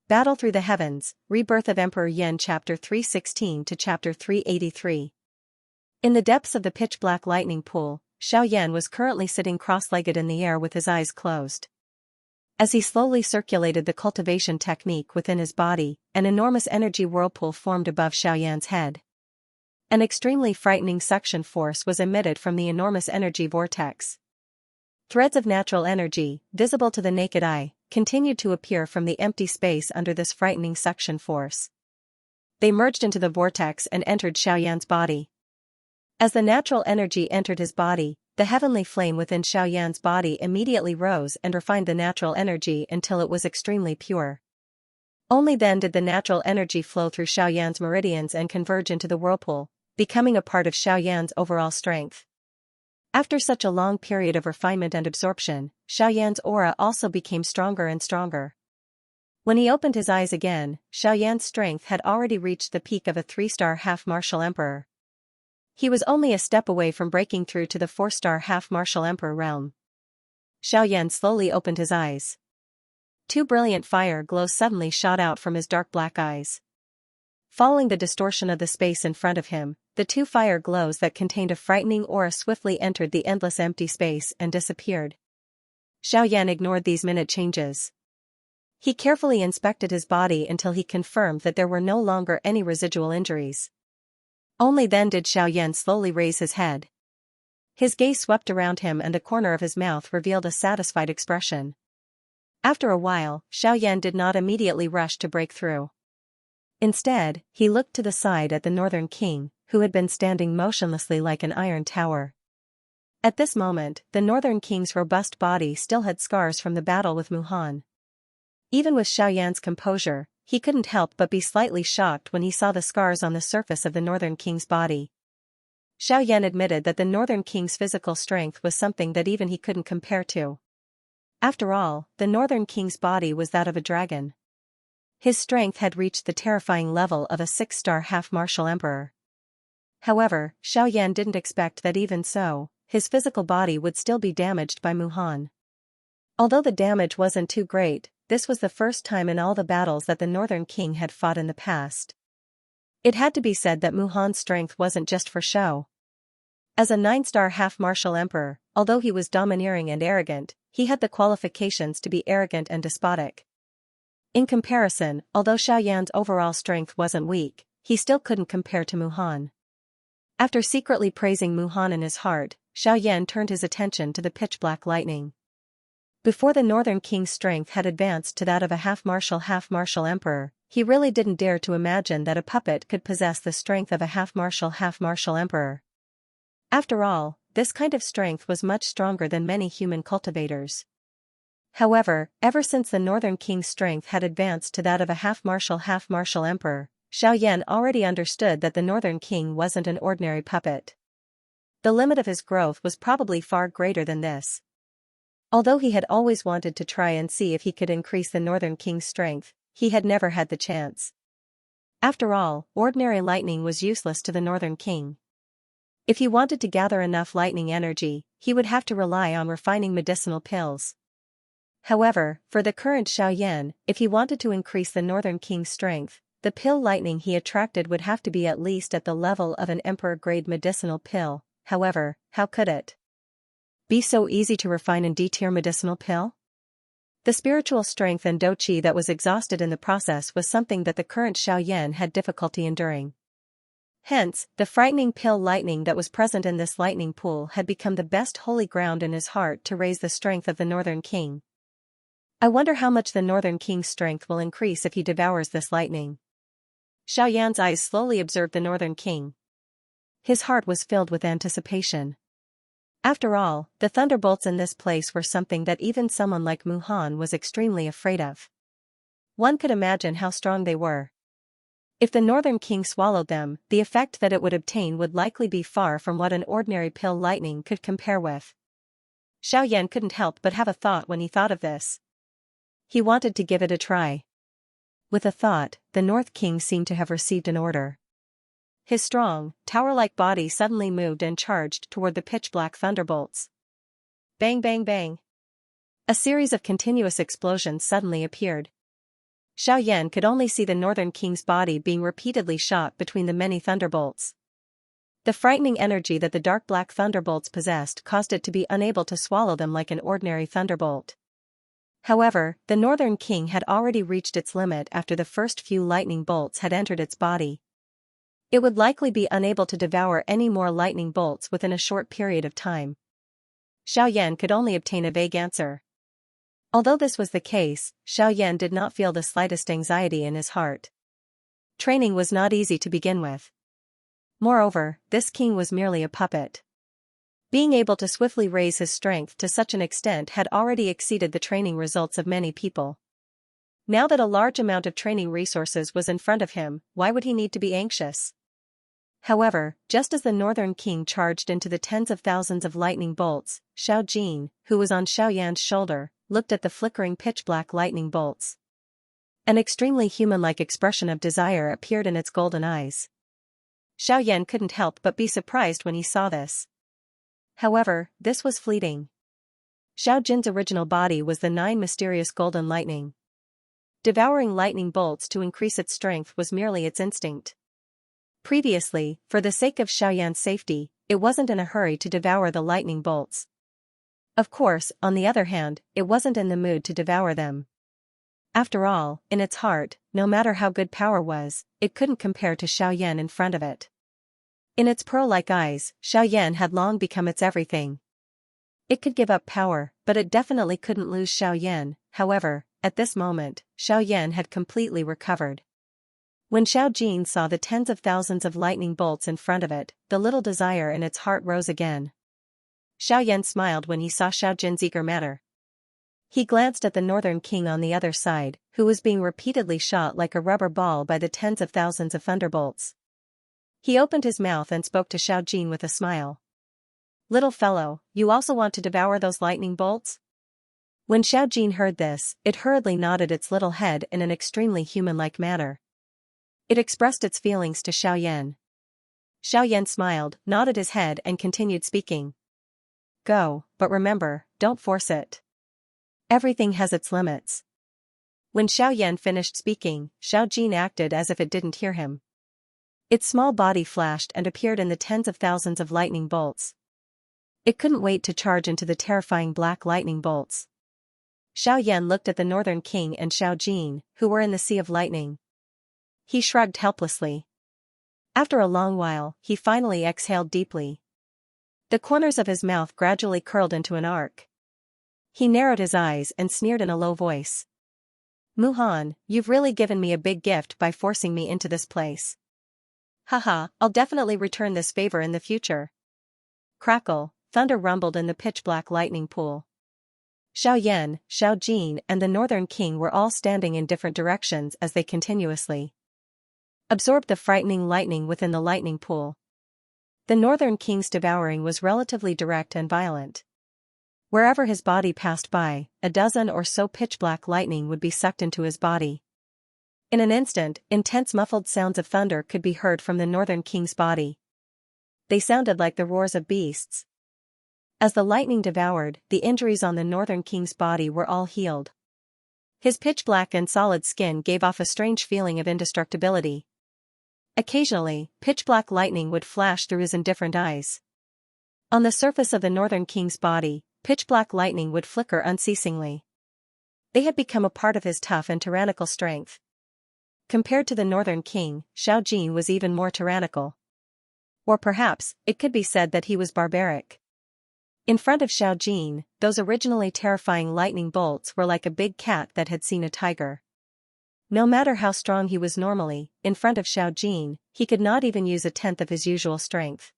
Battle Through the Heavens, Rebirth of Emperor Yan Chapter 316 to Chapter 383. In the depths of the pitch-black lightning pool, Xiaoyan was currently sitting cross-legged in the air with his eyes closed. As he slowly circulated the cultivation technique within his body, an enormous energy whirlpool formed above Xiaoyan's head. An extremely frightening suction force was emitted from the enormous energy vortex. Threads of natural energy, visible to the naked eye, continued to appear from the empty space under this frightening suction force. They merged into the vortex and entered Xiaoyan's body. As the natural energy entered his body, the heavenly flame within Xiaoyan's body immediately rose and refined the natural energy until it was extremely pure. Only then did the natural energy flow through Xiaoyan's meridians and converge into the whirlpool, becoming a part of Xiaoyan's overall strength. After such a long period of refinement and absorption, Xiaoyan's aura also became stronger and stronger. When he opened his eyes again, Xiaoyan's strength had already reached the peak of a 3-star half-martial emperor. He was only a step away from breaking through to the 4-star half-martial emperor realm. Xiaoyan slowly opened his eyes. 2 brilliant fire glows suddenly shot out from his dark black eyes. Following the distortion of the space in front of him, the 2 fire glows that contained a frightening aura swiftly entered the endless empty space and disappeared. Xiaoyan ignored these minute changes. He carefully inspected his body until he confirmed that there were no longer any residual injuries. Only then did Xiaoyan slowly raise his head. His gaze swept around him and the corner of his mouth revealed a satisfied expression. After a while, Xiaoyan did not immediately rush to break through. Instead, he looked to the side at the Northern King, who had been standing motionlessly like an iron tower. At this moment, the Northern King's robust body still had scars from the battle with Muhan. Even with Xiaoyan's composure, he couldn't help but be slightly shocked when he saw the scars on the surface of the Northern King's body. Xiaoyan admitted that the Northern King's physical strength was something that even he couldn't compare to. After all, the Northern King's body was that of a dragon. His strength had reached the terrifying level of a 6-star half-martial emperor. However, Xiaoyan didn't expect that even so, his physical body would still be damaged by Muhan. Although the damage wasn't too great, this was the first time in all the battles that the Northern King had fought in the past. It had to be said that Muhan's strength wasn't just for show. As a 9-star half-martial emperor, although he was domineering and arrogant, he had the qualifications to be arrogant and despotic. In comparison, although Xiaoyan's overall strength wasn't weak, he still couldn't compare to Muhan. After secretly praising Muhan in his heart, Xiaoyan turned his attention to the pitch-black lightning. Before the Northern King's strength had advanced to that of a half-martial emperor, he really didn't dare to imagine that a puppet could possess the strength of a half-martial emperor. After all, this kind of strength was much stronger than many human cultivators. However, ever since the Northern King's strength had advanced to that of a half-martial emperor, Xiaoyan already understood that the Northern King wasn't an ordinary puppet. The limit of his growth was probably far greater than this. Although he had always wanted to try and see if he could increase the Northern King's strength, he had never had the chance. After all, ordinary lightning was useless to the Northern King. If he wanted to gather enough lightning energy, he would have to rely on refining medicinal pills. However, for the current Xiaoyan, if he wanted to increase the Northern King's strength, the pill lightning he attracted would have to be at least at the level of an emperor-grade medicinal pill. However, how could it be so easy to refine and D-tier medicinal pill? The spiritual strength and doqi that was exhausted in the process was something that the current Xiaoyan had difficulty enduring. Hence, the frightening pill lightning that was present in this lightning pool had become the best holy ground in his heart to raise the strength of the Northern King. I wonder how much the Northern King's strength will increase if he devours this lightning. Xiaoyan's eyes slowly observed the Northern King. His heart was filled with anticipation. After all, the thunderbolts in this place were something that even someone like Muhan was extremely afraid of. One could imagine how strong they were. If the Northern King swallowed them, the effect that it would obtain would likely be far from what an ordinary pill lightning could compare with. Xiaoyan couldn't help but have a thought when he thought of this. He wanted to give it a try. With a thought, the North King seemed to have received an order. His strong, tower-like body suddenly moved and charged toward the pitch-black thunderbolts. Bang bang bang. A series of continuous explosions suddenly appeared. Xiao Yan could only see the Northern King's body being repeatedly shot between the many thunderbolts. The frightening energy that the dark black thunderbolts possessed caused it to be unable to swallow them like an ordinary thunderbolt. However, the Northern King had already reached its limit after the first few lightning bolts had entered its body. It would likely be unable to devour any more lightning bolts within a short period of time. Xiao Yan could only obtain a vague answer. Although this was the case, Xiao Yan did not feel the slightest anxiety in his heart. Training was not easy to begin with. Moreover, this king was merely a puppet. Being able to swiftly raise his strength to such an extent had already exceeded the training results of many people. Now that a large amount of training resources was in front of him, why would he need to be anxious? However, just as the Northern King charged into the tens of thousands of lightning bolts, Xiao Jin, who was on Xiao Yan's shoulder, looked at the flickering pitch-black lightning bolts. An extremely human-like expression of desire appeared in its golden eyes. Xiao Yan couldn't help but be surprised when he saw this. However, this was fleeting. Xiao Jin's original body was the 9 mysterious golden lightning. Devouring lightning bolts to increase its strength was merely its instinct. Previously, for the sake of Xiao Yan's safety, it wasn't in a hurry to devour the lightning bolts. Of course, on the other hand, it wasn't in the mood to devour them. After all, in its heart, no matter how good power was, it couldn't compare to Xiao Yan in front of it. In its pearl-like eyes, Xiao Yan had long become its everything. It could give up power, but it definitely couldn't lose Xiao Yan. However, at this moment, Xiao Yan had completely recovered. When Xiao Jin saw the tens of thousands of lightning bolts in front of it, the little desire in its heart rose again. Xiao Yan smiled when he saw Xiao Jin's eager manner. He glanced at the Northern King on the other side, who was being repeatedly shot like a rubber ball by the tens of thousands of thunderbolts. He opened his mouth and spoke to Xiao Jin with a smile. "Little fellow, you also want to devour those lightning bolts?" When Xiao Jin heard this, it hurriedly nodded its little head in an extremely human-like manner. It expressed its feelings to Xiao Yan. Xiao Yan smiled, nodded his head and continued speaking. "Go, but remember, don't force it. Everything has its limits." When Xiao Yan finished speaking, Xiao Jin acted as if it didn't hear him. Its small body flashed and appeared in the tens of thousands of lightning bolts. It couldn't wait to charge into the terrifying black lightning bolts. Xiao Yan looked at the Northern King and Xiao Jin, who were in the sea of lightning. He shrugged helplessly. After a long while, he finally exhaled deeply. The corners of his mouth gradually curled into an arc. He narrowed his eyes and sneered in a low voice. "Muhan, you've really given me a big gift by forcing me into this place. Haha, I'll definitely return this favor in the future." Crackle, thunder rumbled in the pitch-black lightning pool. Xiao Yan, Xiao Jin and the Northern King were all standing in different directions as they continuously absorbed the frightening lightning within the lightning pool. The Northern King's devouring was relatively direct and violent. Wherever his body passed by, a dozen or so pitch-black lightning would be sucked into his body. In an instant, intense muffled sounds of thunder could be heard from the Northern King's body. They sounded like the roars of beasts. As the lightning devoured, the injuries on the Northern King's body were all healed. His pitch-black and solid skin gave off a strange feeling of indestructibility. Occasionally, pitch-black lightning would flash through his indifferent eyes. On the surface of the Northern King's body, pitch-black lightning would flicker unceasingly. They had become a part of his tough and tyrannical strength. Compared to the Northern King, Xiao Jin was even more tyrannical. Or perhaps, it could be said that he was barbaric. In front of Xiao Jin, those originally terrifying lightning bolts were like a big cat that had seen a tiger. No matter how strong he was normally, in front of Xiao Jin, he could not even use a tenth of his usual strength.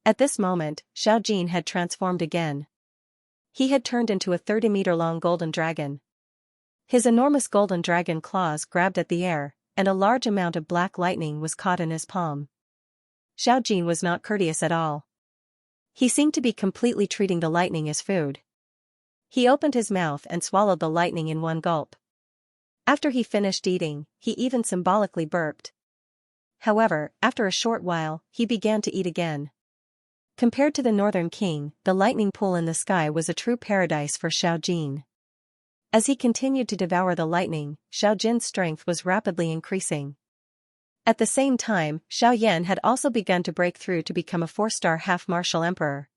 At this moment, Xiao Jin had transformed again. He had turned into a 30-meter-long golden dragon. His enormous golden dragon claws grabbed at the air, and a large amount of black lightning was caught in his palm. Xiao Jin was not courteous at all. He seemed to be completely treating the lightning as food. He opened his mouth and swallowed the lightning in one gulp. After he finished eating, he even symbolically burped. However, after a short while, he began to eat again. Compared to the Northern King, the lightning pool in the sky was a true paradise for Xiao Jin. As he continued to devour the lightning, Xiao Jin's strength was rapidly increasing. At the same time, Xiaoyan had also begun to break through to become a 4-star half-martial emperor.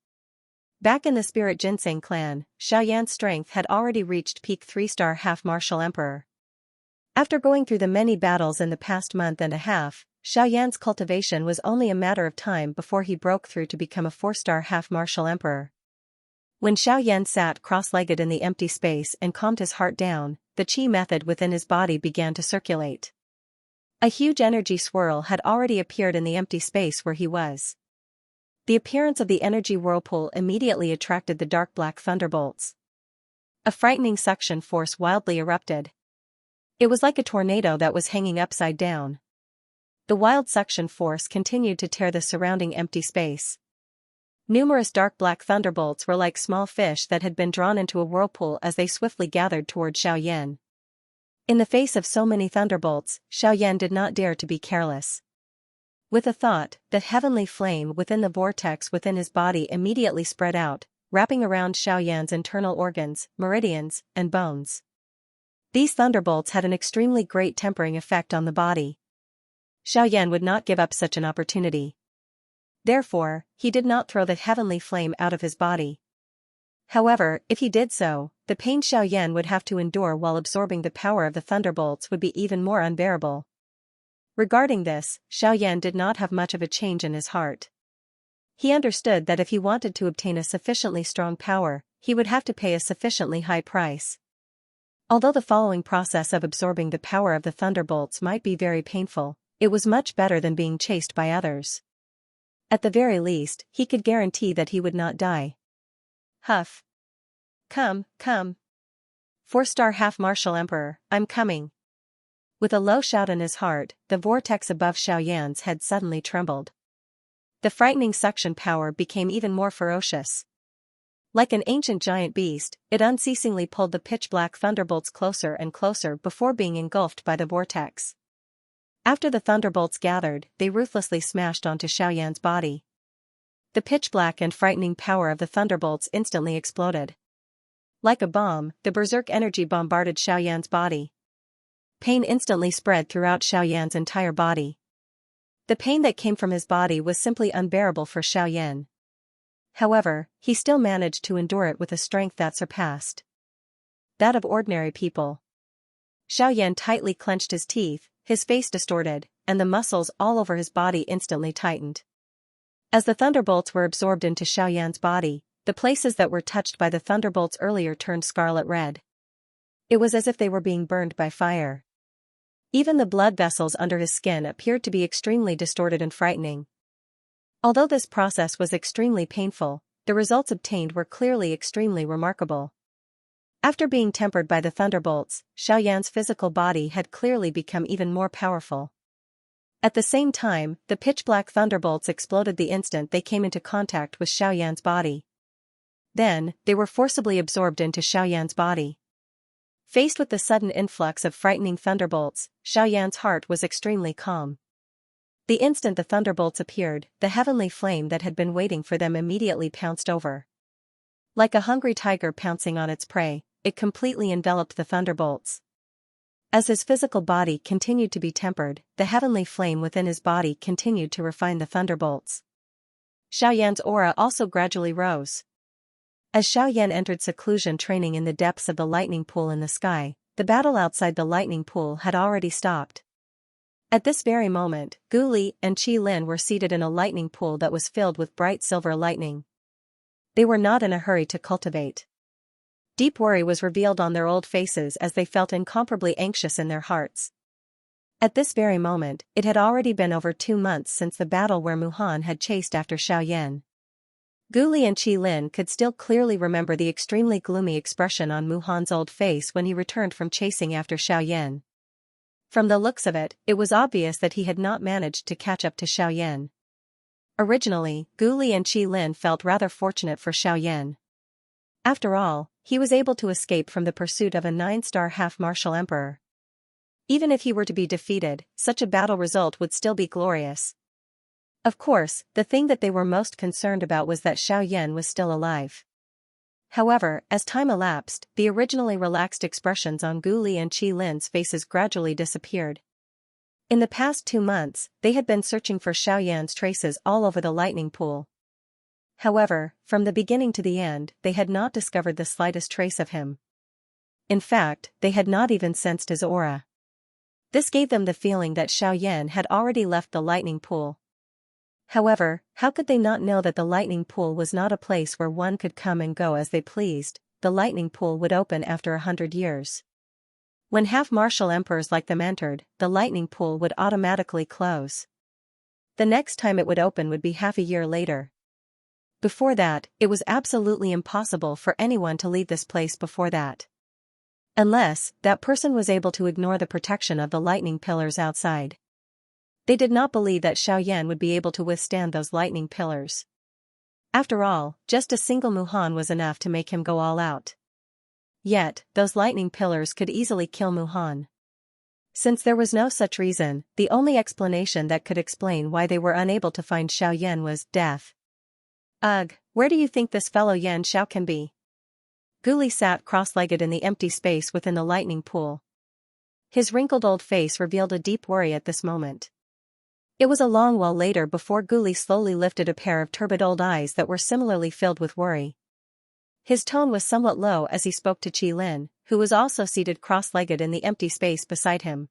Back in the Spirit Ginseng clan, Xiaoyan's strength had already reached peak 3-star half-martial emperor. After going through the many battles in the past month and a half, Xiaoyan's cultivation was only a matter of time before he broke through to become a 4-star half-martial emperor. When Xiaoyan sat cross-legged in the empty space and calmed his heart down, the qi method within his body began to circulate. A huge energy swirl had already appeared in the empty space where he was. The appearance of the energy whirlpool immediately attracted the dark black thunderbolts. A frightening suction force wildly erupted. It was like a tornado that was hanging upside down. The wild suction force continued to tear the surrounding empty space. Numerous dark black thunderbolts were like small fish that had been drawn into a whirlpool as they swiftly gathered toward Xiaoyan. In the face of so many thunderbolts, Xiaoyan did not dare to be careless. With a thought, the heavenly flame within the vortex within his body immediately spread out, wrapping around Xiaoyan's internal organs, meridians, and bones. These thunderbolts had an extremely great tempering effect on the body. Xiaoyan would not give up such an opportunity. Therefore, he did not throw the heavenly flame out of his body. However, if he did so, the pain Xiaoyan would have to endure while absorbing the power of the thunderbolts would be even more unbearable. Regarding this, Xiaoyan did not have much of a change in his heart. He understood that if he wanted to obtain a sufficiently strong power, he would have to pay a sufficiently high price. Although the following process of absorbing the power of the thunderbolts might be very painful, it was much better than being chased by others. At the very least, he could guarantee that he would not die. Huff. Come, come. 4-star half-martial emperor, I'm coming. With a low shout in his heart, the vortex above Xiaoyan's head suddenly trembled. The frightening suction power became even more ferocious. Like an ancient giant beast, it unceasingly pulled the pitch-black thunderbolts closer and closer before being engulfed by the vortex. After the thunderbolts gathered, they ruthlessly smashed onto Xiaoyan's body. The pitch-black and frightening power of the thunderbolts instantly exploded. Like a bomb, the berserk energy bombarded Xiaoyan's body. Pain instantly spread throughout Xiaoyan's entire body. The pain that came from his body was simply unbearable for Xiaoyan. However, he still managed to endure it with a strength that surpassed that of ordinary people. Xiaoyan tightly clenched his teeth, his face distorted, and the muscles all over his body instantly tightened. As the thunderbolts were absorbed into Xiaoyan's body, the places that were touched by the thunderbolts earlier turned scarlet red. It was as if they were being burned by fire. Even the blood vessels under his skin appeared to be extremely distorted and frightening. Although this process was extremely painful, the results obtained were clearly extremely remarkable. After being tempered by the thunderbolts, Xiaoyan's physical body had clearly become even more powerful. At the same time, the pitch-black thunderbolts exploded the instant they came into contact with Xiaoyan's body. Then, they were forcibly absorbed into Xiaoyan's body. Faced with the sudden influx of frightening thunderbolts, Xiaoyan's heart was extremely calm. The instant the thunderbolts appeared, the heavenly flame that had been waiting for them immediately pounced over. Like a hungry tiger pouncing on its prey, it completely enveloped the thunderbolts. As his physical body continued to be tempered, the heavenly flame within his body continued to refine the thunderbolts. Xiaoyan's aura also gradually rose. As Xiaoyan entered seclusion training in the depths of the lightning pool in the sky, the battle outside the lightning pool had already stopped. At this very moment, Gu Li and Qi Lin were seated in a lightning pool that was filled with bright silver lightning. They were not in a hurry to cultivate. Deep worry was revealed on their old faces as they felt incomparably anxious in their hearts. At this very moment, it had already been over 2 months since the battle where Muhan had chased after Xiaoyan. Gu Li and Qi Lin could still clearly remember the extremely gloomy expression on Muhan's old face when he returned from chasing after Xiaoyan. From the looks of it, it was obvious that he had not managed to catch up to Xiaoyan. Originally, Gu Li and Qi Lin felt rather fortunate for Xiaoyan. After all, he was able to escape from the pursuit of a 9-star half-martial emperor. Even if he were to be defeated, such a battle result would still be glorious. Of course, the thing that they were most concerned about was that Xiaoyan was still alive. However, as time elapsed, the originally relaxed expressions on Gu Li and Qi Lin's faces gradually disappeared. In the past 2 months, they had been searching for Xiaoyan's traces all over the lightning pool. However, from the beginning to the end, they had not discovered the slightest trace of him. In fact, they had not even sensed his aura. This gave them the feeling that Xiaoyan had already left the lightning pool. However, how could they not know that the lightning pool was not a place where one could come and go as they pleased? The lightning pool would open after 100 years. When half-martial emperors like them entered, the lightning pool would automatically close. The next time it would open would be half a year later. Before that, it was absolutely impossible for anyone to leave this place before that. Unless, that person was able to ignore the protection of the lightning pillars outside. They did not believe that Xiaoyan would be able to withstand those lightning pillars. After all, just a single Muhan was enough to make him go all out. Yet, those lightning pillars could easily kill Muhan. Since there was no such reason, the only explanation that could explain why they were unable to find Xiaoyan was death. Ugh, where do you think this fellow Yan Xiao can be? Gu Li sat cross-legged in the empty space within the lightning pool. His wrinkled old face revealed a deep worry at this moment. It was a long while later before Gu Li slowly lifted a pair of turbid old eyes that were similarly filled with worry. His tone was somewhat low as he spoke to Qi Lin, who was also seated cross-legged in the empty space beside him.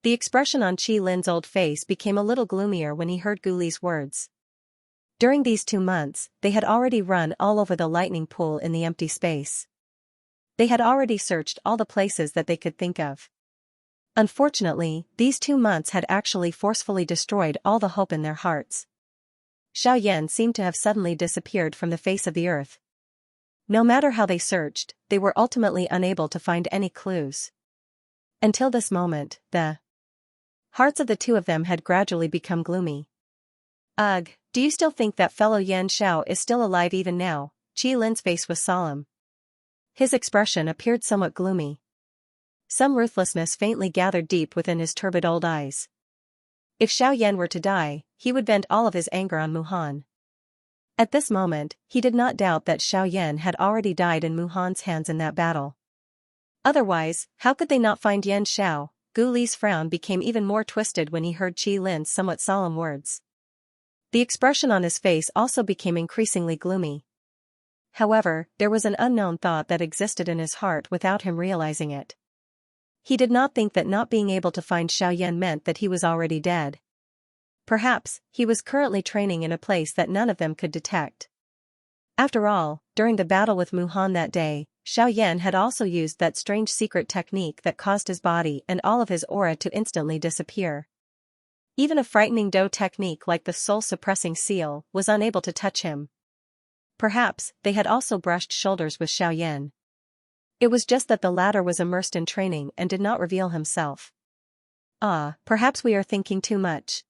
The expression on Qi Lin's old face became a little gloomier when he heard Gu Li's words. During these 2 months, they had already run all over the lightning pool in the empty space. They had already searched all the places that they could think of. Unfortunately, these 2 months had actually forcefully destroyed all the hope in their hearts. Xiaoyan seemed to have suddenly disappeared from the face of the earth. No matter how they searched, they were ultimately unable to find any clues. Until this moment, the hearts of the two of them had gradually become gloomy. Ugh, do you still think that fellow Yan Xiao is still alive even now? Qi Lin's face was solemn. His expression appeared somewhat gloomy. Some ruthlessness faintly gathered deep within his turbid old eyes. If Xiaoyan were to die, he would vent all of his anger on Muhan. At this moment, he did not doubt that Xiaoyan had already died in Muhan's hands in that battle. Otherwise, how could they not find Yan Xiao? Gu Li's frown became even more twisted when he heard Qi Lin's somewhat solemn words. The expression on his face also became increasingly gloomy. However, there was an unknown thought that existed in his heart without him realizing it. He did not think that not being able to find Xiaoyan meant that he was already dead. Perhaps, he was currently training in a place that none of them could detect. After all, during the battle with Muhan that day, Xiaoyan had also used that strange secret technique that caused his body and all of his aura to instantly disappear. Even a frightening Do technique like the soul-suppressing seal was unable to touch him. Perhaps, they had also brushed shoulders with Xiaoyan. It was just that the latter was immersed in training and did not reveal himself. Perhaps we are thinking too much.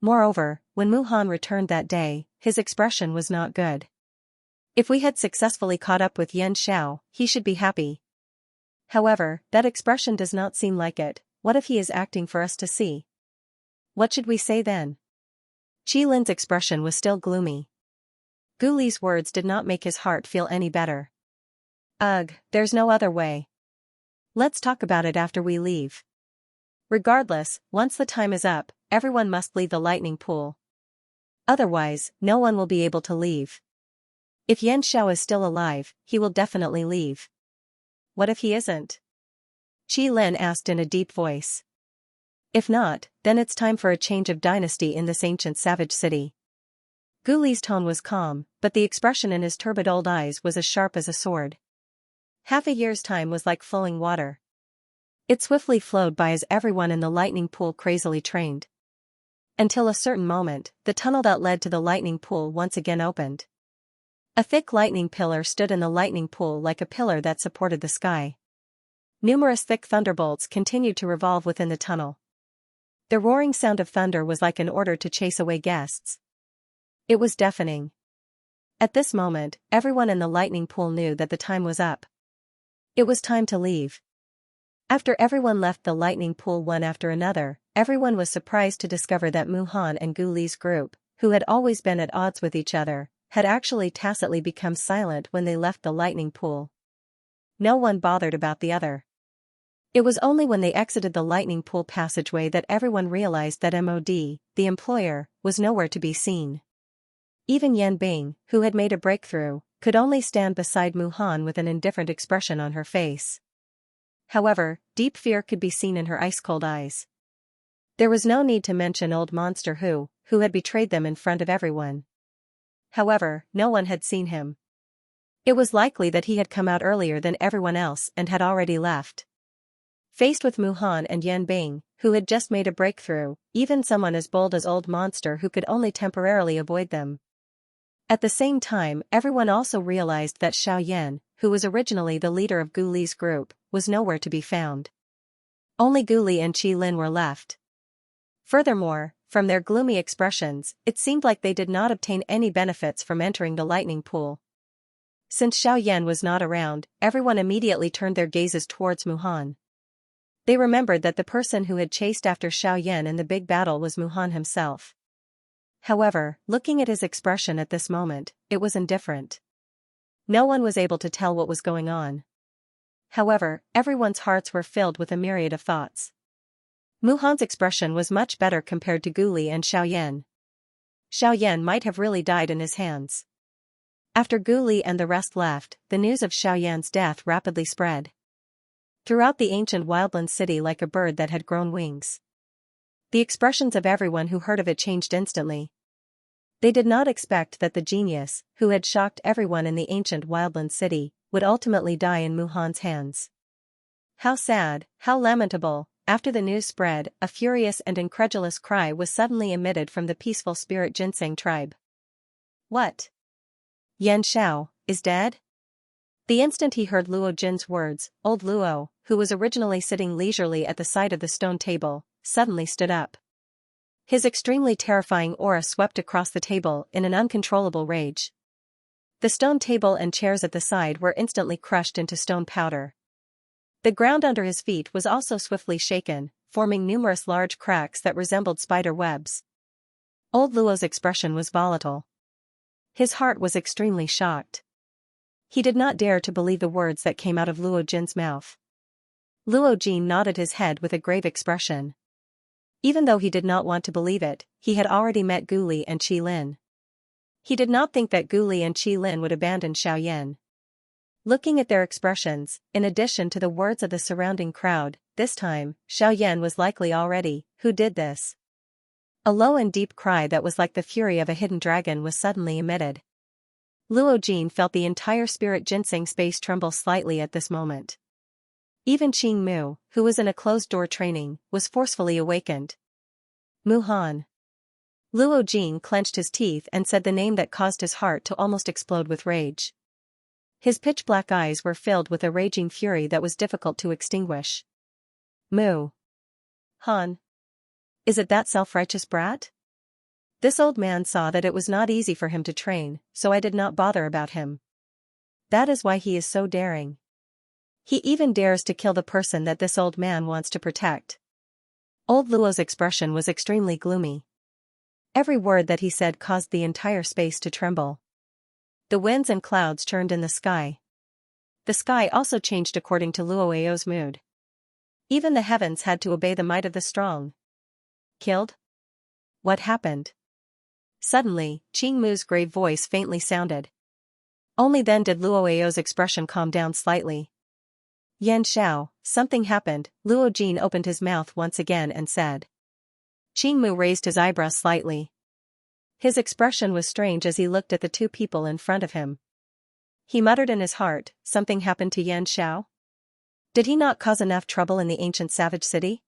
Moreover, when Muhan returned that day, his expression was not good. If we had successfully caught up with Yan Xiao, he should be happy. However, that expression does not seem like it. What if he is acting for us to see? What should we say then? Qi Lin's expression was still gloomy. Gu Li's words did not make his heart feel any better. Ugh, there's no other way. Let's talk about it after we leave. Regardless, once the time is up, everyone must leave the lightning pool. Otherwise, no one will be able to leave. If Yan Xiao is still alive, he will definitely leave. What if he isn't? Qi Lin asked in a deep voice. If not, then it's time for a change of dynasty in this ancient savage city. Gu Li's tone was calm, but the expression in his turbid old eyes was as sharp as a sword. Half a year's time was like flowing water. It swiftly flowed by as everyone in the lightning pool crazily trained. Until a certain moment, the tunnel that led to the lightning pool once again opened. A thick lightning pillar stood in the lightning pool like a pillar that supported the sky. Numerous thick thunderbolts continued to revolve within the tunnel. The roaring sound of thunder was like an order to chase away guests. It was deafening. At this moment, everyone in the lightning pool knew that the time was up. It was time to leave. After everyone left the lightning pool one after another, everyone was surprised to discover that Muhan and Gu Li's group, who had always been at odds with each other, had actually tacitly become silent when they left the lightning pool. No one bothered about the other. It was only when they exited the lightning pool passageway that everyone realized that MOD, the employer, was nowhere to be seen. Even Yan Bing, who had made a breakthrough, could only stand beside Mu Han with an indifferent expression on her face. However, deep fear could be seen in her ice-cold eyes. There was no need to mention old monster who had betrayed them in front of everyone. However, no one had seen him. It was likely that he had come out earlier than everyone else and had already left. Faced with Mu Han and Yan Bing, who had just made a breakthrough, even someone as bold as old monster who could only temporarily avoid them. At the same time, everyone also realized that Xiaoyan, who was originally the leader of Gu Li's group, was nowhere to be found. Only Gu Li and Qi Lin were left. Furthermore, from their gloomy expressions, it seemed like they did not obtain any benefits from entering the lightning pool. Since Xiaoyan was not around, everyone immediately turned their gazes towards Mu Han. They remembered that the person who had chased after Xiaoyan in the big battle was Mu Han himself. However, looking at his expression at this moment, it was indifferent. No one was able to tell what was going on. However, everyone's hearts were filled with a myriad of thoughts. Mu Han's expression was much better compared to Gu Li and Xiaoyan. Xiaoyan might have really died in his hands. After Gu Li and the rest left, the news of Xiaoyan's death rapidly spread throughout the ancient wildland city like a bird that had grown wings. The expressions of everyone who heard of it changed instantly. They did not expect that the genius, who had shocked everyone in the ancient wildland city, would ultimately die in Mu Han's hands. How sad, how lamentable! After the news spread, a furious and incredulous cry was suddenly emitted from the peaceful spirit ginseng tribe. What? Yan Xiao is dead? The instant he heard Luo Jin's words, old Luo, who was originally sitting leisurely at the side of the stone table, suddenly stood up. His extremely terrifying aura swept across the table in an uncontrollable rage. The stone table and chairs at the side were instantly crushed into stone powder. The ground under his feet was also swiftly shaken, forming numerous large cracks that resembled spider webs. Old Luo's expression was volatile. His heart was extremely shocked. He did not dare to believe the words that came out of Luo Jin's mouth. Luo Jin nodded his head with a grave expression. Even though he did not want to believe it, he had already met Gu Li and Qi Lin. He did not think that Gu Li and Qi Lin would abandon Xiaoyan. Looking at their expressions, in addition to the words of the surrounding crowd, this time, Xiaoyan was likely already, who did this? A low and deep cry that was like the fury of a hidden dragon was suddenly emitted. Luo Jin felt the entire spirit ginseng space tremble slightly at this moment. Even Qing Mu, who was in a closed-door training, was forcefully awakened. Mu Han. Luo Jin clenched his teeth and said the name that caused his heart to almost explode with rage. His pitch-black eyes were filled with a raging fury that was difficult to extinguish. Mu Han. Is it that self-righteous brat? This old man saw that it was not easy for him to train, so I did not bother about him. That is why he is so daring. He even dares to kill the person that this old man wants to protect. Old Luo's expression was extremely gloomy. Every word that he said caused the entire space to tremble. The winds and clouds churned in the sky. The sky also changed according to Luo Ao's mood. Even the heavens had to obey the might of the strong. Killed? What happened? Suddenly, Qing Mu's grave voice faintly sounded. Only then did Luo Ao's expression calm down slightly. Yan Xiao, something happened. Luo Jin opened his mouth once again and said. Qing Mu raised his eyebrows slightly. His expression was strange as he looked at the two people in front of him. He muttered in his heart, something happened to Yan Xiao? Did he not cause enough trouble in the ancient savage city?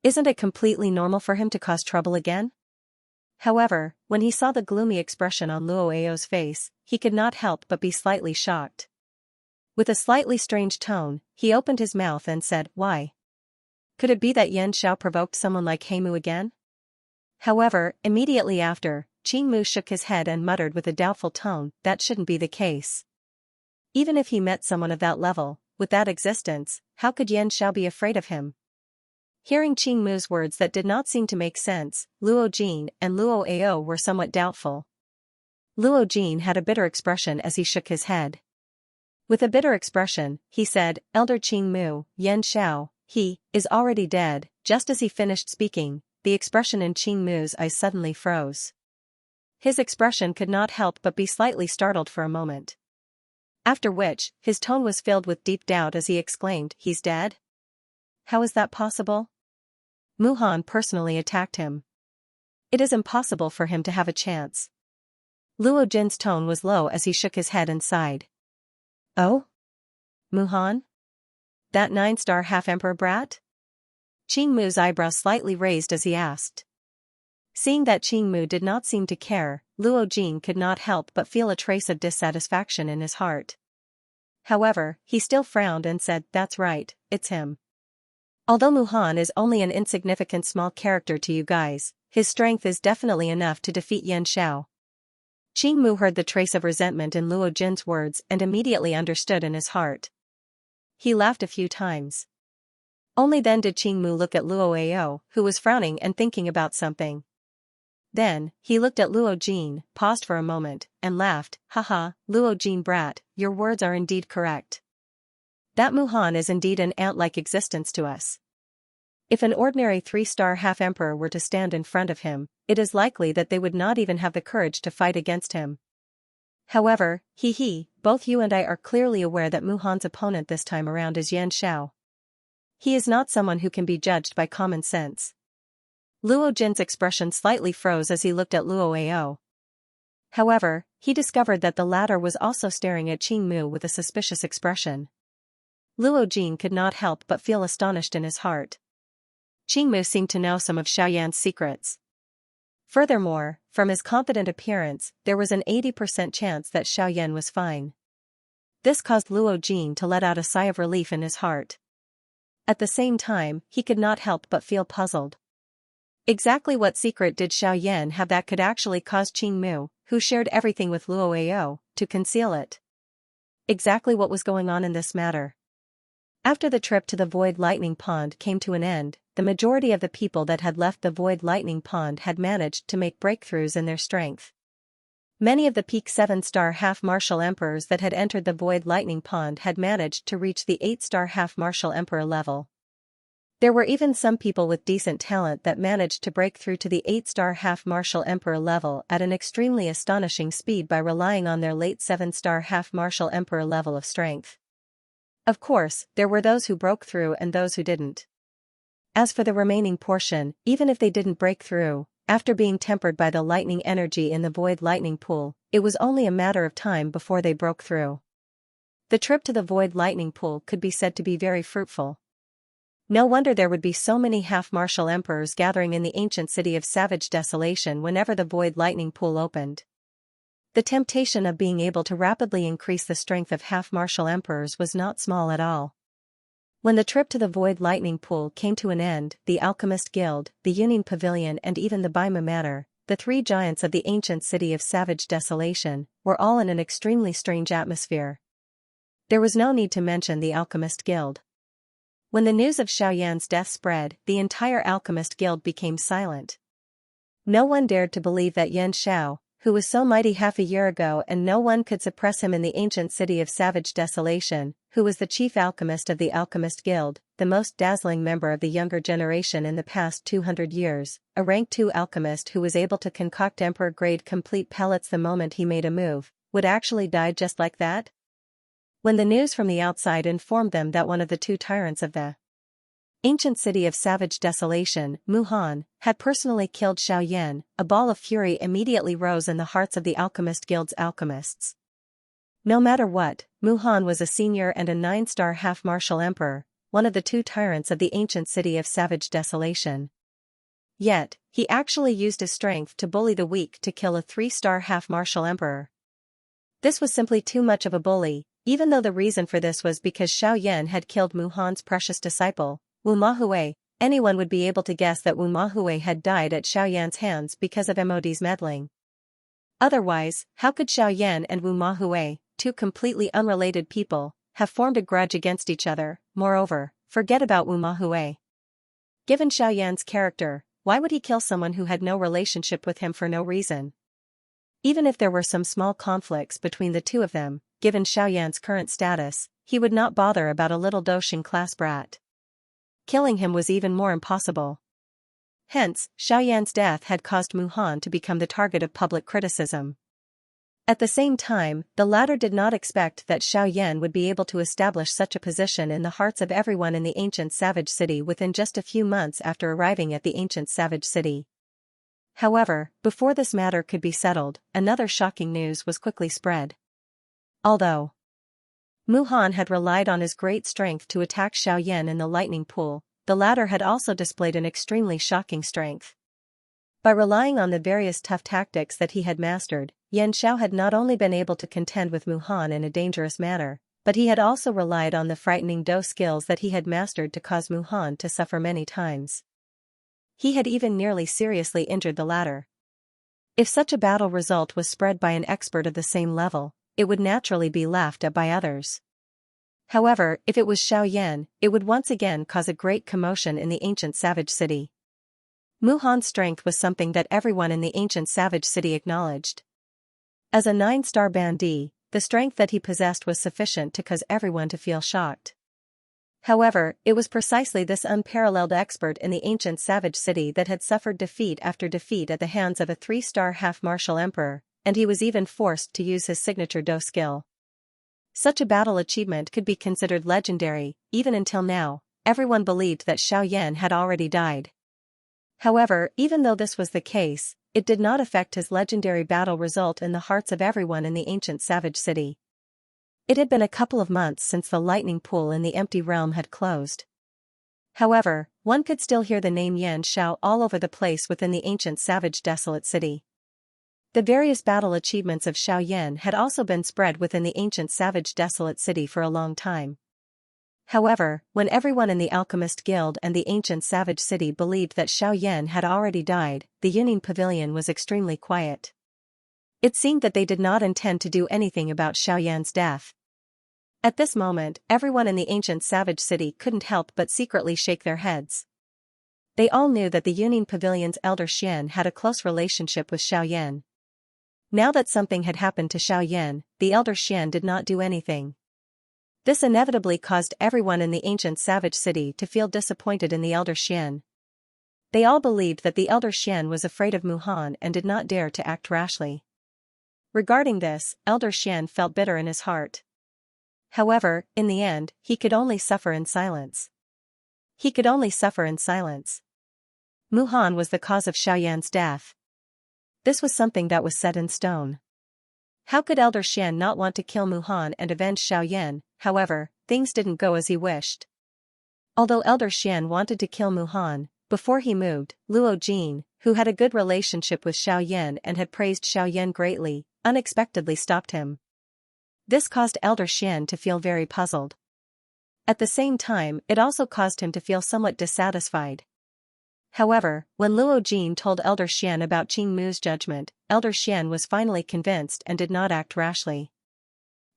Isn't it completely normal for him to cause trouble again? However, when he saw the gloomy expression on Luo Ao's face, he could not help but be slightly shocked. With a slightly strange tone, he opened his mouth and said, "Why? Could it be that Yan Xiao provoked someone like Heimu again?" However, immediately after, Qing Mu shook his head and muttered with a doubtful tone, "That shouldn't be the case. Even if he met someone of that level, with that existence, how could Yan Xiao be afraid of him?" Hearing Qing Mu's words that did not seem to make sense, Luo Jin and Luo Ao were somewhat doubtful. Luo Jin had a bitter expression as he shook his head. With a bitter expression, he said, Elder Qing Mu, Yan Xiao, he is already dead. Just as he finished speaking, the expression in Qing Mu's eyes suddenly froze. His expression could not help but be slightly startled for a moment. After which, his tone was filled with deep doubt as he exclaimed, he's dead? How is that possible? Mu Han personally attacked him. It is impossible for him to have a chance. Luo Jin's tone was low as he shook his head and sighed. Oh? Mu Han? That 9-star half-emperor brat? Qing Mu's eyebrows slightly raised as he asked. Seeing that Qing Mu did not seem to care, Luo Jin could not help but feel a trace of dissatisfaction in his heart. However, he still frowned and said, that's right, it's him. Although Mu Han is only an insignificant small character to you guys, his strength is definitely enough to defeat Yan Xiao. Qing Mu heard the trace of resentment in Luo Jin's words and immediately understood in his heart. He laughed a few times. Only then did Qing Mu look at Luo Ao, who was frowning and thinking about something. Then, he looked at Luo Jin, paused for a moment, and laughed, haha, Luo Jin brat, your words are indeed correct. That Mu Han is indeed an ant-like existence to us. If an ordinary 3-star half-emperor were to stand in front of him, it is likely that they would not even have the courage to fight against him. However, both you and I are clearly aware that Mu Han's opponent this time around is Yan Xiao. He is not someone who can be judged by common sense. Luo Jin's expression slightly froze as he looked at Luo Ao. However, he discovered that the latter was also staring at Qing Mu with a suspicious expression. Luo Jin could not help but feel astonished in his heart. Qing Mu seemed to know some of Xiaoyan's secrets. Furthermore, from his confident appearance, there was an 80% chance that Xiaoyan was fine. This caused Luo Jin to let out a sigh of relief in his heart. At the same time, he could not help but feel puzzled. Exactly what secret did Xiaoyan have that could actually cause Qing Mu, who shared everything with Luo Ao, to conceal it? Exactly what was going on in this matter? After the trip to the Void Lightning Pond came to an end, the majority of the people that had left the Void Lightning Pond had managed to make breakthroughs in their strength. Many of the peak 7-star half-martial emperors that had entered the Void Lightning Pond had managed to reach the 8-star half-martial emperor level. There were even some people with decent talent that managed to break through to the 8-star half-martial emperor level at an extremely astonishing speed by relying on their late 7-star half-martial emperor level of strength. Of course, there were those who broke through and those who didn't. As for the remaining portion, even if they didn't break through, after being tempered by the lightning energy in the Void Lightning Pool, it was only a matter of time before they broke through. The trip to the Void Lightning Pool could be said to be very fruitful. No wonder there would be so many half-martial emperors gathering in the ancient city of Savage Desolation whenever the Void Lightning Pool opened. The temptation of being able to rapidly increase the strength of half-martial emperors was not small at all. When the trip to the Void Lightning Pool came to an end, the Alchemist Guild, the Union Pavilion and even the Baima Manor, the 3 giants of the ancient city of Savage Desolation, were all in an extremely strange atmosphere. There was no need to mention the Alchemist Guild. When the news of Xiaoyan's death spread, the entire Alchemist Guild became silent. No one dared to believe that Yan Xiao, who was so mighty half a year ago and no one could suppress him in the ancient city of Savage Desolation, who was the chief alchemist of the Alchemist Guild, the most dazzling member of the younger generation in the past 200 years, a rank 2 alchemist who was able to concoct emperor-grade complete pellets the moment he made a move, would actually die just like that? When the news from the outside informed them that one of the 2 tyrants of the ancient city of Savage Desolation, Mu Han, had personally killed Xiaoyan, a ball of fury immediately rose in the hearts of the Alchemist Guild's alchemists. No matter what, Mu Han was a senior and a 9-star half-martial emperor, one of the 2 tyrants of the ancient city of Savage Desolation. Yet, he actually used his strength to bully the weak to kill a 3-star half-martial emperor. This was simply too much of a bully, even though the reason for this was because Xiaoyan had killed Mu Han's precious disciple, Wu Mahui. Anyone would be able to guess that Wu Mahui had died at Xiaoyan's hands because of MOD's meddling. Otherwise, how could Xiaoyan and Wu Mahui, 2 completely unrelated people, have formed a grudge against each other? Moreover, forget about Wu Mahui. Given Xiaoyan's character, why would he kill someone who had no relationship with him for no reason? Even if there were some small conflicts between the two of them, given Xiaoyan's current status, he would not bother about a little Doshing class brat. Killing him was even more impossible. Hence, Xiaoyan's death had caused Mu Han to become the target of public criticism. At the same time, the latter did not expect that Xiaoyan would be able to establish such a position in the hearts of everyone in the ancient savage city within just a few months after arriving at the ancient savage city. However, before this matter could be settled, another shocking news was quickly spread. Although Mu Han had relied on his great strength to attack Xiaoyan in the lightning pool, the latter had also displayed an extremely shocking strength. By relying on the various tough tactics that he had mastered, Xianxia had not only been able to contend with Mu Han in a dangerous manner, but he had also relied on the frightening Do skills that he had mastered to cause Mu Han to suffer many times. He had even nearly seriously injured the latter. If such a battle result was spread by an expert of the same level, it would naturally be laughed at by others. However, if it was Xiaoyan, it would once again cause a great commotion in the ancient savage city. Mu Han's strength was something that everyone in the ancient savage city acknowledged. As a 9-star bandit, the strength that he possessed was sufficient to cause everyone to feel shocked. However, it was precisely this unparalleled expert in the ancient savage city that had suffered defeat after defeat at the hands of a 3-star half-martial emperor, and he was even forced to use his signature Do skill. Such a battle achievement could be considered legendary. Even until now, everyone believed that Xiaoyan had already died. However, even though this was the case, it did not affect his legendary battle result in the hearts of everyone in the ancient savage city. It had been a couple of months since the lightning pool in the empty realm had closed. However, one could still hear the name Xianxia all over the place within the ancient savage desolate city. The various battle achievements of Xiaoyan had also been spread within the ancient savage desolate city for a long time. However, when everyone in the Alchemist Guild and the ancient savage city believed that Xiaoyan had already died, the Yunin Pavilion was extremely quiet. It seemed that they did not intend to do anything about Xiaoyan's death. At this moment, everyone in the ancient savage city couldn't help but secretly shake their heads. They all knew that the Yunin Pavilion's elder Xian had a close relationship with Xiaoyan. Now that something had happened to Xiaoyan, the elder Xian did not do anything. This inevitably caused everyone in the ancient savage city to feel disappointed in the elder Xian. They all believed that the elder Xian was afraid of Mu Han and did not dare to act rashly. Regarding this, elder Xian felt bitter in his heart. However, in the end, he could only suffer in silence. He could only suffer in silence. Mu Han was the cause of Xiaoyan's death. This was something that was set in stone. How could Elder Xian not want to kill Mu Han and avenge Xiaoyan? However, things didn't go as he wished. Although Elder Xian wanted to kill Mu Han, before he moved, Luo Jin, who had a good relationship with Xiaoyan and had praised Xiaoyan greatly, unexpectedly stopped him. This caused Elder Xian to feel very puzzled. At the same time, it also caused him to feel somewhat dissatisfied. However, when Luo Jin told Elder Xian about Qing Mu's judgment, Elder Xian was finally convinced and did not act rashly.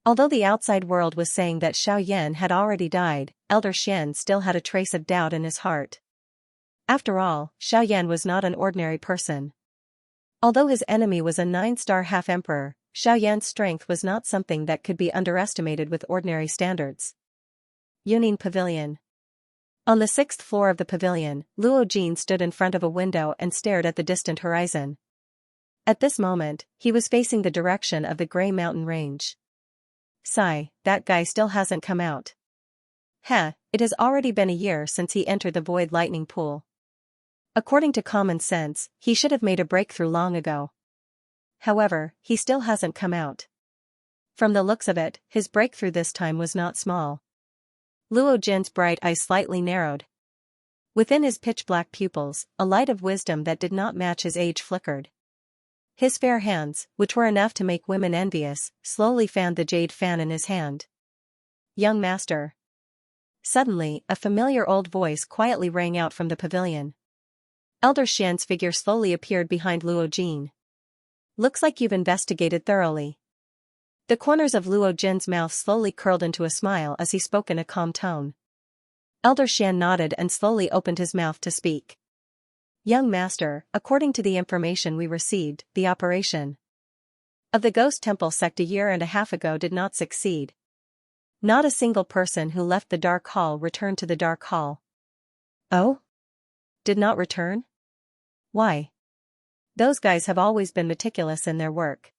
Although the outside world was saying that Xiaoyan had already died, Elder Xian still had a trace of doubt in his heart. After all, Xiaoyan was not an ordinary person. Although his enemy was a 9-star half-emperor, Xiaoyan's strength was not something that could be underestimated with ordinary standards. Yunin Pavilion. On the 6th floor of the pavilion, Luo Jin stood in front of a window and stared at the distant horizon. At this moment, he was facing the direction of the Grey Mountain Range. Sigh, that guy still hasn't come out. It has already been a year since he entered the Void Lightning Pool. According to common sense, he should have made a breakthrough long ago. However, he still hasn't come out. From the looks of it, his breakthrough this time was not small. Luo Jin's bright eyes slightly narrowed. Within his pitch-black pupils, a light of wisdom that did not match his age flickered. His fair hands, which were enough to make women envious, slowly fanned the jade fan in his hand. Young master. Suddenly, a familiar old voice quietly rang out from the pavilion. Elder Xian's figure slowly appeared behind Luo Jin. Looks like you've investigated thoroughly. The corners of Luo Jin's mouth slowly curled into a smile as he spoke in a calm tone. Elder Xian nodded and slowly opened his mouth to speak. Young master, according to the information we received, the operation of the Ghost Temple sect a year and a half ago did not succeed. Not a single person who left the Dark Hall returned to the Dark Hall. Oh? Did not return? Why? Those guys have always been meticulous in their work.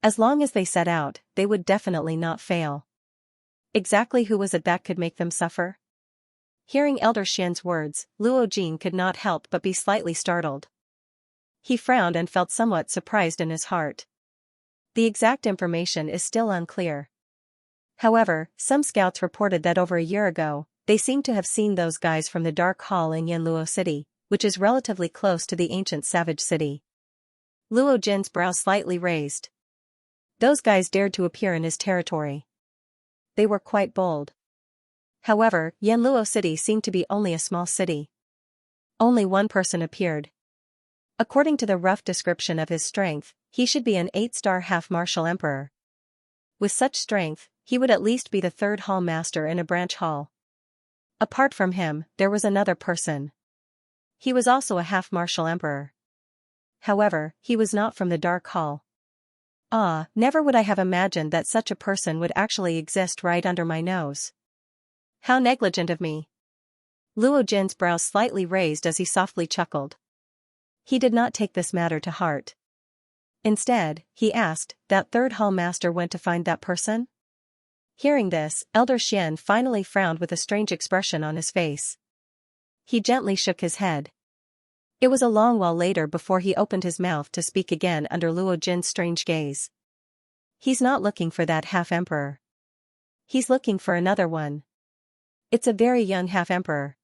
As long as they set out, they would definitely not fail. Exactly who was it that could make them suffer? Hearing Elder Xian's words, Luo Jin could not help but be slightly startled. He frowned and felt somewhat surprised in his heart. The exact information is still unclear. However, some scouts reported that over a year ago, they seemed to have seen those guys from the Dark Hall in Yanluo City, which is relatively close to the ancient Savage City. Luo Jin's brows slightly raised. Those guys dared to appear in his territory. They were quite bold. However, Yanluo City seemed to be only a small city. Only one person appeared. According to the rough description of his strength, he should be an 8-star half-martial emperor. With such strength, he would at least be the 3rd hall master in a branch hall. Apart from him, there was another person. He was also a half-martial emperor. However, he was not from the Dark Hall. Ah, never would I have imagined that such a person would actually exist right under my nose. How negligent of me. Luo Jin's brows slightly raised as he softly chuckled. He did not take this matter to heart. Instead, he asked, that 3rd hall master went to find that person? Hearing this, Elder Xian finally frowned with a strange expression on his face. He gently shook his head. It was a long while later before he opened his mouth to speak again under Luo Jin's strange gaze. He's not looking for that half-emperor. He's looking for another one. It's a very young half-emperor.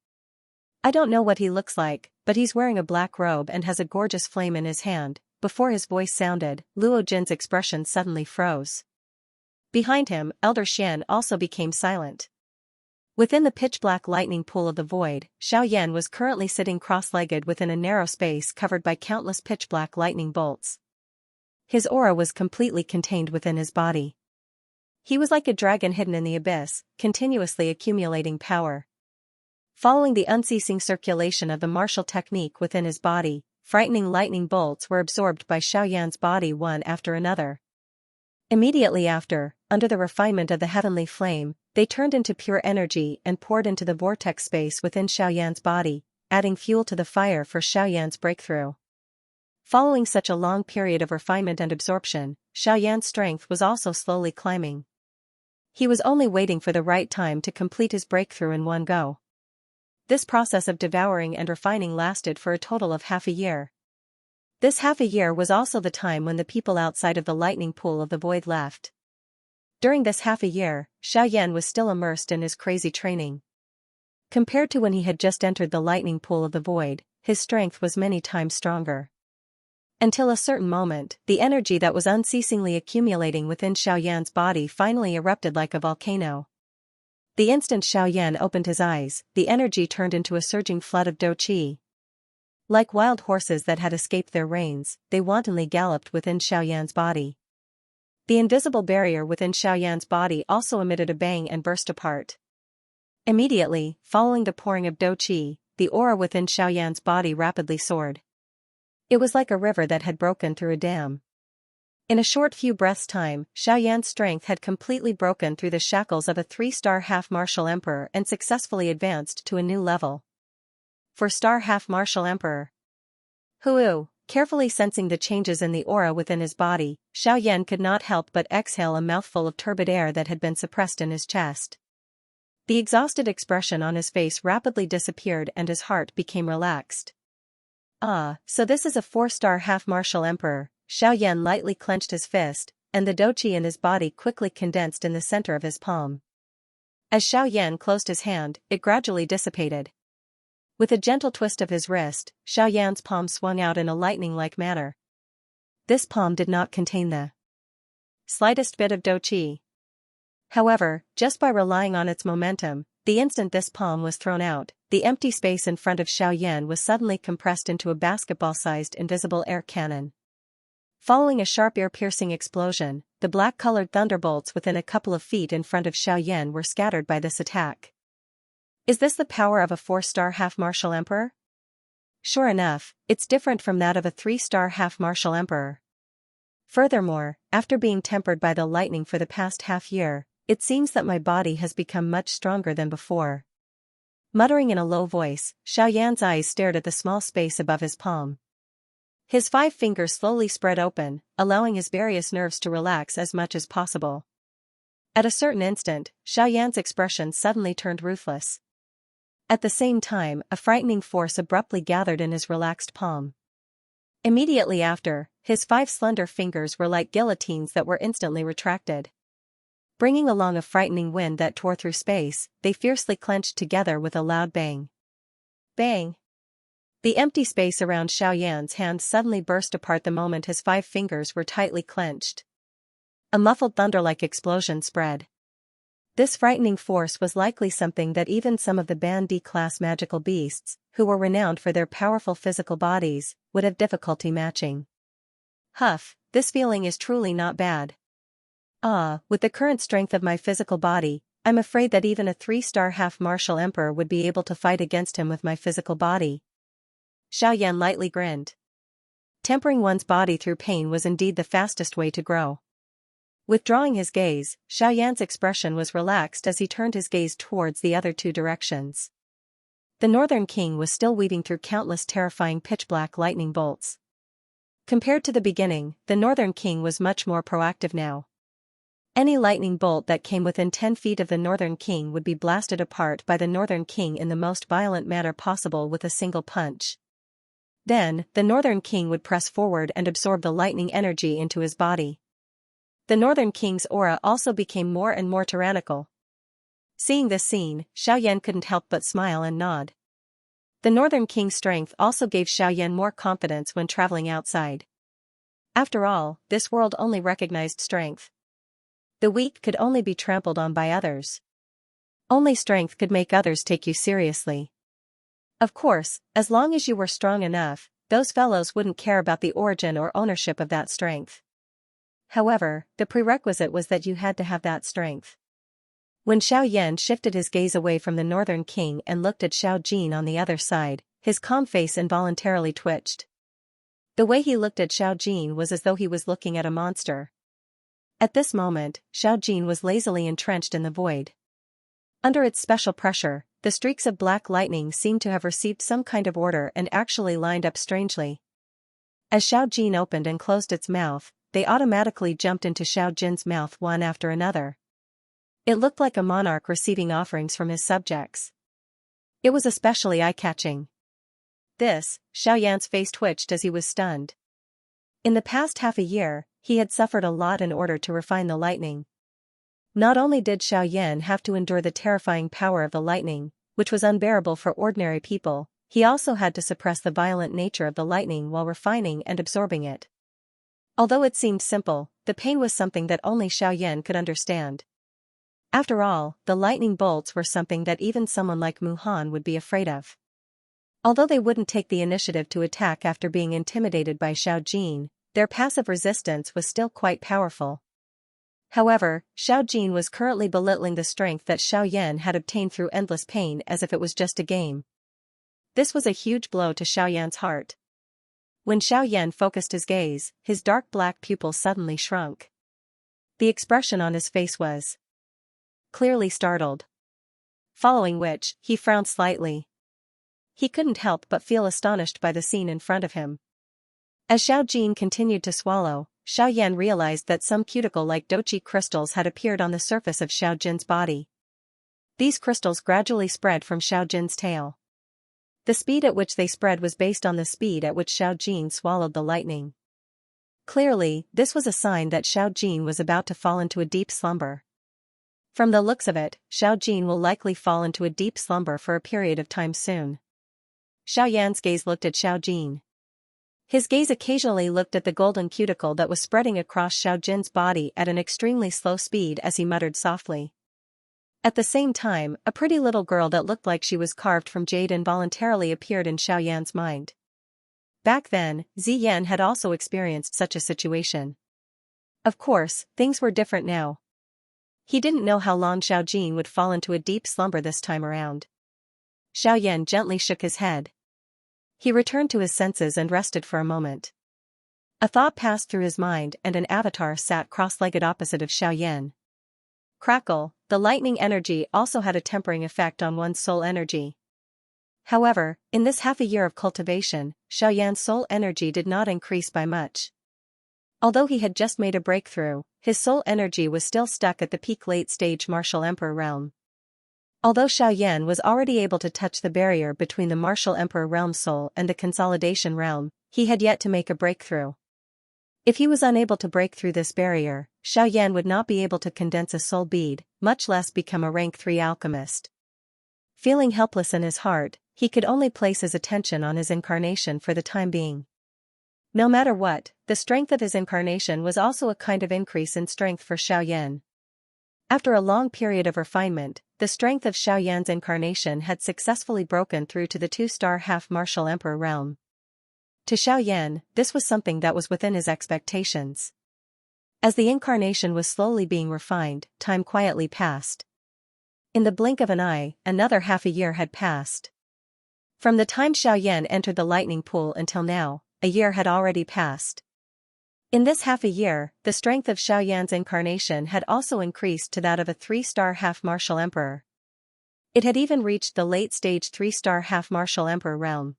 I don't know what he looks like, but he's wearing a black robe and has a gorgeous flame in his hand. Before his voice sounded, Luo Jin's expression suddenly froze. Behind him, Elder Xian also became silent. Within the pitch-black lightning pool of the void, Xiaoyan was currently sitting cross-legged within a narrow space covered by countless pitch-black lightning bolts. His aura was completely contained within his body. He was like a dragon hidden in the abyss, continuously accumulating power. Following the unceasing circulation of the martial technique within his body, frightening lightning bolts were absorbed by Xiaoyan's body one after another. Immediately after, under the refinement of the heavenly flame, they turned into pure energy and poured into the vortex space within Xiaoyan's body, adding fuel to the fire for Xiaoyan's breakthrough. Following such a long period of refinement and absorption, Xiaoyan's strength was also slowly climbing. He was only waiting for the right time to complete his breakthrough in one go. This process of devouring and refining lasted for a total of half a year. This half a year was also the time when the people outside of the lightning pool of the void left. During this half a year, Xiaoyan was still immersed in his crazy training. Compared to when he had just entered the lightning pool of the void, his strength was many times stronger. Until a certain moment, the energy that was unceasingly accumulating within Xiaoyan's body finally erupted like a volcano. The instant Xiaoyan opened his eyes, the energy turned into a surging flood of dou qi. Like wild horses that had escaped their reins, they wantonly galloped within Xiaoyan's body. The invisible barrier within Xiaoyan's body also emitted a bang and burst apart. Immediately, following the pouring of dou qi, the aura within Xiaoyan's body rapidly soared. It was like a river that had broken through a dam. In a short few breaths' time, Xiaoyan's strength had completely broken through the shackles of a 3-star half-martial emperor and successfully advanced to a new level. 4-star half-martial emperor. Huu, carefully sensing the changes in the aura within his body, Xiaoyan could not help but exhale a mouthful of turbid air that had been suppressed in his chest. The exhausted expression on his face rapidly disappeared and his heart became relaxed. Ah, so this is a 4-star half-martial emperor. Xiaoyan lightly clenched his fist, and the dou qi in his body quickly condensed in the center of his palm. As Xiaoyan closed his hand, it gradually dissipated. With a gentle twist of his wrist, Xiaoyan's palm swung out in a lightning-like manner. This palm did not contain the slightest bit of dou qi. However, just by relying on its momentum, the instant this palm was thrown out, the empty space in front of Xiaoyan was suddenly compressed into a basketball-sized invisible air cannon. Following a sharp ear-piercing explosion, the black-colored thunderbolts within a couple of feet in front of Xiaoyan were scattered by this attack. Is this the power of a 4-star half-martial emperor? Sure enough, it's different from that of a 3-star half-martial emperor. Furthermore, after being tempered by the lightning for the past half-year, it seems that my body has become much stronger than before. Muttering in a low voice, Xiaoyan's eyes stared at the small space above his palm. His 5 fingers slowly spread open, allowing his various nerves to relax as much as possible. At a certain instant, Xiaoyan's expression suddenly turned ruthless. At the same time, a frightening force abruptly gathered in his relaxed palm. Immediately after, his 5 slender fingers were like guillotines that were instantly retracted. Bringing along a frightening wind that tore through space, they fiercely clenched together with a loud bang. Bang! The empty space around Xiaoyan's hands suddenly burst apart the moment his 5 fingers were tightly clenched. A muffled thunder-like explosion spread. This frightening force was likely something that even some of the Band D-class magical beasts, who were renowned for their powerful physical bodies, would have difficulty matching. Huff, this feeling is truly not bad. With the current strength of my physical body, I'm afraid that even a 3-star half-martial emperor would be able to fight against him with my physical body. Xiaoyan lightly grinned. Tempering one's body through pain was indeed the fastest way to grow. Withdrawing his gaze, Xiaoyan's expression was relaxed as he turned his gaze towards the other 2 directions. The Northern King was still weaving through countless terrifying pitch-black lightning bolts. Compared to the beginning, the Northern King was much more proactive now. Any lightning bolt that came within 10 feet of the Northern King would be blasted apart by the Northern King in the most violent manner possible with a single punch. Then, the Northern King would press forward and absorb the lightning energy into his body. The Northern King's aura also became more and more tyrannical. Seeing this scene, Xiaoyan couldn't help but smile and nod. The Northern King's strength also gave Xiaoyan more confidence when traveling outside. After all, this world only recognized strength. The weak could only be trampled on by others. Only strength could make others take you seriously. Of course, as long as you were strong enough, those fellows wouldn't care about the origin or ownership of that strength. However, the prerequisite was that you had to have that strength. When Xiaoyan shifted his gaze away from the Northern King and looked at Xiao Jin on the other side, his calm face involuntarily twitched. The way he looked at Xiao Jin was as though he was looking at a monster. At this moment, Xiao Jin was lazily entrenched in the void. Under its special pressure, the streaks of black lightning seemed to have received some kind of order and actually lined up strangely. As Xiao Jin opened and closed its mouth, they automatically jumped into Xiao Jin's mouth one after another. It looked like a monarch receiving offerings from his subjects. It was especially eye-catching. Xiaoyan's face twitched as he was stunned. In the past half a year, he had suffered a lot in order to refine the lightning. Not only did Xiaoyan have to endure the terrifying power of the lightning, which was unbearable for ordinary people, he also had to suppress the violent nature of the lightning while refining and absorbing it. Although it seemed simple, the pain was something that only Xiaoyan could understand. After all, the lightning bolts were something that even someone like Mu Han would be afraid of. Although they wouldn't take the initiative to attack after being intimidated by Xiao Jin, their passive resistance was still quite powerful. However, Xiao Jin was currently belittling the strength that Xiaoyan had obtained through endless pain as if it was just a game. This was a huge blow to Xiaoyan's heart. When Xiaoyan focused his gaze, his dark black pupils suddenly shrunk. The expression on his face was clearly startled. Following which, he frowned slightly. He couldn't help but feel astonished by the scene in front of him. As Xiao Jin continued to swallow, Xiaoyan realized that some cuticle-like dochi crystals had appeared on the surface of Xiao Jin's body. These crystals gradually spread from Xiao Jin's tail. The speed at which they spread was based on the speed at which Xiao Jin swallowed the lightning. Clearly, this was a sign that Xiao Jin was about to fall into a deep slumber. From the looks of it, Xiao Jin will likely fall into a deep slumber for a period of time soon. Xiaoyan's gaze looked at Xiao Jin. His gaze occasionally looked at the golden cuticle that was spreading across Xiao Jin's body at an extremely slow speed as he muttered softly. At the same time, a pretty little girl that looked like she was carved from jade involuntarily appeared in Xiaoyan's mind. Back then, Ziyan had also experienced such a situation. Of course, things were different now. He didn't know how long Xiao Jin would fall into a deep slumber this time around. Xiaoyan gently shook his head. He returned to his senses and rested for a moment. A thought passed through his mind and an avatar sat cross-legged opposite of Xiaoyan. Crackle, the lightning energy also had a tempering effect on one's soul energy. However, in this half a year of cultivation, Xiaoyan's soul energy did not increase by much. Although he had just made a breakthrough, his soul energy was still stuck at the peak late-stage martial emperor realm. Although Xiaoyan was already able to touch the barrier between the martial emperor realm soul and the consolidation realm, he had yet to make a breakthrough. If he was unable to break through this barrier, Xiaoyan would not be able to condense a soul bead, much less become a rank 3 alchemist. Feeling helpless in his heart, he could only place his attention on his incarnation for the time being. No matter what, the strength of his incarnation was also a kind of increase in strength for Xiaoyan. After a long period of refinement, the strength of Xiaoyan's incarnation had successfully broken through to the 2-star half-martial emperor realm. To Xiaoyan, this was something that was within his expectations. As the incarnation was slowly being refined, time quietly passed. In the blink of an eye, another half a year had passed. From the time Xiaoyan entered the lightning pool until now, a year had already passed. In this half a year, the strength of Xiaoyan's incarnation had also increased to that of a 3-star half-martial emperor. It had even reached the late-stage 3-star half-martial emperor realm.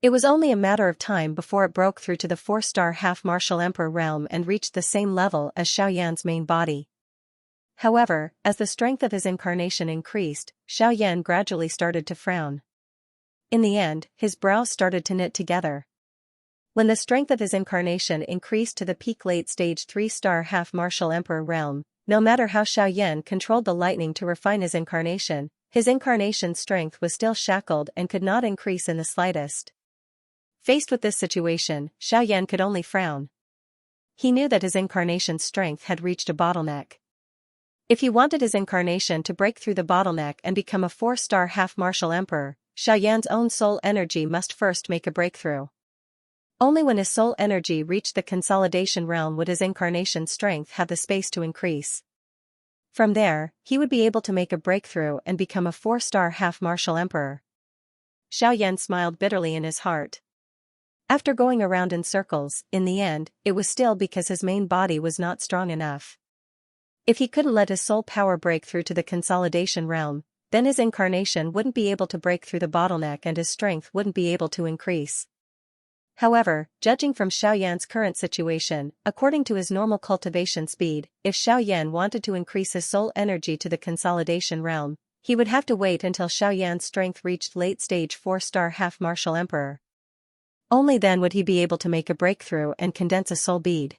It was only a matter of time before it broke through to the 4-star half-martial emperor realm and reached the same level as Xiaoyan's main body. However, as the strength of his incarnation increased, Xiaoyan gradually started to frown. In the end, his brows started to knit together. When the strength of his incarnation increased to the peak late-stage 3-star half-martial emperor realm, no matter how Xiaoyan controlled the lightning to refine his incarnation's strength was still shackled and could not increase in the slightest. Faced with this situation, Xiaoyan could only frown. He knew that his incarnation's strength had reached a bottleneck. If he wanted his incarnation to break through the bottleneck and become a 4-star half-martial emperor, Xiaoyan's own soul energy must first make a breakthrough. Only when his soul energy reached the consolidation realm would his incarnation's strength have the space to increase. From there, he would be able to make a breakthrough and become a 4-star half-martial emperor. Xiaoyan smiled bitterly in his heart. After going around in circles, in the end, it was still because his main body was not strong enough. If he couldn't let his soul power break through to the consolidation realm, then his incarnation wouldn't be able to break through the bottleneck and his strength wouldn't be able to increase. However, judging from Xiaoyan's current situation, according to his normal cultivation speed, if Xiaoyan wanted to increase his soul energy to the consolidation realm, he would have to wait until Xiaoyan's strength reached late-stage 4-star half-martial emperor. Only then would he be able to make a breakthrough and condense a soul bead.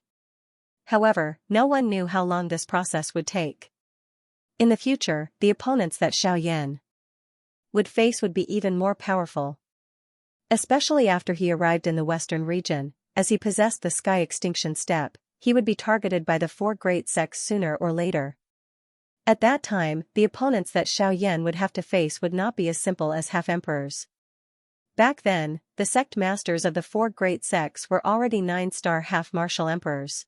However, no one knew how long this process would take. In the future, the opponents that Xiaoyan would face would be even more powerful. Especially after he arrived in the western region, as he possessed the sky extinction step, he would be targeted by the 4 great sects sooner or later. At that time, the opponents that Xiaoyan would have to face would not be as simple as half-emperors. Back then, the sect masters of the 4 great sects were already 9-star half-martial emperors.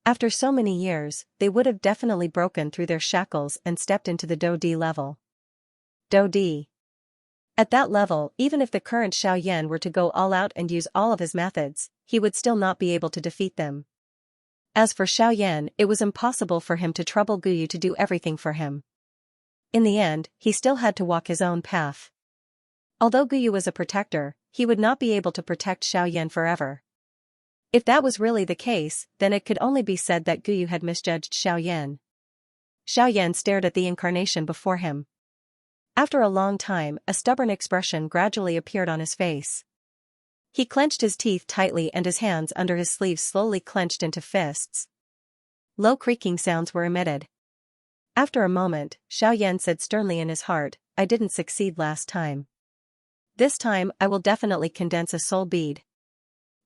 After so many years, they would have definitely broken through their shackles and stepped into the Do-D level. Do-D. At that level, even if the current Xiaoyan were to go all out and use all of his methods, he would still not be able to defeat them. As for Xiaoyan, it was impossible for him to trouble Guyu to do everything for him. In the end, he still had to walk his own path. Although Guyu was a protector, he would not be able to protect Xiaoyan forever. If that was really the case, then it could only be said that Guyu had misjudged Xiaoyan. Xiaoyan stared at the incarnation before him. After a long time, a stubborn expression gradually appeared on his face. He clenched his teeth tightly and his hands under his sleeves slowly clenched into fists. Low creaking sounds were emitted. After a moment, Xiaoyan said sternly in his heart, "I didn't succeed last time. This time I will definitely condense a soul bead."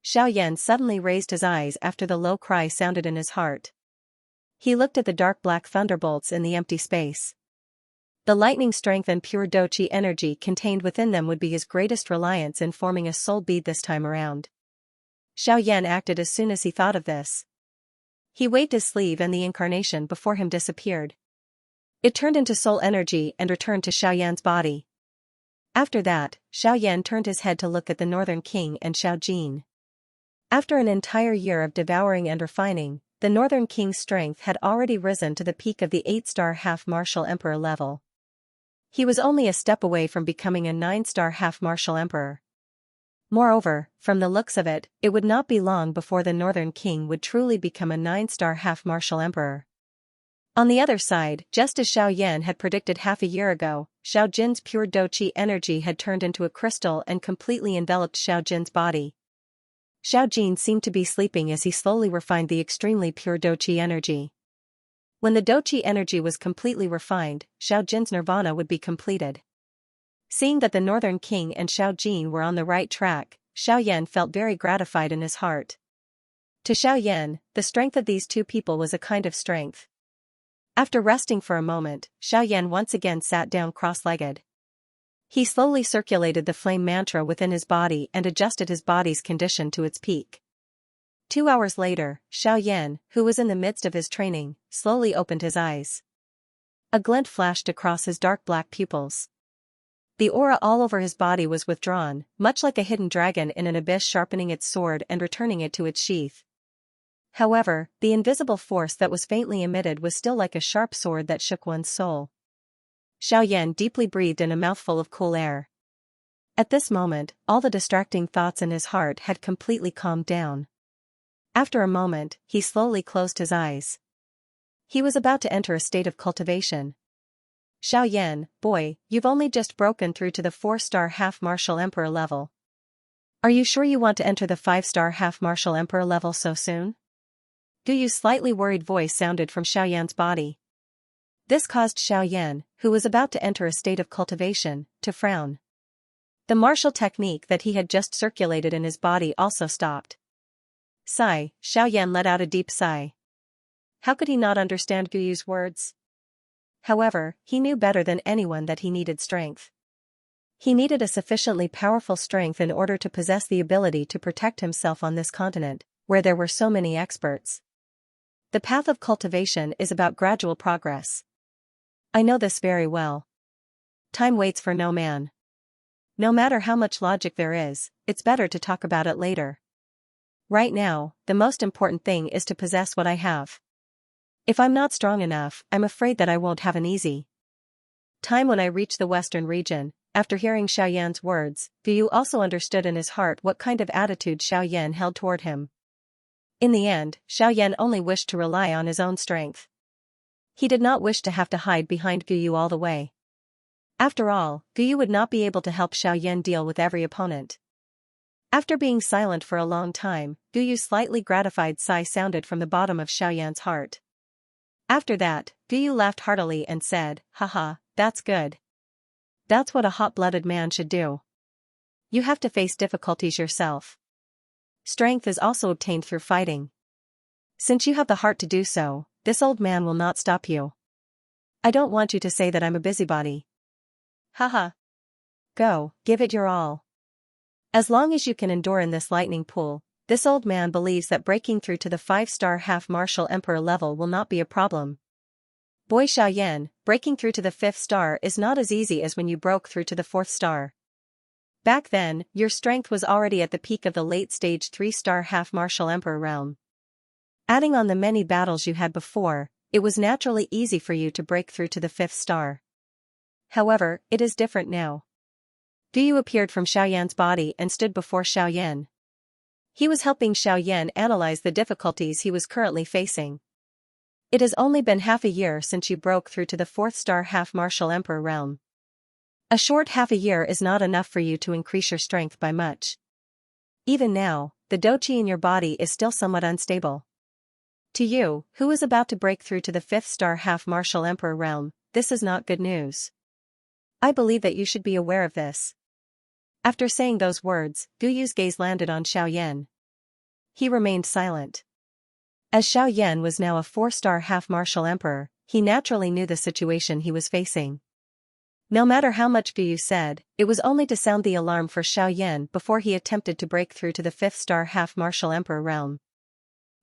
Xiaoyan suddenly raised his eyes after the low cry sounded in his heart. He looked at the dark black thunderbolts in the empty space. The lightning strength and pure Do-Chi energy contained within them would be his greatest reliance in forming a soul bead this time around. Xiaoyan acted as soon as he thought of this. He waved his sleeve and the incarnation before him disappeared. It turned into soul energy and returned to Xiaoyan's body. After that, Xiaoyan turned his head to look at the Northern King and Xiao Jin. After an entire year of devouring and refining, the Northern King's strength had already risen to the peak of the 8-star half-martial emperor level. He was only a step away from becoming a 9-star half-martial emperor. Moreover, from the looks of it, it would not be long before the Northern King would truly become a 9-star half-martial emperor. On the other side, just as Xiaoyan had predicted half a year ago, Xiao Jin's pure Douqi energy had turned into a crystal and completely enveloped Xiao Jin's body. Xiao Jin seemed to be sleeping as he slowly refined the extremely pure Douqi energy. When the Douqi energy was completely refined, Xiao Jin's nirvana would be completed. Seeing that the Northern King and Xiao Jin were on the right track, Xiaoyan felt very gratified in his heart. To Xiaoyan, the strength of these two people was a kind of strength. After resting for a moment, Xiaoyan once again sat down cross-legged. He slowly circulated the flame mantra within his body and adjusted his body's condition to its peak. 2 hours later, Xiaoyan, who was in the midst of his training, slowly opened his eyes. A glint flashed across his dark black pupils. The aura all over his body was withdrawn, much like a hidden dragon in an abyss sharpening its sword and returning it to its sheath. However, the invisible force that was faintly emitted was still like a sharp sword that shook one's soul. Xiaoyan deeply breathed in a mouthful of cool air. At this moment, all the distracting thoughts in his heart had completely calmed down. After a moment, he slowly closed his eyes. He was about to enter a state of cultivation. Xiaoyan, boy, you've only just broken through to the 4-star half-martial emperor level. Are you sure you want to enter the 5-star half-martial emperor level so soon? Guyu's slightly worried voice sounded from Xiaoyan's body. This caused Xiaoyan, who was about to enter a state of cultivation, to frown. The martial technique that he had just circulated in his body also stopped. Sigh, Xiaoyan let out a deep sigh. How could he not understand Guyu's words? However, he knew better than anyone that he needed strength. He needed a sufficiently powerful strength in order to possess the ability to protect himself on this continent, where there were so many experts. The path of cultivation is about gradual progress. I know this very well. Time waits for no man. No matter how much logic there is, it's better to talk about it later. Right now, the most important thing is to possess what I have. If I'm not strong enough, I'm afraid that I won't have an easy time when I reach the western region. After hearing Xiaoyan's words, Guyu also understood in his heart what kind of attitude Xiaoyan held toward him. In the end, Xiaoyan only wished to rely on his own strength. He did not wish to have to hide behind Guyu all the way. After all, Guyu would not be able to help Xiaoyan deal with every opponent. After being silent for a long time, Guyu's slightly gratified sigh sounded from the bottom of Xiaoyan's heart. After that, Guyu laughed heartily and said, "Haha, that's good. That's what a hot-blooded man should do. You have to face difficulties yourself. Strength is also obtained through fighting. Since you have the heart to do so, this old man will not stop you. I don't want you to say that I'm a busybody. Haha. Go, give it your all. As long as you can endure in this lightning pool, this old man believes that breaking through to the 5-star half-martial emperor level will not be a problem. Boy Xiaoyan, breaking through to the 5th star is not as easy as when you broke through to the 4th star. Back then, your strength was already at the peak of the late-stage 3-star half-martial emperor realm. Adding on the many battles you had before, it was naturally easy for you to break through to the 5th star. However, it is different now. Guyu appeared from Xiaoyan's body and stood before Xiaoyan. He was helping Xiaoyan analyze the difficulties he was currently facing. It has only been half a year since you broke through to the 4th star half-martial emperor realm. A short half a year is not enough for you to increase your strength by much. Even now, the Douqi in your body is still somewhat unstable. To you, who is about to break through to the 5th star half-martial emperor realm, this is not good news. I believe that you should be aware of this. After saying those words, Guyu's gaze landed on Xiaoyan. He remained silent. As Xiaoyan was now a 4-star half-martial emperor, he naturally knew the situation he was facing. No matter how much Guyu said, it was only to sound the alarm for Xiaoyan before he attempted to break through to the 5th star half-martial emperor realm.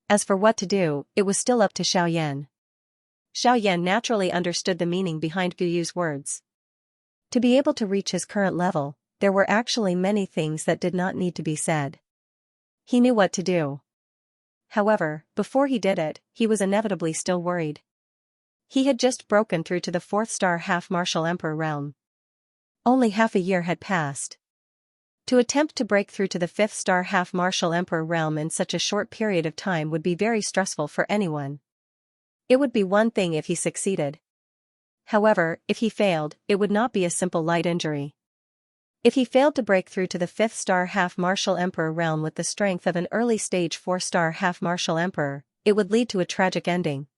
As for what to do, it was still up to Xiaoyan. Xiaoyan naturally understood the meaning behind Guyu's words. To be able to reach his current level, there were actually many things that did not need to be said. He knew what to do. However, before he did it, he was inevitably still worried. He had just broken through to the 4th-star half-martial emperor realm. Only half a year had passed. To attempt to break through to the 5th-star half-martial emperor realm in such a short period of time would be very stressful for anyone. It would be one thing if he succeeded. However, if he failed, it would not be a simple light injury. If he failed to break through to the 5th-star half-martial emperor realm with the strength of an early-stage 4-star half-martial emperor, it would lead to a tragic ending.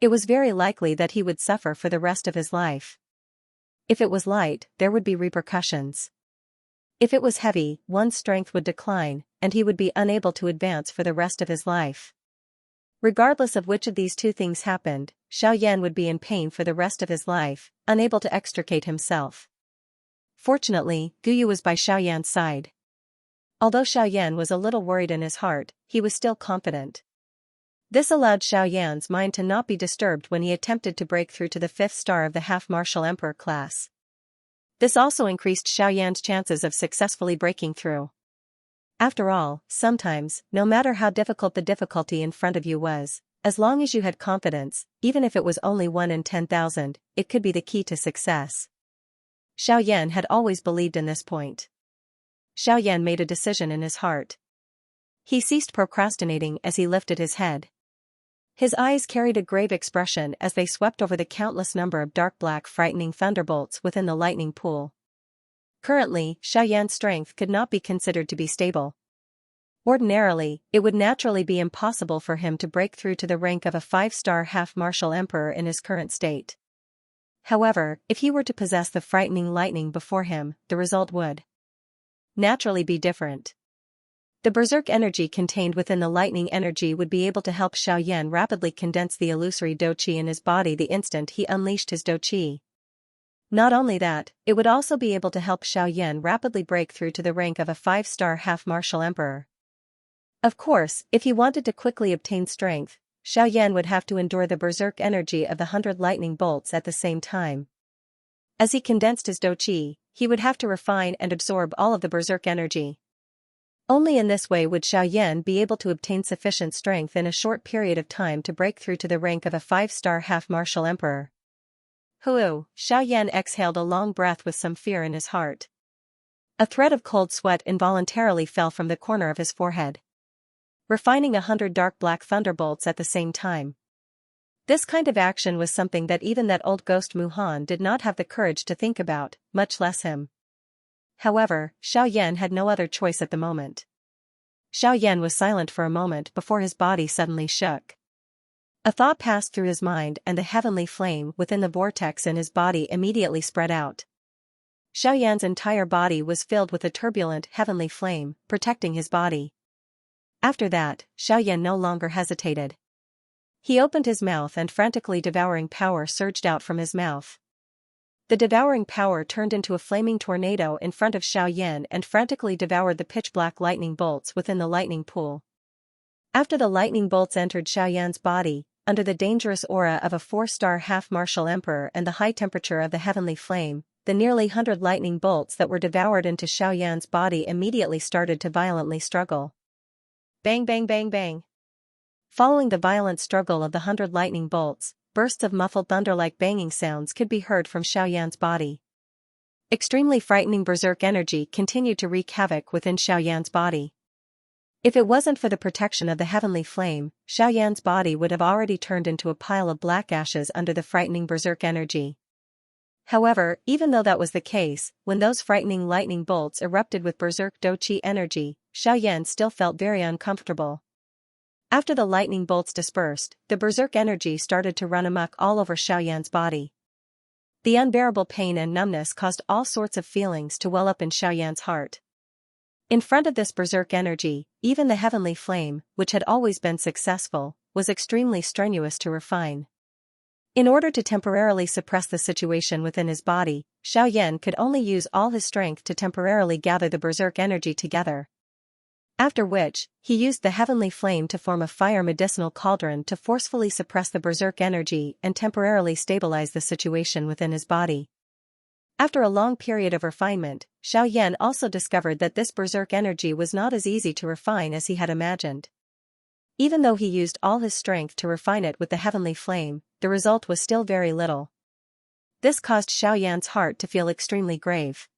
It was very likely that he would suffer for the rest of his life. If it was light, there would be repercussions. If it was heavy, one's strength would decline, and he would be unable to advance for the rest of his life. Regardless of which of these two things happened, Xiaoyan would be in pain for the rest of his life, unable to extricate himself. Fortunately, Guyu was by Xiaoyan's side. Although Xiaoyan was a little worried in his heart, he was still confident. This allowed Xiaoyan's mind to not be disturbed when he attempted to break through to the 5th star of the half-martial emperor class. This also increased Xiaoyan's chances of successfully breaking through. After all, sometimes, no matter how difficult the difficulty in front of you was, as long as you had confidence, even if it was only 1 in 10,000, it could be the key to success. Xiaoyan had always believed in this point. Xiaoyan made a decision in his heart. He ceased procrastinating as he lifted his head. His eyes carried a grave expression as they swept over the countless number of dark black frightening thunderbolts within the lightning pool. Currently, Xiaoyan's strength could not be considered to be stable. Ordinarily, it would naturally be impossible for him to break through to the rank of a 5-star half-martial emperor in his current state. However, if he were to possess the frightening lightning before him, the result would naturally be different. The berserk energy contained within the lightning energy would be able to help Xiaoyan rapidly condense the illusory douqi in his body the instant he unleashed his douqi. Not only that, it would also be able to help Xiaoyan rapidly break through to the rank of a 5-star half-martial emperor. Of course, if he wanted to quickly obtain strength, Xiaoyan would have to endure the berserk energy of the 100 lightning bolts at the same time. As he condensed his douqi, he would have to refine and absorb all of the berserk energy. Only in this way would Xiaoyan be able to obtain sufficient strength in a short period of time to break through to the rank of a 5-star half-martial emperor. Hoo! Xiaoyan exhaled a long breath with some fear in his heart. A thread of cold sweat involuntarily fell from the corner of his forehead. Refining 100 dark black thunderbolts at the same time. This kind of action was something that even that old ghost Muhan did not have the courage to think about, much less him. However, Xiaoyan had no other choice at the moment. Xiaoyan was silent for a moment before his body suddenly shook. A thought passed through his mind and the heavenly flame within the vortex in his body immediately spread out. Xiaoyan's entire body was filled with a turbulent heavenly flame, protecting his body. After that, Xiaoyan no longer hesitated. He opened his mouth and frantically devouring power surged out from his mouth. The devouring power turned into a flaming tornado in front of Xiaoyan and frantically devoured the pitch-black lightning bolts within the lightning pool. After the lightning bolts entered Xiaoyan's body, under the dangerous aura of a 4-star half-martial emperor and the high temperature of the heavenly flame, the nearly 100 lightning bolts that were devoured into Xiaoyan's body immediately started to violently struggle. Bang bang bang bang. Following the violent struggle of the 100 lightning bolts, bursts of muffled thunder-like banging sounds could be heard from Xiaoyan's body. Extremely frightening berserk energy continued to wreak havoc within Xiaoyan's body. If it wasn't for the protection of the heavenly flame, Xiaoyan's body would have already turned into a pile of black ashes under the frightening berserk energy. However, even though that was the case, when those frightening lightning bolts erupted with berserk douqi energy, Xiaoyan still felt very uncomfortable. After the lightning bolts dispersed, the berserk energy started to run amok all over Xiaoyan's body. The unbearable pain and numbness caused all sorts of feelings to well up in Xiaoyan's heart. In front of this berserk energy, even the heavenly flame, which had always been successful, was extremely strenuous to refine. In order to temporarily suppress the situation within his body, Xiaoyan could only use all his strength to temporarily gather the berserk energy together. After which, he used the heavenly flame to form a fire medicinal cauldron to forcefully suppress the berserk energy and temporarily stabilize the situation within his body. After a long period of refinement, Xiaoyan also discovered that this berserk energy was not as easy to refine as he had imagined. Even though he used all his strength to refine it with the heavenly flame, the result was still very little. This caused Xiaoyan's heart to feel extremely grave.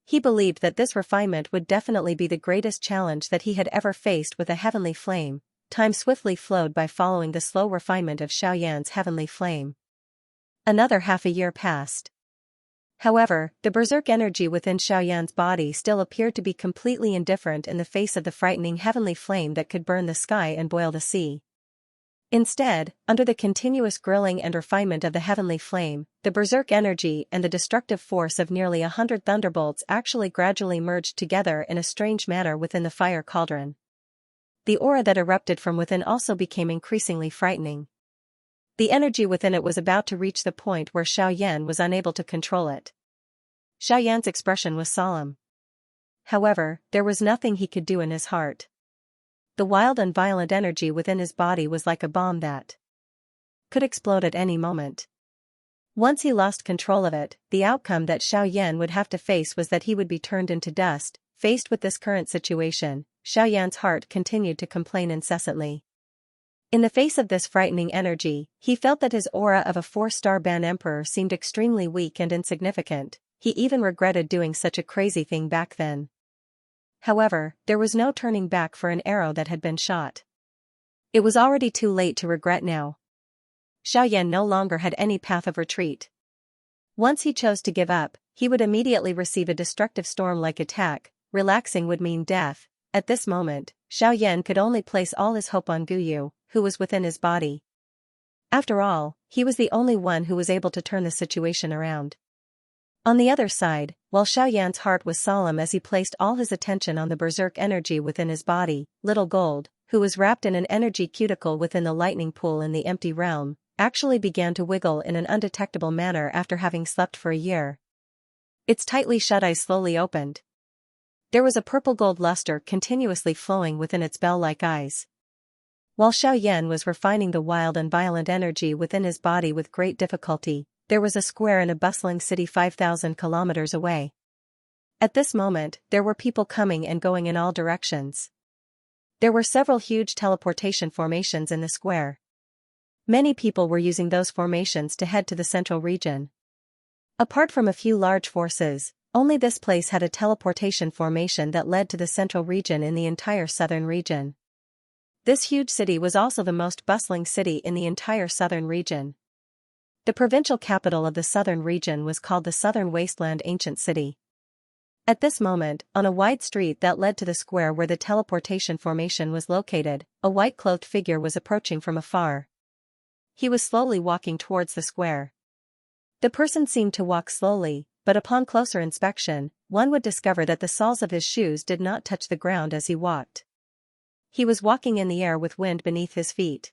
He believed that this refinement would definitely be the greatest challenge that he had ever faced with a heavenly flame. Time swiftly flowed by following the slow refinement of Xiaoyan's heavenly flame. Another half a year passed. However, the berserk energy within Xiaoyan's body still appeared to be completely indifferent in the face of the frightening heavenly flame that could burn the sky and boil the sea. Instead, under the continuous grilling and refinement of the heavenly flame, the berserk energy and the destructive force of nearly 100 thunderbolts actually gradually merged together in a strange manner within the fire cauldron. The aura that erupted from within also became increasingly frightening. The energy within it was about to reach the point where Xiaoyan was unable to control it. Xiaoyan's expression was solemn. However, there was nothing he could do in his heart. The wild and violent energy within his body was like a bomb that could explode at any moment. Once he lost control of it, the outcome that Xiaoyan would have to face was that he would be turned into dust. Faced with this current situation, Xiaoyan's heart continued to complain incessantly. In the face of this frightening energy, he felt that his aura of a 4-star Ban Emperor seemed extremely weak and insignificant. He even regretted doing such a crazy thing back then. However, there was no turning back for an arrow that had been shot. It was already too late to regret now. Xiaoyan no longer had any path of retreat. Once he chose to give up, he would immediately receive a destructive storm-like attack. Relaxing would mean death. At this moment, Xiaoyan could only place all his hope on Guyu, who was within his body. After all, he was the only one who was able to turn the situation around. On the other side, while Xiaoyan's heart was solemn as he placed all his attention on the berserk energy within his body, Little Gold, who was wrapped in an energy cuticle within the lightning pool in the empty realm, actually began to wiggle in an undetectable manner after having slept for a year. Its tightly shut eyes slowly opened. There was a purple-gold luster continuously flowing within its bell-like eyes. While Xiaoyan was refining the wild and violent energy within his body with great difficulty, there was a square in a bustling city 5,000 kilometers away. At this moment, there were people coming and going in all directions. There were several huge teleportation formations in the square. Many people were using those formations to head to the central region. Apart from a few large forces, only this place had a teleportation formation that led to the central region in the entire southern region. This huge city was also the most bustling city in the entire southern region. The provincial capital of the southern region was called the Southern Wasteland Ancient City. At this moment, on a wide street that led to the square where the teleportation formation was located, a white-clothed figure was approaching from afar. He was slowly walking towards the square. The person seemed to walk slowly, but upon closer inspection, one would discover that the soles of his shoes did not touch the ground as he walked. He was walking in the air with wind beneath his feet.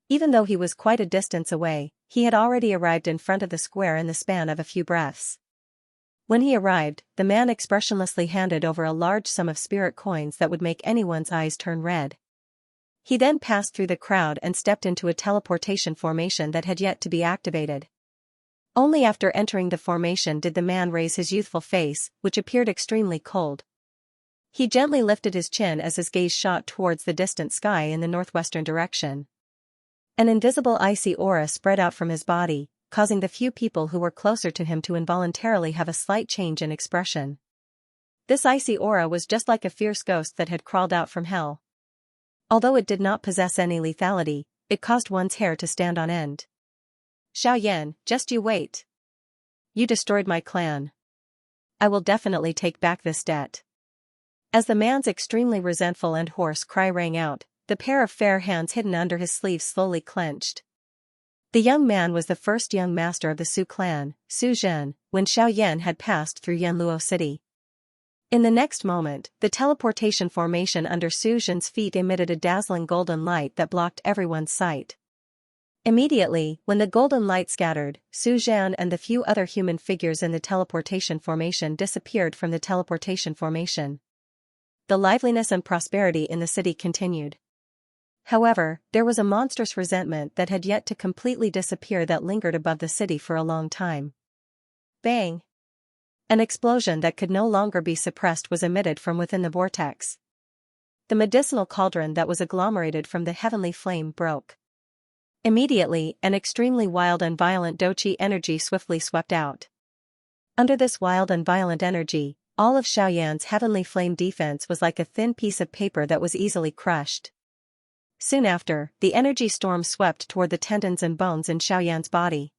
Even though he was quite a distance away, he had already arrived in front of the square in the span of a few breaths. When he arrived, the man expressionlessly handed over a large sum of spirit coins that would make anyone's eyes turn red. He then passed through the crowd and stepped into a teleportation formation that had yet to be activated. Only after entering the formation did the man raise his youthful face, which appeared extremely cold. He gently lifted his chin as his gaze shot towards the distant sky in the northwestern direction. An invisible icy aura spread out from his body, causing the few people who were closer to him to involuntarily have a slight change in expression. This icy aura was just like a fierce ghost that had crawled out from hell. Although it did not possess any lethality, it caused one's hair to stand on end. Xiaoyan, just you wait. You destroyed my clan. I will definitely take back this debt. As the man's extremely resentful and hoarse cry rang out, the pair of fair hands hidden under his sleeves slowly clenched. The young man was the first young master of the Su clan, Su Zhen, when Xiaoyan had passed through Yanluo City. In the next moment, the teleportation formation under Su Zhen's feet emitted a dazzling golden light that blocked everyone's sight. Immediately, when the golden light scattered, Su Zhen and the few other human figures in the teleportation formation disappeared from the teleportation formation. The liveliness and prosperity in the city continued. However, there was a monstrous resentment that had yet to completely disappear that lingered above the city for a long time. Bang! An explosion that could no longer be suppressed was emitted from within the vortex. The medicinal cauldron that was agglomerated from the heavenly flame broke. Immediately, an extremely wild and violent doqi energy swiftly swept out. Under this wild and violent energy, all of Xiaoyan's heavenly flame defense was like a thin piece of paper that was easily crushed. Soon after, the energy storm swept toward the tendons and bones in Xiaoyan's body.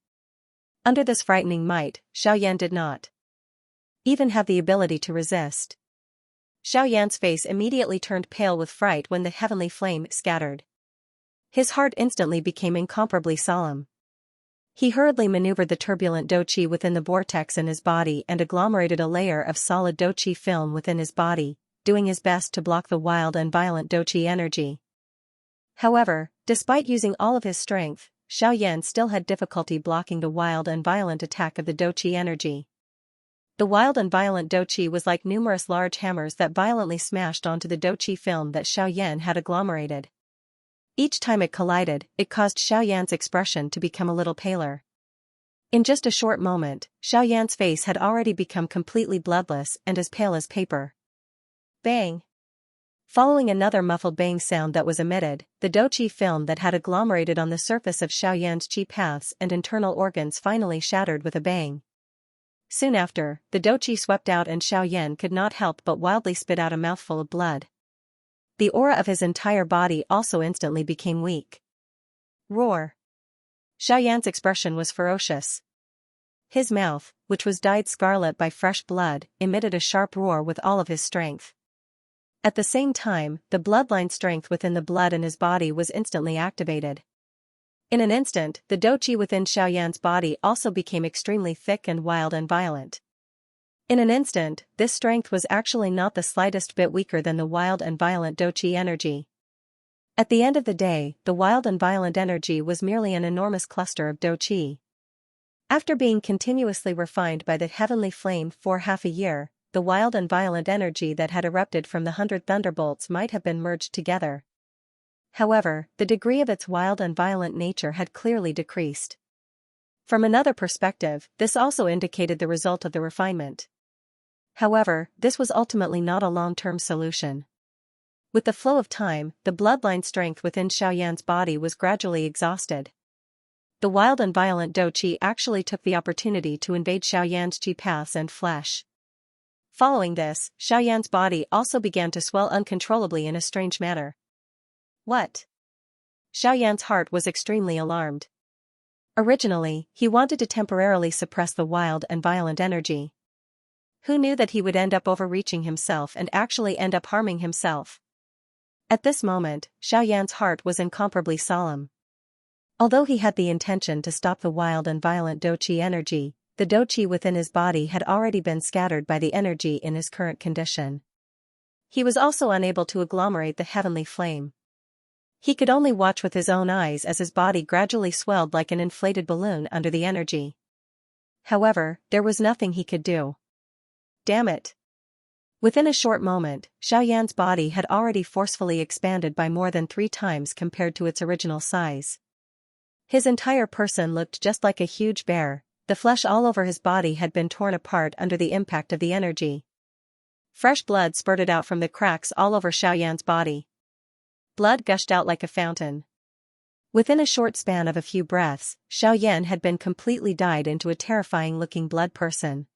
Under this frightening might, Xiaoyan did not even have the ability to resist. Xiaoyan's face immediately turned pale with fright when the heavenly flame scattered. His heart instantly became incomparably solemn. He hurriedly maneuvered the turbulent doqi within the vortex in his body and agglomerated a layer of solid doqi film within his body, doing his best to block the wild and violent doqi energy. However, despite using all of his strength, Xiaoyan still had difficulty blocking the wild and violent attack of the doqi energy. The wild and violent doqi was like numerous large hammers that violently smashed onto the doqi film that Xiaoyan had agglomerated. Each time it collided, it caused Xiaoyan's expression to become a little paler. In just a short moment, Xiaoyan's face had already become completely bloodless and as pale as paper. Bang! Following another muffled bang sound that was emitted, the doqi film that had agglomerated on the surface of Xiaoyan's qi paths and internal organs finally shattered with a bang. Soon after, the doqi swept out and Xiaoyan could not help but wildly spit out a mouthful of blood. The aura of his entire body also instantly became weak. Roar! Xiaoyan's expression was ferocious. His mouth, which was dyed scarlet by fresh blood, emitted a sharp roar with all of his strength. At the same time, the bloodline strength within the blood in his body was instantly activated. In an instant, the doqi within Xiaoyan's body also became extremely thick and wild and violent. In an instant, this strength was actually not the slightest bit weaker than the wild and violent doqi energy. At the end of the day, the wild and violent energy was merely an enormous cluster of doqi. After being continuously refined by the heavenly flame for half a year, the wild and violent energy that had erupted from the 100 thunderbolts might have been merged together. However, the degree of its wild and violent nature had clearly decreased. From another perspective, this also indicated the result of the refinement. However, this was ultimately not a long-term solution. With the flow of time, the bloodline strength within Xiaoyan's body was gradually exhausted. The wild and violent doqi actually took the opportunity to invade Xiaoyan's qi paths and flesh. Following this, Xiaoyan's body also began to swell uncontrollably in a strange manner. What? Xiaoyan's heart was extremely alarmed. Originally, he wanted to temporarily suppress the wild and violent energy. Who knew that he would end up overreaching himself and actually end up harming himself? At this moment, Xiaoyan's heart was incomparably solemn. Although he had the intention to stop the wild and violent doqi energy, the doqi within his body had already been scattered by the energy in his current condition. He was also unable to agglomerate the heavenly flame. He could only watch with his own eyes as his body gradually swelled like an inflated balloon under the energy. However, there was nothing he could do. Damn it! Within a short moment, Xiaoyan's body had already forcefully expanded by more than 3 times compared to its original size. His entire person looked just like a huge bear. The flesh all over his body had been torn apart under the impact of the energy. Fresh blood spurted out from the cracks all over Xiaoyan's body. Blood gushed out like a fountain. Within a short span of a few breaths, Xiaoyan had been completely dyed into a terrifying-looking blood person.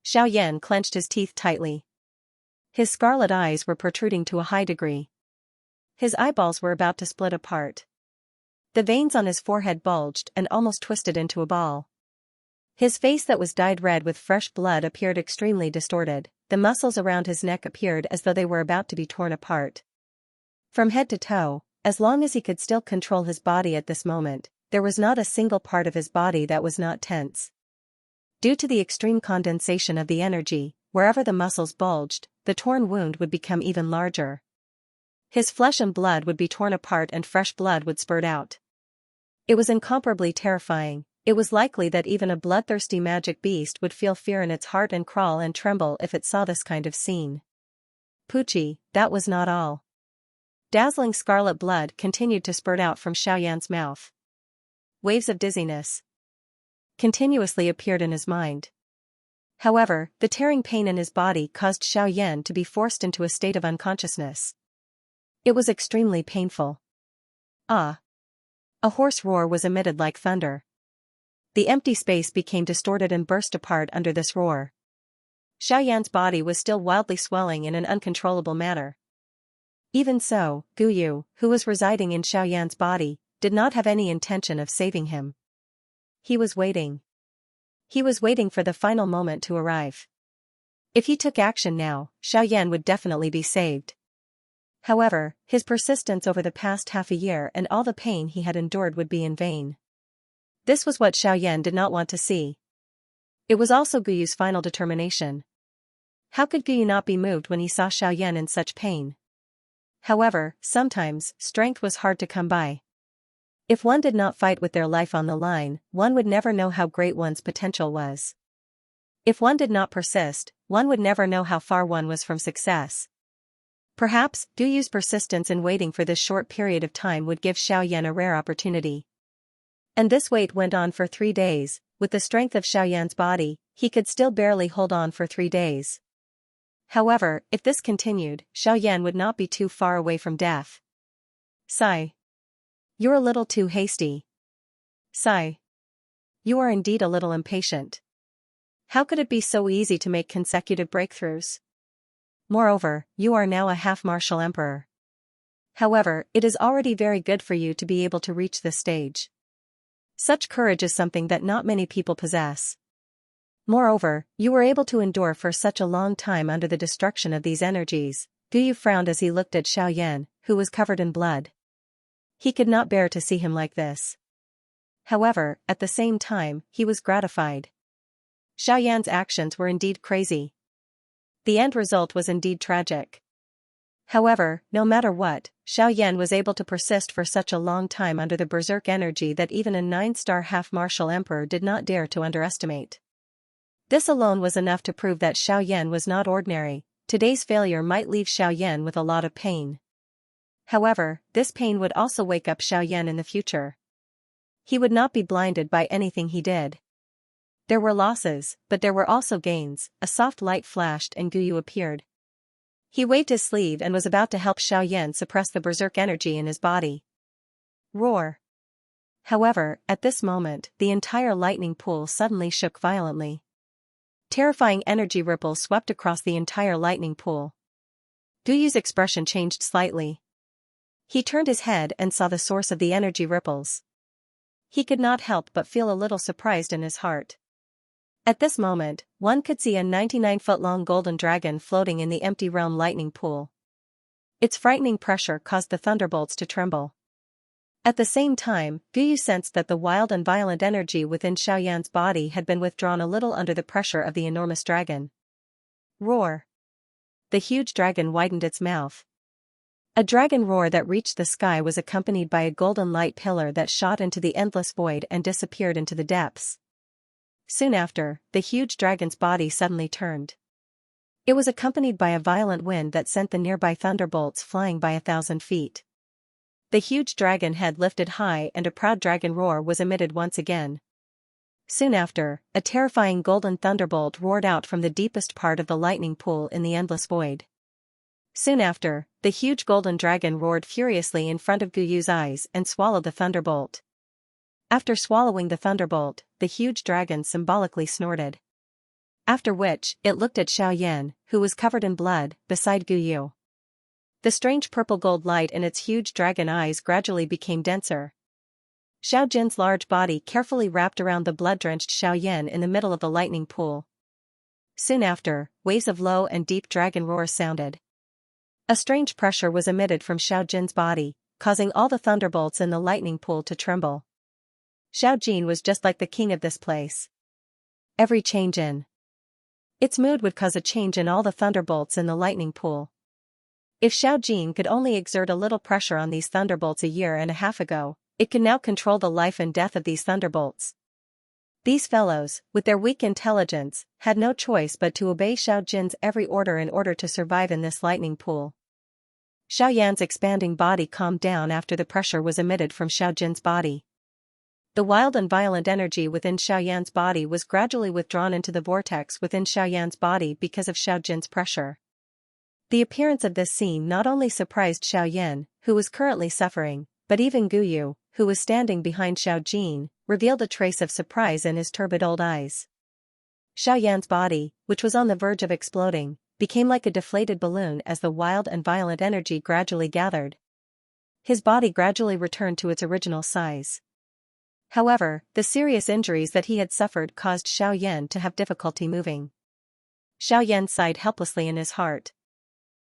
Xiaoyan clenched his teeth tightly. His scarlet eyes were protruding to a high degree. His eyeballs were about to split apart. The veins on his forehead bulged and almost twisted into a ball. His face that was dyed red with fresh blood appeared extremely distorted. The muscles around his neck appeared as though they were about to be torn apart. From head to toe, as long as he could still control his body at this moment, there was not a single part of his body that was not tense. Due to the extreme condensation of the energy, wherever the muscles bulged, the torn wound would become even larger. His flesh and blood would be torn apart and fresh blood would spurt out. It was incomparably terrifying. It was likely that even a bloodthirsty magic beast would feel fear in its heart and crawl and tremble if it saw this kind of scene. Poochie, that was not all. Dazzling scarlet blood continued to spurt out from Xiaoyan's mouth. Waves of dizziness continuously appeared in his mind. However, the tearing pain in his body caused Xiaoyan to be forced into a state of unconsciousness. It was extremely painful. Ah! A hoarse roar was emitted like thunder. The empty space became distorted and burst apart under this roar. Xiaoyan's body was still wildly swelling in an uncontrollable manner. Even so, Guyu, who was residing in Xiaoyan's body, did not have any intention of saving him. He was waiting. He was waiting for the final moment to arrive. If he took action now, Xiaoyan would definitely be saved. However, his persistence over the past half a year and all the pain he had endured would be in vain. This was what Xiaoyan did not want to see. It was also Guyu's final determination. How could Guyu not be moved when he saw Xiaoyan in such pain? However, sometimes, strength was hard to come by. If one did not fight with their life on the line, one would never know how great one's potential was. If one did not persist, one would never know how far one was from success. Perhaps, Guyu's persistence in waiting for this short period of time would give Xiaoyan a rare opportunity. And this wait went on for 3 days. With the strength of Xiaoyan's body, he could still barely hold on for 3 days. However, if this continued, Xiaoyan would not be too far away from death. Sigh. You're a little too hasty. Sigh. You are indeed a little impatient. How could it be so easy to make consecutive breakthroughs? Moreover, you are now a half-martial emperor. However, it is already very good for you to be able to reach this stage. Such courage is something that not many people possess. Moreover, you were able to endure for such a long time under the destruction of these energies. Guyu frowned as he looked at Xiaoyan, who was covered in blood. He could not bear to see him like this. However, at the same time, he was gratified. Xiaoyan's actions were indeed crazy. The end result was indeed tragic. However, no matter what, Xiaoyan was able to persist for such a long time under the berserk energy that even a 9-star half-martial emperor did not dare to underestimate. This alone was enough to prove that Xiaoyan was not ordinary. Today's failure might leave Xiaoyan with a lot of pain. However, this pain would also wake up Xiaoyan in the future. He would not be blinded by anything he did. There were losses, but there were also gains. A soft light flashed and Guyu appeared. He waved his sleeve and was about to help Xiaoyan suppress the berserk energy in his body. Roar! However, at this moment, the entire lightning pool suddenly shook violently. Terrifying energy ripples swept across the entire lightning pool. Guyu's expression changed slightly. He turned his head and saw the source of the energy ripples. He could not help but feel a little surprised in his heart. At this moment, one could see a 99-foot-long golden dragon floating in the empty realm lightning pool. Its frightening pressure caused the thunderbolts to tremble. At the same time, Guyu sensed that the wild and violent energy within Xiaoyan's body had been withdrawn a little under the pressure of the enormous dragon. Roar! The huge dragon widened its mouth. A dragon roar that reached the sky was accompanied by a golden light pillar that shot into the endless void and disappeared into the depths. Soon after, the huge dragon's body suddenly turned. It was accompanied by a violent wind that sent the nearby thunderbolts flying by 1,000 feet. The huge dragon head lifted high and a proud dragon roar was emitted once again. Soon after, a terrifying golden thunderbolt roared out from the deepest part of the lightning pool in the endless void. Soon after, the huge golden dragon roared furiously in front of Guyu's eyes and swallowed the thunderbolt. After swallowing the thunderbolt, the huge dragon symbolically snorted. After which, it looked at Xiaoyan, who was covered in blood, beside Guyu. The strange purple-gold light in its huge dragon eyes gradually became denser. Xiao Jin's large body carefully wrapped around the blood-drenched Xiaoyan in the middle of the lightning pool. Soon after, waves of low and deep dragon roars sounded. A strange pressure was emitted from Xiao Jin's body, causing all the thunderbolts in the lightning pool to tremble. Xiao Jin was just like the king of this place. Every change in its mood would cause a change in all the thunderbolts in the lightning pool. If Xiao Jin could only exert a little pressure on these thunderbolts a year and a half ago, it could now control the life and death of these thunderbolts. These fellows, with their weak intelligence, had no choice but to obey Xiao Jin's every order in order to survive in this lightning pool. Xiaoyan's expanding body calmed down after the pressure was emitted from Xiao Jin's body. The wild and violent energy within Xiaoyan's body was gradually withdrawn into the vortex within Xiaoyan's body because of Xiaojin's pressure. The appearance of this scene not only surprised Xiaoyan, who was currently suffering, but even Guyu, who was standing behind Xiaojin, revealed a trace of surprise in his turbid old eyes. Xiaoyan's body, which was on the verge of exploding, became like a deflated balloon as the wild and violent energy gradually gathered. His body gradually returned to its original size. However, the serious injuries that he had suffered caused Xiaoyan to have difficulty moving. Xiaoyan sighed helplessly in his heart.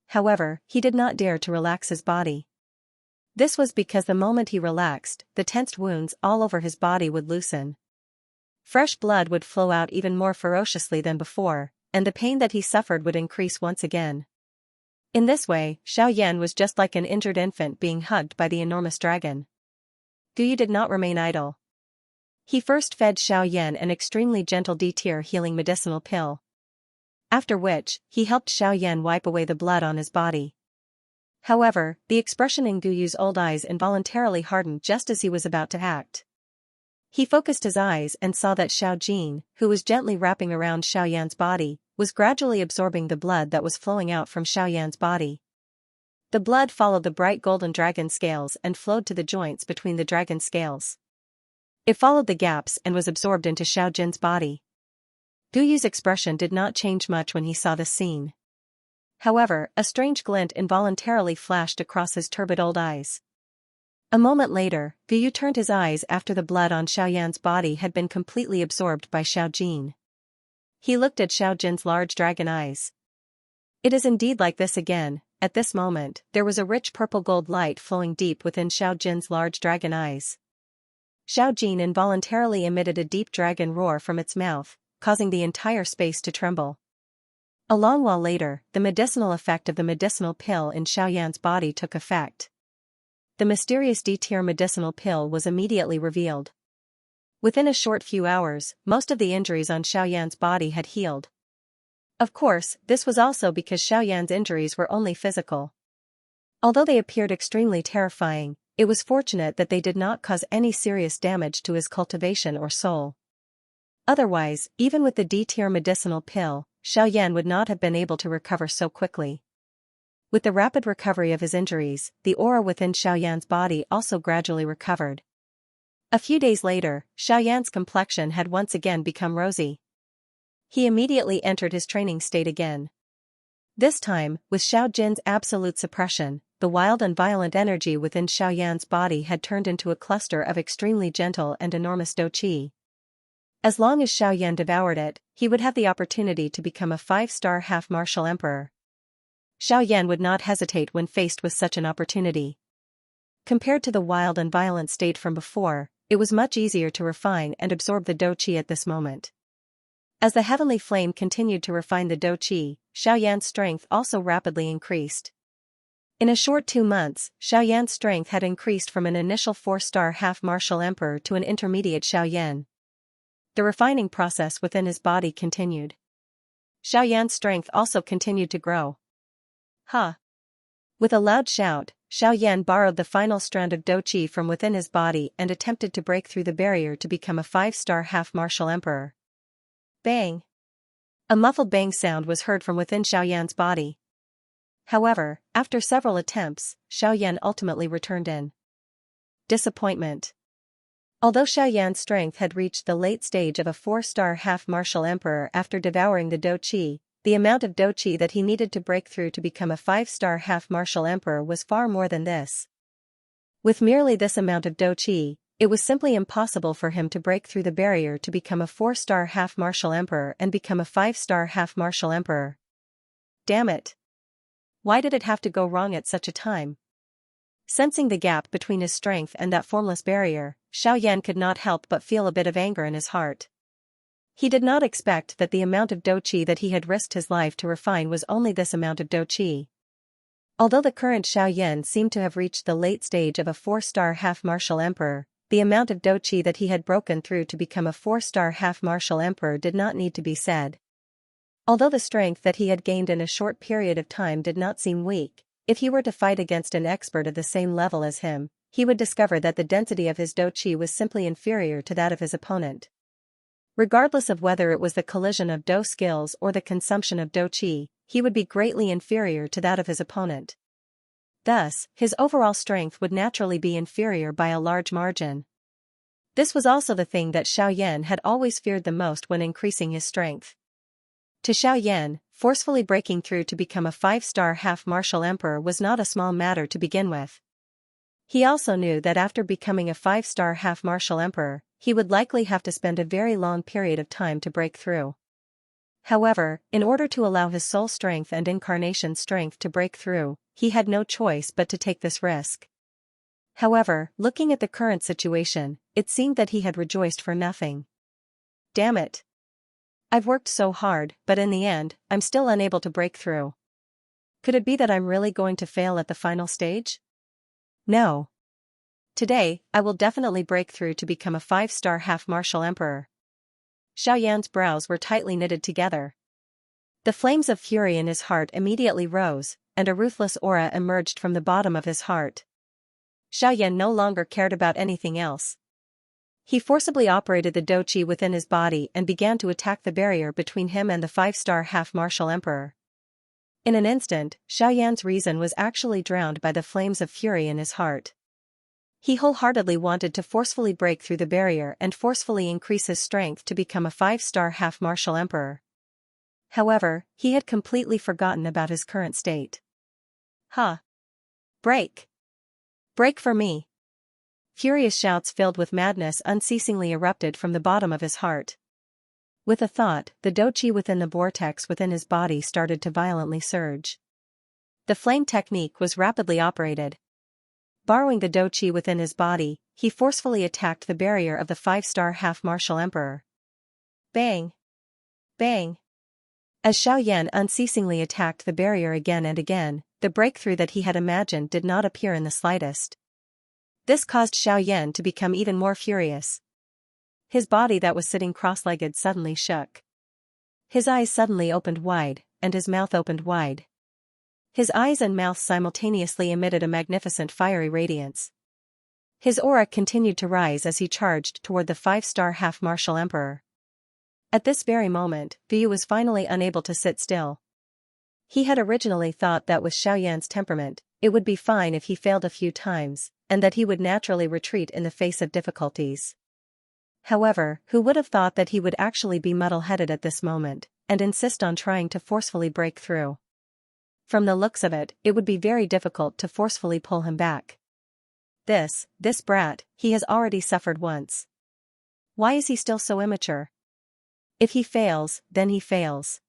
However, he did not dare to relax his body. This was because the moment he relaxed, the tensed wounds all over his body would loosen. Fresh blood would flow out even more ferociously than before, and the pain that he suffered would increase once again. In this way, Xiaoyan was just like an injured infant being hugged by the enormous dragon. Guyu did not remain idle. He first fed Xiaoyan an extremely gentle D-tier healing medicinal pill. After which, he helped Xiaoyan wipe away the blood on his body. However, the expression in Guyu's old eyes involuntarily hardened just as he was about to act. He focused his eyes and saw that Xiaojin, who was gently wrapping around Xiaoyan's body, was gradually absorbing the blood that was flowing out from Xiaoyan's body. The blood followed the bright golden dragon scales and flowed to the joints between the dragon scales. It followed the gaps and was absorbed into Xiaojin's body. Guyu's expression did not change much when he saw this scene. However, a strange glint involuntarily flashed across his turbid old eyes. A moment later, Guyu turned his eyes after the blood on Xiaoyan's body had been completely absorbed by Xiaojin. He looked at Xiaojin's large dragon eyes. It is indeed like this again. At this moment, there was a rich purple-gold light flowing deep within Xiaojin's large dragon eyes. Xiaojin involuntarily emitted a deep dragon roar from its mouth, causing the entire space to tremble. A long while later, the medicinal effect of the medicinal pill in Xiaoyan's body took effect. The mysterious D-tier medicinal pill was immediately revealed. Within a short few hours, most of the injuries on Xiaoyan's body had healed. Of course, this was also because Xiaoyan's injuries were only physical. Although they appeared extremely terrifying, it was fortunate that they did not cause any serious damage to his cultivation or soul. Otherwise, even with the D-tier medicinal pill, Xiaoyan would not have been able to recover so quickly. With the rapid recovery of his injuries, the aura within Xiaoyan's body also gradually recovered. A few days later, Xiaoyan's complexion had once again become rosy. He immediately entered his training state again. This time, with Xiaojin's absolute suppression, the wild and violent energy within Xiaoyan's body had turned into a cluster of extremely gentle and enormous douqi. As long as Xiaoyan devoured it, he would have the opportunity to become a 5-star half-martial emperor. Xiaoyan would not hesitate when faced with such an opportunity. Compared to the wild and violent state from before, it was much easier to refine and absorb the douqi at this moment. As the heavenly flame continued to refine the douqi, Xiaoyan's strength also rapidly increased. In a short 2 months, Xiaoyan's strength had increased from an initial 4-star half-martial emperor to an intermediate Xiaoyan. The refining process within his body continued. Xiaoyan's strength also continued to grow. Ha! With a loud shout, Xiaoyan borrowed the final strand of douqi from within his body and attempted to break through the barrier to become a 5-star half-martial emperor. Bang! A muffled bang sound was heard from within Xiaoyan's body. However, after several attempts, Xiaoyan ultimately returned in disappointment. Although Xiaoyan's strength had reached the late stage of a 4-star half-martial emperor after devouring the douqi, the amount of douqi that he needed to break through to become a 5-star half-martial emperor was far more than this. With merely this amount of douqi, it was simply impossible for him to break through the barrier to become a 4-star half-martial emperor and become a 5-star half-martial emperor. Damn it! Why did it have to go wrong at such a time? Sensing the gap between his strength and that formless barrier, Xiaoyan could not help but feel a bit of anger in his heart. He did not expect that the amount of douqi that he had risked his life to refine was only this amount of douqi. Although the current Xiaoyan seemed to have reached the late stage of a 4-star half-martial emperor, the amount of douqi that he had broken through to become a 4-star half-martial emperor did not need to be said. Although the strength that he had gained in a short period of time did not seem weak, if he were to fight against an expert at the same level as him, he would discover that the density of his Do-Chi was simply inferior to that of his opponent. Regardless of whether it was the collision of Do skills or the consumption of Do-Chi, he would be greatly inferior to that of his opponent. Thus, his overall strength would naturally be inferior by a large margin. This was also the thing that Xiaoyan had always feared the most when increasing his strength. To Xiaoyan, forcefully breaking through to become a 5-star half-martial emperor was not a small matter to begin with. He also knew that after becoming a 5-star half-martial emperor, he would likely have to spend a very long period of time to break through. However, in order to allow his soul strength and incarnation strength to break through, he had no choice but to take this risk. However, looking at the current situation, it seemed that he had rejoiced for nothing. Damn it! I've worked so hard, but in the end, I'm still unable to break through. Could it be that I'm really going to fail at the final stage? No. Today, I will definitely break through to become a 5-star half-martial emperor. Xiaoyan's brows were tightly knitted together. The flames of fury in his heart immediately rose, and a ruthless aura emerged from the bottom of his heart. Xiaoyan no longer cared about anything else. He forcibly operated the Do-Chi within his body and began to attack the barrier between him and the 5-star half-martial emperor. In an instant, Xiaoyan's reason was actually drowned by the flames of fury in his heart. He wholeheartedly wanted to forcefully break through the barrier and forcefully increase his strength to become a 5-star half-martial emperor. However, he had completely forgotten about his current state. Ha! Break! Break for me! Furious shouts filled with madness unceasingly erupted from the bottom of his heart. With a thought, the Do-Chi within the vortex within his body started to violently surge. The flame technique was rapidly operated. Borrowing the Do-Chi within his body, he forcefully attacked the barrier of the 5-star half-martial emperor. Bang! Bang! As Xiaoyan unceasingly attacked the barrier again and again, the breakthrough that he had imagined did not appear in the slightest. This caused Xiaoyan to become even more furious. His body that was sitting cross-legged suddenly shook. His eyes suddenly opened wide, and his mouth opened wide. His eyes and mouth simultaneously emitted a magnificent fiery radiance. His aura continued to rise as he charged toward the 5-star half-martial emperor. At this very moment, Yu was finally unable to sit still. He had originally thought that with Xiaoyan's temperament, it would be fine if he failed a few times, and that he would naturally retreat in the face of difficulties. However, who would have thought that he would actually be muddle-headed at this moment, and insist on trying to forcefully break through? From the looks of it, it would be very difficult to forcefully pull him back. This brat, he has already suffered once. Why is he still so immature? If he fails, then he fails.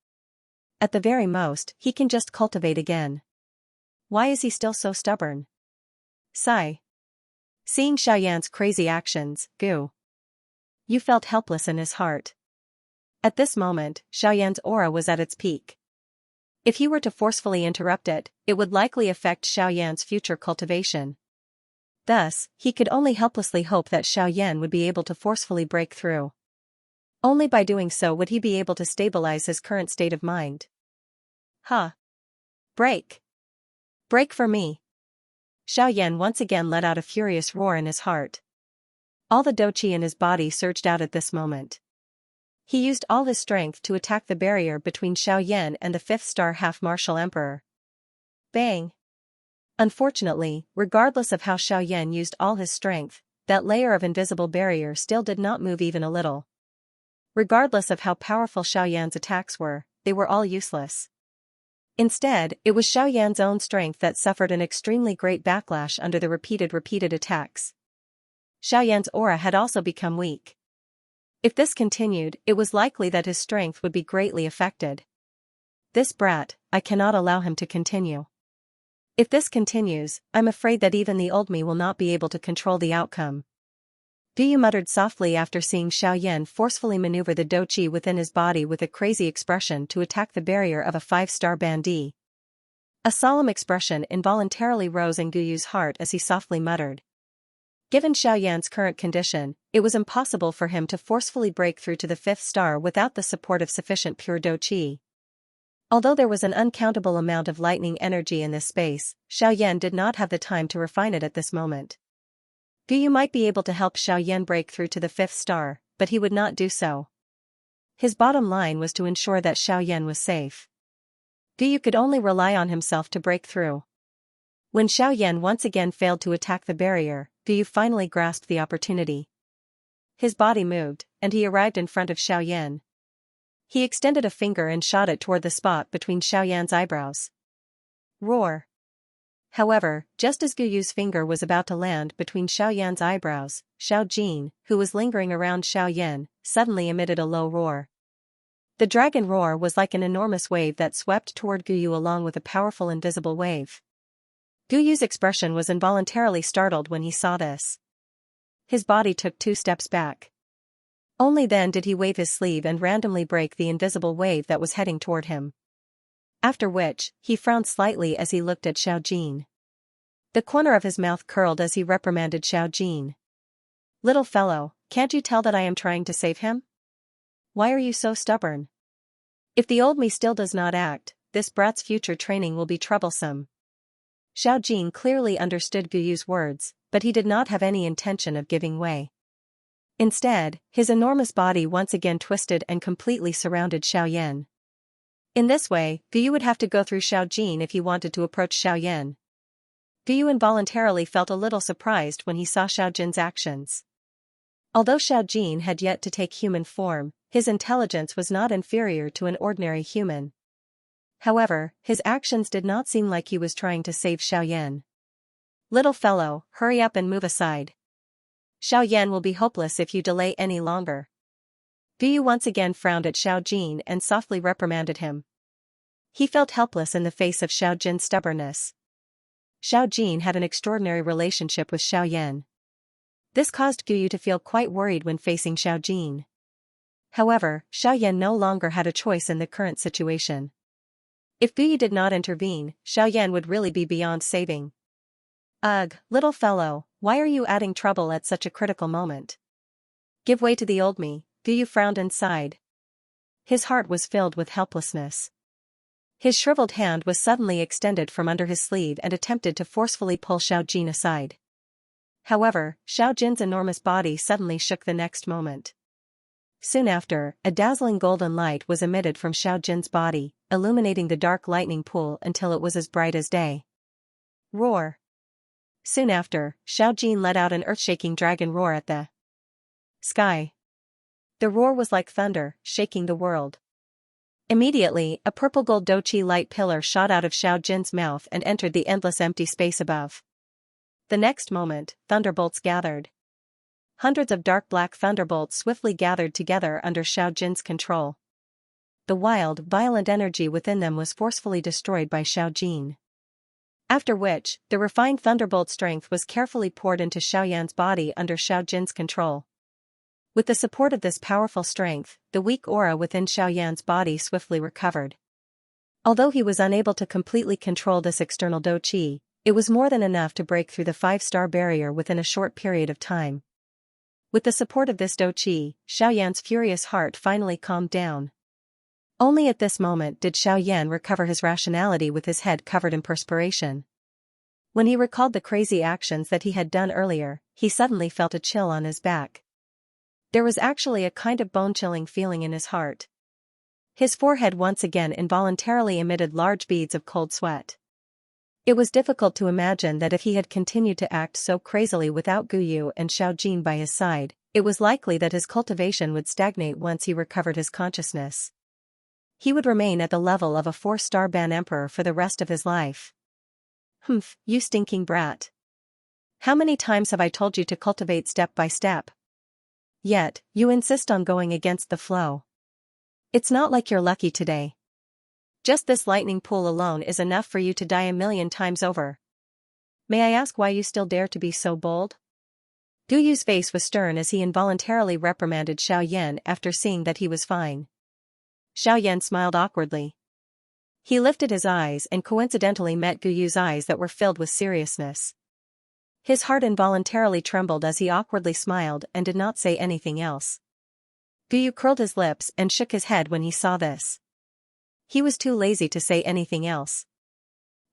At the very most, he can just cultivate again. Why is he still so stubborn? Sigh. Seeing Xiaoyan's crazy actions, Yu felt helpless in his heart. At this moment, Xiaoyan's aura was at its peak. If he were to forcefully interrupt it, it would likely affect Xiaoyan's future cultivation. Thus, he could only helplessly hope that Xiaoyan would be able to forcefully break through. Only by doing so would he be able to stabilize his current state of mind. Ha! Break! Break for me! Xiaoyan once again let out a furious roar in his heart. All the Do-Chi in his body surged out at this moment. He used all his strength to attack the barrier between Xiaoyan and the 5th-star half-martial emperor. Bang! Unfortunately, regardless of how Xiaoyan used all his strength, that layer of invisible barrier still did not move even a little. Regardless of how powerful Xiaoyan's attacks were, they were all useless. Instead, it was Xiaoyan's own strength that suffered an extremely great backlash under the repeated attacks. Xiaoyan's aura had also become weak. If this continued, it was likely that his strength would be greatly affected. This brat, I cannot allow him to continue. If this continues, I'm afraid that even the old me will not be able to control the outcome. Yu muttered softly after seeing Xiaoyan forcefully maneuver the Do-Chi within his body with a crazy expression to attack the barrier of a 5-star bandit. A solemn expression involuntarily rose in Guyu's heart as he softly muttered. Given Xiaoyan's current condition, it was impossible for him to forcefully break through to the 5th star without the support of sufficient pure Do-Chi. Although there was an uncountable amount of lightning energy in this space, Xiaoyan did not have the time to refine it at this moment. Guyu might be able to help Xiao Yan break through to the 5th star, but he would not do so. His bottom line was to ensure that Xiao Yan was safe. Guyu could only rely on himself to break through. When Xiao Yan once again failed to attack the barrier, Guyu finally grasped the opportunity. His body moved, and he arrived in front of Xiao Yan. He extended a finger and shot it toward the spot between Xiao Yan's eyebrows. Roar! However, just as Guyu's finger was about to land between Xiao Yan's eyebrows, Xiao Jin, who was lingering around Xiao Yan, suddenly emitted a low roar. The dragon roar was like an enormous wave that swept toward Guyu along with a powerful invisible wave. Guyu's expression was involuntarily startled when he saw this. His body took 2 steps back. Only then did he wave his sleeve and randomly break the invisible wave that was heading toward him. After which, he frowned slightly as he looked at Xiao Jin. The corner of his mouth curled as he reprimanded Xiao Jin. "Little fellow, can't you tell that I am trying to save him? Why are you so stubborn? If the old me still does not act, this brat's future training will be troublesome." Xiao Jin clearly understood Guyu's words, but he did not have any intention of giving way. Instead, his enormous body once again twisted and completely surrounded Xiao Yan. In this way, Guyu would have to go through Xiao Jin if he wanted to approach Xiao Yan. Guyu involuntarily felt a little surprised when he saw Xiao Jin's actions. Although Xiao Jin had yet to take human form, his intelligence was not inferior to an ordinary human. However, his actions did not seem like he was trying to save Xiao Yan. "Little fellow, hurry up and move aside. Xiao Yan will be hopeless if you delay any longer." Guyu once again frowned at Xiao Jin and softly reprimanded him. He felt helpless in the face of Xiao Jin's stubbornness. Xiao Jin had an extraordinary relationship with Xiao Yan. This caused Guyu to feel quite worried when facing Xiao Jin. However, Xiao Yan no longer had a choice in the current situation. If Guyu did not intervene, Xiao Yan would really be beyond saving. "Ugh, little fellow, why are you adding trouble at such a critical moment? Give way to the old me." Guyu frowned and sighed. His heart was filled with helplessness. His shriveled hand was suddenly extended from under his sleeve and attempted to forcefully pull Xiao Jin aside. However, Xiao Jin's enormous body suddenly shook the next moment. Soon after, a dazzling golden light was emitted from Xiao Jin's body, illuminating the dark lightning pool until it was as bright as day. Roar! Soon after, Xiao Jin let out an earth-shaking dragon roar at the sky. The roar was like thunder, shaking the world. Immediately, a purple gold dochi light pillar shot out of Xiao Jin's mouth and entered the endless empty space above. The next moment, thunderbolts gathered. Hundreds of dark black thunderbolts swiftly gathered together under Xiao Jin's control. The wild, violent energy within them was forcefully destroyed by Xiao Jin. After which, the refined thunderbolt strength was carefully poured into Xiao Yan's body under Xiao Jin's control. With the support of this powerful strength, the weak aura within Xiao Yan's body swiftly recovered. Although he was unable to completely control this external doqi, it was more than enough to break through the 5-star barrier within a short period of time. With the support of this doqi, Xiao Yan's furious heart finally calmed down. Only at this moment did Xiao Yan recover his rationality with his head covered in perspiration. When he recalled the crazy actions that he had done earlier, he suddenly felt a chill on his back. There was actually a kind of bone-chilling feeling in his heart. His forehead once again involuntarily emitted large beads of cold sweat. It was difficult to imagine that if he had continued to act so crazily without Guyu and Xiao Jin by his side, it was likely that his cultivation would stagnate once he recovered his consciousness. He would remain at the level of a 4-star ban emperor for the rest of his life. "Humph, you stinking brat. How many times have I told you to cultivate step by step? Yet, you insist on going against the flow. It's not like you're lucky today. Just this lightning pool alone is enough for you to die 1,000,000 times over. May I ask why you still dare to be so bold?" Guyu's face was stern as he involuntarily reprimanded Xiao Yan after seeing that he was fine. Xiao Yan smiled awkwardly. He lifted his eyes and coincidentally met Guyu's eyes that were filled with seriousness. His heart involuntarily trembled as he awkwardly smiled and did not say anything else. Guyu curled his lips and shook his head when he saw this. He was too lazy to say anything else.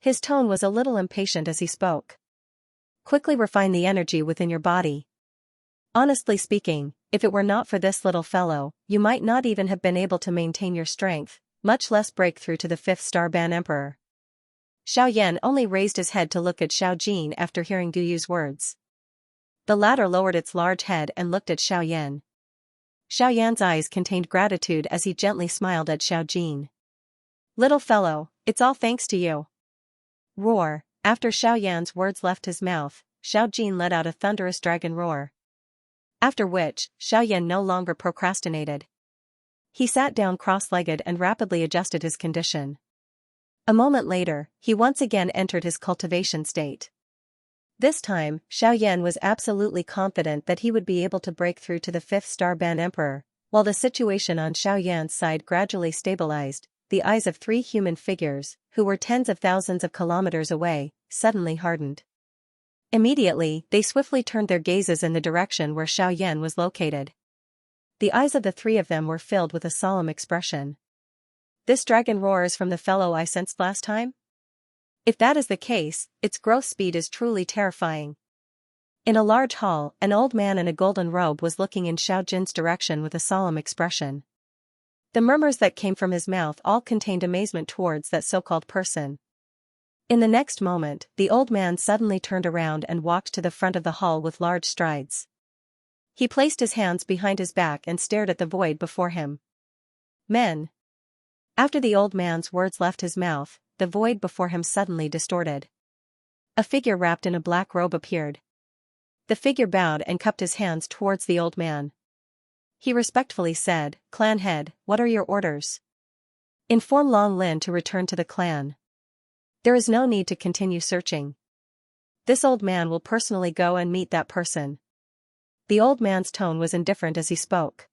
His tone was a little impatient as he spoke. Quickly refine the energy within your body. Honestly speaking, if it were not for this little fellow, you might not even have been able to maintain your strength, much less break through to the 5th-star Ban Emperor. Xiaoyan only raised his head to look at Xiaojin after hearing Du Yu's words. The latter lowered its large head and looked at Xiaoyan. Xiaoyan's eyes contained gratitude as he gently smiled at Xiaojin. Little fellow, it's all thanks to you. Roar. After Xiaoyan's words left his mouth, Xiaojin let out a thunderous dragon roar. After which, Xiaoyan no longer procrastinated. He sat down cross-legged and rapidly adjusted his condition. A moment later, he once again entered his cultivation state. This time, Xiaoyan was absolutely confident that he would be able to break through to the 5th-star Ban Emperor. While the situation on Xiaoyan's side gradually stabilized, the eyes of 3 human figures, who were tens of thousands of kilometers away, suddenly hardened. Immediately, they swiftly turned their gazes in the direction where Xiaoyan was located. The eyes of the 3 of them were filled with a solemn expression. This dragon roar is from the fellow I sensed last time? If that is the case, its growth speed is truly terrifying. In a large hall, an old man in a golden robe was looking in Xiaojin's direction with a solemn expression. The murmurs that came from his mouth all contained amazement towards that so-called person. In the next moment, the old man suddenly turned around and walked to the front of the hall with large strides. He placed his hands behind his back and stared at the void before him. Men. After the old man's words left his mouth, the void before him suddenly distorted. A figure wrapped in a black robe appeared. The figure bowed and cupped his hands towards the old man. He respectfully said, "Clan head, what are your orders?" "Inform Long Lin to return to the clan. There is no need to continue searching. This old man will personally go and meet that person." The old man's tone was indifferent as he spoke.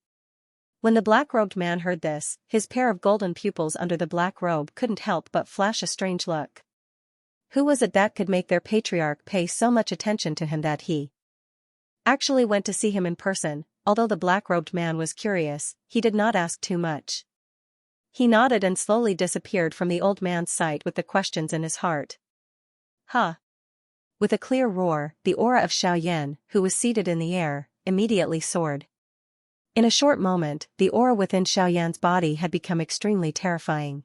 When the black-robed man heard this, his pair of golden pupils under the black robe couldn't help but flash a strange look. Who was it that could make their patriarch pay so much attention to him that he actually went to see him in person? Although the black-robed man was curious, he did not ask too much. He nodded and slowly disappeared from the old man's sight with the questions in his heart. "Huh!" With a clear roar, the aura of Xiaoyan, who was seated in the air, immediately soared. In a short moment, the aura within Xiaoyan's body had become extremely terrifying.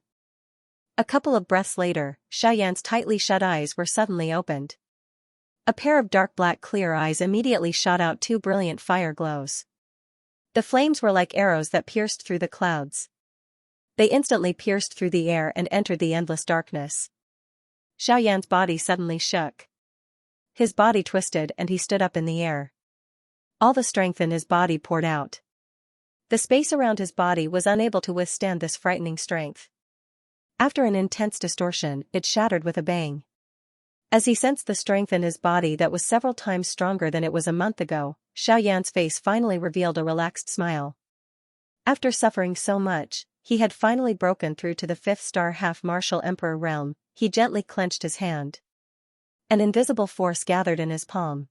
A couple of breaths later, Xiaoyan's tightly shut eyes were suddenly opened. A pair of dark black clear eyes immediately shot out 2 brilliant fire glows. The flames were like arrows that pierced through the clouds. They instantly pierced through the air and entered the endless darkness. Xiaoyan's body suddenly shook. His body twisted and he stood up in the air. All the strength in his body poured out. The space around his body was unable to withstand this frightening strength. After an intense distortion, it shattered with a bang. As he sensed the strength in his body that was several times stronger than it was a month ago, Xiaoyan's face finally revealed a relaxed smile. After suffering so much, he had finally broken through to the 5th-star half-martial emperor realm. He gently clenched his hand. An invisible force gathered in his palm.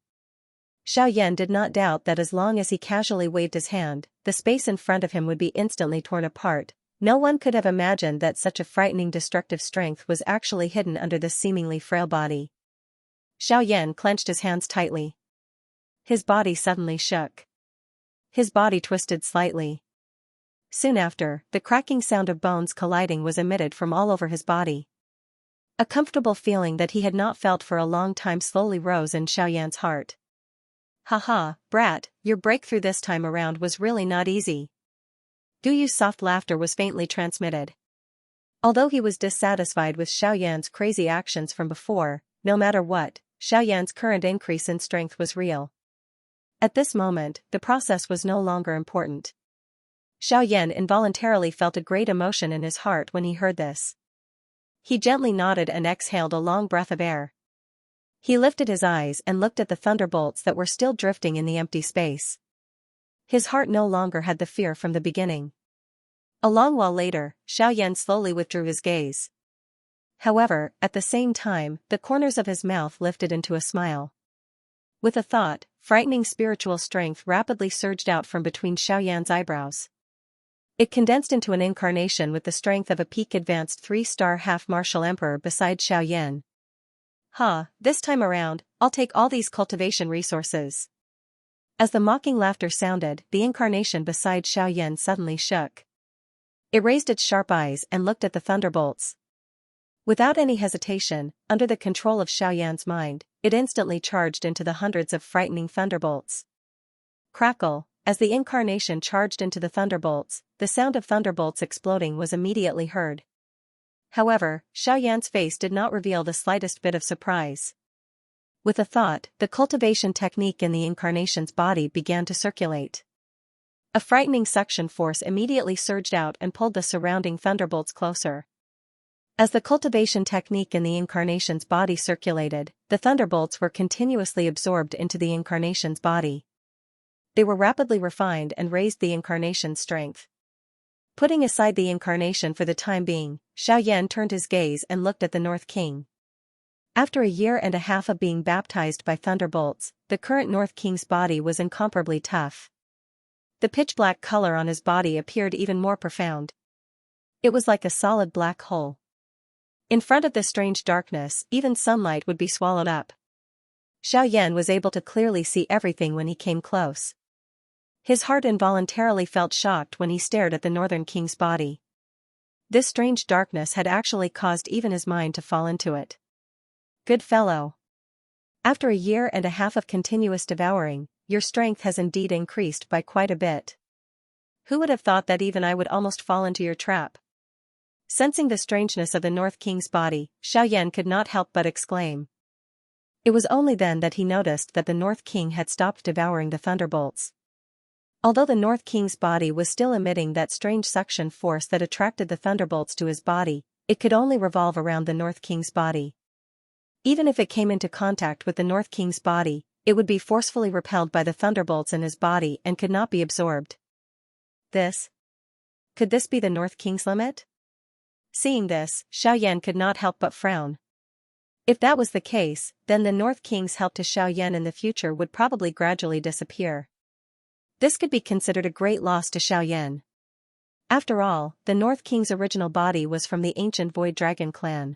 Xiaoyan did not doubt that as long as he casually waved his hand, the space in front of him would be instantly torn apart. No one could have imagined that such a frightening destructive strength was actually hidden under this seemingly frail body. Xiaoyan clenched his hands tightly. His body suddenly shook. His body twisted slightly. Soon after, the cracking sound of bones colliding was emitted from all over his body. A comfortable feeling that he had not felt for a long time slowly rose in Xiaoyan's heart. "Haha, brat, your breakthrough this time around was really not easy." Du Yu's soft laughter was faintly transmitted. Although he was dissatisfied with Xiaoyan's crazy actions from before, no matter what, Xiaoyan's current increase in strength was real. At this moment, the process was no longer important. Xiaoyan involuntarily felt a great emotion in his heart when he heard this. He gently nodded and exhaled a long breath of air. He lifted his eyes and looked at the thunderbolts that were still drifting in the empty space. His heart no longer had the fear from the beginning. A long while later, Xiaoyan slowly withdrew his gaze. However, at the same time, the corners of his mouth lifted into a smile. With a thought, frightening spiritual strength rapidly surged out from between Xiaoyan's eyebrows. It condensed into an incarnation with the strength of a peak-advanced 3-star half-martial emperor beside Xiaoyan. This time around, I'll take all these cultivation resources. As the mocking laughter sounded, the incarnation beside Xiaoyan suddenly shook. It raised its sharp eyes and looked at the thunderbolts. Without any hesitation, under the control of Xiaoyan's mind, it instantly charged into the hundreds of frightening thunderbolts. Crackle, as the incarnation charged into the thunderbolts, the sound of thunderbolts exploding was immediately heard. However, Xiaoyan's face did not reveal the slightest bit of surprise. With a thought, the cultivation technique in the incarnation's body began to circulate. A frightening suction force immediately surged out and pulled the surrounding thunderbolts closer. As the cultivation technique in the incarnation's body circulated, the thunderbolts were continuously absorbed into the incarnation's body. They were rapidly refined and raised the incarnation's strength. Putting aside the incarnation for the time being, Xiaoyan turned his gaze and looked at the North King. After a year and a half of being baptized by thunderbolts, the current North King's body was incomparably tough. The pitch-black color on his body appeared even more profound. It was like a solid black hole. In front of this strange darkness, even sunlight would be swallowed up. Xiaoyan was able to clearly see everything when he came close. His heart involuntarily felt shocked when he stared at the Northern King's body. This strange darkness had actually caused even his mind to fall into it. Good fellow. After a year and a half of continuous devouring, your strength has indeed increased by quite a bit. Who would have thought that even I would almost fall into your trap? Sensing the strangeness of the North King's body, Xiaoyan could not help but exclaim. It was only then that he noticed that the North King had stopped devouring the thunderbolts. Although the North King's body was still emitting that strange suction force that attracted the thunderbolts to his body, it could only revolve around the North King's body. Even if it came into contact with the North King's body, it would be forcefully repelled by the thunderbolts in his body and could not be absorbed. Could this be the North King's limit? Seeing this, Xiaoyan could not help but frown. If that was the case, then the North King's help to Xiaoyan in the future would probably gradually disappear. This could be considered a great loss to Xiaoyan. After all, the North King's original body was from the ancient Void Dragon clan.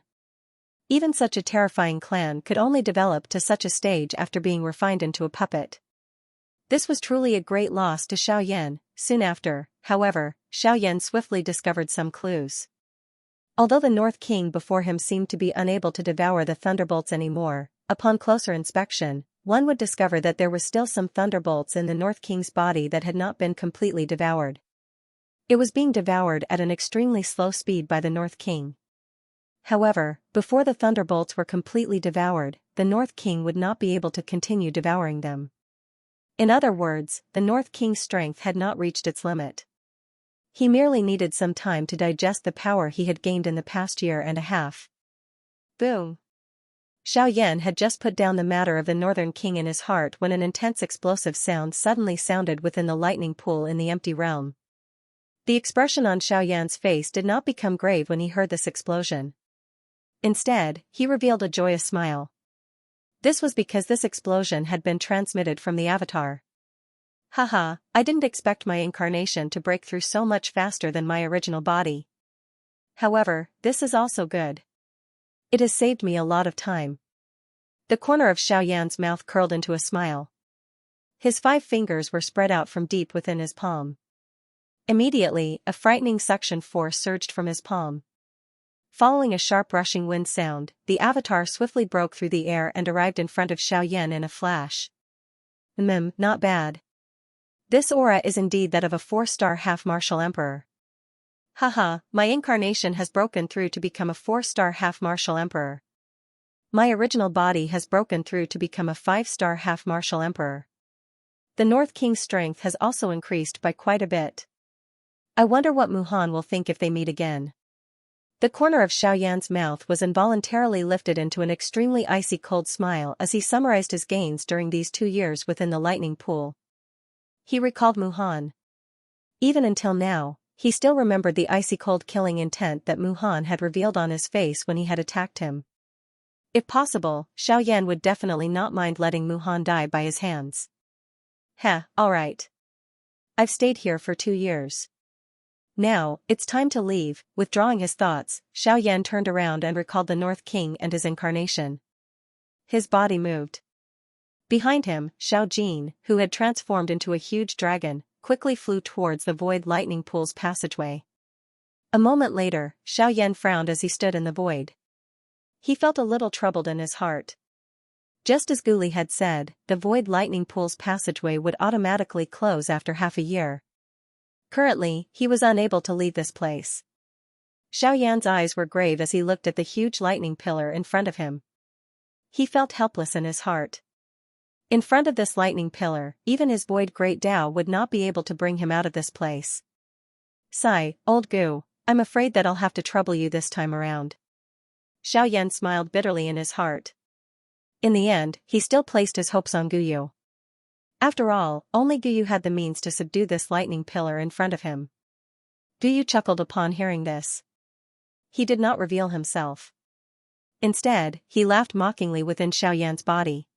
Even such a terrifying clan could only develop to such a stage after being refined into a puppet. This was truly a great loss to Xiaoyan. Soon after, however, Xiaoyan swiftly discovered some clues. Although the North King before him seemed to be unable to devour the thunderbolts anymore, upon closer inspection, one would discover that there were still some thunderbolts in the North King's body that had not been completely devoured. It was being devoured at an extremely slow speed by the North King. However, before the thunderbolts were completely devoured, the North King would not be able to continue devouring them. In other words, the North King's strength had not reached its limit. He merely needed some time to digest the power he had gained in the past year and a half. Boom! Xiaoyan had just put down the matter of the Northern King in his heart when an intense explosive sound suddenly sounded within the lightning pool in the empty realm. The expression on Xiaoyan's face did not become grave when he heard this explosion. Instead, he revealed a joyous smile. This was because this explosion had been transmitted from the avatar. I didn't expect my incarnation to break through so much faster than my original body. However, this is also good. It has saved me a lot of time. The corner of Xiaoyan's mouth curled into a smile. His 5 fingers were spread out from deep within his palm. Immediately, a frightening suction force surged from his palm. Following a sharp rushing wind sound, the avatar swiftly broke through the air and arrived in front of Xiaoyan in a flash. Not bad. This aura is indeed that of a 4-star half-martial emperor. My incarnation has broken through to become a 4-star half-martial emperor. My original body has broken through to become a 5-star half-martial emperor. The North King's strength has also increased by quite a bit. I wonder what Muhan will think if they meet again. The corner of Xiaoyan's mouth was involuntarily lifted into an extremely icy cold smile as he summarized his gains during these 2 years within the lightning pool. He recalled Muhan. Even until now, he still remembered the icy cold killing intent that Muhan had revealed on his face when he had attacked him. If possible, Xiaoyan would definitely not mind letting Muhan die by his hands. Alright. I've stayed here for 2 years. Now, it's time to leave. Withdrawing his thoughts, Xiaoyan turned around and recalled the North King and his incarnation. His body moved. Behind him, Xiaojin, who had transformed into a huge dragon, quickly flew towards the void lightning pool's passageway. A moment later, Xiaoyan frowned as he stood in the void. He felt a little troubled in his heart. Just as Guli had said, the void lightning pool's passageway would automatically close after half a year. Currently, he was unable to leave this place. Xiaoyan's eyes were grave as he looked at the huge lightning pillar in front of him. He felt helpless in his heart. In front of this lightning pillar, even his void great Tao would not be able to bring him out of this place. Sigh, old Gu, I'm afraid that I'll have to trouble you this time around. Xiaoyan smiled bitterly in his heart. In the end, he still placed his hopes on Guyu. After all, only Guyu had the means to subdue this lightning pillar in front of him. Guyu chuckled upon hearing this. He did not reveal himself. Instead, he laughed mockingly within Xiaoyan's body.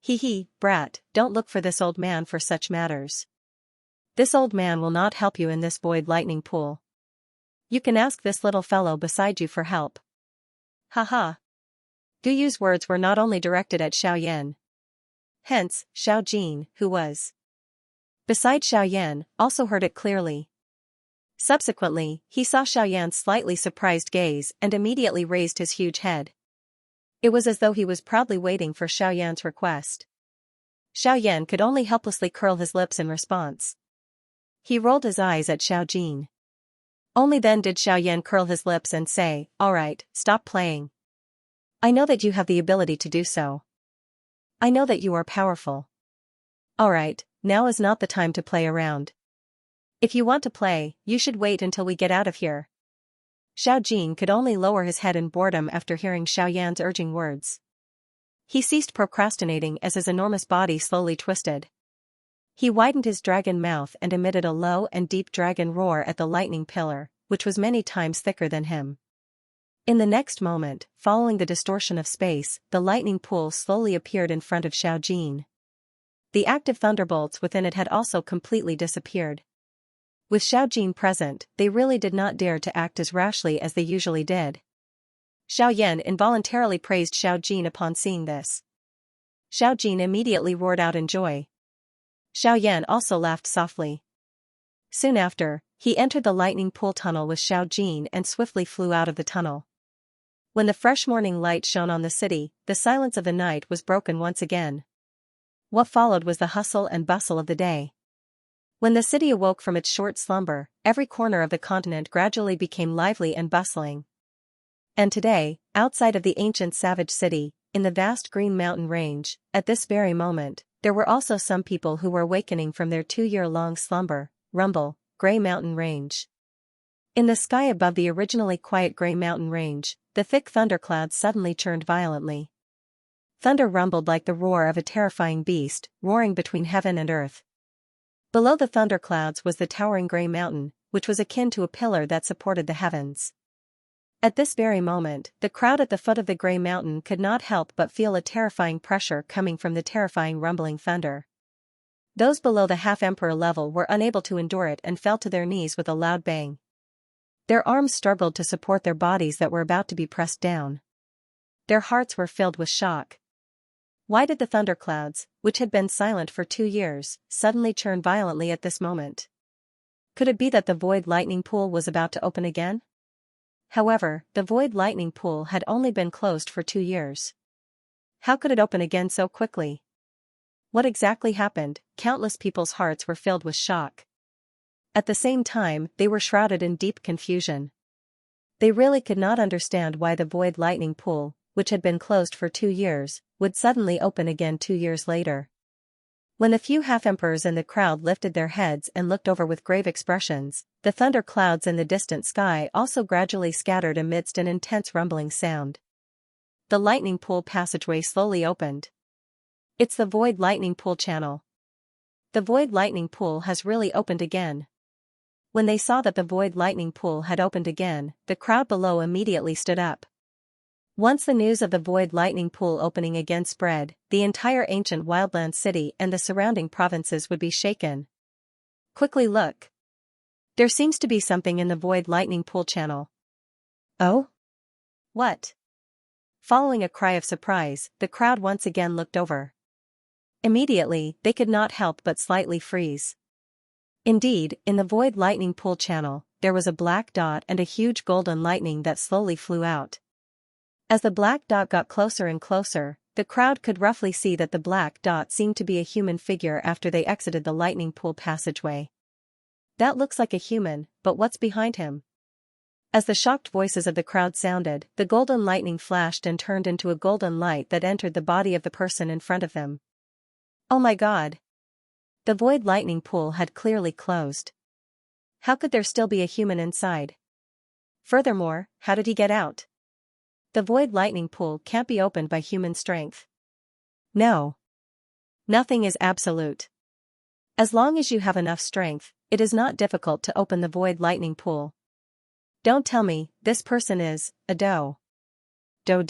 Hee, brat, don't look for this old man for such matters. This old man will not help you in this void lightning pool. You can ask this little fellow beside you for help. Haha. Guyu's words were not only directed at Xiaoyan. Hence, Xiaojin, who was beside Xiaoyan, also heard it clearly. Subsequently, he saw Xiaoyan's slightly surprised gaze and immediately raised his huge head. It was as though he was proudly waiting for Xiaoyan's request. Xiaoyan could only helplessly curl his lips in response. He rolled his eyes at Xiaojin. Only then did Xiaoyan curl his lips and say, "Alright, stop playing. I know that you have the ability to do so. I know that you are powerful. Alright, now is not the time to play around. If you want to play, you should wait until we get out of here." Xiaojin could only lower his head in boredom after hearing Xiaoyan's urging words. He ceased procrastinating as his enormous body slowly twisted. He widened his dragon mouth and emitted a low and deep dragon roar at the lightning pillar, which was many times thicker than him. In the next moment, following the distortion of space, the lightning pool slowly appeared in front of Xiaojin. The active thunderbolts within it had also completely disappeared. With Xiaojin present, they really did not dare to act as rashly as they usually did. Xiaoyan involuntarily praised Xiaojin upon seeing this. Xiaojin immediately roared out in joy. Xiaoyan also laughed softly. Soon after, he entered the lightning pool tunnel with Xiaojin and swiftly flew out of the tunnel. When the fresh morning light shone on the city, the silence of the night was broken once again. What followed was the hustle and bustle of the day. When the city awoke from its short slumber, every corner of the continent gradually became lively and bustling. And today, outside of the ancient savage city, in the vast green mountain range, at this very moment, there were also some people who were awakening from their 2-year-long slumber. Rumble, Grey Mountain Range. In the sky above the originally quiet Grey Mountain Range, the thick thunderclouds suddenly churned violently. Thunder rumbled like the roar of a terrifying beast, roaring between heaven and earth. Below the thunderclouds was the towering Grey Mountain, which was akin to a pillar that supported the heavens. At this very moment, the crowd at the foot of the Grey Mountain could not help but feel a terrifying pressure coming from the terrifying rumbling thunder. Those below the half-emperor level were unable to endure it and fell to their knees with a loud bang. Their arms struggled to support their bodies that were about to be pressed down. Their hearts were filled with shock. Why did the thunderclouds, which had been silent for 2 years, suddenly churn violently at this moment? Could it be that the void lightning pool was about to open again? However, the void lightning pool had only been closed for 2 years. How could it open again so quickly? What exactly happened? Countless people's hearts were filled with shock. At the same time, they were shrouded in deep confusion. They really could not understand why the void lightning pool, which had been closed for 2 years, would suddenly open again 2 years later. When the few half-emperors in the crowd lifted their heads and looked over with grave expressions, the thunder clouds in the distant sky also gradually scattered amidst an intense rumbling sound. The lightning pool passageway slowly opened. It's the void lightning pool channel. The void lightning pool has really opened again. When they saw that the void lightning pool had opened again, the crowd below immediately stood up. Once the news of the void lightning pool opening again spread, the entire ancient wildland city and the surrounding provinces would be shaken. Quickly look. There seems to be something in the void lightning pool channel. Oh? What? Following a cry of surprise, the crowd once again looked over. Immediately, they could not help but slightly freeze. Indeed, in the void lightning pool channel, there was a black dot and a huge golden lightning that slowly flew out. As the black dot got closer and closer, the crowd could roughly see that the black dot seemed to be a human figure after they exited the lightning pool passageway. That looks like a human, but what's behind him? As the shocked voices of the crowd sounded, the golden lightning flashed and turned into a golden light that entered the body of the person in front of them. Oh my God! The void lightning pool had clearly closed. How could there still be a human inside? Furthermore, how did he get out? The void lightning pool can't be opened by human strength. No. Nothing is absolute. As long as you have enough strength, it is not difficult to open the void lightning pool. Don't tell me, this person is a doe. Doe?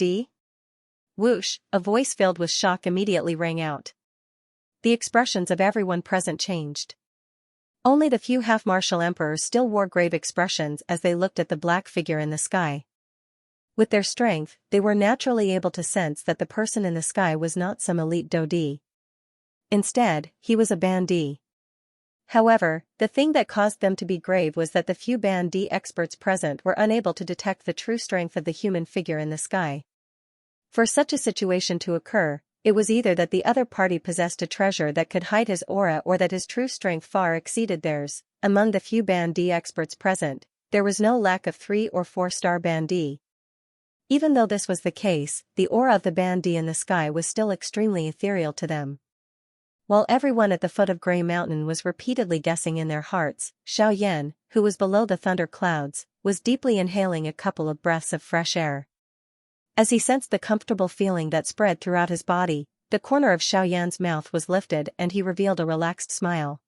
Whoosh, a voice filled with shock immediately rang out. The expressions of everyone present changed. Only the few half-martial emperors still wore grave expressions as they looked at the black figure in the sky. With their strength, they were naturally able to sense that the person in the sky was not some elite Dodi. Instead, he was a bandit. However, the thing that caused them to be grave was that the few bandit experts present were unable to detect the true strength of the human figure in the sky. For such a situation to occur, it was either that the other party possessed a treasure that could hide his aura or that his true strength far exceeded theirs. Among the few bandit experts present, there was no lack of 3- or 4-star bandit. Even though this was the case, the aura of the bandit in the sky was still extremely ethereal to them. While everyone at the foot of Grey Mountain was repeatedly guessing in their hearts, Xianxia, who was below the thunder clouds, was deeply inhaling a couple of breaths of fresh air. As he sensed the comfortable feeling that spread throughout his body, the corner of Xiaoyan's mouth was lifted and he revealed a relaxed smile.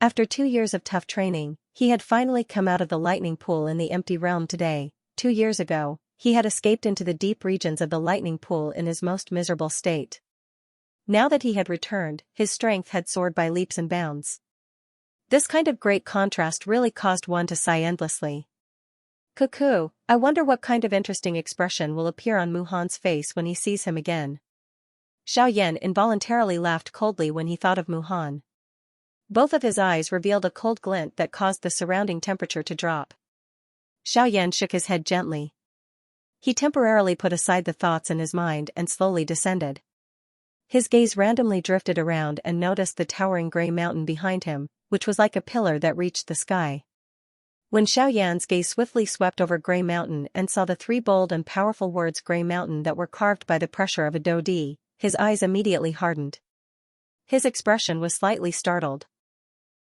After 2 years of tough training, he had finally come out of the lightning pool in the empty realm today. 2 years ago, he had escaped into the deep regions of the lightning pool in his most miserable state. Now that he had returned, his strength had soared by leaps and bounds. This kind of great contrast really caused one to sigh endlessly. Cuckoo, I wonder what kind of interesting expression will appear on Muhan's face when he sees him again. Xiaoyan involuntarily laughed coldly when he thought of Muhan. Both of his eyes revealed a cold glint that caused the surrounding temperature to drop. Xiaoyan shook his head gently. He temporarily put aside the thoughts in his mind and slowly descended. His gaze randomly drifted around and noticed the towering Grey Mountain behind him, which was like a pillar that reached the sky. When Xiaoyan's gaze swiftly swept over Grey Mountain and saw the 3 bold and powerful words Grey Mountain that were carved by the pressure of a Dodi, his eyes immediately hardened. His expression was slightly startled.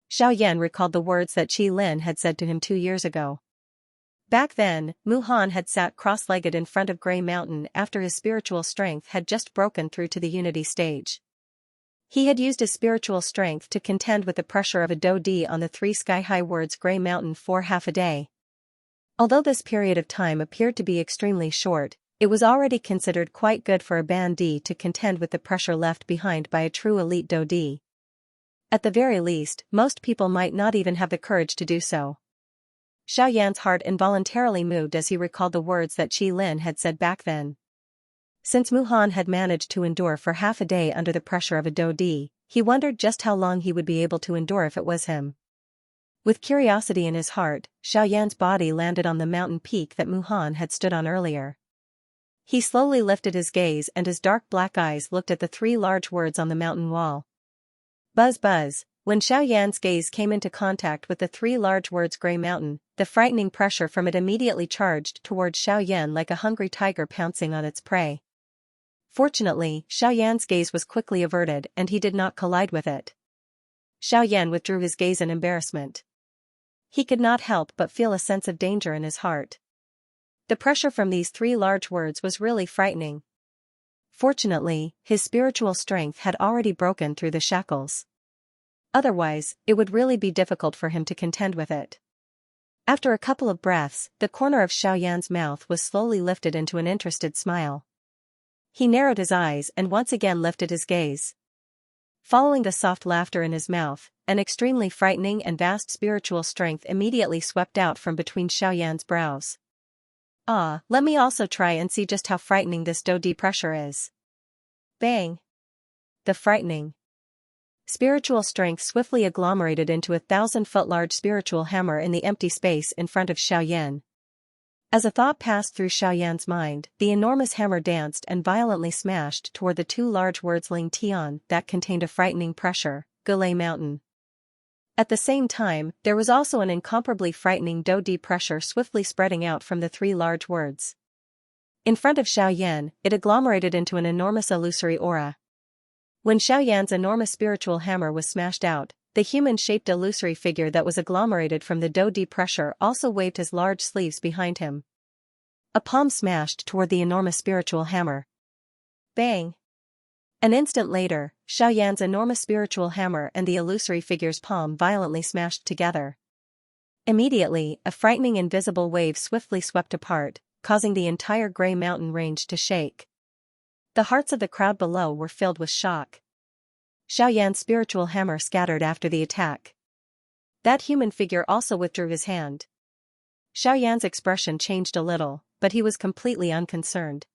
Xiaoyan recalled the words that Qi Lin had said to him 2 years ago. Back then, Muhan had sat cross-legged in front of Grey Mountain after his spiritual strength had just broken through to the unity stage. He had used his spiritual strength to contend with the pressure of a Dodi on the 3 sky-high words Grey Mountain for half a day. Although this period of time appeared to be extremely short, it was already considered quite good for a bandit to contend with the pressure left behind by a true elite Dodi. At the very least, most people might not even have the courage to do so. Xiaoyan's heart involuntarily moved as he recalled the words that Qi Lin had said back then. Since Muhan had managed to endure for half a day under the pressure of a Dodi, he wondered just how long he would be able to endure if it was him. With curiosity in his heart, Xiaoyan's body landed on the mountain peak that Muhan had stood on earlier. He slowly lifted his gaze and his dark black eyes looked at the 3 large words on the mountain wall. Buzz buzz. When Xiaoyan's gaze came into contact with the 3 large words Grey Mountain, the frightening pressure from it immediately charged towards Xiaoyan like a hungry tiger pouncing on its prey. Fortunately, Xiaoyan's gaze was quickly averted and he did not collide with it. Xiaoyan withdrew his gaze in embarrassment. He could not help but feel a sense of danger in his heart. The pressure from these 3 large words was really frightening. Fortunately, his spiritual strength had already broken through the shackles. Otherwise, it would really be difficult for him to contend with it. After a couple of breaths, the corner of Xiaoyan's mouth was slowly lifted into an interested smile. He narrowed his eyes and once again lifted his gaze. Following the soft laughter in his mouth, an extremely frightening and vast spiritual strength immediately swept out from between Xiaoyan's brows. Ah, let me also try and see just how frightening this Do-di pressure is. Bang! The frightening spiritual strength swiftly agglomerated into a 1,000-foot-large spiritual hammer in the empty space in front of Xiaoyan. As a thought passed through Xiaoyan's mind, the enormous hammer danced and violently smashed toward the two large words Ling Tian that contained a frightening pressure, Gulay Mountain. At the same time, there was also an incomparably frightening Do-di pressure swiftly spreading out from the three large words. In front of Xiaoyan, it agglomerated into an enormous illusory aura. When Xiaoyan's enormous spiritual hammer was smashed out, the human-shaped illusory figure that was agglomerated from the Do-di pressure also waved his large sleeves behind him. A palm smashed toward the enormous spiritual hammer. Bang! An instant later, Xiaoyan's enormous spiritual hammer and the illusory figure's palm violently smashed together. Immediately, a frightening invisible wave swiftly swept apart, causing the entire Grey Mountain range to shake. The hearts of the crowd below were filled with shock. Xiaoyan's spiritual hammer scattered after the attack. That human figure also withdrew his hand. Xiaoyan's expression changed a little, but he was completely unconcerned.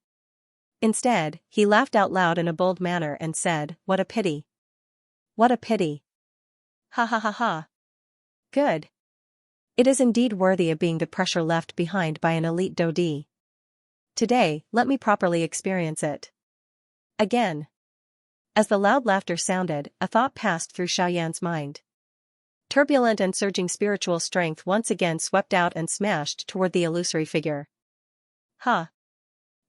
Instead, he laughed out loud in a bold manner and said, "What a pity. What a pity. Ha ha ha ha. Good. It is indeed worthy of being the pressure left behind by an elite Do-di. Today, let me properly experience it." Again. As the loud laughter sounded, a thought passed through Xiaoyan's mind. Turbulent and surging spiritual strength once again swept out and smashed toward the illusory figure. Ha!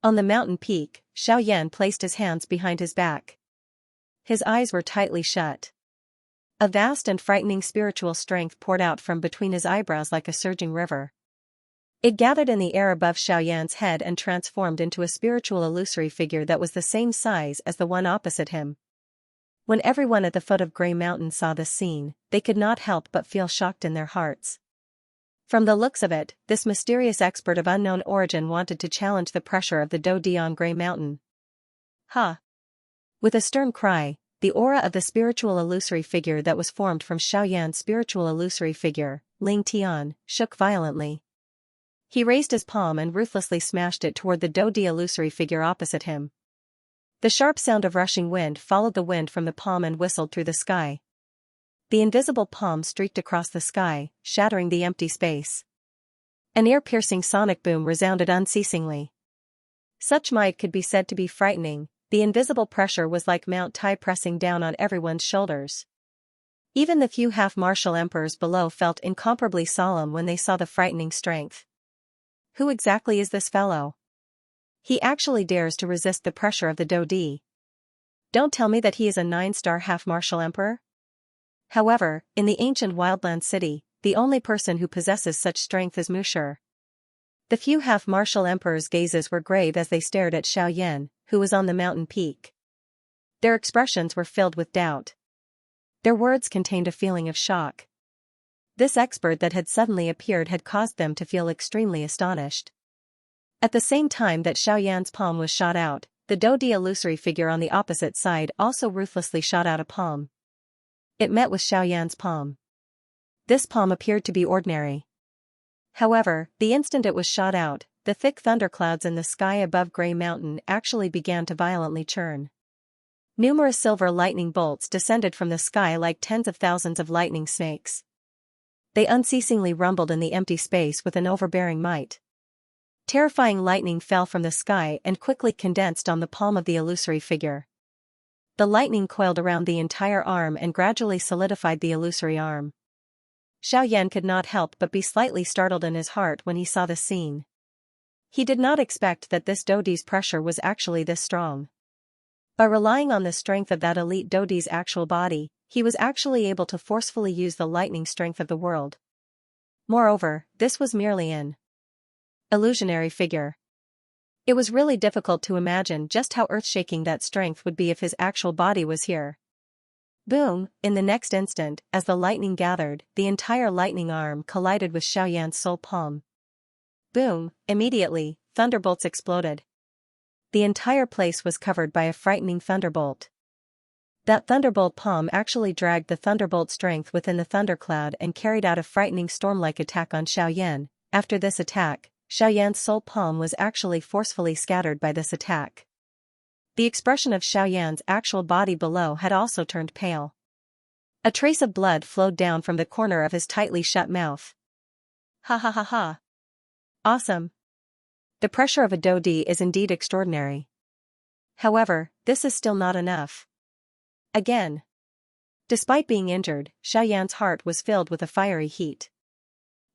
On the mountain peak, Xiaoyan placed his hands behind his back. His eyes were tightly shut. A vast and frightening spiritual strength poured out from between his eyebrows like a surging river. It gathered in the air above Xiaoyan's head and transformed into a spiritual illusory figure that was the same size as the one opposite him. When everyone at the foot of Grey Mountain saw this scene, they could not help but feel shocked in their hearts. From the looks of it, this mysterious expert of unknown origin wanted to challenge the pressure of the Do-di on Grey Mountain. Ha! With a stern cry, the aura of the spiritual illusory figure that was formed from Xiaoyan's spiritual illusory figure, Ling Tian, shook violently. He raised his palm and ruthlessly smashed it toward the Do-di illusory figure opposite him. The sharp sound of rushing wind followed the wind from the palm and whistled through the sky. The invisible palm streaked across the sky, shattering the empty space. An ear-piercing sonic boom resounded unceasingly. Such might could be said to be frightening. The invisible pressure was like Mount Tai pressing down on everyone's shoulders. Even the few half-martial emperors below felt incomparably solemn when they saw the frightening strength. Who exactly is this fellow? He actually dares to resist the pressure of the Do-di. Don't tell me that he is a 9-star half-martial emperor? However, in the ancient wildland city, the only person who possesses such strength is Musher. The few half-martial emperors' gazes were grave as they stared at Xiaoyan, who was on the mountain peak. Their expressions were filled with doubt. Their words contained a feeling of shock. This expert that had suddenly appeared had caused them to feel extremely astonished. At the same time that Xiaoyan's palm was shot out, the Do-di illusory figure on the opposite side also ruthlessly shot out a palm. It met with Xiaoyan's palm. This palm appeared to be ordinary. However, the instant it was shot out, the thick thunderclouds in the sky above Grey Mountain actually began to violently churn. Numerous silver lightning bolts descended from the sky like tens of thousands of lightning snakes. They unceasingly rumbled in the empty space with an overbearing might. Terrifying lightning fell from the sky and quickly condensed on the palm of the illusory figure. The lightning coiled around the entire arm and gradually solidified the illusory arm. Xiaoyan could not help but be slightly startled in his heart when he saw the scene. He did not expect that this Do-di's pressure was actually this strong. By relying on the strength of that elite Do-di's actual body, he was actually able to forcefully use the lightning strength of the world. Moreover, this was merely an illusionary figure. It was really difficult to imagine just how earth-shaking that strength would be if his actual body was here. Boom! In the next instant, as the lightning gathered, the entire lightning arm collided with Xiaoyan's sole palm. Boom! Immediately, thunderbolts exploded. The entire place was covered by a frightening thunderbolt. That thunderbolt palm actually dragged the thunderbolt strength within the thundercloud and carried out a frightening storm-like attack on Xiaoyan. After this attack, Xiaoyan's soul palm was actually forcefully scattered by this attack. The expression of Xiaoyan's actual body below had also turned pale. A trace of blood flowed down from the corner of his tightly shut mouth. Ha ha ha ha. Awesome. The pressure of a Dodi is indeed extraordinary. However, this is still not enough. Again. Despite being injured, Xiaoyan's heart was filled with a fiery heat.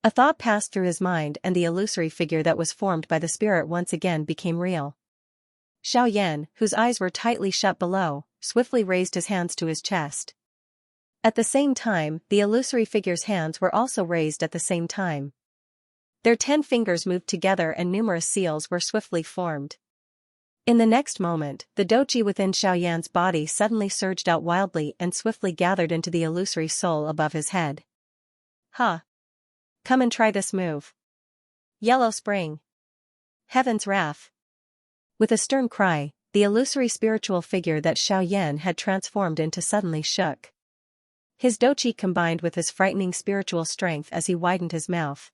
A thought passed through his mind and the illusory figure that was formed by the spirit once again became real. Xiaoyan, whose eyes were tightly shut below, swiftly raised his hands to his chest. At the same time, the illusory figure's hands were also raised at the same time. Their 10 fingers moved together and numerous seals were swiftly formed. In the next moment, the doji within Xiaoyan's body suddenly surged out wildly and swiftly gathered into the illusory soul above his head. Ha! Come and try this move. Yellow Spring. Heaven's Wrath. With a stern cry, the illusory spiritual figure that Xiaoyan had transformed into suddenly shook. His doji combined with his frightening spiritual strength as he widened his mouth.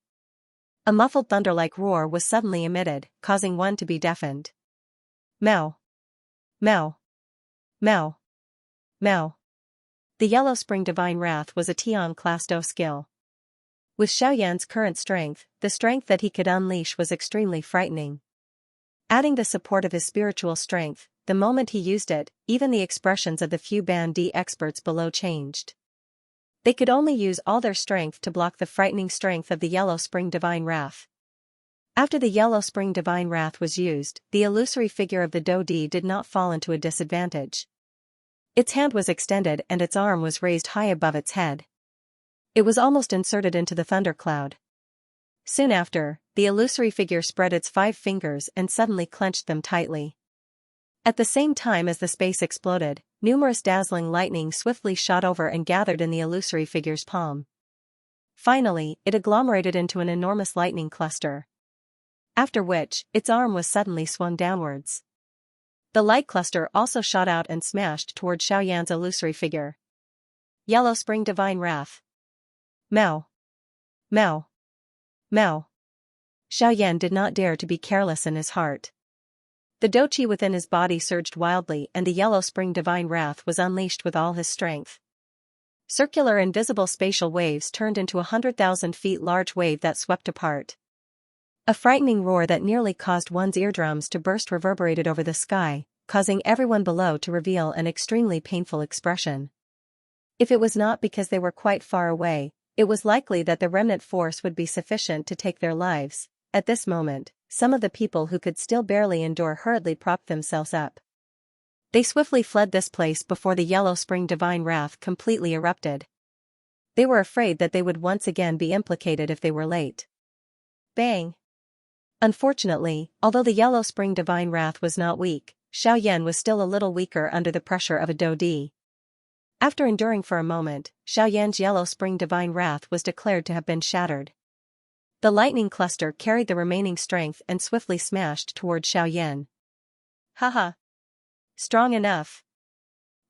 A muffled thunder-like roar was suddenly emitted, causing one to be deafened. Mao. Mao. Mao. Mao. The Yellow Spring Divine Wrath was a Tian-class Do skill. With Xiaoyan's current strength, the strength that he could unleash was extremely frightening. Adding the support of his spiritual strength, the moment he used it, even the expressions of the few Ban D experts below changed. They could only use all their strength to block the frightening strength of the Yellow Spring Divine Wrath. After the Yellow Spring Divine Wrath was used, the illusory figure of the Dodi did not fall into a disadvantage. Its hand was extended and its arm was raised high above its head. It was almost inserted into the thundercloud. Soon after, the illusory figure spread its 5 fingers and suddenly clenched them tightly. At the same time as the space exploded, numerous dazzling lightning swiftly shot over and gathered in the illusory figure's palm. Finally, it agglomerated into an enormous lightning cluster. After which, its arm was suddenly swung downwards. The light cluster also shot out and smashed toward Xiaoyan's illusory figure. Yellow Spring Divine Wrath. Mao. Mao. Mao. Xiaoyan did not dare to be careless in his heart. The doji within his body surged wildly and the Yellow Spring Divine Wrath was unleashed with all his strength. Circular invisible spatial waves turned into 100,000 feet large wave that swept apart. A frightening roar that nearly caused one's eardrums to burst reverberated over the sky, causing everyone below to reveal an extremely painful expression. If it was not because they were quite far away, it was likely that the remnant force would be sufficient to take their lives. At this moment, some of the people who could still barely endure hurriedly propped themselves up. They swiftly fled this place before the Yellow Spring Divine Wrath completely erupted. They were afraid that they would once again be implicated if they were late. Bang! Unfortunately, although the Yellow Spring Divine Wrath was not weak, Xiaoyan was still a little weaker under the pressure of a Dodi. After enduring for a moment, Xiaoyan's Yellow Spring Divine Wrath was declared to have been shattered. The lightning cluster carried the remaining strength and swiftly smashed toward Xiaoyan. Haha. Strong enough.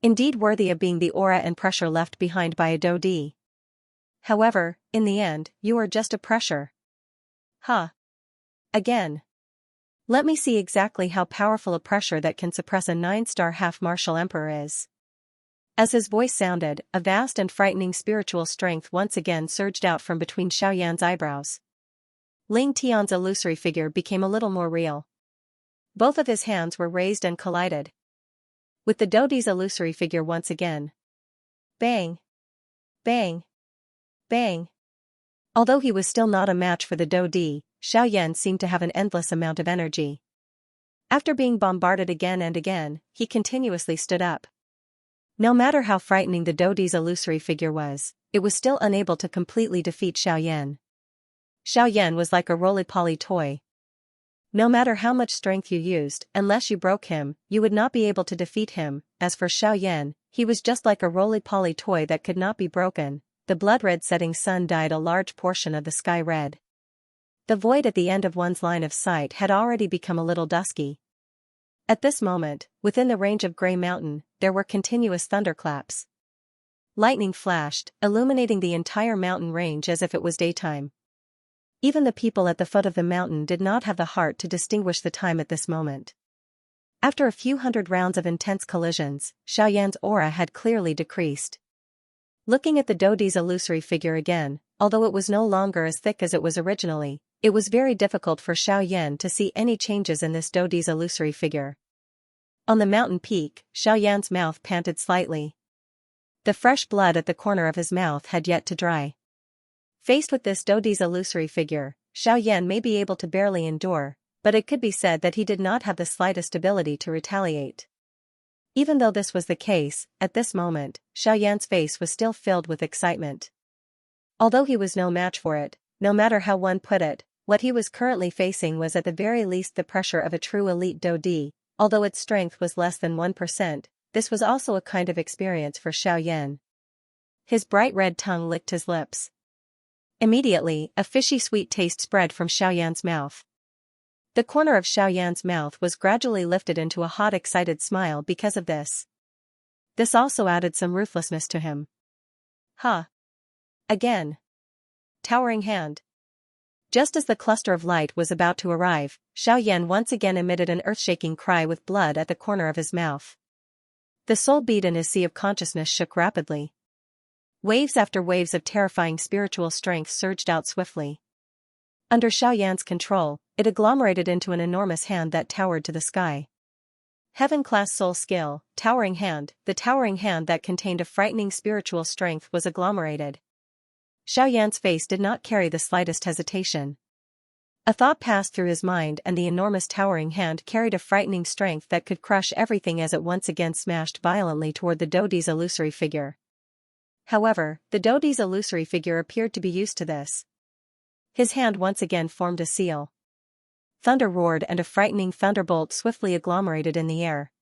Indeed worthy of being the aura and pressure left behind by a Dodi. However, in the end, you are just a pressure. Ha. Again. Let me see exactly how powerful a pressure that can suppress a 9-star half-martial emperor is. As his voice sounded, a vast and frightening spiritual strength once again surged out from between Xiaoyan's eyebrows. Ling Tian's illusory figure became a little more real. Both of his hands were raised and collided. With the Dodi's illusory figure once again. Bang! Bang! Bang! Although he was still not a match for the Dodi, Xiaoyan seemed to have an endless amount of energy. After being bombarded again and again, he continuously stood up. No matter how frightening the Dodi's illusory figure was, it was still unable to completely defeat Xiaoyan. Xiaoyan was like a roly-poly toy. No matter how much strength you used, unless you broke him, you would not be able to defeat him. As for Xiaoyan, he was just like a roly-poly toy that could not be broken. The blood-red setting sun dyed a large portion of the sky red. The void at the end of one's line of sight had already become a little dusky. At this moment, within the range of Grey Mountain, there were continuous thunderclaps. Lightning flashed, illuminating the entire mountain range as if it was daytime. Even the people at the foot of the mountain did not have the heart to distinguish the time at this moment. After a few hundred rounds of intense collisions, Xiaoyan's aura had clearly decreased. Looking at the Dodi's illusory figure again, although it was no longer as thick as it was originally, it was very difficult for Xiaoyan to see any changes in this Dodi's illusory figure. On the mountain peak, Xiaoyan's mouth panted slightly. The fresh blood at the corner of his mouth had yet to dry. Faced with this Dodi's illusory figure, Xiaoyan may be able to barely endure, but it could be said that he did not have the slightest ability to retaliate. Even though this was the case, at this moment, Xiaoyan's face was still filled with excitement. Although he was no match for it, no matter how one put it, what he was currently facing was at the very least the pressure of a true elite Dodi. Although its strength was less than 1%, this was also a kind of experience for Xiaoyan. His bright red tongue licked his lips. Immediately, a fishy sweet taste spread from Xiaoyan's mouth. The corner of Xiaoyan's mouth was gradually lifted into a hot excited smile because of this. This also added some ruthlessness to him. Huh. Again. Towering hand. Just as the cluster of light was about to arrive, Xiaoyan once again emitted an earth-shaking cry with blood at the corner of his mouth. The soul beat in his sea of consciousness shook rapidly. Waves after waves of terrifying spiritual strength surged out swiftly. Under Xiaoyan's control, it agglomerated into an enormous hand that towered to the sky. Heaven-class soul skill, towering hand, the towering hand that contained a frightening spiritual strength was agglomerated. Xiaoyan's face did not carry the slightest hesitation. A thought passed through his mind and the enormous towering hand carried a frightening strength that could crush everything as it once again smashed violently toward the Dodi's illusory figure. However, the Dodi's illusory figure appeared to be used to this. His hand once again formed a seal. Thunder roared and a frightening thunderbolt swiftly agglomerated in the air.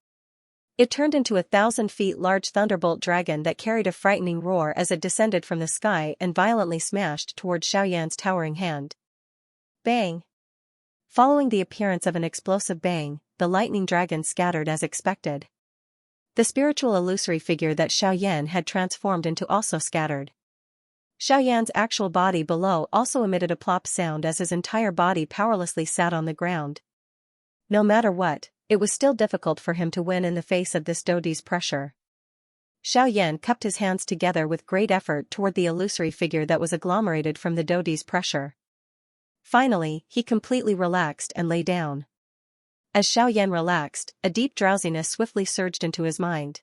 It turned into 1,000 feet large thunderbolt dragon that carried a frightening roar as it descended from the sky and violently smashed toward Xiaoyan's towering hand. Bang! Following the appearance of an explosive bang, the lightning dragon scattered as expected. The spiritual illusory figure that Xiaoyan had transformed into also scattered. Xiaoyan's actual body below also emitted a plop sound as his entire body powerlessly sat on the ground. No matter what, it was still difficult for him to win in the face of this Dodi's pressure. Xiaoyan cupped his hands together with great effort toward the illusory figure that was agglomerated from the Dodi's pressure. Finally, he completely relaxed and lay down. As Xiaoyan relaxed, a deep drowsiness swiftly surged into his mind.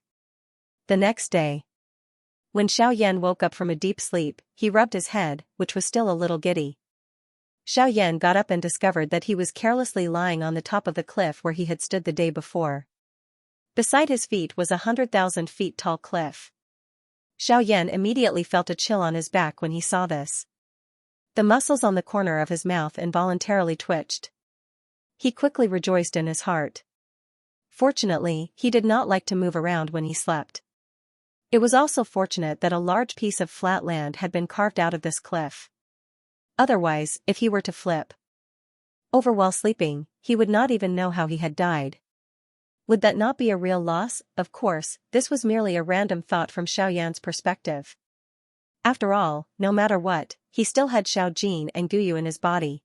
The next day, when Xiaoyan woke up from a deep sleep, he rubbed his head, which was still a little giddy. Xiaoyan got up and discovered that he was carelessly lying on the top of the cliff where he had stood the day before. Beside his feet was 100,000 feet tall cliff. Xiaoyan immediately felt a chill on his back when he saw this. The muscles on the corner of his mouth involuntarily twitched. He quickly rejoiced in his heart. Fortunately, he did not like to move around when he slept. It was also fortunate that a large piece of flat land had been carved out of this cliff. Otherwise, if he were to flip over while sleeping, he would not even know how he had died. Would that not be a real loss? Of course, this was merely a random thought from Xiaoyan's perspective. After all, no matter what, he still had Xiao Jin and Guyu in his body.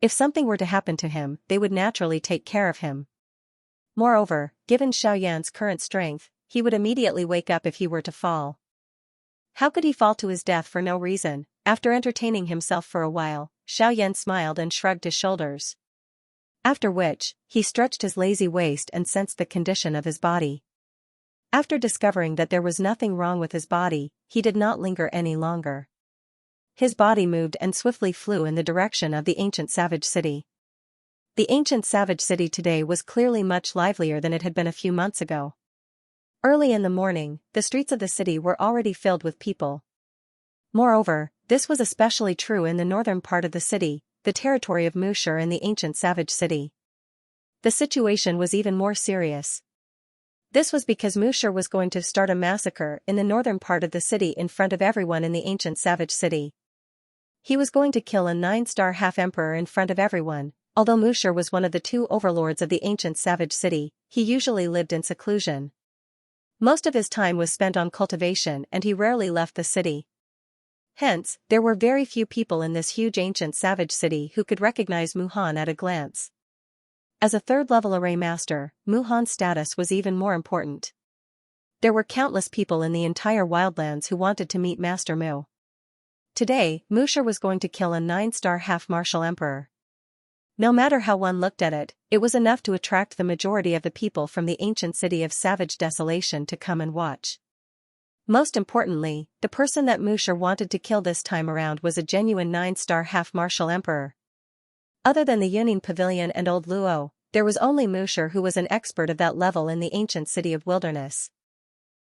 If something were to happen to him, they would naturally take care of him. Moreover, given Xiaoyan's current strength, he would immediately wake up if he were to fall. How could he fall to his death for no reason? After entertaining himself for a while, Xiaoyan smiled and shrugged his shoulders. After which, he stretched his lazy waist and sensed the condition of his body. After discovering that there was nothing wrong with his body, he did not linger any longer. His body moved and swiftly flew in the direction of the ancient savage city. The ancient savage city today was clearly much livelier than it had been a few months ago. Early in the morning, the streets of the city were already filled with people. Moreover, this was especially true in the northern part of the city, the territory of Mushur in the ancient savage city. The situation was even more serious. This was because Mushur was going to start a massacre in the northern part of the city in front of everyone in the ancient savage city. He was going to kill a 9-star half-emperor in front of everyone. Although Mushur was one of the 2 overlords of the ancient savage city, he usually lived in seclusion. Most of his time was spent on cultivation and he rarely left the city. Hence, there were very few people in this huge ancient savage city who could recognize Mu Han at a glance. As a third-level array master, Mu Han's status was even more important. There were countless people in the entire wildlands who wanted to meet Master Mu. Today, Mu Shi was going to kill a 9-star half-martial emperor. No matter how one looked at it, it was enough to attract the majority of the people from the ancient city of savage desolation to come and watch. Most importantly, the person that Mu Shi wanted to kill this time around was a genuine 9-star half-martial emperor. Other than the Yunin Pavilion and Old Luo, there was only Mu Shi who was an expert of that level in the ancient city of wilderness.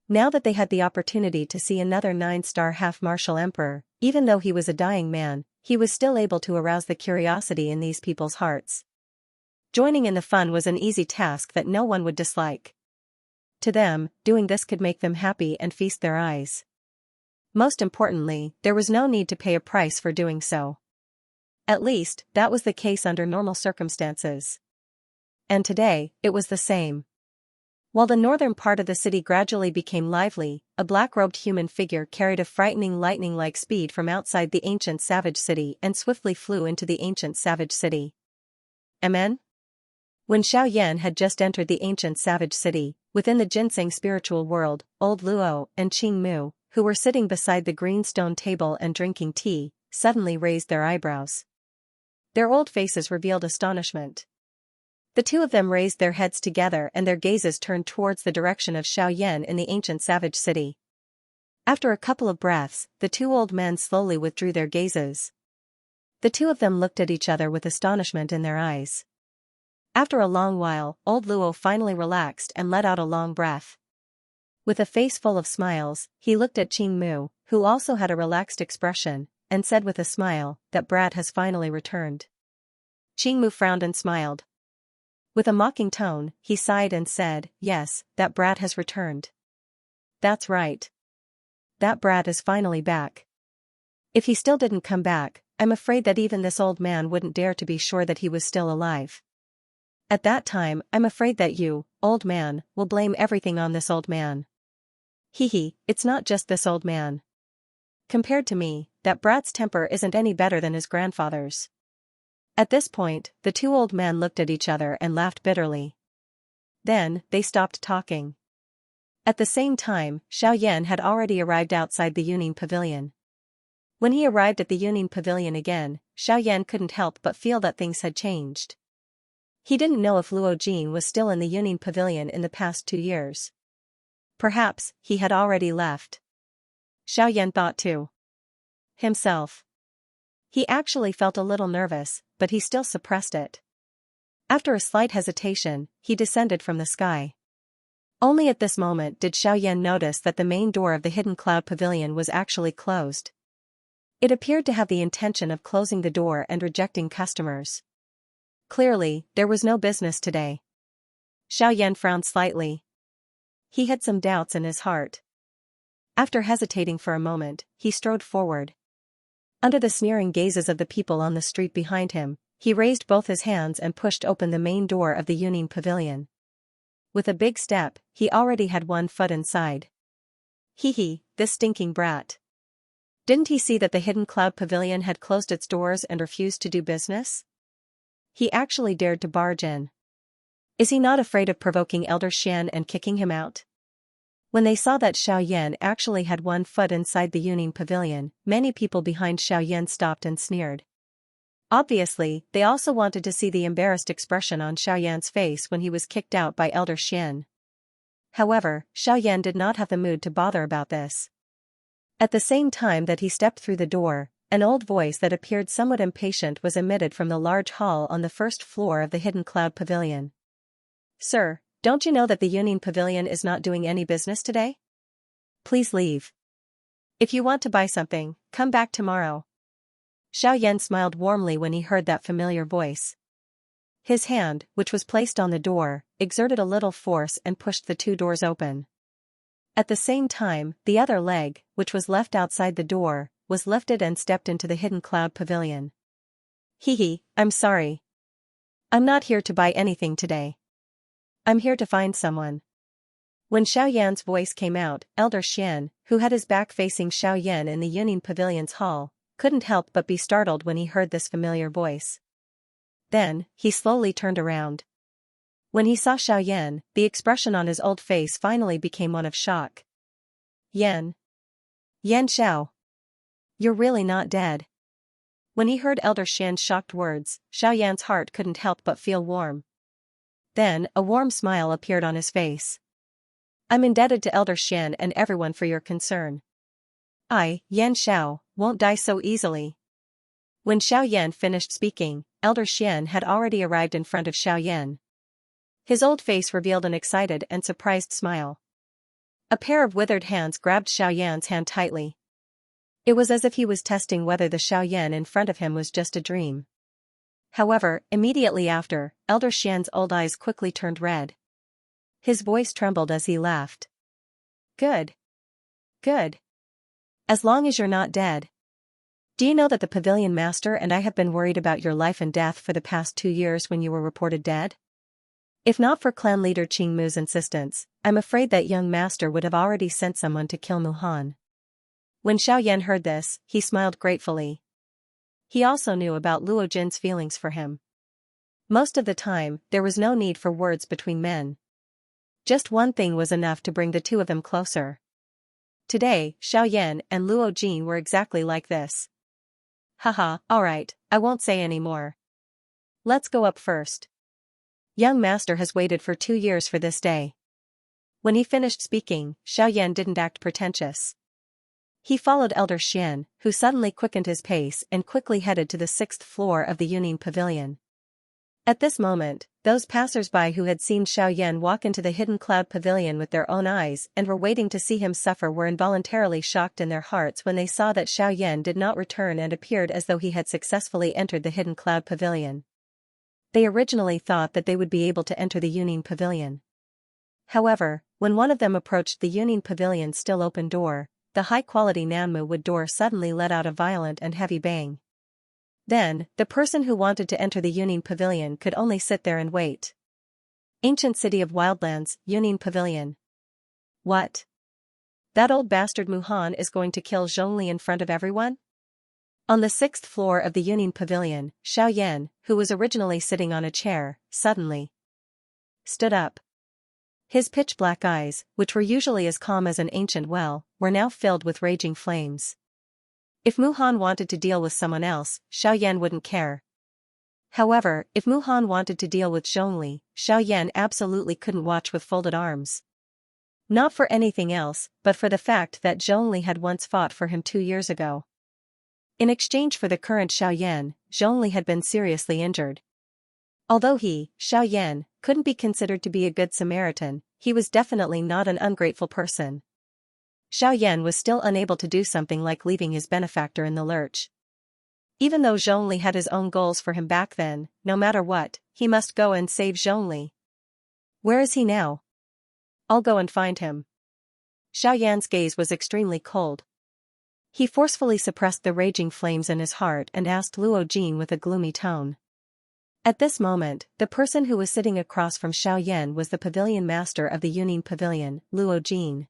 Now that they had the opportunity to see another 9-star half-martial emperor, even though he was a dying man, he was still able to arouse the curiosity in these people's hearts. Joining in the fun was an easy task that no one would dislike. To them, doing this could make them happy and feast their eyes. Most importantly, there was no need to pay a price for doing so. At least, that was the case under normal circumstances. And today, it was the same. While the northern part of the city gradually became lively, a black-robed human figure carried a frightening lightning-like speed from outside the ancient savage city and swiftly flew into the ancient savage city. Amen? When Xiaoyan had just entered the ancient savage city, within the ginseng spiritual world, Old Luo and Qing Mu, who were sitting beside the green stone table and drinking tea, suddenly raised their eyebrows. Their old faces revealed astonishment. The two of them raised their heads together and their gazes turned towards the direction of Xiaoyan in the ancient savage city. After a couple of breaths, the two old men slowly withdrew their gazes. The two of them looked at each other with astonishment in their eyes. After a long while, Old Luo finally relaxed and let out a long breath. With a face full of smiles, he looked at Qing Mu, who also had a relaxed expression, and said with a smile, "That brat has finally returned." Qing Mu frowned and smiled. With a mocking tone, he sighed and said, "Yes, that brat has returned. That's right. That brat is finally back. If he still didn't come back, I'm afraid that even this old man wouldn't dare to be sure that he was still alive. At that time, I'm afraid that you, old man, will blame everything on this old man. Hee, it's not just this old man. Compared to me, that brat's temper isn't any better than his grandfather's." At this point, the two old men looked at each other and laughed bitterly. Then, they stopped talking. At the same time, Xiaoyan had already arrived outside the Yunin Pavilion. When he arrived at the Yunin Pavilion again, Xiaoyan couldn't help but feel that things had changed. He didn't know if Luo Jin was still in the Yunin Pavilion in the past 2 years. Perhaps, he had already left. Xiaoyan thought to himself. He actually felt a little nervous, but he still suppressed it. After a slight hesitation, he descended from the sky. Only at this moment did Xiaoyan notice that the main door of the Hidden Cloud Pavilion was actually closed. It appeared to have the intention of closing the door and rejecting customers. Clearly, there was no business today. Xiaoyan frowned slightly. He had some doubts in his heart. After hesitating for a moment, he strode forward. Under the sneering gazes of the people on the street behind him, he raised both his hands and pushed open the main door of the Yunin Pavilion. With a big step, he already had 1 foot inside. Hee, this stinking brat. Didn't he see that the Hidden Cloud Pavilion had closed its doors and refused to do business? He actually dared to barge in. Is he not afraid of provoking Elder Xian and kicking him out? When they saw that Xiaoyan actually had 1 foot inside the Yunin Pavilion, many people behind Xiaoyan stopped and sneered. Obviously, they also wanted to see the embarrassed expression on Xiaoyan's face when he was kicked out by Elder Xian. However, Xiaoyan did not have the mood to bother about this. At the same time that he stepped through the door, an old voice that appeared somewhat impatient was emitted from the large hall on the first floor of the Hidden Cloud Pavilion. "Sir, don't you know that the Yunin Pavilion is not doing any business today? Please leave. If you want to buy something, come back tomorrow." Xiaoyan smiled warmly when he heard that familiar voice. His hand, which was placed on the door, exerted a little force and pushed the 2 doors open. At the same time, the other leg, which was left outside the door, was lifted and stepped into the Hidden Cloud Pavilion. Hee, I'm sorry. I'm not here to buy anything today. I'm here to find someone. When Xiaoyan's voice came out, Elder Xian, who had his back facing Xiaoyan in the Yunin Pavilion's hall, couldn't help but be startled when he heard this familiar voice. Then, he slowly turned around. When he saw Xiaoyan, the expression on his old face finally became one of shock. Yan Xiao. You're really not dead. When he heard Elder Xian's shocked words, Xiaoyan's heart couldn't help but feel warm. Then, a warm smile appeared on his face. I'm indebted to Elder Xian and everyone for your concern. I, Yan Xiao, won't die so easily. When Xiaoyan finished speaking, Elder Xian had already arrived in front of Xiaoyan. His old face revealed an excited and surprised smile. A pair of withered hands grabbed Xiaoyan's hand tightly. It was as if he was testing whether the Xiaoyan in front of him was just a dream. However, immediately after, Elder Xian's old eyes quickly turned red. His voice trembled as he laughed. Good. Good. As long as you're not dead. Do you know that the Pavilion Master and I have been worried about your life and death for the past 2 years when you were reported dead? If not for clan leader Qing Mu's insistence, I'm afraid that young master would have already sent someone to kill Mu Han. When Xiaoyan heard this, he smiled gratefully. He also knew about Luo Jin's feelings for him. Most of the time, there was no need for words between men. Just one thing was enough to bring the two of them closer. Today, Xiaoyan and Luo Jin were exactly like this. Haha, alright, I won't say any more. Let's go up first. Young master has waited for 2 years for this day. When he finished speaking, Xiaoyan didn't act pretentious. He followed Elder Xian, who suddenly quickened his pace and quickly headed to the 6th floor of the Yunin Pavilion. At this moment, those passers-by who had seen Xiaoyan walk into the hidden cloud pavilion with their own eyes and were waiting to see him suffer were involuntarily shocked in their hearts when they saw that Xiaoyan did not return and appeared as though he had successfully entered the hidden cloud pavilion. They originally thought that they would be able to enter the Yunin Pavilion. However, when one of them approached the Yunin Pavilion's still open door, the high-quality Nanmu wood door suddenly let out a violent and heavy bang. Then, the person who wanted to enter the Yunin Pavilion could only sit there and wait. Ancient City of Wildlands, Yunin Pavilion. What? That old bastard Mu Han is going to kill Zhongli in front of everyone? On the 6th floor of the Yunin Pavilion, Xiaoyan, who was originally sitting on a chair, suddenly stood up. His pitch-black eyes, which were usually as calm as an ancient well, were now filled with raging flames. If Mu Han wanted to deal with someone else, Xiaoyan wouldn't care. However, if Mu Han wanted to deal with Zhongli, Xiaoyan absolutely couldn't watch with folded arms. Not for anything else, but for the fact that Zhongli had once fought for him 2 years ago. In exchange for the current Xiaoyan, Zhongli had been seriously injured. Although he, Xiaoyan, couldn't be considered to be a good Samaritan, he was definitely not an ungrateful person. Xiaoyan was still unable to do something like leaving his benefactor in the lurch. Even though Zhongli had his own goals for him back then, no matter what, he must go and save Zhongli. Where is he now? I'll go and find him. Xiaoyan's gaze was extremely cold. He forcefully suppressed the raging flames in his heart and asked Luo Jin with a gloomy tone. At this moment, the person who was sitting across from Xiaoyan was the pavilion master of the Yunin Pavilion, Luo Jin.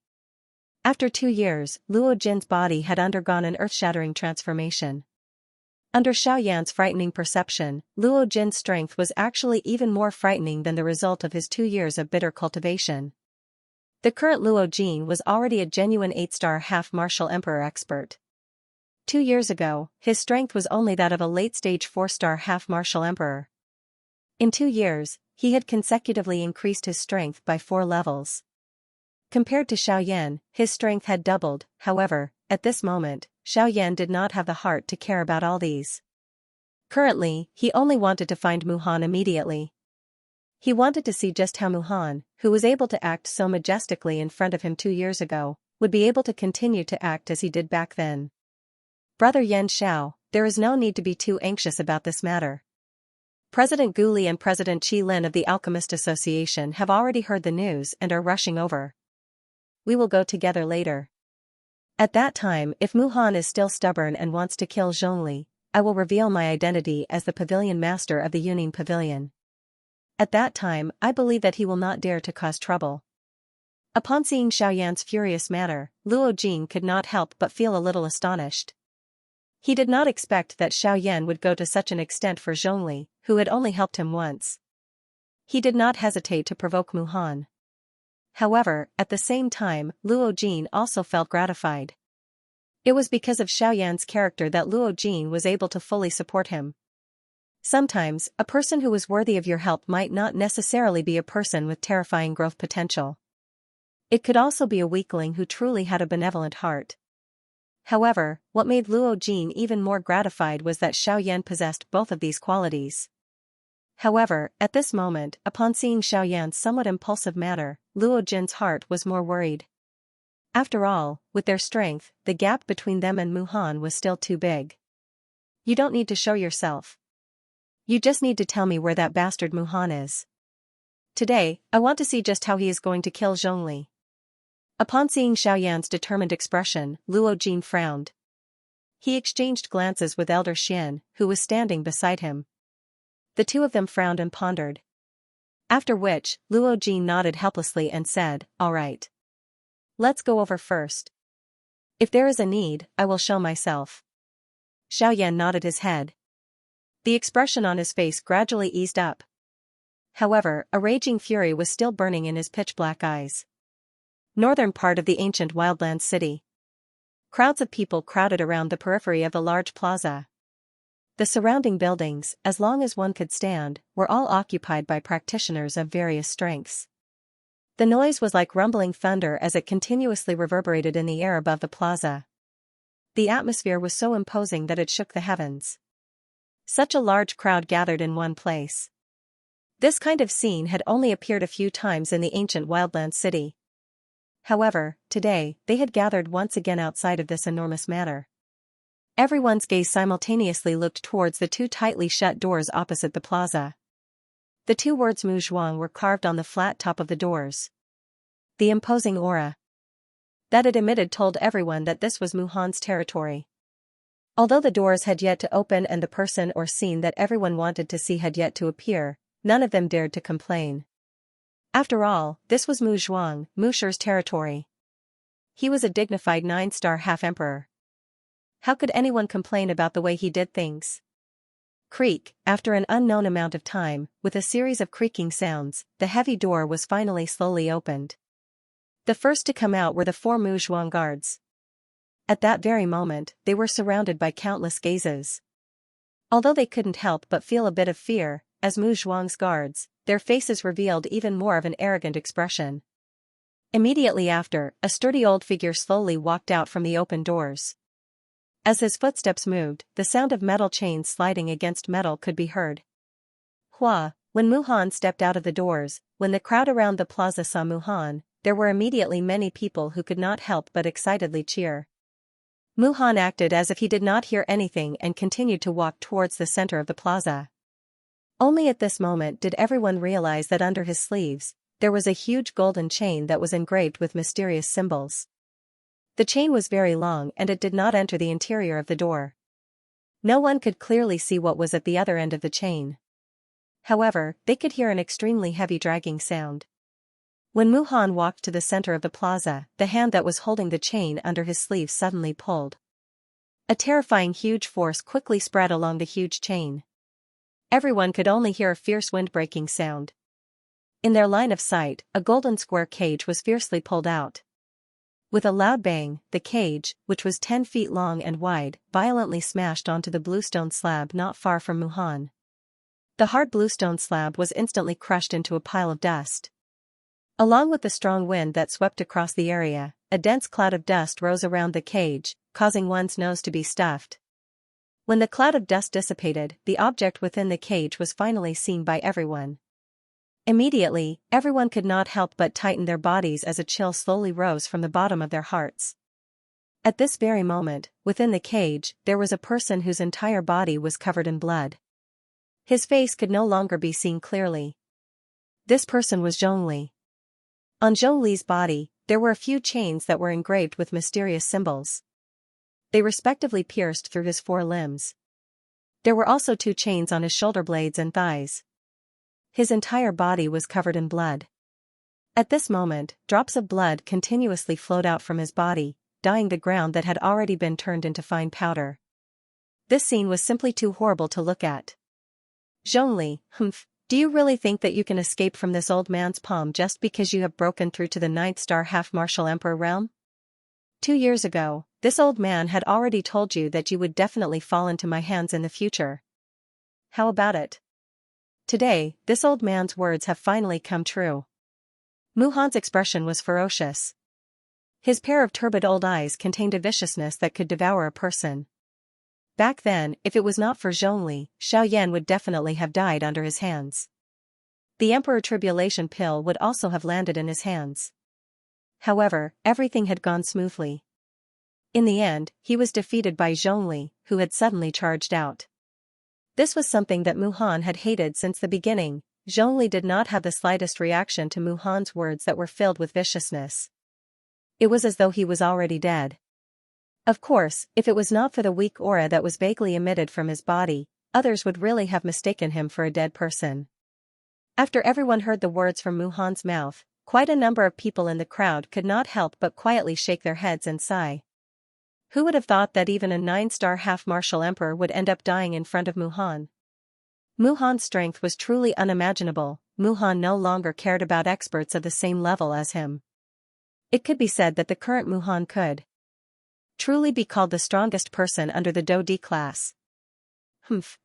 After 2 years, Luo Jin's body had undergone an earth-shattering transformation. Under Xiaoyan's frightening perception, Luo Jin's strength was actually even more frightening than the result of his 2 years of bitter cultivation. The current Luo Jin was already a genuine 8-star half-martial emperor expert. 2 years ago, his strength was only that of a late-stage 4-star half-martial emperor. In 2 years, he had consecutively increased his strength by 4 levels. Compared to Xiaoyan, his strength had doubled. However, at this moment, Xiaoyan did not have the heart to care about all these. Currently, he only wanted to find Mu Han immediately. He wanted to see just how Mu Han, who was able to act so majestically in front of him 2 years ago, would be able to continue to act as he did back then. Brother Yan Xiao, there is no need to be too anxious about this matter. President Gu Li and President Qi Lin of the Alchemist Association have already heard the news and are rushing over. We will go together later. At that time, if Mu Han is still stubborn and wants to kill Zhongli, I will reveal my identity as the pavilion master of the Yunin Pavilion. At that time, I believe that he will not dare to cause trouble. Upon seeing Xiaoyan's furious manner, Luo Jin could not help but feel a little astonished. He did not expect that Xiaoyan would go to such an extent for Zhongli, who had only helped him once. He did not hesitate to provoke Mu Han. However, at the same time, Luo Jin also felt gratified. It was because of Xiaoyan's character that Luo Jin was able to fully support him. Sometimes, a person who was worthy of your help might not necessarily be a person with terrifying growth potential. It could also be a weakling who truly had a benevolent heart. However, what made Luo Jin even more gratified was that Xiaoyan possessed both of these qualities. However, at this moment, upon seeing Xiaoyan's somewhat impulsive manner, Luo Jin's heart was more worried. After all, with their strength, the gap between them and Mu Han was still too big. You don't need to show yourself. You just need to tell me where that bastard Mu Han is. Today, I want to see just how he is going to kill Zhongli. Upon seeing Xiaoyan's determined expression, Luo Jin frowned. He exchanged glances with Elder Xian, who was standing beside him. The two of them frowned and pondered. After which, Luo Jin nodded helplessly and said, "All right. Let's go over first. If there is a need, I will show myself." Xiaoyan nodded his head. The expression on his face gradually eased up. However, a raging fury was still burning in his pitch-black eyes. Northern part of the ancient wildland city. Crowds of people crowded around the periphery of the large plaza. The surrounding buildings, as long as one could stand, were all occupied by practitioners of various strengths. The noise was like rumbling thunder as it continuously reverberated in the air above the plaza. The atmosphere was so imposing that it shook the heavens. Such a large crowd gathered in one place. This kind of scene had only appeared a few times in the ancient wildland city. However, today, they had gathered once again outside of this enormous manor. Everyone's gaze simultaneously looked towards the two tightly shut doors opposite the plaza. The two words Mu Zhuang were carved on the flat top of the doors. The imposing aura that it emitted told everyone that this was Mu Han's territory. Although the doors had yet to open and the person or scene that everyone wanted to see had yet to appear, none of them dared to complain. After all, this was Mu Zhuang, Mu Shi's territory. He was a dignified 9-star half-emperor. How could anyone complain about the way he did things? Creak, after an unknown amount of time, with a series of creaking sounds, the heavy door was finally slowly opened. The first to come out were the 4 Mu Zhuang guards. At that very moment, they were surrounded by countless gazes. Although they couldn't help but feel a bit of fear, as Mu Zhuang's guards, their faces revealed even more of an arrogant expression. Immediately after, a sturdy old figure slowly walked out from the open doors. As his footsteps moved, the sound of metal chains sliding against metal could be heard. Hua, when Mu Han stepped out of the doors, when the crowd around the plaza saw Mu Han, there were immediately many people who could not help but excitedly cheer. Mu Han acted as if he did not hear anything and continued to walk towards the center of the plaza. Only at this moment did everyone realize that under his sleeves, there was a huge golden chain that was engraved with mysterious symbols. The chain was very long and it did not enter the interior of the door. No one could clearly see what was at the other end of the chain. However, they could hear an extremely heavy dragging sound. When Mu Han walked to the center of the plaza, the hand that was holding the chain under his sleeve suddenly pulled. A terrifying huge force quickly spread along the huge chain. Everyone could only hear a fierce wind-breaking sound. In their line of sight, a golden square cage was fiercely pulled out. With a loud bang, the cage, which was 10 feet long and wide, violently smashed onto the bluestone slab not far from Mu Han. The hard bluestone slab was instantly crushed into a pile of dust. Along with the strong wind that swept across the area, a dense cloud of dust rose around the cage, causing one's nose to be stuffed. When the cloud of dust dissipated, the object within the cage was finally seen by everyone. Immediately, everyone could not help but tighten their bodies as a chill slowly rose from the bottom of their hearts. At this very moment, within the cage, there was a person whose entire body was covered in blood. His face could no longer be seen clearly. This person was Zhongli. On Zhongli's body, there were a few chains that were engraved with mysterious symbols. They respectively pierced through his 4 limbs. There were also 2 chains on his shoulder blades and thighs. His entire body was covered in blood. At this moment, drops of blood continuously flowed out from his body, dyeing the ground that had already been turned into fine powder. This scene was simply too horrible to look at. Zhongli, do you really think that you can escape from this old man's palm just because you have broken through to the 9th-star half-martial emperor realm? 2 years ago, this old man had already told you that you would definitely fall into my hands in the future. How about it? Today, this old man's words have finally come true. Mu Han's expression was ferocious. His pair of turbid old eyes contained a viciousness that could devour a person. Back then, if it was not for Zhongli, Xiaoyan would definitely have died under his hands. The Emperor Tribulation pill would also have landed in his hands. However, everything had gone smoothly. In the end, he was defeated by Zhongli, who had suddenly charged out. This was something that Mu Han had hated since the beginning. Zhongli did not have the slightest reaction to Mu Han's words that were filled with viciousness. It was as though he was already dead. Of course, if it was not for the weak aura that was vaguely emitted from his body, others would really have mistaken him for a dead person. After everyone heard the words from Mu Han's mouth, quite a number of people in the crowd could not help but quietly shake their heads and sigh. Who would have thought that even a 9-star half-martial emperor would end up dying in front of Mu Han? Mu Han's strength was truly unimaginable. Mu Han no longer cared about experts of the same level as him. It could be said that the current Mu Han could truly be called the strongest person under the Do D class.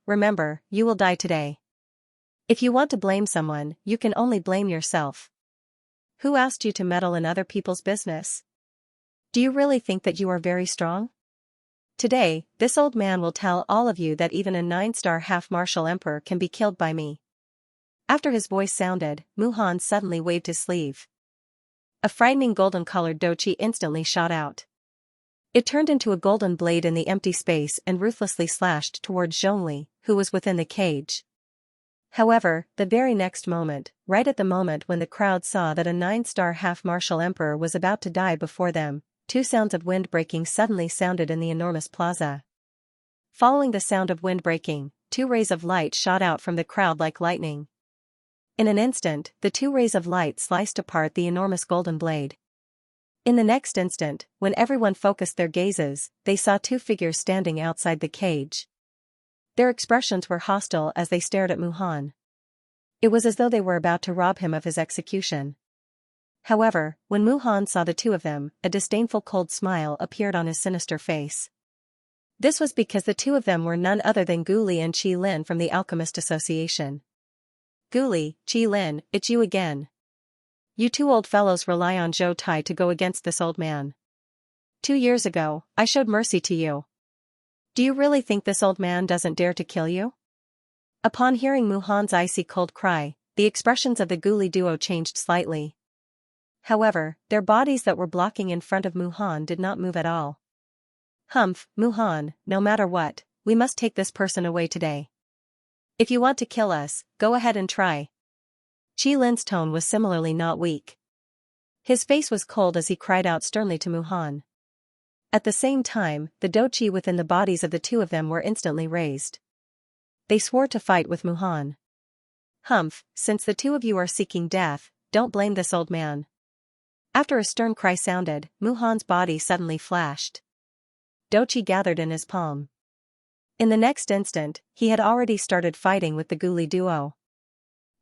Remember, you will die today. If you want to blame someone, you can only blame yourself. Who asked you to meddle in other people's business? Do you really think that you are very strong? Today, this old man will tell all of you that even a 9-star half-martial emperor can be killed by me. After his voice sounded, Mu Han suddenly waved his sleeve. A frightening golden-colored dochi instantly shot out. It turned into a golden blade in the empty space and ruthlessly slashed towards Zhongli, who was within the cage. However, the very next moment, right at the moment when the crowd saw that a 9-star half-martial emperor was about to die before them, 2 sounds of wind breaking suddenly sounded in the enormous plaza. Following the sound of wind breaking, 2 rays of light shot out from the crowd like lightning. In an instant, the 2 rays of light sliced apart the enormous golden blade. In the next instant, when everyone focused their gazes, they saw 2 figures standing outside the cage. Their expressions were hostile as they stared at Mu Han. It was as though they were about to rob him of his execution. However, when Mu Han saw the 2 of them, a disdainful cold smile appeared on his sinister face. This was because the 2 of them were none other than Gu Li and Qi Lin from the Alchemist Association. Gu Li, Qi Lin, it's you again. You 2 old fellows rely on Zhou Tai to go against this old man. 2 years ago, I showed mercy to you. Do you really think this old man doesn't dare to kill you? Upon hearing Mu Han's icy cold cry, the expressions of the Gu Li duo changed slightly. However, their bodies that were blocking in front of Mu Han did not move at all. Mu Han, no matter what, we must take this person away today. If you want to kill us, go ahead and try. Qi Lin's tone was similarly not weak. His face was cold as he cried out sternly to Mu Han. At the same time, the dochi within the bodies of the 2 of them were instantly raised. They swore to fight with Mu Han. Since the 2 of you are seeking death, don't blame this old man. After a stern cry sounded, Mu Han's body suddenly flashed. Dochi gathered in his palm. In the next instant, he had already started fighting with the Gu Li duo.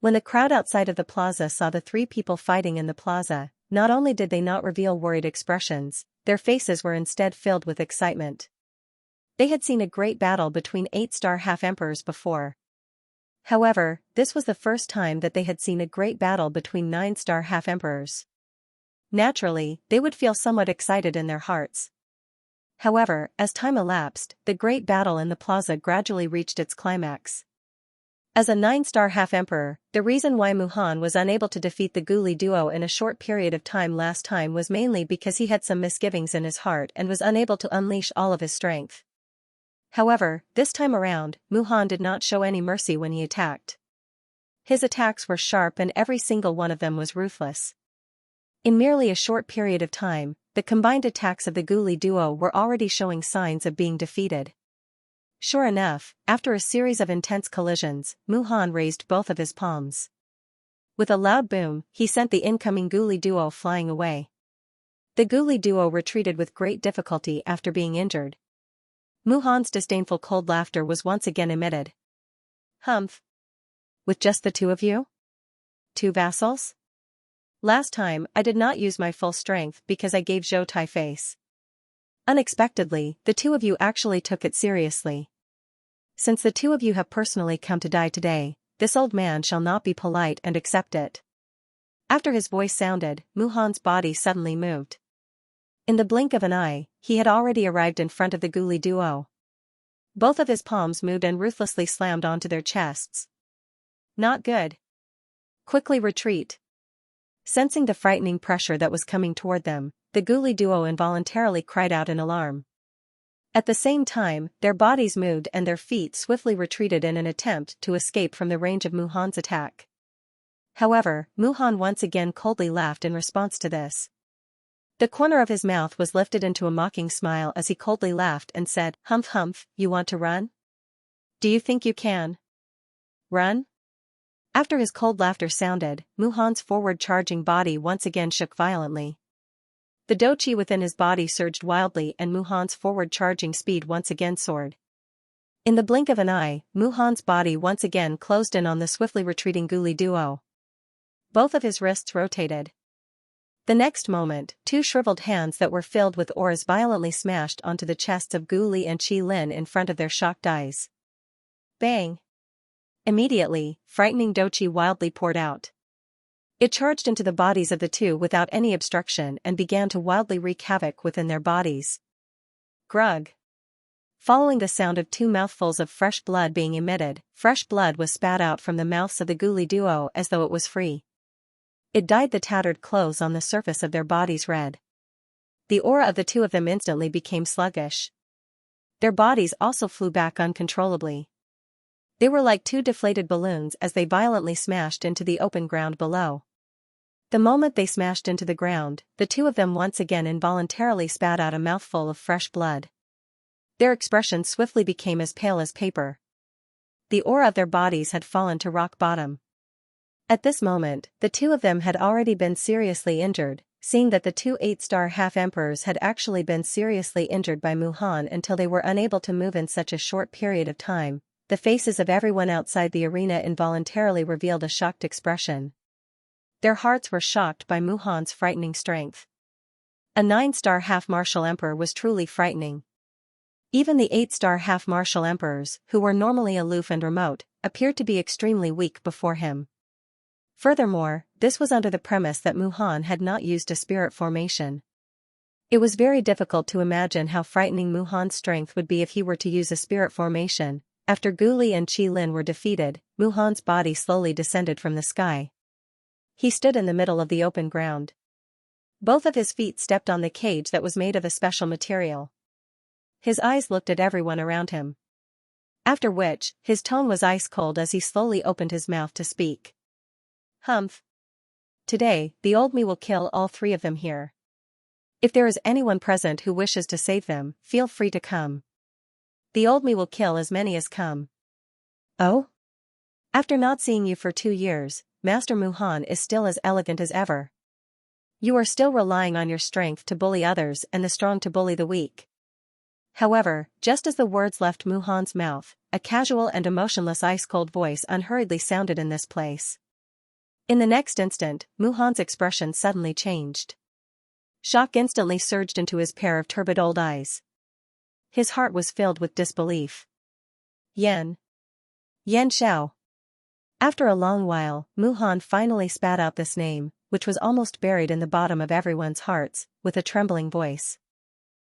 When the crowd outside of the plaza saw the 3 people fighting in the plaza, not only did they not reveal worried expressions, their faces were instead filled with excitement. They had seen a great battle between 8-star half-emperors before. However, this was the first time that they had seen a great battle between 9-star half-emperors. Naturally, they would feel somewhat excited in their hearts. However, as time elapsed, the great battle in the plaza gradually reached its climax. As a 9-star half-emperor, the reason why Mu Han was unable to defeat the Gu Li duo in a short period of time last time was mainly because he had some misgivings in his heart and was unable to unleash all of his strength. However, this time around, Mu Han did not show any mercy when he attacked. His attacks were sharp and every single one of them was ruthless. In merely a short period of time, the combined attacks of the Gu Li duo were already showing signs of being defeated. Sure enough, after a series of intense collisions, Mu Han raised both of his palms. With a loud boom, he sent the incoming ghoulie duo flying away. The ghoulie duo retreated with great difficulty after being injured. Muhan's disdainful cold laughter was once again emitted. Humph. With just the two of you? Two vassals? Last time, I did not use my full strength because I gave Zhou Tai face. Unexpectedly, the two of you actually took it seriously. Since the two of you have personally come to die today, this old man shall not be polite and accept it. After his voice sounded, Muhan's body suddenly moved. In the blink of an eye, he had already arrived in front of the ghoulie duo. Both of his palms moved and ruthlessly slammed onto their chests. Not good. Quickly retreat. Sensing the frightening pressure that was coming toward them, the ghoulie duo involuntarily cried out in alarm. At the same time, their bodies moved and their feet swiftly retreated in an attempt to escape from the range of Muhan's attack. However, Muhan once again coldly laughed in response to this. The corner of his mouth was lifted into a mocking smile as he coldly laughed and said, "Humph humph, you want to run? Do you think you can run?" After his cold laughter sounded, Muhan's forward-charging body once again shook violently. The doqi within his body surged wildly and Muhan's forward-charging speed once again soared. In the blink of an eye, Muhan's body once again closed in on the swiftly retreating ghoulie duo. Both of his wrists rotated. The next moment, two shriveled hands that were filled with auras violently smashed onto the chests of Ghoulie and Qi Lin in front of their shocked eyes. Bang! Immediately, frightening doqi wildly poured out. It charged into the bodies of the two without any obstruction and began to wildly wreak havoc within their bodies. Grug! Following the sound of two mouthfuls of fresh blood being emitted, fresh blood was spat out from the mouths of the ghoulie duo as though it was free. It dyed the tattered clothes on the surface of their bodies red. The aura of the two of them instantly became sluggish. Their bodies also flew back uncontrollably. They were like two deflated balloons as they violently smashed into the open ground below. The moment they smashed into the ground, the two of them once again involuntarily spat out a mouthful of fresh blood. Their expressions swiftly became as pale as paper. The aura of their bodies had fallen to rock bottom. At this moment, the two of them had already been seriously injured, seeing that the two 8-star half-emperors had actually been seriously injured by Muhan until they were unable to move in such a short period of time. The faces of everyone outside the arena involuntarily revealed a shocked expression. Their hearts were shocked by Muhan's frightening strength. A 9-star half-martial emperor was truly frightening. Even the 8-star half-martial emperors, who were normally aloof and remote, appeared to be extremely weak before him. Furthermore, this was under the premise that Muhan had not used a spirit formation. It was very difficult to imagine how frightening Muhan's strength would be if he were to use a spirit formation. After Ghoulie and Qi Lin were defeated, Muhan's body slowly descended from the sky. He stood in the middle of the open ground. Both of his feet stepped on the cage that was made of a special material. His eyes looked at everyone around him. After which, his tone was ice cold as he slowly opened his mouth to speak. Humph. Today, the old me will kill all three of them here. If there is anyone present who wishes to save them, feel free to come. The old me will kill as many as come. Oh? After not seeing you for 2 years, Master Muhan is still as elegant as ever. You are still relying on your strength to bully others and the strong to bully the weak. However, just as the words left Muhan's mouth, a casual and emotionless ice-cold voice unhurriedly sounded in this place. In the next instant, Muhan's expression suddenly changed. Shock instantly surged into his pair of turbid old eyes. His heart was filled with disbelief. Yan Xiao. After a long while, Muhan finally spat out this name, which was almost buried in the bottom of everyone's hearts, with a trembling voice.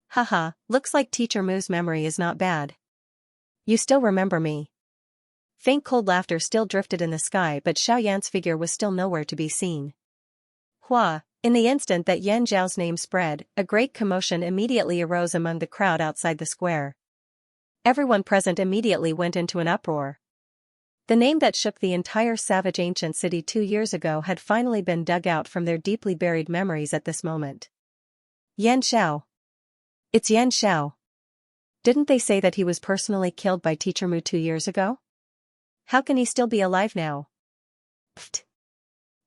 Haha, looks like Teacher Mu's memory is not bad. You still remember me. Faint cold laughter still drifted in the sky, but Xiaoyan's figure was still nowhere to be seen. Hua, in the instant that Yan Zhao's name spread, a great commotion immediately arose among the crowd outside the square. Everyone present immediately went into an uproar. The name that shook the entire savage ancient city 2 years ago had finally been dug out from their deeply buried memories at this moment. Yan Xiao. It's Yan Xiao. Didn't they say that he was personally killed by Teacher Mu 2 years ago? How can he still be alive now? Pfft.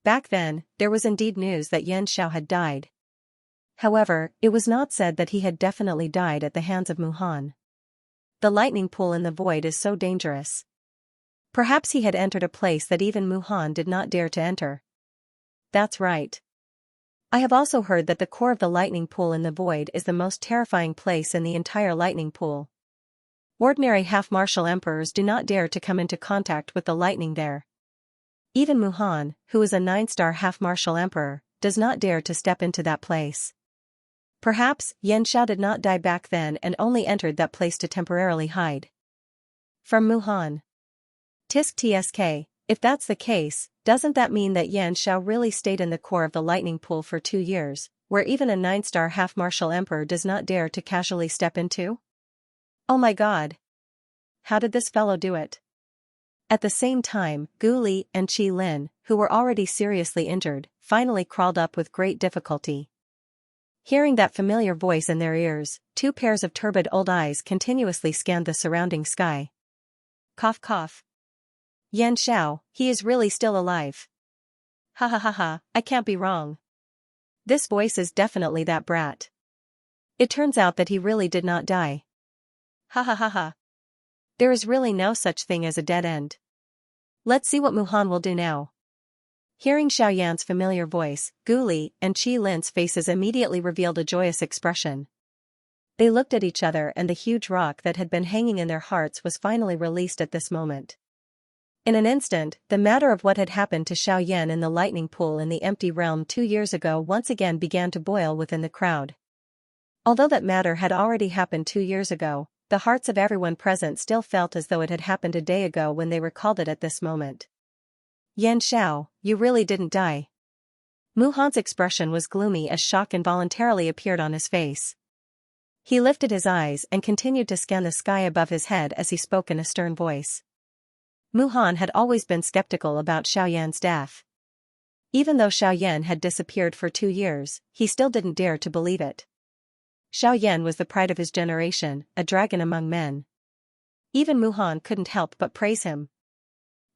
Back then, there was indeed news that Xianxia had died. However, it was not said that he had definitely died at the hands of Muhan. The lightning pool in the void is so dangerous. Perhaps he had entered a place that even Muhan did not dare to enter. That's right. I have also heard that the core of the lightning pool in the void is the most terrifying place in the entire lightning pool. Ordinary half-martial emperors do not dare to come into contact with the lightning there. Even Muhan, who is a 9-star half-martial emperor, does not dare to step into that place. Perhaps Xianxia did not die back then and only entered that place to temporarily hide. From Muhan. Tisk tsk, if that's the case, doesn't that mean that Xianxia really stayed in the core of the lightning pool for 2 years, where even a 9-star half-martial emperor does not dare to casually step into? Oh my god! How did this fellow do it? At the same time, Gu Li and Qi Lin, who were already seriously injured, finally crawled up with great difficulty. Hearing that familiar voice in their ears, 2 pairs of turbid old eyes continuously scanned the surrounding sky. Cough cough. Xianxia, he is really still alive. Ha ha ha ha, I can't be wrong. This voice is definitely that brat. It turns out that he really did not die. Ha ha ha ha. There is really no such thing as a dead end. Let's see what Muhan will do now. Hearing Xiaoyan's familiar voice, Gu Li and Qi Lin's faces immediately revealed a joyous expression. They looked at each other and the huge rock that had been hanging in their hearts was finally released at this moment. In an instant, the matter of what had happened to Xiaoyan in the lightning pool in the empty realm 2 years ago once again began to boil within the crowd. Although that matter had already happened 2 years ago, the hearts of everyone present still felt as though it had happened a day ago when they recalled it at this moment. Xianxia, you really didn't die. Muhan's expression was gloomy as shock involuntarily appeared on his face. He lifted his eyes and continued to scan the sky above his head as he spoke in a stern voice. Muhan had always been skeptical about Xiaoyan's death. Even though Xiaoyan had disappeared for 2 years, he still didn't dare to believe it. Xiaoyan was the pride of his generation, a dragon among men. Even Muhan couldn't help but praise him.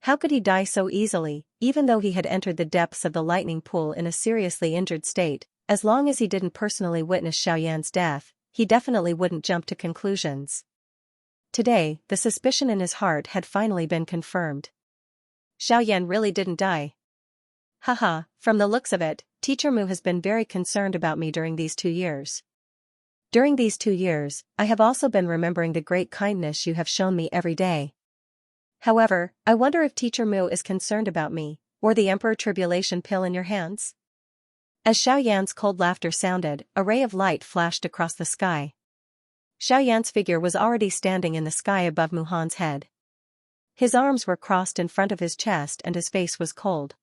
How could he die so easily, even though he had entered the depths of the lightning pool in a seriously injured state? As long as he didn't personally witness Xiaoyan's death, he definitely wouldn't jump to conclusions. Today, the suspicion in his heart had finally been confirmed. Xiaoyan really didn't die. Haha, from the looks of it, Teacher Mu has been very concerned about me during these 2 years. During these 2 years, I have also been remembering the great kindness you have shown me every day. However, I wonder if Teacher Mu is concerned about me, or the Emperor Tribulation pill in your hands? As Xiaoyan's cold laughter sounded, a ray of light flashed across the sky. Xiaoyan's figure was already standing in the sky above Muhan's head. His arms were crossed in front of his chest and his face was cold.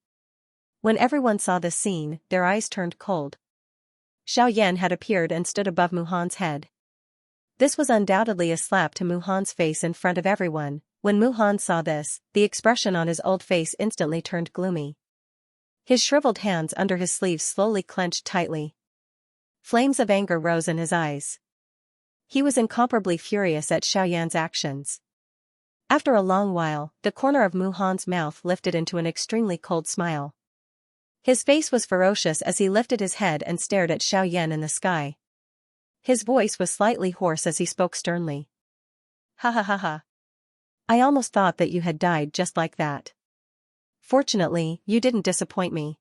When everyone saw this scene, their eyes turned cold. Xiaoyan had appeared and stood above Muhan's head. This was undoubtedly a slap to Muhan's face in front of everyone. When Muhan saw this, the expression on his old face instantly turned gloomy. His shriveled hands under his sleeves slowly clenched tightly. Flames of anger rose in his eyes. He was incomparably furious at Xiaoyan's actions. After a long while, the corner of Muhan's mouth lifted into an extremely cold smile. His face was ferocious as he lifted his head and stared at Xiaoyan in the sky. His voice was slightly hoarse as he spoke sternly. Ha ha ha ha. I almost thought that you had died just like that. Fortunately, you didn't disappoint me.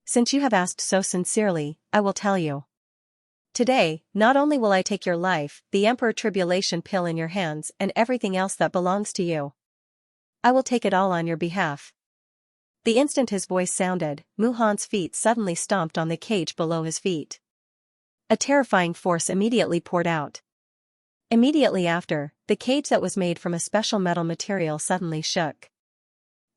Since you have asked so sincerely, I will tell you. Today, not only will I take your life, the Emperor Tribulation pill in your hands and everything else that belongs to you. I will take it all on your behalf. The instant his voice sounded, Muhan's feet suddenly stomped on the cage below his feet. A terrifying force immediately poured out. Immediately after, the cage that was made from a special metal material suddenly shook.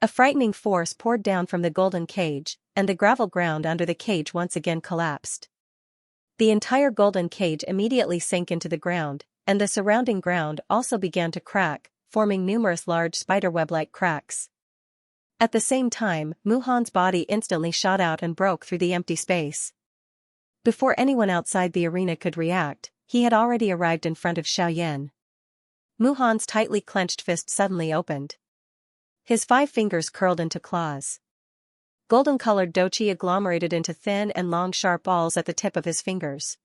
A frightening force poured down from the golden cage, and the gravel ground under the cage once again collapsed. The entire golden cage immediately sank into the ground, and the surrounding ground also began to crack, forming numerous large spiderweb-like cracks. At the same time, Muhan's body instantly shot out and broke through the empty space. Before anyone outside the arena could react, he had already arrived in front of Xiaoyan. Muhan's tightly clenched fist suddenly opened. His 5 fingers curled into claws. Golden-colored doqi agglomerated into thin and long sharp balls at the tip of his fingers.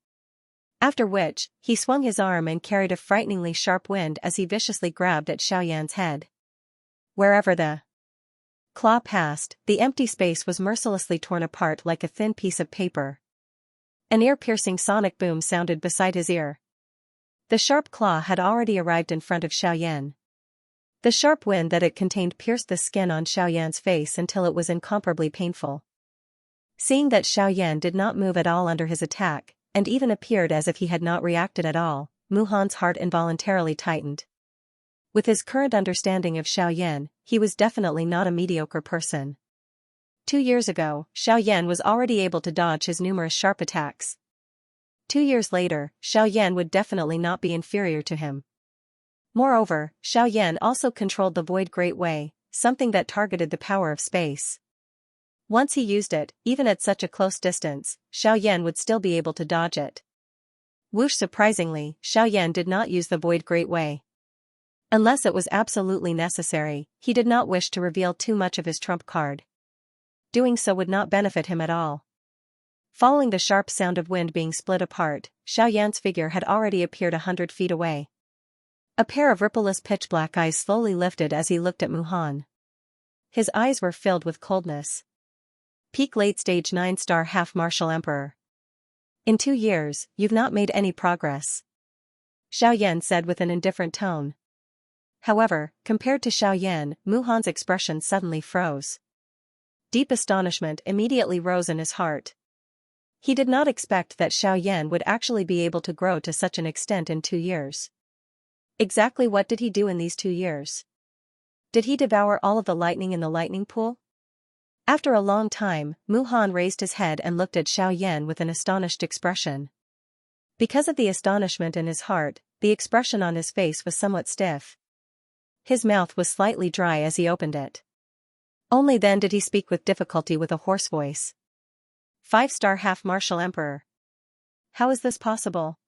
After which, he swung his arm and carried a frighteningly sharp wind as he viciously grabbed at Xiaoyan's head. Wherever the claw passed, the empty space was mercilessly torn apart like a thin piece of paper. An ear-piercing sonic boom sounded beside his ear. The sharp claw had already arrived in front of Xiaoyan. The sharp wind that it contained pierced the skin on Xiaoyan's face until it was incomparably painful. Seeing that Xiaoyan did not move at all under his attack, and even appeared as if he had not reacted at all, Muhan's heart involuntarily tightened. With his current understanding of Xiaoyan, he was definitely not a mediocre person. 2 years ago, Xiaoyan was already able to dodge his numerous sharp attacks. 2 years later, Xiaoyan would definitely not be inferior to him. Moreover, Xiaoyan also controlled the Void Great Way, something that targeted the power of space. Once he used it, even at such a close distance, Xiaoyan would still be able to dodge it. Whoosh! Surprisingly, Xiaoyan did not use the Void Great Way. Unless it was absolutely necessary, he did not wish to reveal too much of his trump card. Doing so would not benefit him at all. Following the sharp sound of wind being split apart, Xiaoyan's figure had already appeared 100 feet away. A pair of rippleless pitch-black eyes slowly lifted as he looked at Muhan. His eyes were filled with coldness. Peak late-stage 9-star half-martial emperor. In 2 years, you've not made any progress. Xiaoyan said with an indifferent tone. However, compared to Xiaoyan, Muhan's expression suddenly froze. Deep astonishment immediately rose in his heart. He did not expect that Xiaoyan would actually be able to grow to such an extent in 2 years. Exactly what did he do in these 2 years? Did he devour all of the lightning in the lightning pool? After a long time, Muhan raised his head and looked at Xiaoyan with an astonished expression. Because of the astonishment in his heart, the expression on his face was somewhat stiff. His mouth was slightly dry as he opened it. Only then did he speak with difficulty with a hoarse voice. 5-star half-martial emperor. How is this possible?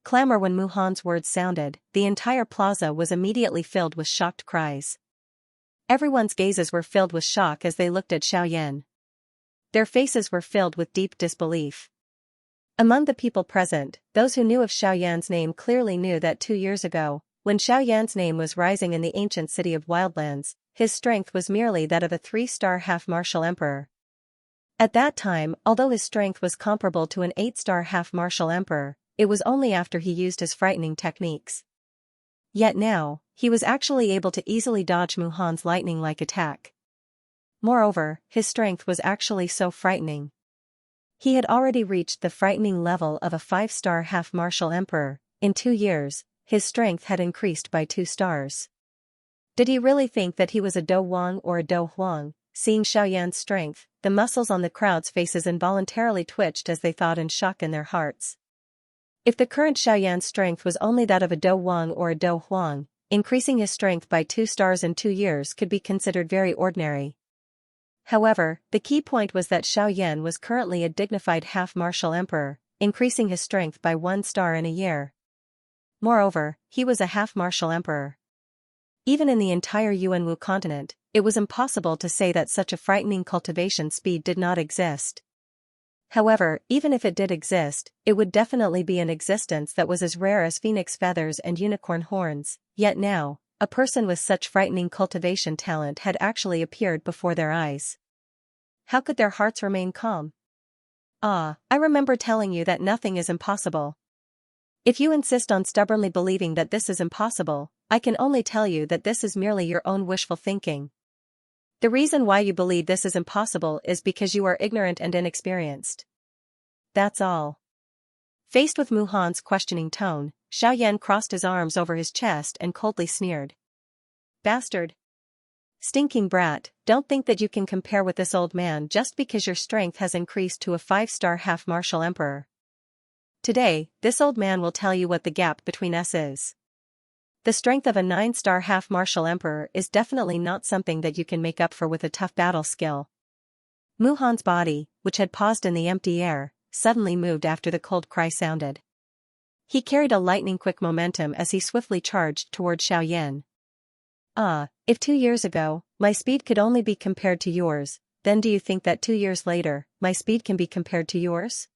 Clamor. When Muhan's words sounded, the entire plaza was immediately filled with shocked cries. Everyone's gazes were filled with shock as they looked at Xiaoyan. Their faces were filled with deep disbelief. Among the people present, those who knew of Xiaoyan's name clearly knew that 2 years ago, when Xiaoyan's name was rising in the ancient city of Wildlands, his strength was merely that of a 3-star half-martial emperor. At that time, although his strength was comparable to an 8-star half-martial emperor, it was only after he used his frightening techniques. Yet now, he was actually able to easily dodge Muhan's lightning-like attack. Moreover, his strength was actually so frightening. He had already reached the frightening level of a 5-star half-martial emperor. In 2 years, his strength had increased by 2 stars. Did he really think that he was a Do Wang or a Do Huang? Seeing Xiaoyan's strength, the muscles on the crowd's faces involuntarily twitched as they thought in shock in their hearts. If the current Xiaoyan's strength was only that of a Do Wang or a Do Huang, increasing his strength by 2 stars in 2 years could be considered very ordinary. However, the key point was that Xiaoyan was currently a dignified half-martial emperor, increasing his strength by 1 star in a year. Moreover, he was a half-martial emperor. Even in the entire Yuanwu continent, it was impossible to say that such a frightening cultivation speed did not exist. However, even if it did exist, it would definitely be an existence that was as rare as phoenix feathers and unicorn horns. Yet now, a person with such frightening cultivation talent had actually appeared before their eyes. How could their hearts remain calm? Ah, I remember telling you that nothing is impossible. If you insist on stubbornly believing that this is impossible, I can only tell you that this is merely your own wishful thinking. The reason why you believe this is impossible is because you are ignorant and inexperienced. That's all. Faced with Muhan's questioning tone, Xiaoyan crossed his arms over his chest and coldly sneered. Bastard! Stinking brat, don't think that you can compare with this old man just because your strength has increased to a 5-star half-martial emperor. Today, this old man will tell you what the gap between us is. The strength of a 9-star half-martial emperor is definitely not something that you can make up for with a tough battle skill. Muhan's body, which had paused in the empty air, suddenly moved after the cold cry sounded. He carried a lightning-quick momentum as he swiftly charged toward Xiaoyan. Ah, if 2 years ago, my speed could only be compared to yours, then do you think that 2 years later, my speed can be compared to yours?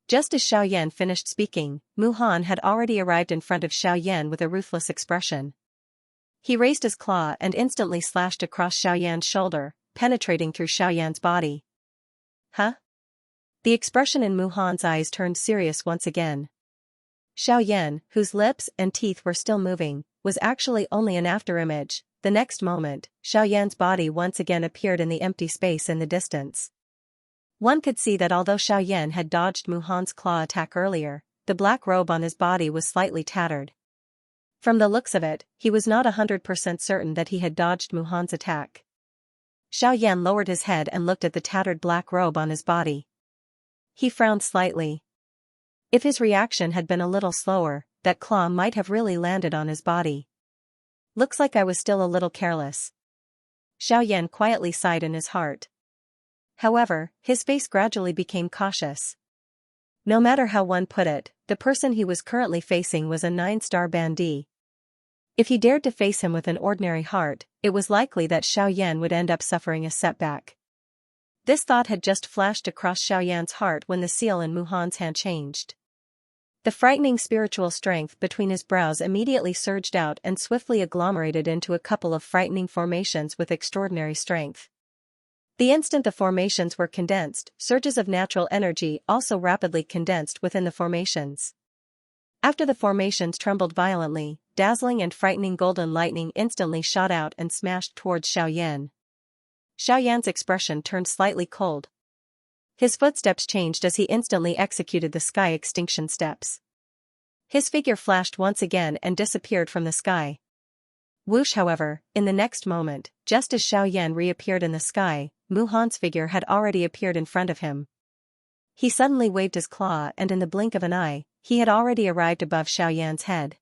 Just as Xiaoyan finished speaking, Mu Han had already arrived in front of Xiaoyan with a ruthless expression. He raised his claw and instantly slashed across Xiaoyan's shoulder, penetrating through Xiaoyan's body. Huh? The expression in Mu Han's eyes turned serious once again. Xiaoyan, whose lips and teeth were still moving, was actually only an afterimage. The next moment, Xiaoyan's body once again appeared in the empty space in the distance. One could see that although Xiaoyan had dodged Mu Han's claw attack earlier, the black robe on his body was slightly tattered. From the looks of it, he was not 100% certain that he had dodged Mu Han's attack. Xiaoyan lowered his head and looked at the tattered black robe on his body. He frowned slightly. If his reaction had been a little slower, that claw might have really landed on his body. Looks like I was still a little careless. Xiaoyan quietly sighed in his heart. However, his face gradually became cautious. No matter how one put it, the person he was currently facing was a 9-star bandit. If he dared to face him with an ordinary heart, it was likely that Xiaoyan would end up suffering a setback. This thought had just flashed across Xiaoyan's heart when the seal in Mu Han's hand changed. The frightening spiritual strength between his brows immediately surged out and swiftly agglomerated into a couple of frightening formations with extraordinary strength. The instant the formations were condensed, surges of natural energy also rapidly condensed within the formations. After the formations trembled violently, dazzling and frightening golden lightning instantly shot out and smashed towards Xiaoyan. Xiaoyan's expression turned slightly cold. His footsteps changed as he instantly executed the sky extinction steps. His figure flashed once again and disappeared from the sky. Whoosh, however, in the next moment, just as Xiaoyan reappeared in the sky, Mu Han's figure had already appeared in front of him. He suddenly waved his claw and in the blink of an eye, he had already arrived above Xiaoyan's head.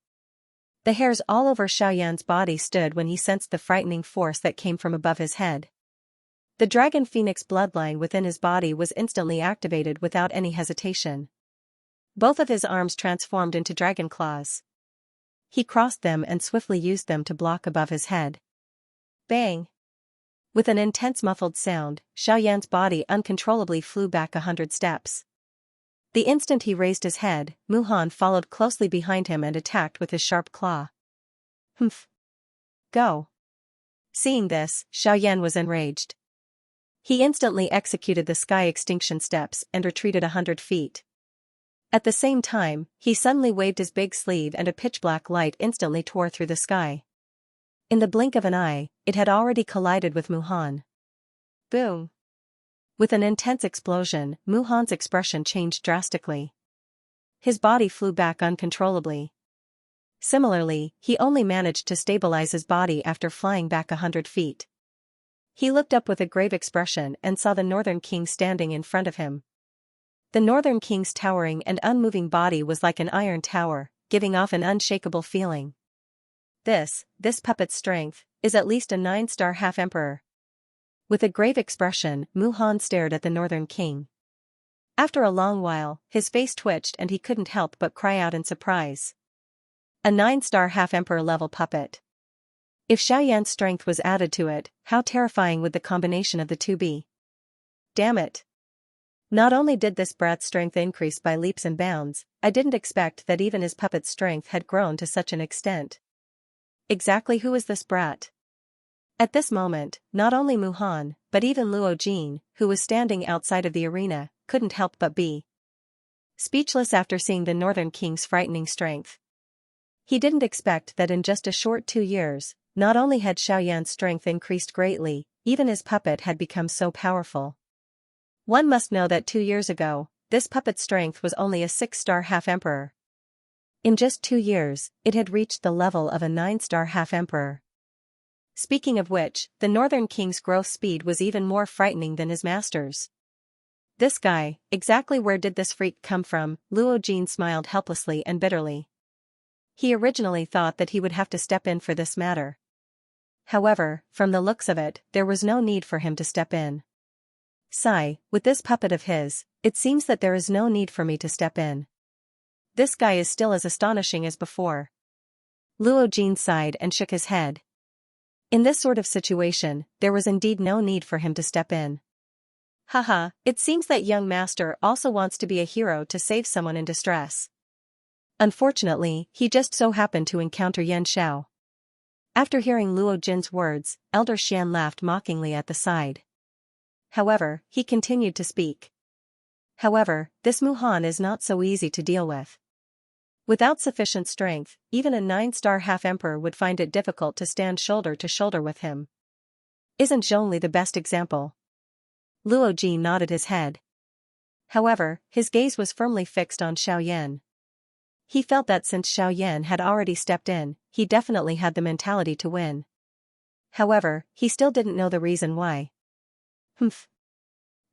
The hairs all over Xiaoyan's body stood when he sensed the frightening force that came from above his head. The dragon phoenix bloodline within his body was instantly activated without any hesitation. Both of his arms transformed into dragon claws. He crossed them and swiftly used them to block above his head. Bang! With an intense muffled sound, Xiaoyan's body uncontrollably flew back 100 steps. The instant he raised his head, Mu Han followed closely behind him and attacked with his sharp claw. Humph! Go! Seeing this, Xiaoyan was enraged. He instantly executed the sky extinction steps and retreated 100 feet. At the same time, he suddenly waved his big sleeve and a pitch-black light instantly tore through the sky. In the blink of an eye, it had already collided with Mu Han. Boom! With an intense explosion, Mu Han's expression changed drastically. His body flew back uncontrollably. Similarly, he only managed to stabilize his body after flying back 100 feet. He looked up with a grave expression and saw the Northern King standing in front of him. The Northern King's towering and unmoving body was like an iron tower, giving off an unshakable feeling. This puppet's strength, is at least a 9-star half-emperor. With a grave expression, Mu Han stared at the Northern King. After a long while, his face twitched and he couldn't help but cry out in surprise. A 9-star half-emperor level puppet. If Xiaoyan's strength was added to it, how terrifying would the combination of the two be? Damn it! Not only did this brat's strength increase by leaps and bounds, I didn't expect that even his puppet's strength had grown to such an extent. Exactly who is this brat? At this moment, not only Mu Han, but even Luo Jin, who was standing outside of the arena, couldn't help but be speechless after seeing the Northern King's frightening strength. He didn't expect that in just a short 2 years, not only had Xiaoyan's strength increased greatly, even his puppet had become so powerful. One must know that 2 years ago, this puppet's strength was only a 6-star half-emperor. In just 2 years, it had reached the level of a 9-star half-emperor. Speaking of which, the Northern King's growth speed was even more frightening than his master's. This guy, exactly where did this freak come from? Luo Jin smiled helplessly and bitterly. He originally thought that he would have to step in for this matter. However, from the looks of it, there was no need for him to step in. Sigh, with this puppet of his, it seems that there is no need for me to step in. This guy is still as astonishing as before. Luo Jin sighed and shook his head. In this sort of situation, there was indeed no need for him to step in. Haha, it seems that young master also wants to be a hero to save someone in distress. Unfortunately, he just so happened to encounter Yan Xiao. After hearing Luo Jin's words, Elder Xian laughed mockingly at the side. However, he continued to speak. However, this Muhan is not so easy to deal with. Without sufficient strength, even a 9-star half-emperor would find it difficult to stand shoulder to shoulder with him. Isn't Zhongli the best example? Luo Ji nodded his head. However, his gaze was firmly fixed on Xiaoyan. He felt that since Xiaoyan had already stepped in, he definitely had the mentality to win. However, he still didn't know the reason why. Humph.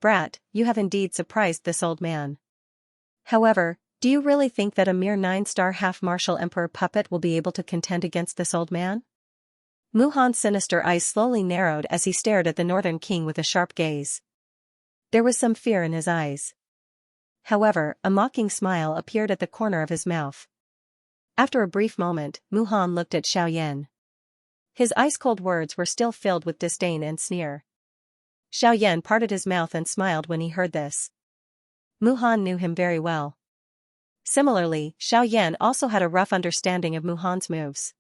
Brat, you have indeed surprised this old man. However, do you really think that a mere 9-star half-martial emperor puppet will be able to contend against this old man? Muhan's sinister eyes slowly narrowed as he stared at the Northern King with a sharp gaze. There was some fear in his eyes. However, a mocking smile appeared at the corner of his mouth. After a brief moment, Muhan looked at Xiaoyan. His ice-cold words were still filled with disdain and sneer. Xiaoyan parted his mouth and smiled when he heard this. Muhan knew him very well. Similarly, Xiaoyan also had a rough understanding of Muhan's moves.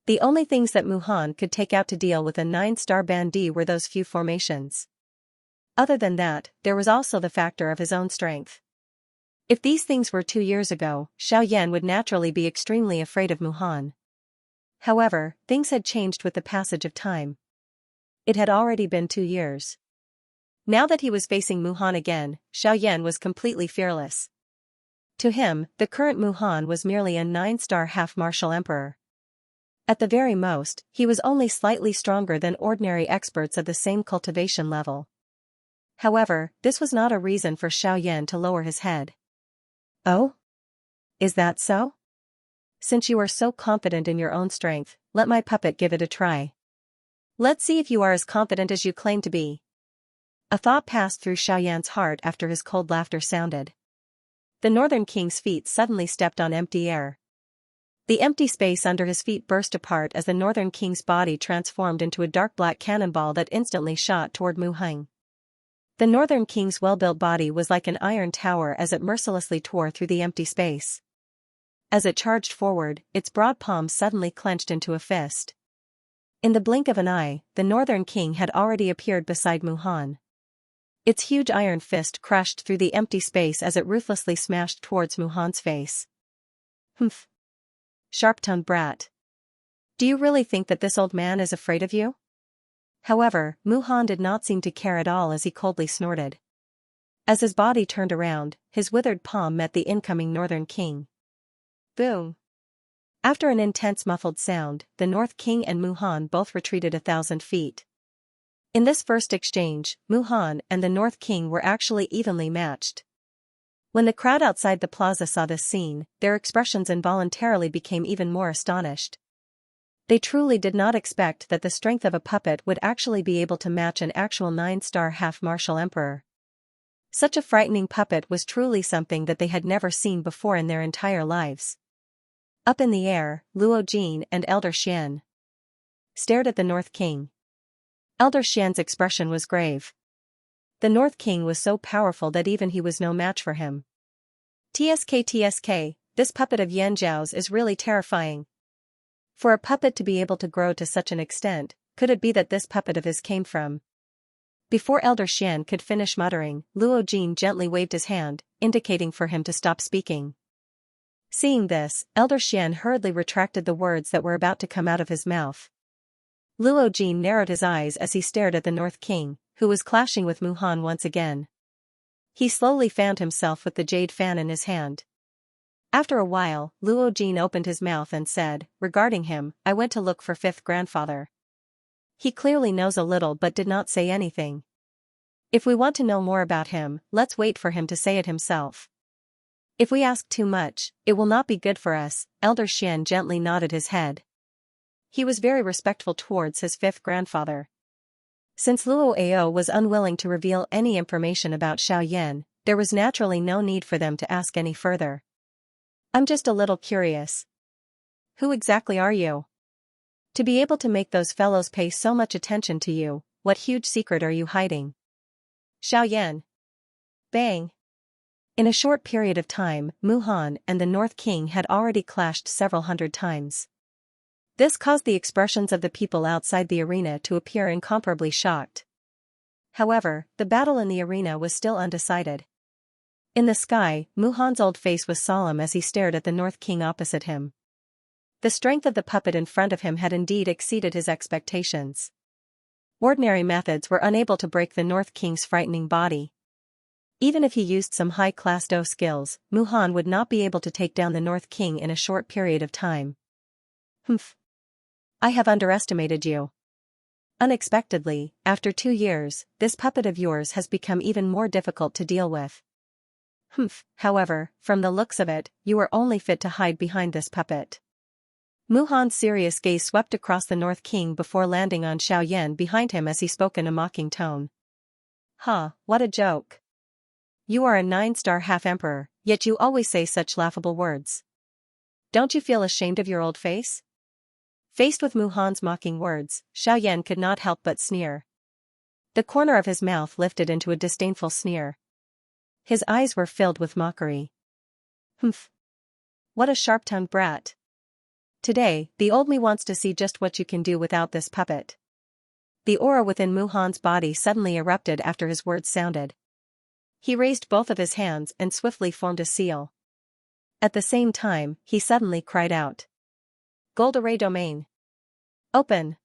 The only things that Muhan could take out to deal with a 9-star bandit were those few formations. Other than that, there was also the factor of his own strength. If these things were 2 years ago, Xiaoyan would naturally be extremely afraid of Muhan. However, things had changed with the passage of time. It had already been 2 years. Now that he was facing Muhan again, Xiaoyan was completely fearless. To him, the current Muhan was merely a 9-star half-martial emperor. At the very most, he was only slightly stronger than ordinary experts of the same cultivation level. However, this was not a reason for Xiaoyan to lower his head. Oh? Is that so? Since you are so confident in your own strength, let my puppet give it a try. Let's see if you are as confident as you claim to be. A thought passed through Xiaoyan's heart after his cold laughter sounded. The Northern King's feet suddenly stepped on empty air. The empty space under his feet burst apart as the Northern King's body transformed into a dark black cannonball that instantly shot toward Mu Heng. The Northern King's well-built body was like an iron tower as it mercilessly tore through the empty space. As it charged forward, its broad palms suddenly clenched into a fist. In the blink of an eye, the Northern King had already appeared beside Muhan. Its huge iron fist crashed through the empty space as it ruthlessly smashed towards Muhan's face. Humph. Sharp-tongued brat. Do you really think that this old man is afraid of you? However, Muhan did not seem to care at all as he coldly snorted. As his body turned around, his withered palm met the incoming Northern King. Boom. After an intense muffled sound, the North King and Muhan both retreated 1,000 feet. In this first exchange, Muhan and the North King were actually evenly matched. When the crowd outside the plaza saw this scene, their expressions involuntarily became even more astonished. They truly did not expect that the strength of a puppet would actually be able to match an actual 9-star half-martial emperor. Such a frightening puppet was truly something that they had never seen before in their entire lives. Up in the air, Luo Jin and Elder Xian stared at the North King. Elder Xian's expression was grave. The North King was so powerful that even he was no match for him. TSK, this puppet of Yan Zhao's is really terrifying. For a puppet to be able to grow to such an extent, could it be that this puppet of his came from? Before Elder Xian could finish muttering, Luo Jin gently waved his hand, indicating for him to stop speaking. Seeing this, Elder Xian hurriedly retracted the words that were about to come out of his mouth. Luo Jin narrowed his eyes as he stared at the North King, who was clashing with Muhan once again. He slowly fanned himself with the jade fan in his hand. After a while, Luo Jin opened his mouth and said, regarding him, I went to look for 5th grandfather. He clearly knows a little but did not say anything. If we want to know more about him, let's wait for him to say it himself. If we ask too much, it will not be good for us. Elder Xian gently nodded his head. He was very respectful towards his 5th grandfather. Since Luo Ao was unwilling to reveal any information about Xiaoyan, there was naturally no need for them to ask any further. I'm just a little curious. Who exactly are you? To be able to make those fellows pay so much attention to you, what huge secret are you hiding? Xiaoyan. Bang. In a short period of time, Mu Han and the North King had already clashed several hundred times. This caused the expressions of the people outside the arena to appear incomparably shocked. However, the battle in the arena was still undecided. In the sky, Mu Han's old face was solemn as he stared at the North King opposite him. The strength of the puppet in front of him had indeed exceeded his expectations. Ordinary methods were unable to break the North King's frightening body. Even if he used some high-class Do skills, Mu Han would not be able to take down the North King in a short period of time. Humph. I have underestimated you. Unexpectedly, after 2 years, this puppet of yours has become even more difficult to deal with. Humph, however, from the looks of it, you are only fit to hide behind this puppet. Mu Han's serious gaze swept across the North King before landing on Xiaoyan behind him as he spoke in a mocking tone. What a joke. You are a 9-star half-emperor, yet you always say such laughable words. Don't you feel ashamed of your old face? Faced with Mu Han's mocking words, Xiaoyan could not help but sneer. The corner of his mouth lifted into a disdainful sneer. His eyes were filled with mockery. Humph. What a sharp-tongued brat. Today, the old me wants to see just what you can do without this puppet. The aura within Mu Han's body suddenly erupted after his words sounded. He raised both of his hands and swiftly formed a seal. At the same time, he suddenly cried out. Gold Array Domain. Open.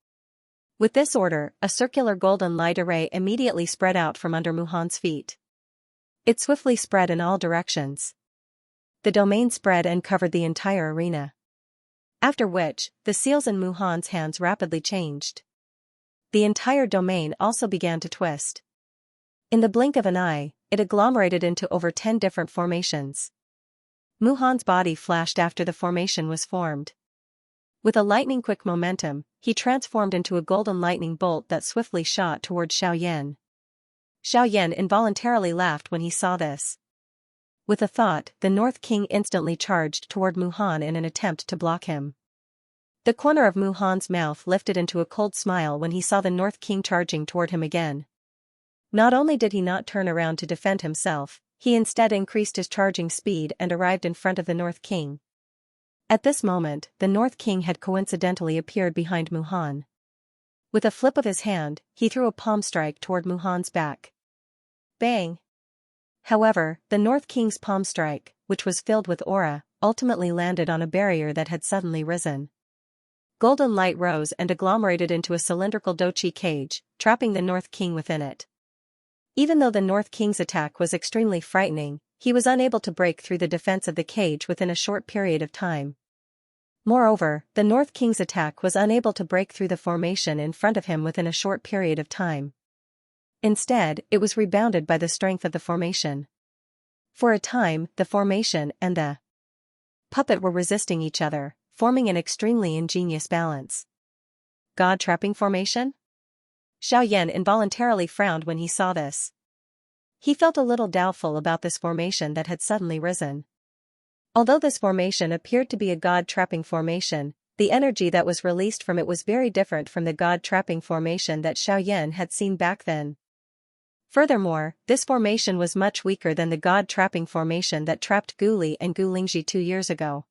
With this order, a circular golden light array immediately spread out from under Mu Han's feet. It swiftly spread in all directions. The domain spread and covered the entire arena. After which, the seals in Mu Han's hands rapidly changed. The entire domain also began to twist. In the blink of an eye, it agglomerated into over 10 different formations. Mu Han's body flashed after the formation was formed. With a lightning-quick momentum, he transformed into a golden lightning bolt that swiftly shot toward Xiaoyan. Xiaoyan involuntarily laughed when he saw this. With a thought, the North King instantly charged toward Mu Han in an attempt to block him. The corner of Mu Han's mouth lifted into a cold smile when he saw the North King charging toward him again. Not only did he not turn around to defend himself, he instead increased his charging speed and arrived in front of the North King. At this moment, the North King had coincidentally appeared behind Mu Han. With a flip of his hand, he threw a palm strike toward Mu Han's back. Bang! However, the North King's palm strike, which was filled with aura, ultimately landed on a barrier that had suddenly risen. Golden light rose and agglomerated into a cylindrical dochi cage, trapping the North King within it. Even though the North King's attack was extremely frightening, he was unable to break through the defense of the cage within a short period of time. Moreover, the North King's attack was unable to break through the formation in front of him within a short period of time. Instead, it was rebounded by the strength of the formation. For a time, the formation and the puppet were resisting each other, forming an extremely ingenious balance. God-trapping formation? Xiaoyan involuntarily frowned when he saw this. He felt a little doubtful about this formation that had suddenly risen. Although this formation appeared to be a god-trapping formation, the energy that was released from it was very different from the god-trapping formation that Xiaoyan had seen back then. Furthermore, this formation was much weaker than the god-trapping formation that trapped Gu Li and Gu Lingji 2 years ago.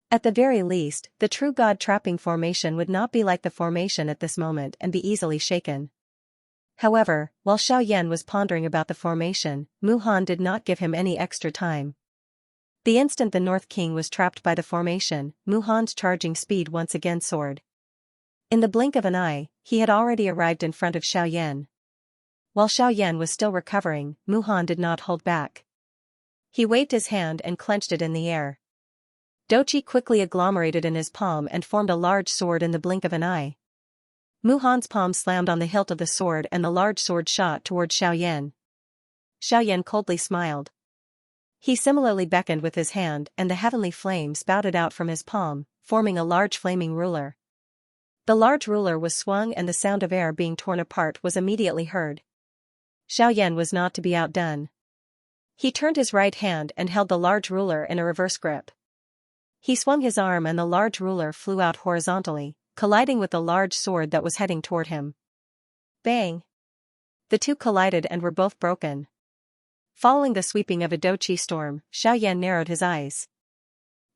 At the very least, the true god-trapping formation would not be like the formation at this moment and be easily shaken. However, while Xiaoyan was pondering about the formation, Mu Han did not give him any extra time. The instant the North King was trapped by the formation, Mu Han's charging speed once again soared. In the blink of an eye, he had already arrived in front of Xiaoyan. While Xiaoyan was still recovering, Mu Han did not hold back. He waved his hand and clenched it in the air. Dochi quickly agglomerated in his palm and formed a large sword in the blink of an eye. Mu Han's palm slammed on the hilt of the sword and the large sword shot toward Xiaoyan. Xiaoyan coldly smiled. He similarly beckoned with his hand and the heavenly flame spouted out from his palm, forming a large flaming ruler. The large ruler was swung and the sound of air being torn apart was immediately heard. Xiaoyan was not to be outdone. He turned his right hand and held the large ruler in a reverse grip. He swung his arm and the large ruler flew out horizontally, colliding with the large sword that was heading toward him. Bang! The two collided and were both broken. Following the sweeping of a doqi storm, Xiaoyan narrowed his eyes.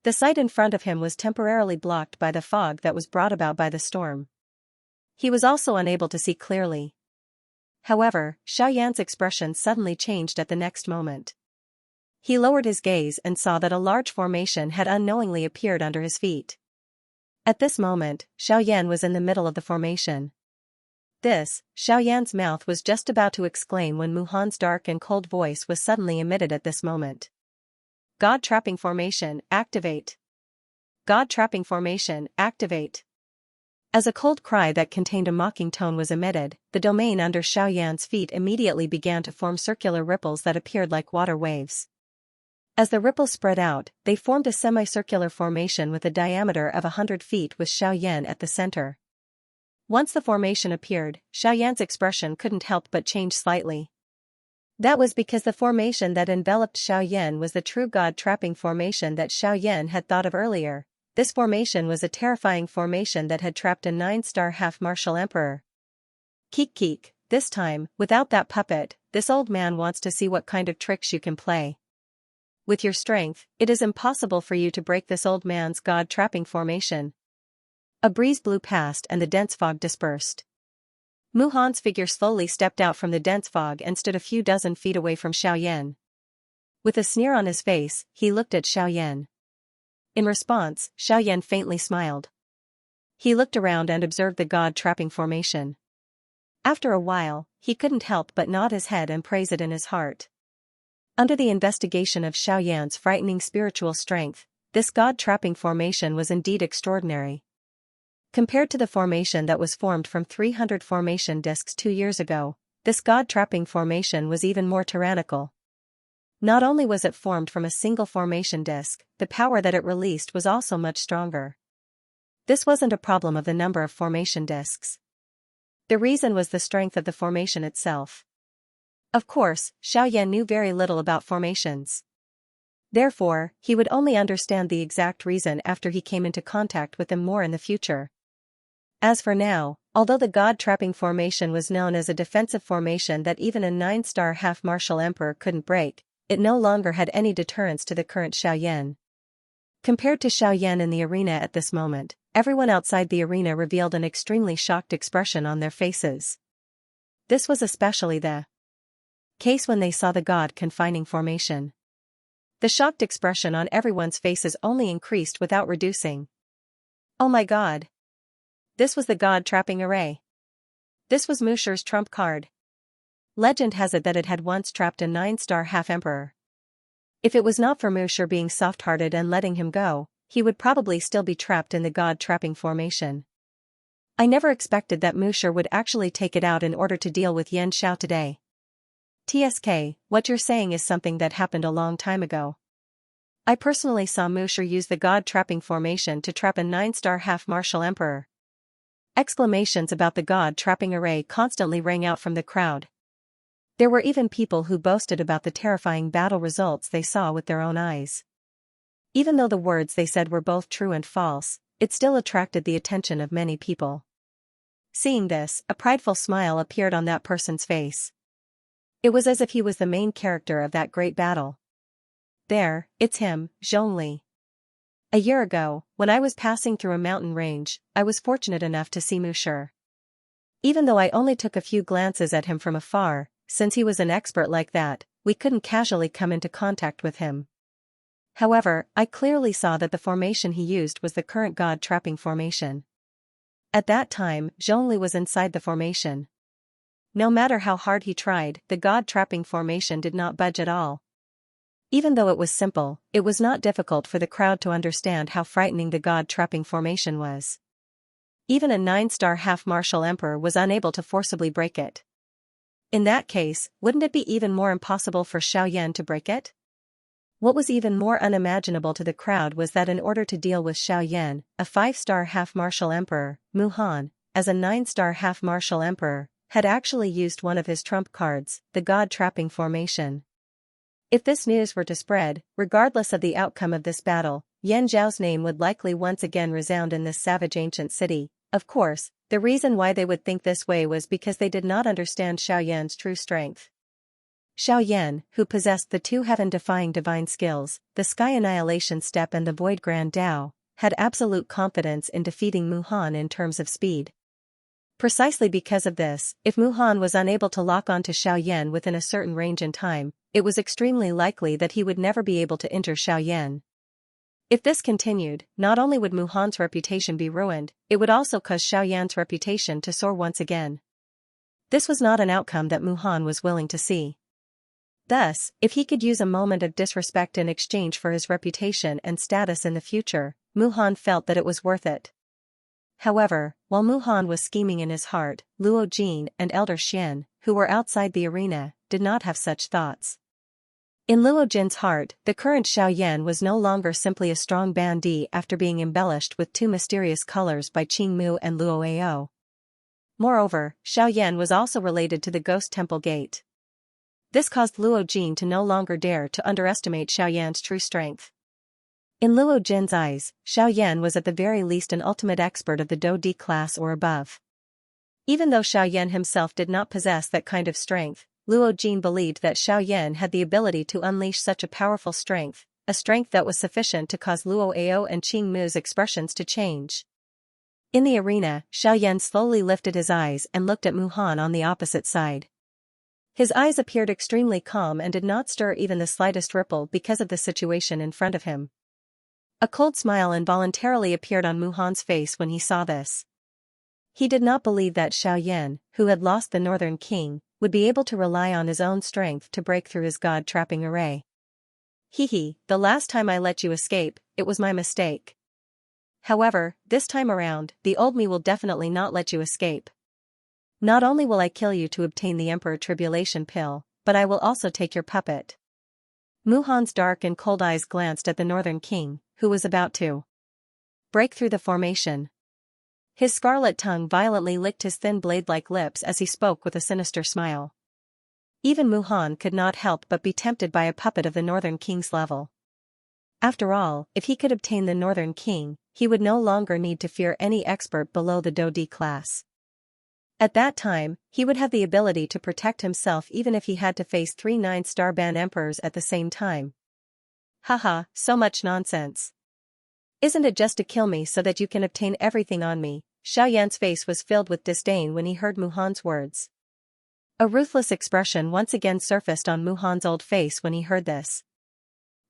The sight in front of him was temporarily blocked by the fog that was brought about by the storm. He was also unable to see clearly. However, Xiaoyan's expression suddenly changed at the next moment. He lowered his gaze and saw that a large formation had unknowingly appeared under his feet. At this moment, Xiaoyan was in the middle of the formation. Xiaoyan's mouth was just about to exclaim when Muhan's dark and cold voice was suddenly emitted at this moment. God Trapping Formation, activate! God Trapping Formation, activate! As a cold cry that contained a mocking tone was emitted, the domain under Xiaoyan's feet immediately began to form circular ripples that appeared like water waves. As the ripples spread out, they formed a semicircular formation with a diameter of 100 feet with Xiaoyan at the center. Once the formation appeared, Xiaoyan's expression couldn't help but change slightly. That was because the formation that enveloped Xiaoyan was the true God-trapping formation that Xiaoyan had thought of earlier. This formation was a terrifying formation that had trapped a 9-star half-martial emperor. Keek, this time, without that puppet, this old man wants to see what kind of tricks you can play. With your strength, it is impossible for you to break this old man's God-trapping formation. A breeze blew past and the dense fog dispersed. Muhan's figure slowly stepped out from the dense fog and stood a few dozen feet away from Xiaoyan. With a sneer on his face, he looked at Xiaoyan. In response, Xiaoyan faintly smiled. He looked around and observed the God-trapping formation. After a while, he couldn't help but nod his head and praise it in his heart. Under the investigation of Xiaoyan's frightening spiritual strength, this God-trapping formation was indeed extraordinary. Compared to the formation that was formed from 300 formation discs 2 years ago, this God-trapping formation was even more tyrannical. Not only was it formed from a single formation disc, the power that it released was also much stronger. This wasn't a problem of the number of formation discs. The reason was the strength of the formation itself. Of course, Xiaoyan knew very little about formations. Therefore, he would only understand the exact reason after he came into contact with them more in the future. As for now, although the God-trapping formation was known as a defensive formation that even a 9-star half-martial emperor couldn't break, it no longer had any deterrence to the current Xiaoyan. Compared to Xiaoyan in the arena at this moment, everyone outside the arena revealed an extremely shocked expression on their faces. This was especially the case when they saw the God-confining formation. The shocked expression on everyone's faces only increased without reducing. Oh my God! This was the God-trapping array. This was Musher's trump card. Legend has it that it had once trapped a 9-star half-emperor. If it was not for Musher being soft-hearted and letting him go, he would probably still be trapped in the God-trapping formation. I never expected that Musher would actually take it out in order to deal with Xianxia today. TSK, what you're saying is something that happened a long time ago. I personally saw Musher use the God-trapping formation to trap a 9-star half-martial emperor. Exclamations about the God-trapping array constantly rang out from the crowd. There were even people who boasted about the terrifying battle results they saw with their own eyes. Even though the words they said were both true and false, it still attracted the attention of many people. Seeing this, a prideful smile appeared on that person's face. It was as if he was the main character of that great battle. There, it's him, Zhongli. A year ago, when I was passing through a mountain range, I was fortunate enough to see Musher. Even though I only took a few glances at him from afar, since he was an expert like that, we couldn't casually come into contact with him. However, I clearly saw that the formation he used was the current God-trapping formation. At that time, Zhongli was inside the formation. No matter how hard he tried, the God-trapping formation did not budge at all. Even though it was simple, it was not difficult for the crowd to understand how frightening the God-trapping formation was. Even a 9-star half-martial emperor was unable to forcibly break it. In that case, wouldn't it be even more impossible for Xiaoyan to break it? What was even more unimaginable to the crowd was that in order to deal with Xiaoyan, a 5-star half-martial emperor, Muhan, as a 9-star half-martial emperor, had actually used one of his trump cards, the God-trapping formation. If this news were to spread, regardless of the outcome of this battle, Yan Zhao's name would likely once again resound in this savage ancient city. Of course, The reason why they would think this way was because they did not understand Xiaoyan's true strength. Xiaoyan, who possessed the two heaven-defying divine skills, the Sky Annihilation Step and the Void Grand Tao, had absolute confidence in defeating Mu Han in terms of speed. Precisely because of this, if Mu Han was unable to lock onto Xiaoyan within a certain range and time, it was extremely likely that he would never be able to enter Xiaoyan. If this continued, not only would Mu Han's reputation be ruined, it would also cause Xiaoyan's reputation to soar once again. This was not an outcome that Mu Han was willing to see. Thus, if he could use a moment of disrespect in exchange for his reputation and status in the future, Mu Han felt that it was worth it. However, while Mu Han was scheming in his heart, Luo Jin and Elder Xian, who were outside the arena, did not have such thoughts. In Luo Jin's heart, the current Xiaoyan was no longer simply a strong bandit after being embellished with two mysterious colors by Qing Mu and Luo Ao. Moreover, Xiaoyan was also related to the Ghost Temple Gate. This caused Luo Jin to no longer dare to underestimate Xiaoyan's true strength. In Luo Jin's eyes, Xiaoyan was at the very least an ultimate expert of the Do D class or above. Even though Xiaoyan himself did not possess that kind of strength, Luo Jin believed that Xiaoyan had the ability to unleash such a powerful strength, a strength that was sufficient to cause Luo Ao and Qing Mu's expressions to change. In the arena, Xiaoyan slowly lifted his eyes and looked at Mu Han on the opposite side. His eyes appeared extremely calm and did not stir even the slightest ripple because of the situation in front of him. A cold smile involuntarily appeared on Mu Han's face when he saw this. He did not believe that Xiaoyan, who had lost the Northern King, would be able to rely on his own strength to break through his god-trapping array. The last time I let you escape, it was my mistake. However, this time around, the old me will definitely not let you escape. Not only will I kill you to obtain the Emperor Tribulation Pill, but I will also take your puppet. Mu Han's dark and cold eyes glanced at the Northern King, who was about to break through the formation. His scarlet tongue violently licked his thin blade-like lips as he spoke with a sinister smile. Even Mu Han could not help but be tempted by a puppet of the Northern King's level. After all, if he could obtain the Northern King, he would no longer need to fear any expert below the Do D class. At that time, he would have the ability to protect himself even if he had to face 3 9-star band emperors at the same time. Haha, so much nonsense. Isn't it just to kill me so that you can obtain everything on me? Xiaoyan's face was filled with disdain when he heard Mu Han's words. A ruthless expression once again surfaced on Mu Han's old face when he heard this.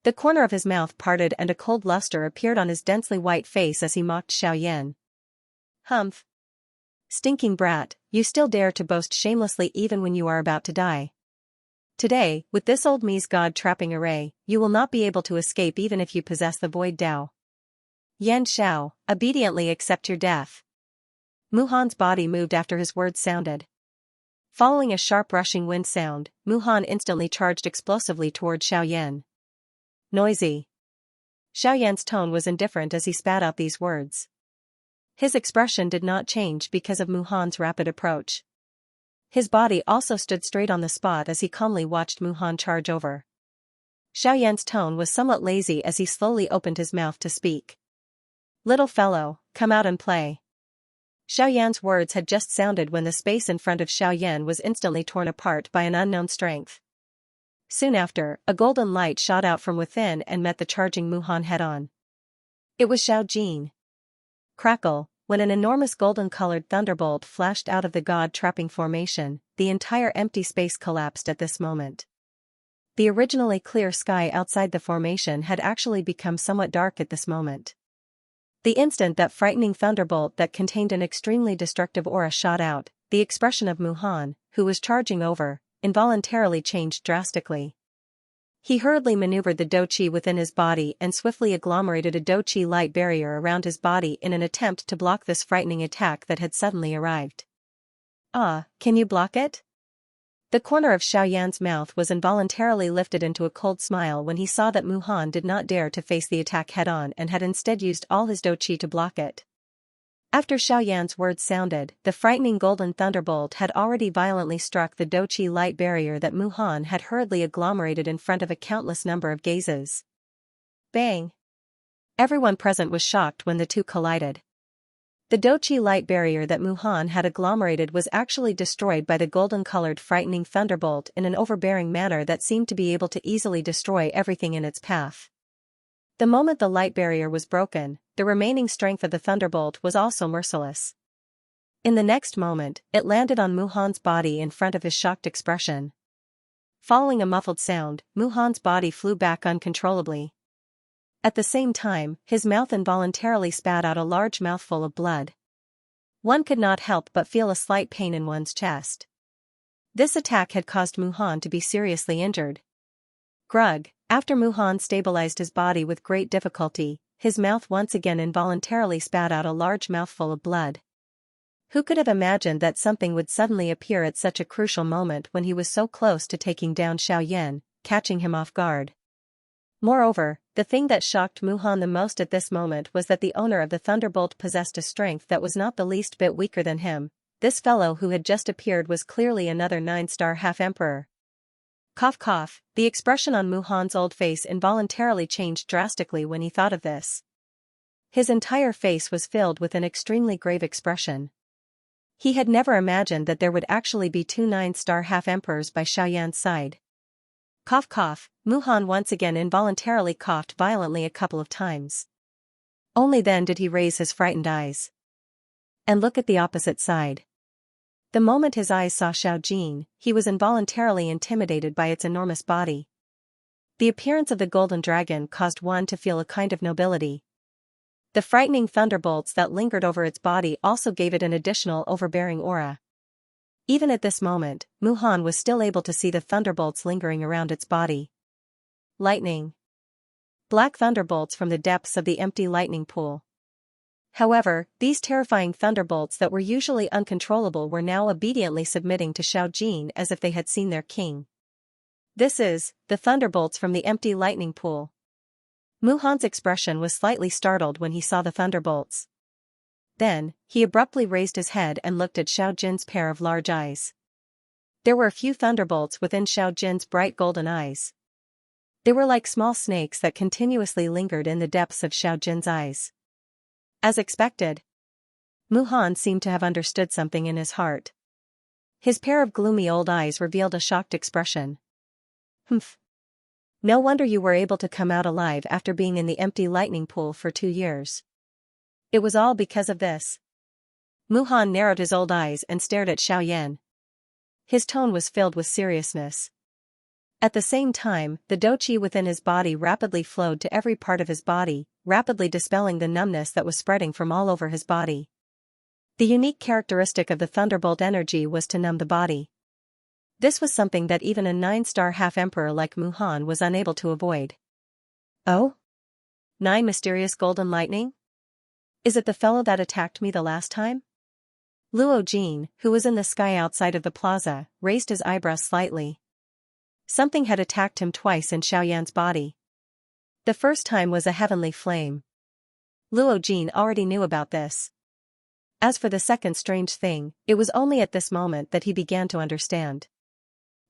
The corner of his mouth parted and a cold luster appeared on his densely white face as he mocked Xiaoyan. Humph. Stinking brat, you still dare to boast shamelessly even when you are about to die. Today, with this old me's god-trapping array, you will not be able to escape even if you possess the Void Tao. Yan Xiao, obediently accept your death. Mu Han's body moved after his words sounded. Following a sharp rushing wind sound, Mu Han instantly charged explosively toward Xiaoyan. Noisy. Xiaoyan's tone was indifferent as he spat out these words. His expression did not change because of Mu Han's rapid approach. His body also stood straight on the spot as he calmly watched Mu Han charge over. Xiaoyan's tone was somewhat lazy as he slowly opened his mouth to speak. Little fellow, come out and play. Xiaoyan's words had just sounded when the space in front of Xiaoyan was instantly torn apart by an unknown strength. Soon after, a golden light shot out from within and met the charging Mu Han head-on. It was Xiao Jin. Crackle, when an enormous golden-colored thunderbolt flashed out of the god-trapping formation, the entire empty space collapsed at this moment. The originally clear sky outside the formation had actually become somewhat dark at this moment. The instant that frightening thunderbolt that contained an extremely destructive aura shot out, the expression of Mu Han, who was charging over, involuntarily changed drastically. He hurriedly maneuvered the Do Qi within his body and swiftly agglomerated a Do Qi light barrier around his body in an attempt to block this frightening attack that had suddenly arrived. Ah, can you block it? The corner of Xiaoyan's mouth was involuntarily lifted into a cold smile when he saw that Mu Han did not dare to face the attack head-on and had instead used all his Do Qi to block it. After Xiaoyan's words sounded, the frightening golden thunderbolt had already violently struck the Do Qi light barrier that Mu Han had hurriedly agglomerated in front of a countless number of gazes. Bang! Everyone present was shocked when the two collided. The Doqi light barrier that Muhan had agglomerated was actually destroyed by the golden-colored frightening thunderbolt in an overbearing manner that seemed to be able to easily destroy everything in its path. The moment the light barrier was broken, the remaining strength of the thunderbolt was also merciless. In the next moment, it landed on Muhan's body in front of his shocked expression. Following a muffled sound, Muhan's body flew back uncontrollably. At the same time, his mouth involuntarily spat out a large mouthful of blood. One could not help but feel a slight pain in one's chest. This attack had caused Muhan to be seriously injured. Grug, after Muhan stabilized his body with great difficulty, his mouth once again involuntarily spat out a large mouthful of blood. Who could have imagined that something would suddenly appear at such a crucial moment when he was so close to taking down Xiaoyan, catching him off guard? Moreover, the thing that shocked Muhan the most at this moment was that the owner of the thunderbolt possessed a strength that was not the least bit weaker than him. This fellow who had just appeared was clearly another 9-star half-emperor. Cough cough, the expression on Muhan's old face involuntarily changed drastically when he thought of this. His entire face was filled with an extremely grave expression. He had never imagined that there would actually be 2 9-star half-emperors by Xiaoyan's side. Cough cough, Muhan once again involuntarily coughed violently a couple of times. Only then did he raise his frightened eyes and look at the opposite side. The moment his eyes saw Xiao Jin, he was involuntarily intimidated by its enormous body. The appearance of the golden dragon caused one to feel a kind of nobility. The frightening thunderbolts that lingered over its body also gave it an additional overbearing aura. Even at this moment, Muhan was still able to see the thunderbolts lingering around its body. Lightning. Black thunderbolts from the depths of the empty lightning pool. However, these terrifying thunderbolts that were usually uncontrollable were now obediently submitting to Xiao Jin as if they had seen their king. This is, the thunderbolts from the empty lightning pool. Muhan's expression was slightly startled when he saw the thunderbolts. Then, he abruptly raised his head and looked at Xiao Jin's pair of large eyes. There were a few thunderbolts within Xiao Jin's bright golden eyes. They were like small snakes that continuously lingered in the depths of Xiao Jin's eyes. As expected, Muhan seemed to have understood something in his heart. His pair of gloomy old eyes revealed a shocked expression. Humph. No wonder you were able to come out alive after being in the empty lightning pool for 2 years. It was all because of this. Muhan narrowed his old eyes and stared at Xiaoyan. His tone was filled with seriousness. At the same time, the doqi within his body rapidly flowed to every part of his body, rapidly dispelling the numbness that was spreading from all over his body. The unique characteristic of the thunderbolt energy was to numb the body. This was something that even a 9-star half-emperor like Muhan was unable to avoid. Oh? 9 mysterious golden lightning? Is it the fellow that attacked me the last time? Luo Jin, who was in the sky outside of the plaza, raised his eyebrows slightly. Something had attacked him twice in Xiaoyan's body. The first time was a heavenly flame. Luo Jin already knew about this. As for the second strange thing, it was only at this moment that he began to understand.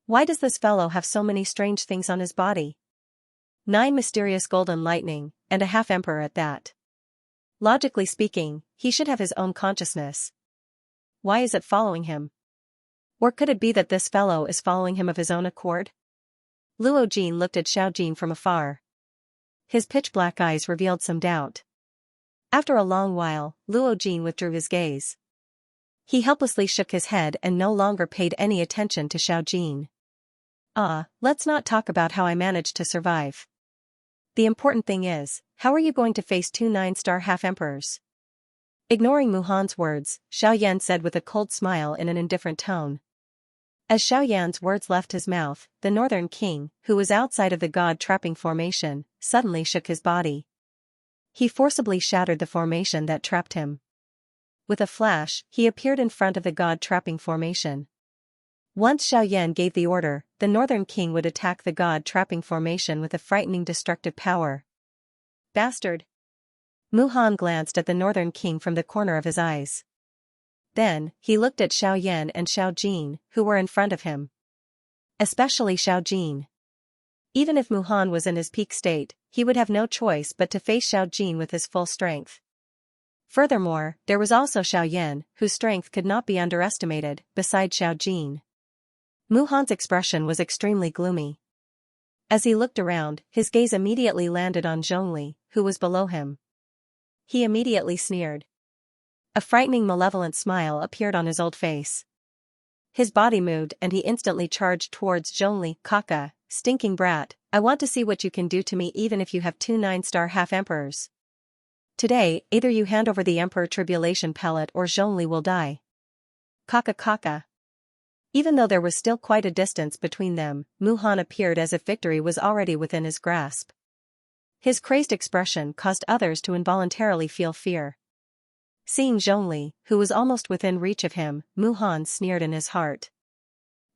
Why does this fellow have so many strange things on his body? 9 mysterious golden lightning, and a half-emperor at that. Logically speaking, he should have his own consciousness. Why is it following him? Or could it be that this fellow is following him of his own accord? Luo Jin looked at Xiao Jin from afar. His pitch-black eyes revealed some doubt. After a long while, Luo Jin withdrew his gaze. He helplessly shook his head and no longer paid any attention to Xiao Jin. Let's not talk about how I managed to survive. The important thing is, how are you going to face 2 9-star half-emperors? Ignoring Muhan's words, Xiaoyan said with a cold smile in an indifferent tone. As Xiaoyan's words left his mouth, the Northern King, who was outside of the god-trapping formation, suddenly shook his body. He forcibly shattered the formation that trapped him. With a flash, he appeared in front of the god-trapping formation. Once Xiaoyan gave the order, the Northern King would attack the god-trapping formation with a frightening destructive power. Bastard! Muhan glanced at the Northern King from the corner of his eyes. Then, he looked at Xiaoyan and Xiao Jin, who were in front of him. Especially Xiao Jin. Even if Muhan was in his peak state, he would have no choice but to face Xiao Jin with his full strength. Furthermore, there was also Xiao Yan, whose strength could not be underestimated, beside Xiao Jin. Muhan's expression was extremely gloomy. As he looked around, his gaze immediately landed on Zhongli, who was below him. He immediately sneered. A frightening malevolent smile appeared on his old face. His body moved and he instantly charged towards Zhongli. Kaka, stinking brat, I want to see what you can do to me even if you have 2 9-star half-emperors. Today, either you hand over the Emperor Tribulation Pellet or Zhongli will die. Kaka. Even though there was still quite a distance between them, Muhan appeared as if victory was already within his grasp. His crazed expression caused others to involuntarily feel fear. Seeing Zhongli, who was almost within reach of him, Muhan sneered in his heart.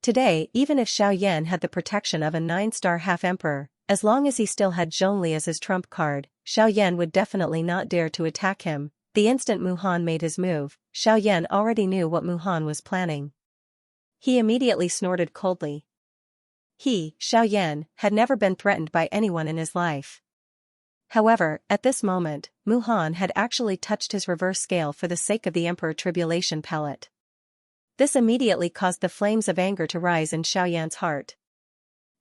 Today, even if Xiao Yan had the protection of a 9-star half-emperor, as long as he still had Zhongli as his trump card, Xiao Yan would definitely not dare to attack him. The instant Muhan made his move, Xiao Yan already knew what Muhan was planning. He immediately snorted coldly. He, Xiao Yan, had never been threatened by anyone in his life. However, at this moment, Muhan had actually touched his reverse scale for the sake of the Emperor Tribulation Pellet. This immediately caused the flames of anger to rise in Xiao Yan's heart.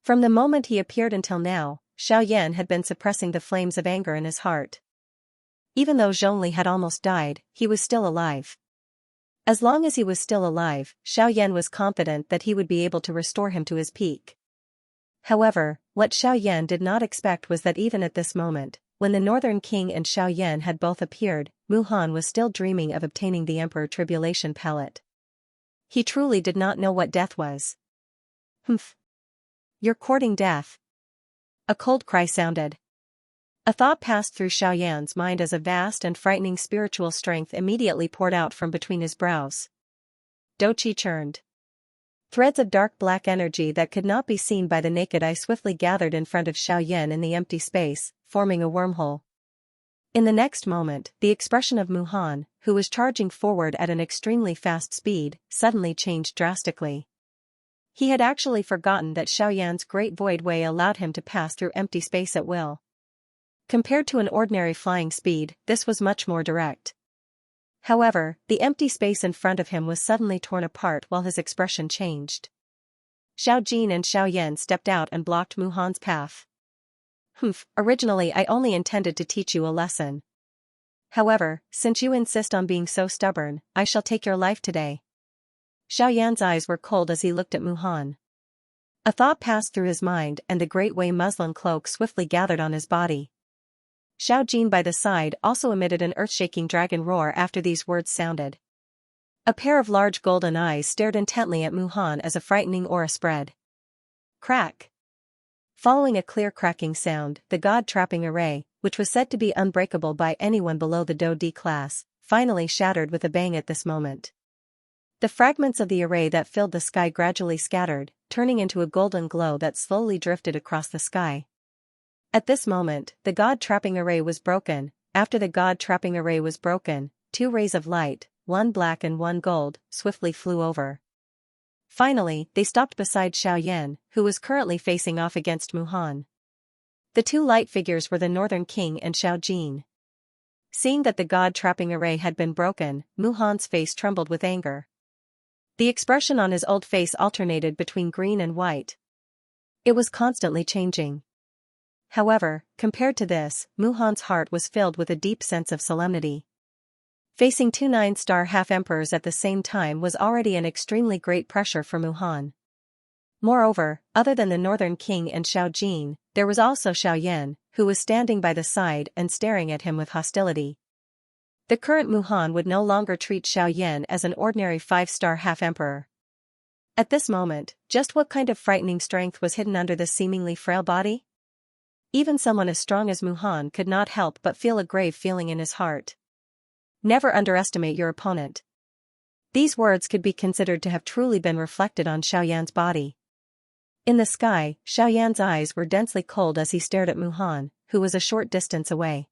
From the moment he appeared until now, Xiao Yan had been suppressing the flames of anger in his heart. Even though Zhongli had almost died, he was still alive. As long as he was still alive, Xiao Yan was confident that he would be able to restore him to his peak. However, what Xiao Yan did not expect was that even at this moment, when the Northern King and Xiao Yan had both appeared, Muhan was still dreaming of obtaining the Emperor Tribulation Pellet. He truly did not know what death was. Humph. You're courting death. A cold cry sounded. A thought passed through Xiao Yan's mind as a vast and frightening spiritual strength immediately poured out from between his brows. Doqi churned. Threads of dark black energy that could not be seen by the naked eye swiftly gathered in front of Xiao Yan in the empty space, forming a wormhole. In the next moment, the expression of Muhan, who was charging forward at an extremely fast speed, suddenly changed drastically. He had actually forgotten that Xiao Yan's great void way allowed him to pass through empty space at will. Compared to an ordinary flying speed, this was much more direct. However, the empty space in front of him was suddenly torn apart while his expression changed. Xiao Jin and Xiao Yan stepped out and blocked Muhan's path. Humph, originally I only intended to teach you a lesson. However, since you insist on being so stubborn, I shall take your life today. Xiao Yan's eyes were cold as he looked at Muhan. A thought passed through his mind and the great Wei muslin cloak swiftly gathered on his body. Xiao Jin by the side also emitted an earth-shaking dragon roar after these words sounded. A pair of large golden eyes stared intently at Muhan as a frightening aura spread. Crack! Following a clear cracking sound, the god-trapping array, which was said to be unbreakable by anyone below the Do D class, finally shattered with a bang at this moment. The fragments of the array that filled the sky gradually scattered, turning into a golden glow that slowly drifted across the sky. At this moment, the god-trapping array was broken. After the god-trapping array was broken, 2 rays of light, one black and one gold, swiftly flew over. Finally, they stopped beside Xiao Yan, who was currently facing off against Muhan. The 2 light figures were the Northern King and Xiao Jin. Seeing that the god-trapping array had been broken, Muhan's face trembled with anger. The expression on his old face alternated between green and white. It was constantly changing. However, compared to this, Muhan's heart was filled with a deep sense of solemnity. Facing 2 9-star half-emperors at the same time was already an extremely great pressure for Muhan. Moreover, other than the Northern King and Xiao Jin, there was also Xiao Yan, who was standing by the side and staring at him with hostility. The current Muhan would no longer treat Xiao Yan as an ordinary 5-star half-emperor. At this moment, just what kind of frightening strength was hidden under this seemingly frail body? Even someone as strong as Muhan could not help but feel a grave feeling in his heart. Never underestimate your opponent. These words could be considered to have truly been reflected on Xiao Yan's body. In the sky, Xiao Yan's eyes were densely cold as he stared at Muhan, who was a short distance away.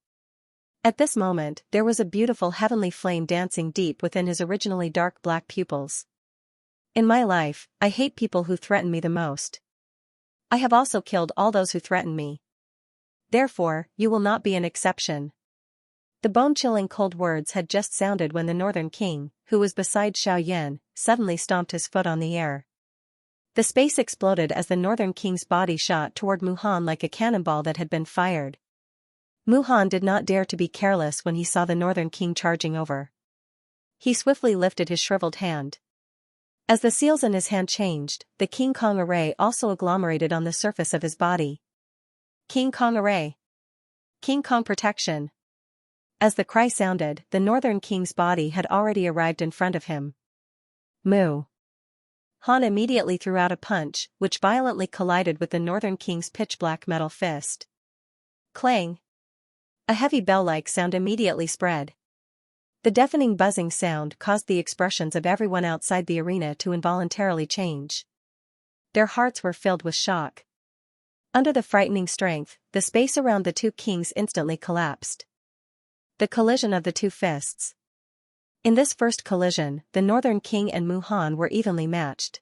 At this moment, there was a beautiful heavenly flame dancing deep within his originally dark black pupils. In my life, I hate people who threaten me the most. I have also killed all those who threaten me. Therefore, you will not be an exception. The bone-chilling cold words had just sounded when the Northern King, who was beside Xiaoyan, suddenly stomped his foot on the air. The space exploded as the Northern King's body shot toward Muhan like a cannonball that had been fired. Muhan did not dare to be careless when he saw the Northern King charging over. He swiftly lifted his shriveled hand. As the seals in his hand changed, the King Kong array also agglomerated on the surface of his body. King Kong array. King Kong protection. As the cry sounded, the Northern King's body had already arrived in front of him. Moo. Han immediately threw out a punch, which violently collided with the Northern King's pitch-black metal fist. Clang. A heavy bell-like sound immediately spread. The deafening buzzing sound caused the expressions of everyone outside the arena to involuntarily change. Their hearts were filled with shock. Under the frightening strength, the space around the two kings instantly collapsed. The collision of the two fists. In this first collision, the Northern King and Muhan were evenly matched.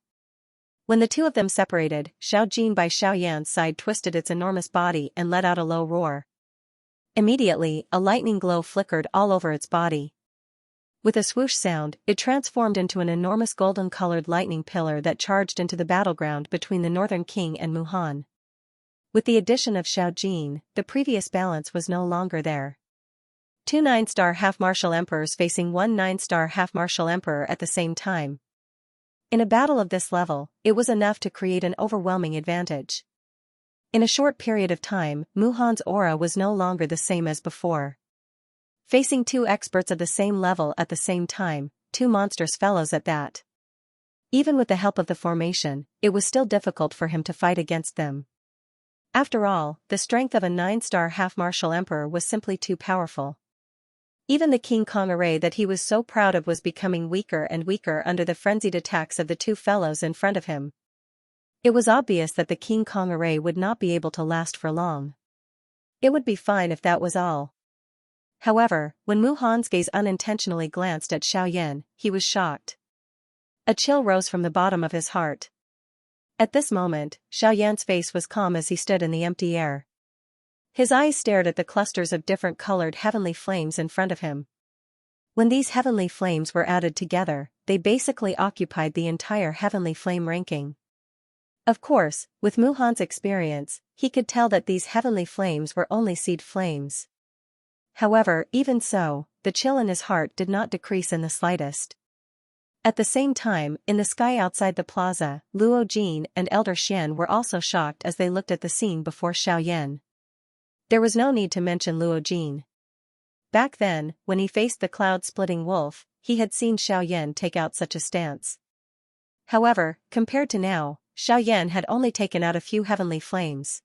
When the two of them separated, Xiao Jin by Xiaoyan's side twisted its enormous body and let out a low roar. Immediately, a lightning glow flickered all over its body. With a swoosh sound, it transformed into an enormous golden-colored lightning pillar that charged into the battleground between the Northern King and Muhan. With the addition of Xiao Jin, the previous balance was no longer there. Two 9-star half-martial emperors facing one 9-star half-martial emperor at the same time. In a battle of this level, it was enough to create an overwhelming advantage. In a short period of time, Muhan's aura was no longer the same as before. Facing two experts of the same level at the same time, two monstrous fellows at that. Even with the help of the formation, it was still difficult for him to fight against them. After all, the strength of a 9-star half-martial emperor was simply too powerful. Even the King Kong array that he was so proud of was becoming weaker and weaker under the frenzied attacks of the two fellows in front of him. It was obvious that the King Kong array would not be able to last for long. It would be fine if that was all. However, when Muhan's gaze unintentionally glanced at Xiaoyan, he was shocked. A chill rose from the bottom of his heart. At this moment, Xiaoyan's face was calm as he stood in the empty air. His eyes stared at the clusters of different-colored heavenly flames in front of him. When these heavenly flames were added together, they basically occupied the entire heavenly flame ranking. Of course, with Muhan's experience, he could tell that these heavenly flames were only seed flames. However, even so, the chill in his heart did not decrease in the slightest. At the same time, in the sky outside the plaza, Luo Jin and Elder Xian were also shocked as they looked at the scene before Xiaoyan. There was no need to mention Luo Jin. Back then, when he faced the cloud-splitting wolf, he had seen Xiaoyan take out such a stance. However, compared to now, Xiaoyan had only taken out a few heavenly flames.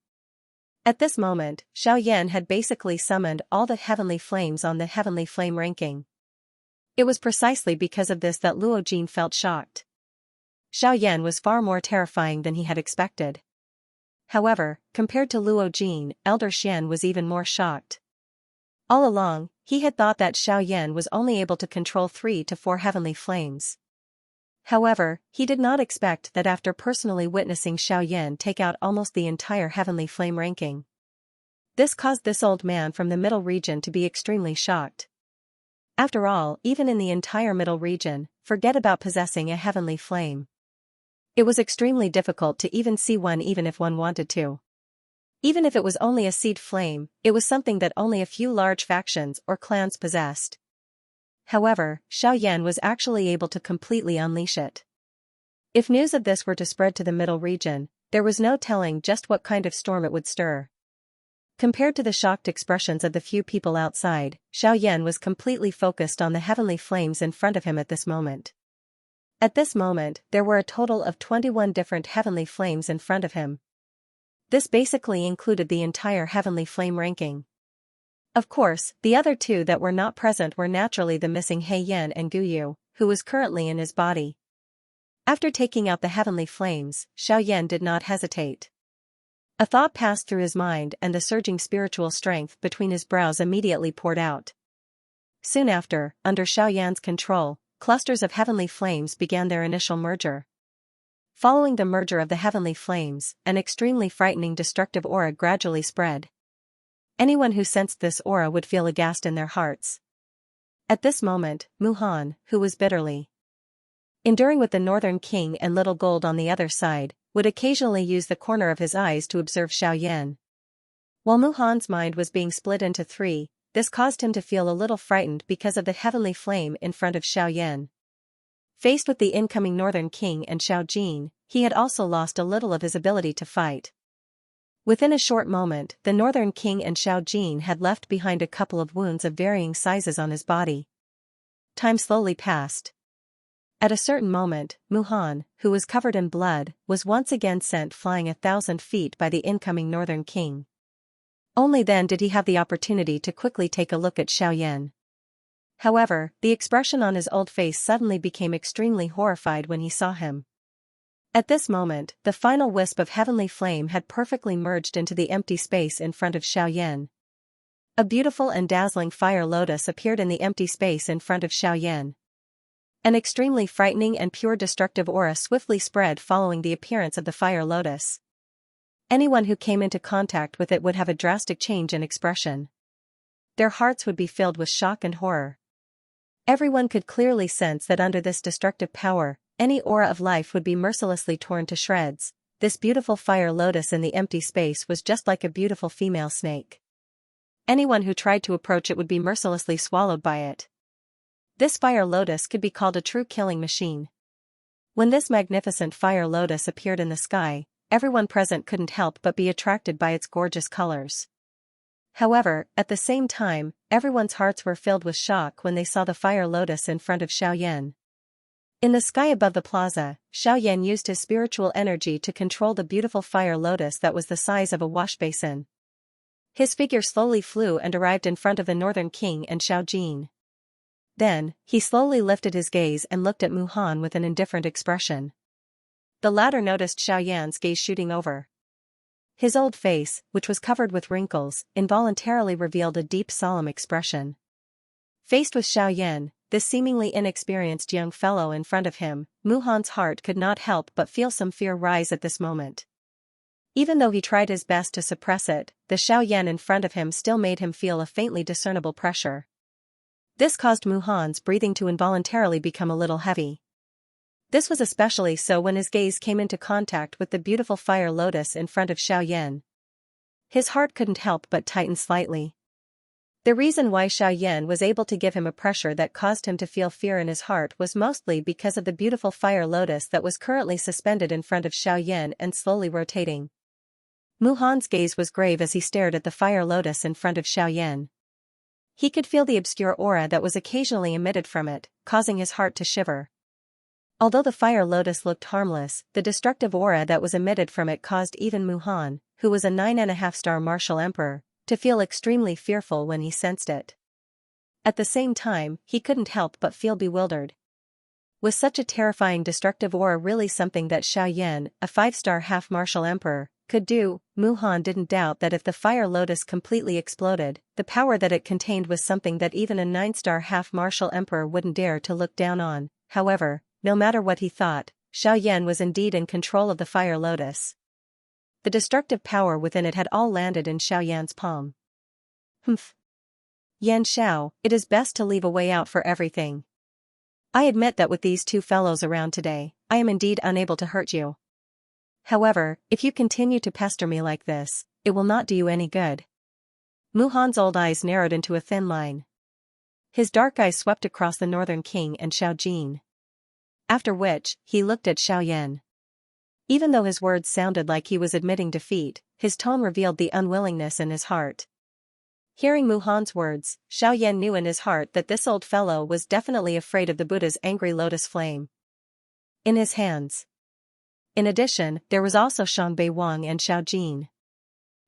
At this moment, Xiaoyan had basically summoned all the heavenly flames on the heavenly flame ranking. It was precisely because of this that Luo Jin felt shocked. Xiaoyan was far more terrifying than he had expected. However, compared to Luo Jin, Elder Xian was even more shocked. All along, he had thought that Xiaoyan was only able to control 3 to 4 heavenly flames. However, he did not expect that after personally witnessing Xiaoyan take out almost the entire heavenly flame ranking. This caused this old man from the middle region to be extremely shocked. After all, even in the entire middle region, forget about possessing a heavenly flame. It was extremely difficult to even see one even if one wanted to. Even if it was only a seed flame, it was something that only a few large factions or clans possessed. However, Xiaoyan was actually able to completely unleash it. If news of this were to spread to the middle region, there was no telling just what kind of storm it would stir. Compared to the shocked expressions of the few people outside, Xiaoyan was completely focused on the heavenly flames in front of him at this moment. At this moment, there were a total of 21 different heavenly flames in front of him. This basically included the entire heavenly flame ranking. Of course, the other two that were not present were naturally the missing He Yan and Gu Yu, who was currently in his body. After taking out the heavenly flames, Xiaoyan did not hesitate. A thought passed through his mind and the surging spiritual strength between his brows immediately poured out. Soon after, under Xiaoyan's control, clusters of heavenly flames began their initial merger. Following the merger of the heavenly flames, an extremely frightening destructive aura gradually spread. Anyone who sensed this aura would feel aghast in their hearts. At this moment, Muhan, who was bitterly enduring with the Northern King and Little Gold on the other side, would occasionally use the corner of his eyes to observe Xiaoyan. While Muhan's mind was being split into three, this caused him to feel a little frightened because of the heavenly flame in front of Xiaoyan. Faced with the incoming Northern King and Xiao Jin, he had also lost a little of his ability to fight. Within a short moment, the Northern King and Xiao Jin had left behind a couple of wounds of varying sizes on his body. Time slowly passed. At a certain moment, Muhan, who was covered in blood, was once again sent flying 1,000 feet by the incoming Northern King. Only then did he have the opportunity to quickly take a look at Xiaoyan. However, the expression on his old face suddenly became extremely horrified when he saw him. At this moment, the final wisp of heavenly flame had perfectly merged into the empty space in front of Xiaoyan. A beautiful and dazzling fire lotus appeared in the empty space in front of Xiaoyan. An extremely frightening and pure destructive aura swiftly spread following the appearance of the fire lotus. Anyone who came into contact with it would have a drastic change in expression. Their hearts would be filled with shock and horror. Everyone could clearly sense that under this destructive power, any aura of life would be mercilessly torn to shreds. This beautiful fire lotus in the empty space was just like a beautiful female snake. Anyone who tried to approach it would be mercilessly swallowed by it. This fire lotus could be called a true killing machine. When this magnificent fire lotus appeared in the sky, everyone present couldn't help but be attracted by its gorgeous colors. However, at the same time, everyone's hearts were filled with shock when they saw the fire lotus in front of Xiaoyan. In the sky above the plaza, Xiaoyan used his spiritual energy to control the beautiful fire lotus that was the size of a wash basin. His figure slowly flew and arrived in front of the Northern King and Xiao Jin. Then, he slowly lifted his gaze and looked at Muhan with an indifferent expression. The latter noticed Xiaoyan's gaze shooting over his old face, which was covered with wrinkles, involuntarily revealed a deep solemn expression. Faced with Xiaoyan, this seemingly inexperienced young fellow in front of him, Muhan's heart could not help but feel some fear rise at this moment. Even though he tried his best to suppress it, the Xiaoyan in front of him still made him feel a faintly discernible pressure. This caused Muhan's breathing to involuntarily become a little heavy. This was especially so when his gaze came into contact with the beautiful fire lotus in front of Xiaoyan. His heart couldn't help but tighten slightly. The reason why Xiaoyan was able to give him a pressure that caused him to feel fear in his heart was mostly because of the beautiful fire lotus that was currently suspended in front of Xiaoyan and slowly rotating. Muhan's gaze was grave as he stared at the fire lotus in front of Xiaoyan. He could feel the obscure aura that was occasionally emitted from it, causing his heart to shiver. Although the fire lotus looked harmless, the destructive aura that was emitted from it caused even Muhan, who was a 9.5-star martial emperor, to feel extremely fearful when he sensed it. At the same time, he couldn't help but feel bewildered. Was such a terrifying destructive aura really something that Xiaoyan, a 5-star half-martial emperor, could do? Muhan didn't doubt that if the fire lotus completely exploded, the power that it contained was something that even a 9-star half-martial emperor wouldn't dare to look down on. However, no matter what he thought, Xiaoyan was indeed in control of the fire lotus. The destructive power within it had all landed in Xiaoyan's palm. Humph. Yan Xiao, it is best to leave a way out for everything. I admit that with these two fellows around today, I am indeed unable to hurt you. However, if you continue to pester me like this, it will not do you any good. Muhan's old eyes narrowed into a thin line. His dark eyes swept across the Northern King and Xiao Jin. After which, he looked at Xiaoyan. Even though his words sounded like he was admitting defeat, his tone revealed the unwillingness in his heart. Hearing Muhan's words, Xiaoyan knew in his heart that this old fellow was definitely afraid of the Buddha's angry lotus flame in his hands. In addition, there was also Shangbei Wang and Xiao Jin.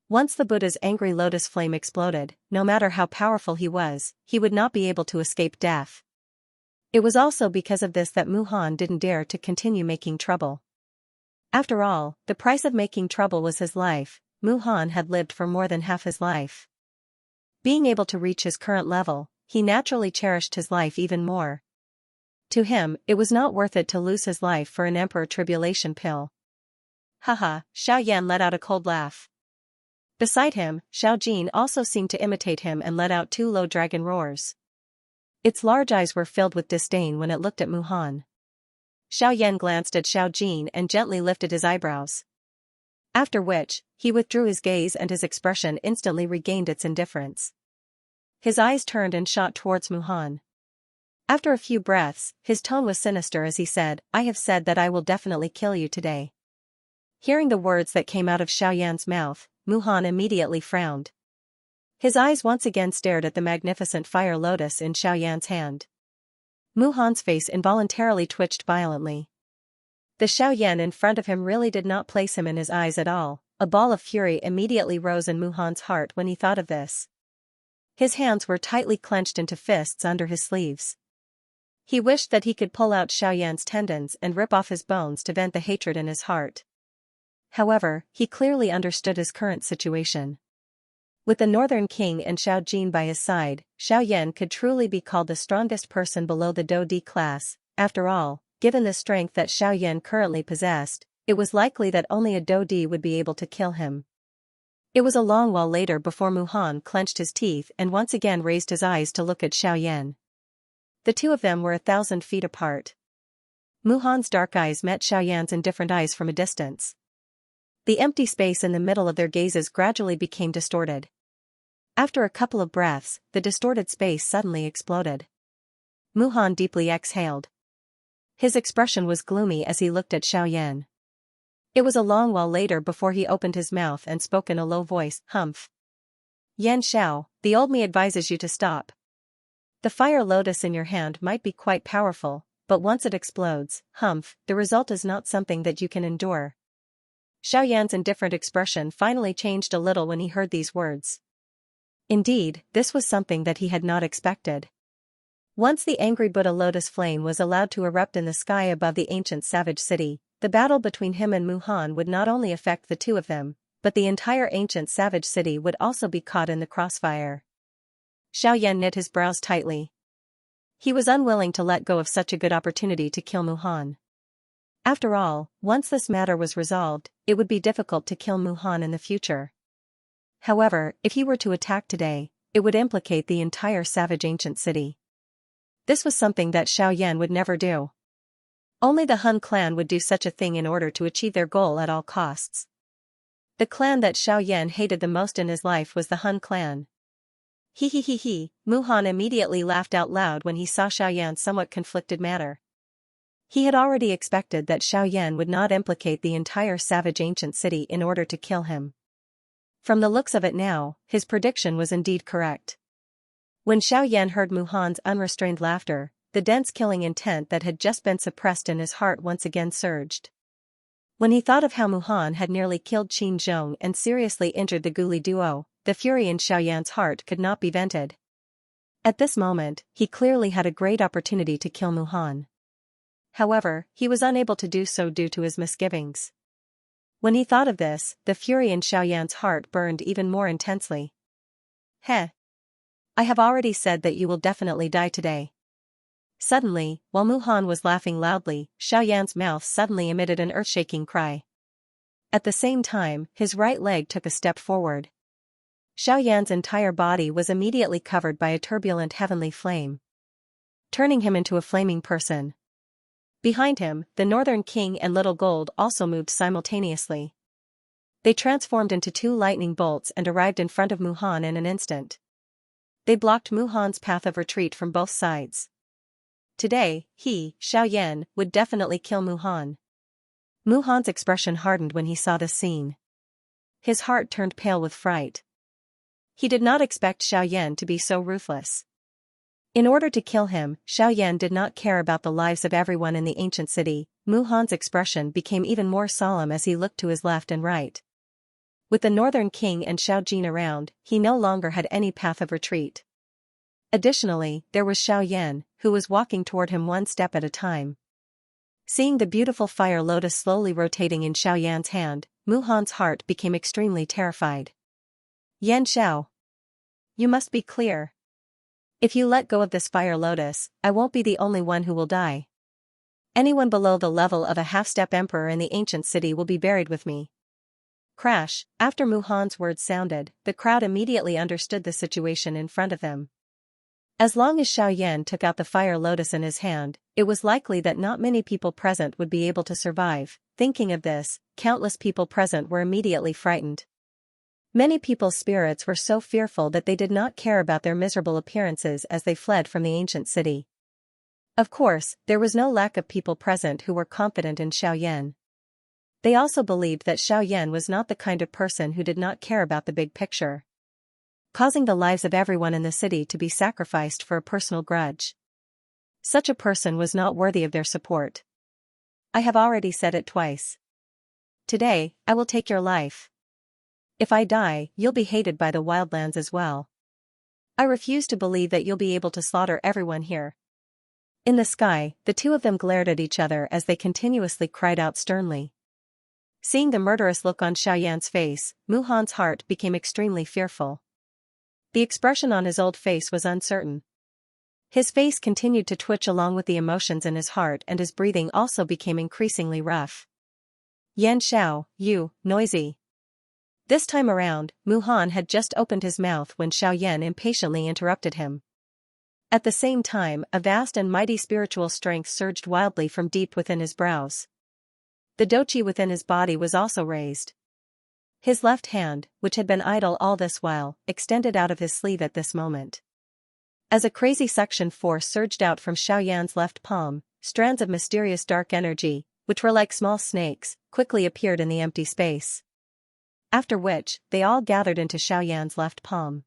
Once the Buddha's angry lotus flame exploded, no matter how powerful he would not be able to escape death. It was also because of this that Muhan didn't dare to continue making trouble. After all, the price of making trouble was his life. Muhan had lived for more than half his life. Being able to reach his current level, he naturally cherished his life even more. To him, it was not worth it to lose his life for an emperor tribulation pill. Haha, Xiaoyan let out a cold laugh. Beside him, Xiao Jin also seemed to imitate him and let out two low dragon roars. Its large eyes were filled with disdain when it looked at Mu Han. Xiao Yan glanced at Xiao Jin and gently lifted his eyebrows. After which, he withdrew his gaze and his expression instantly regained its indifference. His eyes turned and shot towards Mu Han. After a few breaths, his tone was sinister as he said, "I have said that I will definitely kill you today." Hearing the words that came out of Xiao Yan's mouth, Mu Han immediately frowned. His eyes once again stared at the magnificent fire lotus in Xiao Yan's hand. Mu Han's face involuntarily twitched violently. The Xiao Yan in front of him really did not place him in his eyes at all. A ball of fury immediately rose in Mu Han's heart when he thought of this. His hands were tightly clenched into fists under his sleeves. He wished that he could pull out Xiao Yan's tendons and rip off his bones to vent the hatred in his heart. However, he clearly understood his current situation. With the Northern King and Xiao Jin by his side, Xiao Yan could truly be called the strongest person below the Do D class. After all, given the strength that Xiao Yan currently possessed, it was likely that only a Do D would be able to kill him. It was a long while later before Mu Han clenched his teeth and once again raised his eyes to look at Xiao Yan. The two of them were 1,000 feet apart. Mu Han's dark eyes met Xiao Yan's indifferent eyes from a distance. The empty space in the middle of their gazes gradually became distorted. After a couple of breaths, the distorted space suddenly exploded. Mu Han deeply exhaled. His expression was gloomy as he looked at Xiao Yan. It was a long while later before he opened his mouth and spoke in a low voice, "Humph. Yan Xiao, the old me advises you to stop. The fire lotus in your hand might be quite powerful, but once it explodes, humph, the result is not something that you can endure." Xiao Yan's indifferent expression finally changed a little when he heard these words. Indeed, this was something that he had not expected. Once the angry Buddha lotus flame was allowed to erupt in the sky above the ancient savage city, the battle between him and Mu Han would not only affect the two of them, but the entire ancient savage city would also be caught in the crossfire. Xiao Yan knit his brows tightly. He was unwilling to let go of such a good opportunity to kill Mu Han. After all, once this matter was resolved, it would be difficult to kill Mu Han in the future. However, if he were to attack today, it would implicate the entire savage ancient city. This was something that Xiao Yan would never do. Only the Han clan would do such a thing in order to achieve their goal at all costs. The clan that Xiao Yan hated the most in his life was the Han clan. He. Mu Han immediately laughed out loud when he saw Xiao Yan's somewhat conflicted manner. He had already expected that Xiao Yan would not implicate the entire savage ancient city in order to kill him. From the looks of it now, his prediction was indeed correct. When Xiao Yan heard Mu Han's unrestrained laughter, the dense killing intent that had just been suppressed in his heart once again surged. When he thought of how Mu Han had nearly killed Qin Zhong and seriously injured the Guli duo, the fury in Xiao Yan's heart could not be vented. At this moment, he clearly had a great opportunity to kill Mu Han. However, he was unable to do so due to his misgivings. When he thought of this, the fury in Xiao Yan's heart burned even more intensely. Heh. I have already said that you will definitely die today. Suddenly, while Mu Han was laughing loudly, Xiao Yan's mouth suddenly emitted an earth-shaking cry. At the same time, his right leg took a step forward. Xiao Yan's entire body was immediately covered by a turbulent heavenly flame, turning him into a flaming person. Behind him, the Northern King and Little Gold also moved simultaneously. They transformed into two lightning bolts and arrived in front of Mu Han in an instant. They blocked Mu Han's path of retreat from both sides. Today, he, Xiao Yan, would definitely kill Mu Han. Mu Han's expression hardened when he saw this scene. His heart turned pale with fright. He did not expect Xiao Yan to be so ruthless. In order to kill him, Xiao Yan did not care about the lives of everyone in the ancient city. Mu Han's expression became even more solemn as he looked to his left and right. With the Northern King and Xiao Jin around, he no longer had any path of retreat. Additionally, there was Xiao Yan, who was walking toward him one step at a time. Seeing the beautiful fire lotus slowly rotating in Xiao Yan's hand, Mu Han's heart became extremely terrified. Yan Xiao. You must be clear. If you let go of this fire lotus, I won't be the only one who will die. Anyone below the level of a half-step emperor in the ancient city will be buried with me. Crash, after Mu Han's words sounded, the crowd immediately understood the situation in front of them. As long as Xiaoyan took out the fire lotus in his hand, it was likely that not many people present would be able to survive. Thinking of this, countless people present were immediately frightened. Many people's spirits were so fearful that they did not care about their miserable appearances as they fled from the ancient city. Of course, there was no lack of people present who were confident in Xiaoyan. They also believed that Xiaoyan was not the kind of person who did not care about the big picture, causing the lives of everyone in the city to be sacrificed for a personal grudge. Such a person was not worthy of their support. I have already said it twice. Today, I will take your life. If I die, you'll be hated by the wildlands as well. I refuse to believe that you'll be able to slaughter everyone here. In the sky, the two of them glared at each other as they continuously cried out sternly. Seeing the murderous look on Xiaoyan's face, Mu Han's heart became extremely fearful. The expression on his old face was uncertain. His face continued to twitch along with the emotions in his heart, and his breathing also became increasingly rough. Yan Xiao, you, noisy. This time around, Mu Han had just opened his mouth when Xiaoyan impatiently interrupted him. At the same time, a vast and mighty spiritual strength surged wildly from deep within his brows. The doqi within his body was also raised. His left hand, which had been idle all this while, extended out of his sleeve at this moment. As a crazy suction force surged out from Xiaoyan's left palm, strands of mysterious dark energy, which were like small snakes, quickly appeared in the empty space. After which, they all gathered into Xiaoyan's left palm.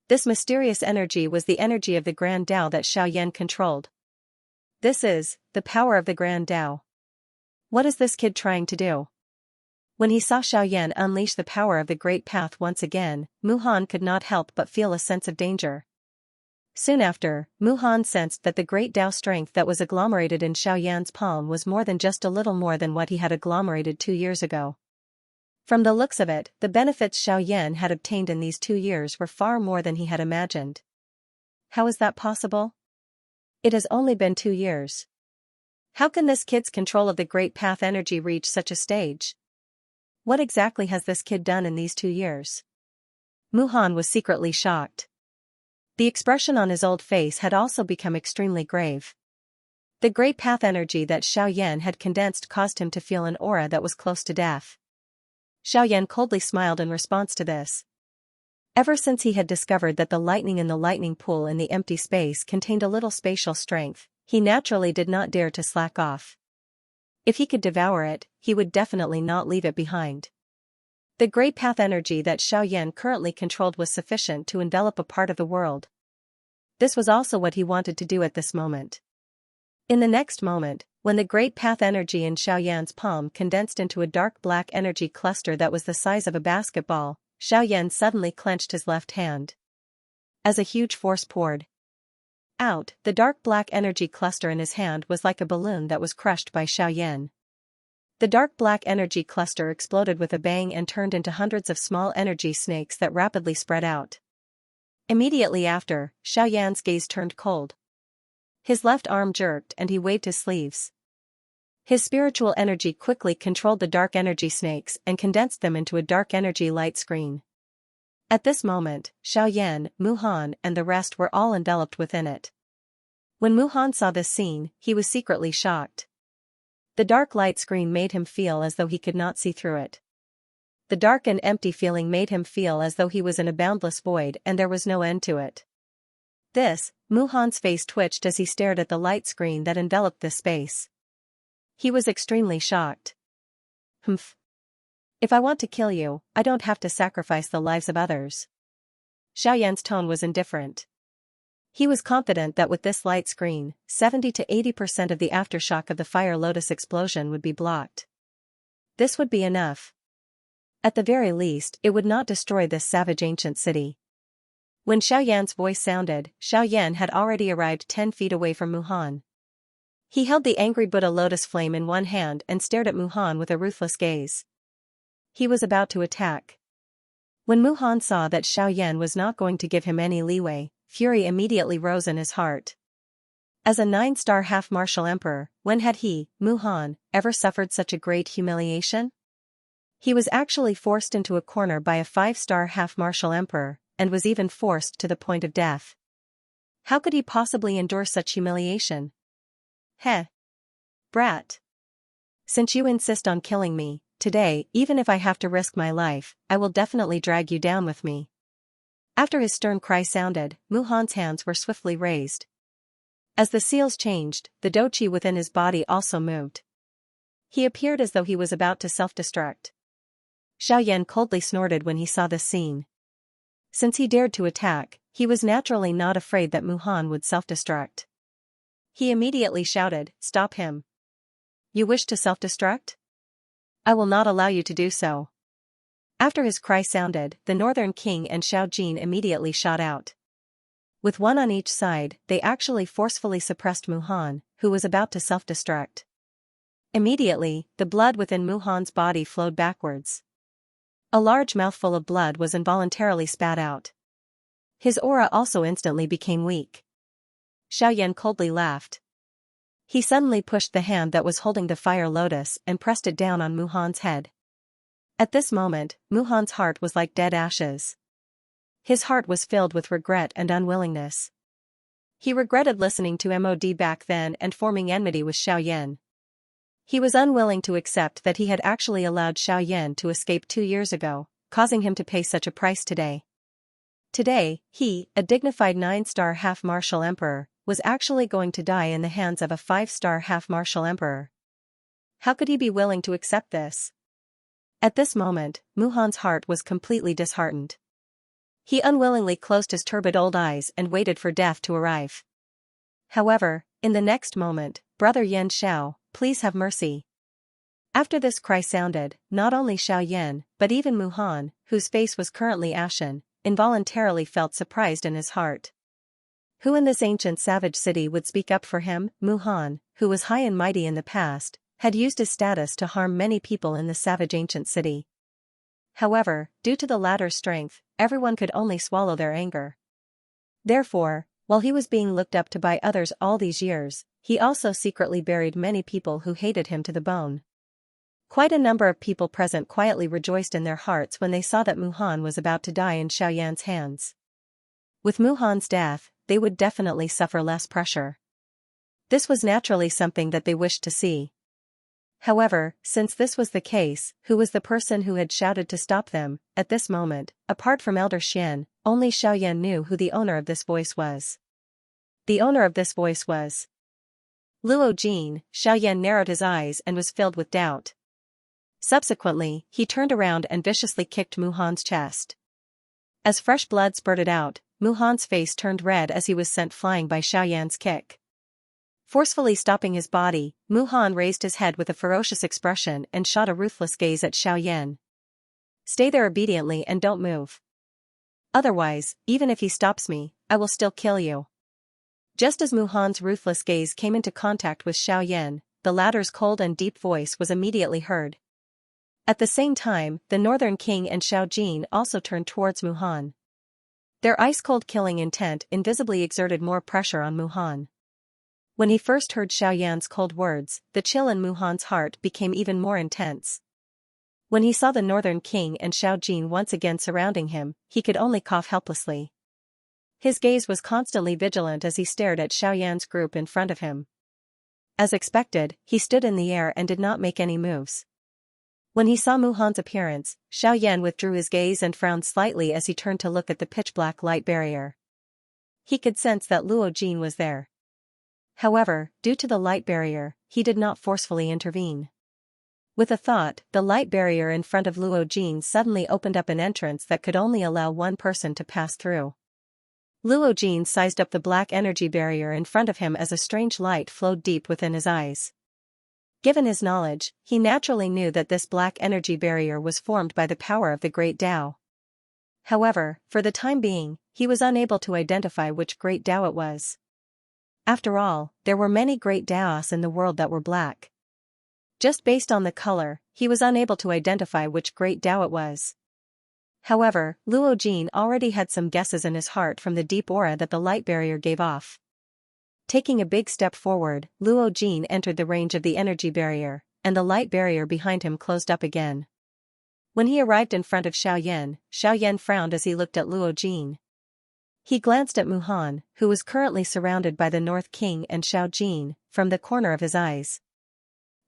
This mysterious energy was the energy of the Grand Tao that Xiaoyan controlled. This is the power of the Grand Tao. What is this kid trying to do? When he saw Xiaoyan unleash the power of the Great Path once again, Mu Han could not help but feel a sense of danger. Soon after, Mu Han sensed that the Great Tao strength that was agglomerated in Xiaoyan's palm was more than just a little more than what he had agglomerated 2 years ago. From the looks of it, the benefits Xiaoyan had obtained in these 2 years were far more than he had imagined. How is that possible? It has only been 2 years. How can this kid's control of the Great Path energy reach such a stage? What exactly has this kid done in these 2 years? Mu Han was secretly shocked. The expression on his old face had also become extremely grave. The Great Path energy that Xiaoyan had condensed caused him to feel an aura that was close to death. Xiaoyan coldly smiled in response to this. Ever since he had discovered that the lightning in the lightning pool in the empty space contained a little spatial strength, he naturally did not dare to slack off. If he could devour it, he would definitely not leave it behind. The Great Path energy that Xiaoyan currently controlled was sufficient to envelop a part of the world. This was also what he wanted to do at this moment. In the next moment, when the Great Path energy in Xiaoyan's palm condensed into a dark black energy cluster that was the size of a basketball, Xiaoyan suddenly clenched his left hand. As a huge force poured out, the dark black energy cluster in his hand was like a balloon that was crushed by Xiaoyan. The dark black energy cluster exploded with a bang and turned into hundreds of small energy snakes that rapidly spread out. Immediately after, Xiaoyan's gaze turned cold. His left arm jerked and he waved his sleeves. His spiritual energy quickly controlled the dark energy snakes and condensed them into a dark energy light screen. At this moment, Xiaoyan, Mu Han, and the rest were all enveloped within it. When Mu Han saw this scene, he was secretly shocked. The dark light screen made him feel as though he could not see through it. The dark and empty feeling made him feel as though he was in a boundless void and there was no end to it. Mu Han's face twitched as he stared at the light screen that enveloped this space. He was extremely shocked. Humph. If I want to kill you, I don't have to sacrifice the lives of others. Xiaoyan's tone was indifferent. He was confident that with this light screen, 70 to 80% of the aftershock of the Fire Lotus explosion would be blocked. This would be enough. At the very least, it would not destroy this savage ancient city. When Xiaoyan's voice sounded, Xiaoyan had already arrived 10 feet away from Mu Han. He held the angry Buddha lotus flame in one hand and stared at Mu Han with a ruthless gaze. He was about to attack. When Mu Han saw that Xiaoyan was not going to give him any leeway, fury immediately rose in his heart. As a 9-star half-martial emperor, when had he, Mu Han, ever suffered such a great humiliation? He was actually forced into a corner by a 5-star half-martial emperor, and was even forced to the point of death. How could he possibly endure such humiliation? Heh. Brat. Since you insist on killing me, today, even if I have to risk my life, I will definitely drag you down with me. After his stern cry sounded, Muhan's hands were swiftly raised. As the seals changed, the doqi within his body also moved. He appeared as though he was about to self-destruct. Xiaoyan coldly snorted when he saw this scene. Since he dared to attack, he was naturally not afraid that Muhan would self-destruct. He immediately shouted, "Stop him! You wish to self-destruct? I will not allow you to do so." After his cry sounded, the Northern King and Xiao Jin immediately shot out. With one on each side, they actually forcefully suppressed Muhan, who was about to self-destruct. Immediately, the blood within Muhan's body flowed backwards. A large mouthful of blood was involuntarily spat out. His aura also instantly became weak. Xiaoyan coldly laughed. He suddenly pushed the hand that was holding the fire lotus and pressed it down on Muhan's head. At this moment, Muhan's heart was like dead ashes. His heart was filled with regret and unwillingness. He regretted listening to Mod back then and forming enmity with Xiaoyan. He was unwilling to accept that he had actually allowed Xiaoyan to escape 2 years ago, causing him to pay such a price today. Today, he, a dignified 9-star half-martial emperor, was actually going to die in the hands of a 5-star half-martial emperor. How could he be willing to accept this? At this moment, Muhan's heart was completely disheartened. He unwillingly closed his turbid old eyes and waited for death to arrive. However, in the next moment, "Brother Yan Xiao, please have mercy." After this cry sounded, not only Xiaoyan, but even Muhan, whose face was currently ashen, involuntarily felt surprised in his heart. Who in this ancient savage city would speak up for him? Muhan, who was high and mighty in the past, had used his status to harm many people in the savage ancient city. However, due to the latter's strength, everyone could only swallow their anger. Therefore, while he was being looked up to by others all these years, he also secretly buried many people who hated him to the bone. Quite a number of people present quietly rejoiced in their hearts when they saw that Muhan was about to die in Xiaoyan's hands. With Muhan's death, they would definitely suffer less pressure. This was naturally something that they wished to see. However, since this was the case, who was the person who had shouted to stop them? At this moment, apart from Elder Xian, only Xiaoyan knew who the owner of this voice was. The owner of this voice was Luo Jin. Xiaoyan narrowed his eyes and was filled with doubt. Subsequently, he turned around and viciously kicked Muhan's chest. As fresh blood spurted out, Muhan's face turned red as he was sent flying by Xiaoyan's kick. Forcefully stopping his body, Muhan raised his head with a ferocious expression and shot a ruthless gaze at Xiaoyan. "Stay there obediently and don't move. Otherwise, even if he stops me, I will still kill you." Just as Muhan's ruthless gaze came into contact with Xiaoyan, the latter's cold and deep voice was immediately heard. At the same time, the Northern King and Xiao Jin also turned towards Muhan. Their ice-cold killing intent invisibly exerted more pressure on Muhan. When he first heard Xiaoyan's cold words, the chill in Muhan's heart became even more intense. When he saw the Northern King and Xiao Jin once again surrounding him, he could only cough helplessly. His gaze was constantly vigilant as he stared at Xiaoyan's group in front of him. As expected, he stood in the air and did not make any moves. When he saw Muhan's appearance, Xiaoyan withdrew his gaze and frowned slightly as he turned to look at the pitch-black light barrier. He could sense that Luo Jin was there. However, due to the light barrier, he did not forcefully intervene. With a thought, the light barrier in front of Luo Jin suddenly opened up an entrance that could only allow one person to pass through. Luo Jin sized up the black energy barrier in front of him as a strange light flowed deep within his eyes. Given his knowledge, he naturally knew that this black energy barrier was formed by the power of the Great Tao. However, for the time being, he was unable to identify which Great Tao it was. After all, there were many Great Taos in the world that were black. Just based on the color, he was unable to identify which Great Tao it was. However, Luo Jin already had some guesses in his heart from the deep aura that the light barrier gave off. Taking a big step forward, Luo Jin entered the range of the energy barrier, and the light barrier behind him closed up again. When he arrived in front of Xiao Yan frowned as he looked at Luo Jin. He glanced at Muhan, who was currently surrounded by the North King and Xiao Jin, from the corner of his eyes.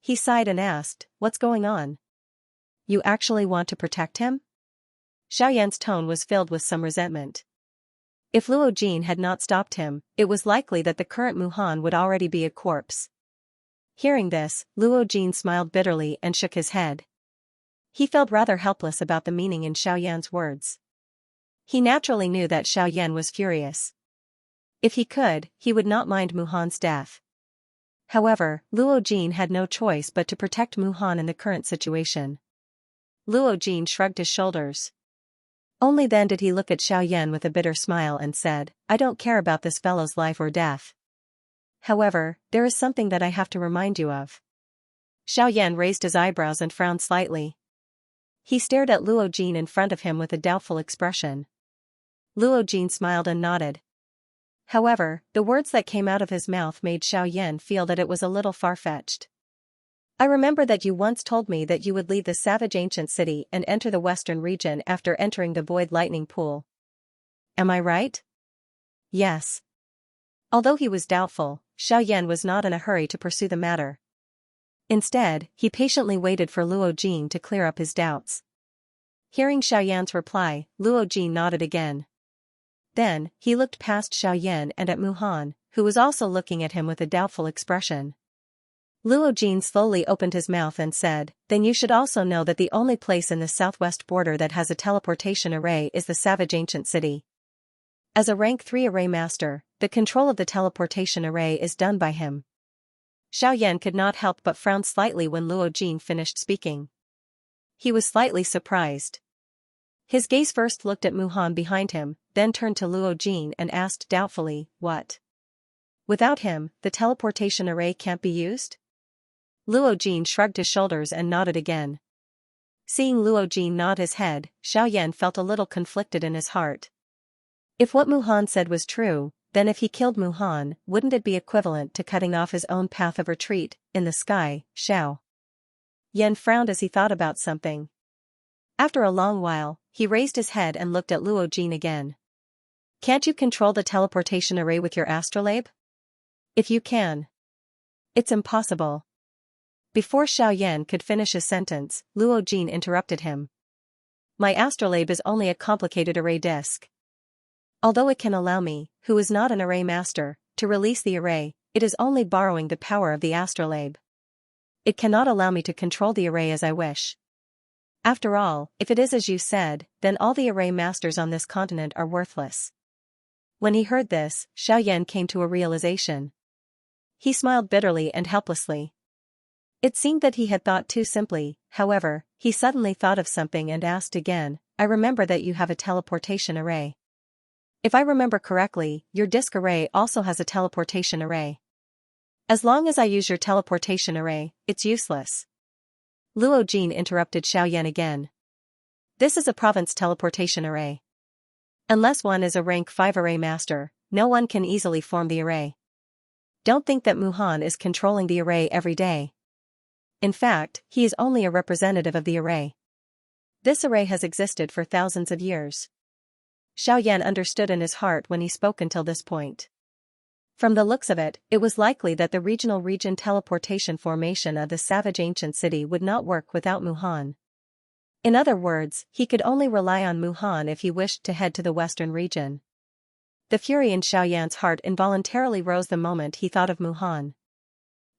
He sighed and asked, "What's going on? You actually want to protect him?" Xiao Yan's tone was filled with some resentment. If Luo Jin had not stopped him, it was likely that the current Muhan would already be a corpse. Hearing this, Luo Jin smiled bitterly and shook his head. He felt rather helpless about the meaning in Xiao Yan's words. He naturally knew that Xiao Yan was furious. If he could, he would not mind Muhan's death. However, Luo Jin had no choice but to protect Muhan in the current situation. Luo Jin shrugged his shoulders. Only then did he look at Xiao Yan with a bitter smile and said, "I don't care about this fellow's life or death. However, there is something that I have to remind you of." Xiao Yan raised his eyebrows and frowned slightly. He stared at Luo Jin in front of him with a doubtful expression. Luo Jin smiled and nodded. However, the words that came out of his mouth made Xiao Yan feel that it was a little far-fetched. "I remember that you once told me that you would leave the savage ancient city and enter the western region after entering the void lightning pool. Am I right?" "Yes." Although he was doubtful, Xiao Yan was not in a hurry to pursue the matter. Instead, he patiently waited for Luo Jin to clear up his doubts. Hearing Xiao Yan's reply, Luo Jin nodded again. Then, he looked past Xiao Yan and at Muhan, who was also looking at him with a doubtful expression. Luo Jin slowly opened his mouth and said, "Then you should also know that the only place in the southwest border that has a teleportation array is the savage ancient city. As a rank 3 array master, the control of the teleportation array is done by him." Xiao Yan could not help but frown slightly when Luo Jin finished speaking. He was slightly surprised. His gaze first looked at Muhan behind him, then turned to Luo Jin and asked doubtfully, "What? Without him, the teleportation array can't be used?" Luo Jin shrugged his shoulders and nodded again. Seeing Luo Jin nod his head, Xiao Yan felt a little conflicted in his heart. If what Muhan said was true, then if he killed Muhan, wouldn't it be equivalent to cutting off his own path of retreat, in the sky? Xiao Yan frowned as he thought about something. After a long while, he raised his head and looked at Luo Jin again. "Can't you control the teleportation array with your astrolabe? If you can. It's impossible." Before Xiao Yan could finish his sentence, Luo Jin interrupted him. "My astrolabe is only a complicated array disk. Although it can allow me, who is not an array master, to release the array, it is only borrowing the power of the astrolabe. It cannot allow me to control the array as I wish. After all, if it is as you said, then all the array masters on this continent are worthless." When he heard this, Xiao Yan came to a realization. He smiled bitterly and helplessly. It seemed that he had thought too simply. However, he suddenly thought of something and asked again, "I remember that you have a teleportation array. If I remember correctly, your disk array also has a teleportation array. As long as I use your teleportation array, it's useless." Luo Jin interrupted Xiao Yan again. "This is a province teleportation array. Unless one is a rank 5 array master, no one can easily form the array. Don't think that Muhan is controlling the array every day. In fact, he is only a representative of the array. This array has existed for thousands of years." Xiao Yan understood in his heart when he spoke until this point. From the looks of it, it was likely that the region teleportation formation of the savage ancient city would not work without Muhan. In other words, he could only rely on Muhan if he wished to head to the western region. The fury in Xiao Yan's heart involuntarily rose the moment he thought of Muhan.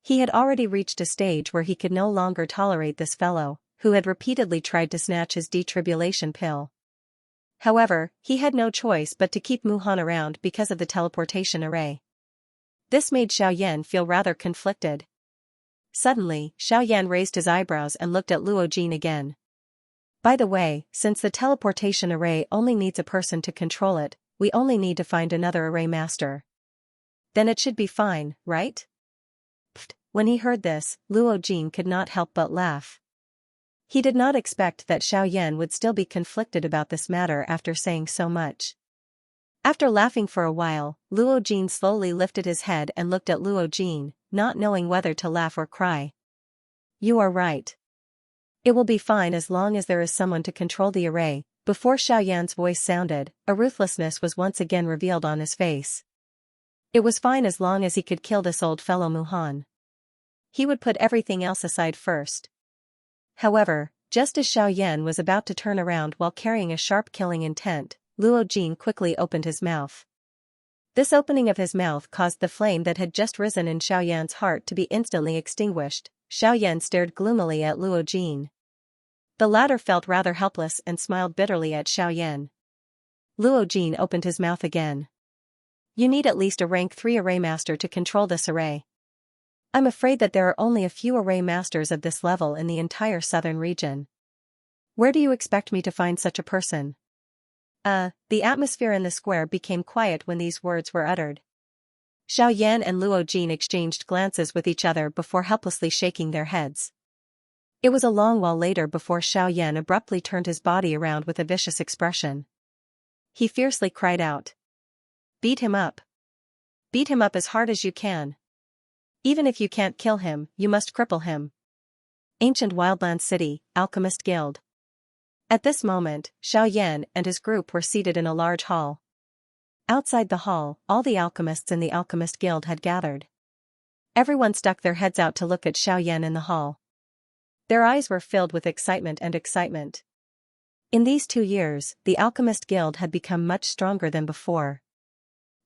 He had already reached a stage where he could no longer tolerate this fellow, who had repeatedly tried to snatch his detribulation pill. However, he had no choice but to keep Muhan around because of the teleportation array. This made Xiao Yan feel rather conflicted. Suddenly, Xiao Yan raised his eyebrows and looked at Luo Jin again. "By the way, since the teleportation array only needs a person to control it, we only need to find another array master. Then it should be fine, right?" Pfft. When he heard this, Luo Jin could not help but laugh. He did not expect that Xiao Yan would still be conflicted about this matter after saying so much. After laughing for a while, Luo Jin slowly lifted his head and looked at Luo Jin, not knowing whether to laugh or cry. "You are right. It will be fine as long as there is someone to control the array. Before Xiaoyan's voice sounded, a ruthlessness was once again revealed on his face. It was fine as long as he could kill this old fellow Muhan. He would put everything else aside first. However, just as Xiaoyan was about to turn around while carrying a sharp killing intent, Luo Jin quickly opened his mouth. This opening of his mouth caused the flame that had just risen in Xiaoyan's heart to be instantly extinguished. Xiaoyan stared gloomily at Luo Jin. The latter felt rather helpless and smiled bitterly at Xiaoyan. Luo Jin opened his mouth again. You need at least a rank 3 array master to control this array. I'm afraid that there are only a few array masters of this level in the entire southern region. Where do you expect me to find such a person? The atmosphere in the square became quiet when these words were uttered. Xiaoyan and Luo Jin exchanged glances with each other before helplessly shaking their heads. It was a long while later before Xiaoyan abruptly turned his body around with a vicious expression. He fiercely cried out. Beat him up. Beat him up as hard as you can. Even if you can't kill him, you must cripple him. Ancient Wildland City, Alchemist Guild. At this moment, Xiaoyan and his group were seated in a large hall. Outside the hall, all the alchemists in the Alchemist Guild had gathered. Everyone stuck their heads out to look at Xiaoyan in the hall. Their eyes were filled with excitement. In these 2 years, the Alchemist Guild had become much stronger than before.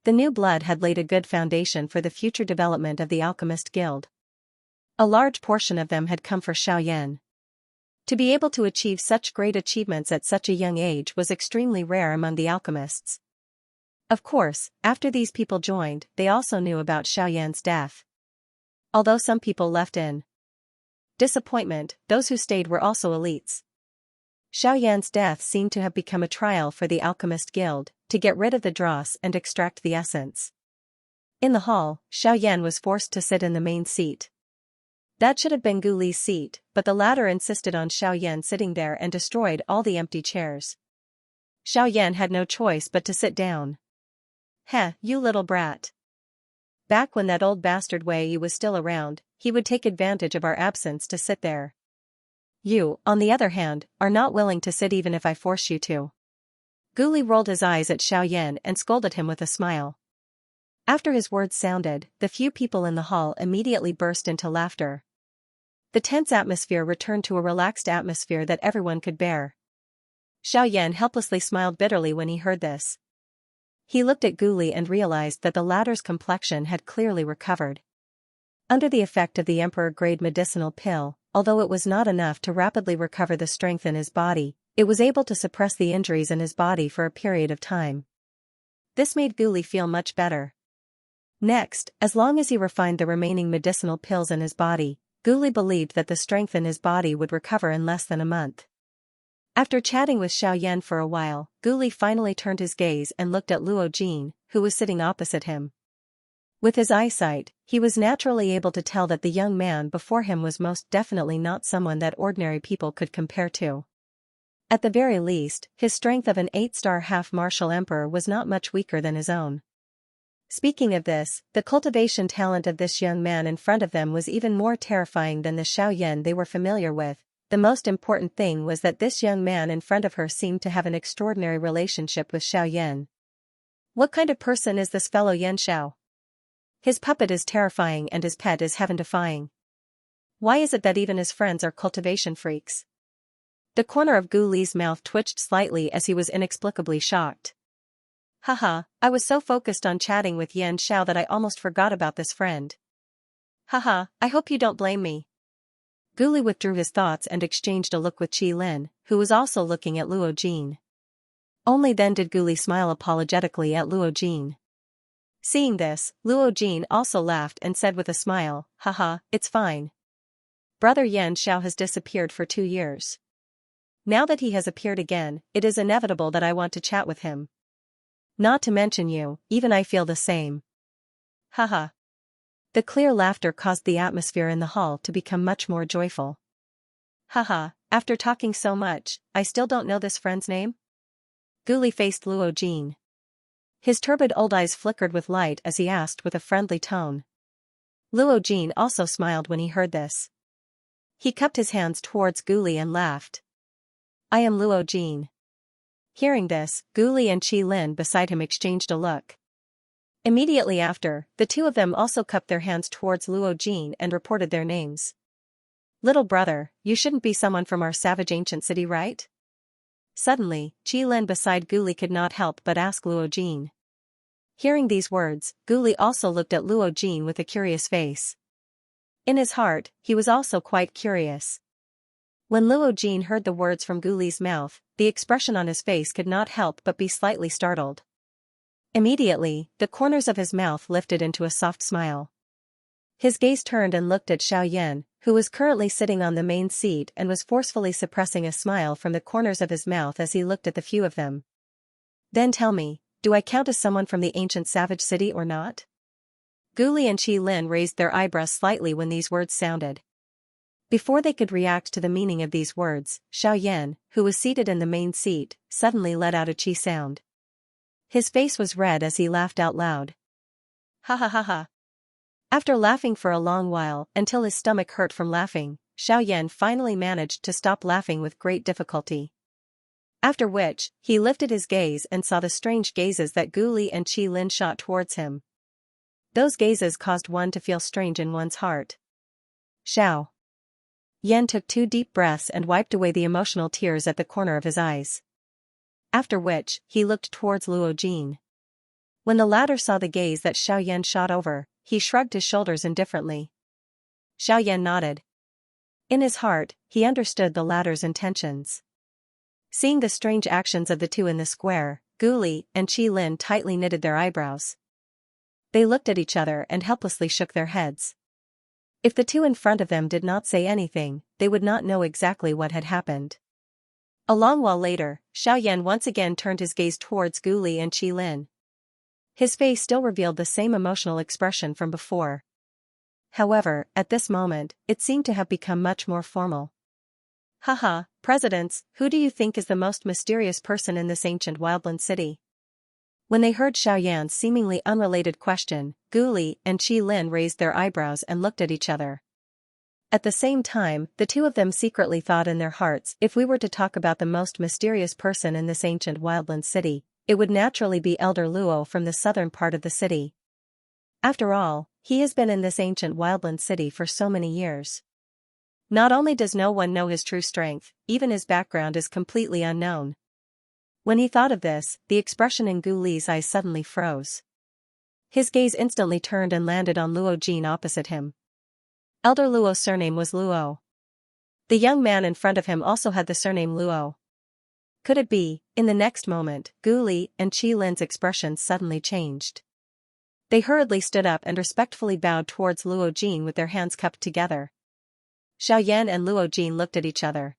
The new blood had laid a good foundation for the future development of the Alchemist Guild. A large portion of them had come for Xiaoyan. To be able to achieve such great achievements at such a young age was extremely rare among the alchemists. Of course, after these people joined, they also knew about Xiaoyan's death. Although some people left in disappointment, those who stayed were also elites. Xiaoyan's death seemed to have become a trial for the Alchemist Guild, to get rid of the dross and extract the essence. In the hall, Xiaoyan was forced to sit in the main seat. That should have been Gu Li's seat, but the latter insisted on Xiaoyan sitting there and destroyed all the empty chairs. Xiaoyan had no choice but to sit down. Heh, you little brat. Back when that old bastard Wei was still around, he would take advantage of our absence to sit there. You, on the other hand, are not willing to sit even if I force you to. Gu Li rolled his eyes at Xiaoyan and scolded him with a smile. After his words sounded, the few people in the hall immediately burst into laughter. The tense atmosphere returned to a relaxed atmosphere that everyone could bear. Xiaoyan helplessly smiled bitterly when he heard this. He looked at Gu Li and realized that the latter's complexion had clearly recovered. Under the effect of the emperor-grade medicinal pill, although it was not enough to rapidly recover the strength in his body, it was able to suppress the injuries in his body for a period of time. This made Gu Li feel much better. Next, as long as he refined the remaining medicinal pills in his body, Gu Li believed that the strength in his body would recover in less than a month. After chatting with Xiaoyan for a while, Gu Li finally turned his gaze and looked at Luo Jin, who was sitting opposite him. With his eyesight, he was naturally able to tell that the young man before him was most definitely not someone that ordinary people could compare to. At the very least, his strength of an 8-star half-martial emperor was not much weaker than his own. Speaking of this, the cultivation talent of this young man in front of them was even more terrifying than the Xiaoyan they were familiar with. The most important thing was that this young man in front of her seemed to have an extraordinary relationship with Xiaoyan. What kind of person is this fellow Yan Xiao? His puppet is terrifying and his pet is heaven-defying. Why is it that even his friends are cultivation freaks? The corner of Gu Li's mouth twitched slightly as he was inexplicably shocked. Haha, I was so focused on chatting with Yan Xiao that I almost forgot about this friend. Haha, I hope you don't blame me. Gu Li withdrew his thoughts and exchanged a look with Qi Lin, who was also looking at Luo Jin. Only then did Gu Li smile apologetically at Luo Jin. Seeing this, Luo Jin also laughed and said with a smile, haha, it's fine. Brother Yan Xiao has disappeared for 2 years. Now that he has appeared again, it is inevitable that I want to chat with him. Not to mention you, even I feel the same. Haha. The clear laughter caused the atmosphere in the hall to become much more joyful. Haha, after talking so much, I still don't know this friend's name? Gu Li faced Luo Jin. His turbid old eyes flickered with light as he asked with a friendly tone. Luo Jin also smiled when he heard this. He cupped his hands towards Gu Li and laughed. I am Luo Jin. Hearing this, Gu Li and Qi Lin beside him exchanged a look. Immediately after, the two of them also cupped their hands towards Luo Jin and reported their names. Little brother, you shouldn't be someone from our savage ancient city, right? Suddenly, Qi Lin beside Gu Li could not help but ask Luo Jin. Hearing these words, Gu Li also looked at Luo Jin with a curious face. In his heart, he was also quite curious. When Luo Jin heard the words from Gu Li's mouth, the expression on his face could not help but be slightly startled. Immediately, the corners of his mouth lifted into a soft smile. His gaze turned and looked at Xiaoyan, who was currently sitting on the main seat and was forcefully suppressing a smile from the corners of his mouth as he looked at the few of them. Then tell me, do I count as someone from the ancient savage city or not? Gu Li and Qi Lin raised their eyebrows slightly when these words sounded. Before they could react to the meaning of these words, Xiaoyan, who was seated in the main seat, suddenly let out a qi sound. His face was red as he laughed out loud. Ha ha ha ha. After laughing for a long while until his stomach hurt from laughing, Xiaoyan finally managed to stop laughing with great difficulty. After which, he lifted his gaze and saw the strange gazes that Gu Li and Qi Lin shot towards him. Those gazes caused one to feel strange in one's heart. Xiao Yan took 2 deep breaths and wiped away the emotional tears at the corner of his eyes. After which, he looked towards Luo Jin. When the latter saw the gaze that Xiaoyan shot over, he shrugged his shoulders indifferently. Xiaoyan nodded. In his heart, he understood the latter's intentions. Seeing the strange actions of the two in the square, Gu Li and Qi Lin tightly knitted their eyebrows. They looked at each other and helplessly shook their heads. If the two in front of them did not say anything, they would not know exactly what had happened. A long while later, Xiaoyan once again turned his gaze towards Gu Li and Qi Lin. His face still revealed the same emotional expression from before. However, at this moment, it seemed to have become much more formal. Haha, presidents, who do you think is the most mysterious person in this ancient wildland city? When they heard Xiaoyan's seemingly unrelated question, Gu Li and Qi Lin raised their eyebrows and looked at each other. At the same time, the two of them secretly thought in their hearts, if we were to talk about the most mysterious person in this ancient wildland city, it would naturally be Elder Luo from the southern part of the city. After all, he has been in this ancient wildland city for so many years. Not only does no one know his true strength, even his background is completely unknown. When he thought of this, the expression in Gu Li's eyes suddenly froze. His gaze instantly turned and landed on Luo Jin opposite him. Elder Luo's surname was Luo. The young man in front of him also had the surname Luo. Could it be? In the next moment, Gu Li and Qi Lin's expressions suddenly changed. They hurriedly stood up and respectfully bowed towards Luo Jin with their hands cupped together. Xiaoyan and Luo Jin looked at each other.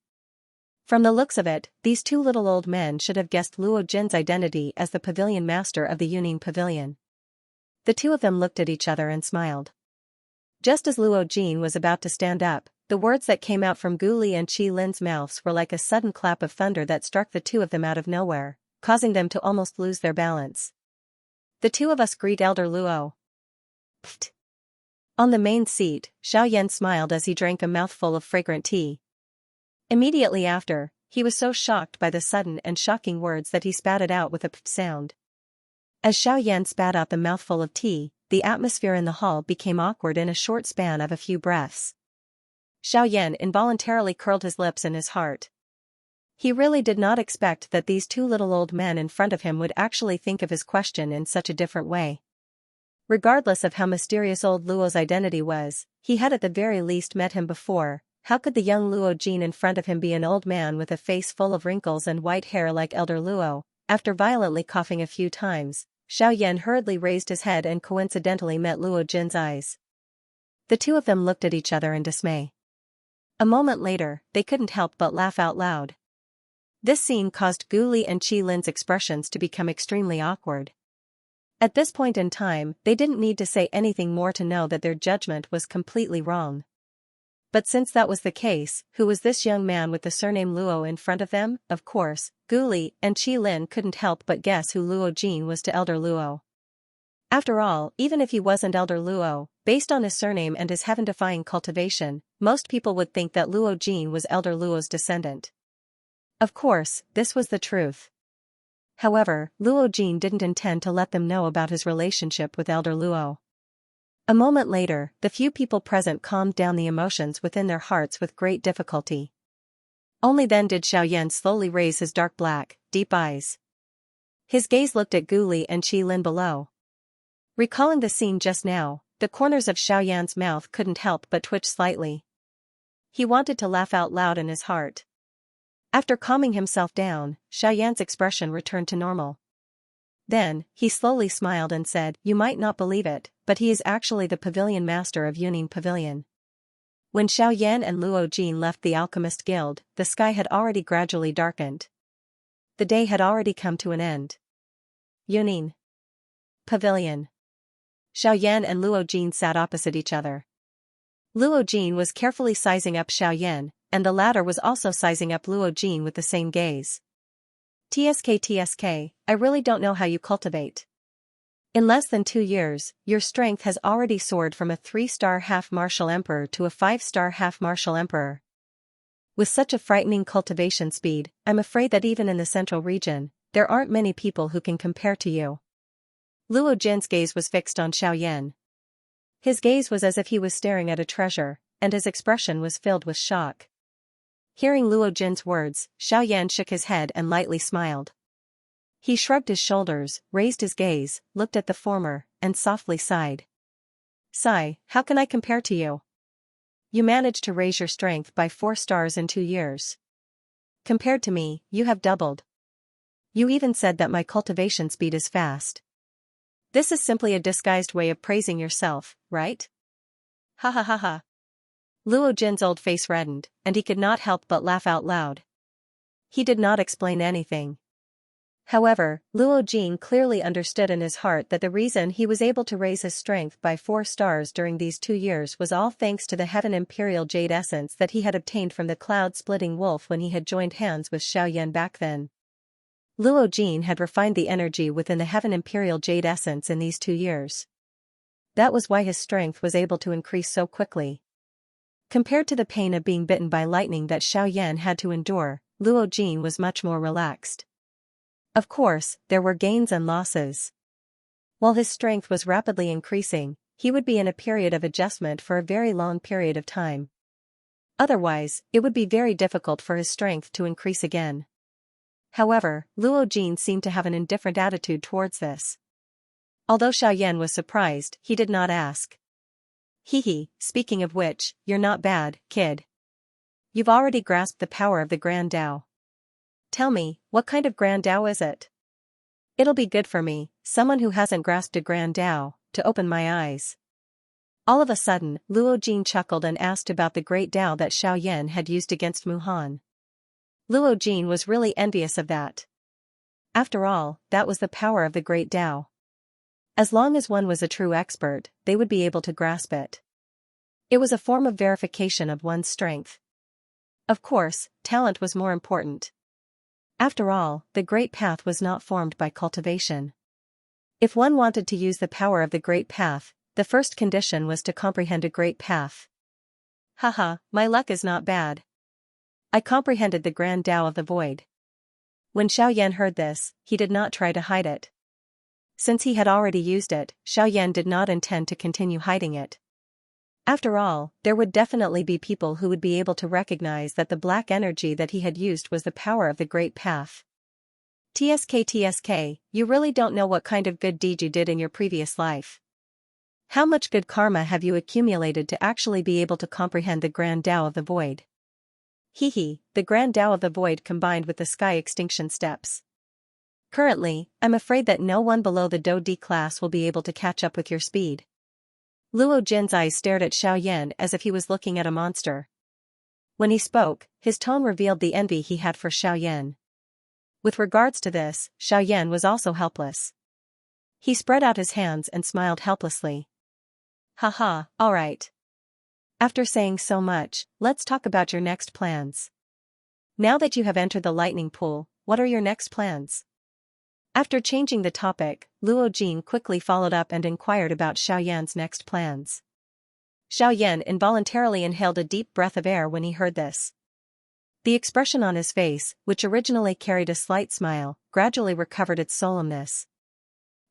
From the looks of it, these two little old men should have guessed Luo Jin's identity as the pavilion master of the Yuning Pavilion. The two of them looked at each other and smiled. Just as Luo Jin was about to stand up, the words that came out from Gu Li and Qi Lin's mouths were like a sudden clap of thunder that struck the two of them out of nowhere, causing them to almost lose their balance. The two of us greet Elder Luo. Pfft. On the main seat, Xiaoyan smiled as he drank a mouthful of fragrant tea. Immediately after, he was so shocked by the sudden and shocking words that he spat it out with a pfft sound. As Xiaoyan spat out the mouthful of tea, the atmosphere in the hall became awkward in a short span of a few breaths. Xiaoyan involuntarily curled his lips in his heart. He really did not expect that these two little old men in front of him would actually think of his question in such a different way. Regardless of how mysterious old Luo's identity was, he had at the very least met him before. How could the young Luo Jin in front of him be an old man with a face full of wrinkles and white hair like Elder Luo? After violently coughing a few times, Xiaoyan hurriedly raised his head and coincidentally met Luo Jin's eyes. The two of them looked at each other in dismay. A moment later, they couldn't help but laugh out loud. This scene caused Gu Li and Qi Lin's expressions to become extremely awkward. At this point in time, they didn't need to say anything more to know that their judgment was completely wrong. But since that was the case, who was this young man with the surname Luo in front of them? Of course, Gu Li and Qi Lin couldn't help but guess who Luo Jin was to Elder Luo. After all, even if he wasn't Elder Luo, based on his surname and his heaven-defying cultivation, most people would think that Luo Jin was Elder Luo's descendant. Of course, this was the truth. However, Luo Jin didn't intend to let them know about his relationship with Elder Luo. A moment later, the few people present calmed down the emotions within their hearts with great difficulty. Only then did Xiaoyan slowly raise his dark black, deep eyes. His gaze looked at Gu Li and Qi Lin below. Recalling the scene just now, the corners of Xiaoyan's mouth couldn't help but twitch slightly. He wanted to laugh out loud in his heart. After calming himself down, Xiaoyan's expression returned to normal. Then, he slowly smiled and said, "You might not believe it, but he is actually the pavilion master of Yuning Pavilion." When Xiaoyan and Luo Jin left the Alchemist Guild, the sky had already gradually darkened. The day had already come to an end. Yuning Pavilion. Xiaoyan and Luo Jin sat opposite each other. Luo Jin was carefully sizing up Xiaoyan, and the latter was also sizing up Luo Jin with the same gaze. TSK, I really don't know how you cultivate. In less than 2 years, your strength has already soared from a 3-star half-martial emperor to a 5-star half-martial emperor. With such a frightening cultivation speed, I'm afraid that even in the central region, there aren't many people who can compare to you. Luo Jin's gaze was fixed on Xiaoyan. His gaze was as if he was staring at a treasure, and his expression was filled with shock. Hearing Luo Jin's words, Xiaoyan shook his head and lightly smiled. He shrugged his shoulders, raised his gaze, looked at the former, and softly sighed. "Sigh, how can I compare to you? You managed to raise your strength by 4 stars in 2 years. Compared to me, you have doubled. You even said that my cultivation speed is fast. This is simply a disguised way of praising yourself, right?" Ha ha ha ha. Luo Jin's old face reddened, and he could not help but laugh out loud. He did not explain anything. However, Luo Jin clearly understood in his heart that the reason he was able to raise his strength by 4 stars during these 2 years was all thanks to the Heaven Imperial Jade Essence that he had obtained from the Cloud-Splitting Wolf when he had joined hands with Xiaoyan back then. Luo Jin had refined the energy within the Heaven Imperial Jade Essence in these 2 years. That was why his strength was able to increase so quickly. Compared to the pain of being bitten by lightning that Xiaoyan had to endure, Luo Jin was much more relaxed. Of course, there were gains and losses. While his strength was rapidly increasing, he would be in a period of adjustment for a very long period of time. Otherwise, it would be very difficult for his strength to increase again. However, Luo Jin seemed to have an indifferent attitude towards this. Although Xiaoyan was surprised, he did not ask. "Hehe, speaking of which, you're not bad, kid. You've already grasped the power of the Grand Tao. Tell me, what kind of Grand Tao is it? It'll be good for me, someone who hasn't grasped a Grand Tao, to open my eyes." All of a sudden, Luo Jin chuckled and asked about the great Tao that Xiaoyan had used against Muhan. Luo Jin was really envious of that. After all, that was the power of the great Tao. As long as one was a true expert, they would be able to grasp it. It was a form of verification of one's strength. Of course, talent was more important. After all, the Great Path was not formed by cultivation. If one wanted to use the power of the Great Path, the first condition was to comprehend a Great Path. Haha, my luck is not bad. I comprehended the Grand Tao of the Void. When Xiaoyan heard this, he did not try to hide it. Since he had already used it, Xiaoyan did not intend to continue hiding it. After all, there would definitely be people who would be able to recognize that the black energy that he had used was the power of the Great Path. TSK, you really don't know what kind of good deed you did in your previous life. How much good karma have you accumulated to actually be able to comprehend the Grand Tao of the Void? Hehe, the Grand Tao of the Void combined with the Sky Extinction Steps. Currently, I'm afraid that no one below the Do D class will be able to catch up with your speed. Luo Jin's eyes stared at Xiaoyan as if he was looking at a monster. When he spoke, his tone revealed the envy he had for Xiaoyan. With regards to this, Xiaoyan was also helpless. He spread out his hands and smiled helplessly. Haha, alright. After saying so much, let's talk about your next plans. Now that you have entered the lightning pool, what are your next plans? After changing the topic, Luo Jin quickly followed up and inquired about Xiaoyan's next plans. Xiaoyan involuntarily inhaled a deep breath of air when he heard this. The expression on his face, which originally carried a slight smile, gradually recovered its solemnness.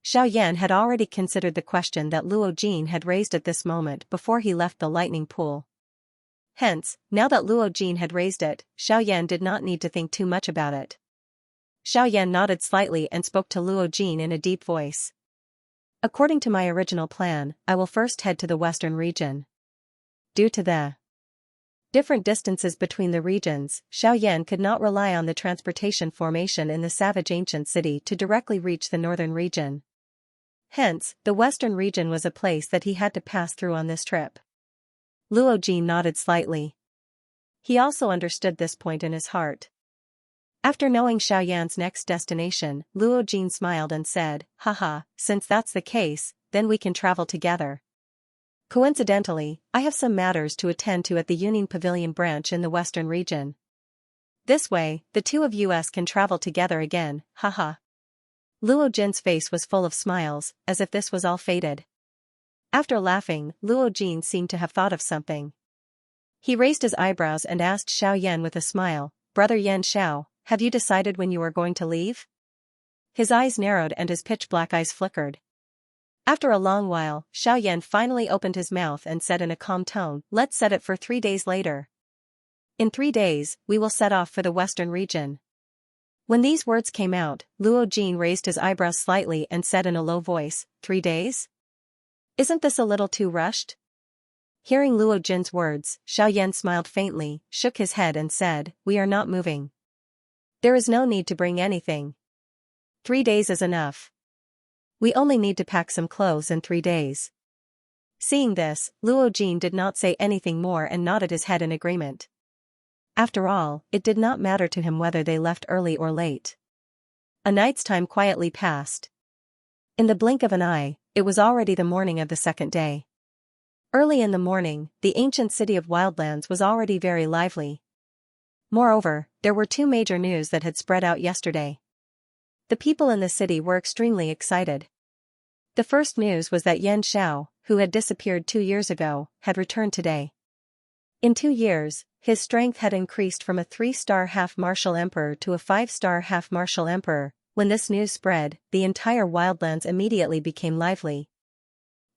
Xiaoyan had already considered the question that Luo Jin had raised at this moment before he left the lightning pool. Hence, now that Luo Jin had raised it, Xiaoyan did not need to think too much about it. Xiaoyan nodded slightly and spoke to Luo Jin in a deep voice. According to my original plan, I will first head to the western region. Due to the different distances between the regions, Xiaoyan could not rely on the transportation formation in the savage ancient city to directly reach the northern region. Hence, the western region was a place that he had to pass through on this trip. Luo Jin nodded slightly. He also understood this point in his heart. After knowing Xiaoyan's next destination, Luo Jin smiled and said, "Haha, since that's the case, then we can travel together. Coincidentally, I have some matters to attend to at the Union Pavilion branch in the western region. This way, the two of us can travel together again, haha." Luo Jin's face was full of smiles, as if this was all fated. After laughing, Luo Jin seemed to have thought of something. He raised his eyebrows and asked Xiaoyan with a smile, "Brother Yan Xiao, have you decided when you are going to leave?" His eyes narrowed and his pitch-black eyes flickered. After a long while, Xiaoyan finally opened his mouth and said in a calm tone, "Let's set it for 3 days later. In 3 days, we will set off for the western region." When these words came out, Luo Jin raised his eyebrows slightly and said in a low voice, 3 days? Isn't this a little too rushed? Hearing Luo Jin's words, Xiaoyan smiled faintly, shook his head and said, "We are not moving. There is no need to bring anything. 3 days is enough. We only need to pack some clothes in 3 days." Seeing this, Luo Jin did not say anything more and nodded his head in agreement. After all, it did not matter to him whether they left early or late. A night's time quietly passed. In the blink of an eye, it was already the morning of the second day. Early in the morning, the ancient city of Wildlands was already very lively. Moreover, there were 2 major news that had spread out yesterday. The people in the city were extremely excited. The first news was that Yan Xiao, who had disappeared 2 years ago, had returned today. In 2 years, his strength had increased from a 3-star half-martial emperor to a 5-star half-martial emperor. When this news spread, the entire Wildlands immediately became lively.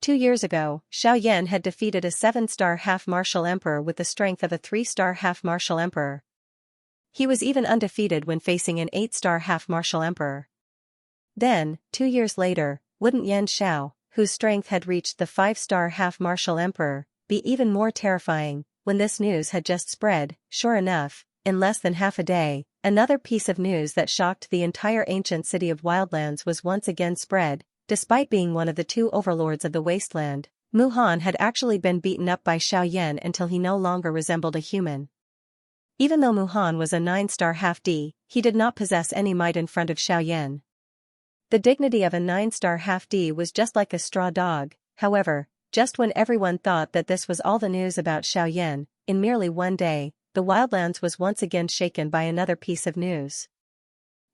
2 years ago, Xiaoyan had defeated a 7-star half-martial emperor with the strength of a 3-star half-martial emperor. He was even undefeated when facing an 8-star half-martial emperor. Then, 2 years later, wouldn't Yan Xiao, whose strength had reached the 5-star half-martial emperor, be even more terrifying? When this news had just spread, sure enough, in less than half a day, another piece of news that shocked the entire ancient city of Wildlands was once again spread. Despite being one of the 2 overlords of the wasteland, Mu Han had actually been beaten up by Xiaoyan until he no longer resembled a human. Even though Mu Han was a 9-star half-D, he did not possess any might in front of Xiaoyan. The dignity of a 9-star half-D was just like a straw dog. However, just when everyone thought that this was all the news about Xiaoyan, in merely 1 day, the Wildlands was once again shaken by another piece of news.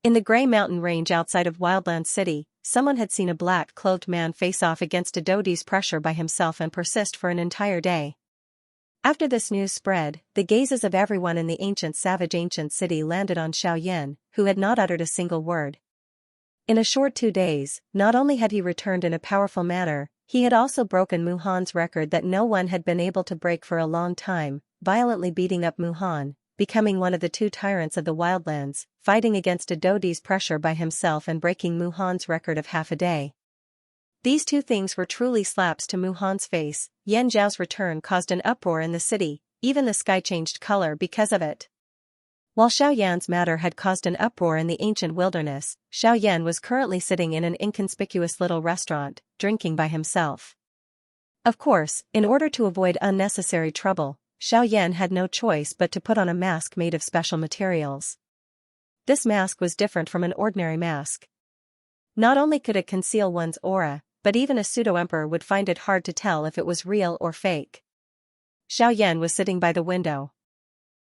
In the Grey Mountain Range outside of Wildlands City, someone had seen a black-clothed man face off against a Dodi's pressure by himself and persist for an entire day. After this news spread, the gazes of everyone in the savage ancient city landed on Xiaoyan, who had not uttered a single word. In a short 2 days, not only had he returned in a powerful manner, he had also broken Mu Han's record that no one had been able to break for a long time, violently beating up Mu Han, becoming one of the 2 tyrants of the Wildlands, fighting against a Dodi's pressure by himself and breaking Mu Han's record of half a day. These 2 things were truly slaps to Mu Han's face. Yan Zhao's return caused an uproar in the city, even the sky changed color because of it. While Xiaoyan's matter had caused an uproar in the ancient wilderness, Xiaoyan was currently sitting in an inconspicuous little restaurant, drinking by himself. Of course, in order to avoid unnecessary trouble, Xiaoyan had no choice but to put on a mask made of special materials. This mask was different from an ordinary mask. Not only could it conceal one's aura, but even a pseudo-emperor would find it hard to tell if it was real or fake. Xiaoyan was sitting by the window.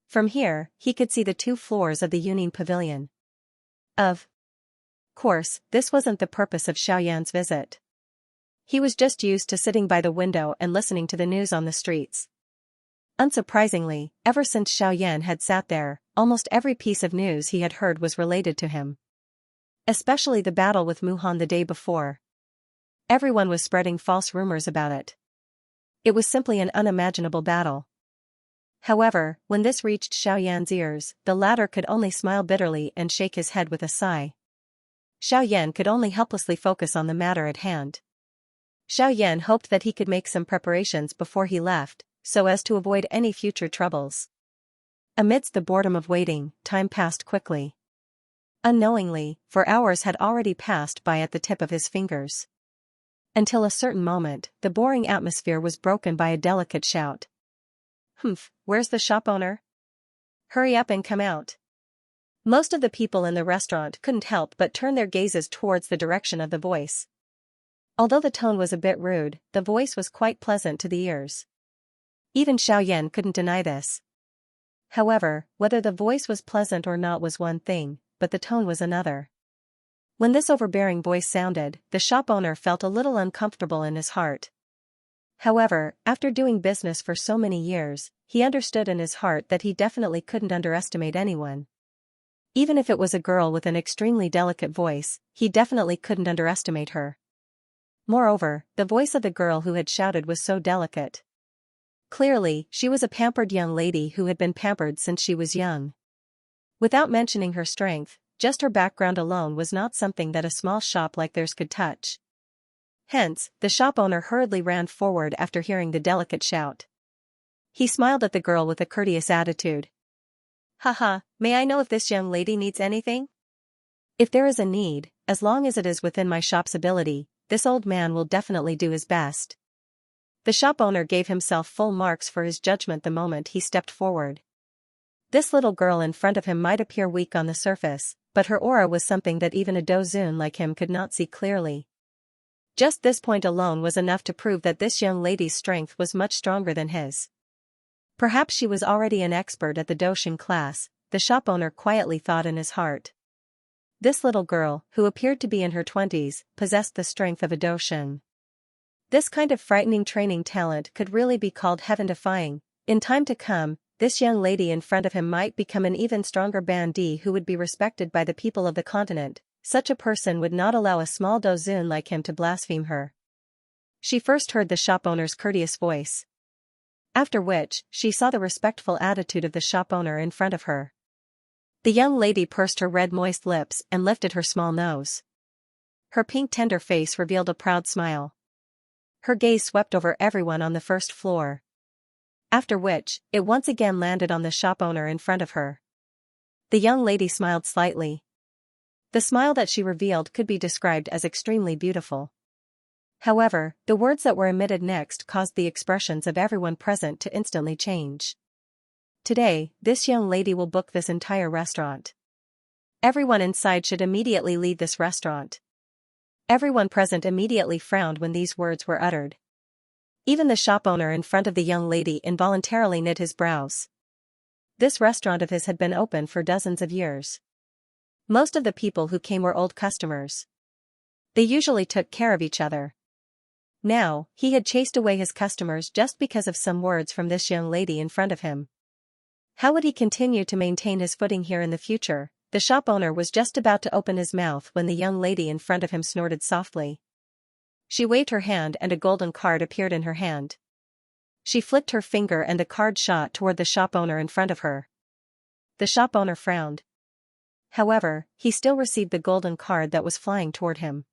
From here, he could see the 2 floors of the Union Pavilion. course, this wasn't the purpose of Xiaoyan's visit. He was just used to sitting by the window and listening to the news on the streets. Unsurprisingly, ever since Xiaoyan had sat there, almost every piece of news he had heard was related to him. Especially the battle with Muhan the day before. Everyone was spreading false rumors about it. It was simply an unimaginable battle. However, when this reached Xiaoyan's ears, the latter could only smile bitterly and shake his head with a sigh. Xiaoyan could only helplessly focus on the matter at hand. Xiaoyan hoped that he could make some preparations before he left, so as to avoid any future troubles. Amidst the boredom of waiting, time passed quickly. Unknowingly, for hours had already passed by at the tip of his fingers. Until a certain moment, the boring atmosphere was broken by a delicate shout. "Humph, where's the shop owner? Hurry up and come out." Most of the people in the restaurant couldn't help but turn their gazes towards the direction of the voice. Although the tone was a bit rude, the voice was quite pleasant to the ears. Even Xiaoyan couldn't deny this. However, whether the voice was pleasant or not was one thing, but the tone was another. When this overbearing voice sounded, the shop owner felt a little uncomfortable in his heart. However, after doing business for so many years, he understood in his heart that he definitely couldn't underestimate anyone. Even if it was a girl with an extremely delicate voice, he definitely couldn't underestimate her. Moreover, the voice of the girl who had shouted was so delicate. Clearly, she was a pampered young lady who had been pampered since she was young. Without mentioning her strength, just her background alone was not something that a small shop like theirs could touch. Hence, the shop owner hurriedly ran forward after hearing the delicate shout. He smiled at the girl with a courteous attitude. "Haha, may I know if this young lady needs anything? If there is a need, as long as it is within my shop's ability, this old man will definitely do his best." The shop owner gave himself full marks for his judgment the moment he stepped forward. This little girl in front of him might appear weak on the surface, but her aura was something that even a dozun like him could not see clearly. Just this point alone was enough to prove that this young lady's strength was much stronger than his. Perhaps she was already an expert at the Doshin class, the shop owner quietly thought in his heart. This little girl, who appeared to be in her 20s, possessed the strength of a Doshin. This kind of frightening training talent could really be called heaven-defying. In time to come, this young lady in front of him might become an even stronger bandit who would be respected by the people of the continent. Such a person would not allow a small dozun like him to blaspheme her. She first heard the shop owner's courteous voice. After which, she saw the respectful attitude of the shop owner in front of her. The young lady pursed her red moist lips and lifted her small nose. Her pink tender face revealed a proud smile. Her gaze swept over everyone on the first floor. After which, it once again landed on the shop owner in front of her. The young lady smiled slightly. The smile that she revealed could be described as extremely beautiful. However, the words that were emitted next caused the expressions of everyone present to instantly change. "Today, this young lady will book this entire restaurant. Everyone inside should immediately leave this restaurant." Everyone present immediately frowned when these words were uttered. Even the shop owner in front of the young lady involuntarily knit his brows. This restaurant of his had been open for dozens of years. Most of the people who came were old customers. They usually took care of each other. Now, he had chased away his customers just because of some words from this young lady in front of him. How would he continue to maintain his footing here in the future? The shop owner was just about to open his mouth when the young lady in front of him snorted softly. She waved her hand and a golden card appeared in her hand. She flicked her finger and the card shot toward the shop owner in front of her. The shop owner frowned. However, he still received the golden card that was flying toward him.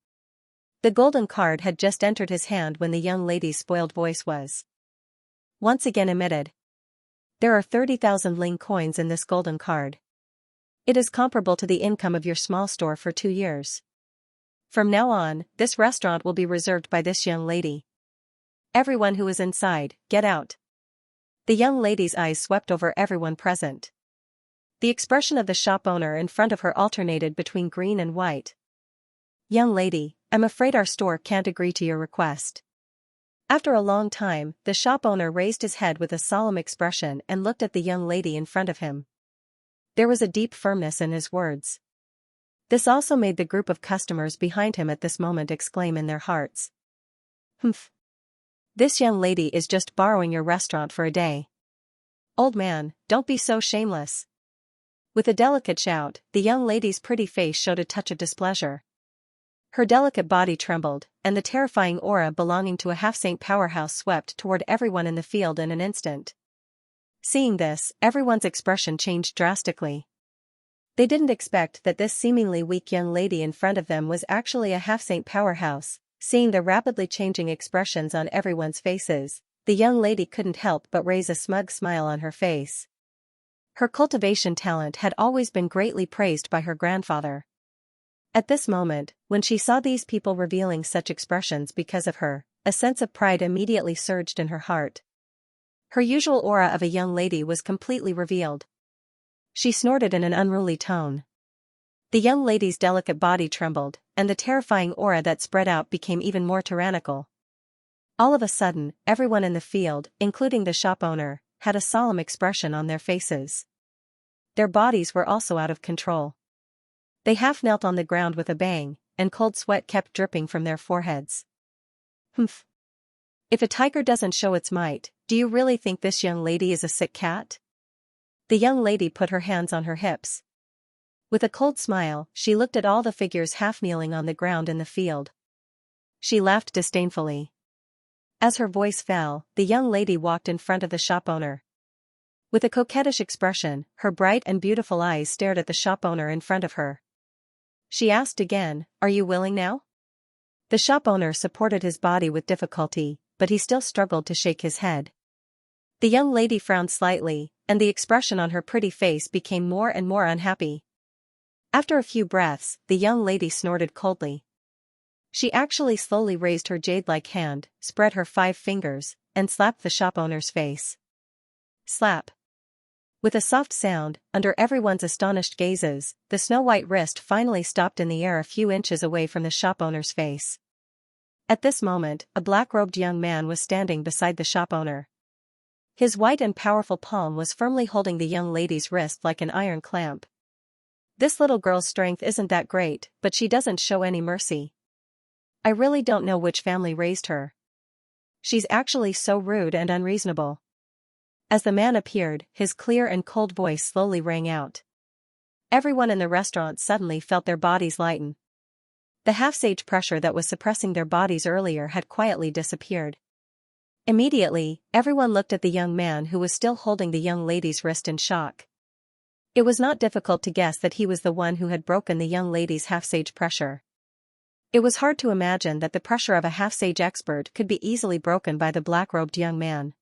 The golden card had just entered his hand when the young lady's spoiled voice was once again emitted. "There are 30,000 ling coins in this golden card. It is comparable to the income of your small store for 2 years. From now on, this restaurant will be reserved by this young lady. Everyone who is inside, get out." The young lady's eyes swept over everyone present. The expression of the shop owner in front of her alternated between green and white. "Young lady, I'm afraid our store can't agree to your request." After a long time, the shop owner raised his head with a solemn expression and looked at the young lady in front of him. There was a deep firmness in his words. This also made the group of customers behind him at this moment exclaim in their hearts. Humph. This young lady is just borrowing your restaurant for a day. Old man, don't be so shameless. With a delicate shout, the young lady's pretty face showed a touch of displeasure. Her delicate body trembled, and the terrifying aura belonging to a half-saint powerhouse swept toward everyone in the field in an instant. Seeing this, everyone's expression changed drastically. They didn't expect that this seemingly weak young lady in front of them was actually a half-saint powerhouse. Seeing the rapidly changing expressions on everyone's faces, the young lady couldn't help but raise a smug smile on her face. Her cultivation talent had always been greatly praised by her grandfather. At this moment, when she saw these people revealing such expressions because of her, a sense of pride immediately surged in her heart. Her usual aura of a young lady was completely revealed. She snorted in an unruly tone. The young lady's delicate body trembled, and the terrifying aura that spread out became even more tyrannical. All of a sudden, everyone in the field, including the shop owner, had a solemn expression on their faces. Their bodies were also out of control. They half knelt on the ground with a bang, and cold sweat kept dripping from their foreheads. Humph. If a tiger doesn't show its might, do you really think this young lady is a sick cat? The young lady put her hands on her hips. With a cold smile, she looked at all the figures half kneeling on the ground in the field. She laughed disdainfully. As her voice fell, the young lady walked in front of the shop owner. With a coquettish expression, her bright and beautiful eyes stared at the shop owner in front of her. She asked again, "Are you willing now?" The shop owner supported his body with difficulty, but he still struggled to shake his head. The young lady frowned slightly, and the expression on her pretty face became more and more unhappy. After a few breaths, the young lady snorted coldly. She actually slowly raised her jade-like hand, spread her 5 fingers, and slapped the shop owner's face. Slap. With a soft sound, under everyone's astonished gazes, the snow-white wrist finally stopped in the air a few inches away from the shop owner's face. At this moment, a black-robed young man was standing beside the shop owner. His white and powerful palm was firmly holding the young lady's wrist like an iron clamp. This little girl's strength isn't that great, but she doesn't show any mercy. I really don't know which family raised her. She's actually so rude and unreasonable. As the man appeared, his clear and cold voice slowly rang out. Everyone in the restaurant suddenly felt their bodies lighten. The half-sage pressure that was suppressing their bodies earlier had quietly disappeared. Immediately, everyone looked at the young man who was still holding the young lady's wrist in shock. It was not difficult to guess that he was the one who had broken the young lady's half-sage pressure. It was hard to imagine that the pressure of a half-sage expert could be easily broken by the black-robed young man.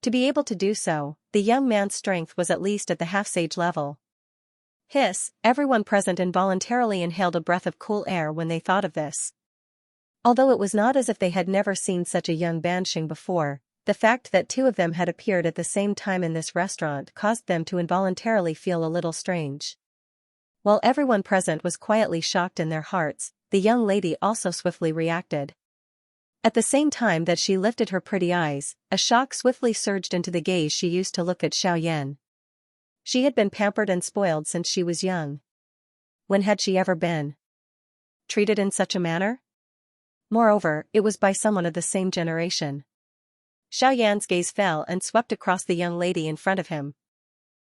To be able to do so, the young man's strength was at least at the half-sage level. Hiss, everyone present involuntarily inhaled a breath of cool air when they thought of this. Although it was not as if they had never seen such a young banshee before, the fact that 2 of them had appeared at the same time in this restaurant caused them to involuntarily feel a little strange. While everyone present was quietly shocked in their hearts, the young lady also swiftly reacted. At the same time that she lifted her pretty eyes, a shock swiftly surged into the gaze she used to look at Xianxia. She had been pampered and spoiled since she was young. When had she ever been treated in such a manner? Moreover, it was by someone of the same generation. Xiaoyan's gaze fell and swept across the young lady in front of him.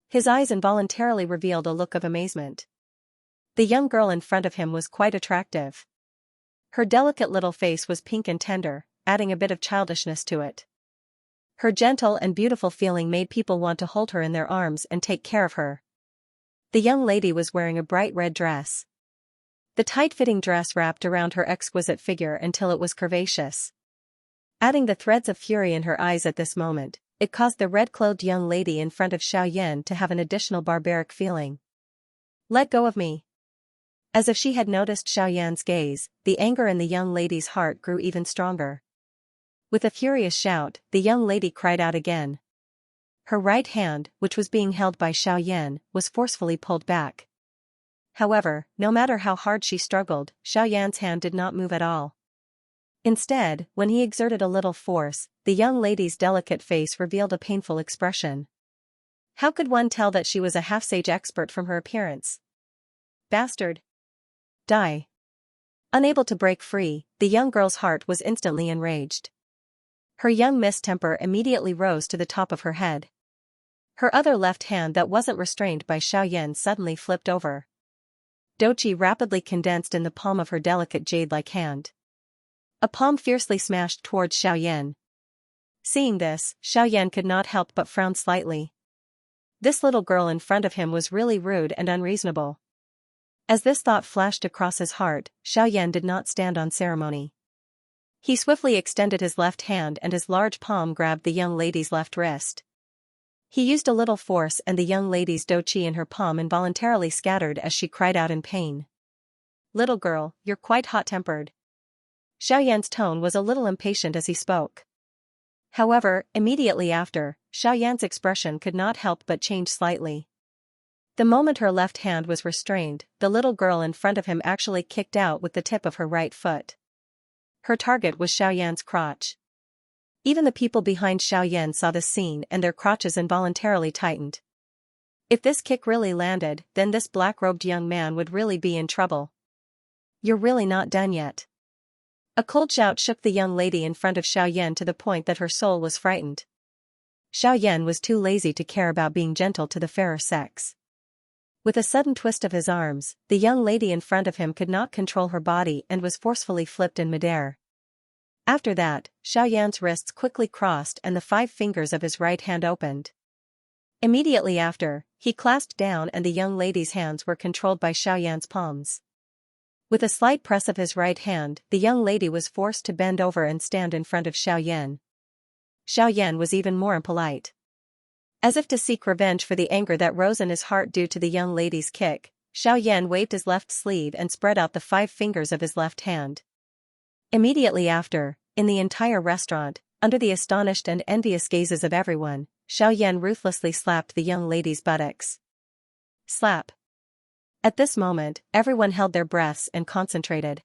His eyes involuntarily revealed a look of amazement. The young girl in front of him was quite attractive. Her delicate little face was pink and tender, adding a bit of childishness to it. Her gentle and beautiful feeling made people want to hold her in their arms and take care of her. The young lady was wearing a bright red dress. The tight-fitting dress wrapped around her exquisite figure until it was curvaceous. Adding the threads of fury in her eyes at this moment, it caused the red-clothed young lady in front of Xiaoyan to have an additional barbaric feeling. "Let go of me." As if she had noticed Xiaoyan's gaze, the anger in the young lady's heart grew even stronger. With a furious shout, the young lady cried out again. Her right hand, which was being held by Xiaoyan, was forcefully pulled back. However, no matter how hard she struggled, Xiaoyan's hand did not move at all. Instead, when he exerted a little force, the young lady's delicate face revealed a painful expression. How could one tell that she was a half-sage expert from her appearance? "Bastard! Die. Unable to break free, the young girl's heart was instantly enraged. Her young miss temper immediately rose to the top of her head. Her other left hand that wasn't restrained by Xiaoyan suddenly flipped over. Doqi rapidly condensed in the palm of her delicate jade-like hand. A palm fiercely smashed towards Xiaoyan. Seeing this, Xiaoyan could not help but frown slightly. This little girl in front of him was really rude and unreasonable. As this thought flashed across his heart, Xiaoyan did not stand on ceremony. He swiftly extended his left hand and his large palm grabbed the young lady's left wrist. He used a little force and the young lady's doqi in her palm involuntarily scattered as she cried out in pain. Little girl, you're quite hot-tempered. Xiaoyan's tone was a little impatient as he spoke. However, immediately after, Xiaoyan's expression could not help but change slightly. The moment her left hand was restrained, the little girl in front of him actually kicked out with the tip of her right foot. Her target was Xiaoyan's crotch. Even the people behind Xiaoyan saw this scene and their crotches involuntarily tightened. If this kick really landed, then this black-robed young man would really be in trouble. You're really not done yet. A cold shout shook the young lady in front of Xiaoyan to the point that her soul was frightened. Xiaoyan was too lazy to care about being gentle to the fairer sex. With a sudden twist of his arms, the young lady in front of him could not control her body and was forcefully flipped in midair. After that, Xiaoyan's wrists quickly crossed and the 5 fingers of his right hand opened. Immediately after, he clasped down and the young lady's hands were controlled by Xiaoyan's palms. With a slight press of his right hand, the young lady was forced to bend over and stand in front of Xiaoyan. Xiaoyan was even more impolite. As if to seek revenge for the anger that rose in his heart due to the young lady's kick, Xiaoyan waved his left sleeve and spread out the 5 fingers of his left hand. Immediately after, in the entire restaurant, under the astonished and envious gazes of everyone, Xiaoyan ruthlessly slapped the young lady's buttocks. Slap. At this moment, everyone held their breaths and concentrated.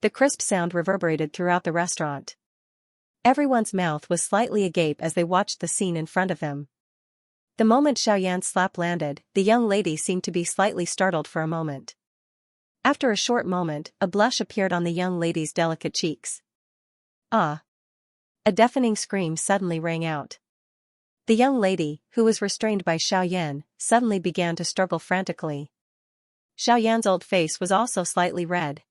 The crisp sound reverberated throughout the restaurant. Everyone's mouth was slightly agape as they watched the scene in front of them. The moment Xiaoyan's slap landed, the young lady seemed to be slightly startled for a moment. After a short moment, a blush appeared on the young lady's delicate cheeks. Ah! A deafening scream suddenly rang out. The young lady, who was restrained by Xiaoyan, suddenly began to struggle frantically. Xiaoyan's old face was also slightly red.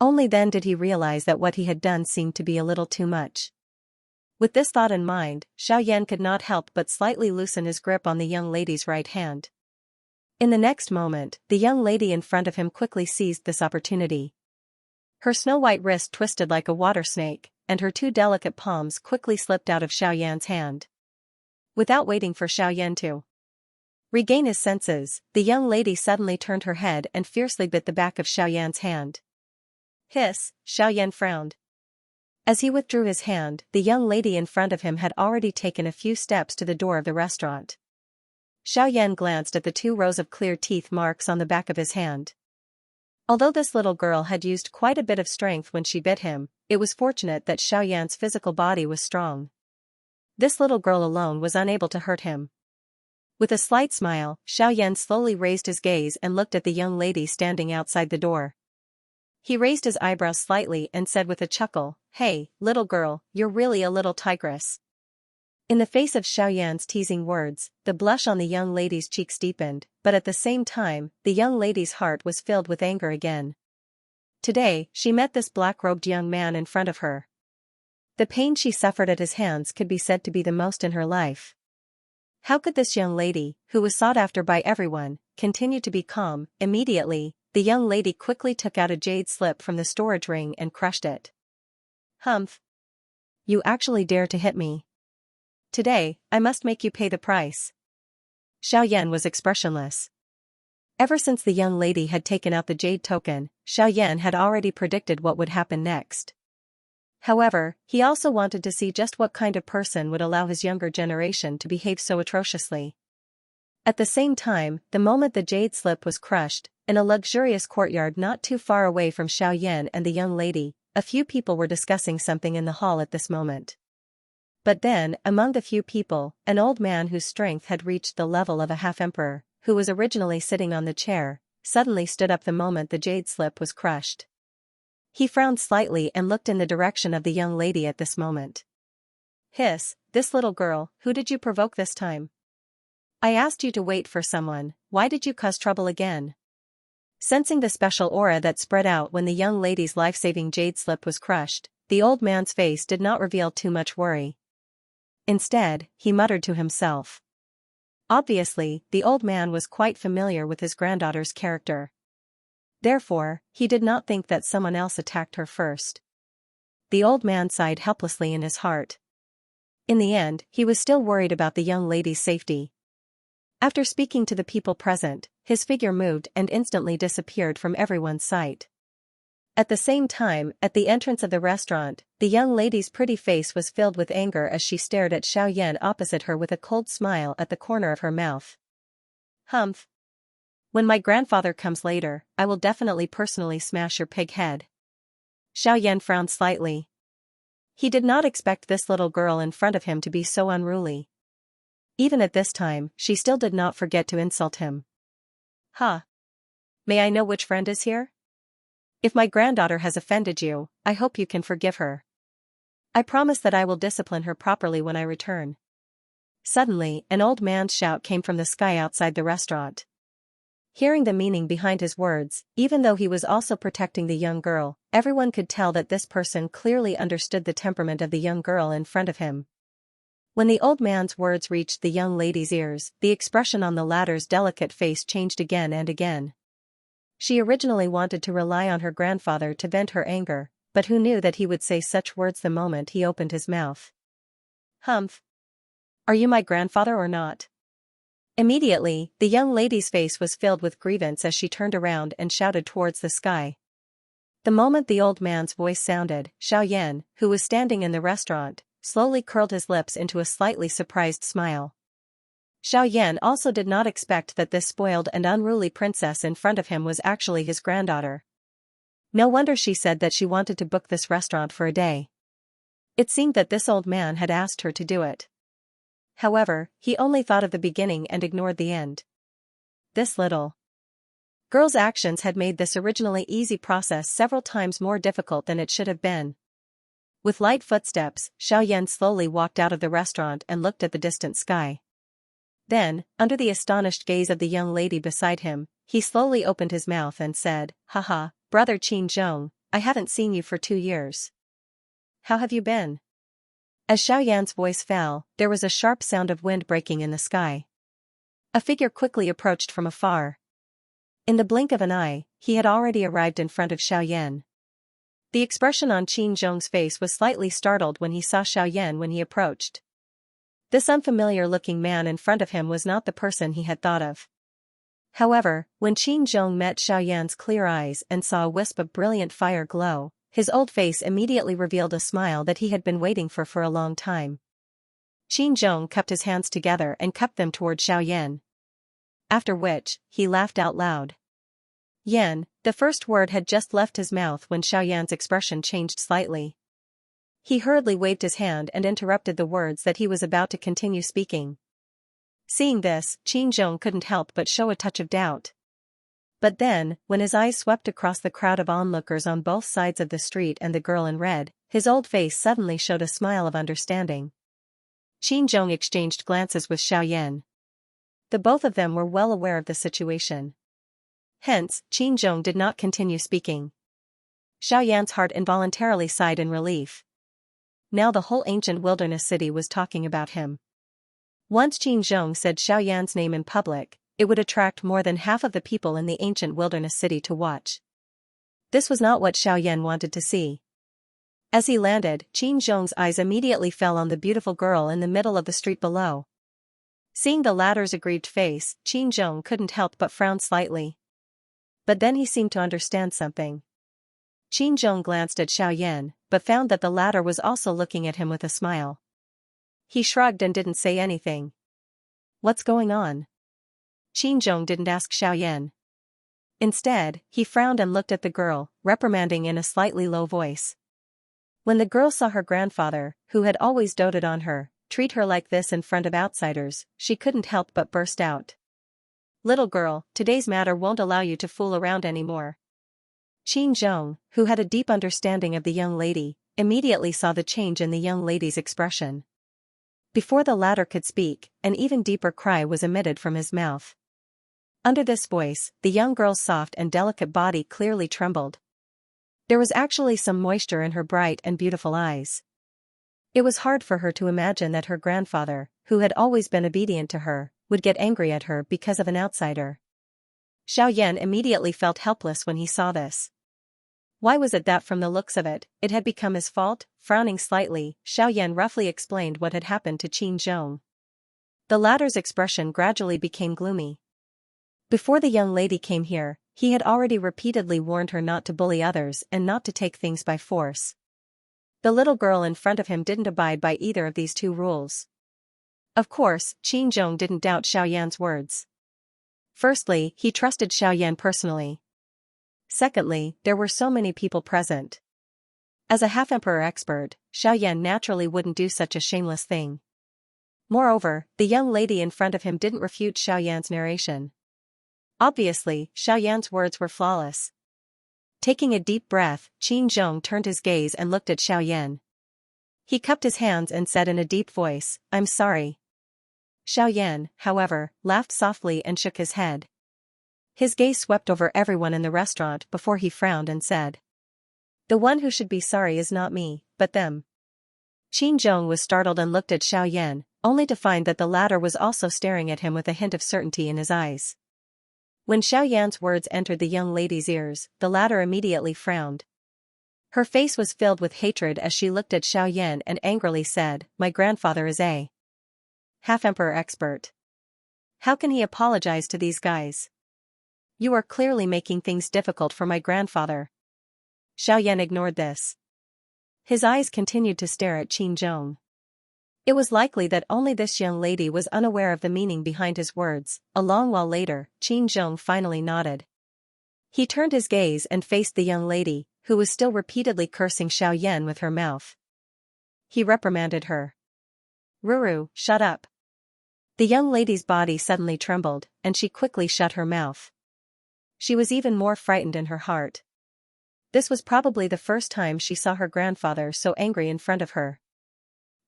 Only then did he realize that what he had done seemed to be a little too much. With this thought in mind, Xiaoyan could not help but slightly loosen his grip on the young lady's right hand. In the next moment, the young lady in front of him quickly seized this opportunity. Her snow-white wrist twisted like a water snake, and her 2 delicate palms quickly slipped out of Xiaoyan's hand. Without waiting for Xiaoyan to regain his senses, the young lady suddenly turned her head and fiercely bit the back of Xiaoyan's hand. Hiss, Xiaoyan frowned. As he withdrew his hand, the young lady in front of him had already taken a few steps to the door of the restaurant. Xiaoyan glanced at the 2 rows of clear teeth marks on the back of his hand. Although this little girl had used quite a bit of strength when she bit him, it was fortunate that Xiaoyan's physical body was strong. This little girl alone was unable to hurt him. With a slight smile, Xiaoyan slowly raised his gaze and looked at the young lady standing outside the door. He raised his eyebrows slightly and said with a chuckle, "Hey, little girl, you're really a little tigress." In the face of Xiaoyan's teasing words, the blush on the young lady's cheeks deepened, but at the same time, the young lady's heart was filled with anger again. Today, she met this black-robed young man in front of her. The pain she suffered at his hands could be said to be the most in her life. How could this young lady, who was sought after by everyone, continue to be calm? Immediately, the young lady quickly took out a jade slip from the storage ring and crushed it. Humph! You actually dare to hit me. Today, I must make you pay the price. Xiaoyan was expressionless. Ever since the young lady had taken out the jade token, Xiaoyan had already predicted what would happen next. However, he also wanted to see just what kind of person would allow his younger generation to behave so atrociously. At the same time, the moment the jade slip was crushed, in a luxurious courtyard not too far away from Xiaoyan and the young lady, a few people were discussing something in the hall at this moment. But then, among the few people, an old man whose strength had reached the level of a half-emperor, who was originally sitting on the chair, suddenly stood up the moment the jade slip was crushed. He frowned slightly and looked in the direction of the young lady at this moment. Hiss, this little girl, who did you provoke this time? I asked you to wait for someone, why did you cause trouble again? Sensing the special aura that spread out when the young lady's life-saving jade slip was crushed, the old man's face did not reveal too much worry. Instead, he muttered to himself. Obviously, the old man was quite familiar with his granddaughter's character. Therefore, he did not think that someone else attacked her first. The old man sighed helplessly in his heart. In the end, he was still worried about the young lady's safety. After speaking to the people present, his figure moved and instantly disappeared from everyone's sight. At the same time, at the entrance of the restaurant, the young lady's pretty face was filled with anger as she stared at Xiaoyan opposite her with a cold smile at the corner of her mouth. Humph. When my grandfather comes later, I will definitely personally smash your pig head. Xiaoyan frowned slightly. He did not expect this little girl in front of him to be so unruly. Even at this time, she still did not forget to insult him. Huh. May I know which friend is here? If my granddaughter has offended you, I hope you can forgive her. I promise that I will discipline her properly when I return. Suddenly, an old man's shout came from the sky outside the restaurant. Hearing the meaning behind his words, even though he was also protecting the young girl, everyone could tell that this person clearly understood the temperament of the young girl in front of him. When the old man's words reached the young lady's ears, the expression on the latter's delicate face changed again and again. She originally wanted to rely on her grandfather to vent her anger, but who knew that he would say such words the moment he opened his mouth? Humph. Are you my grandfather or not? Immediately, the young lady's face was filled with grievance as she turned around and shouted towards the sky. The moment the old man's voice sounded, Xiaoyan, who was standing in the restaurant, slowly curled his lips into a slightly surprised smile. Xiaoyan also did not expect that this spoiled and unruly princess in front of him was actually his granddaughter. No wonder she said that she wanted to book this restaurant for a day. It seemed that this old man had asked her to do it. However, he only thought of the beginning and ignored the end. This little girl's actions had made this originally easy process several times more difficult than it should have been. With light footsteps, Xiaoyan slowly walked out of the restaurant and looked at the distant sky. Then, under the astonished gaze of the young lady beside him, he slowly opened his mouth and said, Haha, brother Qinzhong, I haven't seen you for 2 years. How have you been? As Xiaoyan's voice fell, there was a sharp sound of wind breaking in the sky. A figure quickly approached from afar. In the blink of an eye, he had already arrived in front of Xiaoyan. The expression on Qinzhong's face was slightly startled when he saw Xiaoyan when he approached. This unfamiliar-looking man in front of him was not the person he had thought of. However, when Qinzhong met Xiaoyan's clear eyes and saw a wisp of brilliant fire glow, his old face immediately revealed a smile that he had been waiting for a long time. Qinzhong cupped his hands together and cupped them toward Xiaoyan. After which, he laughed out loud. Yan, the first word had just left his mouth when Xiaoyan's expression changed slightly. He hurriedly waved his hand and interrupted the words that he was about to continue speaking. Seeing this, Qinzhong couldn't help but show a touch of doubt. But then, when his eyes swept across the crowd of onlookers on both sides of the street and the girl in red, his old face suddenly showed a smile of understanding. Qinzhong exchanged glances with Xiaoyan. The both of them were well aware of the situation. Hence, Qinzhong did not continue speaking. Xiaoyan's heart involuntarily sighed in relief. Now the whole ancient wilderness city was talking about him. Once Qinzhong said Xiaoyan's name in public, it would attract more than half of the people in the ancient wilderness city to watch. This was not what Xiaoyan wanted to see. As he landed, Qinzhong's eyes immediately fell on the beautiful girl in the middle of the street below. Seeing the latter's aggrieved face, Qinzhong couldn't help but frown slightly. But then he seemed to understand something. Qinzhong glanced at Xiaoyan, but found that the latter was also looking at him with a smile. He shrugged and didn't say anything. What's going on? Qinzhong didn't ask Xiaoyan. Instead, he frowned and looked at the girl, reprimanding in a slightly low voice. When the girl saw her grandfather, who had always doted on her, treat her like this in front of outsiders, she couldn't help but burst out. Little girl, today's matter won't allow you to fool around anymore. Qin Zhong, who had a deep understanding of the young lady, immediately saw the change in the young lady's expression. Before the latter could speak, an even deeper cry was emitted from his mouth. Under this voice, the young girl's soft and delicate body clearly trembled. There was actually some moisture in her bright and beautiful eyes. It was hard for her to imagine that her grandfather, who had always been obedient to her, would get angry at her because of an outsider. Xiaoyan immediately felt helpless when he saw this. Why was it that from the looks of it, it had become his fault? Frowning slightly, Xiaoyan roughly explained what had happened to Qin Zhong. The latter's expression gradually became gloomy. Before the young lady came here, he had already repeatedly warned her not to bully others and not to take things by force. The little girl in front of him didn't abide by either of these two rules. Of course, Qin Zhong didn't doubt Xiaoyan's words. Firstly, he trusted Xiaoyan personally. Secondly, there were so many people present. As a half-emperor expert, Xiaoyan naturally wouldn't do such a shameless thing. Moreover, the young lady in front of him didn't refute Xiaoyan's narration. Obviously, Xiaoyan's words were flawless. Taking a deep breath, Qin Zhong turned his gaze and looked at Xiaoyan. He cupped his hands and said in a deep voice, "I'm sorry." Xiaoyan, however, laughed softly and shook his head. His gaze swept over everyone in the restaurant before he frowned and said, "The one who should be sorry is not me, but them." Qin Zhong was startled and looked at Xiaoyan, only to find that the latter was also staring at him with a hint of certainty in his eyes. When Xiaoyan's words entered the young lady's ears, the latter immediately frowned. Her face was filled with hatred as she looked at Xiaoyan and angrily said, "My grandfather is a half-emperor expert. How can he apologize to these guys? You are clearly making things difficult for my grandfather." Xiaoyan ignored this. His eyes continued to stare at Qin Zhong. It was likely that only this young lady was unaware of the meaning behind his words. A long while later, Qin Zhong finally nodded. He turned his gaze and faced the young lady, who was still repeatedly cursing Xiaoyan with her mouth. He reprimanded her. "Ruru, shut up." The young lady's body suddenly trembled, and she quickly shut her mouth. She was even more frightened in her heart. This was probably the first time she saw her grandfather so angry in front of her.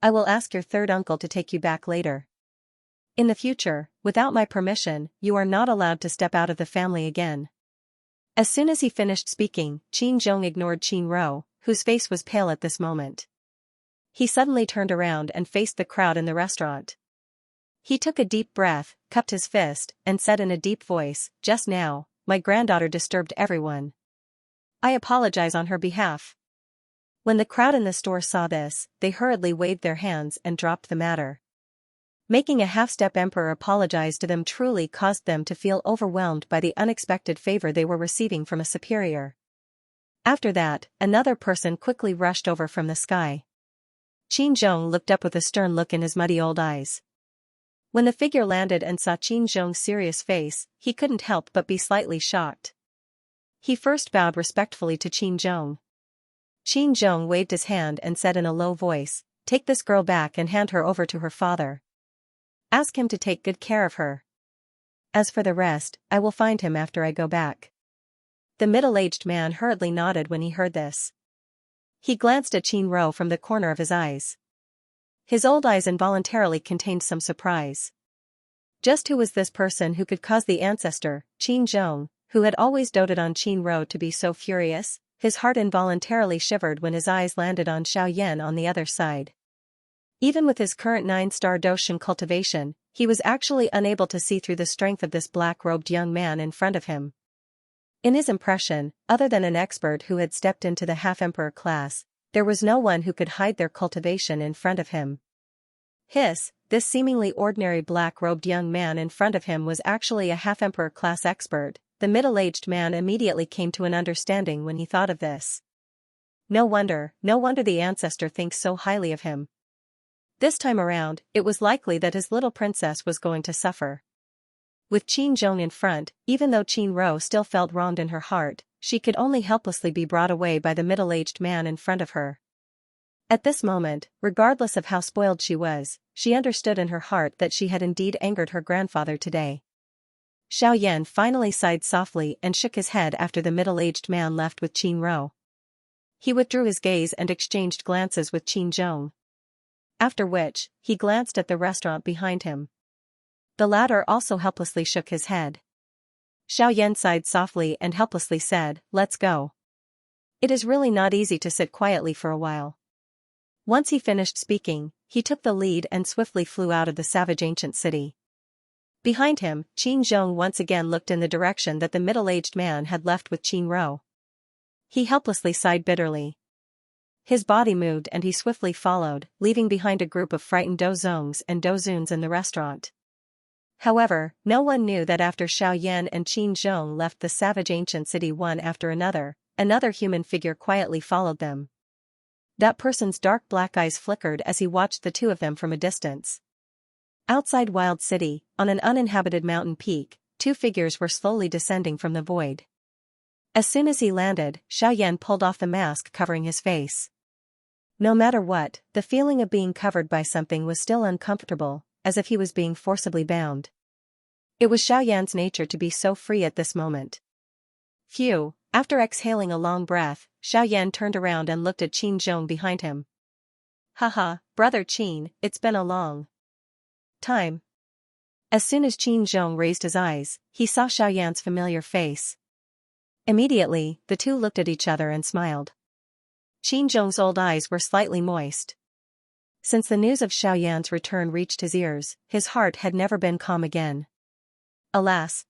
"I will ask your third uncle to take you back later. In the future, without my permission, you are not allowed to step out of the family again." As soon as he finished speaking, Qin Zhong ignored Qin Ro, whose face was pale at this moment. He suddenly turned around and faced the crowd in the restaurant. He took a deep breath, cupped his fist, and said in a deep voice, "Just now, my granddaughter disturbed everyone. I apologize on her behalf." When the crowd in the store saw this, they hurriedly waved their hands and dropped the matter. Making a half-step emperor apologize to them truly caused them to feel overwhelmed by the unexpected favor they were receiving from a superior. After that, another person quickly rushed over from the sky. Qin Zhong looked up with a stern look in his muddy old eyes. When the figure landed and saw Qin Zhong's serious face, he couldn't help but be slightly shocked. He first bowed respectfully to Qin Zhong. Qin Zhong waved his hand and said in a low voice, "Take this girl back and hand her over to her father. Ask him to take good care of her. As for the rest, I will find him after I go back." The middle-aged man hurriedly nodded when he heard this. He glanced at Qin Ro from the corner of his eyes. His old eyes involuntarily contained some surprise. Just who was this person who could cause the ancestor, Qin Zhong, who had always doted on Qin Ro, to be so furious? His heart involuntarily shivered when his eyes landed on Xiaoyan on the other side. Even with his current 9-star Doshan cultivation, he was actually unable to see through the strength of this black-robed young man in front of him. In his impression, other than an expert who had stepped into the half-emperor class, there was no one who could hide their cultivation in front of him. This seemingly ordinary black-robed young man in front of him was actually a half-emperor class expert. The middle-aged man immediately came to an understanding when he thought of this. No wonder the ancestor thinks so highly of him. This time around, it was likely that his little princess was going to suffer. With Qin Zhong in front, even though Qin Ro still felt wronged in her heart, she could only helplessly be brought away by the middle-aged man in front of her. At this moment, regardless of how spoiled she was, she understood in her heart that she had indeed angered her grandfather today. Xiao Yan finally sighed softly and shook his head after the middle-aged man left with Qin Ro. He withdrew his gaze and exchanged glances with Qin Zhong. After which, he glanced at the restaurant behind him. The latter also helplessly shook his head. Xiao Yan sighed softly and helplessly said, "Let's go." It is really not easy to sit quietly for a while. Once he finished speaking, he took the lead and swiftly flew out of the savage ancient city. Behind him, Qin Zhong once again looked in the direction that the middle-aged man had left with Qin Ro. He helplessly sighed bitterly. His body moved and he swiftly followed, leaving behind a group of frightened dozongs and dozuns in the restaurant. However, no one knew that after Xiao Yan and Qin Zhong left the savage ancient city one after another human figure quietly followed them. That person's dark black eyes flickered as he watched the two of them from a distance. Outside Wild City, on an uninhabited mountain peak, two figures were slowly descending from the void. As soon as he landed, Xiao Yan pulled off the mask covering his face. No matter what, the feeling of being covered by something was still uncomfortable, as if he was being forcibly bound. It was Xiao Yan's nature to be so free at this moment. Phew, after exhaling a long breath, Xiao Yan turned around and looked at Qin Zhong behind him. Haha, brother Qin, it's been a long time. As soon as Qin Zhong raised his eyes, he saw Xiao Yan's familiar face. Immediately, the two looked at each other and smiled. Qin Zhong's old eyes were slightly moist. Since the news of Xiao Yan's return reached his ears, his heart had never been calm again. Alas.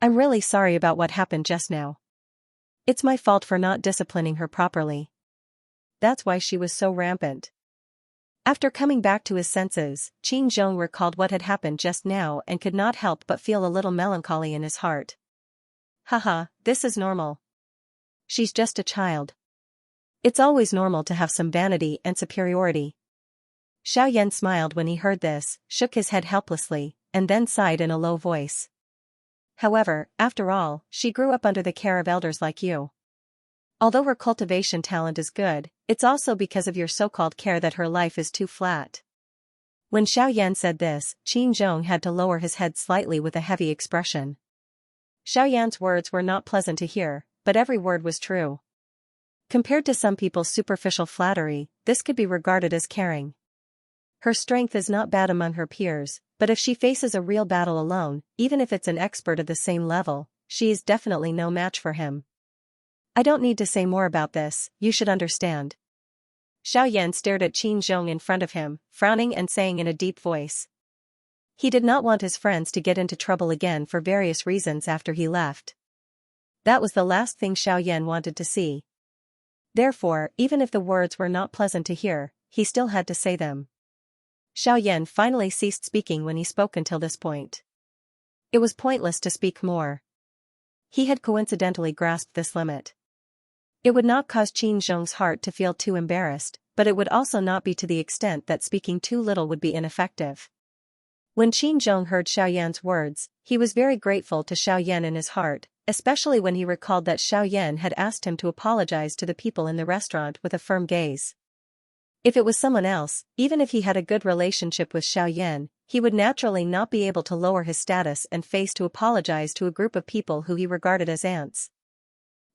I'm really sorry about what happened just now. It's my fault for not disciplining her properly. That's why she was so rampant. After coming back to his senses, Qin Zhong recalled what had happened just now and could not help but feel a little melancholy in his heart. Haha, this is normal. She's just a child. It's always normal to have some vanity and superiority. Xiao Yan smiled when he heard this, shook his head helplessly, and then sighed in a low voice. However, after all, she grew up under the care of elders like you. Although her cultivation talent is good, it's also because of your so-called care that her life is too flat. When Xiao Yan said this, Qin Zhong had to lower his head slightly with a heavy expression. Xiao Yan's words were not pleasant to hear, but every word was true. Compared to some people's superficial flattery, this could be regarded as caring. Her strength is not bad among her peers, but if she faces a real battle alone, even if it's an expert of the same level, she is definitely no match for him. I don't need to say more about this, you should understand. Xiao Yan stared at Qin Zhong in front of him, frowning and saying in a deep voice. He did not want his friends to get into trouble again for various reasons after he left. That was the last thing Xiao Yan wanted to see. Therefore, even if the words were not pleasant to hear, he still had to say them. Xiao Yan finally ceased speaking when he spoke until this point. It was pointless to speak more. He had coincidentally grasped this limit. It would not cause Qin Zhong's heart to feel too embarrassed, but it would also not be to the extent that speaking too little would be ineffective. When Qin Zhong heard Xiao Yan's words, he was very grateful to Xiao Yan in his heart, especially when he recalled that Xiao Yan had asked him to apologize to the people in the restaurant with a firm gaze. If it was someone else, even if he had a good relationship with Xiao Yan, he would naturally not be able to lower his status and face to apologize to a group of people who he regarded as ants.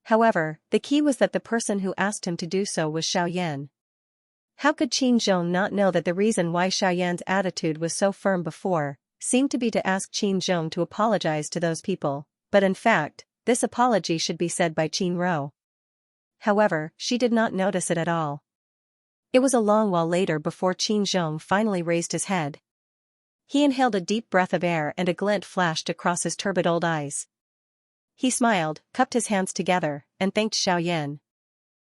However, the key was that the person who asked him to do so was Xiao Yan. How could Qin Zhong not know that the reason why Xiao Yan's attitude was so firm before seemed to be to ask Qin Zhong to apologize to those people, but in fact, this apology should be said by Qin Ro. However, she did not notice it at all. It was a long while later before Qin Zhong finally raised his head. He inhaled a deep breath of air and a glint flashed across his turbid old eyes. He smiled, cupped his hands together, and thanked Xiao Yan.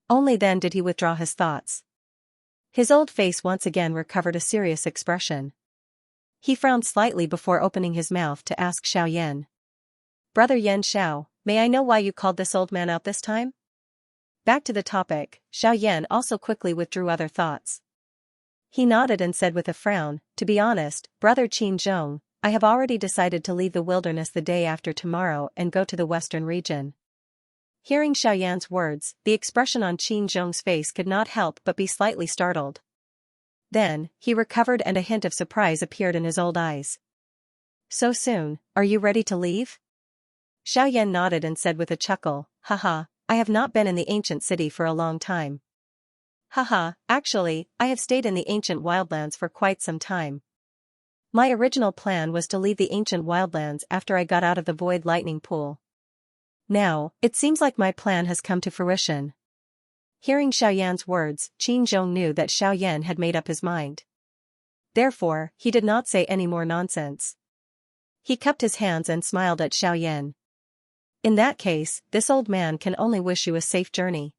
Only then did he withdraw his thoughts. His old face once again recovered a serious expression. He frowned slightly before opening his mouth to ask Xiao Yan. Brother Yan Xiao, may I know why you called this old man out this time? Back to the topic, Xiao Yan also quickly withdrew other thoughts. He nodded and said with a frown, to be honest, brother Qin Zhong, I have already decided to leave the wilderness the day after tomorrow and go to the western region. Hearing Xiao Yan's words, the expression on Qin Zhong's face could not help but be slightly startled. Then, he recovered and a hint of surprise appeared in his old eyes. So soon, are you ready to leave? Xiaoyan nodded and said with a chuckle, haha, I have not been in the ancient city for a long time. Haha, actually, I have stayed in the ancient wildlands for quite some time. My original plan was to leave the ancient wildlands after I got out of the void lightning pool. Now, it seems like my plan has come to fruition. Hearing Xiaoyan's words, Qin Zhong knew that Xiaoyan had made up his mind. Therefore, he did not say any more nonsense. He cupped his hands and smiled at Xiaoyan. In that case, this old man can only wish you a safe journey.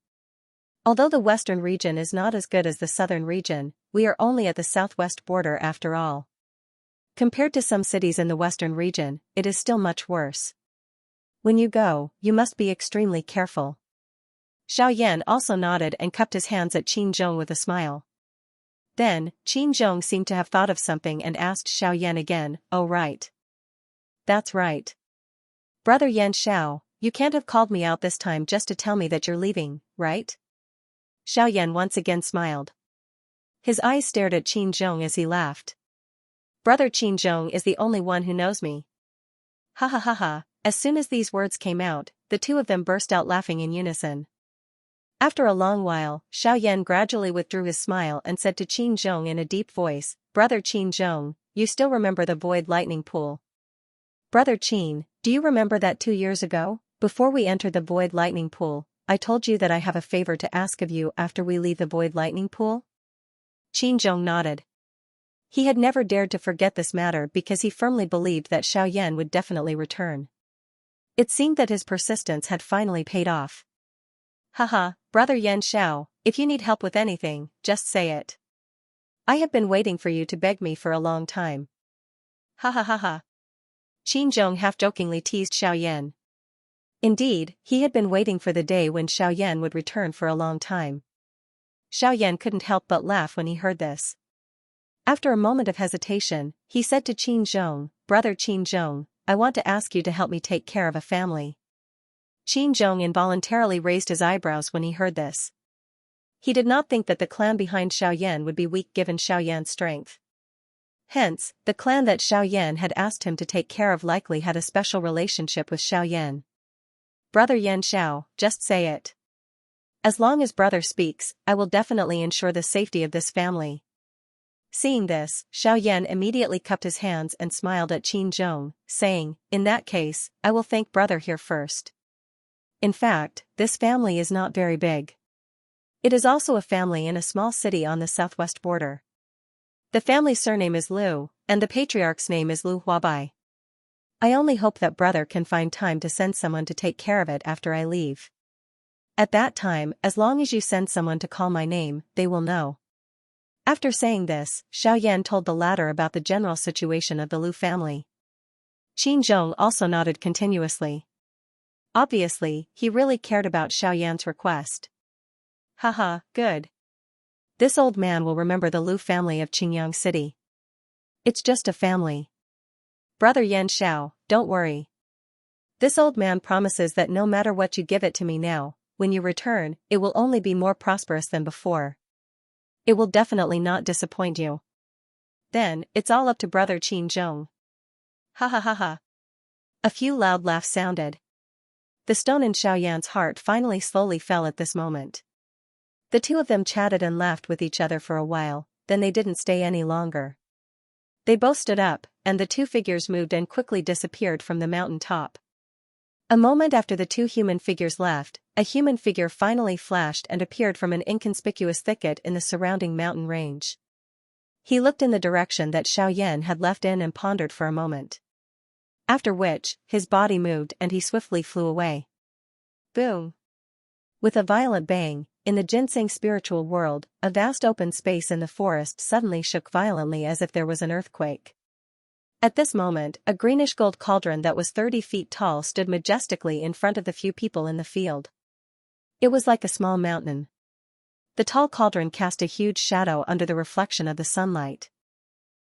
Although the western region is not as good as the southern region, we are only at the southwest border after all. Compared to some cities in the western region, it is still much worse. When you go, you must be extremely careful. Xiaoyan also nodded and cupped his hands at Qin Zhong with a smile. Then, Qin Zhong seemed to have thought of something and asked Xiaoyan again, oh right. That's right. Brother Yan Xiao, you can't have called me out this time just to tell me that you're leaving, right? Xiaoyan once again smiled. His eyes stared at Qin Zhong as he laughed. Brother Qin Zhong is the only one who knows me. Ha ha ha ha, as soon as these words came out, the two of them burst out laughing in unison. After a long while, Xiaoyan gradually withdrew his smile and said to Qin Zhong in a deep voice, Brother Qin Zhong, you still remember the void lightning pool? Brother Qin, do you remember that 2 years ago, before we entered the void lightning pool, I told you that I have a favor to ask of you after we leave the void lightning pool? Qin Zhong nodded. He had never dared to forget this matter because he firmly believed that Xiaoyan would definitely return. It seemed that his persistence had finally paid off. Haha, Brother Yan Xiao, if you need help with anything, just say it. I have been waiting for you to beg me for a long time. Ha ha ha ha. Qin Zhong half-jokingly teased Xiaoyan. Indeed, he had been waiting for the day when Xiaoyan would return for a long time. Xiaoyan couldn't help but laugh when he heard this. After a moment of hesitation, he said to Qin Zhong, Brother Qin Zhong, I want to ask you to help me take care of a family. Qin Zhong involuntarily raised his eyebrows when he heard this. He did not think that the clan behind Xiaoyan would be weak given Xiaoyan's strength. Hence, the clan that Xiaoyan had asked him to take care of likely had a special relationship with Xiaoyan. Brother Yan Xiao, just say it. As long as brother speaks, I will definitely ensure the safety of this family. Seeing this, Xiaoyan immediately cupped his hands and smiled at Qin Zhong, saying, in that case, I will thank brother here first. In fact, this family is not very big. It is also a family in a small city on the southwest border. The family surname is Liu, and the patriarch's name is Liu Huabai. I only hope that brother can find time to send someone to take care of it after I leave. At that time, as long as you send someone to call my name, they will know. After saying this, Xiaoyan told the latter about the general situation of the Liu family. Qin Zhong also nodded continuously. Obviously, he really cared about Xiaoyan's request. Haha, good. This old man will remember the Liu family of Qingyang City. It's just a family. Brother Yan Xiao, don't worry. This old man promises that no matter what you give it to me now, when you return, it will only be more prosperous than before. It will definitely not disappoint you. Then, it's all up to Brother Qin Zhong. Ha ha ha ha. A few loud laughs sounded. The stone in Xiaoyan's heart finally slowly fell at this moment. The two of them chatted and laughed with each other for a while, then they didn't stay any longer. They both stood up, and the two figures moved and quickly disappeared from the mountain top. A moment after the two human figures left, a human figure finally flashed and appeared from an inconspicuous thicket in the surrounding mountain range. He looked in the direction that Xiaoyan had left in and pondered for a moment. After which, his body moved and he swiftly flew away. Boom! With a violent bang, in the ginseng spiritual world, a vast open space in the forest suddenly shook violently as if there was an earthquake. At this moment, a greenish-gold cauldron that was 30 feet tall stood majestically in front of the few people in the field. It was like a small mountain. The tall cauldron cast a huge shadow under the reflection of the sunlight.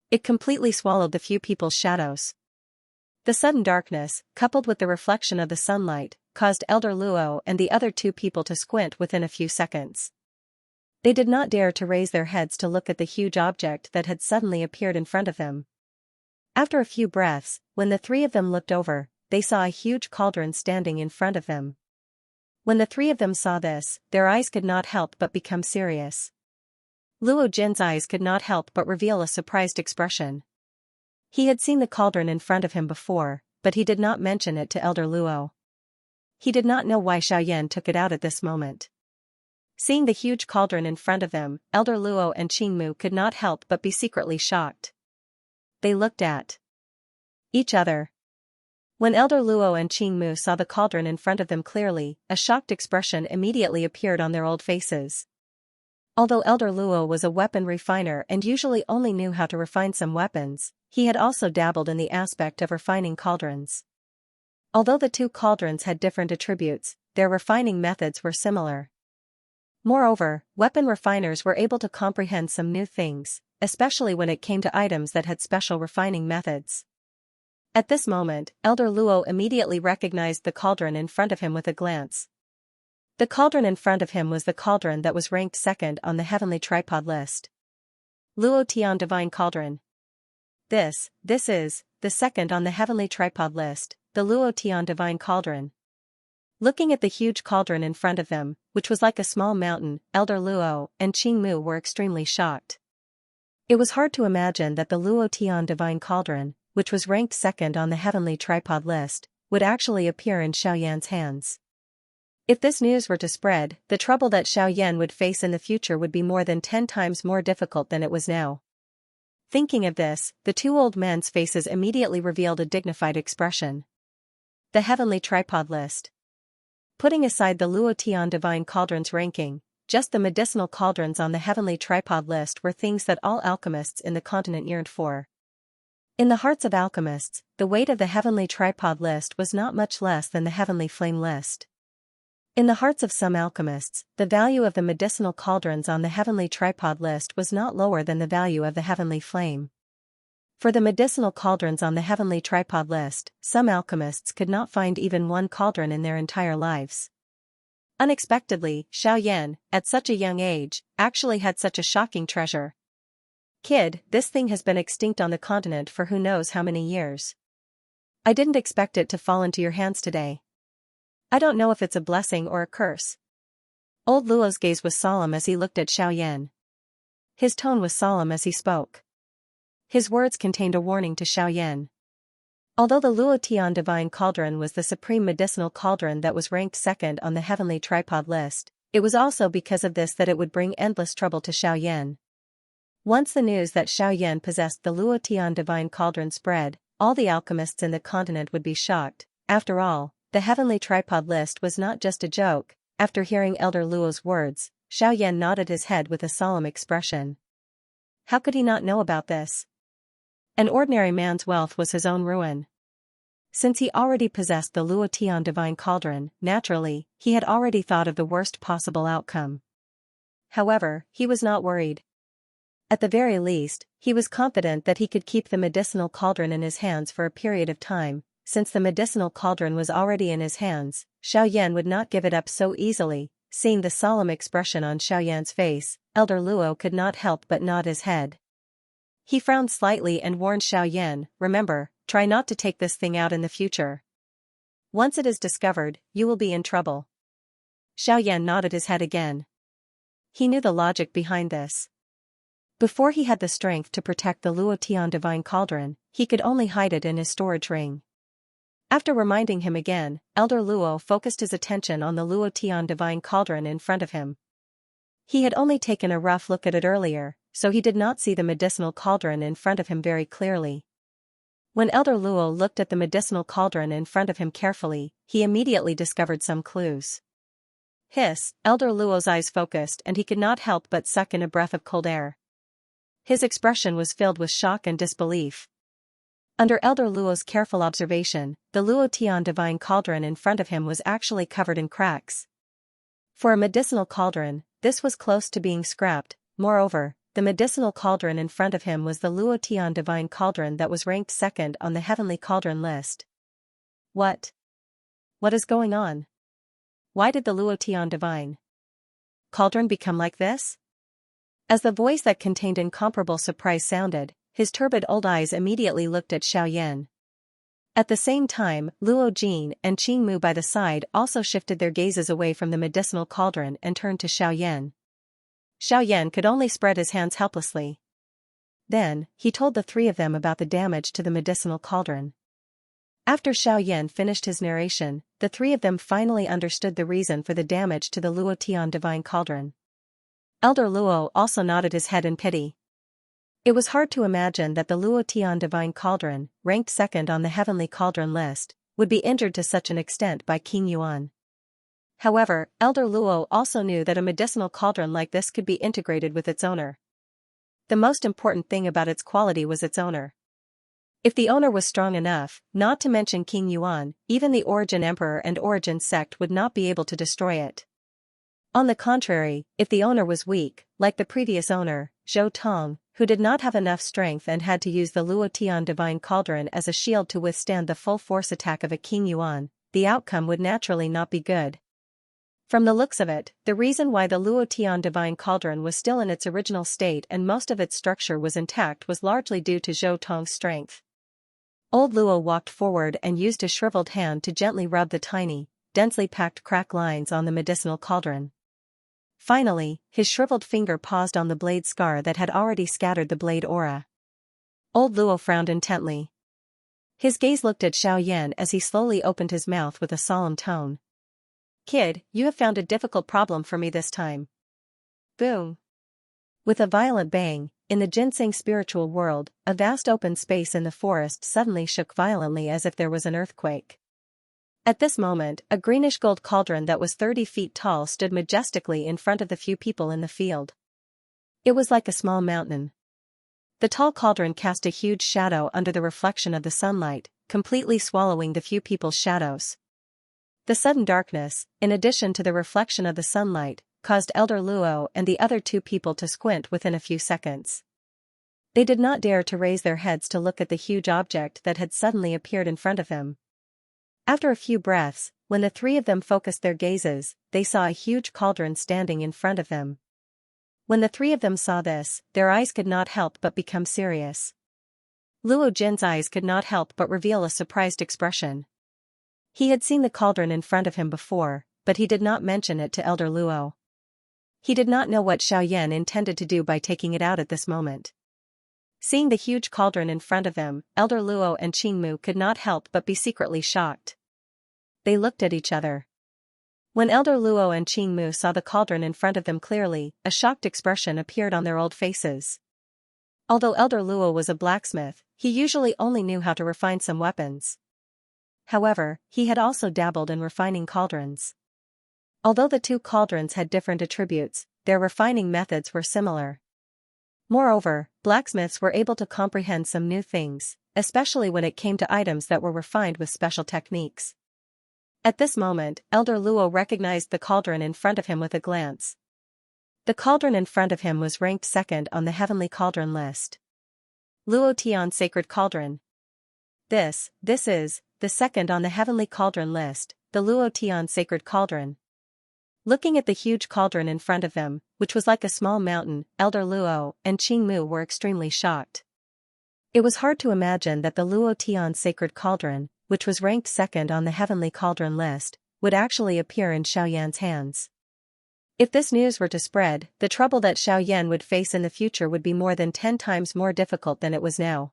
It completely swallowed the few people's shadows. The sudden darkness, coupled with the reflection of the sunlight, caused Elder Luo and the other two people to squint within a few seconds. They did not dare to raise their heads to look at the huge object that had suddenly appeared in front of them. After a few breaths, when the three of them looked over, they saw a huge cauldron standing in front of them. When the three of them saw this, their eyes could not help but become serious. Luo Jin's eyes could not help but reveal a surprised expression. He had seen the cauldron in front of him before, but he did not mention it to Elder Luo. He did not know why Xiaoyan took it out at this moment. Seeing the huge cauldron in front of them, Elder Luo and Qingmu could not help but be secretly shocked. They looked at each other. When Elder Luo and Qingmu saw the cauldron in front of them clearly, a shocked expression immediately appeared on their old faces. Although Elder Luo was a weapon refiner and usually only knew how to refine some weapons, he had also dabbled in the aspect of refining cauldrons. Although the two cauldrons had different attributes, their refining methods were similar. Moreover, weapon refiners were able to comprehend some new things, especially when it came to items that had special refining methods. At this moment, Elder Luo immediately recognized the cauldron in front of him with a glance. The cauldron in front of him was the cauldron that was ranked second on the heavenly tripod list. Luo Tian Divine Cauldron. This is, the second on the heavenly tripod list, the Luo Tian Divine Cauldron. Looking at the huge cauldron in front of them, which was like a small mountain, Elder Luo and Qingmu were extremely shocked. It was hard to imagine that the Luo Tian Divine Cauldron, which was ranked second on the heavenly tripod list, would actually appear in Xiaoyan's hands. If this news were to spread, the trouble that Xiaoyan would face in the future would be more than 10 times more difficult than it was now. Thinking of this, the two old men's faces immediately revealed a dignified expression. The heavenly tripod list. Putting aside the Luo Tian Divine Cauldron's ranking, just the medicinal cauldrons on the heavenly tripod list were things that all alchemists in the continent yearned for. In the hearts of alchemists, the weight of the heavenly tripod list was not much less than the heavenly flame list. In the hearts of some alchemists, the value of the medicinal cauldrons on the heavenly tripod list was not lower than the value of the heavenly flame. For the medicinal cauldrons on the heavenly tripod list, some alchemists could not find even one cauldron in their entire lives. Unexpectedly, Xiaoyan, at such a young age, actually had such a shocking treasure. Kid, this thing has been extinct on the continent for who knows how many years. I didn't expect it to fall into your hands today. I don't know if it's a blessing or a curse. Old Luo's gaze was solemn as he looked at Xiaoyan. His tone was solemn as he spoke. His words contained a warning to Xiaoyan. Although the Luo Tian Divine Cauldron was the supreme medicinal cauldron that was ranked second on the heavenly tripod list, it was also because of this that it would bring endless trouble to Xiaoyan. Once the news that Xiaoyan possessed the Luo Tian Divine Cauldron spread, all the alchemists in the continent would be shocked. After all, the heavenly tripod list was not just a joke. After hearing Elder Luo's words, Xiaoyan nodded his head with a solemn expression. How could he not know about this? An ordinary man's wealth was his own ruin. Since he already possessed the Luo Tian Divine Cauldron, naturally, he had already thought of the worst possible outcome. However, he was not worried. At the very least, he was confident that he could keep the medicinal cauldron in his hands for a period of time. Since the medicinal cauldron was already in his hands, Xiaoyan would not give it up so easily. Seeing the solemn expression on Xiaoyan's face, Elder Luo could not help but nod his head. He frowned slightly and warned Xiaoyan, remember, try not to take this thing out in the future. Once it is discovered, you will be in trouble. Xiaoyan nodded his head again. He knew the logic behind this. Before he had the strength to protect the Luo Tian Divine Cauldron, he could only hide it in his storage ring. After reminding him again, Elder Luo focused his attention on the Luo Tian Divine Cauldron in front of him. He had only taken a rough look at it earlier, so he did not see the medicinal cauldron in front of him very clearly. When Elder Luo looked at the medicinal cauldron in front of him carefully, he immediately discovered some clues. Hiss, Elder Luo's eyes focused and he could not help but suck in a breath of cold air. His expression was filled with shock and disbelief. Under Elder Luo's careful observation, the Luo Tian Divine Cauldron in front of him was actually covered in cracks. For a medicinal cauldron, this was close to being scrapped. Moreover, the medicinal cauldron in front of him was the Luo Tian Divine Cauldron that was ranked second on the heavenly cauldron list. What is going on? Why did the Luo Tian Divine Cauldron become like this? As the voice that contained incomparable surprise sounded, his turbid old eyes immediately looked at Xiaoyan. At the same time, Luo Jin and Qing Mu by the side also shifted their gazes away from the medicinal cauldron and turned to Xiaoyan. Xiaoyan could only spread his hands helplessly. Then, he told the three of them about the damage to the medicinal cauldron. After Xiaoyan finished his narration, the three of them finally understood the reason for the damage to the Luo Tian divine cauldron. Elder Luo also nodded his head in pity. It was hard to imagine that the Luo Tian divine cauldron, ranked second on the heavenly cauldron list, would be injured to such an extent by King Yuan. However, Elder Luo also knew that a medicinal cauldron like this could be integrated with its owner. The most important thing about its quality was its owner. If the owner was strong enough, not to mention King Yuan, even the Origin Emperor and Origin sect would not be able to destroy it. On the contrary, if the owner was weak, like the previous owner, Zhou Tong, who did not have enough strength and had to use the Luo Tian divine cauldron as a shield to withstand the full force attack of a King Yuan, the outcome would naturally not be good. From the looks of it, the reason why the Luo Tian divine cauldron was still in its original state and most of its structure was intact was largely due to Zhou Tong's strength. Old Luo walked forward and used his shriveled hand to gently rub the tiny, densely packed crack lines on the medicinal cauldron. Finally, his shriveled finger paused on the blade scar that had already scattered the blade aura. Old Luo frowned intently. His gaze looked at Xiaoyan as he slowly opened his mouth with a solemn tone. "Kid, you have found a difficult problem for me this time." Boom! With a violent bang, in the ginseng spiritual world, a vast open space in the forest suddenly shook violently as if there was an earthquake. At this moment, a greenish-gold cauldron that was 30 feet tall stood majestically in front of the few people in the field. It was like a small mountain. The tall cauldron cast a huge shadow under the reflection of the sunlight, completely swallowing the few people's shadows. The sudden darkness, in addition to the reflection of the sunlight, caused Elder Luo and the other two people to squint within a few seconds. They did not dare to raise their heads to look at the huge object that had suddenly appeared in front of them. After a few breaths, when the three of them focused their gazes, they saw a huge cauldron standing in front of them. When the three of them saw this, their eyes could not help but become serious. Luo Jin's eyes could not help but reveal a surprised expression. He had seen the cauldron in front of him before, but he did not mention it to Elder Luo. He did not know what Xiaoyan intended to do by taking it out at this moment. Seeing the huge cauldron in front of them, Elder Luo and Qing Mu could not help but be secretly shocked. They looked at each other. When Elder Luo and Qing Mu saw the cauldron in front of them clearly, a shocked expression appeared on their old faces. Although Elder Luo was a blacksmith, he usually only knew how to refine some weapons. However, he had also dabbled in refining cauldrons. Although the two cauldrons had different attributes, their refining methods were similar. Moreover, blacksmiths were able to comprehend some new things, especially when it came to items that were refined with special techniques. At this moment, Elder Luo recognized the cauldron in front of him with a glance. The cauldron in front of him was ranked second on the heavenly cauldron list. Luo Tian Sacred Cauldron. This is, the second on the heavenly cauldron list, the Luo Tian Sacred Cauldron. Looking at the huge cauldron in front of them, which was like a small mountain, Elder Luo and Qing Mu were extremely shocked. It was hard to imagine that the Luo Tian Sacred Cauldron, which was ranked second on the heavenly cauldron list, would actually appear in Xiaoyan's hands. If this news were to spread, the trouble that Xiaoyan would face in the future would be more than 10 times more difficult than it was now.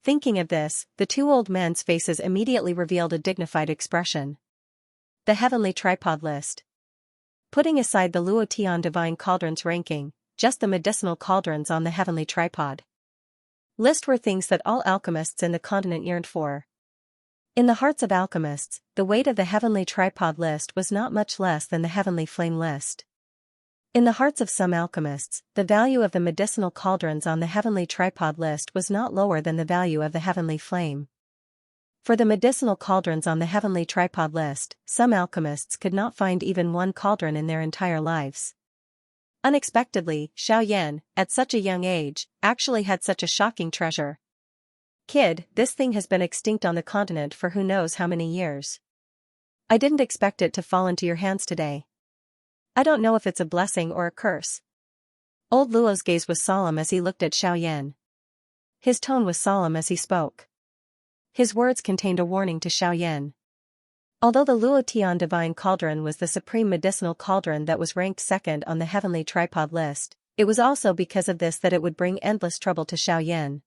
Thinking of this, the two old men's faces immediately revealed a dignified expression. The heavenly tripod list. Putting aside the Luo Tian divine cauldrons ranking, just the medicinal cauldrons on the heavenly tripod list were things that all alchemists in the continent yearned for. In the hearts of alchemists, the weight of the heavenly tripod list was not much less than the heavenly flame list. In the hearts of some alchemists, the value of the medicinal cauldrons on the heavenly tripod list was not lower than the value of the heavenly flame. For the medicinal cauldrons on the heavenly tripod list, some alchemists could not find even one cauldron in their entire lives. Unexpectedly, Xiaoyan, at such a young age, actually had such a shocking treasure. "Kid, this thing has been extinct on the continent for who knows how many years. I didn't expect it to fall into your hands today. I don't know if it's a blessing or a curse." Old Luo's gaze was solemn as he looked at Xiaoyan. His tone was solemn as he spoke. His words contained a warning to Xiaoyan. Although the Luotian Divine Cauldron was the supreme medicinal cauldron that was ranked second on the heavenly tripod list, it was also because of this that it would bring endless trouble to Xiaoyan.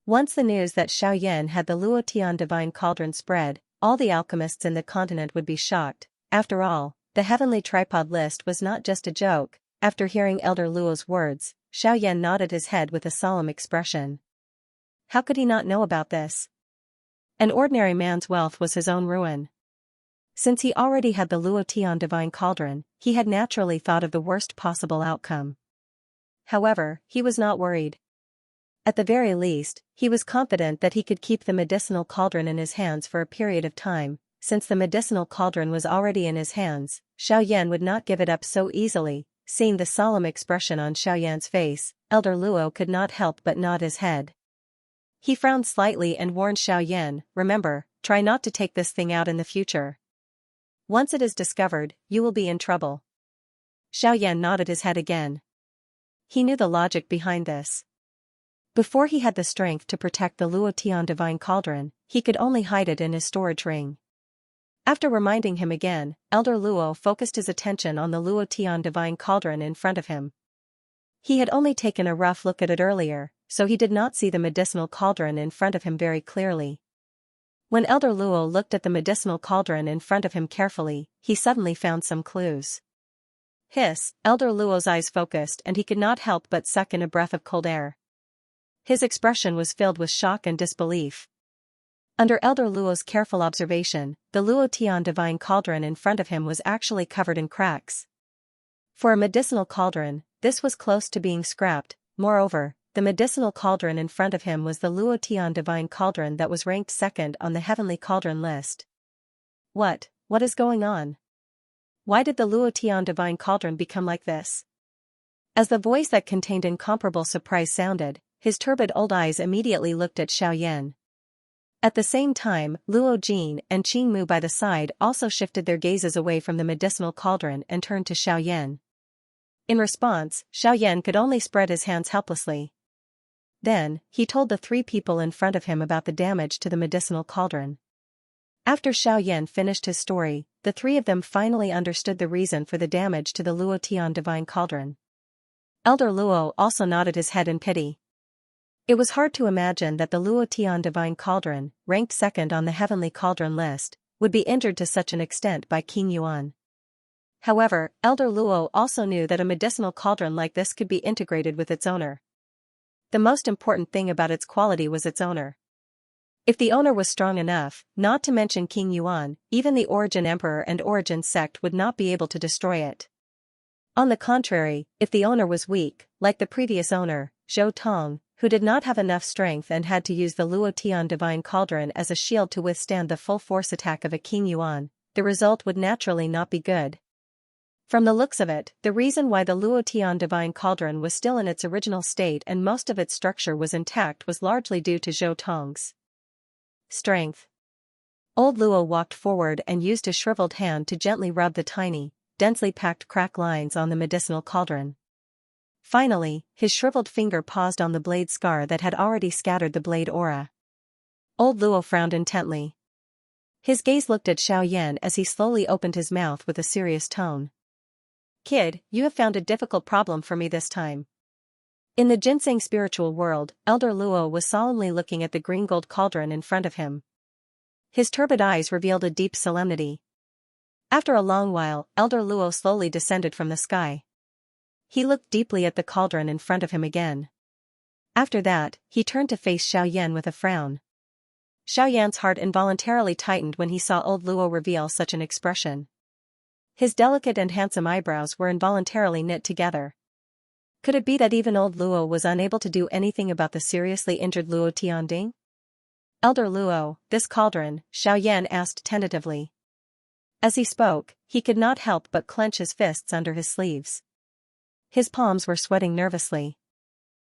Once the news that Xiaoyan had the Luotian Divine Cauldron spread, all the alchemists in the continent would be shocked. After all, the heavenly tripod list was not just a joke. After hearing Elder Luo's words, Xiaoyan nodded his head with a solemn expression. How could he not know about this? An ordinary man's wealth was his own ruin. Since he already had the Luotian Divine Cauldron, he had naturally thought of the worst possible outcome. However, he was not worried. At the very least, he was confident that he could keep the medicinal cauldron in his hands for a period of time. Since the medicinal cauldron was already in his hands, Xiaoyan would not give it up so easily. Seeing the solemn expression on Xiaoyan's face, Elder Luo could not help but nod his head. He frowned slightly and warned Xiaoyan, remember, try not to take this thing out in the future. Once it is discovered, you will be in trouble. Xiaoyan nodded his head again. He knew the logic behind this. Before he had the strength to protect the Luotian Divine Cauldron, he could only hide it in his storage ring. After reminding him again, Elder Luo focused his attention on the Luotian Divine Cauldron in front of him. He had only taken a rough look at it earlier, so he did not see the medicinal cauldron in front of him very clearly. When Elder Luo looked at the medicinal cauldron in front of him carefully, he suddenly found some clues. Hiss, Elder Luo's eyes focused and he could not help but suck in a breath of cold air. His expression was filled with shock and disbelief. Under Elder Luo's careful observation, the Luotian Divine Cauldron in front of him was actually covered in cracks. For a medicinal cauldron, this was close to being scrapped. Moreover, the medicinal cauldron in front of him was the Luotian Divine Cauldron that was ranked second on the heavenly cauldron list. What is going on? Why did the Luotian Divine Cauldron become like this? As the voice that contained incomparable surprise sounded, his turbid old eyes immediately looked at Xiaoyan. At the same time, Luo Jin and Qing Mu by the side also shifted their gazes away from the medicinal cauldron and turned to Xiaoyan. In response, Xiaoyan could only spread his hands helplessly. Then, he told the three people in front of him about the damage to the medicinal cauldron. After Xiaoyan finished his story, the three of them finally understood the reason for the damage to the Luotian Divine Cauldron. Elder Luo also nodded his head in pity. It was hard to imagine that the Luotian Divine Cauldron, ranked second on the heavenly cauldron list, would be injured to such an extent by King Yuan. However, Elder Luo also knew that a medicinal cauldron like this could be integrated with its owner. The most important thing about its quality was its owner. If the owner was strong enough, not to mention King Yuan, even the Origin Emperor and Origin Sect would not be able to destroy it. On the contrary, if the owner was weak, like the previous owner, Zhou Tong, who did not have enough strength and had to use the Luotian Divine Cauldron as a shield to withstand the full force attack of a King Yuan, the result would naturally not be good. From the looks of it, the reason why the Luotian Divine Cauldron was still in its original state and most of its structure was intact was largely due to Zhou Tong's strength. Old Luo walked forward and used his shriveled hand to gently rub the tiny, densely packed crack lines on the medicinal cauldron. Finally, his shriveled finger paused on the blade scar that had already scattered the blade aura. Old Luo frowned intently. His gaze looked at Xiaoyan as he slowly opened his mouth with a serious tone. Kid, you have found a difficult problem for me this time. In the ginseng spiritual world, Elder Luo was solemnly looking at the green gold cauldron in front of him. His turbid eyes revealed a deep solemnity. After a long while, Elder Luo slowly descended from the sky. He looked deeply at the cauldron in front of him again. After that, he turned to face Xiaoyan with a frown. Xiaoyan's heart involuntarily tightened when he saw old Luo reveal such an expression. His delicate and handsome eyebrows were involuntarily knit together. Could it be that even old Luo was unable to do anything about the seriously injured Luo Tianding? Elder Luo, this cauldron, Xiaoyan asked tentatively. As he spoke, he could not help but clench his fists under his sleeves. His palms were sweating nervously.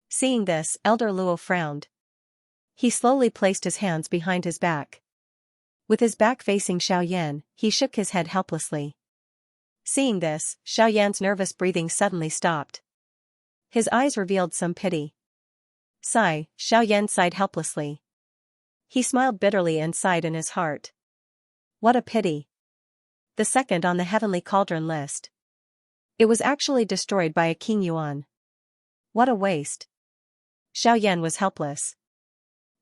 Seeing this, Elder Luo frowned. He slowly placed his hands behind his back. With his back facing Xiaoyan, he shook his head helplessly. Seeing this, Xiaoyan's nervous breathing suddenly stopped. His eyes revealed some pity. Sigh, Xiaoyan sighed helplessly. He smiled bitterly and sighed in his heart. What a pity. The second on the heavenly cauldron list. It was actually destroyed by a King Yuan. What a waste. Xiaoyan was helpless.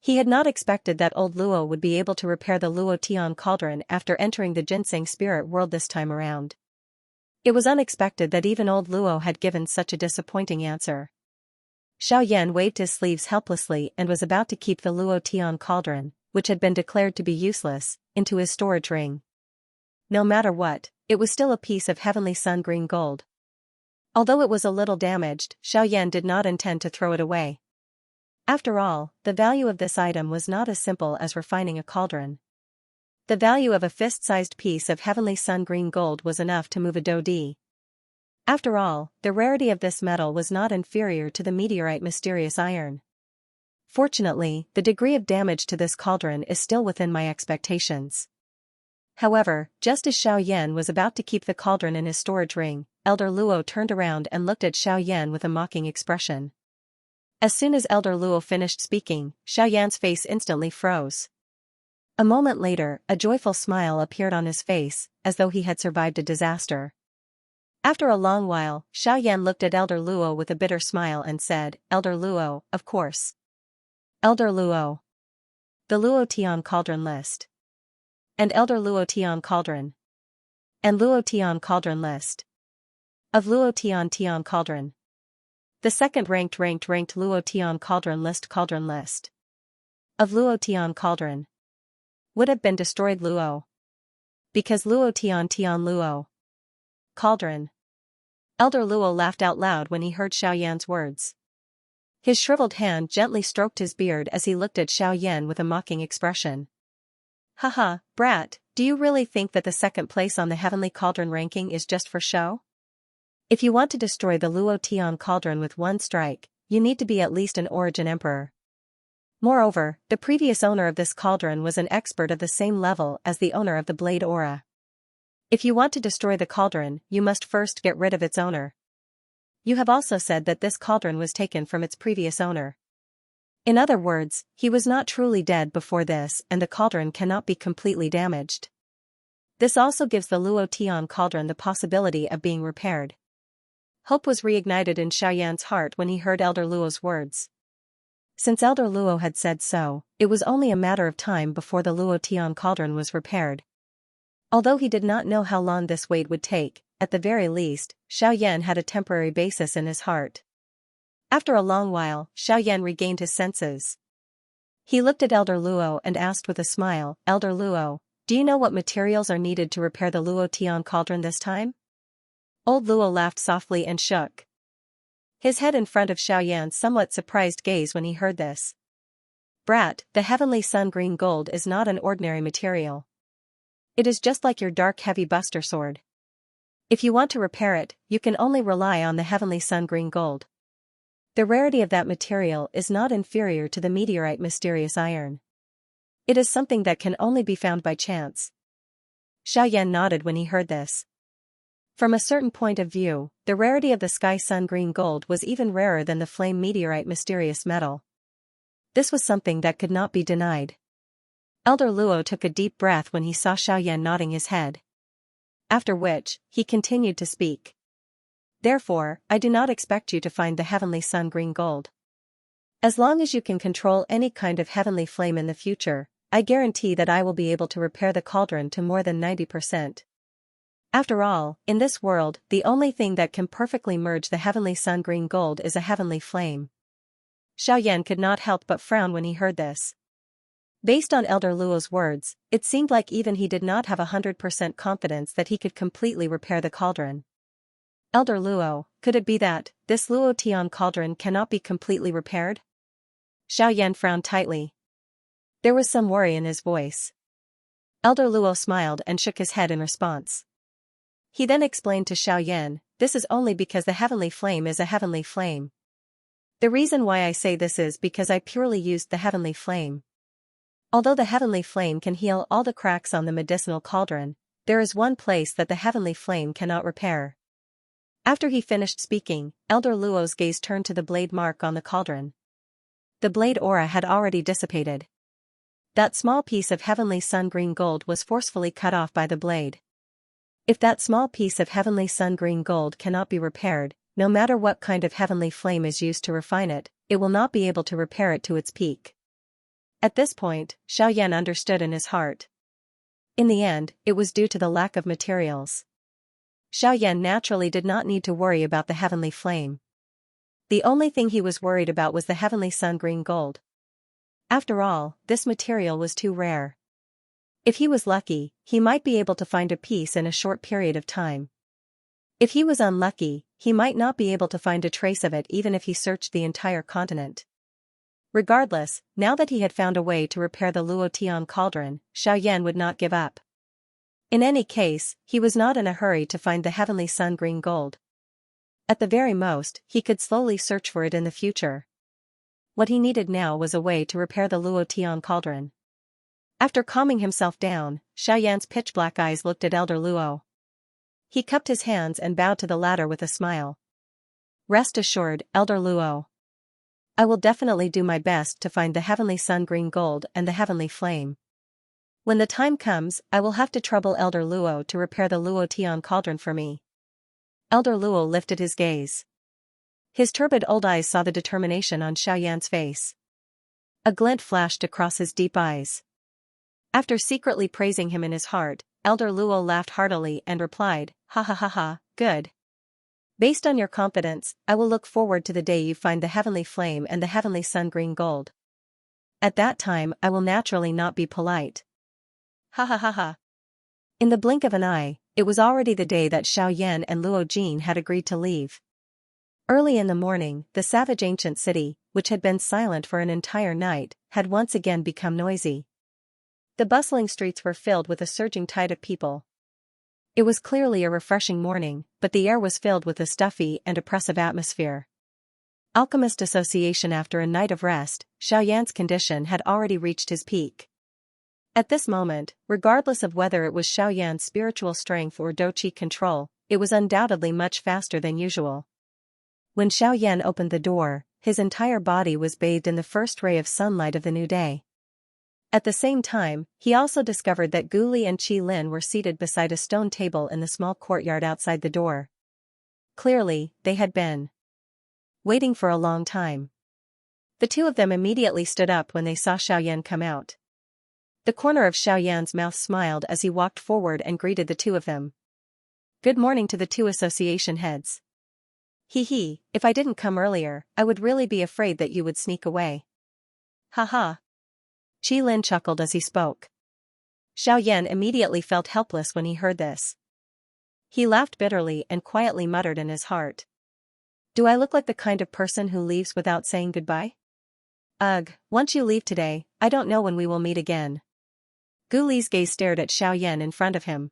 He had not expected that old Luo would be able to repair the Luo Tian cauldron after entering the ginseng spirit world this time around. It was unexpected that even old Luo had given such a disappointing answer. Xiaoyan waved his sleeves helplessly and was about to keep the Luo Tian cauldron, which had been declared to be useless, into his storage ring. No matter what, it was still a piece of heavenly sun green gold. Although it was a little damaged, Xiaoyan did not intend to throw it away. After all, the value of this item was not as simple as refining a cauldron. The value of a fist-sized piece of heavenly sun green gold was enough to move a Dodi. After all, the rarity of this metal was not inferior to the meteorite mysterious iron. Fortunately, the degree of damage to this cauldron is still within my expectations. However, just as Xiaoyan was about to keep the cauldron in his storage ring, Elder Luo turned around and looked at Xiaoyan with a mocking expression. As soon as Elder Luo finished speaking, Xiaoyan's face instantly froze. A moment later, a joyful smile appeared on his face, as though he had survived a disaster. After a long while, Xiaoyan looked at Elder Luo with a bitter smile and said, Elder Luo, of course. Elder Luo. The Luo Tian cauldron list. And Elder Luo Tian cauldron. And Luo Tian cauldron list. Of Luo Tian cauldron. The second ranked Luo Tian cauldron list. Of Luo Tian cauldron. Would have been destroyed Luo. Because Luo Tian Luo. Cauldron. Elder Luo laughed out loud when he heard Xiaoyan's words. His shriveled hand gently stroked his beard as he looked at Xiaoyan with a mocking expression. Haha, brat, do you really think that the second place on the heavenly cauldron ranking is just for show? If you want to destroy the Luo Tian cauldron with one strike, you need to be at least an origin emperor. Moreover, the previous owner of this cauldron was an expert of the same level as the owner of the blade aura. If you want to destroy the cauldron, you must first get rid of its owner. You have also said that this cauldron was taken from its previous owner. In other words, he was not truly dead before this and the cauldron cannot be completely damaged. This also gives the Luo Tian cauldron the possibility of being repaired. Hope was reignited in Xiaoyan's heart when he heard Elder Luo's words. Since Elder Luo had said so, it was only a matter of time before the Luo Tian cauldron was repaired. Although he did not know how long this wait would take, at the very least, Xiaoyan had a temporary basis in his heart. After a long while, Xiaoyan regained his senses. He looked at Elder Luo and asked with a smile, Elder Luo, do you know what materials are needed to repair the Luo Tian cauldron this time? Old Luo laughed softly and shook his head in front of Xiaoyan's somewhat surprised gaze when he heard this. Brat, the heavenly sun green gold is not an ordinary material. It is just like your dark heavy buster sword. If you want to repair it, you can only rely on the heavenly sun green gold. The rarity of that material is not inferior to the meteorite mysterious iron. It is something that can only be found by chance. Xiaoyan nodded when he heard this. From a certain point of view, the rarity of the sky sun green gold was even rarer than the flame meteorite mysterious metal. This was something that could not be denied. Elder Luo took a deep breath when he saw Xiaoyan nodding his head. After which, he continued to speak. Therefore, I do not expect you to find the heavenly sun green gold. As long as you can control any kind of heavenly flame in the future, I guarantee that I will be able to repair the cauldron to more than 90%. After all, in this world, the only thing that can perfectly merge the heavenly sun green gold is a heavenly flame. Xiaoyan could not help but frown when he heard this. Based on Elder Luo's words, it seemed like even he did not have 100% confidence that he could completely repair the cauldron. Elder Luo, could it be that this Luo Tian cauldron cannot be completely repaired? Xiaoyan frowned tightly. There was some worry in his voice. Elder Luo smiled and shook his head in response. He then explained to Xiaoyan, this is only because the heavenly flame is a heavenly flame. The reason why I say this is because I purely used the heavenly flame. Although the heavenly flame can heal all the cracks on the medicinal cauldron, there is one place that the heavenly flame cannot repair. After he finished speaking, Elder Luo's gaze turned to the blade mark on the cauldron. The blade aura had already dissipated. That small piece of heavenly sun-green gold was forcefully cut off by the blade. If that small piece of heavenly sun-green gold cannot be repaired, no matter what kind of heavenly flame is used to refine it, it will not be able to repair it to its peak. At this point, Xiaoyan understood in his heart. In the end, it was due to the lack of materials. Xiaoyan naturally did not need to worry about the heavenly flame. The only thing he was worried about was the heavenly sun-green gold. After all, this material was too rare. If he was lucky, he might be able to find a piece in a short period of time. If he was unlucky, he might not be able to find a trace of it even if he searched the entire continent. Regardless, now that he had found a way to repair the Luotian cauldron, Xiaoyan would not give up. In any case, he was not in a hurry to find the heavenly sun-green gold. At the very most, he could slowly search for it in the future. What he needed now was a way to repair the Luotian cauldron. After calming himself down, Xiaoyan's pitch-black eyes looked at Elder Luo. He cupped his hands and bowed to the latter with a smile. Rest assured, Elder Luo. I will definitely do my best to find the heavenly sun-green gold and the heavenly flame. When the time comes, I will have to trouble Elder Luo to repair the Luotian cauldron for me. Elder Luo lifted his gaze. His turbid old eyes saw the determination on Xiaoyan's face. A glint flashed across his deep eyes. After secretly praising him in his heart, Elder Luo laughed heartily and replied, "Ha ha ha ha, good. Based on your confidence, I will look forward to the day you find the heavenly flame and the heavenly sun-green gold. At that time I will naturally not be polite." Ha ha ha ha. In the blink of an eye, it was already the day that Xiaoyan and Luo Jin had agreed to leave. Early in the morning, the savage ancient city, which had been silent for an entire night, had once again become noisy. The bustling streets were filled with a surging tide of people. It was clearly a refreshing morning, but the air was filled with a stuffy and oppressive atmosphere. Alchemist Association. After a night of rest, Xiaoyan's condition had already reached his peak. At this moment, regardless of whether it was Xiaoyan's spiritual strength or Douqi control, it was undoubtedly much faster than usual. When Xiaoyan opened the door, his entire body was bathed in the first ray of sunlight of the new day. At the same time, he also discovered that Gu Li and Qi Lin were seated beside a stone table in the small courtyard outside the door. Clearly, they had been waiting for a long time. The two of them immediately stood up when they saw Xiaoyan come out. The corner of Xiaoyan's mouth smiled as he walked forward and greeted the two of them. "Good morning to the two association heads. Hee, if I didn't come earlier, I would really be afraid that you would sneak away." "Ha." Qi Lin chuckled as he spoke. Xiaoyan immediately felt helpless when he heard this. He laughed bitterly and quietly muttered in his heart. "Do I look like the kind of person who leaves without saying goodbye? Ugh, once you leave today, I don't know when we will meet again." Gu Li's gaze stared at Xiaoyan in front of him.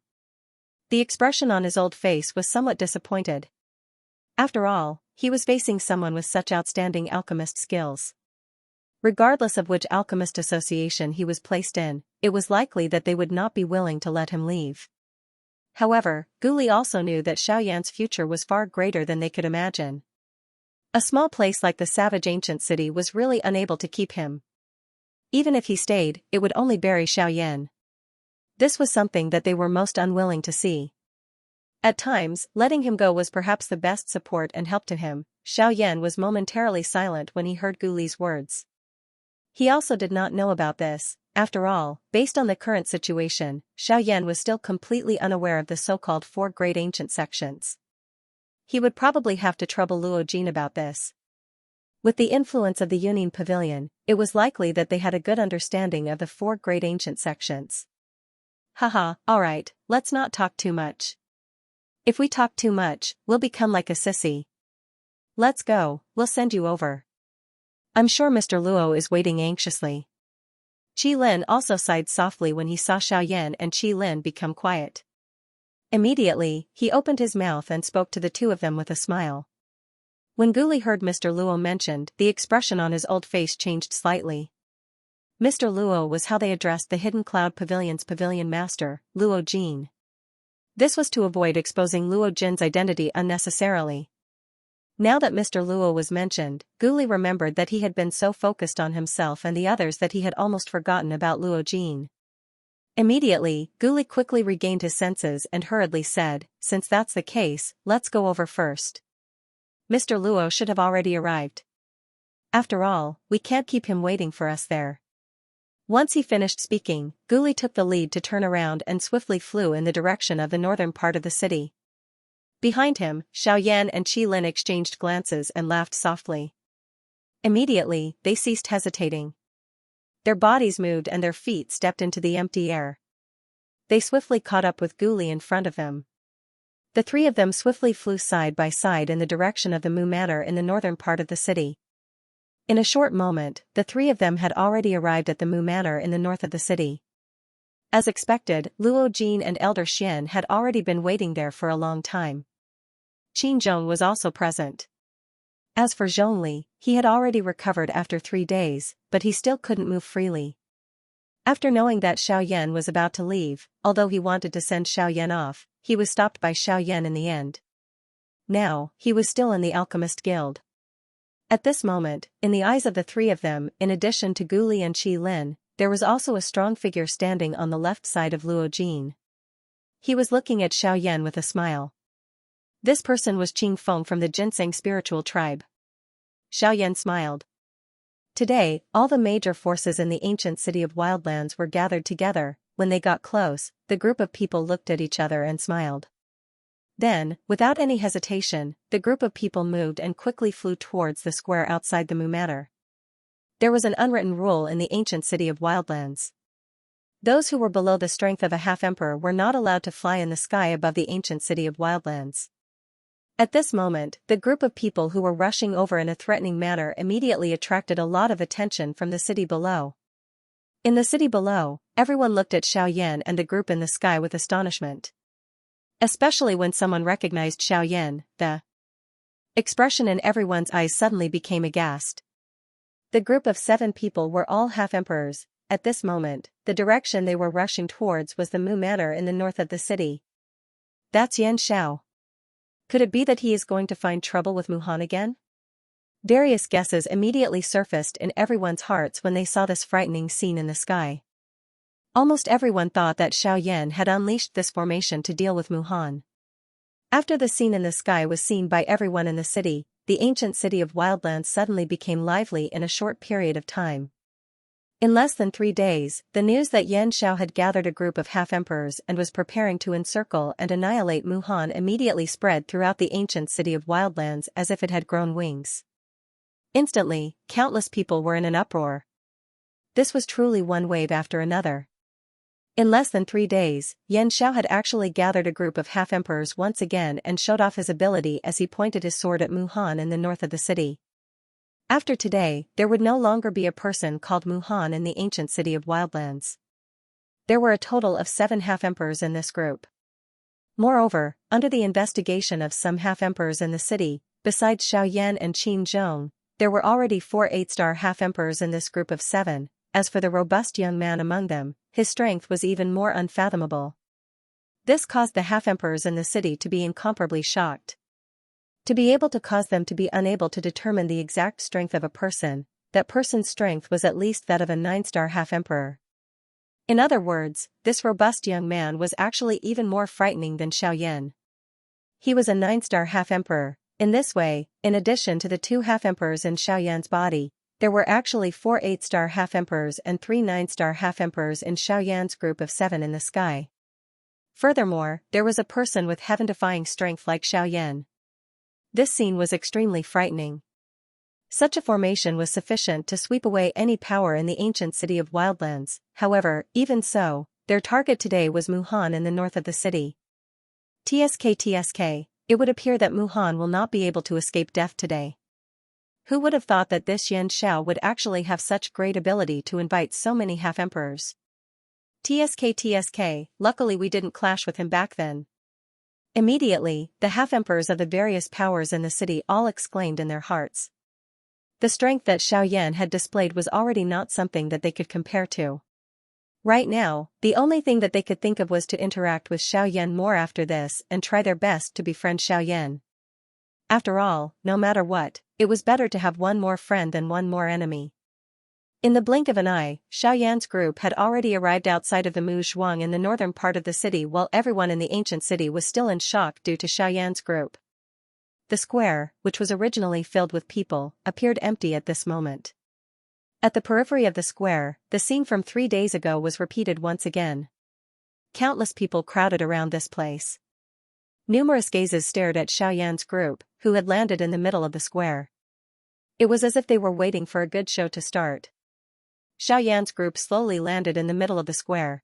The expression on his old face was somewhat disappointed. After all, he was facing someone with such outstanding alchemist skills. Regardless of which alchemist association he was placed in, it was likely that they would not be willing to let him leave. However, Gu Li also knew that Xiaoyan's future was far greater than they could imagine. A small place like the savage ancient city was really unable to keep him. Even if he stayed, it would only bury Xiaoyan. This was something that they were most unwilling to see. At times, letting him go was perhaps the best support and help to him. Xiaoyan was momentarily silent when he heard Gu Li's words. He also did not know about this. After all, based on the current situation, Xiaoyan was still completely unaware of the so-called four great ancient sections. He would probably have to trouble Luo Jin about this. With the influence of the Yunin Pavilion, it was likely that they had a good understanding of the four great ancient sections. Haha, alright, let's not talk too much. If we talk too much, we'll become like a sissy. Let's go, we'll send you over. I'm sure Mr. Luo is waiting anxiously. Qi Lin also sighed softly when he saw Xiaoyan and Qi Lin become quiet. Immediately, he opened his mouth and spoke to the two of them with a smile. When Gu Li heard Mr. Luo mentioned, the expression on his old face changed slightly. Mr. Luo was how they addressed the Hidden Cloud Pavilion's pavilion master, Luo Jin. This was to avoid exposing Luo Jin's identity unnecessarily. Now that Mr. Luo was mentioned, Guli remembered that he had been so focused on himself and the others that he had almost forgotten about Luo Jin. Immediately, Guli quickly regained his senses and hurriedly said, "Since that's the case, let's go over first. Mr. Luo should have already arrived. After all, we can't keep him waiting for us there." Once he finished speaking, Guli took the lead to turn around and swiftly flew in the direction of the northern part of the city. Behind him, Xiaoyan and Qilin exchanged glances and laughed softly. Immediately, they ceased hesitating. Their bodies moved and their feet stepped into the empty air. They swiftly caught up with Guli in front of them. The three of them swiftly flew side by side in the direction of the Mu Manor in the northern part of the city. In a short moment, the three of them had already arrived at the Mu Manor in the north of the city. As expected, Luo Jin and Elder Xian had already been waiting there for a long time. Qin Zhong was also present. As for Zhongli, he had already recovered after 3 days, but he still couldn't move freely. After knowing that Xiaoyan was about to leave, although he wanted to send Xiaoyan off, he was stopped by Xiaoyan in the end. Now, he was still in the Alchemist Guild. At this moment, in the eyes of the three of them, in addition to Guli and Qilin, there was also a strong figure standing on the left side of Luo Jin. He was looking at Xiaoyan with a smile. This person was Qing Feng from the Ginseng spiritual tribe. Xiaoyan smiled. Today, all the major forces in the ancient city of Wildlands were gathered together. When they got close, the group of people looked at each other and smiled. Then, without any hesitation, the group of people moved and quickly flew towards the square outside the Mu Manor. There was an unwritten rule in the ancient city of Wildlands. Those who were below the strength of a half-emperor were not allowed to fly in the sky above the ancient city of Wildlands. At this moment, the group of people who were rushing over in a threatening manner immediately attracted a lot of attention from the city below. In the city below, everyone looked at Xiaoyan and the group in the sky with astonishment. Especially when someone recognized Xiaoyan, the expression in everyone's eyes suddenly became aghast. The group of 7 people were all half-emperors. At this moment, the direction they were rushing towards was the Mu Manor in the north of the city. That's Yan Xiao. Could it be that he is going to find trouble with Muhan again? Various guesses immediately surfaced in everyone's hearts when they saw this frightening scene in the sky. Almost everyone thought that Xiaoyan had unleashed this formation to deal with Muhan. After the scene in the sky was seen by everyone in the city, the ancient city of Wildlands suddenly became lively in a short period of time. In less than 3 days, the news that Yan Xiao had gathered a group of half-emperors and was preparing to encircle and annihilate Muhan immediately spread throughout the ancient city of Wildlands as if it had grown wings. Instantly, countless people were in an uproar. This was truly one wave after another. In less than 3 days, Yan Xiao had actually gathered a group of half-emperors once again and showed off his ability as he pointed his sword at Muhan in the north of the city. After today, there would no longer be a person called Muhan in the ancient city of Wildlands. There were a total of 7 half-emperors in this group. Moreover, under the investigation of some half-emperors in the city, besides Xiaoyan and Qin Zhong, there were already 4 8-star half-emperors in this group of 7. As for the robust young man among them, his strength was even more unfathomable. This caused the half-emperors in the city to be incomparably shocked. To be able to cause them to be unable to determine the exact strength of a person, that person's strength was at least that of a 9-star half-emperor. In other words, this robust young man was actually even more frightening than Xiaoyan. He was a 9-star half-emperor. In this way, in addition to the 2 half-emperors in Xiaoyan's body, there were actually 4 8-star half-emperors and 3 9-star half-emperors in Xiaoyan's group of 7 in the sky. Furthermore, there was a person with heaven-defying strength like Xiaoyan. This scene was extremely frightening. Such a formation was sufficient to sweep away any power in the ancient city of Wildlands. However, even so, their target today was Muhan in the north of the city. TSK, it would appear that Muhan will not be able to escape death today. Who would have thought that this Yan Xiao would actually have such great ability to invite so many half-emperors? TSK, luckily we didn't clash with him back then. Immediately, the half-emperors of the various powers in the city all exclaimed in their hearts. The strength that Xiaoyan had displayed was already not something that they could compare to. Right now, the only thing that they could think of was to interact with Xiaoyan more after this and try their best to befriend Xiaoyan. After all, no matter what, it was better to have one more friend than one more enemy. In the blink of an eye, Xiaoyan's group had already arrived outside of the Mu Zhuang in the northern part of the city, while everyone in the ancient city was still in shock due to Xiaoyan's group. The square, which was originally filled with people, appeared empty at this moment. At the periphery of the square, the scene from 3 days ago was repeated once again. Countless people crowded around this place. Numerous gazes stared at Xiaoyan's group, who had landed in the middle of the square. It was as if they were waiting for a good show to start. Xiaoyan's group slowly landed in the middle of the square.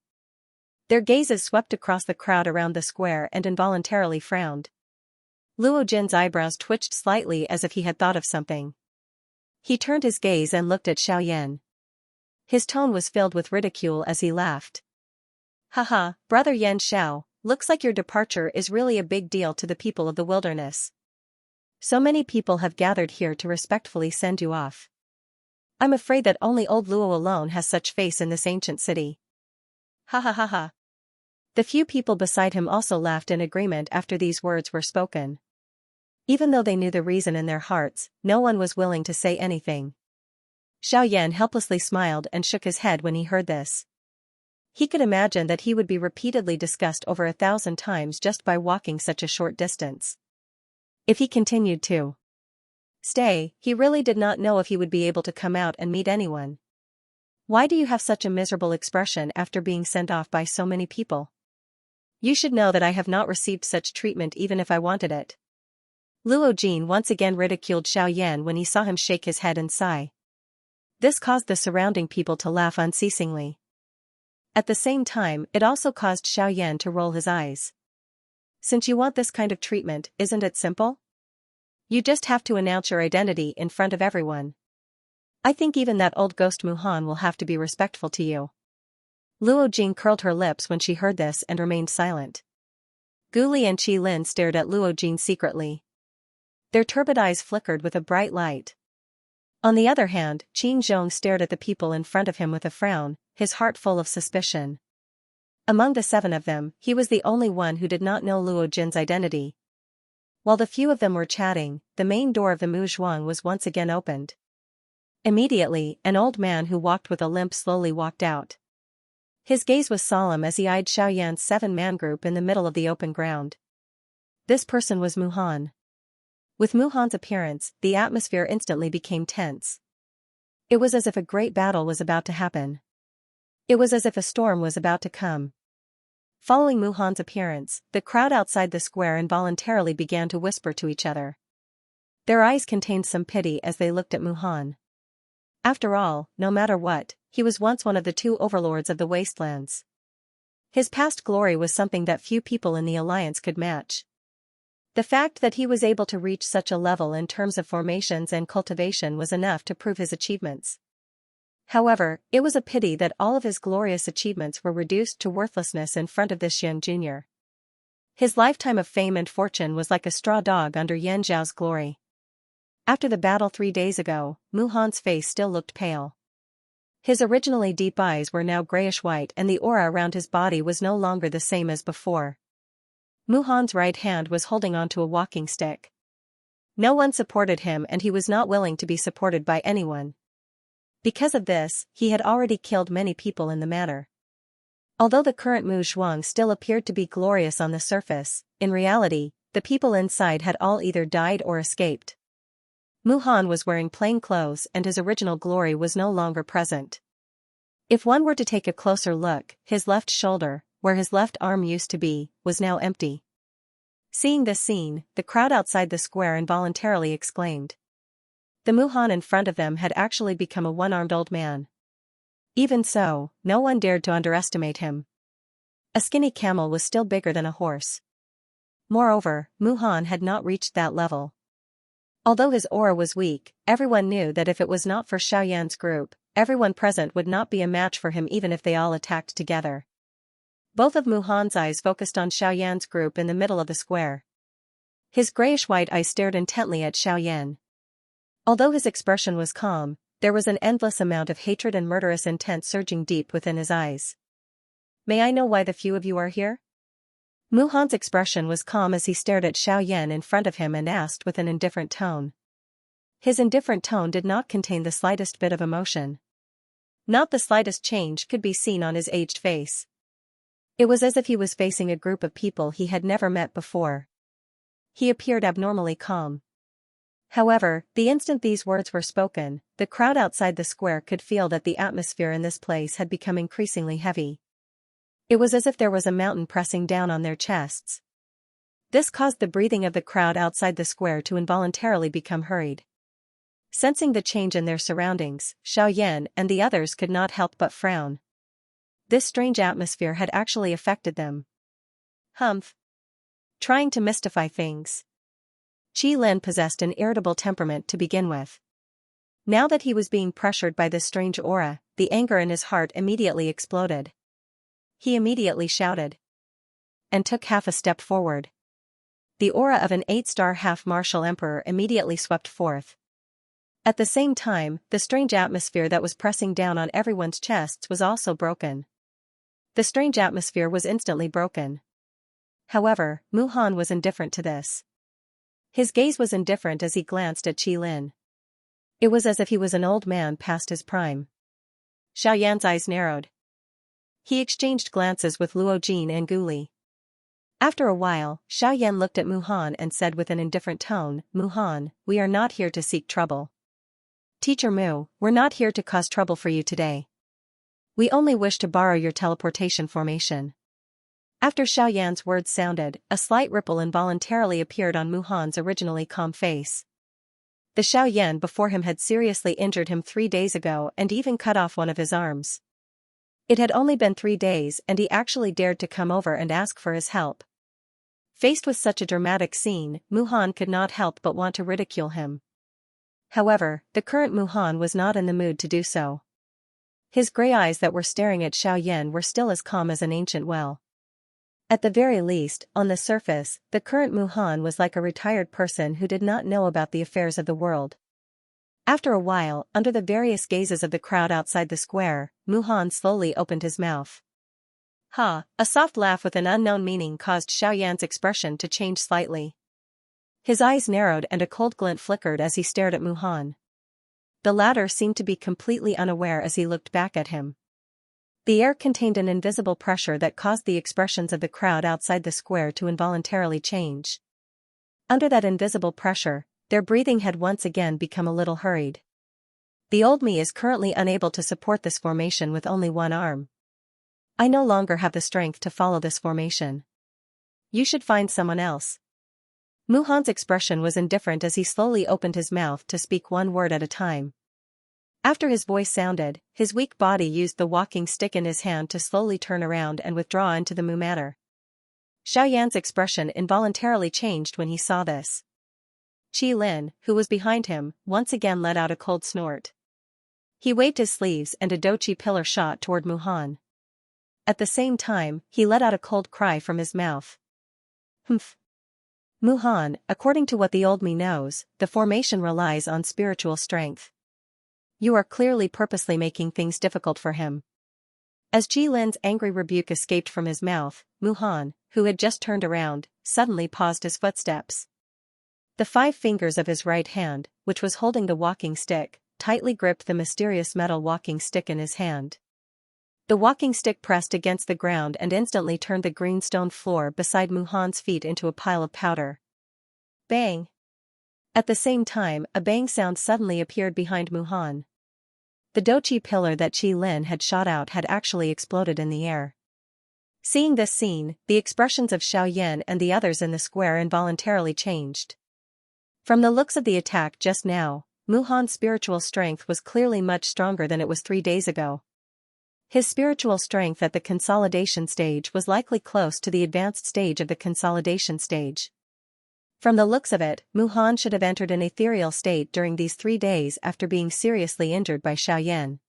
Their gazes swept across the crowd around the square and involuntarily frowned. Luo Jin's eyebrows twitched slightly as if he had thought of something. He turned his gaze and looked at Xiaoyan. His tone was filled with ridicule as he laughed. Haha, brother Yan Xiao, looks like your departure is really a big deal to the people of the wilderness. So many people have gathered here to respectfully send you off. I'm afraid that only old Luo alone has such face in this ancient city. Ha ha ha ha. The few people beside him also laughed in agreement after these words were spoken. Even though they knew the reason in their hearts, no one was willing to say anything. Xiaoyan helplessly smiled and shook his head when he heard this. He could imagine that he would be repeatedly discussed over 1,000 times just by walking such a short distance. If he continued to stay, he really did not know if he would be able to come out and meet anyone. Why do you have such a miserable expression after being sent off by so many people? You should know that I have not received such treatment even if I wanted it. Luo Jin once again ridiculed Xiaoyan when he saw him shake his head and sigh. This caused the surrounding people to laugh unceasingly. At the same time, it also caused Xiaoyan to roll his eyes. Since you want this kind of treatment, isn't it simple? You just have to announce your identity in front of everyone. I think even that old ghost Muhan will have to be respectful to you. Luo Jing curled her lips when she heard this and remained silent. Gu Li and Qi Lin stared at Luo Jing secretly. Their turbid eyes flickered with a bright light. On the other hand, Qing Zhong stared at the people in front of him with a frown, his heart full of suspicion. Among the 7 of them, he was the only one who did not know Luo Jin's identity. While the few of them were chatting, the main door of the Mu Zhuang was once again opened. Immediately, an old man who walked with a limp slowly walked out. His gaze was solemn as he eyed Xiaoyan's 7-man group in the middle of the open ground. This person was Muhan. With Muhan's appearance, the atmosphere instantly became tense. It was as if a great battle was about to happen. It was as if a storm was about to come. Following Muhan's appearance, the crowd outside the square involuntarily began to whisper to each other. Their eyes contained some pity as they looked at Muhan. After all, no matter what, he was once one of the 2 overlords of the wastelands. His past glory was something that few people in the alliance could match. The fact that he was able to reach such a level in terms of formations and cultivation was enough to prove his achievements. However, it was a pity that all of his glorious achievements were reduced to worthlessness in front of this young junior. His lifetime of fame and fortune was like a straw dog under Yan Zhao's glory. After the battle 3 days ago, Muhan's face still looked pale. His originally deep eyes were now grayish-white and the aura around his body was no longer the same as before. Muhan's right hand was holding onto a walking stick. No one supported him and he was not willing to be supported by anyone. Because of this, he had already killed many people in the matter. Although the current Mu Zhuang still appeared to be glorious on the surface, in reality, the people inside had all either died or escaped. Muhan was wearing plain clothes and his original glory was no longer present. If one were to take a closer look, his left shoulder, where his left arm used to be, was now empty. Seeing this scene, the crowd outside the square involuntarily exclaimed. The Muhan in front of them had actually become a 1-armed old man. Even so, no one dared to underestimate him. A skinny camel was still bigger than a horse. Moreover, Muhan had not reached that level. Although his aura was weak, everyone knew that if it was not for Xiaoyan's group, everyone present would not be a match for him even if they all attacked together. Both of Muhan's eyes focused on Xiaoyan's group in the middle of the square. His grayish-white eyes stared intently at Xiaoyan. Although his expression was calm, there was an endless amount of hatred and murderous intent surging deep within his eyes. May I know why the few of you are here? Muhan's expression was calm as he stared at Xiaoyan in front of him and asked with an indifferent tone. His indifferent tone did not contain the slightest bit of emotion. Not the slightest change could be seen on his aged face. It was as if he was facing a group of people he had never met before. He appeared abnormally calm. However, the instant these words were spoken, the crowd outside the square could feel that the atmosphere in this place had become increasingly heavy. It was as if there was a mountain pressing down on their chests. This caused the breathing of the crowd outside the square to involuntarily become hurried. Sensing the change in their surroundings, Xiaoyan and the others could not help but frown. This strange atmosphere had actually affected them. Humph. Trying to mystify things. Qi Lin possessed an irritable temperament to begin with. Now that he was being pressured by this strange aura, the anger in his heart immediately exploded. He immediately shouted. And took half a step forward. The aura of an 8-star half-martial emperor immediately swept forth. At the same time, the strange atmosphere that was pressing down on everyone's chests was also broken. The strange atmosphere was instantly broken. However, Muhan was indifferent to this. His gaze was indifferent as he glanced at Qi Lin. It was as if he was an old man past his prime. Xiaoyan's eyes narrowed. He exchanged glances with Luo Jin and Gu Li. After a while, Xiaoyan looked at Muhan and said with an indifferent tone, "Muhan, we are not here to seek trouble. Teacher Mu, we're not here to cause trouble for you today. We only wish to borrow your teleportation formation." After Xiaoyan's words sounded, a slight ripple involuntarily appeared on Muhan's originally calm face. The Xiaoyan before him had seriously injured him 3 days ago and even cut off one of his arms. It had only been 3 days and he actually dared to come over and ask for his help. Faced with such a dramatic scene, Muhan could not help but want to ridicule him. However, the current Muhan was not in the mood to do so. His gray eyes that were staring at Xiaoyan were still as calm as an ancient well. At the very least, on the surface, the current Muhan was like a retired person who did not know about the affairs of the world. After a while, under the various gazes of the crowd outside the square, Muhan slowly opened his mouth. Ha! A soft laugh with an unknown meaning caused Xiaoyan's expression to change slightly. His eyes narrowed and a cold glint flickered as he stared at Muhan. The latter seemed to be completely unaware as he looked back at him. The air contained an invisible pressure that caused the expressions of the crowd outside the square to involuntarily change. Under that invisible pressure, their breathing had once again become a little hurried. The old me is currently unable to support this formation with only one arm. I no longer have the strength to follow this formation. You should find someone else. Muhan's expression was indifferent as he slowly opened his mouth to speak one word at a time. After his voice sounded, his weak body used the walking stick in his hand to slowly turn around and withdraw into the Mu matter. Xiaoyan's expression involuntarily changed when he saw this. Qi Lin, who was behind him, once again let out a cold snort. He waved his sleeves and a dochi pillar shot toward Muhan. At the same time, he let out a cold cry from his mouth. Humph. Muhan, according to what the old me knows, the formation relies on spiritual strength. You are clearly purposely making things difficult for him. As Qi Lin's angry rebuke escaped from his mouth, Muhan, who had just turned around, suddenly paused his footsteps. The 5 fingers of his right hand, which was holding the walking stick, tightly gripped the mysterious metal walking stick in his hand. The walking stick pressed against the ground and instantly turned the green stone floor beside Muhan's feet into a pile of powder. Bang! At the same time, a bang sound suddenly appeared behind Muhan. The dochi pillar that Qi Lin had shot out had actually exploded in the air. Seeing this scene, the expressions of Xiaoyan and the others in the square involuntarily changed. From the looks of the attack just now, Muhan's spiritual strength was clearly much stronger than it was 3 days ago. His spiritual strength at the consolidation stage was likely close to the advanced stage of the consolidation stage. From the looks of it, Muhan should have entered an ethereal state during these 3 days after being seriously injured by Xiaoyan.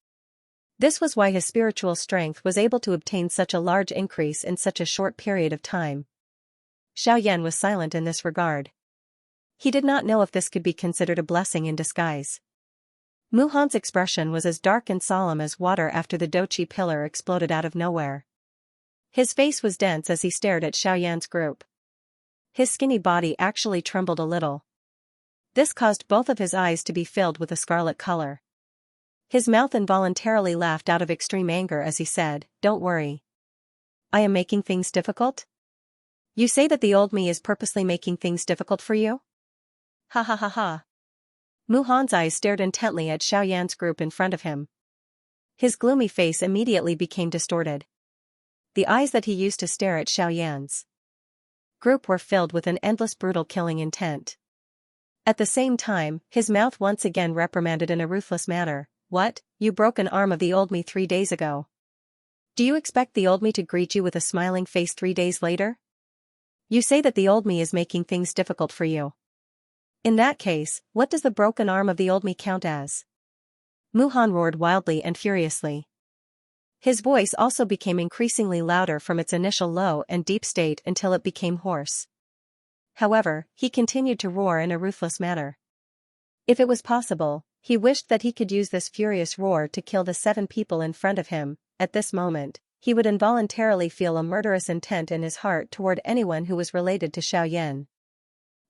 This was why his spiritual strength was able to obtain such a large increase in such a short period of time. Xiaoyan was silent in this regard. He did not know if this could be considered a blessing in disguise. Muhan's expression was as dark and solemn as water after the dochi pillar exploded out of nowhere. His face was dense as he stared at Xiaoyan's group. His skinny body actually trembled a little. This caused both of his eyes to be filled with a scarlet color. His mouth involuntarily laughed out of extreme anger as he said, "Don't worry. I am making things difficult? You say that the old me is purposely making things difficult for you? Ha ha ha ha." Mu Han's eyes stared intently at Xiaoyan's group in front of him. His gloomy face immediately became distorted. The eyes that he used to stare at Xiaoyan's group were filled with an endless brutal killing intent. At the same time, his mouth once again reprimanded in a ruthless manner, "What, you broke an arm of the old me 3 days ago? Do you expect the old me to greet you with a smiling face 3 days later? You say that the old me is making things difficult for you. In that case, what does the broken arm of the old me count as?" Mu Han roared wildly and furiously. His voice also became increasingly louder from its initial low and deep state until it became hoarse. However, he continued to roar in a ruthless manner. If it was possible, he wished that he could use this furious roar to kill the 7 people in front of him. At this moment, he would involuntarily feel a murderous intent in his heart toward anyone who was related to Xiaoyan.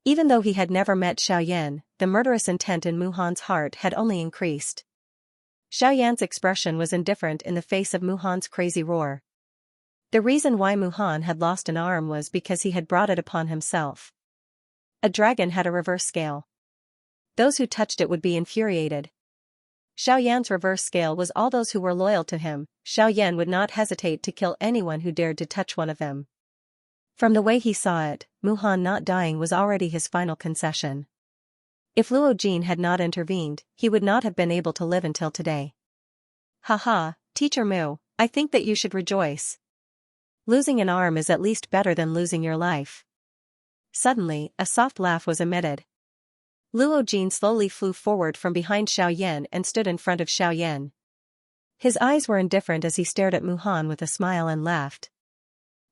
Even though he had never met Xiaoyan, the murderous intent in Mu Han's heart had only increased. Xiaoyan's expression was indifferent in the face of Mu Han's crazy roar. The reason why Mu Han had lost an arm was because he had brought it upon himself. A dragon had a reverse scale. Those who touched it would be infuriated. Xiaoyan's reverse scale was all those who were loyal to him. Xiaoyan would not hesitate to kill anyone who dared to touch one of them. From the way he saw it, Mu Han not dying was already his final concession. If Luo Jin had not intervened, he would not have been able to live until today. "Haha, Teacher Mu, I think that you should rejoice. Losing an arm is at least better than losing your life." Suddenly, a soft laugh was emitted. Luo Jin slowly flew forward from behind Xiaoyan and stood in front of Xiaoyan. His eyes were indifferent as he stared at Mu Han with a smile and laughed.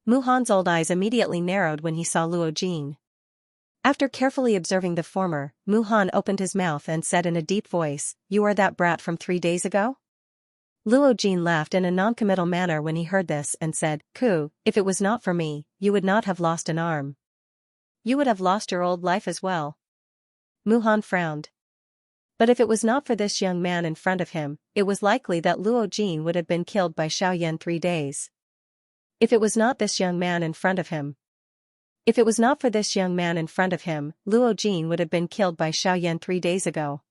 Mu Han's old eyes immediately narrowed when he saw Luo Jin. After carefully observing the former, Mu Han opened his mouth and said in a deep voice, "You are that brat from 3 days ago?" Luo Jin laughed in a non-committal manner when he heard this and said, "Ku, if it was not for me, you would not have lost an arm. You would have lost your old life as well." Mu Han frowned. But if it was not for this young man in front of him, it was likely that Luo Jin would have been killed by Xiaoyan 3 days. If it was not this young man in front of him. If it was not for this young man in front of him, Luo Jin would have been killed by Xiaoyan 3 days ago.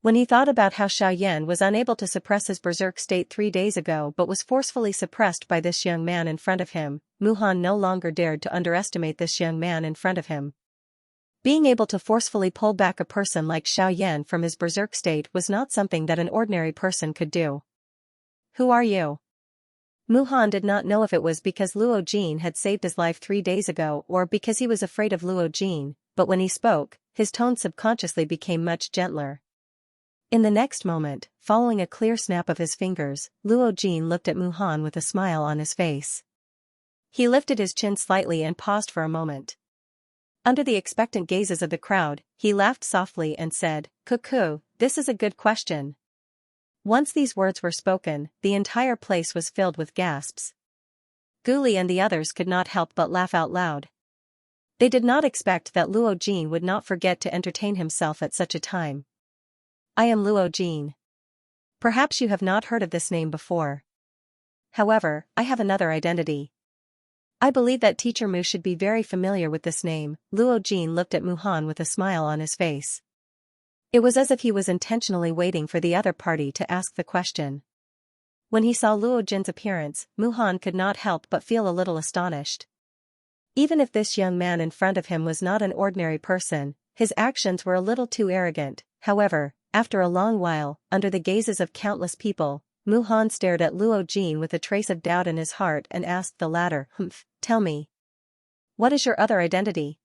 When he thought about how Xiaoyan was unable to suppress his berserk state 3 days ago but was forcefully suppressed by this young man in front of him, Mu Han no longer dared to underestimate this young man in front of him. Being able to forcefully pull back a person like Xiaoyan from his berserk state was not something that an ordinary person could do. "Who are you?" Mu Han did not know if it was because Luo Jin had saved his life 3 days ago or because he was afraid of Luo Jin, but when he spoke, his tone subconsciously became much gentler. In the next moment, following a clear snap of his fingers, Luo Jin looked at Mu Han with a smile on his face. He lifted his chin slightly and paused for a moment. Under the expectant gazes of the crowd, he laughed softly and said, "Cuckoo, this is a good question." Once these words were spoken, the entire place was filled with gasps. Guli and the others could not help but laugh out loud. They did not expect that Luo Jin would not forget to entertain himself at such a time. "I am Luo Jin. Perhaps you have not heard of this name before. However, I have another identity. I believe that Teacher Mu should be very familiar with this name." Luo Jin looked at Mu Han with a smile on his face. It was as if he was intentionally waiting for the other party to ask the question. When he saw Luo Jin's appearance, Mu Han could not help but feel a little astonished. Even if this young man in front of him was not an ordinary person, his actions were a little too arrogant. However, after a long while, under the gazes of countless people, Mu Han stared at Luo Jin with a trace of doubt in his heart and asked the latter, "Tell me. What is your other identity?"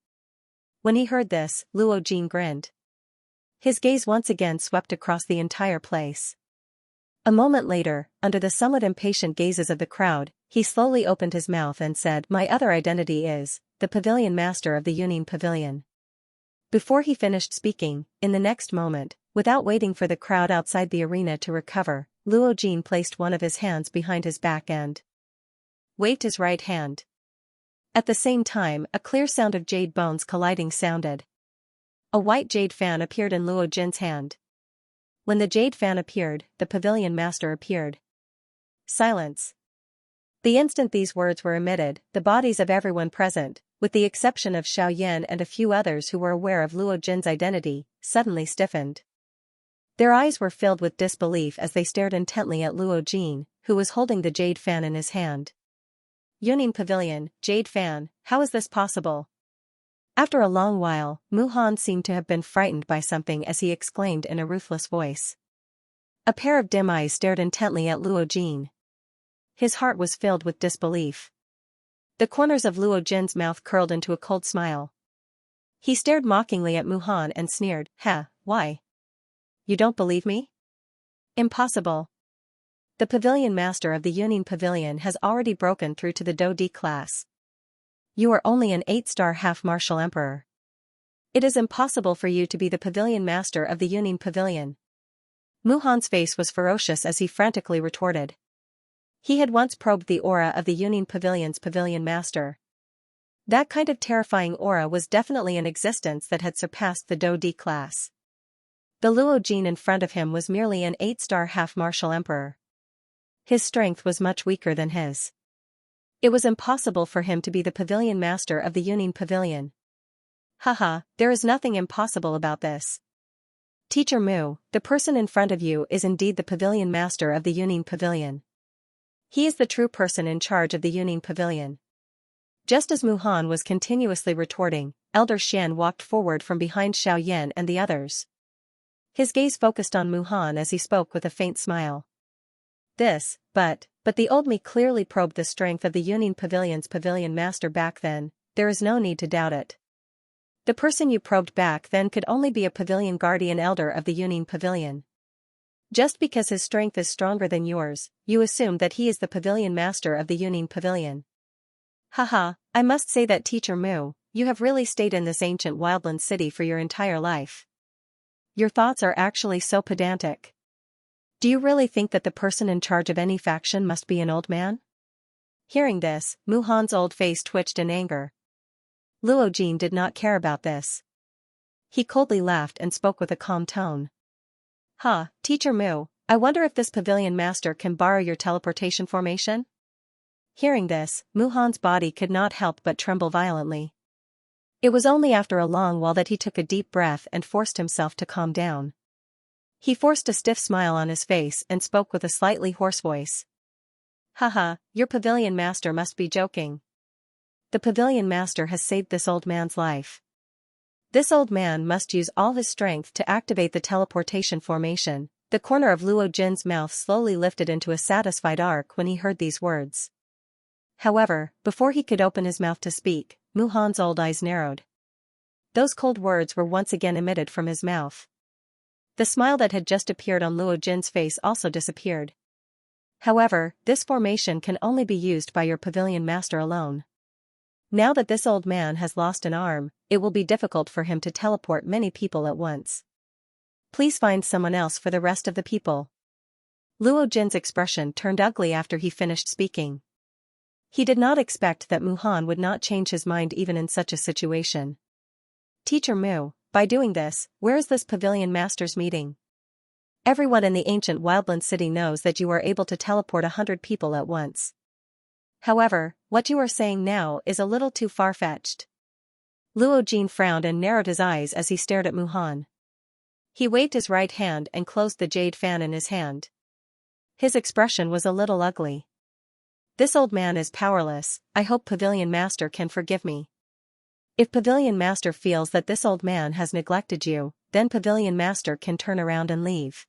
When he heard this, Luo Jin grinned. His gaze once again swept across the entire place. A moment later, under the somewhat impatient gazes of the crowd, he slowly opened his mouth and said, "My other identity is the Pavilion Master of the Yunin Pavilion." Before he finished speaking, in the next moment, without waiting for the crowd outside the arena to recover, Luo Jin placed one of his hands behind his back and waved his right hand. At the same time, a clear sound of jade bones colliding sounded. A white jade fan appeared in Luo Jin's hand. When the jade fan appeared, the pavilion master appeared. Silence. The instant these words were emitted, the bodies of everyone present, with the exception of Xiaoyan and a few others who were aware of Luo Jin's identity, suddenly stiffened. Their eyes were filled with disbelief as they stared intently at Luo Jin, who was holding the jade fan in his hand. Yunin Pavilion, jade fan, how is this possible? After a long while, Mu Han seemed to have been frightened by something as he exclaimed in a ruthless voice. A pair of dim eyes stared intently at Luo Jin. His heart was filled with disbelief. The corners of Luo Jin's mouth curled into a cold smile. He stared mockingly at Mu Han and sneered, why? You don't believe me? Impossible. The pavilion master of the Yunin Pavilion has already broken through to the Do D class. You are only an 8-star half-martial emperor. It is impossible for you to be the pavilion master of the Yunin Pavilion. Mu Han's face was ferocious as he frantically retorted. He had once probed the aura of the Yunin Pavilion's pavilion master. That kind of terrifying aura was definitely in existence that had surpassed the Do D class. The Luo Jin in front of him was merely an 8-star half-martial emperor. His strength was much weaker than his. It was impossible for him to be the pavilion master of the Yunin Pavilion. There is nothing impossible about this. Teacher Mu, the person in front of you is indeed the pavilion master of the Yunin Pavilion. He is the true person in charge of the Yunin Pavilion. Just as Mu Han was continuously retorting, Elder Xian walked forward from behind Xiaoyan and the others. His gaze focused on Mu Han as he spoke with a faint smile. But the old me clearly probed the strength of the Yunin Pavilion's pavilion master back then, there is no need to doubt it. The person you probed back then could only be a pavilion guardian elder of the Yunin Pavilion. Just because his strength is stronger than yours, you assume that he is the pavilion master of the Yunin Pavilion. I must say that Teacher Mu, you have really stayed in this ancient wildland city for your entire life. Your thoughts are actually so pedantic. Do you really think that the person in charge of any faction must be an old man? Hearing this, Mu Han's old face twitched in anger. Luo Jin did not care about this. He coldly laughed and spoke with a calm tone. Teacher Mu, I wonder if this pavilion master can borrow your teleportation formation? Hearing this, Mu Han's body could not help but tremble violently. It was only after a long while that he took a deep breath and forced himself to calm down. He forced a stiff smile on his face and spoke with a slightly hoarse voice. Your pavilion master must be joking. The pavilion master has saved this old man's life. This old man must use all his strength to activate the teleportation formation. The corner of Luo Jin's mouth slowly lifted into a satisfied arc when he heard these words. However, before he could open his mouth to speak, Mu Han's old eyes narrowed. Those cold words were once again emitted from his mouth. The smile that had just appeared on Luo Jin's face also disappeared. However, this formation can only be used by your pavilion master alone. Now that this old man has lost an arm, it will be difficult for him to teleport many people at once. Please find someone else for the rest of the people. Luo Jin's expression turned ugly after he finished speaking. He did not expect that Mu Han would not change his mind even in such a situation. Teacher Mu, by doing this, where is this pavilion master's meeting? Everyone in the ancient wildland city knows that you are able to teleport 100 people at once. However, what you are saying now is a little too far-fetched. Luo Jin frowned and narrowed his eyes as he stared at Mu Han. He waved his right hand and closed the jade fan in his hand. His expression was a little ugly. This old man is powerless, I hope Pavilion Master can forgive me. If Pavilion Master feels that this old man has neglected you, then Pavilion Master can turn around and leave.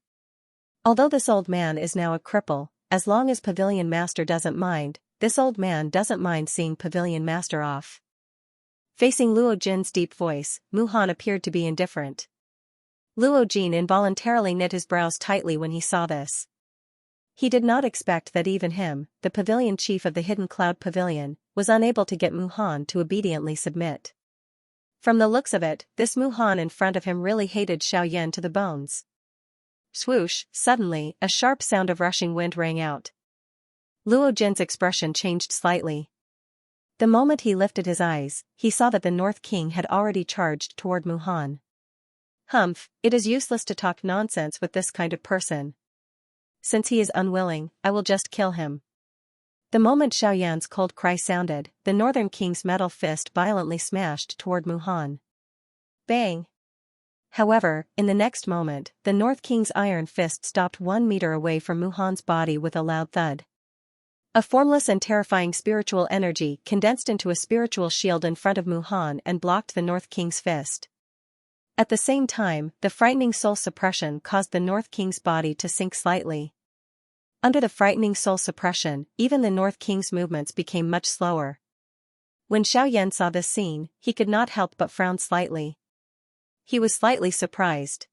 Although this old man is now a cripple, as long as Pavilion Master doesn't mind, this old man doesn't mind seeing Pavilion Master off. Facing Luo Jin's deep voice, Mu Han appeared to be indifferent. Luo Jin involuntarily knit his brows tightly when he saw this. He did not expect that even him, the pavilion chief of the Hidden Cloud Pavilion, was unable to get Mu Han to obediently submit. From the looks of it, this Mu Han in front of him really hated Xiaoyan to the bones. Swoosh, suddenly, a sharp sound of rushing wind rang out. Luo Jin's expression changed slightly. The moment he lifted his eyes, he saw that the North King had already charged toward Muhan. Humph, it is useless to talk nonsense with this kind of person. Since he is unwilling, I will just kill him. The moment Xiaoyan's cold cry sounded, the Northern King's metal fist violently smashed toward Muhan. Bang! However, in the next moment, the North King's iron fist stopped 1 meter away from Muhan's body with a loud thud. A formless and terrifying spiritual energy condensed into a spiritual shield in front of Muhan and blocked the North King's fist. At the same time, the frightening soul suppression caused the North King's body to sink slightly. Under the frightening soul suppression, even the North King's movements became much slower. When Xiaoyan saw this scene, he could not help but frown slightly. He was slightly surprised.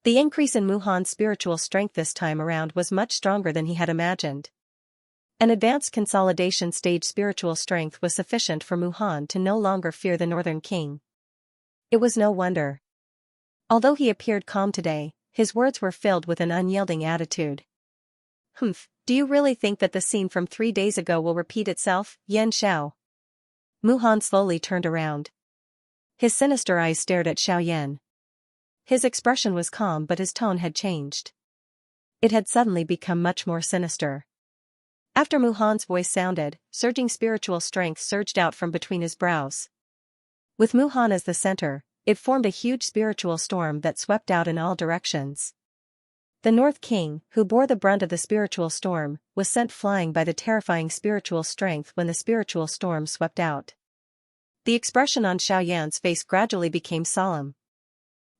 The increase in Muhan's spiritual strength this time around was much stronger than he had imagined. An advanced consolidation stage spiritual strength was sufficient for Muhan to no longer fear the Northern King. It was no wonder. Although he appeared calm today, his words were filled with an unyielding attitude. Humph, do you really think that the scene from 3 days ago will repeat itself, Yan Xiao? Muhan slowly turned around. His sinister eyes stared at Xiaoyan. His expression was calm but his tone had changed. It had suddenly become much more sinister. After Muhan's voice sounded, surging spiritual strength surged out from between his brows. With Muhan as the center, it formed a huge spiritual storm that swept out in all directions. The North King, who bore the brunt of the spiritual storm, was sent flying by the terrifying spiritual strength when the spiritual storm swept out. The expression on Xiaoyan's face gradually became solemn.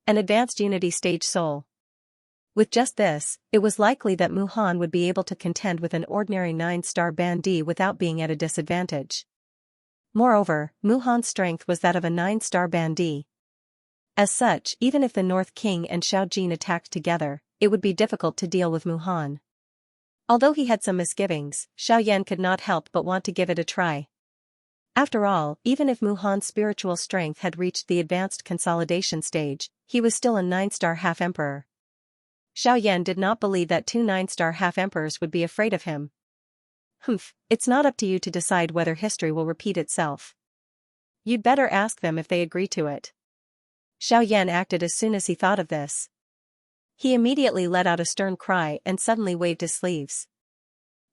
An advanced unity stage soul. With just this, it was likely that Muhan would be able to contend with an ordinary 9-star bandit without being at a disadvantage. Moreover, Muhan's strength was that of a 9-star bandit. As such, even if the North King and Xiao Jin attacked together, it would be difficult to deal with Muhan. Although he had some misgivings, Xiaoyan could not help but want to give it a try. After all, even if Muhan's spiritual strength had reached the advanced consolidation stage, he was still a 9-star half-emperor. Xiaoyan did not believe that 2 9-star half-emperors would be afraid of him. Humph, it's not up to you to decide whether history will repeat itself. You'd better ask them if they agree to it. Xiaoyan acted as soon as he thought of this. He immediately let out a stern cry and suddenly waved his sleeves.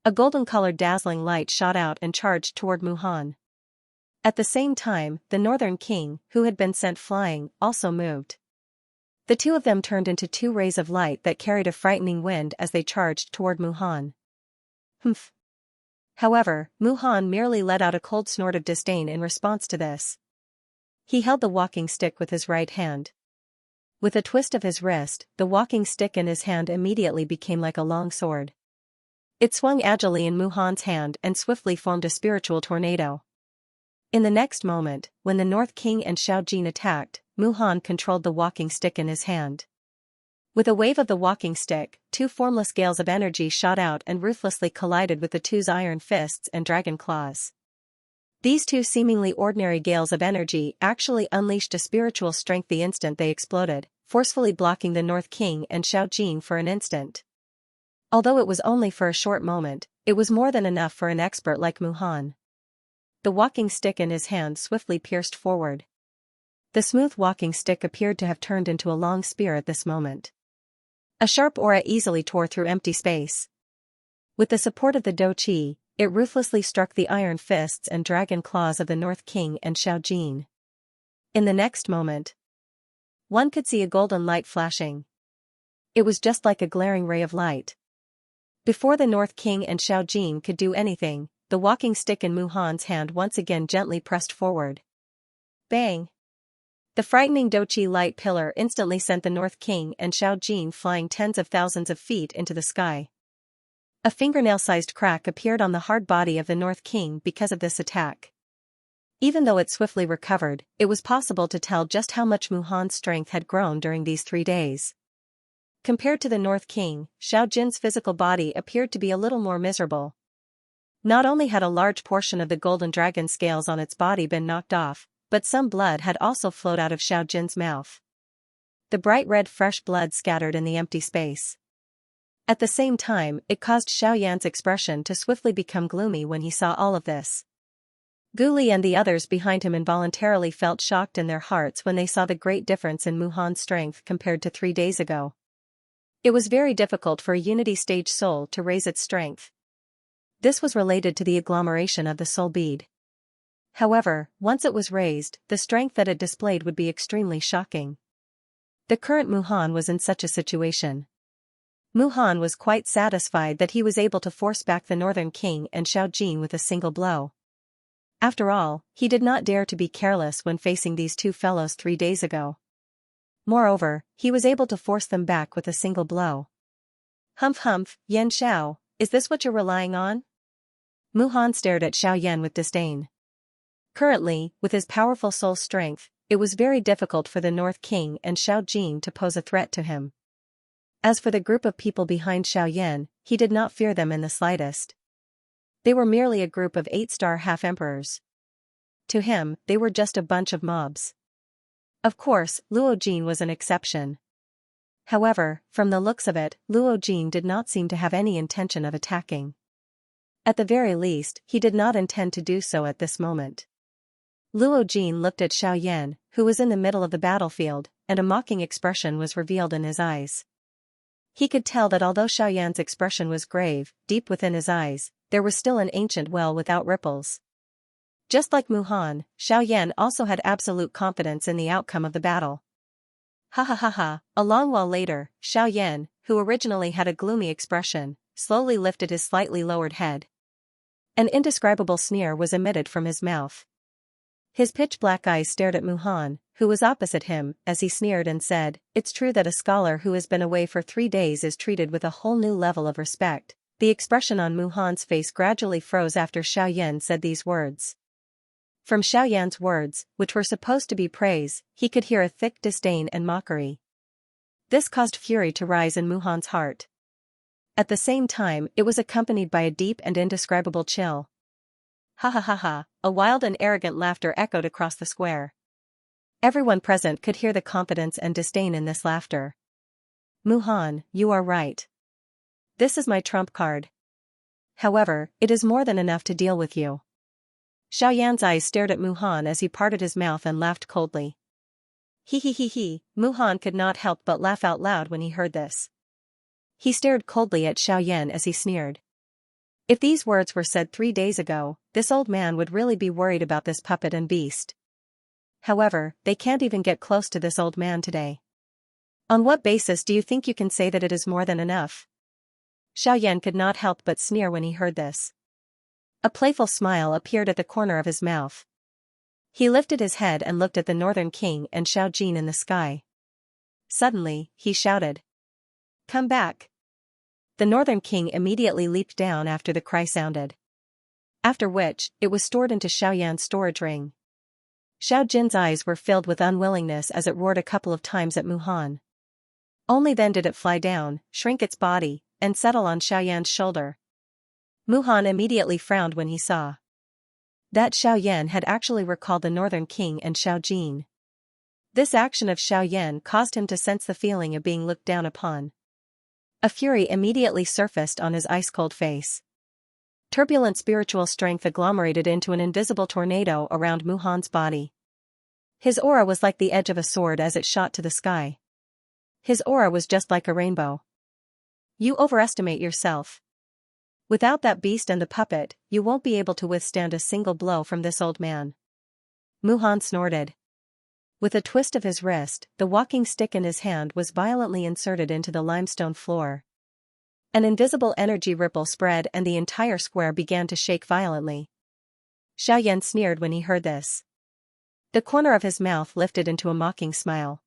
A golden-colored dazzling light shot out and charged toward Muhan. At the same time, the Northern King, who had been sent flying, also moved. The two of them turned into 2 rays of light that carried a frightening wind as they charged toward Muhan. Humph. However, Muhan merely let out a cold snort of disdain in response to this. He held the walking stick with his right hand. With a twist of his wrist, the walking stick in his hand immediately became like a long sword. It swung agilely in Muhan's hand and swiftly formed a spiritual tornado. In the next moment, when the North King and Xiao Jin attacked, Muhan controlled the walking stick in his hand. With a wave of the walking stick, 2 formless gales of energy shot out and ruthlessly collided with the two's iron fists and dragon claws. These 2 seemingly ordinary gales of energy actually unleashed a spiritual strength the instant they exploded, forcefully blocking the North King and Xiao Jin for an instant. Although it was only for a short moment, it was more than enough for an expert like Muhan. The walking stick in his hand swiftly pierced forward. The smooth walking stick appeared to have turned into a long spear at this moment. A sharp aura easily tore through empty space. With the support of the Do Qi, it ruthlessly struck the iron fists and dragon claws of the North King and Xiao Jin. In the next moment, one could see a golden light flashing. It was just like a glaring ray of light. Before the North King and Xiao Jin could do anything, the walking stick in Muhan's hand once again gently pressed forward. Bang! The frightening Do Qi light pillar instantly sent the North King and Xiao Jin flying tens of thousands of feet into the sky. A fingernail-sized crack appeared on the hard body of the North King because of this attack. Even though it swiftly recovered, it was possible to tell just how much Muhan's strength had grown during these 3 days. Compared to the North King, Xiao Jin's physical body appeared to be a little more miserable. Not only had a large portion of the golden dragon scales on its body been knocked off, but some blood had also flowed out of Xiao Jin's mouth. The bright red fresh blood scattered in the empty space. At the same time, it caused Xiaoyan's expression to swiftly become gloomy when he saw all of this. Gu Li and the others behind him involuntarily felt shocked in their hearts when they saw the great difference in Muhan's strength compared to 3 days ago. It was very difficult for a Unity stage soul to raise its strength. This was related to the agglomeration of the soul bead. However, once it was raised, the strength that it displayed would be extremely shocking. The current Muhan was in such a situation. Muhan was quite satisfied that he was able to force back the Northern King and Xiao Jin with a single blow. After all, he did not dare to be careless when facing these two fellows 3 days ago. Moreover, he was able to force them back with a single blow. Humph humph, Yan Xiao, is this what you're relying on? Muhan stared at Xiaoyan with disdain. Currently, with his powerful soul strength, it was very difficult for the North King and Xiao Jin to pose a threat to him. As for the group of people behind Xiaoyan, he did not fear them in the slightest. They were merely a group of 8-star half-emperors. To him, they were just a bunch of mobs. Of course, Luo Jin was an exception. However, from the looks of it, Luo Jin did not seem to have any intention of attacking. At the very least, he did not intend to do so at this moment. Luo Jin looked at Xiaoyan, who was in the middle of the battlefield, and a mocking expression was revealed in his eyes. He could tell that although Xiaoyan's expression was grave, deep within his eyes, there was still an ancient well without ripples. Just like Muhan, Xiaoyan also had absolute confidence in the outcome of the battle. Ha ha ha ha. A long while later, Xiaoyan, who originally had a gloomy expression, slowly lifted his slightly lowered head. An indescribable sneer was emitted from his mouth. His pitch-black eyes stared at Muhan, who was opposite him, as he sneered and said, "It's true that a scholar who has been away for 3 days is treated with a whole new level of respect." The expression on Muhan's face gradually froze after Xiaoyan said these words. From Xiaoyan's words, which were supposed to be praise, he could hear a thick disdain and mockery. This caused fury to rise in Muhan's heart. At the same time, it was accompanied by a deep and indescribable chill. Ha ha ha ha, a wild and arrogant laughter echoed across the square. Everyone present could hear the confidence and disdain in this laughter. Muhan, you are right. This is my trump card. However, it is more than enough to deal with you. Xiaoyan's eyes stared at Muhan as he parted his mouth and laughed coldly. He he he he, Muhan could not help but laugh out loud when he heard this. He stared coldly at Xiaoyan as he sneered. If these words were said 3 days ago, this old man would really be worried about this puppet and beast. However, they can't even get close to this old man today. On what basis do you think you can say that it is more than enough? Xiaoyan could not help but sneer when he heard this. A playful smile appeared at the corner of his mouth. He lifted his head and looked at the Northern King and Xiao Jin in the sky. Suddenly, he shouted. Come back. The Northern King immediately leaped down after the cry sounded. After which, it was stored into Xiaoyan's storage ring. Xiao Jin's eyes were filled with unwillingness as it roared a couple of times at Muhan. Only then did it fly down, shrink its body, and settle on Xiaoyan's shoulder. Muhan immediately frowned when he saw that Xiaoyan had actually recalled the Northern King and Xiao Jin. This action of Xiaoyan caused him to sense the feeling of being looked down upon. A fury immediately surfaced on his ice-cold face. Turbulent spiritual strength agglomerated into an invisible tornado around Muhan's body. His aura was like the edge of a sword as it shot to the sky. His aura was just like a rainbow. You overestimate yourself. Without that beast and the puppet, you won't be able to withstand a single blow from this old man. Muhan snorted. With a twist of his wrist, the walking stick in his hand was violently inserted into the limestone floor. An invisible energy ripple spread and the entire square began to shake violently. Xiaoyan sneered when he heard this. The corner of his mouth lifted into a mocking smile.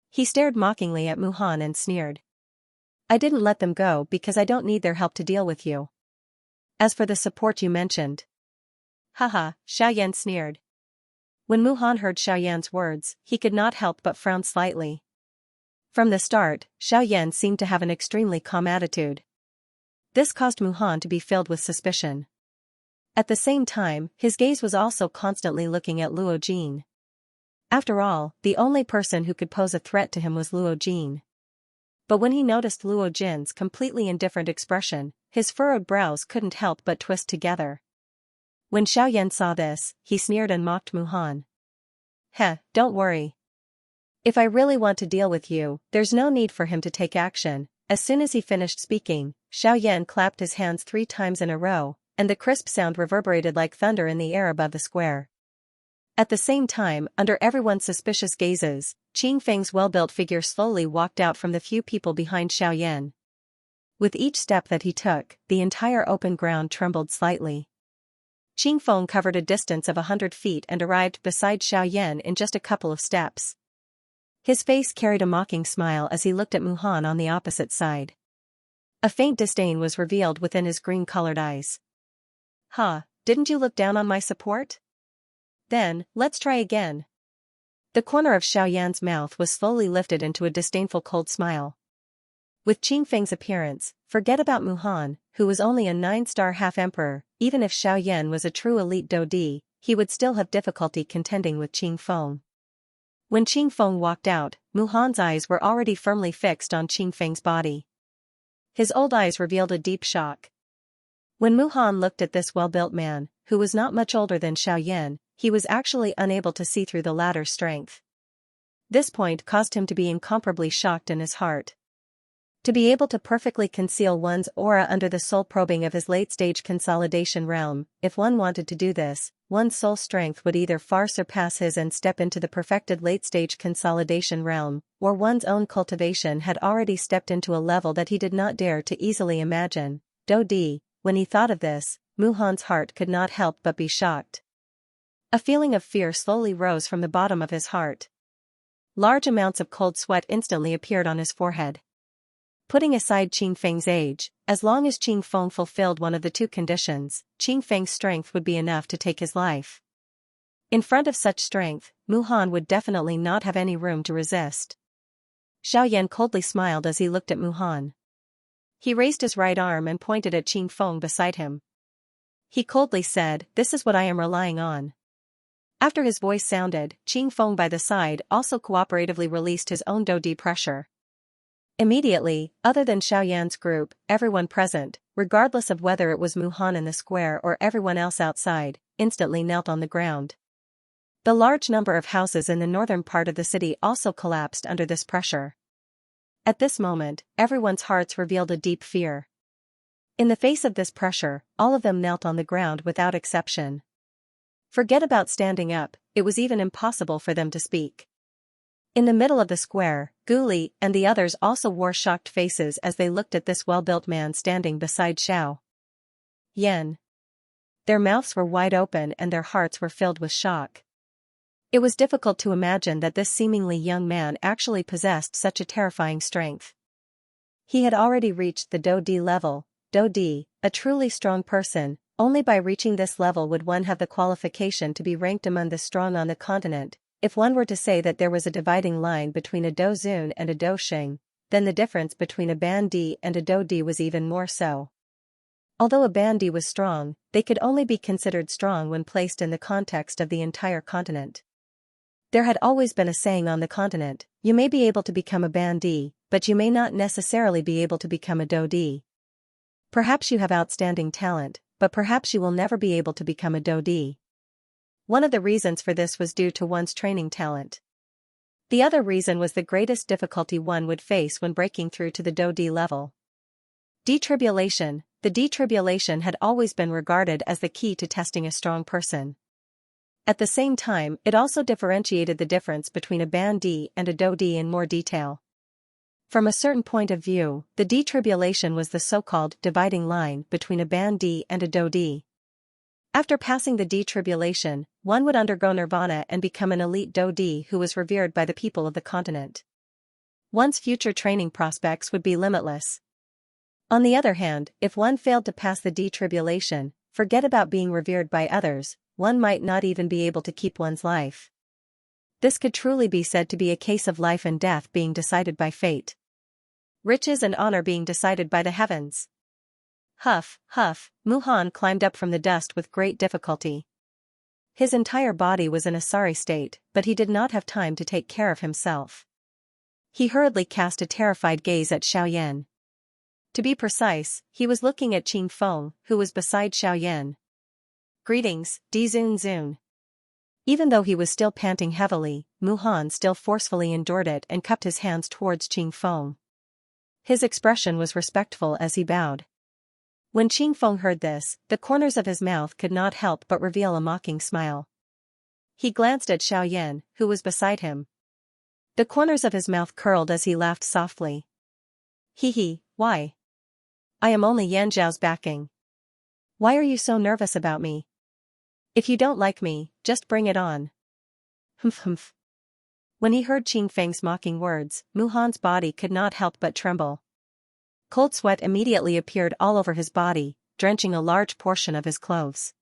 He stared mockingly at Muhan and sneered. I didn't let them go because I don't need their help to deal with you. As for the support you mentioned. Haha, Xiaoyan sneered. When Muhan heard Xiaoyan's words, he could not help but frown slightly. From the start, Xiaoyan seemed to have an extremely calm attitude. This caused Muhan to be filled with suspicion. At the same time, his gaze was also constantly looking at Luo Jin. After all, the only person who could pose a threat to him was Luo Jin. but when he noticed Luo Jin's completely indifferent expression, his furrowed brows couldn't help but twist together. When Xiaoyan saw this, he sneered and mocked Muhan. Heh, don't worry. If I really want to deal with you, there's no need for him to take action. As soon as he finished speaking, Xiaoyan clapped his hands 3 times in a row, and the crisp sound reverberated like thunder in the air above the square. At the same time, under everyone's suspicious gazes, Qing Feng's well-built figure slowly walked out from the few people behind Xiaoyan. With each step that he took, the entire open ground trembled slightly. Qing Feng covered a distance of 100 feet and arrived beside Xiaoyan in just a couple of steps. His face carried a mocking smile as he looked at Muhan on the opposite side. A faint disdain was revealed within his green-colored eyes. Huh, didn't you look down on my support? Then, let's try again. The corner of Xiaoyan's mouth was slowly lifted into a disdainful cold smile. With Qing Feng's appearance, forget about Muhan, who was only a 9-star half-emperor. Even if Xiaoyan was a true elite Dodi, he would still have difficulty contending with Qing Feng. When Qing Feng walked out, Muhan's eyes were already firmly fixed on Qing Feng's body. His old eyes revealed a deep shock. When Muhan looked at this well-built man, who was not much older than Xiaoyan, he was actually unable to see through the latter's strength. This point caused him to be incomparably shocked in his heart. To be able to perfectly conceal one's aura under the soul probing of his late-stage consolidation realm, if one wanted to do this, one's soul strength would either far surpass his and step into the perfected late-stage consolidation realm, or one's own cultivation had already stepped into a level that he did not dare to easily imagine. Dodi, when he thought of this, Muhan's heart could not help but be shocked. A feeling of fear slowly rose from the bottom of his heart. Large amounts of cold sweat instantly appeared on his forehead. Putting aside Qing Feng's age, as long as Qing Feng fulfilled one of the 2 conditions, Qing Feng's strength would be enough to take his life. In front of such strength, Muhan would definitely not have any room to resist. Xiaoyan coldly smiled as he looked at Muhan. He raised his right arm and pointed at Qing Feng beside him. He coldly said, "This is what I am relying on." After his voice sounded, Qing Feng by the side also cooperatively released his own Dodi pressure. Immediately, other than Xiaoyan's group, everyone present, regardless of whether it was Muhan in the square or everyone else outside, instantly knelt on the ground. The large number of houses in the northern part of the city also collapsed under this pressure. At this moment, everyone's hearts revealed a deep fear. In the face of this pressure, all of them knelt on the ground without exception. Forget about standing up, it was even impossible for them to speak. In the middle of the square, Guli and the others also wore shocked faces as they looked at this well-built man standing beside Xiao Yan. Their mouths were wide open and their hearts were filled with shock. It was difficult to imagine that this seemingly young man actually possessed such a terrifying strength. He had already reached the Dodi level. Dodi, a truly strong person, only by reaching this level would one have the qualification to be ranked among the strong on the continent. If one were to say that there was a dividing line between a Dozun and a Dosheng, then the difference between a Bandi and a Dodi was even more so. Although a Bandi was strong, they could only be considered strong when placed in the context of the entire continent. There had always been a saying on the continent, you may be able to become a Bandi, but you may not necessarily be able to become a Dodi. Perhaps you have outstanding talent, but perhaps you will never be able to become a Dodi. One of the reasons for this was due to one's training talent. The other reason was the greatest difficulty one would face when breaking through to the Dodi level. Detribulation. The detribulation had always been regarded as the key to testing a strong person. At the same time, it also differentiated the difference between a Bandi and a Dodi in more detail. From a certain point of view, the detribulation was the so-called dividing line between a Bandi and a Dodi. After passing the detribulation, one would undergo nirvana and become an elite Dodi who was revered by the people of the continent. One's future training prospects would be limitless. On the other hand, if one failed to pass the detribulation, forget about being revered by others, one might not even be able to keep one's life. This could truly be said to be a case of life and death being decided by fate. Riches and honor being decided by the heavens. Huff, huff, Muhan climbed up from the dust with great difficulty. His entire body was in a sorry state, but he did not have time to take care of himself. He hurriedly cast a terrified gaze at Xiaoyan. To be precise, he was looking at Qing Feng, who was beside Xiaoyan. "Greetings, Di Zun Zun." Even though he was still panting heavily, Mu Han still forcefully endured it and cupped his hands towards Qing Feng. His expression was respectful as he bowed. When Qing Feng heard this, the corners of his mouth could not help but reveal a mocking smile. He glanced at Xiaoyan, who was beside him. The corners of his mouth curled as he laughed softly. "Hee, why? I am only Yan Zhao's backing. Why are you so nervous about me? If you don't like me, just bring it on." Humph. When he heard Qing Feng's mocking words, Mu Han's body could not help but tremble. Cold sweat immediately appeared all over his body, drenching a large portion of his clothes.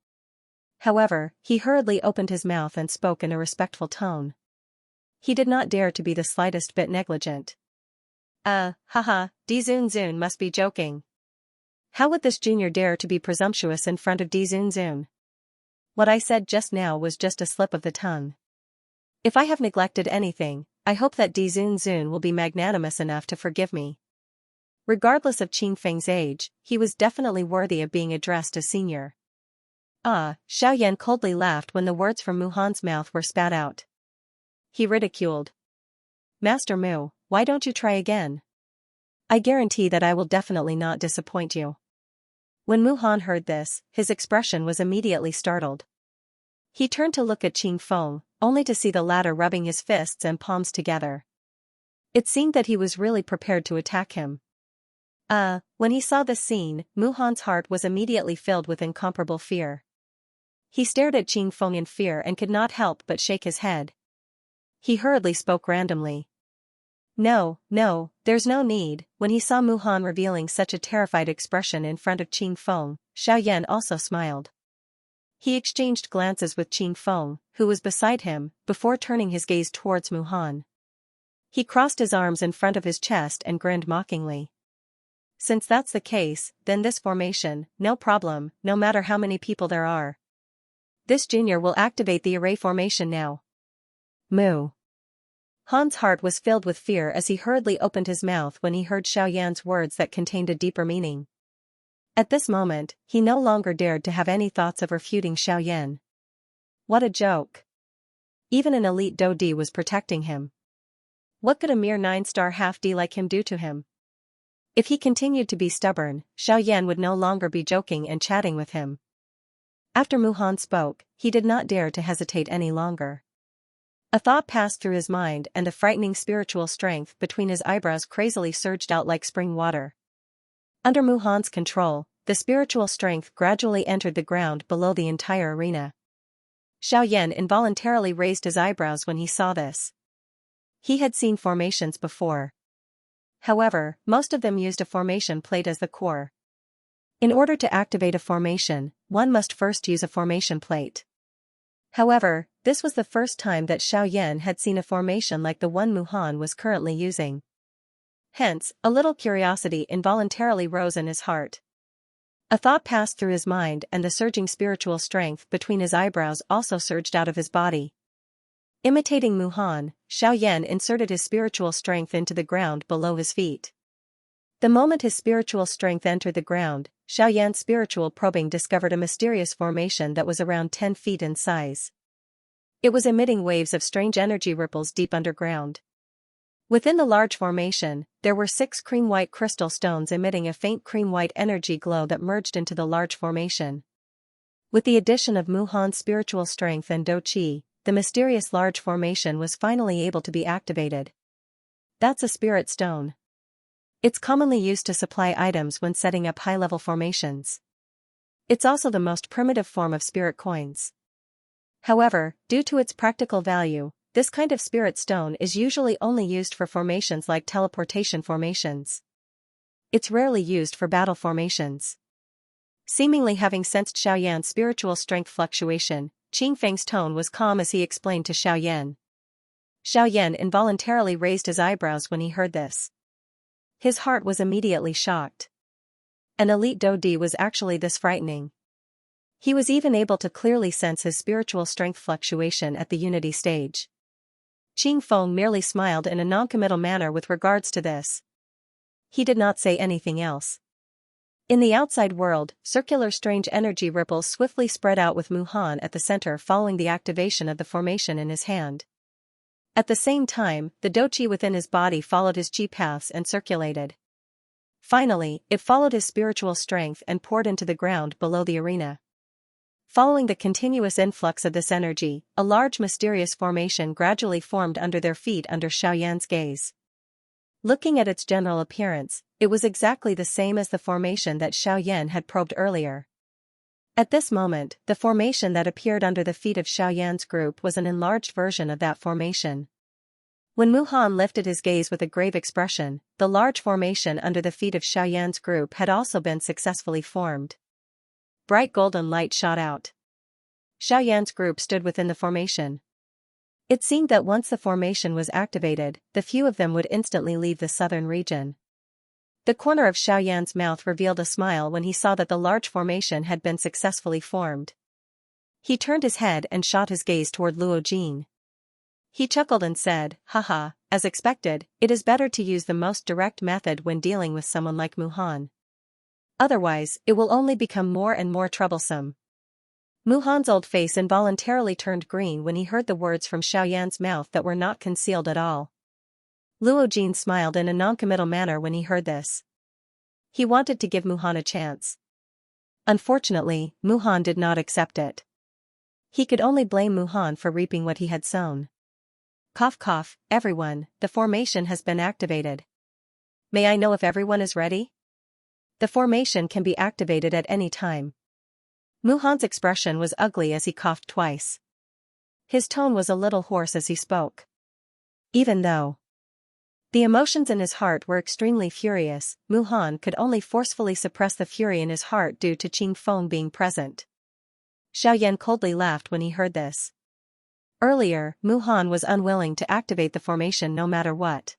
However, he hurriedly opened his mouth and spoke in a respectful tone. He did not dare to be the slightest bit negligent. Haha, Di Zun Zun must be joking. How would this junior dare to be presumptuous in front of Di Zun Zun? What I said just now was just a slip of the tongue. If I have neglected anything, I hope that Di Zun Zun will be magnanimous enough to forgive me. Regardless of Qing Feng's age, he was definitely worthy of being addressed as senior. Xiaoyan coldly laughed when the words from Mu Han's mouth were spat out. He ridiculed. "Master Mu, why don't you try again? I guarantee that I will definitely not disappoint you." When Mu Han heard this, his expression was immediately startled. He turned to look at Qing Feng, only to see the latter rubbing his fists and palms together. It seemed that he was really prepared to attack him. When he saw this scene, Mu Han's heart was immediately filled with incomparable fear. He stared at Qing Feng in fear and could not help but shake his head. He hurriedly spoke randomly. No, there's no need." When he saw Mu Han revealing such a terrified expression in front of Qing Feng, Xiaoyan also smiled. He exchanged glances with Qing Feng, who was beside him, before turning his gaze towards Mu Han. He crossed his arms in front of his chest and grinned mockingly. "Since that's the case, then this formation, no problem, no matter how many people there are. This junior will activate the array formation now." Mu Han's heart was filled with fear as he hurriedly opened his mouth when he heard Xiaoyan's words that contained a deeper meaning. At this moment, he no longer dared to have any thoughts of refuting Xiaoyan. What a joke. Even an elite Do-D was protecting him. What could a mere 9-star half-D like him do to him? If he continued to be stubborn, Xiaoyan would no longer be joking and chatting with him. After Mu Han spoke, he did not dare to hesitate any longer. A thought passed through his mind and the frightening spiritual strength between his eyebrows crazily surged out like spring water. Under Mu Han's control, the spiritual strength gradually entered the ground below the entire arena. Xiaoyan involuntarily raised his eyebrows when he saw this. He had seen formations before. However, most of them used a formation plate as the core. In order to activate a formation, one must first use a formation plate. However, this was the first time that Xiaoyan had seen a formation like the one Mu Han was currently using. Hence, a little curiosity involuntarily rose in his heart. A thought passed through his mind and the surging spiritual strength between his eyebrows also surged out of his body. Imitating Mu Han, Xiaoyan inserted his spiritual strength into the ground below his feet. The moment his spiritual strength entered the ground, Xiaoyan's spiritual probing discovered a mysterious formation that was around 10 feet in size. It was emitting waves of strange energy ripples deep underground. Within the large formation, there were 6 cream-white crystal stones emitting a faint cream-white energy glow that merged into the large formation. With the addition of Mu Han's spiritual strength and Do Qi, the mysterious large formation was finally able to be activated. That's a spirit stone. It's commonly used to supply items when setting up high-level formations. It's also the most primitive form of spirit coins. However, due to its practical value, this kind of spirit stone is usually only used for formations like teleportation formations. It's rarely used for battle formations. Seemingly having sensed Xiaoyan's spiritual strength fluctuation, Qing Feng's tone was calm as he explained to Xiaoyan. Xiaoyan involuntarily raised his eyebrows when he heard this. His heart was immediately shocked. An elite Do-D was actually this frightening. He was even able to clearly sense his spiritual strength fluctuation at the unity stage. Qing Feng merely smiled in a noncommittal manner with regards to this. He did not say anything else. In the outside world, circular strange energy ripples swiftly spread out with Mu Han at the center following the activation of the formation in his hand. At the same time, the doqi within his body followed his qi paths and circulated. Finally, it followed his spiritual strength and poured into the ground below the arena. Following the continuous influx of this energy, a large mysterious formation gradually formed under their feet under Xiaoyan's gaze. Looking at its general appearance, it was exactly the same as the formation that Xiaoyan had probed earlier. At this moment, the formation that appeared under the feet of Xiaoyan's group was an enlarged version of that formation. When Mu Han lifted his gaze with a grave expression, the large formation under the feet of Xiaoyan's group had also been successfully formed. Bright golden light shot out. Xiaoyan's group stood within the formation. It seemed that once the formation was activated, the few of them would instantly leave the southern region. The corner of Xiaoyan's mouth revealed a smile when he saw that the large formation had been successfully formed. He turned his head and shot his gaze toward Luo Jin. He chuckled and said, "Haha, as expected, it is better to use the most direct method when dealing with someone like Mu Han. Otherwise, it will only become more and more troublesome." Mu Han's old face involuntarily turned green when he heard the words from Xiaoyan's mouth that were not concealed at all. Luo Jin smiled in a noncommittal manner when he heard this. He wanted to give Mu Han a chance. Unfortunately, Mu Han did not accept it. He could only blame Mu Han for reaping what he had sown. Cough cough, everyone, the formation has been activated. May I know if everyone is ready? The formation can be activated at any time. Mu Han's expression was ugly as he coughed twice. His tone was a little hoarse as he spoke. Even though the emotions in his heart were extremely furious, Mu Han could only forcefully suppress the fury in his heart due to Qing Feng being present. Xiaoyan coldly laughed when he heard this. Earlier, Mu Han was unwilling to activate the formation no matter what.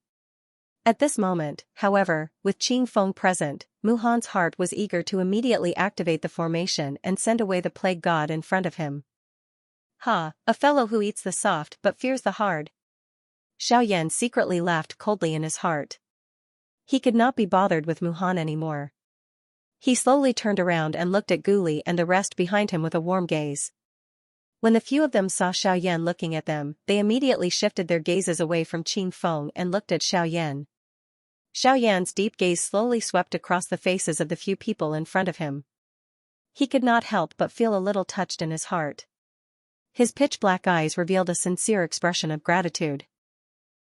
At this moment, however, with Qing Feng present, Mu Han's heart was eager to immediately activate the formation and send away the plague god in front of him. Ha, a fellow who eats the soft but fears the hard. Xiaoyan secretly laughed coldly in his heart. He could not be bothered with Mu Han anymore. He slowly turned around and looked at Gu Li and the rest behind him with a warm gaze. When the few of them saw Xiaoyan looking at them, they immediately shifted their gazes away from Qing Feng and looked at Xiaoyan. Xiaoyan's deep gaze slowly swept across the faces of the few people in front of him. He could not help but feel a little touched in his heart. His pitch-black eyes revealed a sincere expression of gratitude.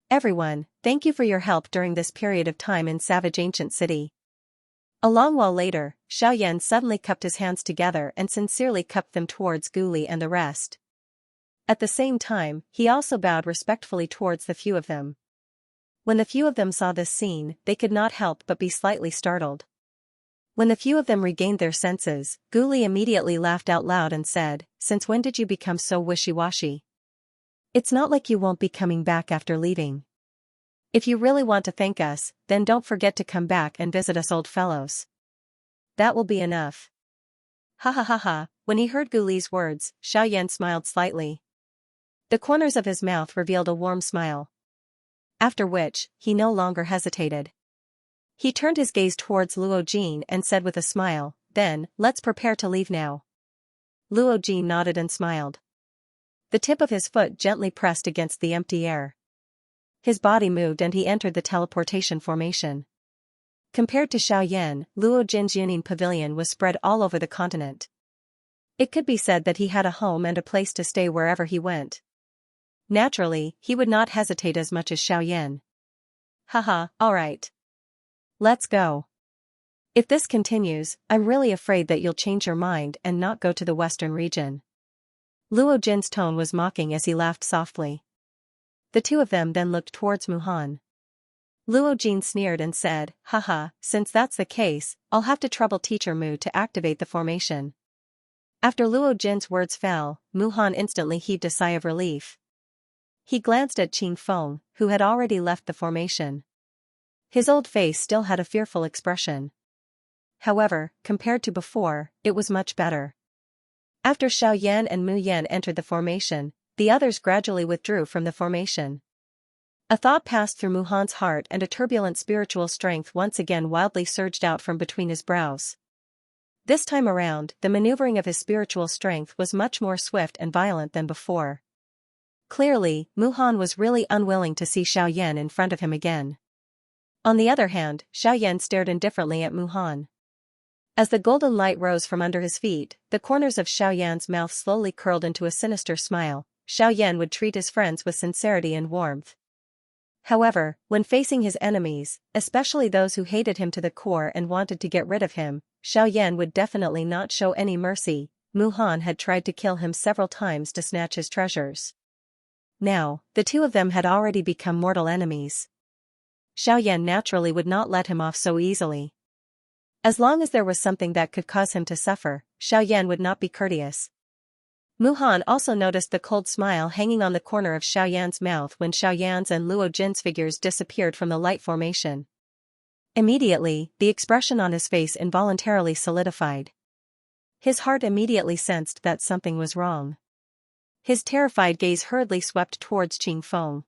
Everyone, thank you for your help during this period of time in Savage Ancient City. A long while later, Xiaoyan suddenly cupped his hands together and sincerely cupped them towards Gu Li and the rest. At the same time, he also bowed respectfully towards the few of them. When the few of them saw this scene, they could not help but be slightly startled. When the few of them regained their senses, Gu Li immediately laughed out loud and said, "Since when did you become so wishy-washy? It's not like you won't be coming back after leaving. If you really want to thank us, then don't forget to come back and visit us old fellows. That will be enough." Ha ha ha ha, when he heard Gu Li's words, Xiaoyan smiled slightly. The corners of his mouth revealed a warm smile. After which, he no longer hesitated. He turned his gaze towards Luo Jin and said with a smile, "Then, let's prepare to leave now." Luo Jin nodded and smiled. The tip of his foot gently pressed against the empty air. His body moved and he entered the teleportation formation. Compared to Xiaoyan, Luo Jin's Yuning pavilion was spread all over the continent. It could be said that he had a home and a place to stay wherever he went. Naturally, he would not hesitate as much as Xiaoyan. Haha, alright. Let's go. If this continues, I'm really afraid that you'll change your mind and not go to the western region. Luo Jin's tone was mocking as he laughed softly. The two of them then looked towards Mu Han. Luo Jin sneered and said, "Haha, since that's the case, I'll have to trouble Teacher Mu to activate the formation." After Luo Jin's words fell, Mu Han instantly heaved a sigh of relief. He glanced at Qing Feng, who had already left the formation. His old face still had a fearful expression. However, compared to before, it was much better. After Xiaoyan and Mu Yan entered the formation, the others gradually withdrew from the formation. A thought passed through Muhan's heart and a turbulent spiritual strength once again wildly surged out from between his brows. This time around, the maneuvering of his spiritual strength was much more swift and violent than before. Clearly, Muhan was really unwilling to see Xiaoyan in front of him again. On the other hand, Xiaoyan stared indifferently at Muhan. As the golden light rose from under his feet, the corners of Xiaoyan's mouth slowly curled into a sinister smile. Xiaoyan would treat his friends with sincerity and warmth. However, when facing his enemies, especially those who hated him to the core and wanted to get rid of him, Xiaoyan would definitely not show any mercy. Muhan had tried to kill him several times to snatch his treasures. Now, the two of them had already become mortal enemies. Xiaoyan naturally would not let him off so easily. As long as there was something that could cause him to suffer, Xiaoyan would not be courteous. Muhan also noticed the cold smile hanging on the corner of Xiaoyan's mouth when Xiaoyan's and Luo Jin's figures disappeared from the light formation. Immediately, the expression on his face involuntarily solidified. His heart immediately sensed that something was wrong. His terrified gaze hurriedly swept towards Qing Feng.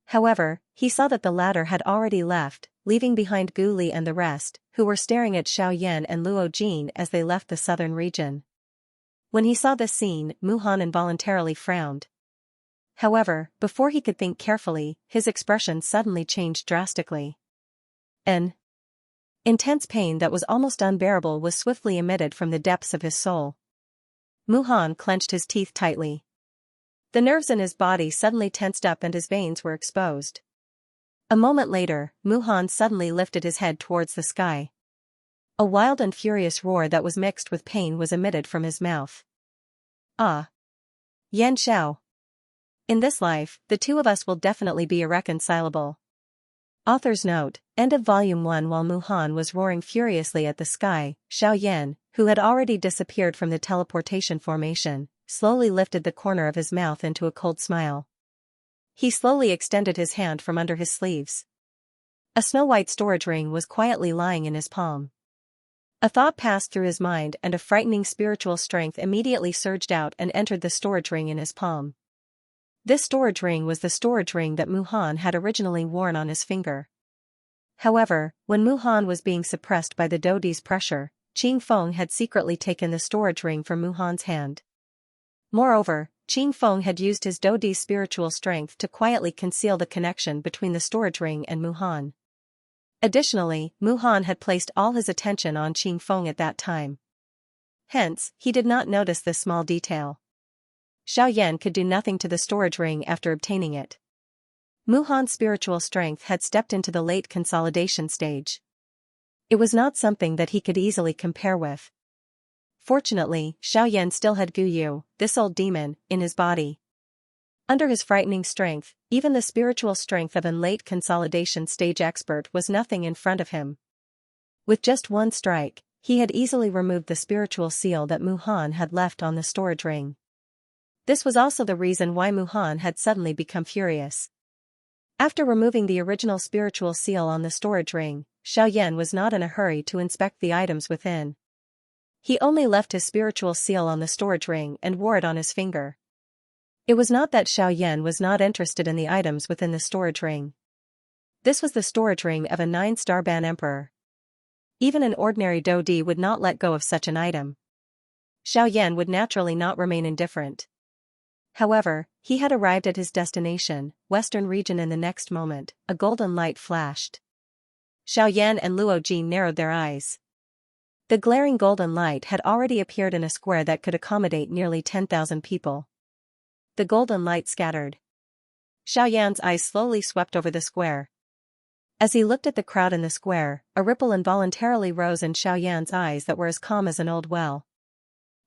However, he saw that the latter had already left, leaving behind Gu Li and the rest, who were staring at Xiaoyan and Luo Jin as they left the southern region. When he saw this scene, Muhan involuntarily frowned. However, before he could think carefully, his expression suddenly changed drastically. An intense pain that was almost unbearable was swiftly emitted from the depths of his soul. Muhan clenched his teeth tightly. The nerves in his body suddenly tensed up and his veins were exposed. A moment later, Muhan suddenly lifted his head towards the sky. A wild and furious roar that was mixed with pain was emitted from his mouth. Ah! Yan Xiao. In this life, the two of us will definitely be irreconcilable. Author's note, end of Volume 1. While Muhan was roaring furiously at the sky, Xiaoyan, who had already disappeared from the teleportation formation, slowly lifted the corner of his mouth into a cold smile. He slowly extended his hand from under his sleeves. A snow-white storage ring was quietly lying in his palm. A thought passed through his mind and a frightening spiritual strength immediately surged out and entered the storage ring in his palm. This storage ring was the storage ring that Muhan had originally worn on his finger. However, when Muhan was being suppressed by the Dodi's pressure, Qing Feng had secretly taken the storage ring from Muhan's hand. Moreover, Qing Feng had used his Dodi's spiritual strength to quietly conceal the connection between the storage ring and Muhan. Additionally, Muhan had placed all his attention on Qing Feng at that time. Hence, he did not notice this small detail. Xiaoyan could do nothing to the storage ring after obtaining it. Muhan's spiritual strength had stepped into the late consolidation stage. It was not something that he could easily compare with. Fortunately, Xiaoyan still had Gu Yu, this old demon, in his body. Under his frightening strength, even the spiritual strength of a late consolidation stage expert was nothing in front of him. With just one strike, he had easily removed the spiritual seal that Muhan had left on the storage ring. This was also the reason why Muhan had suddenly become furious. After removing the original spiritual seal on the storage ring, Xiaoyan was not in a hurry to inspect the items within. He only left his spiritual seal on the storage ring and wore it on his finger. It was not that Xiaoyan was not interested in the items within the storage ring. This was the storage ring of a 9-star Ban Emperor. Even an ordinary Dodi would not let go of such an item. Xiaoyan would naturally not remain indifferent. However, he had arrived at his destination, Western region, in the next moment. A golden light flashed. Xiaoyan and Luo Jin narrowed their eyes. The glaring golden light had already appeared in a square that could accommodate nearly 10,000 people. The golden light scattered. Xiaoyan's eyes slowly swept over the square. As he looked at the crowd in the square, a ripple involuntarily rose in Xiaoyan's eyes that were as calm as an old well.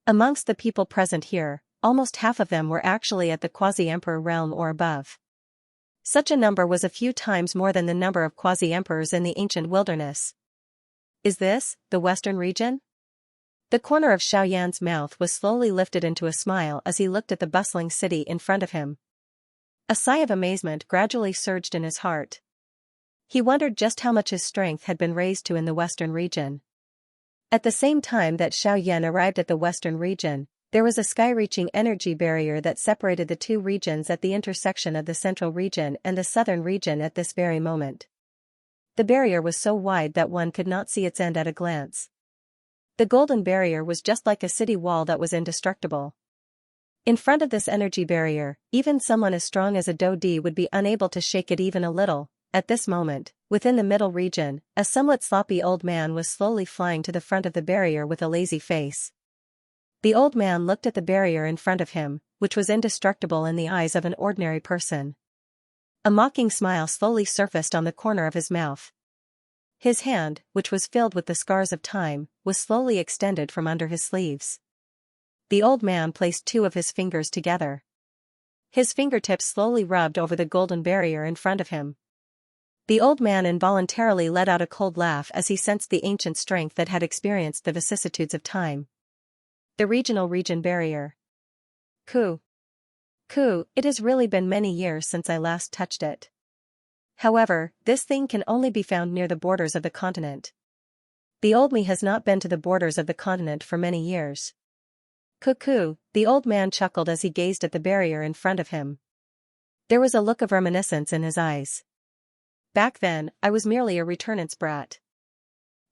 Amongst the people present here, almost half of them were actually at the quasi-emperor realm or above. Such a number was a few times more than the number of quasi-emperors in the ancient wilderness. Is this, the Western region? The corner of Xiaoyan's mouth was slowly lifted into a smile as he looked at the bustling city in front of him. A sigh of amazement gradually surged in his heart. He wondered just how much his strength had been raised to in the Western region. At the same time that Xiaoyan arrived at the Western region, There was a sky-reaching energy barrier that separated the two regions at the intersection of the central region and the southern region at this very moment. The barrier was so wide that one could not see its end at a glance. The golden barrier was just like a city wall that was indestructible. In front of this energy barrier, even someone as strong as a Dodi would be unable to shake it even a little. At this moment, within the middle region, a somewhat sloppy old man was slowly flying to the front of the barrier with a lazy face. The old man looked at the barrier in front of him, which was indestructible in the eyes of an ordinary person. A mocking smile slowly surfaced on the corner of his mouth. His hand, which was filled with the scars of time, was slowly extended from under his sleeves. The old man placed two of his fingers together. His fingertips slowly rubbed over the golden barrier in front of him. The old man involuntarily let out a cold laugh as he sensed the ancient strength that had experienced the vicissitudes of time. The region barrier. Ku. It has really been many years since I last touched it. However, this thing can only be found near the borders of the continent. The old me has not been to the borders of the continent for many years. Cuckoo, the old man chuckled as he gazed at the barrier in front of him. There was a look of reminiscence in his eyes. Back then, I was merely a returnant's brat.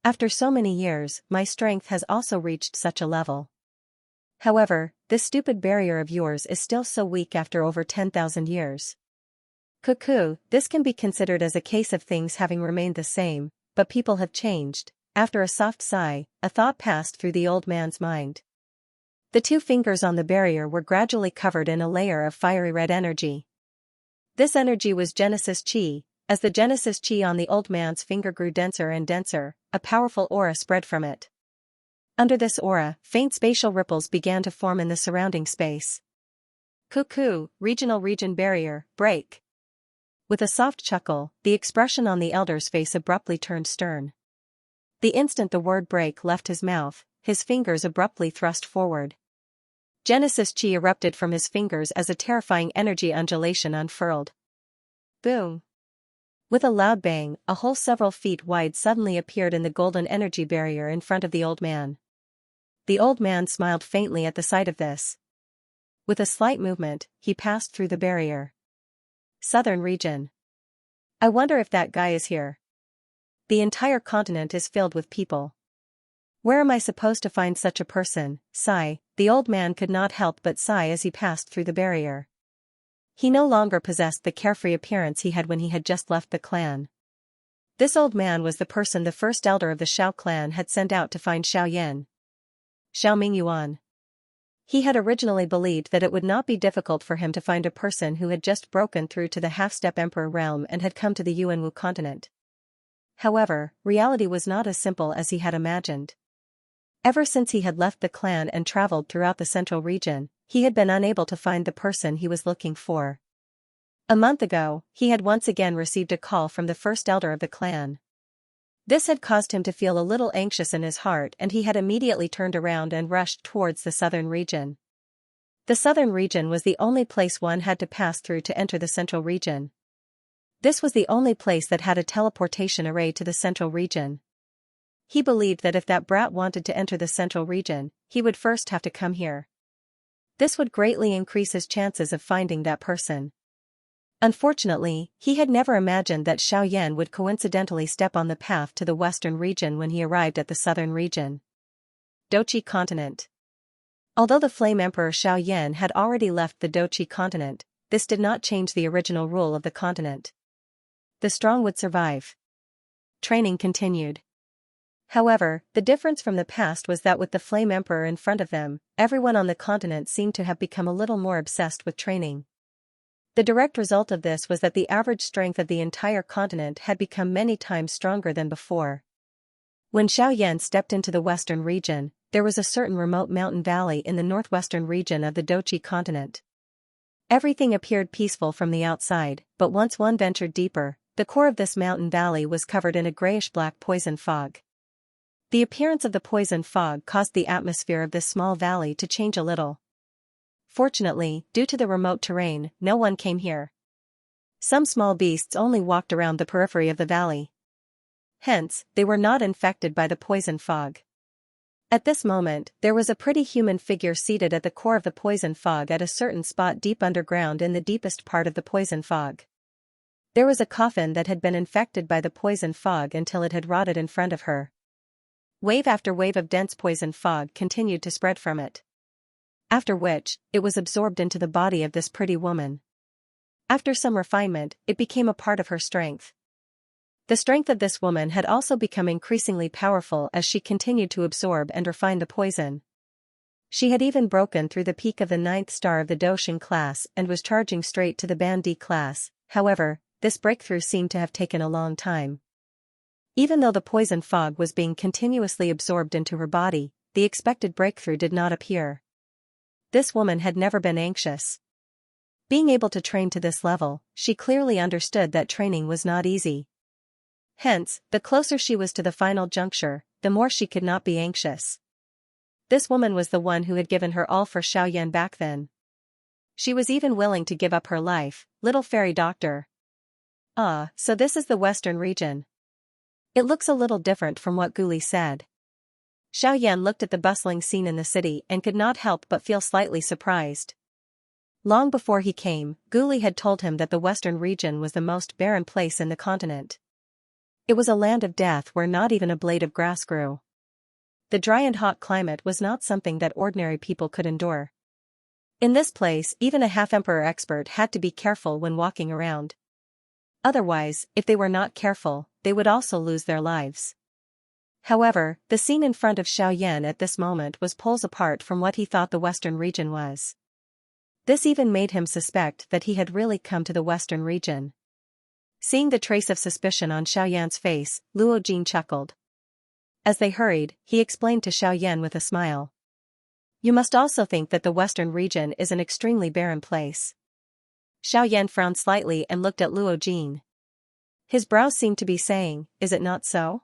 After so many years, my strength has also reached such a level. However, this stupid barrier of yours is still so weak after over 10,000 years. Cuckoo, this can be considered as a case of things having remained the same, but people have changed. After a soft sigh, a thought passed through the old man's mind. The two fingers on the barrier were gradually covered in a layer of fiery red energy. This energy was Genesis Chi. As the Genesis Chi on the old man's finger grew denser and denser, a powerful aura spread from it. Under this aura, faint spatial ripples began to form in the surrounding space. Cuckoo, region barrier, break. With a soft chuckle, the expression on the elder's face abruptly turned stern. The instant the word break left his mouth, his fingers abruptly thrust forward. Genesis Chi erupted from his fingers as a terrifying energy undulation unfurled. Boom! With a loud bang, a hole several feet wide suddenly appeared in the golden energy barrier in front of the old man. The old man smiled faintly at the sight of this. With a slight movement, he passed through the barrier. Southern region. I wonder if that guy is here. The entire continent is filled with people. Where am I supposed to find such a person? Sigh. The old man could not help but sigh as he passed through the barrier. He no longer possessed the carefree appearance he had when he had just left the clan. This old man was the person the first elder of the Xiao clan had sent out to find Xiaoyan. Xiao Mingyuan. He had originally believed that it would not be difficult for him to find a person who had just broken through to the half-step emperor realm and had come to the Yuanwu continent. However, reality was not as simple as he had imagined. Ever since he had left the clan and traveled throughout the central region, he had been unable to find the person he was looking for. A month ago, he had once again received a call from the first elder of the clan. This had caused him to feel a little anxious in his heart, and he had immediately turned around and rushed towards the southern region. The southern region was the only place one had to pass through to enter the central region. This was the only place that had a teleportation array to the central region. He believed that if that brat wanted to enter the central region, he would first have to come here. This would greatly increase his chances of finding that person. Unfortunately, he had never imagined that Xiaoyan would coincidentally step on the path to the western region when he arrived at the southern region. Dochi continent. Although the Flame Emperor Xiaoyan had already left the Dochi continent, this did not change the original rule of the continent. The strong would survive. Training continued. However, the difference from the past was that with the Flame Emperor in front of them, everyone on the continent seemed to have become a little more obsessed with training. The direct result of this was that the average strength of the entire continent had become many times stronger than before. When Xiaoyan stepped into the western region, there was a certain remote mountain valley in the northwestern region of the Dochi continent. Everything appeared peaceful from the outside, but once one ventured deeper, the core of this mountain valley was covered in a grayish-black poison fog. The appearance of the poison fog caused the atmosphere of this small valley to change a little. Fortunately, due to the remote terrain, no one came here. Some small beasts only walked around the periphery of the valley. Hence, they were not infected by the poison fog. At this moment, there was a pretty human figure seated at the core of the poison fog at a certain spot deep underground in the deepest part of the poison fog. There was a coffin that had been infected by the poison fog until it had rotted in front of her. Wave after wave of dense poison fog continued to spread from it. After which, it was absorbed into the body of this pretty woman. After some refinement, it became a part of her strength. The strength of this woman had also become increasingly powerful as she continued to absorb and refine the poison. She had even broken through the peak of the 9th star of the Doshin class and was charging straight to the Band D class. However, this breakthrough seemed to have taken a long time. Even though the poison fog was being continuously absorbed into her body, the expected breakthrough did not appear. This woman had never been anxious. Being able to train to this level, she clearly understood that training was not easy. Hence, the closer she was to the final juncture, the more she could not be anxious. This woman was the one who had given her all for Xiaoyan back then. She was even willing to give up her life, little fairy doctor. Ah, so this is the Western region. It looks a little different from what Guli said. Xiaoyan looked at the bustling scene in the city and could not help but feel slightly surprised. Long before he came, Guli had told him that the Western region was the most barren place in the continent. It was a land of death where not even a blade of grass grew. The dry and hot climate was not something that ordinary people could endure. In this place, even a half-emperor expert had to be careful when walking around. Otherwise, if they were not careful, they would also lose their lives. However, the scene in front of Xiaoyan at this moment was poles apart from what he thought the Western region was. This even made him suspect that he had really come to the Western region. Seeing the trace of suspicion on Xiaoyan's face, Luo Jin chuckled. As they hurried, he explained to Xiaoyan with a smile. You must also think that the Western region is an extremely barren place. Xiaoyan frowned slightly and looked at Luo Jin. His brows seemed to be saying, is it not so?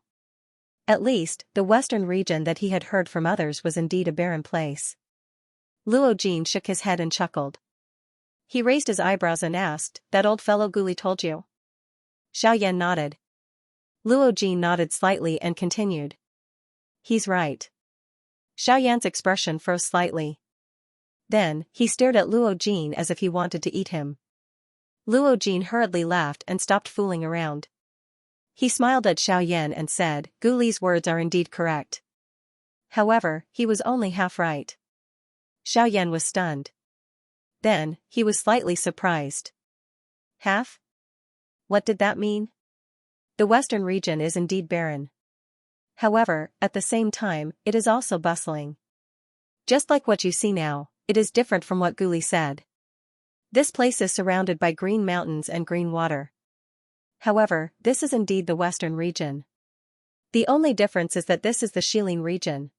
At least, the Western region that he had heard from others was indeed a barren place. Luo Jin shook his head and chuckled. He raised his eyebrows and asked, that old fellow Guli told you? Xiaoyan nodded. Luo Jin nodded slightly and continued. He's right. Xiaoyan's expression froze slightly. Then, he stared at Luo Jin as if he wanted to eat him. Luo Jin hurriedly laughed and stopped fooling around. He smiled at Xiaoyan and said, Guli's words are indeed correct. However, he was only half right. Xiaoyan was stunned. Then, he was slightly surprised. Half? What did that mean? The Western region is indeed barren. However, at the same time, it is also bustling. Just like what you see now, it is different from what Guli said. This place is surrounded by green mountains and green water. However, this is indeed the Western region. The only difference is that this is the Shilin region.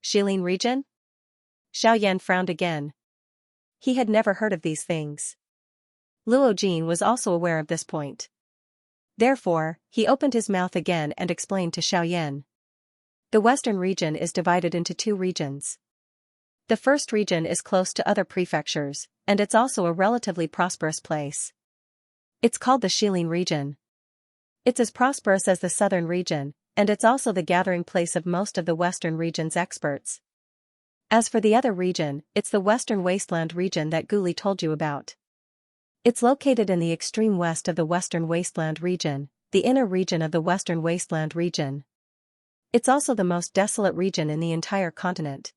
Shilin region? Xiaoyan frowned again. He had never heard of these things. Luo Jin was also aware of this point. Therefore, he opened his mouth again and explained to Xiaoyan. The Western region is divided into two regions. The first region is close to other prefectures, and it's also a relatively prosperous place. It's called the Shilin region. It's as prosperous as the southern region, and it's also the gathering place of most of the Western region's experts. As for the other region, it's the Western Wasteland region that Guli told you about. It's located in the extreme west of the Western Wasteland region, the inner region of the Western Wasteland region. It's also the most desolate region in the entire continent.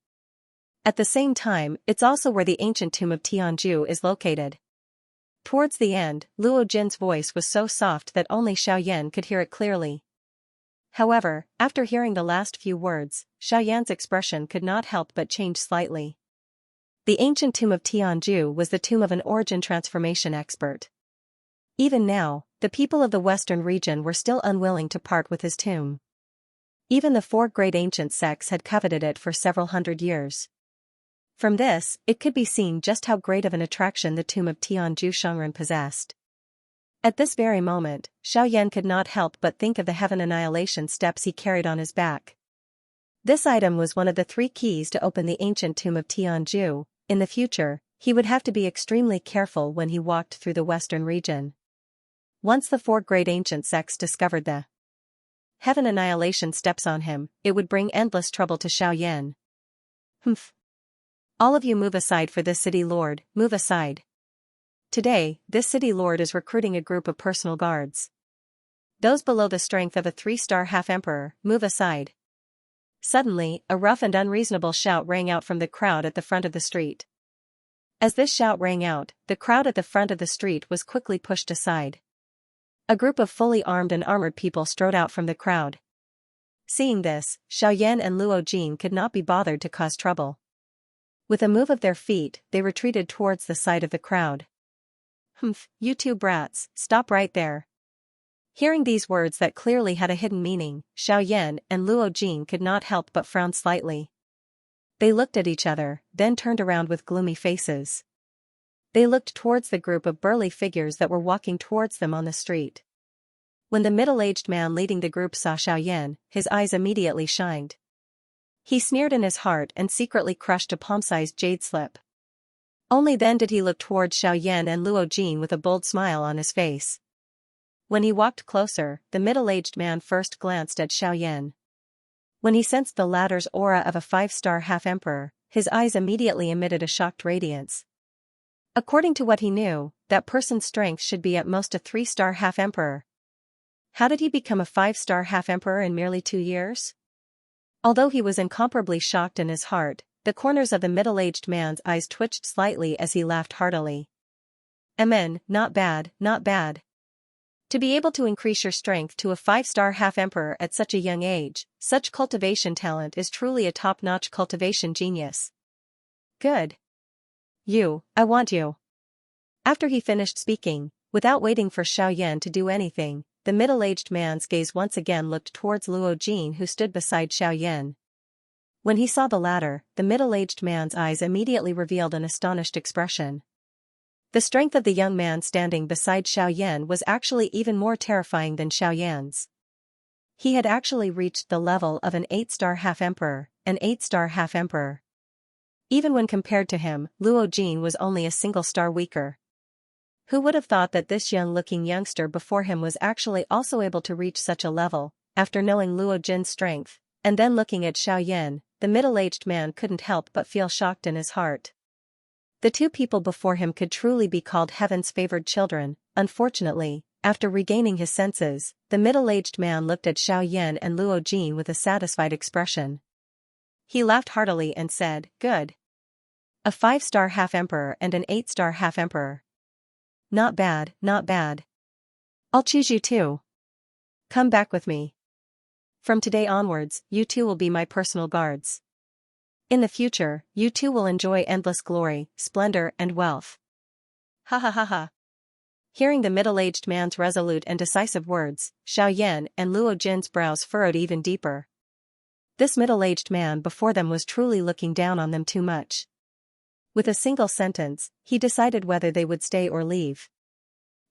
At the same time, it's also where the ancient tomb of Tianju is located. Towards the end, Luo Jin's voice was so soft that only Xiaoyan could hear it clearly. However, after hearing the last few words, Xiaoyan's expression could not help but change slightly. The ancient tomb of Tianju was the tomb of an origin transformation expert. Even now, the people of the Western region were still unwilling to part with his tomb. Even the four great ancient sects had coveted it for several hundred years. From this, it could be seen just how great of an attraction the tomb of Tianju Shangren possessed. At this very moment, Xiaoyan could not help but think of the heaven annihilation steps he carried on his back. This item was one of the 3 keys to open the ancient tomb of Tianju. In the future, he would have to be extremely careful when he walked through the Western region. Once the 4 great ancient sects discovered the Heaven annihilation steps on him, it would bring endless trouble to Xiaoyan. Humph. All of you move aside for this city lord, move aside. Today, this city lord is recruiting a group of personal guards. Those below the strength of a 3-star half-emperor, move aside. Suddenly, a rough and unreasonable shout rang out from the crowd at the front of the street. As this shout rang out, the crowd at the front of the street was quickly pushed aside. A group of fully armed and armored people strode out from the crowd. Seeing this, Xiaoyan and Luo Jin could not be bothered to cause trouble. With a move of their feet, they retreated towards the side of the crowd. Humph, you two brats, stop right there. Hearing these words that clearly had a hidden meaning, Xiaoyan and Luo Jin could not help but frown slightly. They looked at each other, then turned around with gloomy faces. They looked towards the group of burly figures that were walking towards them on the street. When the middle-aged man leading the group saw Xiaoyan, his eyes immediately shined. He sneered in his heart and secretly crushed a palm-sized jade slip. Only then did he look towards Xiaoyan and Luo Jin with a bold smile on his face. When he walked closer, the middle-aged man first glanced at Xiaoyan. When he sensed the latter's aura of a 5-star half-emperor, his eyes immediately emitted a shocked radiance. According to what he knew, that person's strength should be at most a 3-star half-emperor. How did he become a 5-star half-emperor in merely 2 years? Although he was incomparably shocked in his heart, the corners of the middle-aged man's eyes twitched slightly as he laughed heartily. Amen, not bad, not bad. To be able to increase your strength to a 5-star half-emperor at such a young age, such cultivation talent is truly a top-notch cultivation genius. Good. I want you. After he finished speaking, without waiting for Xiaoyan to do anything, the middle-aged man's gaze once again looked towards Luo Jin who stood beside Xiaoyan. When he saw the latter, the middle-aged man's eyes immediately revealed an astonished expression. The strength of the young man standing beside Xiaoyan was actually even more terrifying than Xiaoyan's. He had actually reached the level of an 8-star half-emperor, an 8-star half-emperor. Even when compared to him, Luo Jin was only a single star weaker. Who would have thought that this young-looking youngster before him was actually also able to reach such a level? After knowing Luo Jin's strength, and then looking at Xiaoyan, the middle-aged man couldn't help but feel shocked in his heart. The two people before him could truly be called heaven's favored children. Unfortunately, after regaining his senses, the middle-aged man looked at Xiaoyan and Luo Jin with a satisfied expression. He laughed heartily and said, "Good. A 5-star half-emperor and an 8-star half-emperor. Not bad, not bad. I'll choose you too. Come back with me. From today onwards, you two will be my personal guards. In the future, you two will enjoy endless glory, splendor and wealth." Ha ha ha ha. Hearing the middle-aged man's resolute and decisive words, Xiaoyan and Luo Jin's brows furrowed even deeper. This middle-aged man before them was truly looking down on them too much. With a single sentence, he decided whether they would stay or leave.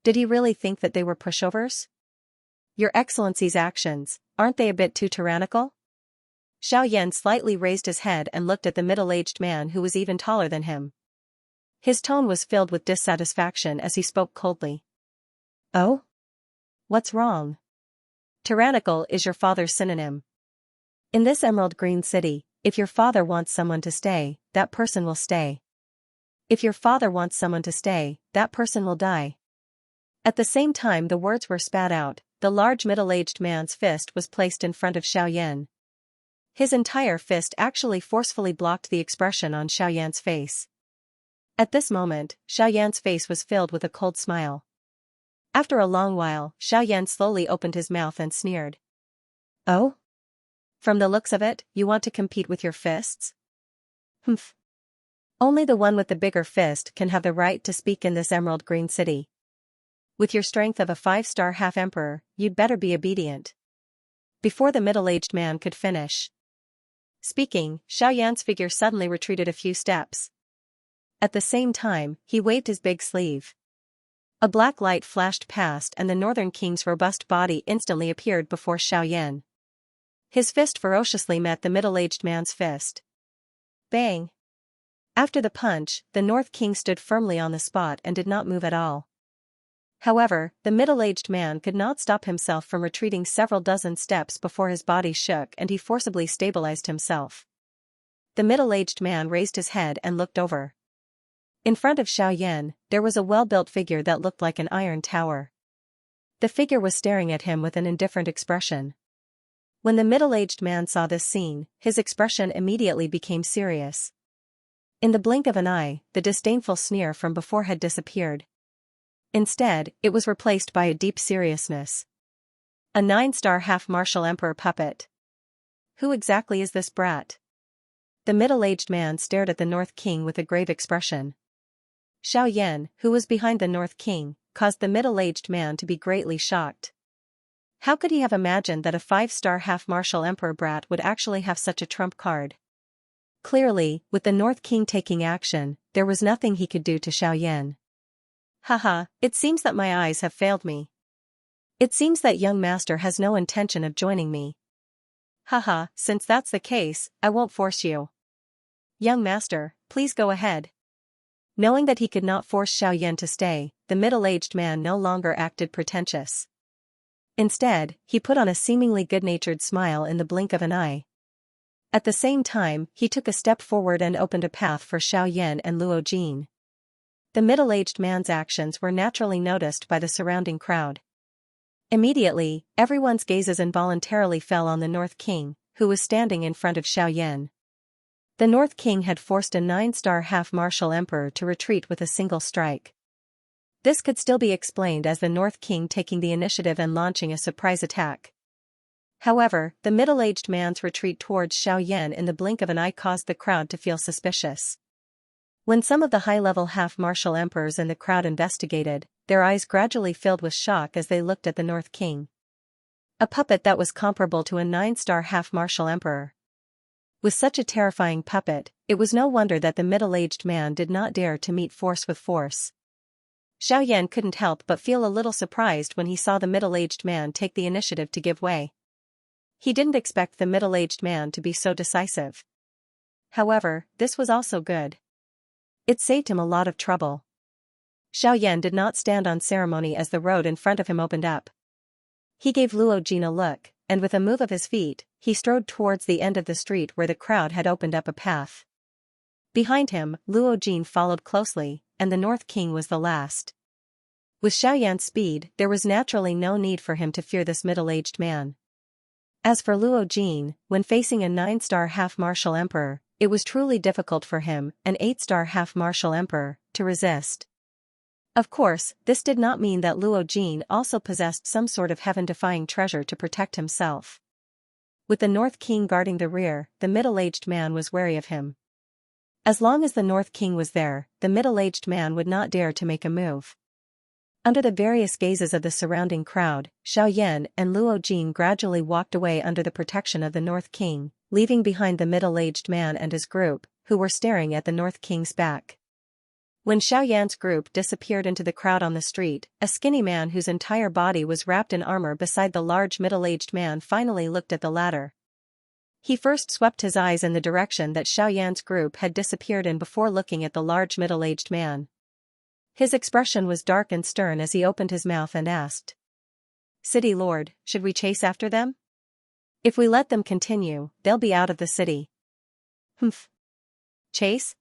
Did he really think that they were pushovers? Your Excellency's actions, aren't they a bit too tyrannical? Xiaoyan slightly raised his head and looked at the middle-aged man who was even taller than him. His tone was filled with dissatisfaction as he spoke coldly. Oh? What's wrong? Tyrannical is your father's synonym. In this emerald green city, if your father wants someone to stay, that person will stay. If your father wants someone to stay, that person will die. At the same time the words were spat out, the large middle-aged man's fist was placed in front of Xiaoyan. His entire fist actually forcefully blocked the expression on Xiaoyan's face. At this moment, Xiaoyan's face was filled with a cold smile. After a long while, Xiaoyan slowly opened his mouth and sneered. Oh? From the looks of it, you want to compete with your fists? Humph. Only the one with the bigger fist can have the right to speak in this emerald green city. With your strength of a 5-star half-emperor, you'd better be obedient. Before the middle-aged man could finish speaking, Xiaoyan's figure suddenly retreated a few steps. At the same time, he waved his big sleeve. A black light flashed past and the Northern King's robust body instantly appeared before Xiaoyan. His fist ferociously met the middle-aged man's fist. Bang! After the punch, the North King stood firmly on the spot and did not move at all. However, the middle-aged man could not stop himself from retreating several dozen steps before his body shook and he forcibly stabilized himself. The middle-aged man raised his head and looked over. In front of Xiaoyan, there was a well-built figure that looked like an iron tower. The figure was staring at him with an indifferent expression. When the middle-aged man saw this scene, his expression immediately became serious. In the blink of an eye, the disdainful sneer from before had disappeared. Instead, it was replaced by a deep seriousness. A 9-star half-martial emperor puppet. Who exactly is this brat? The middle-aged man stared at the North King with a grave expression. Xiaoyan, who was behind the North King, caused the middle-aged man to be greatly shocked. How could he have imagined that a 5-star half-martial emperor brat would actually have such a trump card? Clearly, with the North King taking action, there was nothing he could do to Xiaoyan. Haha, it seems that my eyes have failed me. It seems that young master has no intention of joining me. Haha, since that's the case, I won't force you. Young master, please go ahead. Knowing that he could not force Xiaoyan to stay, the middle-aged man no longer acted pretentious. Instead, he put on a seemingly good-natured smile in the blink of an eye. At the same time, he took a step forward and opened a path for Xiaoyan and Luo Jin. The middle-aged man's actions were naturally noticed by the surrounding crowd. Immediately, everyone's gazes involuntarily fell on the North King, who was standing in front of Xiaoyan. The North King had forced a 9-star half-martial emperor to retreat with a single strike. This could still be explained as the North King taking the initiative and launching a surprise attack. However, the middle-aged man's retreat towards Xiaoyan in the blink of an eye caused the crowd to feel suspicious. When some of the high-level half-martial emperors in the crowd investigated, their eyes gradually filled with shock as they looked at the North King. A puppet that was comparable to a 9-star half-martial emperor. With such a terrifying puppet, it was no wonder that the middle-aged man did not dare to meet force with force. Xiaoyan couldn't help but feel a little surprised when he saw the middle-aged man take the initiative to give way. He didn't expect the middle-aged man to be so decisive. However, this was also good. It saved him a lot of trouble. Xiaoyan did not stand on ceremony as the road in front of him opened up. He gave Luo Jin a look, and with a move of his feet, he strode towards the end of the street where the crowd had opened up a path. Behind him, Luo Jin followed closely, and the North King was the last. With Xiaoyan's speed, there was naturally no need for him to fear this middle-aged man. As for Luo Jin, when facing a 9-star half-martial emperor, it was truly difficult for him, an 8-star half-martial emperor, to resist. Of course, this did not mean that Luo Jin also possessed some sort of heaven-defying treasure to protect himself. With the North King guarding the rear, the middle-aged man was wary of him. As long as the North King was there, the middle-aged man would not dare to make a move. Under the various gazes of the surrounding crowd, Xiaoyan and Luo Jin gradually walked away under the protection of the North King, leaving behind the middle-aged man and his group, who were staring at the North King's back. When Xiaoyan's group disappeared into the crowd on the street, a skinny man whose entire body was wrapped in armor beside the large middle-aged man finally looked at the latter. He first swept his eyes in the direction that Xiaoyan's group had disappeared in before looking at the large middle-aged man. His expression was dark and stern as he opened his mouth and asked, "City Lord, should we chase after them? If we let them continue, they'll be out of the city." "Humph. Chase?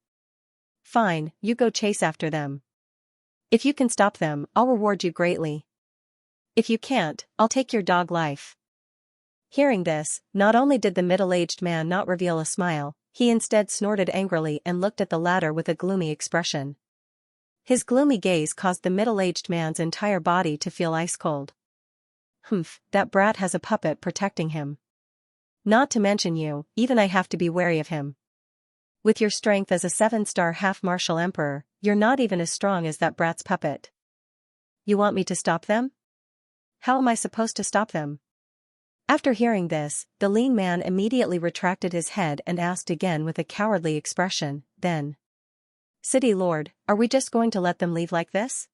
Fine, you go chase after them. If you can stop them, I'll reward you greatly. If you can't, I'll take your dog life." Hearing this, not only did the middle-aged man not reveal a smile, he instead snorted angrily and looked at the latter with a gloomy expression. His gloomy gaze caused the middle-aged man's entire body to feel ice-cold. "Humph, that brat has a puppet protecting him. Not to mention you, even I have to be wary of him. With your strength as a 7-star half-martial emperor, you're not even as strong as that brat's puppet. You want me to stop them? How am I supposed to stop them?" After hearing this, the lean man immediately retracted his head and asked again with a cowardly expression, then, "City Lord, are we just going to let them leave like this?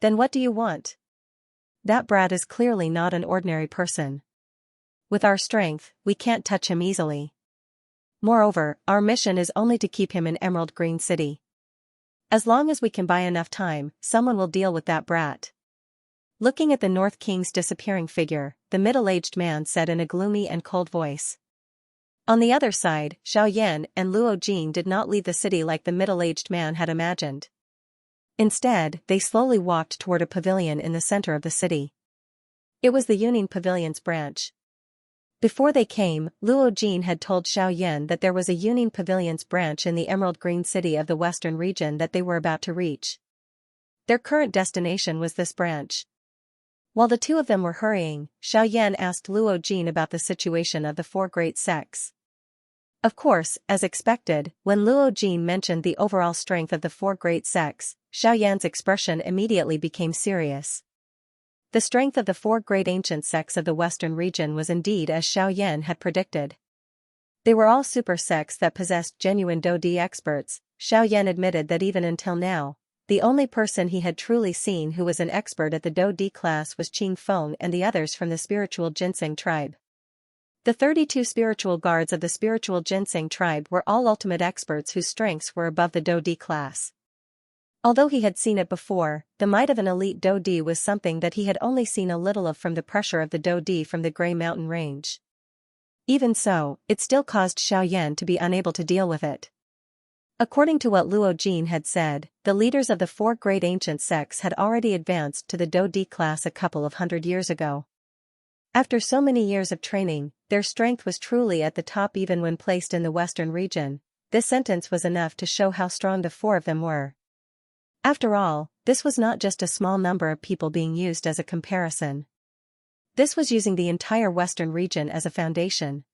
Then what do you want? That brat is clearly not an ordinary person. With our strength, we can't touch him easily. Moreover, our mission is only to keep him in Emerald Green City. As long as we can buy enough time, someone will deal with that brat. Looking at the North King's disappearing figure, the middle-aged man said in a gloomy and cold voice. On the other side, Xiaoyan and Luo Jin did not leave the city like the middle-aged man had imagined. Instead, they slowly walked toward a pavilion in the center of the city. It was the Yuning Pavilion's branch. Before they came, Luo Jin had told Xiaoyan that there was a Yuning Pavilion's branch in the Emerald Green City of the western region that they were about to reach. Their current destination was this branch. While the two of them were hurrying, Xiaoyan asked Luo Jin about the situation of the four great sects. Of course, as expected, when Luo Jin mentioned the overall strength of the four great sects, Xiaoyan's expression immediately became serious. The strength of the four great ancient sects of the western region was indeed as Xiaoyan had predicted. They were all super sects that possessed genuine Do-Di experts. Xiaoyan admitted that even until now, the only person he had truly seen who was an expert at the Do-Di class was Qing Feng and the others from the spiritual Ginseng tribe. The 32 spiritual guards of the spiritual Ginseng tribe were all ultimate experts whose strengths were above the Do-Di class. Although he had seen it before, the might of an elite Do-Di was something that he had only seen a little of from the pressure of the Do-Di from the Grey Mountain Range. Even so, it still caused Xiaoyan to be unable to deal with it. According to what Luo Jin had said, the leaders of the four great ancient sects had already advanced to the Do-Di class a couple of 100 years ago. After so many years of training, their strength was truly at the top even when placed in the western region. This sentence was enough to show how strong the four of them were. After all, this was not just a small number of people being used as a comparison. This was using the entire western region as a foundation.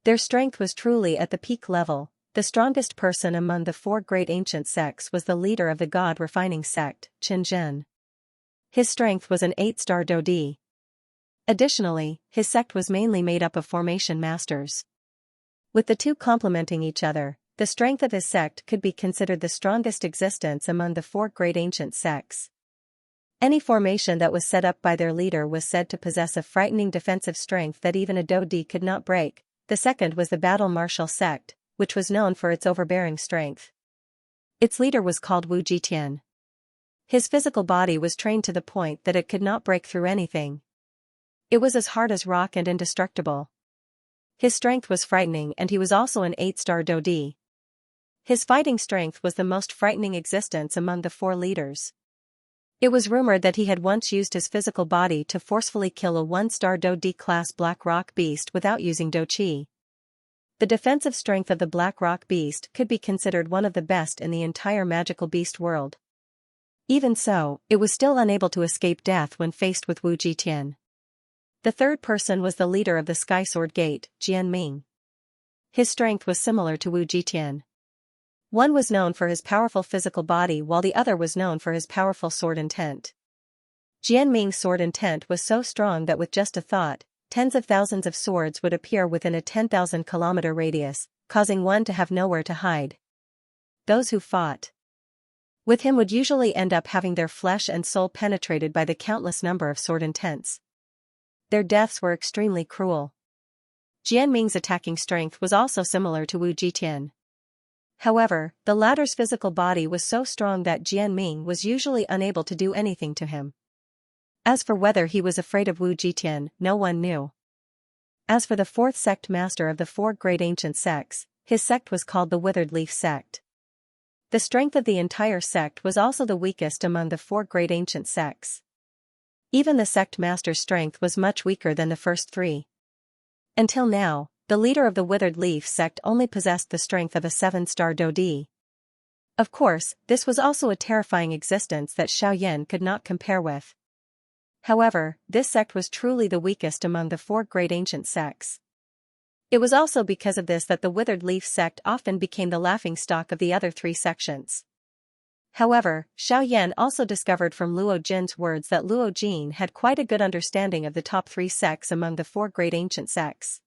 Their strength was truly at the peak level. The strongest person among the four great ancient sects was the leader of the God-refining sect, Qinzhen. His strength was an 8-star Do-Di. Additionally, his sect was mainly made up of formation masters. With the two complementing each other, the strength of his sect could be considered the strongest existence among the four great ancient sects. Any formation that was set up by their leader was said to possess a frightening defensive strength that even a Do-Di could not break. The second was the Battle Martial sect, which was known for its overbearing strength. Its leader was called Wu Jitian. His physical body was trained to the point that it could not break through anything. It was as hard as rock and indestructible. His strength was frightening and he was also an 8-star Do-Di. His fighting strength was the most frightening existence among the four leaders. It was rumored that he had once used his physical body to forcefully kill a 1-star Do-Di class Black Rock Beast without using Do-Chi. The defensive strength of the Black Rock Beast could be considered one of the best in the entire magical beast world. Even so, it was still unable to escape death when faced with Wu Jitian. The third person was the leader of the Sky Sword Gate, Jianming. His strength was similar to Wu Jitian. One was known for his powerful physical body while the other was known for his powerful sword intent. Jianming's sword intent was so strong that with just a thought, tens of thousands of swords would appear within a 10,000-kilometer radius, causing one to have nowhere to hide. Those who fought with him would usually end up having their flesh and soul penetrated by the countless number of sword intents. Their deaths were extremely cruel. Jianming's attacking strength was also similar to Wu Jitian. However, the latter's physical body was so strong that Jianming was usually unable to do anything to him. As for whether he was afraid of Wu Jitian, no one knew. As for the fourth sect master of the four great ancient sects, his sect was called the Withered Leaf sect. The strength of the entire sect was also the weakest among the four great ancient sects. Even the sect master's strength was much weaker than the first three. Until now, the leader of the Withered Leaf sect only possessed the strength of a 7-star Do-Di. Of course, this was also a terrifying existence that Xiaoyan could not compare with. However, this sect was truly the weakest among the four great ancient sects. It was also because of this that the Withered Leaf sect often became the laughingstock of the other three sections. However, Xiaoyan also discovered from Luo Jin's words that Luo Jin had quite a good understanding of the top three sects among the four great ancient sects.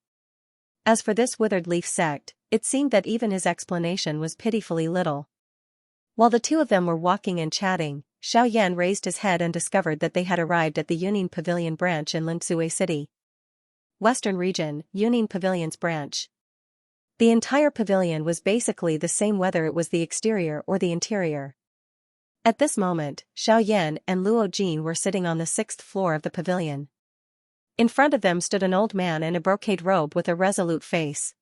As for this Withered Leaf sect, it seemed that even his explanation was pitifully little. While the two of them were walking and chatting, Xiaoyan raised his head and discovered that they had arrived at the Yuning Pavilion branch in Linsui City. Western Region, Yuning Pavilion's branch. The entire pavilion was basically the same whether it was the exterior or the interior. At this moment, Xiaoyan and Luo Jin were sitting on the 6th floor of the pavilion. In front of them stood an old man in a brocade robe with a resolute face.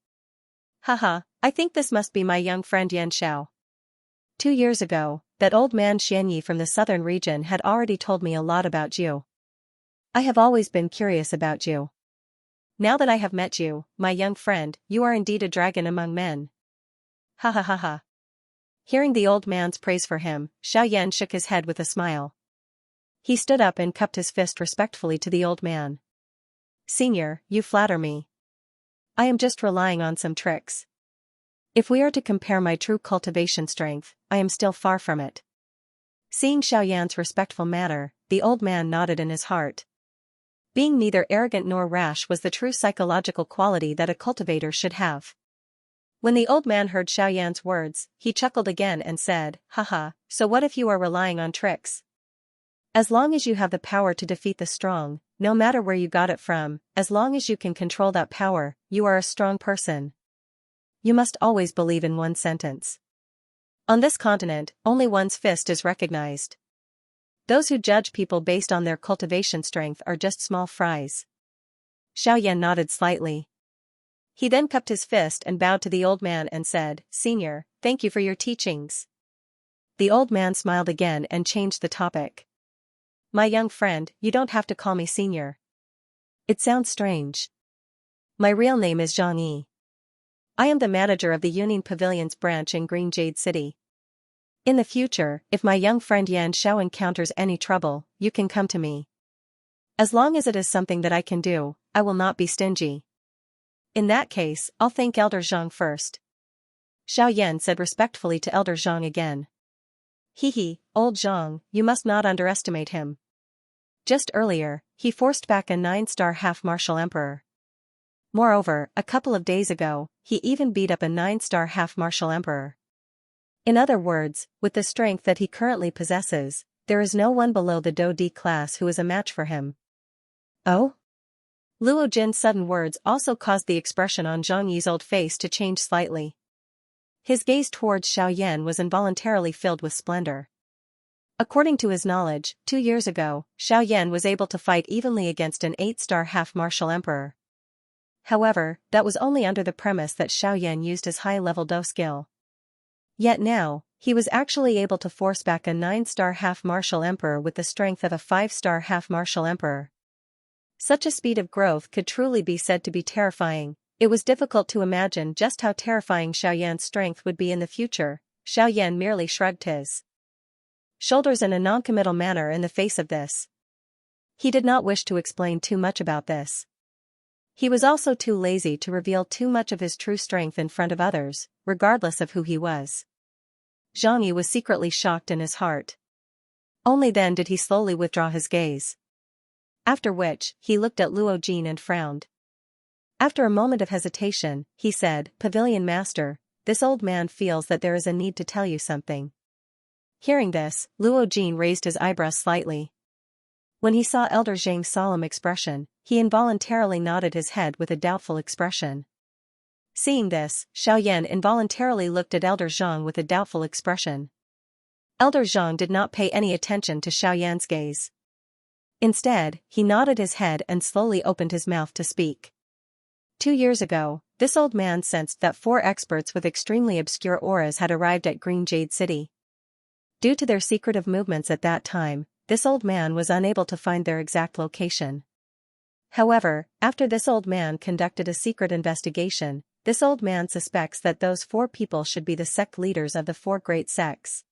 Haha, I think this must be my young friend Yan Xiao. 2 years ago, that old man Xianxia from the southern region had already told me a lot about you. I have always been curious about you. Now that I have met you, my young friend, you are indeed a dragon among men. Ha ha ha ha. Hearing the old man's praise for him, Xiaoyan shook his head with a smile. He stood up and cupped his fist respectfully to the old man. Senior, you flatter me. I am just relying on some tricks. If we are to compare my true cultivation strength, I am still far from it. Seeing Xiaoyan's respectful manner, the old man nodded in his heart. Being neither arrogant nor rash was the true psychological quality that a cultivator should have. When the old man heard Xiaoyan's words, he chuckled again and said, Haha, so what if you are relying on tricks? As long as you have the power to defeat the strong, no matter where you got it from, as long as you can control that power, you are a strong person. You must always believe in one sentence. On this continent, only one's fist is recognized. Those who judge people based on their cultivation strength are just small fries. Xiaoyan nodded slightly. He then cupped his fist and bowed to the old man and said, Senior, thank you for your teachings. The old man smiled again and changed the topic. My young friend, you don't have to call me senior. It sounds strange. My real name is Zhang Yi. I am the manager of the Yuning Pavilion's branch in Green Jade City. In the future, if my young friend Yan Xiao encounters any trouble, you can come to me. As long as it is something that I can do, I will not be stingy. In that case, I'll thank Elder Zhang first. Xiaoyan said respectfully to Elder Zhang again. Hee, old Zhang, you must not underestimate him. Just earlier, he forced back a 9-star half-martial emperor. Moreover, a couple of days ago, he even beat up a 9-star half-martial emperor. In other words, with the strength that he currently possesses, there is no one below the Do D class who is a match for him. Oh? Luo Jin's sudden words also caused the expression on Zhang Yi's old face to change slightly. His gaze towards Xiaoyan was involuntarily filled with splendor. According to his knowledge, 2 years ago, Xiaoyan was able to fight evenly against an 8-star half-martial emperor. However, that was only under the premise that Xiaoyan used his high-level Do skill. Yet now, he was actually able to force back a 9-star half-martial emperor with the strength of a 5-star half-martial emperor. Such a speed of growth could truly be said to be terrifying. It was difficult to imagine just how terrifying Xiaoyan's strength would be in the future. Xiaoyan merely shrugged his shoulders in a non-committal manner in the face of this. He did not wish to explain too much about this. He was also too lazy to reveal too much of his true strength in front of others, regardless of who he was. Zhang Yi was secretly shocked in his heart. Only then did he slowly withdraw his gaze. After which, he looked at Luo Jin and frowned. After a moment of hesitation, he said, Pavilion Master, this old man feels that there is a need to tell you something. Hearing this, Luo Jin raised his eyebrows slightly. When he saw Elder Zhang's solemn expression, he involuntarily nodded his head with a doubtful expression. Seeing this, Xiaoyan involuntarily looked at Elder Zhang with a doubtful expression. Elder Zhang did not pay any attention to Xiaoyan's gaze. Instead, he nodded his head and slowly opened his mouth to speak. 2 years ago, this old man sensed that 4 experts with extremely obscure auras had arrived at Green Jade City. Due to their secretive movements at that time, this old man was unable to find their exact location. However, after this old man conducted a secret investigation, this old man suspects that those 4 people should be the sect leaders of the 4 great sects.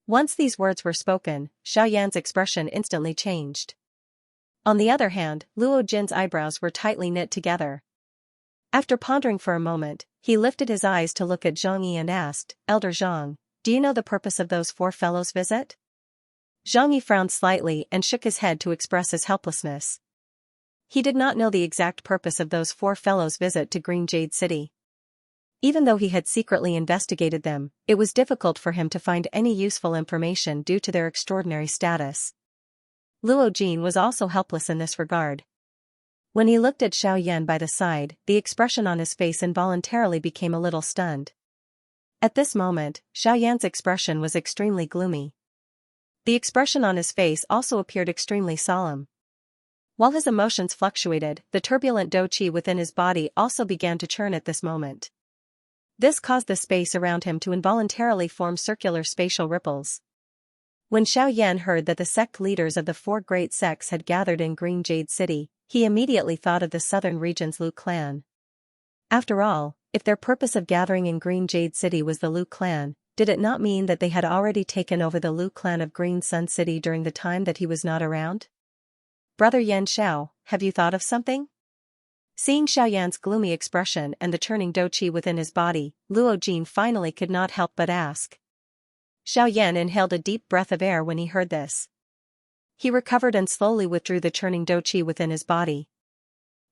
Once these words were spoken, Xiaoyan's expression instantly changed. On the other hand, Luo Jin's eyebrows were tightly knit together. After pondering for a moment, he lifted his eyes to look at Zhang Yi and asked, Elder Zhang, do you know the purpose of those 4 fellows' visit? Zhang Yi frowned slightly and shook his head to express his helplessness. He did not know the exact purpose of those 4 fellows' visit to Green Jade City. Even though he had secretly investigated them, it was difficult for him to find any useful information due to their extraordinary status. Luo Jin was also helpless in this regard. When he looked at Xiaoyan by the side, the expression on his face involuntarily became a little stunned. At this moment, Xiaoyan's expression was extremely gloomy. The expression on his face also appeared extremely solemn. While his emotions fluctuated, the turbulent dou qi within his body also began to churn at this moment. This caused the space around him to involuntarily form circular spatial ripples. When Xiaoyan heard that the sect leaders of the four great sects had gathered in Green Jade City, he immediately thought of the southern region's Lu clan. After all, if their purpose of gathering in Green Jade City was the Lu clan, did it not mean that they had already taken over the Lu clan of Green Sun City during the time that he was not around? Brother Yan Xiao, have you thought of something? Seeing Xiaoyan's gloomy expression and the churning dou qi within his body, Luo Jin finally could not help but ask. Xiaoyan inhaled a deep breath of air when he heard this. He recovered and slowly withdrew the churning dou qi within his body.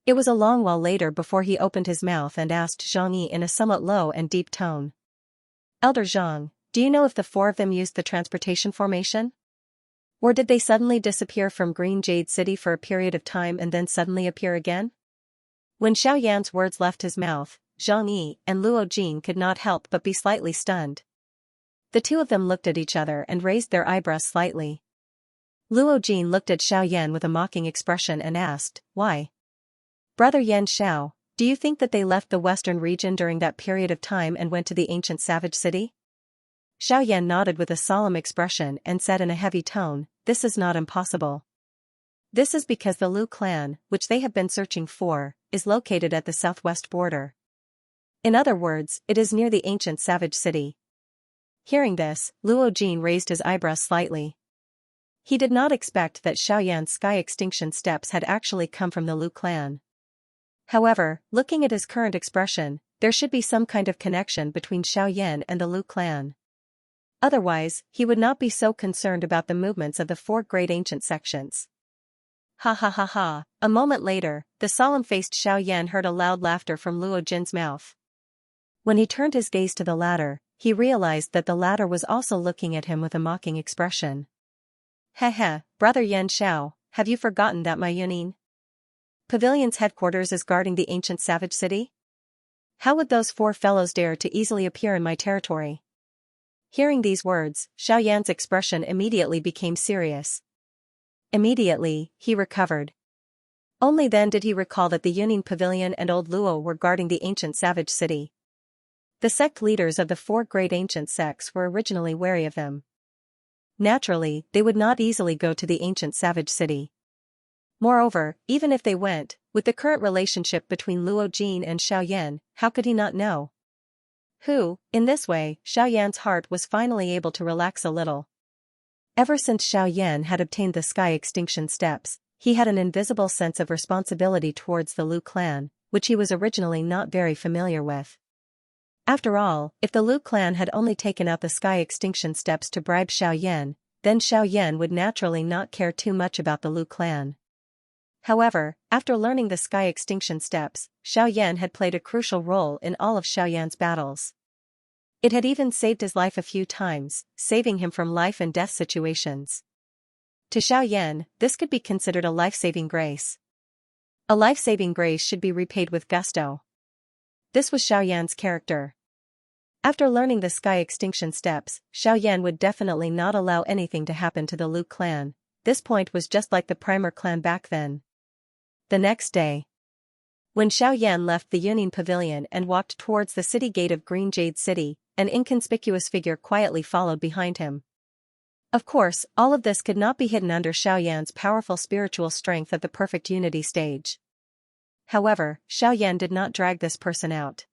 It was a long while later before he opened his mouth and asked Zhang Yi in a somewhat low and deep tone. Elder Zhang, do you know if the four of them used the transportation formation? Or did they suddenly disappear from Green Jade City for a period of time and then suddenly appear again? When Xiaoyan's words left his mouth, Zhang Yi and Luo Jin could not help but be slightly stunned. The two of them looked at each other and raised their eyebrows slightly. Luo Jin looked at Xiaoyan with a mocking expression and asked, why? Brother Yan Xiao, do you think that they left the western region during that period of time and went to the ancient savage city? Xiaoyan nodded with a solemn expression and said in a heavy tone, this is not impossible. This is because the Lu clan, which they have been searching for, is located at the southwest border. In other words, it is near the ancient savage city. Hearing this, Luo Jin raised his eyebrows slightly. He did not expect that Xiaoyan's sky extinction steps had actually come from the Lu clan. However, looking at his current expression, there should be some kind of connection between Xiaoyan and the Lu clan. Otherwise, he would not be so concerned about the movements of the four great ancient sections. Ha ha ha ha. A moment later, the solemn-faced Xiaoyan heard a loud laughter from Luo Jin's mouth. When he turned his gaze to the latter, he realized that the latter was also looking at him with a mocking expression. Heh, brother Yan Xiao, have you forgotten that my Yunin Pavilion's headquarters is guarding the ancient savage city? How would those four fellows dare to easily appear in my territory? Hearing these words, Xiaoyan's expression immediately became serious. Immediately, he recovered. Only then did he recall that the Yunin Pavilion and Old Luo were guarding the ancient savage city. The sect leaders of the four great ancient sects were originally wary of them. Naturally, they would not easily go to the ancient savage city. Moreover, even if they went, with the current relationship between Luo Jin and Xiaoyan, how could he not know? In this way, Xiaoyan's heart was finally able to relax a little. Ever since Xiaoyan had obtained the sky extinction steps, he had an invisible sense of responsibility towards the Lu clan, which he was originally not very familiar with. After all, if the Lu clan had only taken out the sky extinction steps to bribe Xiaoyan, then Xiaoyan would naturally not care too much about the Lu clan. However, after learning the sky extinction steps, Xiaoyan had played a crucial role in all of Xiaoyan's battles. It had even saved his life a few times, saving him from life and death situations. To Xiaoyan, this could be considered a life-saving grace. A life-saving grace should be repaid with gusto. This was Xiaoyan's character. After learning the sky extinction steps, Xiaoyan would definitely not allow anything to happen to the Lu clan. This point was just like the Primer clan back then. The next day, when Xiaoyan left the Yunin Pavilion and walked towards the city gate of Green Jade City, an inconspicuous figure quietly followed behind him. Of course, all of this could not be hidden under Xiaoyan's powerful spiritual strength at the perfect unity stage. However, Xiaoyan did not drag this person out.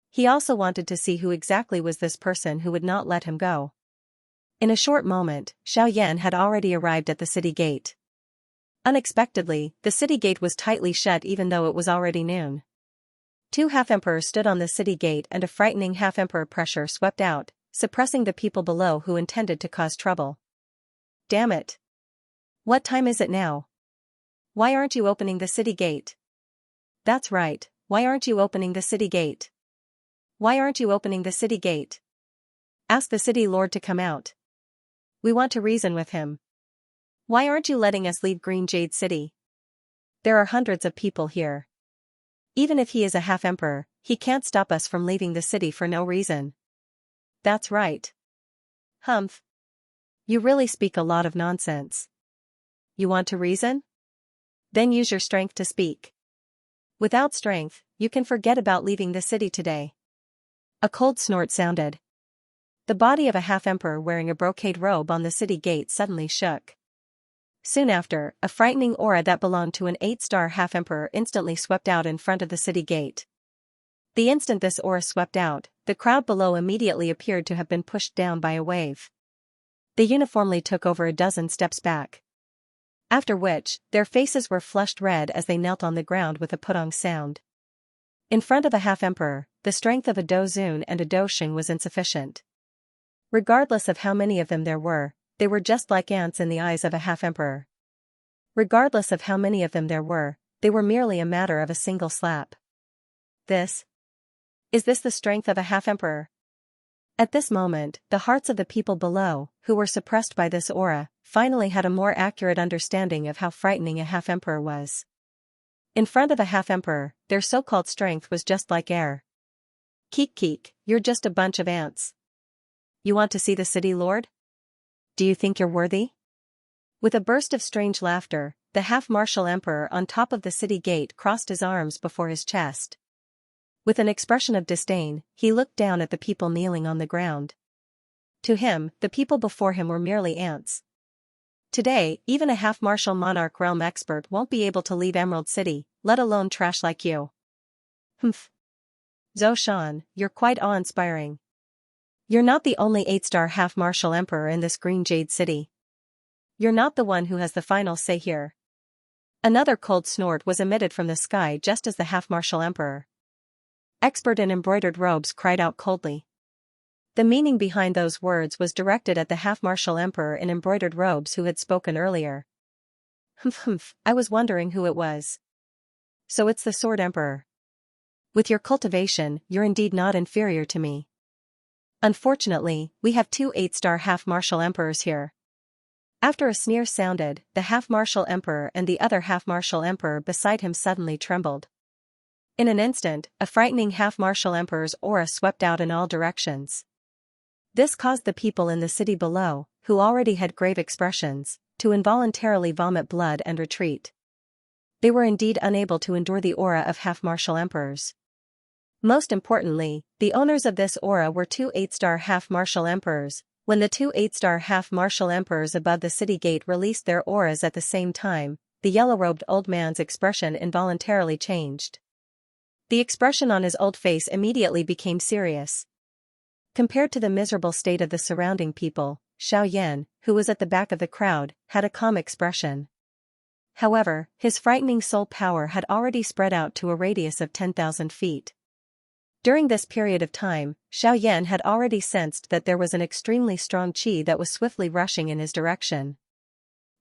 He also wanted to see who exactly was this person who would not let him go. In a short moment, Xiaoyan had already arrived at the city gate. Unexpectedly, the city gate was tightly shut even though it was already noon. Two half-emperors stood on the city gate and a frightening half-emperor pressure swept out, suppressing the people below who intended to cause trouble. Damn it! What time is it now? Why aren't you opening the city gate? That's right, why aren't you opening the city gate? Why aren't you opening the city gate? Ask the city lord to come out. We want to reason with him. Why aren't you letting us leave Green Jade City? There are hundreds of people here. Even if he is a half-emperor, he can't stop us from leaving the city for no reason. That's right. Humph. You really speak a lot of nonsense. You want to reason? Then use your strength to speak. Without strength, you can forget about leaving the city today. A cold snort sounded. The body of a half-emperor wearing a brocade robe on the city gate suddenly shook. Soon after, a frightening aura that belonged to an 8-star half-emperor instantly swept out in front of the city gate. The instant this aura swept out, the crowd below immediately appeared to have been pushed down by a wave. They uniformly took over a dozen steps back. After which, their faces were flushed red as they knelt on the ground with a putong sound. In front of a half-emperor, the strength of a Dozun and a Dosheng was insufficient. Regardless of how many of them there were, they were just like ants in the eyes of a half-emperor. Regardless of how many of them there were, they were merely a matter of a single slap. Is this the strength of a half-emperor? At this moment, the hearts of the people below, who were suppressed by this aura, finally had a more accurate understanding of how frightening a half-emperor was. In front of a half-emperor, their so-called strength was just like air. Keek, you're just a bunch of ants. You want to see the city, Lord? Do you think you're worthy? With a burst of strange laughter, the half-martial emperor on top of the city gate crossed his arms before his chest. With an expression of disdain, he looked down at the people kneeling on the ground. To him, the people before him were merely ants. Today, even a half-martial monarch realm expert won't be able to leave Emerald City, let alone trash like you. Humph. Zhou Shan, you're quite awe-inspiring. You're not the only 8-star half-martial emperor in this green jade city. You're not the one who has the final say here. Another cold snort was emitted from the sky just as the half-martial emperor, expert in embroidered robes, cried out coldly. The meaning behind those words was directed at the half-martial emperor in embroidered robes who had spoken earlier. Humph, I was wondering who it was. So it's the Sword Emperor. With your cultivation, you're indeed not inferior to me. Unfortunately, we have 2 8-star half-martial emperors here. After a sneer sounded, the half-martial emperor and the other half-martial emperor beside him suddenly trembled. In an instant, a frightening half-martial emperor's aura swept out in all directions. This caused the people in the city below, who already had grave expressions, to involuntarily vomit blood and retreat. They were indeed unable to endure the aura of half-martial emperors. Most importantly, the owners of this aura were 2 8-star half-martial emperors. When the 2 8-star half-martial emperors above the city gate released their auras at the same time, the yellow-robed old man's expression involuntarily changed. The expression on his old face immediately became serious. Compared to the miserable state of the surrounding people, Xiaoyan, who was at the back of the crowd, had a calm expression. However, his frightening soul power had already spread out to a radius of 10,000 feet. During this period of time, Xiaoyan had already sensed that there was an extremely strong qi that was swiftly rushing in his direction.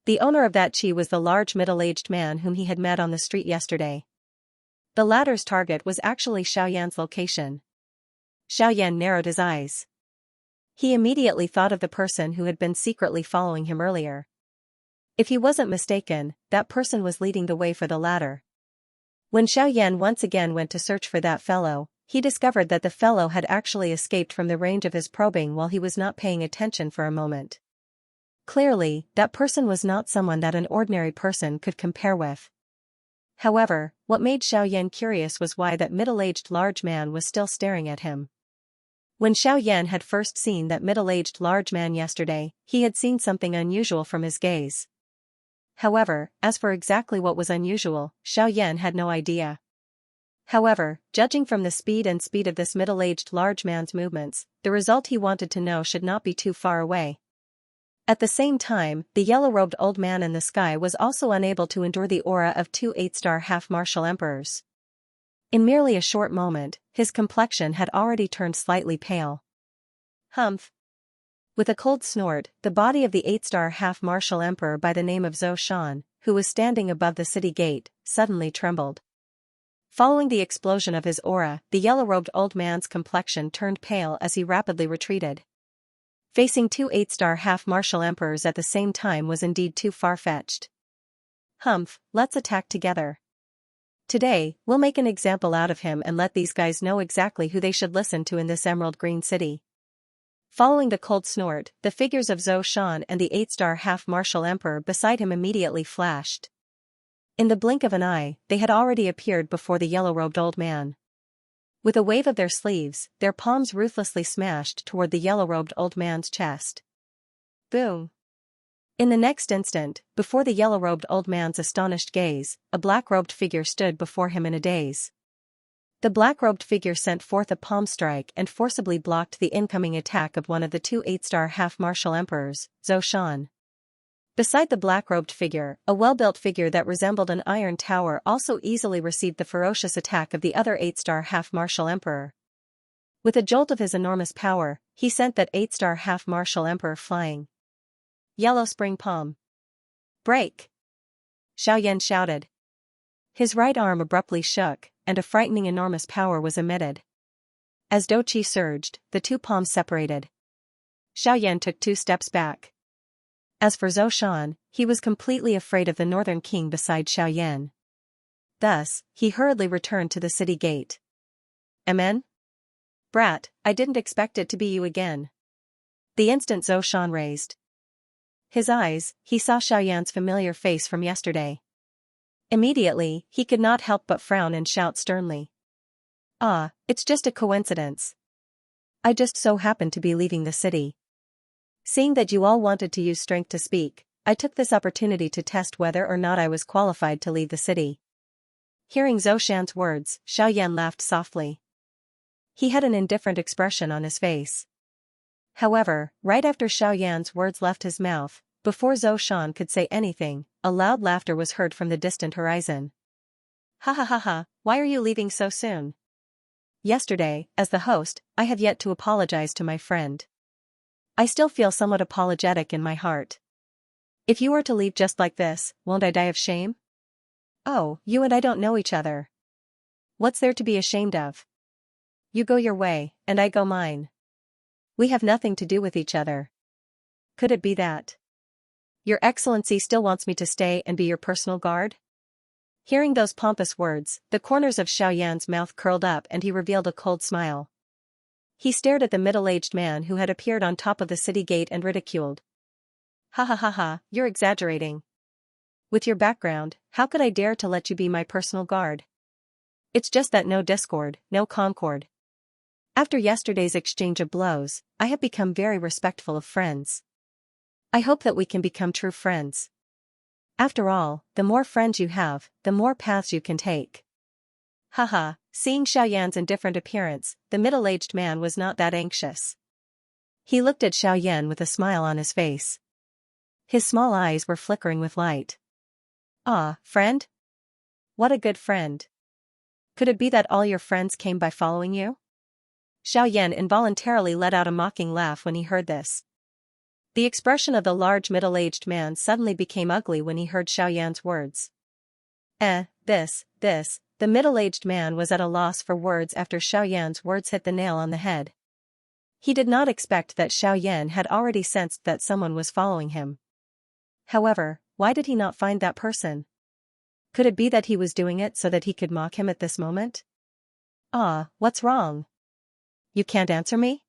The owner of that qi was the large middle-aged man whom he had met on the street yesterday. The latter's target was actually Xiaoyan's location. Xiaoyan narrowed his eyes. He immediately thought of the person who had been secretly following him earlier. If he wasn't mistaken, that person was leading the way for the latter. When Xiaoyan once again went to search for that fellow, he discovered that the fellow had actually escaped from the range of his probing while he was not paying attention for a moment. Clearly, that person was not someone that an ordinary person could compare with. However, what made Xiaoyan curious was why that middle-aged large man was still staring at him. When Xiaoyan had first seen that middle-aged large man yesterday, he had seen something unusual from his gaze. However, as for exactly what was unusual, Xiaoyan had no idea. However, judging from the speed of this middle-aged large man's movements, the result he wanted to know should not be too far away. At the same time, the yellow-robed old man in the sky was also unable to endure the aura of 2 8-star half-martial emperors. In merely a short moment, his complexion had already turned slightly pale. Humph. With a cold snort, the body of the 8-star half-martial emperor by the name of Zhou Shan, who was standing above the city gate, suddenly trembled. Following the explosion of his aura, the yellow-robed old man's complexion turned pale as he rapidly retreated. Facing 2 8-star half-martial emperors at the same time was indeed too far-fetched. Humph, let's attack together. Today, we'll make an example out of him and let these guys know exactly who they should listen to in this Emerald Green City. Following the cold snort, the figures of Zhou Shan and the 8-star half-martial emperor beside him immediately flashed. In the blink of an eye, they had already appeared before the yellow-robed old man. With a wave of their sleeves, their palms ruthlessly smashed toward the yellow-robed old man's chest. Boom! In the next instant, before the yellow-robed old man's astonished gaze, a black-robed figure stood before him in a daze. The black-robed figure sent forth a palm strike and forcibly blocked the incoming attack of one of the two 8-star half-martial emperors, Zhou Shan. Beside the black-robed figure, a well-built figure that resembled an iron tower also easily received the ferocious attack of the other 8-star half-martial emperor. With a jolt of his enormous power, he sent that 8-star half-martial emperor flying. Yellow spring palm. Break! Xiaoyan shouted. His right arm abruptly shook, and a frightening enormous power was emitted. As Douqi surged, the two palms separated. Xiaoyan took 2 steps back. As for Zhou Shan, he was completely afraid of the northern king beside Xiaoyan. Thus, he hurriedly returned to the city gate. Amen? Brat, I didn't expect it to be you again. The instant Zhou Shan raised his eyes, he saw Xiaoyan's familiar face from yesterday. Immediately, he could not help but frown and shout sternly. Ah, it's just a coincidence. I just so happened to be leaving the city. Seeing that you all wanted to use strength to speak, I took this opportunity to test whether or not I was qualified to leave the city. Hearing Zhou Shan's words, Xiaoyan laughed softly. He had an indifferent expression on his face. However, right after Xiaoyan's words left his mouth, before Zhou Shan could say anything, a loud laughter was heard from the distant horizon. Ha ha ha ha, why are you leaving so soon? Yesterday, as the host, I have yet to apologize to my friend. I still feel somewhat apologetic in my heart. If you were to leave just like this, won't I die of shame? Oh, you and I don't know each other. What's there to be ashamed of? You go your way, and I go mine. We have nothing to do with each other. Could it be that Your Excellency still wants me to stay and be your personal guard? Hearing those pompous words, the corners of Xiaoyan's mouth curled up and he revealed a cold smile. He stared at the middle-aged man who had appeared on top of the city gate and ridiculed. Ha ha ha ha, you're exaggerating. With your background, how could I dare to let you be my personal guard? It's just that no discord, no concord. After yesterday's exchange of blows, I have become very respectful of friends. I hope that we can become true friends. After all, the more friends you have, the more paths you can take. Haha, seeing Xiaoyan's indifferent appearance, the middle-aged man was not that anxious. He looked at Xiaoyan with a smile on his face. His small eyes were flickering with light. Ah, friend? What a good friend. Could it be that all your friends came by following you? Xiaoyan involuntarily let out a mocking laugh when he heard this. The expression of the large middle-aged man suddenly became ugly when he heard Xiaoyan's words. The middle-aged man was at a loss for words after Xiaoyan's words hit the nail on the head. He did not expect that Xiaoyan had already sensed that someone was following him. However, why did he not find that person? Could it be that he was doing it so that he could mock him at this moment? Ah, what's wrong? You can't answer me?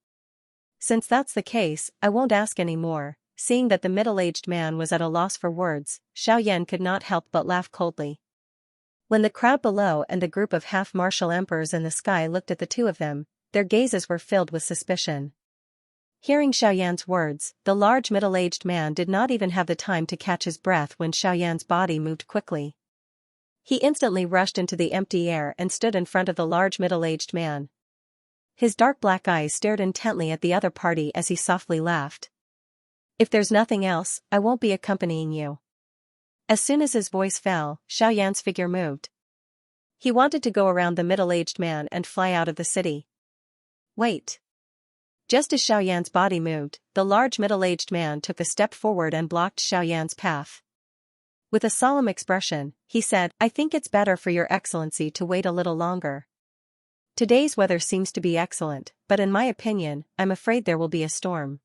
Since that's the case, I won't ask any more. Seeing that the middle-aged man was at a loss for words, Xiaoyan could not help but laugh coldly. When the crowd below and the group of half-martial emperors in the sky looked at the two of them, their gazes were filled with suspicion. Hearing Xiaoyan's words, the large middle-aged man did not even have the time to catch his breath when Xiaoyan's body moved quickly. He instantly rushed into the empty air and stood in front of the large middle-aged man. His dark black eyes stared intently at the other party as he softly laughed. If there's nothing else, I won't be accompanying you. As soon as his voice fell, Xiaoyan's figure moved. He wanted to go around the middle-aged man and fly out of the city. Wait. Just as Xiaoyan's body moved, the large middle-aged man took a step forward and blocked Xiaoyan's path. With a solemn expression, he said, I think it's better for your excellency to wait a little longer. Today's weather seems to be excellent, but in my opinion, I'm afraid there will be a storm.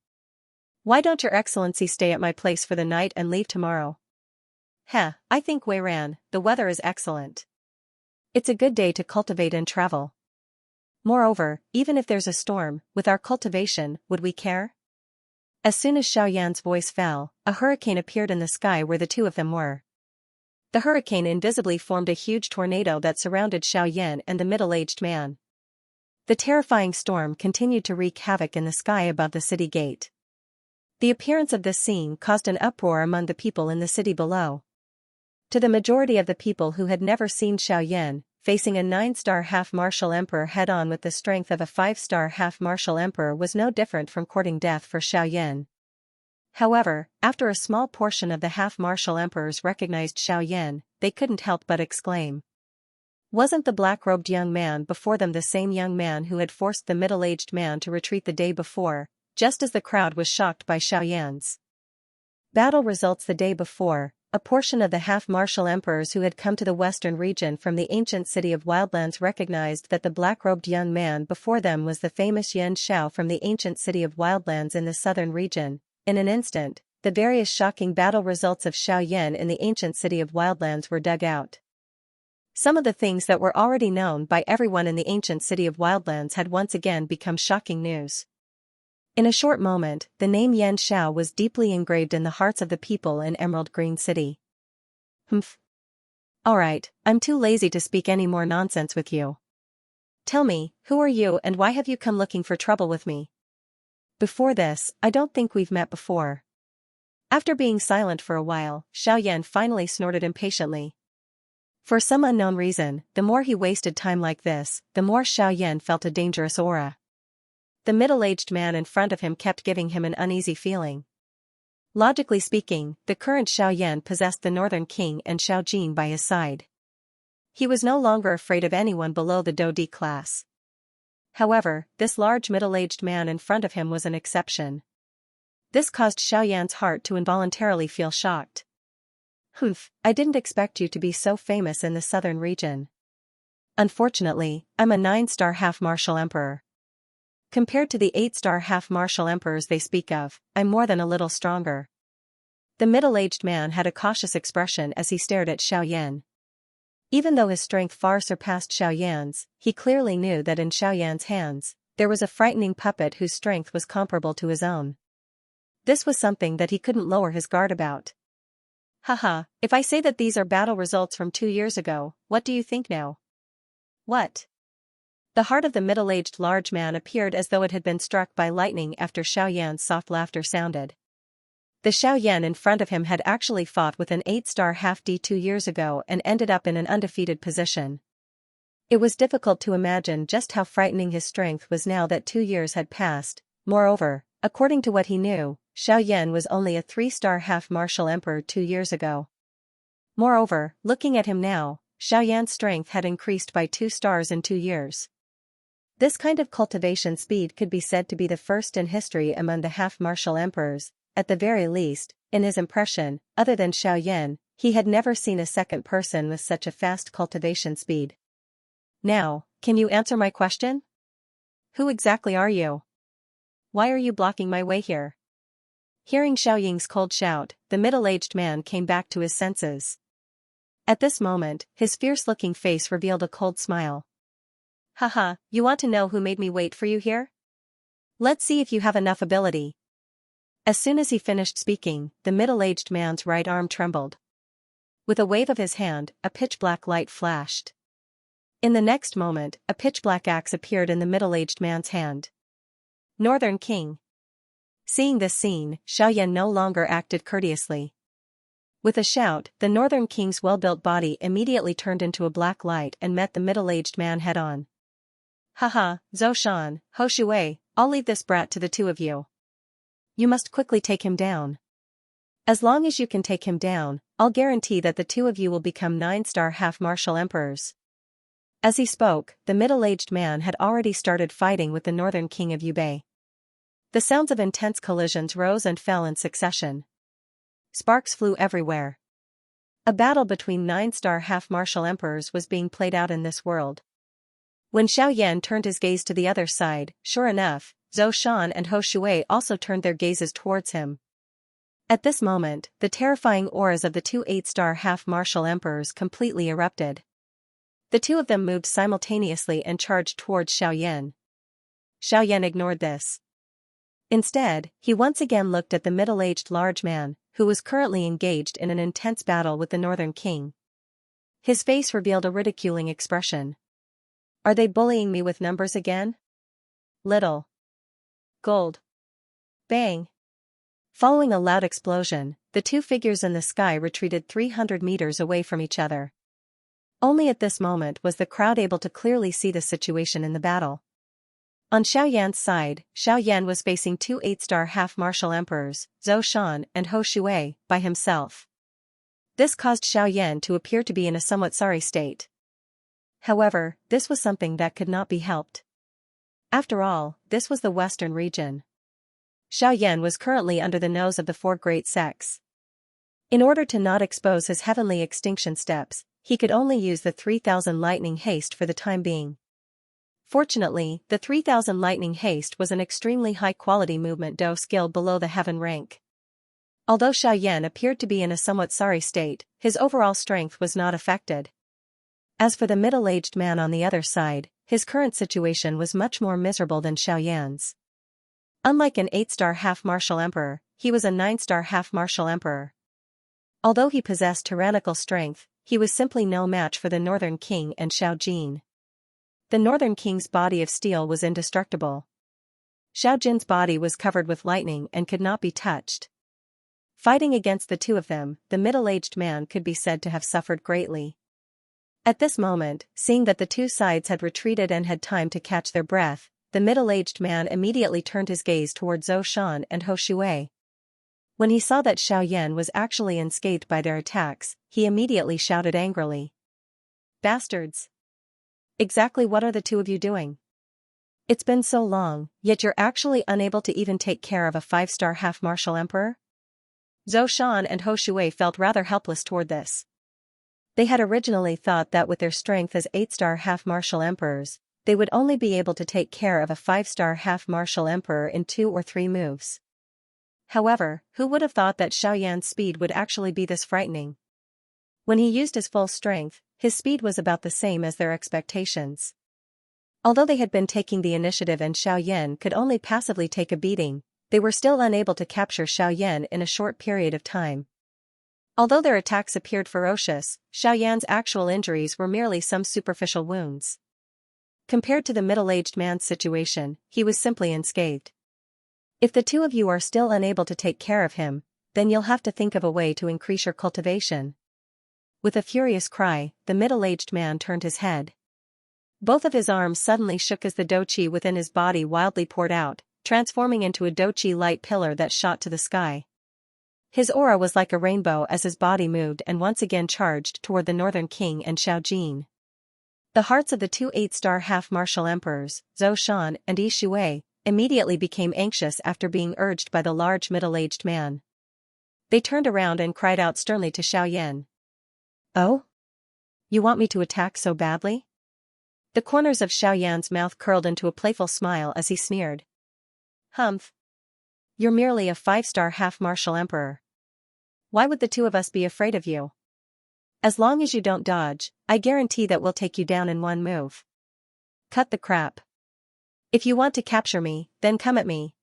Why don't your excellency stay at my place for the night and leave tomorrow? I think Weiran, the weather is excellent. It's a good day to cultivate and travel. Moreover, even if there's a storm, with our cultivation, would we care? As soon as Xiaoyan's voice fell, a hurricane appeared in the sky where the two of them were. The hurricane invisibly formed a huge tornado that surrounded Xiaoyan and the middle-aged man. The terrifying storm continued to wreak havoc in the sky above the city gate. The appearance of this scene caused an uproar among the people in the city below. To the majority of the people who had never seen Xiaoyan, facing a 9-star half-martial emperor head-on with the strength of a 5-star half-martial emperor was no different from courting death for Xiaoyan. However, after a small portion of the half-martial emperors recognized Xiaoyan, they couldn't help but exclaim. Wasn't the black-robed young man before them the same young man who had forced the middle-aged man to retreat the day before, just as the crowd was shocked by Xiaoyan's battle results the day before? A portion of the half-martial emperors who had come to the western region from the ancient city of Wildlands recognized that the black-robed young man before them was the famous Xianxia from the ancient city of Wildlands in the southern region. In an instant, the various shocking battle results of Xiaoyan in the ancient city of Wildlands were dug out. Some of the things that were already known by everyone in the ancient city of Wildlands had once again become shocking news. In a short moment, the name Yan Xiao was deeply engraved in the hearts of the people in Emerald Green City. Humph. Alright, I'm too lazy to speak any more nonsense with you. Tell me, who are you and why have you come looking for trouble with me? Before this, I don't think we've met before. After being silent for a while, Xiaoyan finally snorted impatiently. For some unknown reason, the more he wasted time like this, the more Xiaoyan felt a dangerous aura. The middle-aged man in front of him kept giving him an uneasy feeling. Logically speaking, the current Xiaoyan possessed the Northern King and Xiao Jin by his side. He was no longer afraid of anyone below the Dodi class. However, this large middle-aged man in front of him was an exception. This caused Xiaoyan's heart to involuntarily feel shocked. Humph, I didn't expect you to be so famous in the southern region. Unfortunately, I'm a 9-star half-martial emperor. Compared to the 8-star half-martial emperors they speak of, I'm more than a little stronger. The middle-aged man had a cautious expression as he stared at Xiaoyan. Even though his strength far surpassed Xiaoyan's, he clearly knew that in Xiaoyan's hands, there was a frightening puppet whose strength was comparable to his own. This was something that he couldn't lower his guard about. Haha, if I say that these are battle results from 2 years ago, what do you think now? What? The heart of the middle-aged large man appeared as though it had been struck by lightning after Xiaoyan's soft laughter sounded. The Xiaoyan in front of him had actually fought with an 8-star half-D 2 years ago and ended up in an undefeated position. It was difficult to imagine just how frightening his strength was now that 2 years had passed. Moreover, according to what he knew, Xiaoyan was only a 3-star half-martial emperor 2 years ago. Moreover, looking at him now, Xiaoyan's strength had increased by 2 stars in 2 years. This kind of cultivation speed could be said to be the first in history among the half-martial emperors. At the very least, in his impression, other than Xiaoyan, he had never seen a second person with such a fast cultivation speed. Now, can you answer my question? Who exactly are you? Why are you blocking my way here? Hearing Xiao Ying's cold shout, the middle-aged man came back to his senses. At this moment, his fierce-looking face revealed a cold smile. Haha, you want to know who made me wait for you here? Let's see if you have enough ability. As soon as he finished speaking, the middle-aged man's right arm trembled. With a wave of his hand, a pitch-black light flashed. In the next moment, a pitch-black axe appeared in the middle-aged man's hand. Northern King. Seeing this scene, Xiaoyan no longer acted courteously. With a shout, the Northern King's well-built body immediately turned into a black light and met the middle-aged man head-on. Haha, Zhou Shan, Ho Shui, I'll leave this brat to the two of you. You must quickly take him down. As long as you can take him down, I'll guarantee that the two of you will become 9-star half-martial emperors. As he spoke, the middle-aged man had already started fighting with the Northern King of Yubei. The sounds of intense collisions rose and fell in succession. Sparks flew everywhere. A battle between 9-star half-martial emperors was being played out in this world. When Xiaoyan turned his gaze to the other side, sure enough, Zhou Shan and Ho Shui also turned their gazes towards him. At this moment, the terrifying auras of the two 8-star half-martial emperors completely erupted. The two of them moved simultaneously and charged towards Xiaoyan. Xiaoyan ignored this. Instead, he once again looked at the middle-aged large man, who was currently engaged in an intense battle with the Northern King. His face revealed a ridiculing expression. Are they bullying me with numbers again? Little gold. Bang. Following a loud explosion, the two figures in the sky retreated 300 meters away from each other. Only at this moment was the crowd able to clearly see the situation in the battle. On Xiaoyan's side, Xiaoyan was facing two 8-star half-martial emperors, Zhou Shan and Hou Shui, by himself. This caused Xiaoyan to appear to be in a somewhat sorry state. However, this was something that could not be helped. After all, this was the western region. Xiaoyan was currently under the nose of the four great sects. In order to not expose his heavenly extinction steps, he could only use the 3000 lightning haste for the time being. Fortunately, the 3000 lightning haste was an extremely high-quality movement do skill below the heaven rank. Although Xiaoyan appeared to be in a somewhat sorry state, his overall strength was not affected. As for the middle-aged man on the other side, his current situation was much more miserable than Xiaoyan's. Unlike an 8-star half-martial emperor, he was a 9-star half-martial emperor. Although he possessed tyrannical strength, he was simply no match for the Northern King and Xiao Jin. The Northern King's body of steel was indestructible. Xiao Jin's body was covered with lightning and could not be touched. Fighting against the two of them, the middle-aged man could be said to have suffered greatly. At this moment, seeing that the two sides had retreated and had time to catch their breath, the middle-aged man immediately turned his gaze toward Zhou Shan and Hou Shui. When he saw that Xiaoyan was actually unscathed by their attacks, he immediately shouted angrily. Bastards! Exactly what are the two of you doing? It's been so long, yet you're actually unable to even take care of a 5-star half-martial emperor? Zhou Shan and Hou Shui felt rather helpless toward this. They had originally thought that with their strength as 8-star half-martial emperors, they would only be able to take care of a 5-star half-martial emperor in 2 or 3 moves. However, who would have thought that Xiaoyan's speed would actually be this frightening? When he used his full strength, his speed was about the same as their expectations. Although they had been taking the initiative and Xiaoyan could only passively take a beating, they were still unable to capture Xiaoyan in a short period of time. Although their attacks appeared ferocious, Xiaoyan's actual injuries were merely some superficial wounds. Compared to the middle-aged man's situation, he was simply unscathed. If the two of you are still unable to take care of him, then you'll have to think of a way to increase your cultivation. With a furious cry, the middle-aged man turned his head. Both of his arms suddenly shook as the doqi within his body wildly poured out, transforming into a doqi light pillar that shot to the sky. His aura was like a rainbow as his body moved and once again charged toward the Northern King and Xiao Jin. The hearts of the two 8-star half-martial emperors, Zhou Shan and Yi Shui, immediately became anxious after being urged by the large middle-aged man. They turned around and cried out sternly to Xiaoyan. Oh? You want me to attack so badly? The corners of Xiaoyan's mouth curled into a playful smile as he sneered. Humph. You're merely a 5-star half-martial emperor. Why would the two of us be afraid of you? As long as you don't dodge, I guarantee that we'll take you down in one move. Cut the crap. If you want to capture me, then come at me.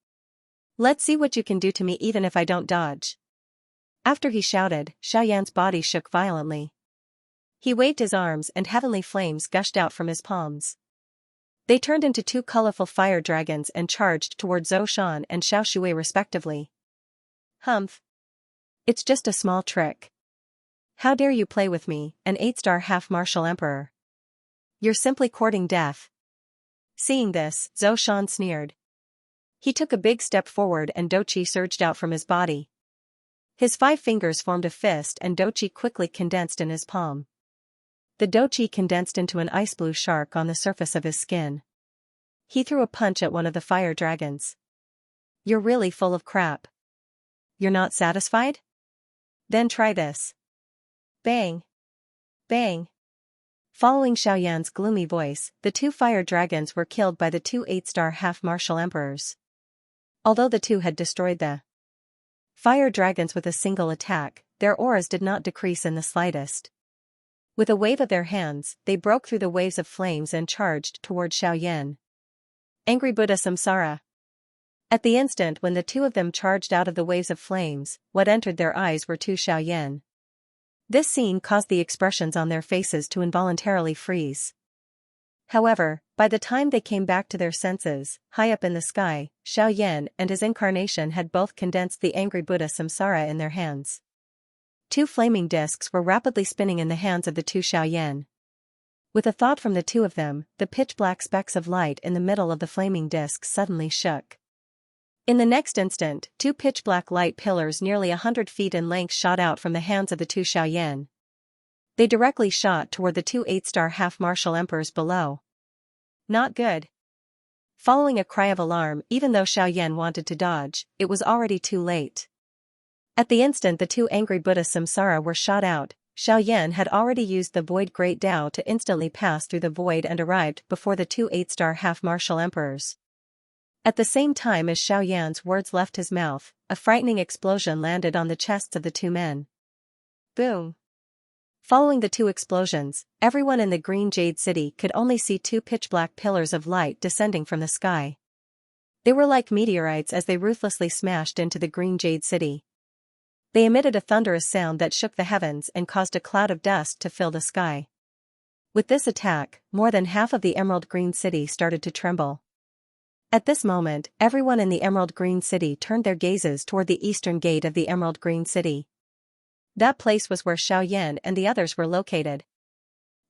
Let's see what you can do to me even if I don't dodge. After he shouted, Xiaoyan's body shook violently. He waved his arms and heavenly flames gushed out from his palms. They turned into 2 colorful fire dragons and charged toward Zhou Shan and Xiao Shui respectively. Humph. It's just a small trick. How dare you play with me, an 8-star half-martial emperor? You're simply courting death. Seeing this, Zhou Shan sneered. He took a big step forward and doqi surged out from his body. His 5 fingers formed a fist and doqi quickly condensed in his palm. The doqi condensed into an ice blue shark on the surface of his skin. He threw a punch at one of the fire dragons. You're really full of crap. You're not satisfied? Then try this. Bang. Bang. Following Xiaoyan's gloomy voice, the 2 fire dragons were killed by the 2 8-star half-martial emperors. Although the 2 had destroyed the fire dragons with a single attack, their auras did not decrease in the slightest. With a wave of their hands, they broke through the waves of flames and charged toward Xiaoyan. Angry Buddha Samsara. At the instant when the two of them charged out of the waves of flames, what entered their eyes were two Xiaoyan. This scene caused the expressions on their faces to involuntarily freeze. However, by the time they came back to their senses, high up in the sky, Xiaoyan and his incarnation had both condensed the angry Buddha Samsara in their hands. Two flaming discs were rapidly spinning in the hands of the two Xiaoyan. With a thought from the two of them, the pitch-black specks of light in the middle of the flaming discs suddenly shook. In the next instant, two pitch-black light pillars nearly 100 feet in length shot out from the hands of the two Xiaoyan. They directly shot toward the two 8-star half-martial emperors below. Not good. Following a cry of alarm, even though Xiaoyan wanted to dodge, it was already too late. At the instant the two angry Buddha Samsara were shot out, Xiaoyan had already used the Void Great Tao to instantly pass through the void and arrived before the two 8-star half-martial emperors. At the same time as Xiaoyan's words left his mouth, a frightening explosion landed on the chests of the two men. Boom! Following the two explosions, everyone in the Green Jade City could only see two pitch-black pillars of light descending from the sky. They were like meteorites as they ruthlessly smashed into the Green Jade City. They emitted a thunderous sound that shook the heavens and caused a cloud of dust to fill the sky. With this attack, more than half of the Emerald Green City started to tremble. At this moment, everyone in the Emerald Green City turned their gazes toward the eastern gate of the Emerald Green City. That place was where Xiaoyan and the others were located.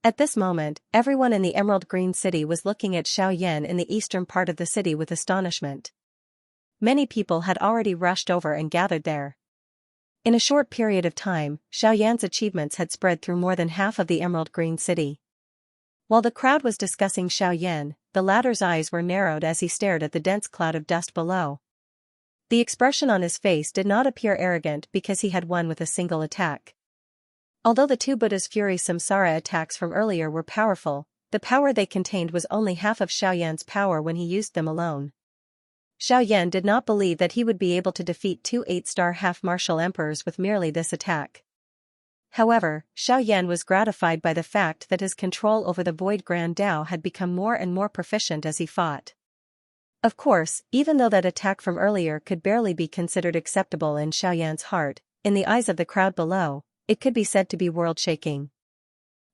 At this moment, everyone in the Emerald Green City was looking at Xiaoyan in the eastern part of the city with astonishment. Many people had already rushed over and gathered there. In a short period of time, Xiaoyan's achievements had spread through more than half of the Emerald Green City. While the crowd was discussing Xiaoyan, the latter's eyes were narrowed as he stared at the dense cloud of dust below. The expression on his face did not appear arrogant because he had won with a single attack. Although the two Buddha's Fury Samsara attacks from earlier were powerful, the power they contained was only half of Xiaoyan's power when he used them alone. Xiaoyan did not believe that he would be able to defeat two 8-star half-martial emperors with merely this attack. However, Xiaoyan was gratified by the fact that his control over the Void Grand Tao had become more and more proficient as he fought. Of course, even though that attack from earlier could barely be considered acceptable in Xiaoyan's heart, in the eyes of the crowd below, it could be said to be world-shaking.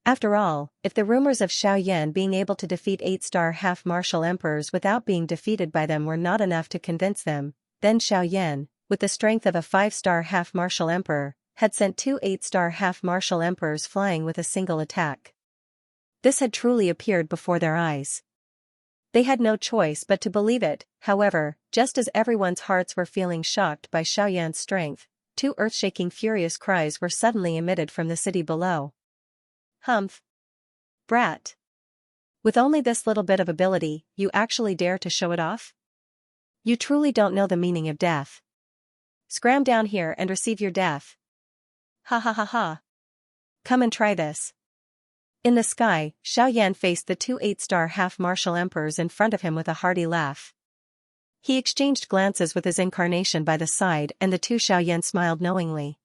After all, if the rumors of Xiaoyan being able to defeat 8-star half-martial emperors without being defeated by them were not enough to convince them, then Xiaoyan, with the strength of a 5-star half-martial emperor, had sent two 8-star half-martial emperors flying with a single attack. This had truly appeared before their eyes. They had no choice but to believe it. However, just as everyone's hearts were feeling shocked by Xiaoyan's strength, two earth-shaking furious cries were suddenly emitted from the city below. Humph! Brat! With only this little bit of ability, you actually dare to show it off? You truly don't know the meaning of death. Scram down here and receive your death. Ha ha ha ha. Come and try this. In the sky, Xiaoyan faced the two 8-star half-martial emperors in front of him with a hearty laugh. He exchanged glances with his incarnation by the side and the two Xiaoyan smiled knowingly.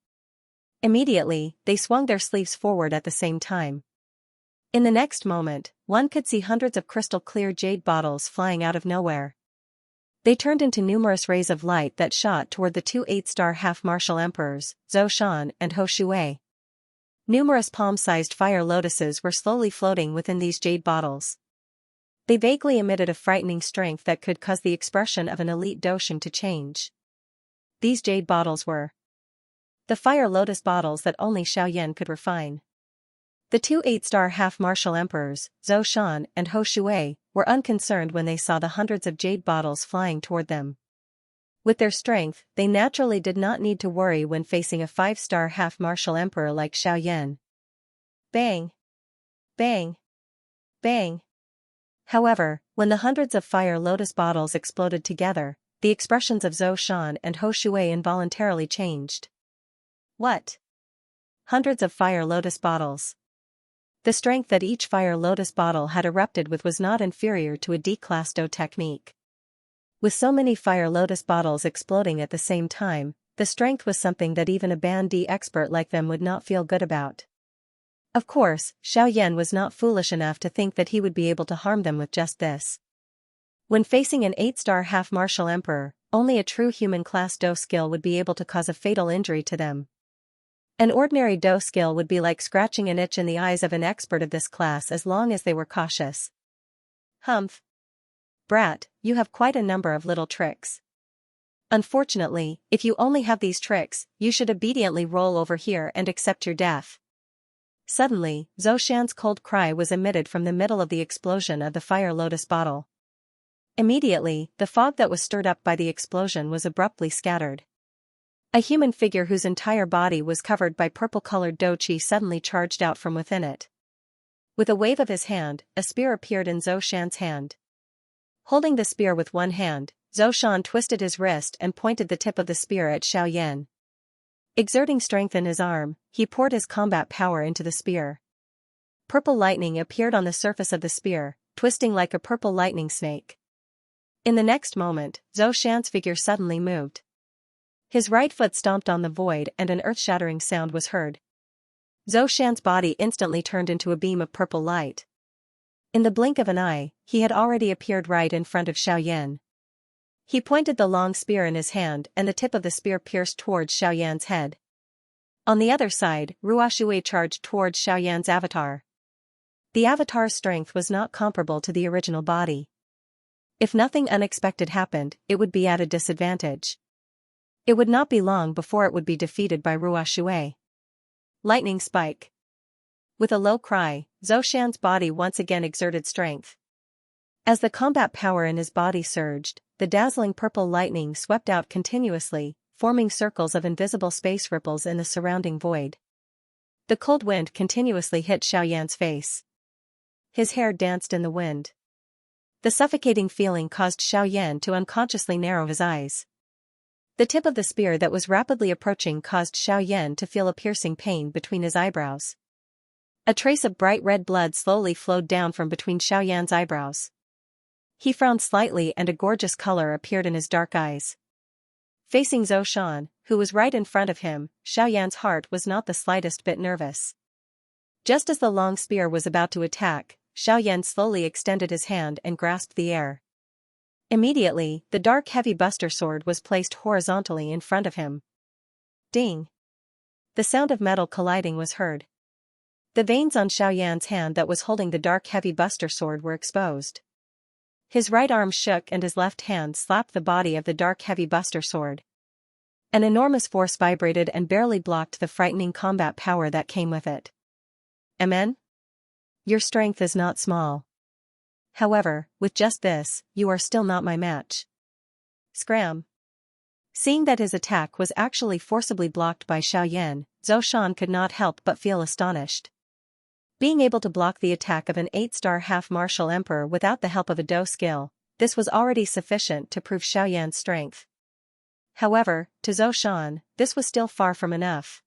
Immediately, they swung their sleeves forward at the same time. In the next moment, one could see hundreds of crystal-clear jade bottles flying out of nowhere. They turned into numerous rays of light that shot toward the two 8-star half-martial emperors, Zhou Shan and Hou Shui. Numerous palm-sized fire lotuses were slowly floating within these jade bottles. They vaguely emitted a frightening strength that could cause the expression of an elite doshin to change. These jade bottles were the fire lotus bottles that only Xiaoyan could refine. The two 8-star half-martial emperors, Zhou Shan and Hou Shui, were unconcerned when they saw the hundreds of jade bottles flying toward them. With their strength, they naturally did not need to worry when facing a 5-star half-martial emperor like Xiaoyan. Bang! Bang! Bang! However, when the hundreds of fire lotus bottles exploded together, the expressions of Zhou Shan and Hou Shui involuntarily changed. What? Hundreds of fire lotus bottles. The strength that each fire lotus bottle had erupted with was not inferior to a D-class Do technique. With so many fire lotus bottles exploding at the same time, the strength was something that even a Band D expert like them would not feel good about. Of course, Xiaoyan was not foolish enough to think that he would be able to harm them with just this. When facing an 8-star half-martial emperor, only a true human-class Do skill would be able to cause a fatal injury to them. An ordinary Do skill would be like scratching an itch in the eyes of an expert of this class as long as they were cautious. Humph. Brat, you have quite a number of little tricks. Unfortunately, if you only have these tricks, you should obediently roll over here and accept your death. Suddenly, Zhou Shan's cold cry was emitted from the middle of the explosion of the fire lotus bottle. Immediately, the fog that was stirred up by the explosion was abruptly scattered. A human figure whose entire body was covered by purple-colored Do Qi suddenly charged out from within it. With a wave of his hand, a spear appeared in Zhou Shan's hand. Holding the spear with one hand, Zhou Shan twisted his wrist and pointed the tip of the spear at Xiaoyan. Exerting strength in his arm, he poured his combat power into the spear. Purple lightning appeared on the surface of the spear, twisting like a purple lightning snake. In the next moment, Zhou Shan's figure suddenly moved. His right foot stomped on the void and an earth-shattering sound was heard. Zhou Shan's body instantly turned into a beam of purple light. In the blink of an eye, he had already appeared right in front of Xiaoyan. He pointed the long spear in his hand and the tip of the spear pierced towards Xiaoyan's head. On the other side, Ruoshui charged towards Xiaoyan's avatar. The avatar's strength was not comparable to the original body. If nothing unexpected happened, it would be at a disadvantage. It would not be long before it would be defeated by Ruoshui. Lightning spike. With a low cry, Zhou Shan's body once again exerted strength. As the combat power in his body surged, the dazzling purple lightning swept out continuously, forming circles of invisible space ripples in the surrounding void. The cold wind continuously hit Xiaoyan's face. His hair danced in the wind. The suffocating feeling caused Xiaoyan to unconsciously narrow his eyes. The tip of the spear that was rapidly approaching caused Xiaoyan to feel a piercing pain between his eyebrows. A trace of bright red blood slowly flowed down from between Xiaoyan's eyebrows. He frowned slightly and a gorgeous color appeared in his dark eyes. Facing Zhou Shan, who was right in front of him, Xiaoyan's heart was not the slightest bit nervous. Just as the long spear was about to attack, Xiaoyan slowly extended his hand and grasped the air. Immediately, the dark heavy buster sword was placed horizontally in front of him. Ding! The sound of metal colliding was heard. The veins on Xiaoyan's hand that was holding the dark heavy buster sword were exposed. His right arm shook and his left hand slapped the body of the dark heavy buster sword. An enormous force vibrated and barely blocked the frightening combat power that came with it. Amen? Your strength is not small. However, with just this, you are still not my match. Scram. Seeing that his attack was actually forcibly blocked by Xiaoyan, Zhou Shan could not help but feel astonished. Being able to block the attack of an 8-star half-martial emperor without the help of a Do skill, this was already sufficient to prove Xiaoyan's strength. However, to Zhou Shan, this was still far from enough.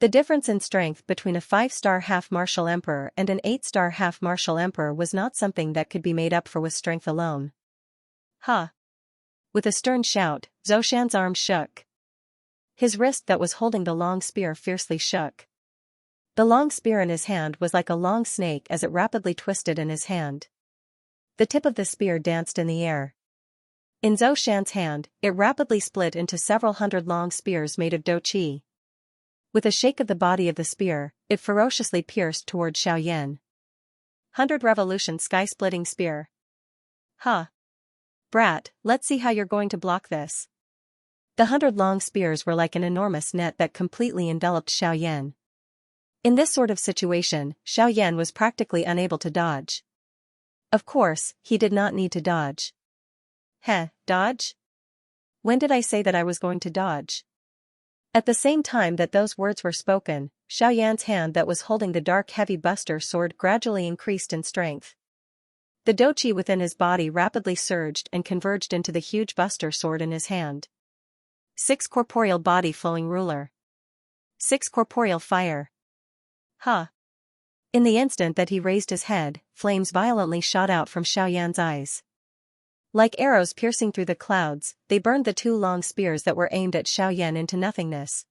The difference in strength between a 5-star half-martial emperor and an 8-star half-martial emperor was not something that could be made up for with strength alone. Ha! With a stern shout, Zhou Shan's arm shook. His wrist that was holding the long spear fiercely shook. The long spear in his hand was like a long snake as it rapidly twisted in his hand. The tip of the spear danced in the air. In Zhou Shan's hand, it rapidly split into several hundred long spears made of Do Qi. With a shake of the body of the spear, it ferociously pierced toward Xiaoyan. 100 Revolution Sky-Splitting Spear. Huh. Brat, let's see how you're going to block this. The 100 long spears were like an enormous net that completely enveloped Xiaoyan. In this sort of situation, Xiaoyan was practically unable to dodge. Of course, he did not need to dodge. Heh, dodge? When did I say that I was going to dodge? At the same time that those words were spoken, Xiaoyan's hand that was holding the dark heavy buster sword gradually increased in strength. The Do Qi within his body rapidly surged and converged into the huge buster sword in his hand. 6 corporeal body flowing ruler. 6 corporeal fire. Huh. In the instant that he raised his head, flames violently shot out from Xiaoyan's eyes. Like arrows piercing through the clouds, they burned the 2 long spears that were aimed at Xiaoyan into nothingness.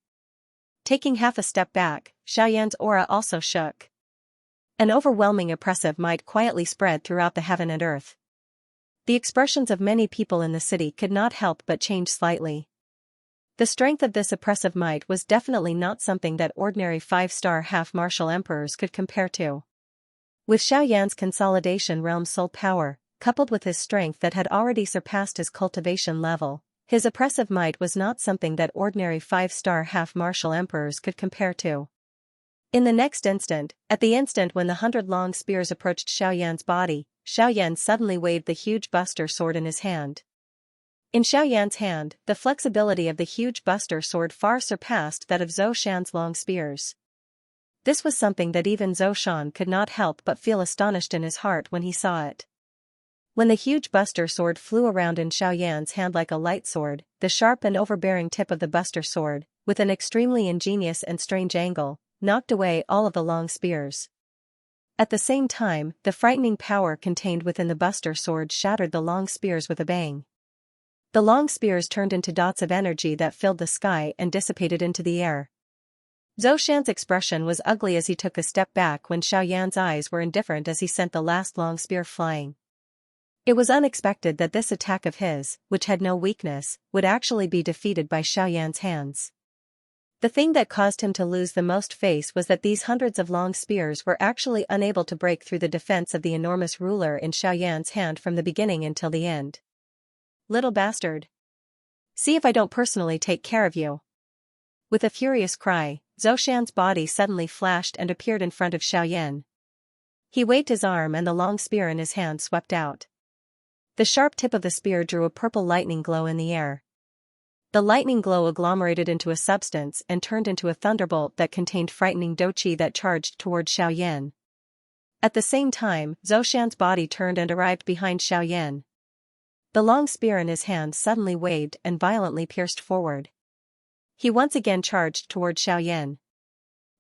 Taking half a step back, Xiaoyan's aura also shook. An overwhelming oppressive might quietly spread throughout the heaven and earth. The expressions of many people in the city could not help but change slightly. The strength of this oppressive might was definitely not something that ordinary 5-star half-martial emperors could compare to. With Xiaoyan's consolidation realm soul power, coupled with his strength that had already surpassed his cultivation level, his oppressive might was not something that ordinary 5-star half-martial emperors could compare to. In the next instant, at the instant when the 100 long spears approached Xiaoyan's body, Xiaoyan suddenly waved the huge buster sword in his hand. In Xiaoyan's hand, the flexibility of the huge buster sword far surpassed that of Zhou Shan's long spears. This was something that even Zhou Shan could not help but feel astonished in his heart when he saw it. When the huge buster sword flew around in Xiaoyan's hand like a light sword, the sharp and overbearing tip of the buster sword, with an extremely ingenious and strange angle, knocked away all of the long spears. At the same time, the frightening power contained within the buster sword shattered the long spears with a bang. The long spears turned into dots of energy that filled the sky and dissipated into the air. Zhou Shan's expression was ugly as he took a step back when Xiaoyan's eyes were indifferent as he sent the last long spear flying. It was unexpected that this attack of his, which had no weakness, would actually be defeated by Xiaoyan's hands. The thing that caused him to lose the most face was that these hundreds of long spears were actually unable to break through the defense of the enormous ruler in Xiaoyan's hand from the beginning until the end. Little bastard. See if I don't personally take care of you. With a furious cry, Zhou Shan's body suddenly flashed and appeared in front of Xiaoyan. He waved his arm and the long spear in his hand swept out. The sharp tip of the spear drew a purple lightning glow in the air. The lightning glow agglomerated into a substance and turned into a thunderbolt that contained frightening doqi that charged toward Xiaoyan. At the same time, Zhou Shan's body turned and arrived behind Xiaoyan. The long spear in his hand suddenly waved and violently pierced forward. He once again charged toward Xiaoyan.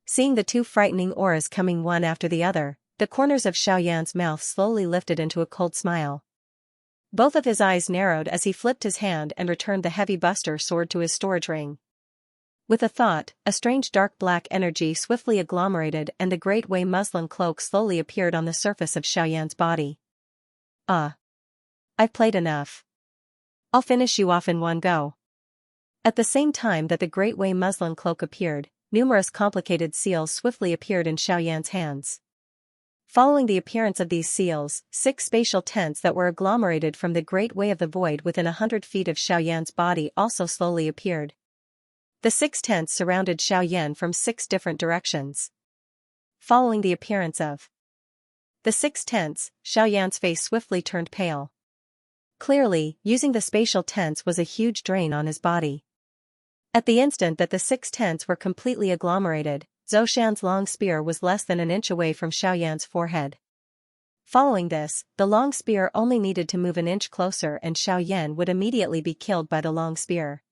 Seeing the two frightening auras coming one after the other, the corners of Xiaoyan's mouth slowly lifted into a cold smile. Both of his eyes narrowed as he flipped his hand and returned the heavy buster sword to his storage ring. With a thought, a strange dark black energy swiftly agglomerated and the great Wei muslin cloak slowly appeared on the surface of Xiaoyan's body. I've played enough. I'll finish you off in one go. At the same time that the great Wei muslin cloak appeared, numerous complicated seals swiftly appeared in Xiaoyan's hands. Following the appearance of these seals, 6 spatial tents that were agglomerated from the great way of the void within 100 feet of Xiaoyan's body also slowly appeared. The 6 tents surrounded Xiaoyan from 6 different directions. Following the appearance of the 6 tents, Xiaoyan's face swiftly turned pale. Clearly, using the spatial tents was a huge drain on his body. At the instant that the 6 tents were completely agglomerated, Zhou Shan's long spear was less than an inch away from Xiaoyan's forehead. Following this, the long spear only needed to move an inch closer and Xiaoyan would immediately be killed by the long spear.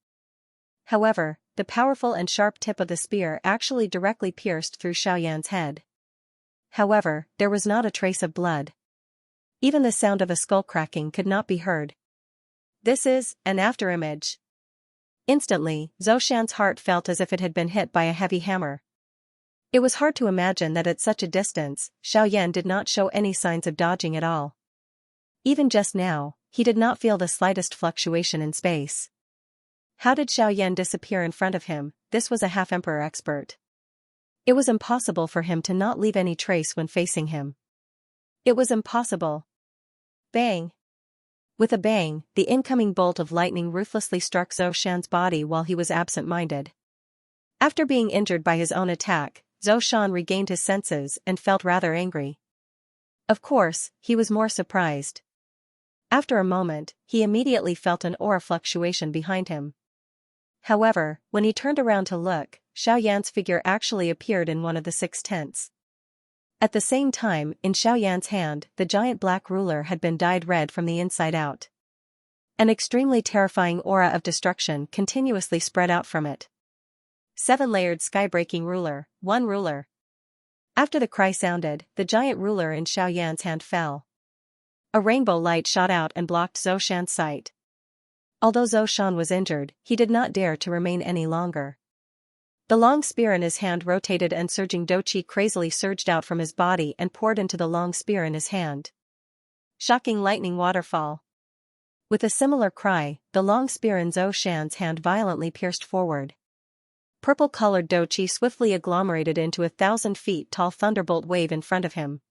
However, the powerful and sharp tip of the spear actually directly pierced through Xiaoyan's head. However, there was not a trace of blood. Even the sound of a skull cracking could not be heard. This is an afterimage. Instantly, Zhou Shan's heart felt as if it had been hit by a heavy hammer. It was hard to imagine that at such a distance, Xiaoyan did not show any signs of dodging at all. Even just now, he did not feel the slightest fluctuation in space. How did Xiaoyan disappear in front of him? This was a half-emperor expert. It was impossible for him to not leave any trace when facing him. It was impossible. Bang! With a bang, the incoming bolt of lightning ruthlessly struck Zhou Shan's body while he was absent-minded. After being injured by his own attack, Zhou Shan regained his senses and felt rather angry. Of course, he was more surprised. After a moment, he immediately felt an aura fluctuation behind him. However, when he turned around to look, Xiaoyan's figure actually appeared in one of the 6 tents. At the same time, in Xiaoyan's hand, the giant black ruler had been dyed red from the inside out. An extremely terrifying aura of destruction continuously spread out from it. 7-layered sky-breaking ruler, 1 ruler. After the cry sounded, the giant ruler in Xiaoyan's hand fell. A rainbow light shot out and blocked Zhou Shan's sight. Although Zhou Shan was injured, he did not dare to remain any longer. The long spear in his hand rotated and surging do-chi crazily surged out from his body and poured into the long spear in his hand. Shocking lightning waterfall. With a similar cry, the long spear in Zhou Shan's hand violently pierced forward. Purple-colored do-chi swiftly agglomerated into 1,000 feet tall thunderbolt wave in front of him.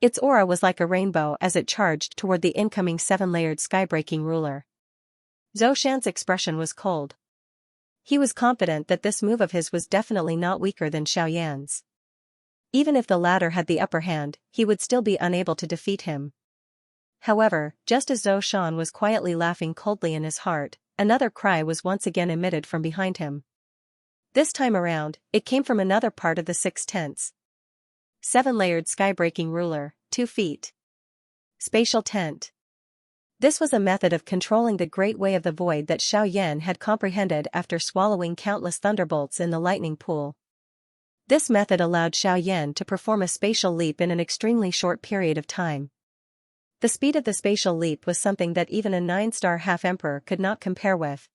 Its aura was like a rainbow as it charged toward the incoming 7-layered skybreaking ruler. Zhou Shan's expression was cold. He was confident that this move of his was definitely not weaker than Xiaoyan's. Even if the latter had the upper hand, he would still be unable to defeat him. However, just as Zhou Shan was quietly laughing coldly in his heart, another cry was once again emitted from behind him. This time around, it came from another part of the 6 tents. 7-layered skybreaking ruler, 2 feet. Spatial tent. This was a method of controlling the great way of the void that Xiaoyan had comprehended after swallowing countless thunderbolts in the lightning pool. This method allowed Xiaoyan to perform a spatial leap in an extremely short period of time. The speed of the spatial leap was something that even a 9-star half-emperor could not compare with.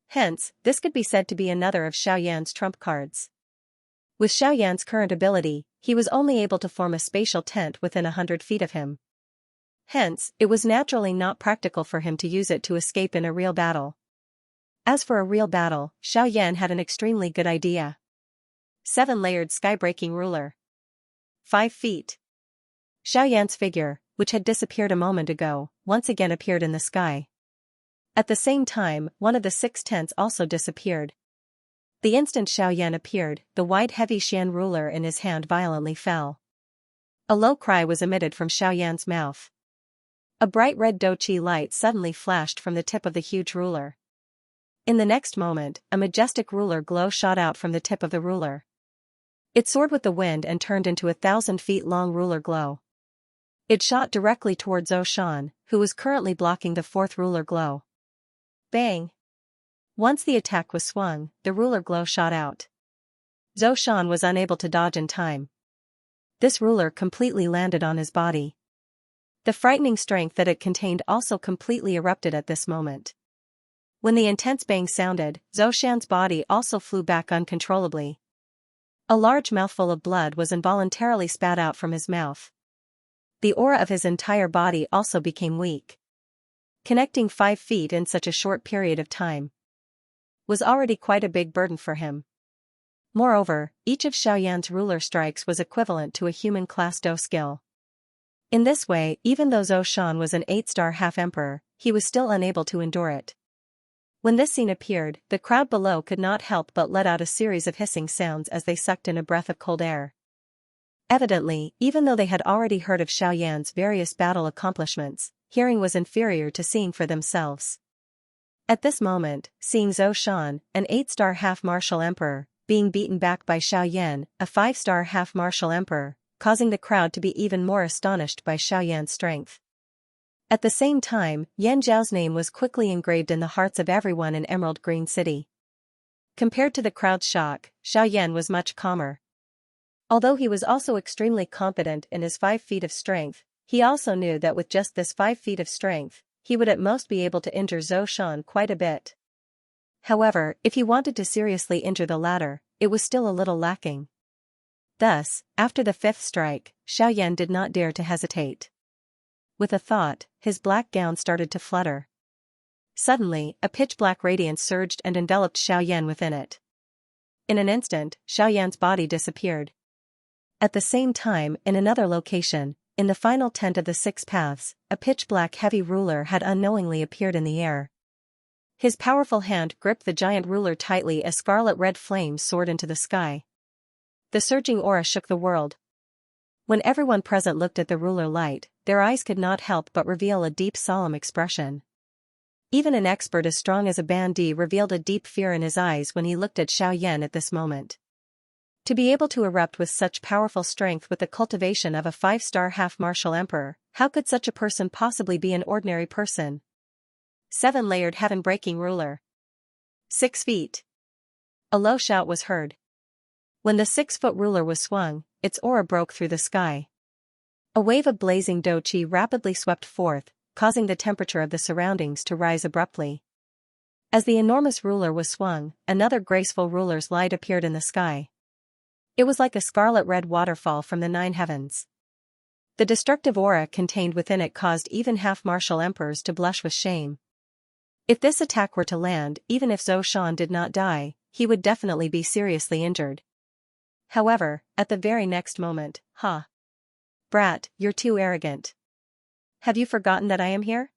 Hence, this could be said to be another of Xiaoyan's trump cards. With Xiaoyan's current ability, he was only able to form a spatial tent within 100 feet of him. Hence, it was naturally not practical for him to use it to escape in a real battle. As for a real battle, Xiaoyan had an extremely good idea. 7-layered skybreaking ruler. 5 feet. Xiaoyan's figure, which had disappeared a moment ago, once again appeared in the sky. At the same time, one of the 6 tents also disappeared. The instant Xiaoyan appeared, the wide heavy Xian ruler in his hand violently fell. A low cry was emitted from Xiaoyan's mouth. A bright red do-chi light suddenly flashed from the tip of the huge ruler. In the next moment, a majestic ruler glow shot out from the tip of the ruler. It soared with the wind and turned into 1,000 feet long ruler glow. It shot directly toward Zhou Shan, who was currently blocking the 4th ruler glow. Bang! Once the attack was swung, the ruler glow shot out. Zhou Shan was unable to dodge in time. This ruler completely landed on his body. The frightening strength that it contained also completely erupted at this moment. When the intense bang sounded, Zhou Shan's body also flew back uncontrollably. A large mouthful of blood was involuntarily spat out from his mouth. The aura of his entire body also became weak. Connecting 5 feet in such a short period of time was already quite a big burden for him. Moreover, each of Xiaoyan's ruler strikes was equivalent to a human class do skill. In this way, even though Zhou Shan was an 8-star half-emperor, he was still unable to endure it. When this scene appeared, the crowd below could not help but let out a series of hissing sounds as they sucked in a breath of cold air. Evidently, even though they had already heard of Xiaoyan's various battle accomplishments, hearing was inferior to seeing for themselves. At this moment, seeing Zhou Shan, an 8-star half-martial emperor, being beaten back by Xiaoyan, a 5-star half-martial emperor, causing the crowd to be even more astonished by Xiaoyan's strength. At the same time, Yan Zhao's name was quickly engraved in the hearts of everyone in Emerald Green City. Compared to the crowd's shock, Xiaoyan was much calmer. Although he was also extremely confident in his 5 feet of strength, he also knew that with just this 5 feet of strength, he would at most be able to injure Zhou Shan quite a bit. However, if he wanted to seriously injure the latter, it was still a little lacking. Thus, after the 5th strike, Xiaoyan did not dare to hesitate. With a thought, his black gown started to flutter. Suddenly, a pitch-black radiance surged and enveloped Xiaoyan within it. In an instant, Xiaoyan's body disappeared. At the same time, in another location, in the final tent of the 6 paths, a pitch-black heavy ruler had unknowingly appeared in the air. His powerful hand gripped the giant ruler tightly as scarlet-red flames soared into the sky. The surging aura shook the world. When everyone present looked at the ruler light, their eyes could not help but reveal a deep solemn expression. Even an expert as strong as a Bandi revealed a deep fear in his eyes when he looked at Xiaoyan at this moment. To be able to erupt with such powerful strength with the cultivation of a 5-star half-martial emperor, how could such a person possibly be an ordinary person? 7-layered heaven-breaking ruler. 6 feet. A low shout was heard. When the 6-foot ruler was swung, its aura broke through the sky. A wave of blazing do-chi rapidly swept forth, causing the temperature of the surroundings to rise abruptly. As the enormous ruler was swung, another graceful ruler's light appeared in the sky. It was like a scarlet-red waterfall from the 9 heavens. The destructive aura contained within it caused even half-martial emperors to blush with shame. If this attack were to land, even if Zhou Shan did not die, he would definitely be seriously injured. However, at the very next moment, Brat, you're too arrogant. Have you forgotten that I am here?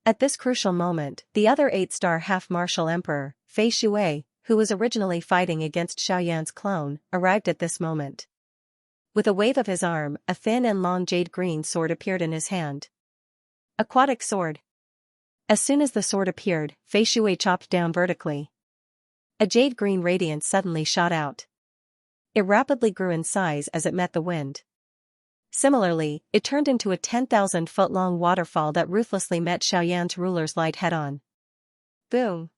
At this crucial moment, the other 8-star half-martial emperor, Fei Shui, who was originally fighting against Xiaoyan's clone, arrived at this moment. With a wave of his arm, a thin and long jade-green sword appeared in his hand. Aquatic sword. As soon as the sword appeared, Fei Shui chopped down vertically. A jade-green radiance suddenly shot out. It rapidly grew in size as it met the wind. Similarly, it turned into a 10,000-foot-long waterfall that ruthlessly met Xiaoyan's ruler's light head-on. Boom!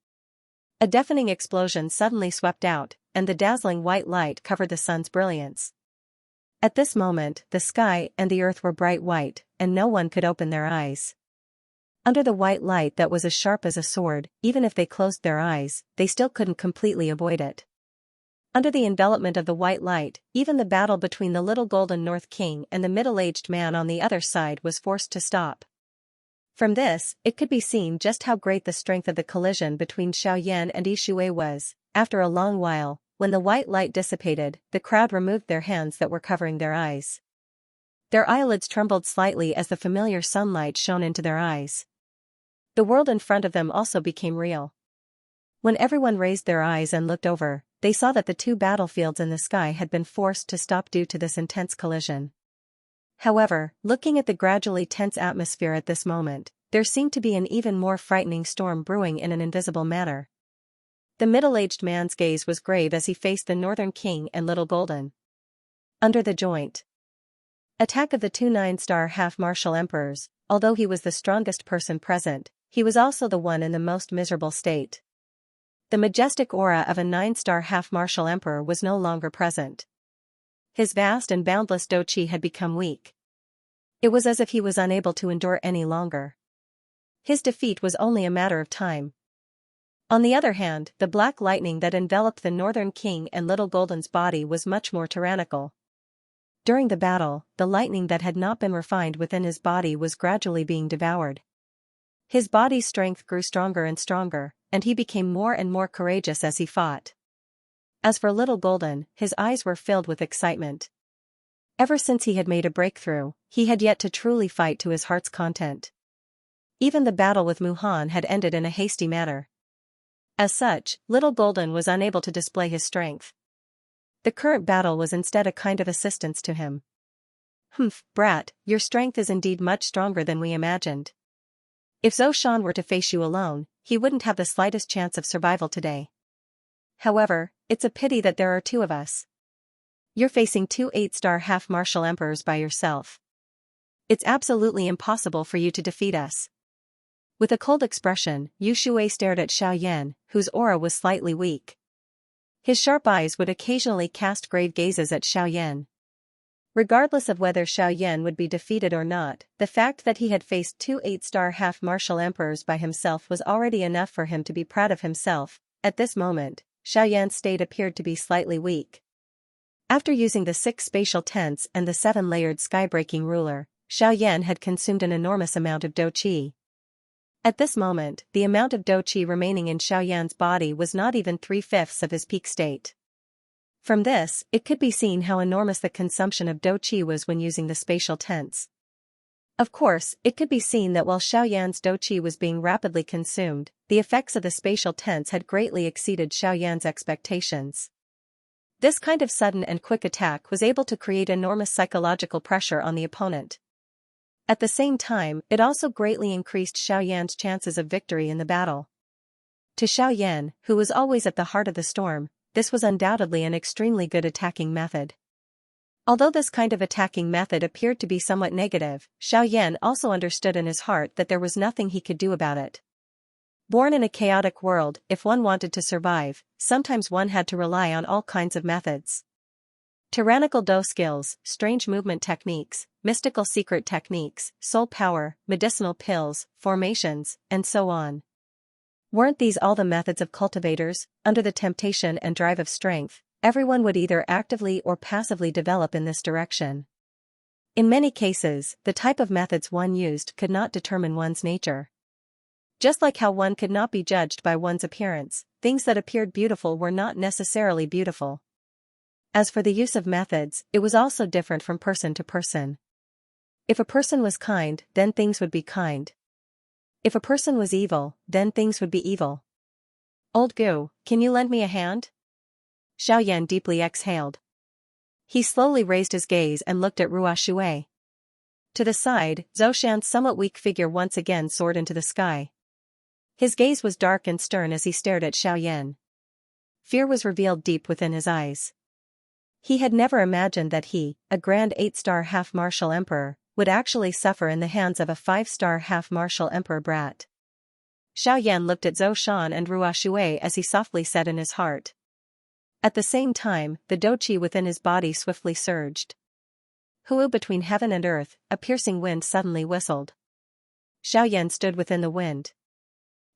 A deafening explosion suddenly swept out, and the dazzling white light covered the sun's brilliance. At this moment, the sky and the earth were bright white, and no one could open their eyes. Under the white light that was as sharp as a sword, even if they closed their eyes, they still couldn't completely avoid it. Under the envelopment of the white light, even the battle between the little golden North King and the middle-aged man on the other side was forced to stop. From this, it could be seen just how great the strength of the collision between Xiaoyan and Yi Shui was. After a long while, when the white light dissipated, the crowd removed their hands that were covering their eyes. Their eyelids trembled slightly as the familiar sunlight shone into their eyes. The world in front of them also became real. When everyone raised their eyes and looked over, they saw that the 2 battlefields in the sky had been forced to stop due to this intense collision. However, looking at the gradually tense atmosphere at this moment, there seemed to be an even more frightening storm brewing in an invisible manner. The middle-aged man's gaze was grave as he faced the Northern King and Little Golden. Under the joint attack of the 2 9-star half-martial emperors, although he was the strongest person present, he was also the one in the most miserable state. The majestic aura of a 9-star half-martial emperor was no longer present. His vast and boundless Douqi had become weak. It was as if he was unable to endure any longer. His defeat was only a matter of time. On the other hand, the black lightning that enveloped the Northern King and Little Golden's body was much more tyrannical. During the battle, the lightning that had not been refined within his body was gradually being devoured. His body's strength grew stronger and stronger, and he became more and more courageous as he fought. As for Little Golden, his eyes were filled with excitement. Ever since he had made a breakthrough, he had yet to truly fight to his heart's content. Even the battle with Muhan had ended in a hasty manner. As such, Little Golden was unable to display his strength. The current battle was instead a kind of assistance to him. Brat, your strength is indeed much stronger than we imagined. If Zhou Shan were to face you alone, he wouldn't have the slightest chance of survival today. However, it's a pity that there are 2 of us. You're facing 2 8-star half-martial emperors by yourself. It's absolutely impossible for you to defeat us. With a cold expression, Yu Shui stared at Xiaoyan, whose aura was slightly weak. His sharp eyes would occasionally cast grave gazes at Xiaoyan. Regardless of whether Xiaoyan would be defeated or not, the fact that he had faced 2 8-star half-martial emperors by himself was already enough for him to be proud of himself. At this moment, Xiaoyan's state appeared to be slightly weak. After using the 6 spatial tents and the 7-layered sky-breaking ruler, Xiaoyan had consumed an enormous amount of Douqi. At this moment, the amount of Douqi remaining in Xiaoyan's body was not even 3/5 of his peak state. From this, it could be seen how enormous the consumption of Douqi was when using the spatial tents. Of course, it could be seen that while Xiaoyan's Douqi was being rapidly consumed, the effects of the spatial tents had greatly exceeded Xiaoyan's expectations. This kind of sudden and quick attack was able to create enormous psychological pressure on the opponent. At the same time, it also greatly increased Xiaoyan's chances of victory in the battle. To Xiaoyan, who was always at the heart of the storm, this was undoubtedly an extremely good attacking method. Although this kind of attacking method appeared to be somewhat negative, Xiaoyan also understood in his heart that there was nothing he could do about it. Born in a chaotic world, if one wanted to survive, sometimes one had to rely on all kinds of methods. Tyrannical Do skills, strange movement techniques, mystical secret techniques, soul power, medicinal pills, formations, and so on. Weren't these all the methods of cultivators? Under the temptation and drive of strength, everyone would either actively or passively develop in this direction. In many cases, the type of methods one used could not determine one's nature. Just like how one could not be judged by one's appearance, things that appeared beautiful were not necessarily beautiful. As for the use of methods, it was also different from person to person. If a person was kind, then things would be kind. If a person was evil, then things would be evil. Old Gu, can you lend me a hand? Xiaoyan deeply exhaled. He slowly raised his gaze and looked at Ruo Shui. To the side, Zhou Shan's somewhat weak figure once again soared into the sky. His gaze was dark and stern as he stared at Xiaoyan. Fear was revealed deep within his eyes. He had never imagined that he, a grand 8-star half-martial emperor, would actually suffer in the hands of a 5-star half-martial emperor brat. Xiaoyan looked at Zhou Shan and Ruo Shui as he softly said in his heart. At the same time, the doqi within his body swiftly surged. Hu between heaven and earth, a piercing wind suddenly whistled. Xiaoyan stood within the wind.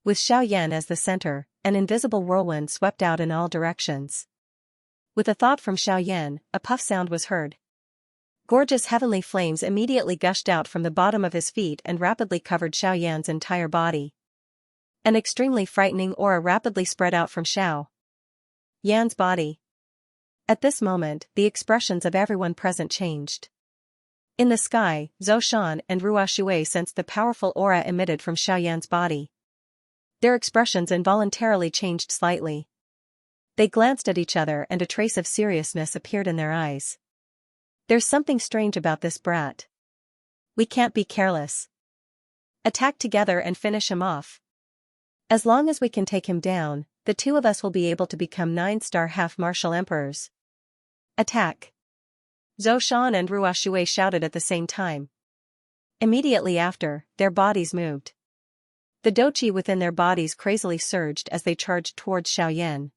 With Xiaoyan as the center, an invisible whirlwind swept out in all directions. With a thought from Xiaoyan, a puff sound was heard. Gorgeous heavenly flames immediately gushed out from the bottom of his feet and rapidly covered Xiaoyan's entire body. An extremely frightening aura rapidly spread out from Xiaoyan's body. At this moment, the expressions of everyone present changed. In the sky, Zhou Shan and Ruo Shui sensed the powerful aura emitted from Xiaoyan's body. Their expressions involuntarily changed slightly. They glanced at each other and a trace of seriousness appeared in their eyes. There's something strange about this brat. We can't be careless. Attack together and finish him off. As long as we can take him down, the two of us will be able to become 9-star half-martial emperors. Attack! Zhou Shan and Ruo Shui shouted at the same time. Immediately after, their bodies moved. The doqi within their bodies crazily surged as they charged towards Xiaoyan.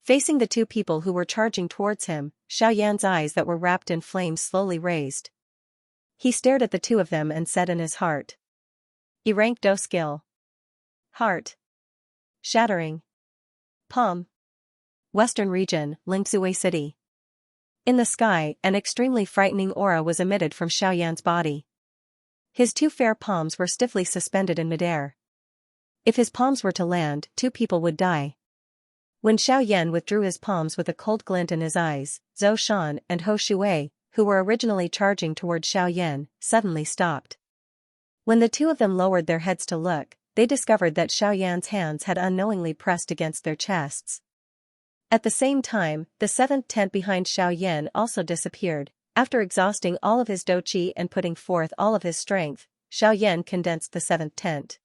Facing the two people who were charging towards him, Xiaoyan's eyes that were wrapped in flames slowly raised. He stared at the two of them and said in his heart. E-rank do skill. Heart. Shattering. Palm. Western region, Lingzui City. In the sky, an extremely frightening aura was emitted from Xiaoyan's body. His two fair palms were stiffly suspended in midair. If his palms were to land, two people would die. When Xiaoyan withdrew his palms with a cold glint in his eyes, Zhou Shan and Ho Shui, who were originally charging toward Xiaoyan, suddenly stopped. When the two of them lowered their heads to look, they discovered that Xiaoyan's hands had unknowingly pressed against their chests. At the same time, the seventh tent behind Xiaoyan also disappeared. After exhausting all of his doqi and putting forth all of his strength, Xiaoyan condensed the seventh tent.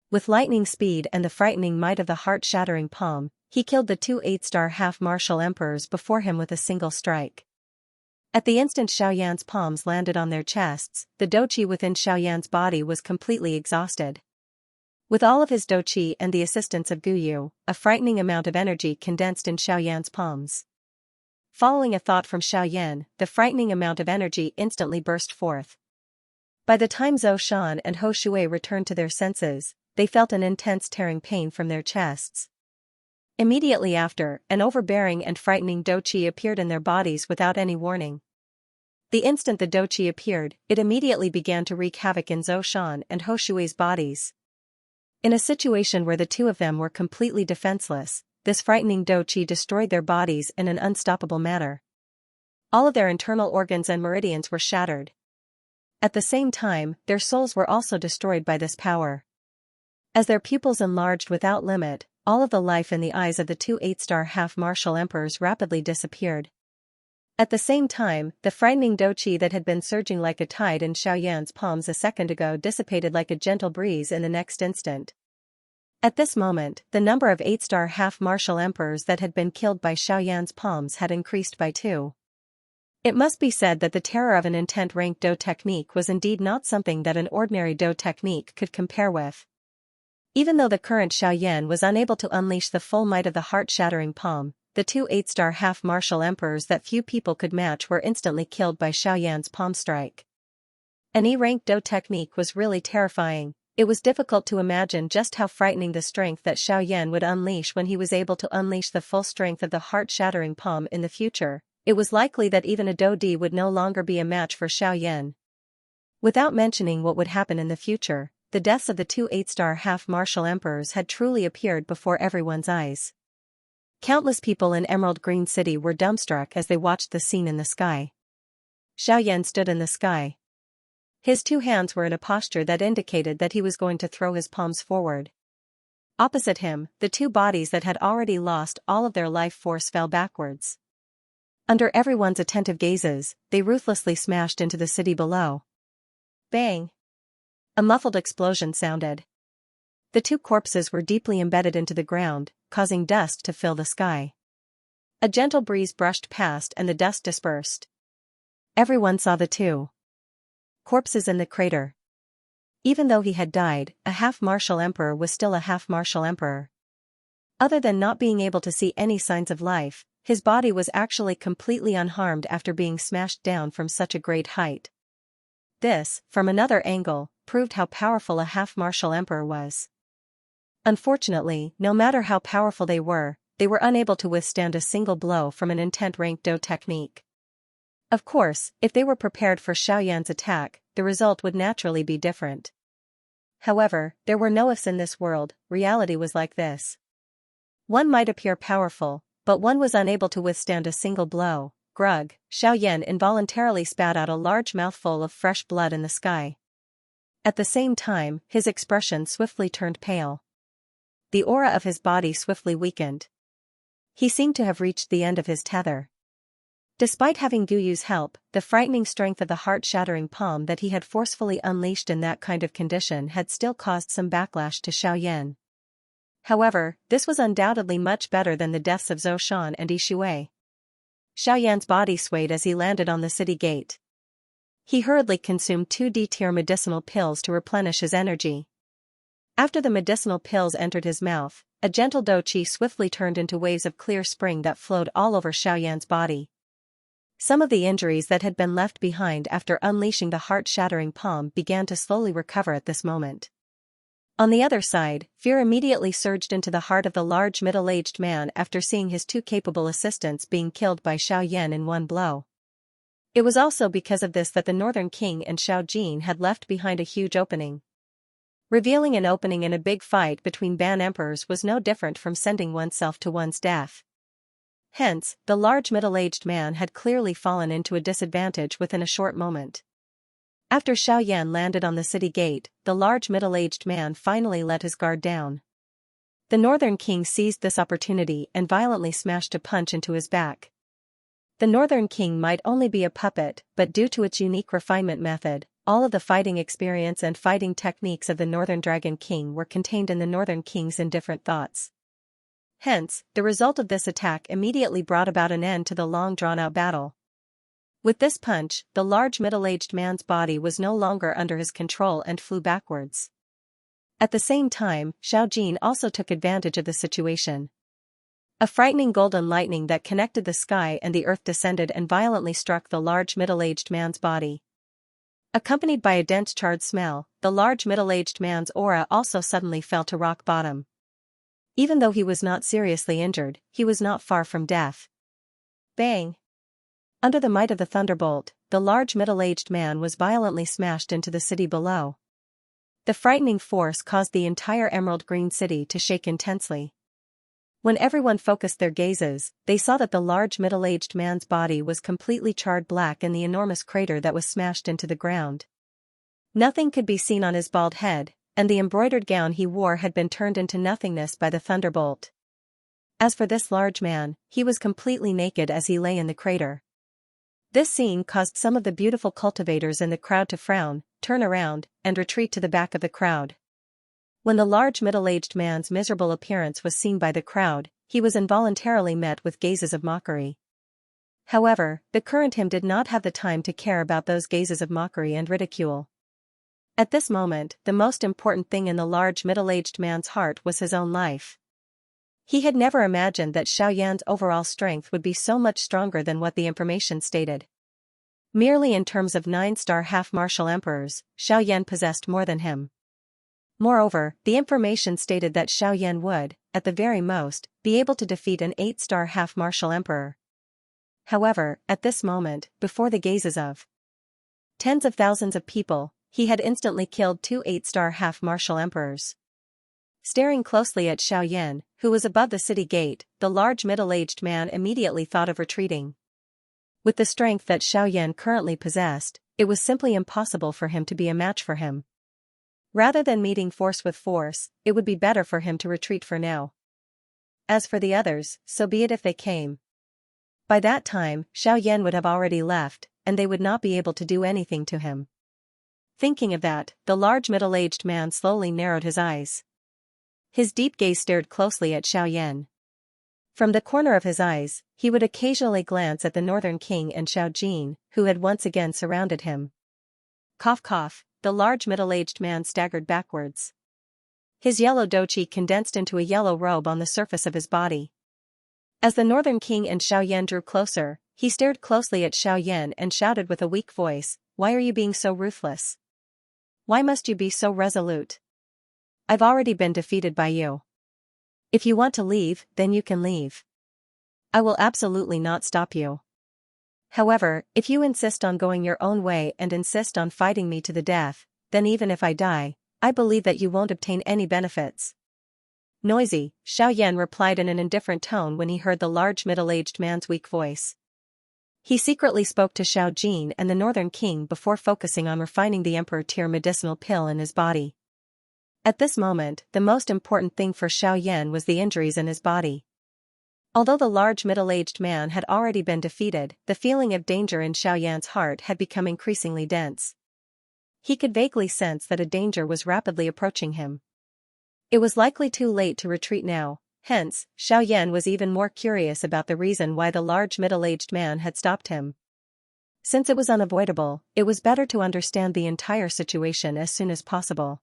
With lightning speed and the frightening might of the heart-shattering palm, he killed the two 8-star half-martial emperors before him with a single strike. At the instant Xiaoyan's palms landed on their chests, the doqi within Xiaoyan's body was completely exhausted. With all of his doqi and the assistance of Guyu, a frightening amount of energy condensed in Xiaoyan's palms. Following a thought from Xiaoyan, the frightening amount of energy instantly burst forth. By the time Zhou Shan and Ho Shui returned to their senses, they felt an intense tearing pain from their chests. Immediately after, an overbearing and frightening doqi appeared in their bodies without any warning. The instant the doqi appeared, it immediately began to wreak havoc in Zhou Shan and Ho Shui's bodies. In a situation where the two of them were completely defenseless, this frightening doqi destroyed their bodies in an unstoppable manner. All of their internal organs and meridians were shattered. At the same time, their souls were also destroyed by this power. As their pupils enlarged without limit, all of the life in the eyes of the two 8-star half-martial emperors rapidly disappeared. At the same time, the frightening doqi that had been surging like a tide in Xiaoyan's palms a second ago dissipated like a gentle breeze in the next instant. At this moment, the number of 8-star half-martial emperors that had been killed by Xiaoyan's palms had increased by 2. It must be said that the terror of an intent rank do technique was indeed not something that an ordinary do technique could compare with. Even though the current Xiaoyan was unable to unleash the full might of the heart-shattering palm, the two 8-star half-martial emperors that few people could match were instantly killed by Xiaoyan's palm strike. An E-rank do technique was really terrifying, It was difficult to imagine just how frightening the strength that Xiaoyan would unleash when he was able to unleash the full strength of the heart-shattering palm in the future. It was likely that even a Dodi would no longer be a match for Xiaoyan. Without mentioning what would happen in the future, the deaths of the two 8-star half-martial emperors had truly appeared before everyone's eyes. Countless people in Emerald Green City were dumbstruck as they watched the scene in the sky. Xiaoyan stood in the sky. His two hands were in a posture that indicated that he was going to throw his palms forward. Opposite him, the two bodies that had already lost all of their life force fell backwards. Under everyone's attentive gazes, they ruthlessly smashed into the city below. Bang! A muffled explosion sounded. The two corpses were deeply embedded into the ground, causing dust to fill the sky. A gentle breeze brushed past and the dust dispersed. Everyone saw the two corpses in the crater. Even though he had died, a half-martial emperor was still a half-martial emperor. Other than not being able to see any signs of life, his body was actually completely unharmed after being smashed down from such a great height. This, from another angle, proved how powerful a half-martial emperor was. Unfortunately, no matter how powerful they were unable to withstand a single blow from an intent-ranked Do technique. Of course, if they were prepared for Xiaoyan's attack, the result would naturally be different. However, there were no ifs in this world. Reality was like this. One might appear powerful, but one was unable to withstand a single blow. Grug, Xiaoyan involuntarily spat out a large mouthful of fresh blood in the sky. At the same time, his expression swiftly turned pale. The aura of his body swiftly weakened. He seemed to have reached the end of his tether. Despite having Guyu's help, the frightening strength of the heart-shattering palm that he had forcefully unleashed in that kind of condition had still caused some backlash to Xiaoyan. However, this was undoubtedly much better than the deaths of Zhou Shan and Yi Shui. Xiaoyan's body swayed as he landed on the city gate. He hurriedly consumed 2 D-tier medicinal pills to replenish his energy. After the medicinal pills entered his mouth, a gentle Do Qi swiftly turned into waves of clear spring that flowed all over Xiaoyan's body. Some of the injuries that had been left behind after unleashing the heart-shattering palm began to slowly recover at this moment. On the other side, fear immediately surged into the heart of the large middle-aged man after seeing his 2 capable assistants being killed by Xiaoyan in one blow. It was also because of this that the Northern King and Xiao Jin had left behind a huge opening. Revealing an opening in a big fight between Ban emperors was no different from sending oneself to one's death. Hence, the large middle-aged man had clearly fallen into a disadvantage within a short moment. After Xiaoyan landed on the city gate, the large middle-aged man finally let his guard down. The Northern King seized this opportunity and violently smashed a punch into his back. The Northern King might only be a puppet, but due to its unique refinement method, all of the fighting experience and fighting techniques of the Northern Dragon King were contained in the Northern King's indifferent thoughts. Hence, the result of this attack immediately brought about an end to the long-drawn-out battle. With this punch, the large middle-aged man's body was no longer under his control and flew backwards. At the same time, Xiao Jin also took advantage of the situation. A frightening golden lightning that connected the sky and the earth descended and violently struck the large middle-aged man's body. Accompanied by a dense charred smell, the large middle-aged man's aura also suddenly fell to rock bottom. Even though he was not seriously injured, he was not far from death. Bang! Under the might of the thunderbolt, the large middle-aged man was violently smashed into the city below. The frightening force caused the entire Emerald Green City to shake intensely. When everyone focused their gazes, they saw that the large middle-aged man's body was completely charred black in the enormous crater that was smashed into the ground. Nothing could be seen on his bald head, and the embroidered gown he wore had been turned into nothingness by the thunderbolt. As for this large man, he was completely naked as he lay in the crater. This scene caused some of the beautiful cultivators in the crowd to frown, turn around, and retreat to the back of the crowd. When the large middle-aged man's miserable appearance was seen by the crowd, he was involuntarily met with gazes of mockery. However, the current him did not have the time to care about those gazes of mockery and ridicule. At this moment, the most important thing in the large middle-aged man's heart was his own life. He had never imagined that Xiaoyan's overall strength would be so much stronger than what the information stated. Merely in terms of 9-star half-martial emperors, Xiaoyan possessed more than him. Moreover, the information stated that Xiaoyan would, at the very most, be able to defeat an 8-star half-martial emperor. However, at this moment, before the gazes of tens of thousands of people, he had instantly killed 2 8-star half-martial emperors. Staring closely at Xiaoyan, who was above the city gate, the large middle-aged man immediately thought of retreating. With the strength that Xiaoyan currently possessed, it was simply impossible for him to be a match for him. Rather than meeting force with force, it would be better for him to retreat for now. As for the others, so be it if they came. By that time, Xiaoyan would have already left, and they would not be able to do anything to him. Thinking of that, the large middle-aged man slowly narrowed his eyes. His deep gaze stared closely at Xiaoyan. From the corner of his eyes, he would occasionally glance at the Northern King and Xiao Jin, who had once again surrounded him. Cough cough, the large middle-aged man staggered backwards. His yellow douchi condensed into a yellow robe on the surface of his body. As the Northern King and Xiaoyan drew closer, he stared closely at Xiaoyan and shouted with a weak voice, "Why are you being so ruthless? Why must you be so resolute? I've already been defeated by you. If you want to leave, then you can leave. I will absolutely not stop you. However, if you insist on going your own way and insist on fighting me to the death, then even if I die, I believe that you won't obtain any benefits." Noisy, Xiaoyan replied in an indifferent tone when he heard the large middle-aged man's weak voice. He secretly spoke to Xiao Jin and the Northern King before focusing on refining the Emperor Tier medicinal pill in his body. At this moment, the most important thing for Xiaoyan was the injuries in his body. Although the large middle-aged man had already been defeated, the feeling of danger in Xiaoyan's heart had become increasingly dense. He could vaguely sense that a danger was rapidly approaching him. It was likely too late to retreat now, hence, Xiaoyan was even more curious about the reason why the large middle-aged man had stopped him. Since it was unavoidable, it was better to understand the entire situation as soon as possible.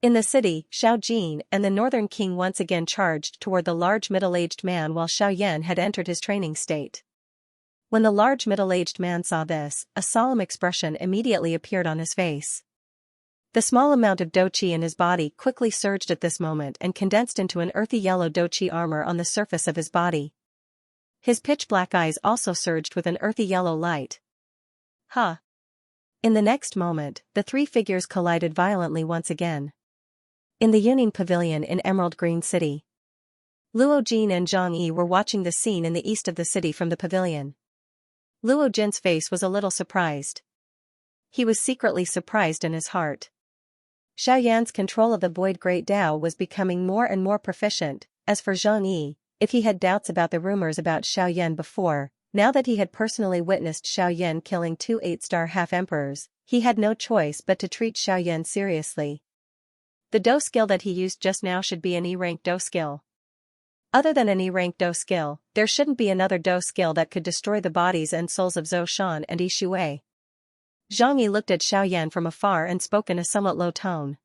In the city, Xiao Jin and the Northern King once again charged toward the large middle-aged man while Xiaoyan had entered his training state. When the large middle-aged man saw this, a solemn expression immediately appeared on his face. The small amount of douchi in his body quickly surged at this moment and condensed into an earthy yellow douchi armor on the surface of his body. His pitch-black eyes also surged with an earthy yellow light. Huh! In the next moment, the three figures collided violently once again. In the Yuning Pavilion in Emerald Green City, Luo Jin and Zhang Yi were watching the scene in the east of the city from the pavilion. Luo Jin's face was a little surprised. He was secretly surprised in his heart. Xiaoyan's control of the Void Great Dao was becoming more and more proficient. As for Zhang Yi, if he had doubts about the rumors about Xiaoyan before, now that he had personally witnessed Xiaoyan killing 2 8-star half-emperors, he had no choice but to treat Xiaoyan seriously. The Do skill that he used just now should be an E-rank Do skill. Other than an E-rank Do skill, there shouldn't be another Do skill that could destroy the bodies and souls of Zhou Shan and Yi Shui. Zhang Yi looked at Xiaoyan from afar and spoke in a somewhat low tone.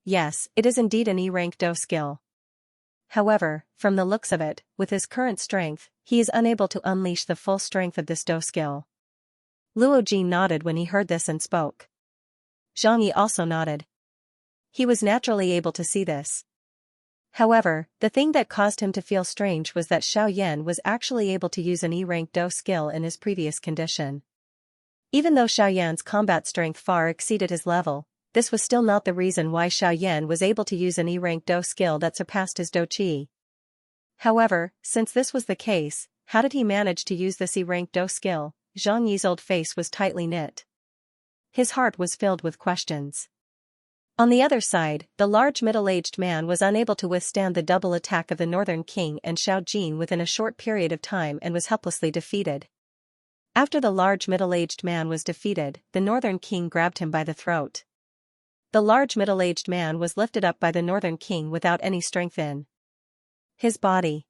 Yes, it is indeed an E-rank Do skill. However, from the looks of it, with his current strength, he is unable to unleash the full strength of this Do skill. Luo Jin nodded when he heard this and spoke. Zhang Yi also nodded. He was naturally able to see this. However, the thing that caused him to feel strange was that Xiaoyan was actually able to use an E-rank Do skill in his previous condition. Even though Xiaoyan's combat strength far exceeded his level, this was still not the reason why Xiaoyan was able to use an E-rank Do skill that surpassed his Do Chi. However, since this was the case, how did he manage to use this E-rank Do skill? Zhang Yi's old face was tightly knit. His heart was filled with questions. On the other side, the large middle-aged man was unable to withstand the double attack of the Northern King and Xiao Jin within a short period of time and was helplessly defeated. After the large middle-aged man was defeated, the Northern King grabbed him by the throat. The large middle-aged man was lifted up by the Northern King without any strength in his body.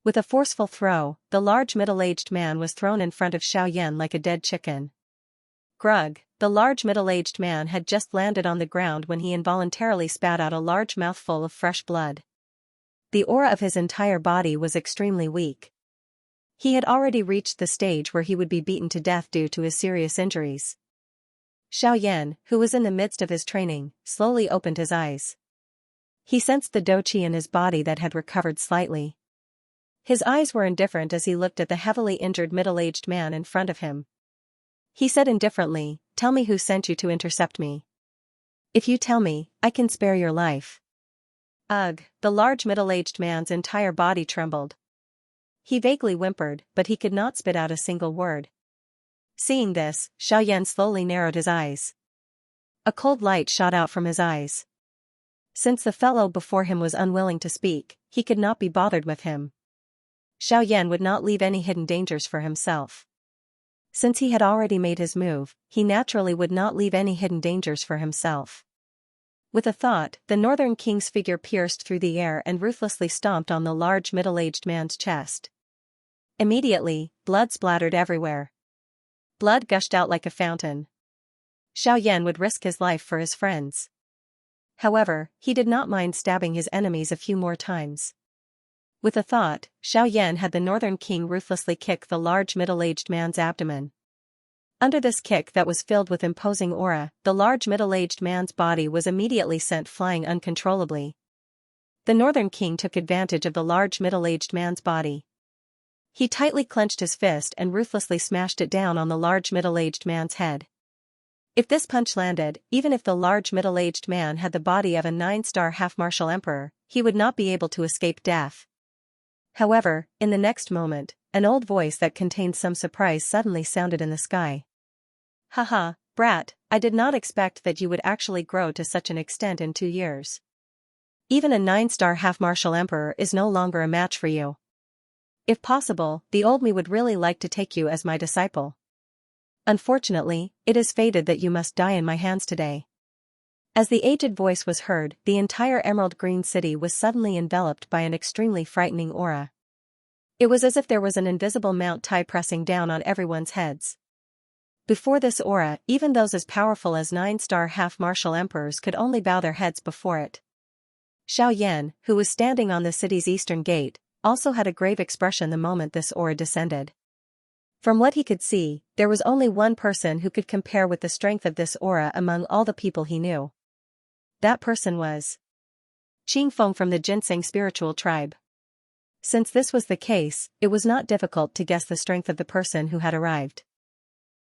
With a forceful throw, the large middle-aged man was thrown in front of Xiaoyan like a dead chicken. Grug, the large middle-aged man had just landed on the ground when he involuntarily spat out a large mouthful of fresh blood. The aura of his entire body was extremely weak. He had already reached the stage where he would be beaten to death due to his serious injuries. Xiaoyan, who was in the midst of his training, slowly opened his eyes. He sensed the dou qi in his body that had recovered slightly. His eyes were indifferent as he looked at the heavily injured middle-aged man in front of him. He said indifferently, "Tell me who sent you to intercept me. If you tell me, I can spare your life." Ugh, the large middle-aged man's entire body trembled. He vaguely whimpered, but he could not spit out a single word. Seeing this, Xiaoyan slowly narrowed his eyes. A cold light shot out from his eyes. Since the fellow before him was unwilling to speak, he could not be bothered with him. Xiaoyan would not leave any hidden dangers for himself. Since he had already made his move, he naturally would not leave any hidden dangers for himself. With a thought, the Northern King's figure pierced through the air and ruthlessly stomped on the large middle-aged man's chest. Immediately, blood splattered everywhere. Blood gushed out like a fountain. Xiaoyan would risk his life for his friends. However, he did not mind stabbing his enemies a few more times. With a thought, Xiaoyan had the Northern King ruthlessly kick the large middle-aged man's abdomen. Under this kick that was filled with imposing aura, the large middle-aged man's body was immediately sent flying uncontrollably. The Northern King took advantage of the large middle-aged man's body. He tightly clenched his fist and ruthlessly smashed it down on the large middle-aged man's head. If this punch landed, even if the large middle-aged man had the body of a 9-star half-martial emperor, he would not be able to escape death. However, in the next moment, an old voice that contained some surprise suddenly sounded in the sky. "Haha, brat, I did not expect that you would actually grow to such an extent in 2 years. Even a 9-star half-martial emperor is no longer a match for you. If possible, the old me would really like to take you as my disciple. Unfortunately, it is fated that you must die in my hands today." As the aged voice was heard, the entire Emerald Green City was suddenly enveloped by an extremely frightening aura. It was as if there was an invisible Mount Tai pressing down on everyone's heads. Before this aura, even those as powerful as 9-star half-martial emperors could only bow their heads before it. Xiaoyan, who was standing on the city's eastern gate, also had a grave expression the moment this aura descended. From what he could see, there was only one person who could compare with the strength of this aura among all the people he knew. That person was Qingfeng from the Ginseng spiritual tribe. Since this was the case, it was not difficult to guess the strength of the person who had arrived.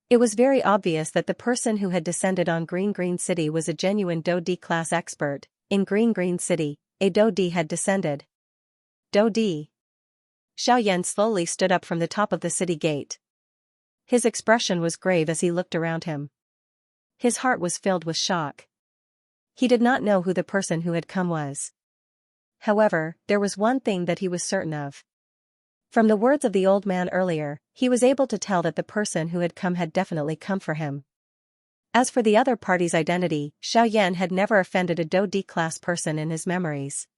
It was very obvious that the person who had descended on Green City was a genuine Dou Di class expert. In Green City, a Dou Di had descended. Dou Di. Xiaoyan slowly stood up from the top of the city gate. His expression was grave as he looked around him. His heart was filled with shock. He did not know who the person who had come was. However, there was one thing that he was certain of. From the words of the old man earlier, he was able to tell that the person who had come had definitely come for him. As for the other party's identity, Xiaoyan had never offended a Dou Di class person in his memories.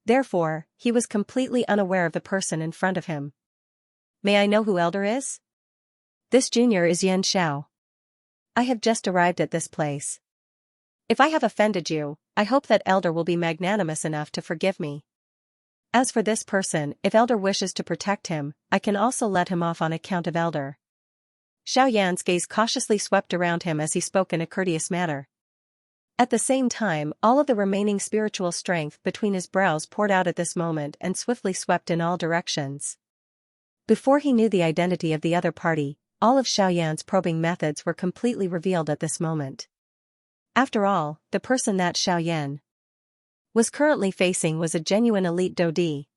Therefore, he was completely unaware of the person in front of him. "May I know who Elder is?" "This junior is Xianxia. I have just arrived at this place. If I have offended you, I hope that Elder will be magnanimous enough to forgive me. As for this person, if Elder wishes to protect him, I can also let him off on account of Elder." Xiaoyan's gaze cautiously swept around him as he spoke in a courteous manner. At the same time, all of the remaining spiritual strength between his brows poured out at this moment and swiftly swept in all directions. Before he knew the identity of the other party, all of Xiaoyan's probing methods were completely revealed at this moment. After all, the person that Xiaoyan was currently facing was a genuine elite Dou Di.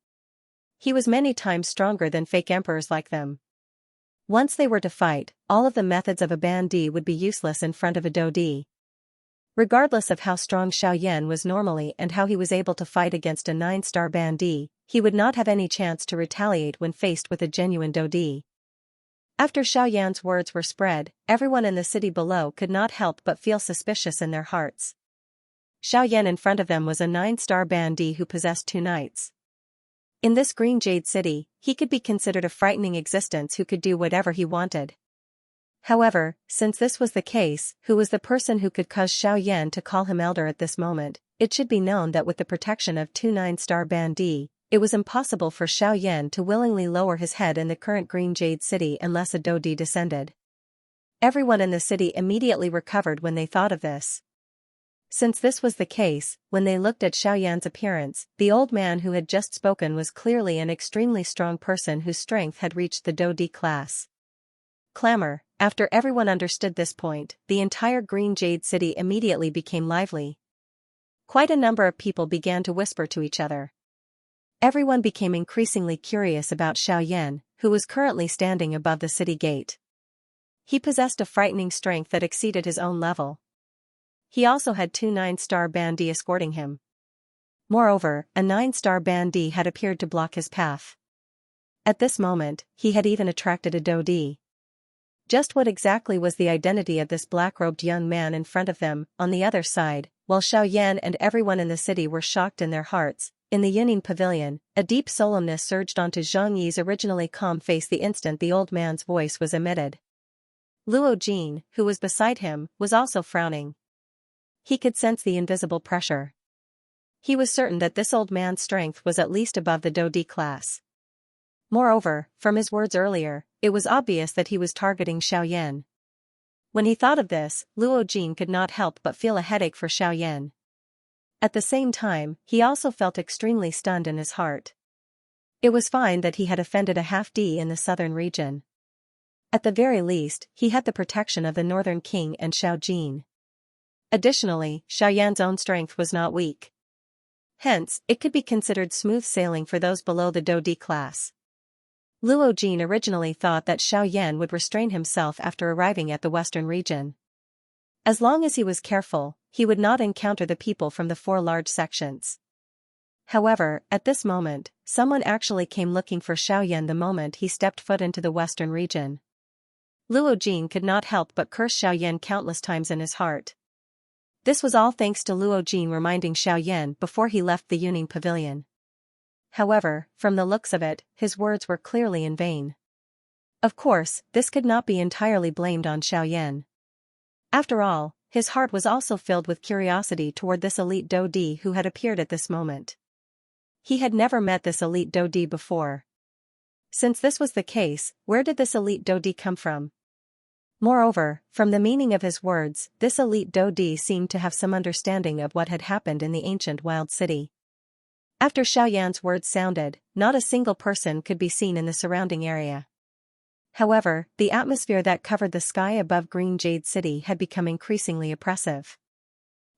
He was many times stronger than fake emperors like them. Once they were to fight, all of the methods of a Bandi would be useless in front of a Dou Di. Regardless of how strong Xiaoyan was normally and how he was able to fight against a 9-star Bandi, he would not have any chance to retaliate when faced with a genuine Dou Di. After Xiaoyan's words were spread, everyone in the city below could not help but feel suspicious in their hearts. Xiaoyan in front of them was a 9-star Bandi who possessed 2 knights. In this Green Jade City, he could be considered a frightening existence who could do whatever he wanted. However, since this was the case, who was the person who could cause Xiaoyan to call him Elder at this moment? It should be known that with the protection of 2 9-star Bandi, it was impossible for Xiaoyan to willingly lower his head in the current Green Jade City unless a Dou Di descended. Everyone in the city immediately recovered when they thought of this. Since this was the case, when they looked at Xiaoyan's appearance, the old man who had just spoken was clearly an extremely strong person whose strength had reached the Do-D class. Clamor. After everyone understood this point, the entire Green Jade City immediately became lively. Quite a number of people began to whisper to each other. Everyone became increasingly curious about Xiaoyan, who was currently standing above the city gate. He possessed a frightening strength that exceeded his own level. He also had 2 9-star bandits escorting him. Moreover, a 9-star bandit had appeared to block his path. At this moment, he had even attracted a Do-D. Just what exactly was the identity of this black-robed young man in front of them, on the other side, while Xiaoyan and everyone in the city were shocked in their hearts, in the Yuning Pavilion, a deep solemnness surged onto Zhang Yi's originally calm face the instant the old man's voice was emitted. Luo Jin, who was beside him, was also frowning. He could sense the invisible pressure. He was certain that this old man's strength was at least above the Do-D class. Moreover, from his words earlier, it was obvious that he was targeting Xiaoyan. When he thought of this, Luo Jin could not help but feel a headache for Xiaoyan. At the same time, he also felt extremely stunned in his heart. It was fine that he had offended a half-D in the southern region. At the very least, he had the protection of the Northern King and Xiao Jin. Additionally, Xiaoyan's own strength was not weak. Hence, it could be considered smooth sailing for those below the Do-D class. Luo Jin originally thought that Xiaoyan would restrain himself after arriving at the western region. As long as he was careful, he would not encounter the people from the 4 large sections. However, at this moment, someone actually came looking for Xiaoyan the moment he stepped foot into the western region. Luo Jin could not help but curse Xiaoyan countless times in his heart. This was all thanks to Luo Jin reminding Xiaoyan before he left the Yuning Pavilion. However, from the looks of it, his words were clearly in vain. Of course, this could not be entirely blamed on Xiaoyan. After all, his heart was also filled with curiosity toward this elite Do-D who had appeared at this moment. He had never met this elite Do-D before. Since this was the case, where did this elite Do-D come from? Moreover, from the meaning of his words, this elite Do-D seemed to have some understanding of what had happened in the ancient wild city. After Xiaoyan's words sounded, not a single person could be seen in the surrounding area. However, the atmosphere that covered the sky above Green Jade City had become increasingly oppressive.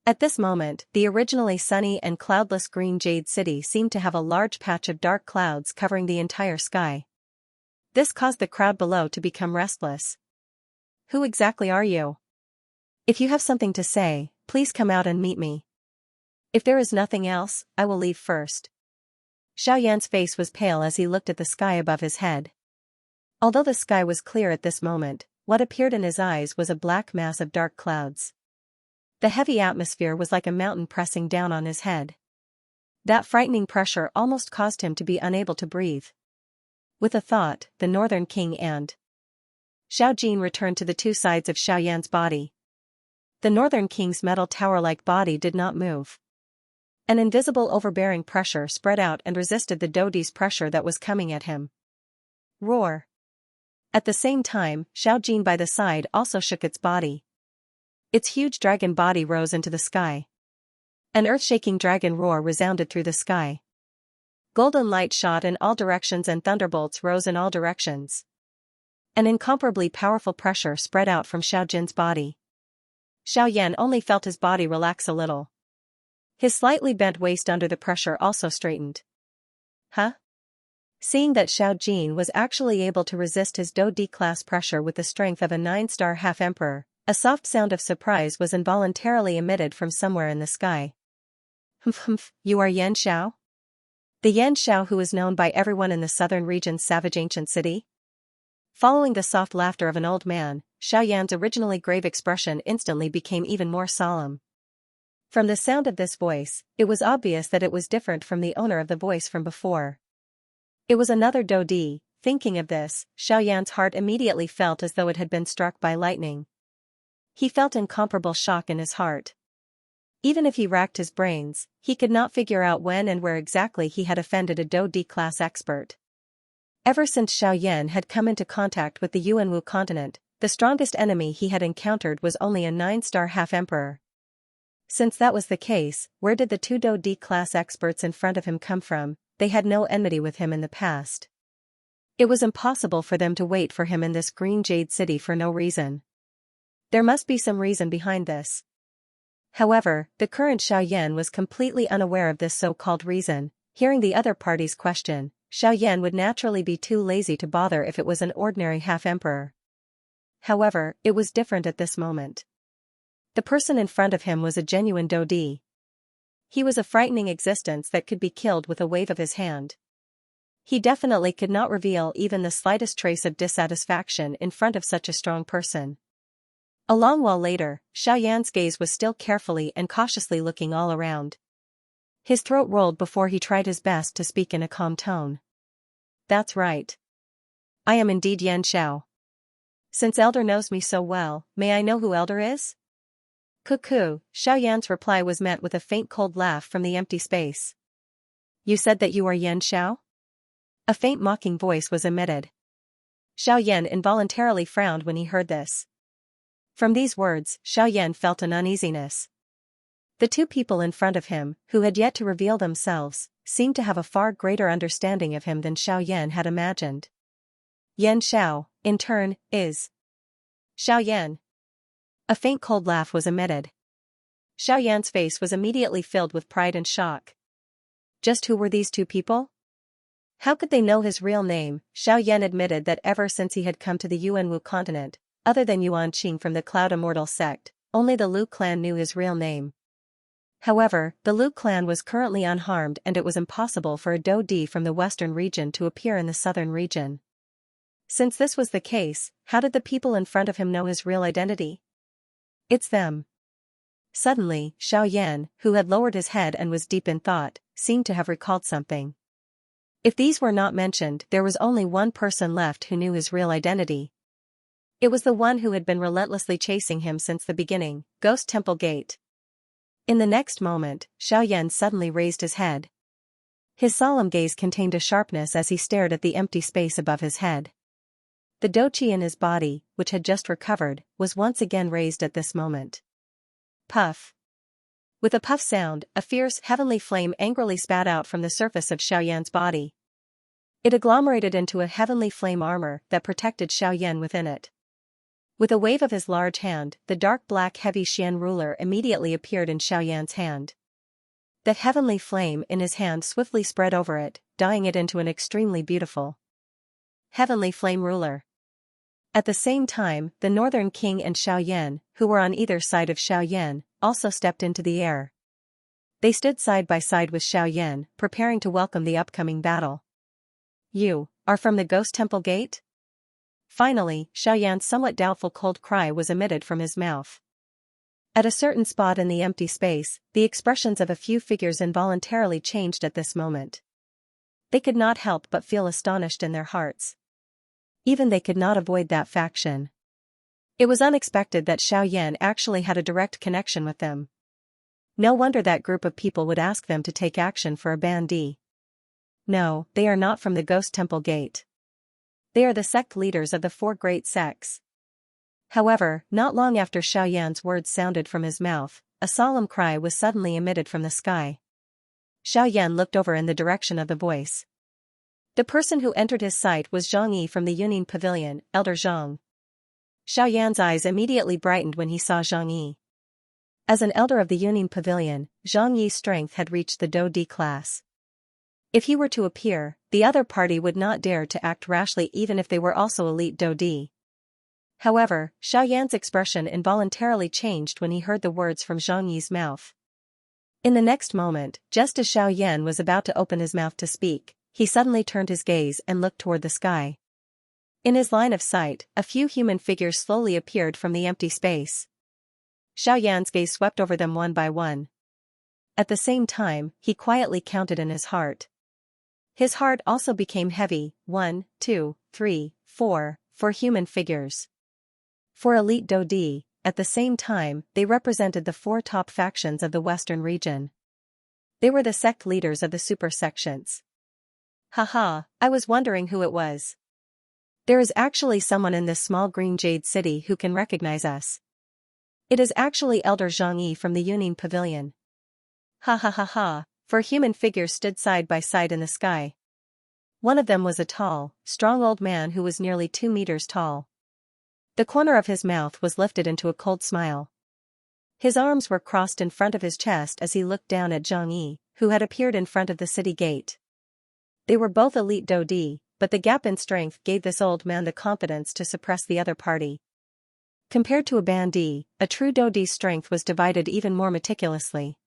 At this moment, the originally sunny and cloudless Green Jade City seemed to have a large patch of dark clouds covering the entire sky. This caused the crowd below to become restless. Who exactly are you? If you have something to say, please come out and meet me. If there is nothing else, I will leave first. Xiaoyan's face was pale as he looked at the sky above his head. Although the sky was clear at this moment, what appeared in his eyes was a black mass of dark clouds. The heavy atmosphere was like a mountain pressing down on his head. That frightening pressure almost caused him to be unable to breathe. With a thought, the Northern King and Xiao Jin returned to the 2 sides of Xiaoyan's body. The Northern King's metal tower-like body did not move. An invisible overbearing pressure spread out and resisted the Do-D's pressure that was coming at him. Roar. At the same time, Xiao Jin by the side also shook its body. Its huge dragon body rose into the sky. An earth-shaking dragon roar resounded through the sky. Golden light shot in all directions and thunderbolts rose in all directions. An incomparably powerful pressure spread out from Xiao Jin's body. Xiaoyan only felt his body relax a little. His slightly bent waist under the pressure also straightened. Huh? Seeing that Xiao Jin was actually able to resist his Do-D class pressure with the strength of a 9-star half-emperor, a soft sound of surprise was involuntarily emitted from somewhere in the sky. Humph, you are Yan Xiao? The Yan Xiao who is known by everyone in the southern region's savage ancient city? Following the soft laughter of an old man, Xiaoyan's originally grave expression instantly became even more solemn. From the sound of this voice, it was obvious that it was different from the owner of the voice from before. It was another Do-D. Thinking of this, Xiaoyan's heart immediately felt as though it had been struck by lightning. He felt incomparable shock in his heart. Even if he racked his brains, he could not figure out when and where exactly he had offended a Do-D class expert. Ever since Xiaoyan had come into contact with the Yuanwu continent, the strongest enemy he had encountered was only a 9-star half-emperor. Since that was the case, where did the two Do D-class experts in front of him come from? They had no enmity with him in the past. It was impossible for them to wait for him in this green jade city for no reason. There must be some reason behind this. However, the current Xiaoyan was completely unaware of this so-called reason. Hearing the other party's question, Xiaoyan would naturally be too lazy to bother if it was an ordinary half-emperor. However, it was different at this moment. The person in front of him was a genuine Dodi. He was a frightening existence that could be killed with a wave of his hand. He definitely could not reveal even the slightest trace of dissatisfaction in front of such a strong person. A long while later, Xiaoyan's gaze was still carefully and cautiously looking all around. His throat rolled before he tried his best to speak in a calm tone. That's right. I am indeed Yan Xiao. Since Elder knows me so well, may I know who Elder is? Cuckoo, Xiaoyan's reply was met with a faint cold laugh from the empty space. You said that you are Yan Xiao? A faint mocking voice was emitted. Xiaoyan involuntarily frowned when he heard this. From these words, Xiaoyan felt an uneasiness. The two people in front of him, who had yet to reveal themselves, seemed to have a far greater understanding of him than Xiaoyan had imagined. Yan Xiao, in turn, is Xiaoyan. A faint cold laugh was emitted. Xiaoyan's face was immediately filled with pride and shock. Just who were these two people? How could they know his real name? Xiaoyan admitted that ever since he had come to the Yuanwu continent, other than Yuan Qing from the Cloud Immortal sect, only the Lu clan knew his real name. However, the Lu clan was currently unharmed and it was impossible for a Dodi from the western region to appear in the southern region. Since this was the case, how did the people in front of him know his real identity? It's them. Suddenly, Xiaoyan, who had lowered his head and was deep in thought, seemed to have recalled something. If these were not mentioned, there was only one person left who knew his real identity. It was the one who had been relentlessly chasing him since the beginning, Ghost Temple Gate. In the next moment, Xiaoyan suddenly raised his head. His solemn gaze contained a sharpness as he stared at the empty space above his head. The doqi in his body, which had just recovered, was once again raised at this moment. Puff. With a puff sound, a fierce, heavenly flame angrily spat out from the surface of Xiaoyan's body. It agglomerated into a heavenly flame armor that protected Xiaoyan within it. With a wave of his large hand, the dark black heavy Xian ruler immediately appeared in Xiaoyan's hand. That heavenly flame in his hand swiftly spread over it, dyeing it into an extremely beautiful heavenly flame ruler. At the same time, the Northern King and Xiaoyan, who were on either side of Xiaoyan, also stepped into the air. They stood side by side with Xiaoyan, preparing to welcome the upcoming battle. You are from the Ghost Temple Gate? Finally, Xiaoyan's somewhat doubtful cold cry was emitted from his mouth. At a certain spot in the empty space, the expressions of a few figures involuntarily changed at this moment. They could not help but feel astonished in their hearts. Even they could not avoid that faction. It was unexpected that Xiaoyan actually had a direct connection with them. No wonder that group of people would ask them to take action for a bandit. No, they are not from the Ghost Temple Gate. They are the sect leaders of the 4 great sects. However, not long after Xiaoyan's words sounded from his mouth, a solemn cry was suddenly emitted from the sky. Xiaoyan looked over in the direction of the voice. The person who entered his sight was Zhang Yi from the Yunin Pavilion, Elder Zhang. Xiaoyan's eyes immediately brightened when he saw Zhang Yi. As an elder of the Yunin Pavilion, Zhang Yi's strength had reached the Do D class. If he were to appear, the other party would not dare to act rashly even if they were also elite Do D. However, Xiaoyan's expression involuntarily changed when he heard the words from Zhang Yi's mouth. In the next moment, just as Xiaoyan was about to open his mouth to speak, he suddenly turned his gaze and looked toward the sky. In his line of sight, a few human figures slowly appeared from the empty space. Xiaoyan's gaze swept over them one by one. At the same time, he quietly counted in his heart. His heart also became heavy. 1, 2, 3, 4 human figures. 4 elite Do D. At the same time, they represented the 4 top factions of the western region. They were the sect leaders of the super sections. Haha, I was wondering who it was. There is actually someone in this small green jade city who can recognize us. It is actually Elder Xianxia from the Yuning Pavilion. Ha ha ha ha, 4 human figures stood side by side in the sky. One of them was a tall, strong old man who was nearly 2 meters tall. The corner of his mouth was lifted into a cold smile. His arms were crossed in front of his chest as he looked down at Xianxia, who had appeared in front of the city gate. They were both elite Dodi, but the gap in strength gave this old man the confidence to suppress the other party. Compared to a Bandi, a true Dodi's strength was divided even more meticulously.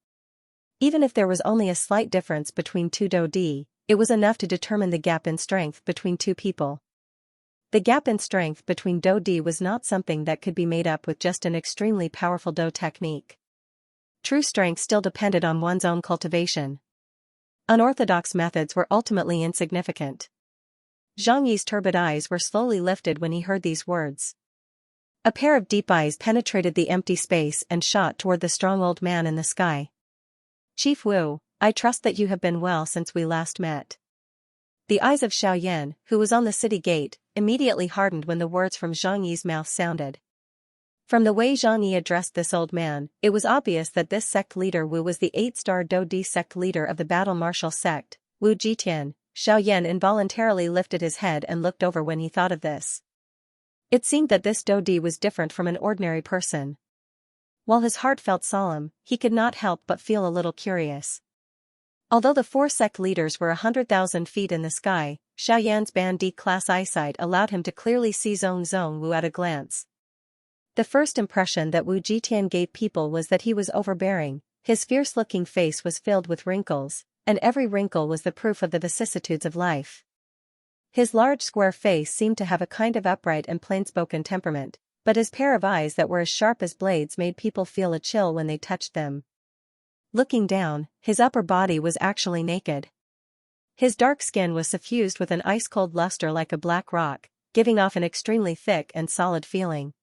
Even if there was only a slight difference between 2 Dodi, it was enough to determine the gap in strength between 2 people. The gap in strength between Dodi was not something that could be made up with just an extremely powerful Do technique. True strength still depended on one's own cultivation. Unorthodox methods were ultimately insignificant. Xianxia's turbid eyes were slowly lifted when he heard these words. A pair of deep eyes penetrated the empty space and shot toward the strong old man in the sky. Chief Wu, I trust that you have been well since we last met. The eyes of Xiaoyan, who was on the city gate, immediately hardened when the words from Xianxia's mouth sounded. From the way Xianxia addressed this old man, it was obvious that this sect leader Wu was the 8-star Dodi sect leader of the battle martial sect, Wu Jitian. Xiaoyan involuntarily lifted his head and looked over when he thought of this. It seemed that this Dodi was different from an ordinary person. While his heart felt solemn, he could not help but feel a little curious. Although the 4 sect leaders were 100,000 feet in the sky, Xiaoyan's Bandi class eyesight allowed him to clearly see Zong Wu at a glance. The first impression that Wu Jitian gave people was that he was overbearing, his fierce-looking face was filled with wrinkles, and every wrinkle was the proof of the vicissitudes of life. His large square face seemed to have a kind of upright and plain-spoken temperament, but his pair of eyes that were as sharp as blades made people feel a chill when they touched them. Looking down, his upper body was actually naked. His dark skin was suffused with an ice-cold luster like a black rock, giving off an extremely thick and solid feeling.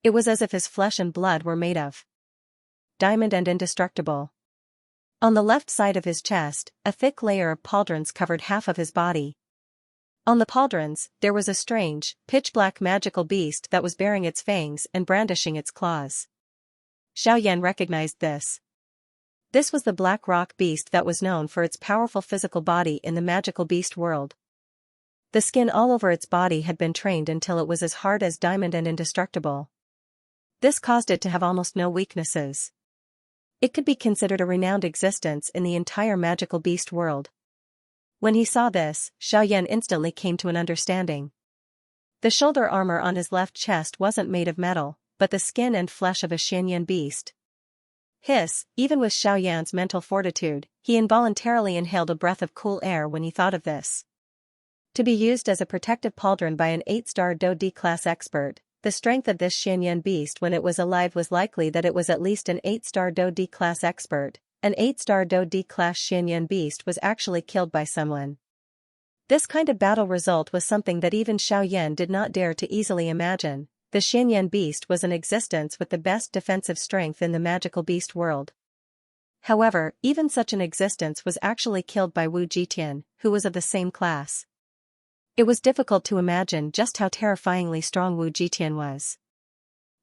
It was as if his flesh and blood were made of diamond and indestructible. On the left side of his chest, a thick layer of pauldrons covered half of his body. On the pauldrons, there was a strange, pitch-black magical beast that was baring its fangs and brandishing its claws. Xiaoyan recognized this. This was the black rock beast that was known for its powerful physical body in the magical beast world. The skin all over its body had been trained until it was as hard as diamond and indestructible. This caused it to have almost no weaknesses. It could be considered a renowned existence in the entire magical beast world. When he saw this, Xiaoyan instantly came to an understanding. The shoulder armor on his left chest wasn't made of metal, but the skin and flesh of a Xianyan beast. Even with Xiaoyan's mental fortitude, he involuntarily inhaled a breath of cool air when he thought of this. To be used as a protective pauldron by an 8-star Dodi class expert, the strength of this Xianyan beast when it was alive was likely that it was at least an 8-star Dodi class expert. An 8-star Dodi class Xianyan beast was actually killed by someone. This kind of battle result was something that even Xiaoyan did not dare to easily imagine. The Xianyan beast was an existence with the best defensive strength in the magical beast world. However, even such an existence was actually killed by Wu Jitian, who was of the same class. It was difficult to imagine just how terrifyingly strong Wu Jitian was.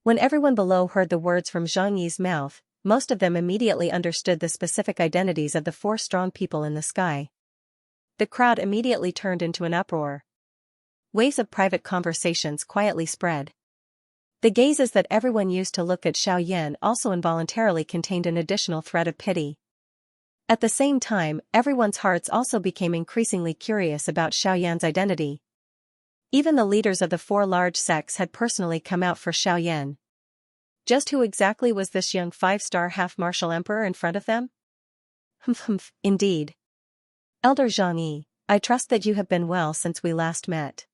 When everyone below heard the words from Xianxia's mouth, most of them immediately understood the specific identities of the 4 strong people in the sky. The crowd immediately turned into an uproar. Waves of private conversations quietly spread. The gazes that everyone used to look at Xiaoyan also involuntarily contained an additional thread of pity. At the same time, everyone's hearts also became increasingly curious about Xiaoyan's identity. Even the leaders of the 4 large sects had personally come out for Xiaoyan. Just who exactly was this young 5-star half-martial emperor in front of them? Indeed. Elder Xianxia, I trust that you have been well since we last met.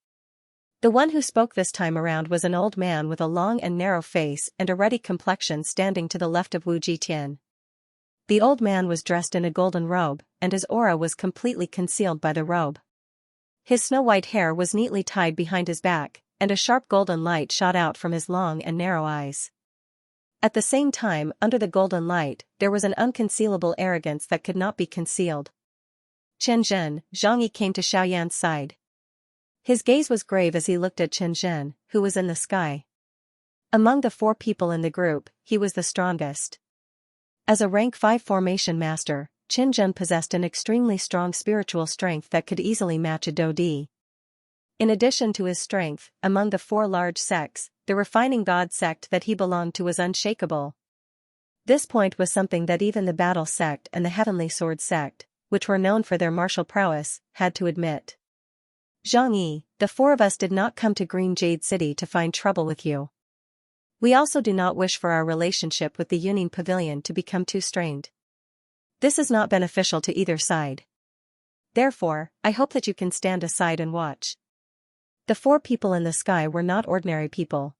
The one who spoke this time around was an old man with a long and narrow face and a ruddy complexion standing to the left of Wu Jitian. The old man was dressed in a golden robe, and his aura was completely concealed by the robe. His snow-white hair was neatly tied behind his back, and a sharp golden light shot out from his long and narrow eyes. At the same time, under the golden light, there was an unconcealable arrogance that could not be concealed. Chen Zhen, Xianxia came to Xiaoyan's side. His gaze was grave as he looked at Xianxia, who was in the sky. Among the 4 people in the group, he was the strongest. As a rank 5 formation master, Xianxia possessed an extremely strong spiritual strength that could easily match a Dodi. In addition to his strength, among the 4 large sects, the refining god sect that he belonged to was unshakable. This point was something that even the battle sect and the heavenly sword sect, which were known for their martial prowess, had to admit. Xianxia, the 4 of us did not come to Green Jade City to find trouble with you. We also do not wish for our relationship with the Union Pavilion to become too strained. This is not beneficial to either side. Therefore, I hope that you can stand aside and watch. The 4 people in the sky were not ordinary people.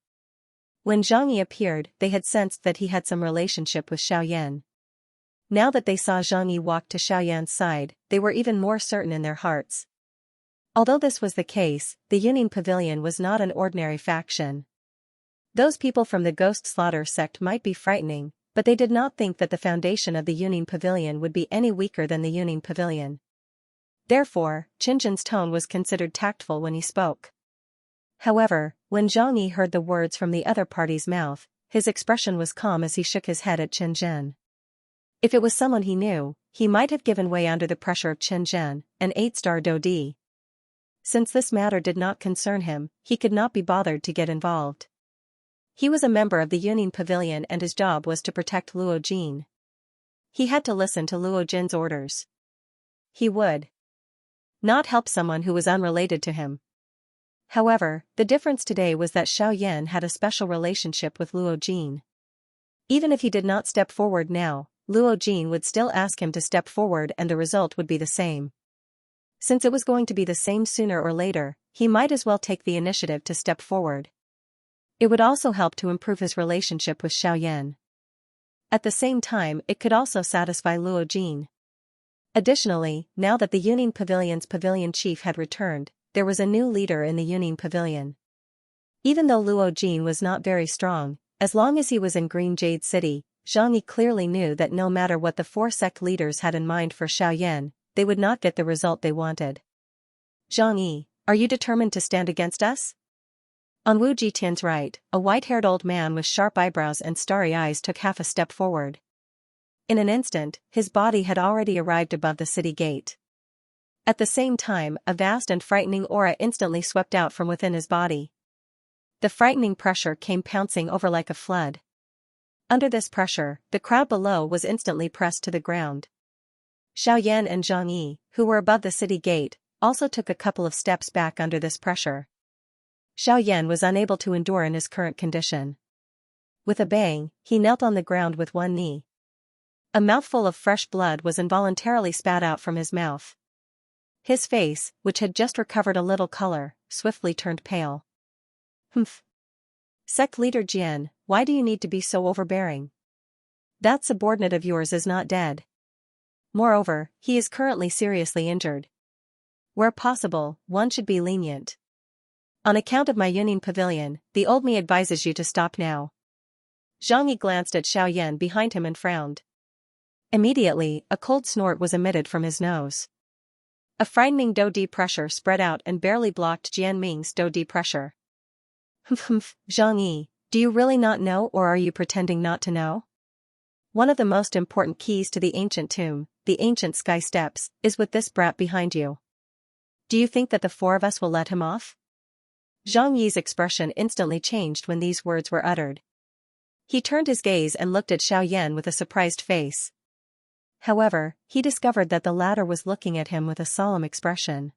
When Xianxia appeared, they had sensed that he had some relationship with Xiaoyan. Now that they saw Xianxia walk to Xiaoyan's side, they were even more certain in their hearts. Although this was the case, the Union Pavilion was not an ordinary faction. Those people from the Ghost Slaughter sect might be frightening, but they did not think that the foundation of the Union Pavilion would be any weaker than the Union Pavilion. Therefore, Xianxia's tone was considered tactful when he spoke. However, when Xianxia heard the words from the other party's mouth, his expression was calm as he shook his head at Xianxia. If it was someone he knew, he might have given way under the pressure of Xianxia, an 8-star Dodi. Since this matter did not concern him, he could not be bothered to get involved. He was a member of the Union Pavilion and his job was to protect Luo Jin. He had to listen to Luo Jin's orders. He would not help someone who was unrelated to him. However, the difference today was that Xiaoyan had a special relationship with Luo Jin. Even if he did not step forward now, Luo Jin would still ask him to step forward and the result would be the same. Since it was going to be the same sooner or later, he might as well take the initiative to step forward. It would also help to improve his relationship with Xiaoyan. At the same time, it could also satisfy Luo Jin. Additionally, now that the Union Pavilion's pavilion chief had returned, there was a new leader in the Union Pavilion. Even though Luo Jin was not very strong, as long as he was in Green Jade City, Xianxia clearly knew that no matter what the 4 sect leaders had in mind for Xiaoyan, they would not get the result they wanted. Xianxia, are you determined to stand against us? On Wu Jitian's right, a white-haired old man with sharp eyebrows and starry eyes took half a step forward. In an instant, his body had already arrived above the city gate. At the same time, a vast and frightening aura instantly swept out from within his body. The frightening pressure came pouncing over like a flood. Under this pressure, the crowd below was instantly pressed to the ground. Xiaoyan and Xianxia, who were above the city gate, also took a couple of steps back under this pressure. Xiaoyan was unable to endure in his current condition. With a bang, he knelt on the ground with one knee. A mouthful of fresh blood was involuntarily spat out from his mouth. His face, which had just recovered a little color, swiftly turned pale. Humph. Sect leader Jian, why do you need to be so overbearing? That subordinate of yours is not dead. Moreover, he is currently seriously injured. Where possible, one should be lenient. On account of my Union Pavilion, the old me advises you to stop now. Xianxia glanced at Xiaoyan behind him and frowned. Immediately, a cold snort was emitted from his nose. A frightening Dodi pressure spread out and barely blocked Jian Ming's Dodi pressure. Humph, Xianxia, do you really not know or are you pretending not to know? One of the most important keys to the ancient tomb, the ancient sky steps, is with this brat behind you. Do you think that the 4 of us will let him off? Xianxia's expression instantly changed when these words were uttered. He turned his gaze and looked at Xiaoyan with a surprised face. However, he discovered that the latter was looking at him with a solemn expression.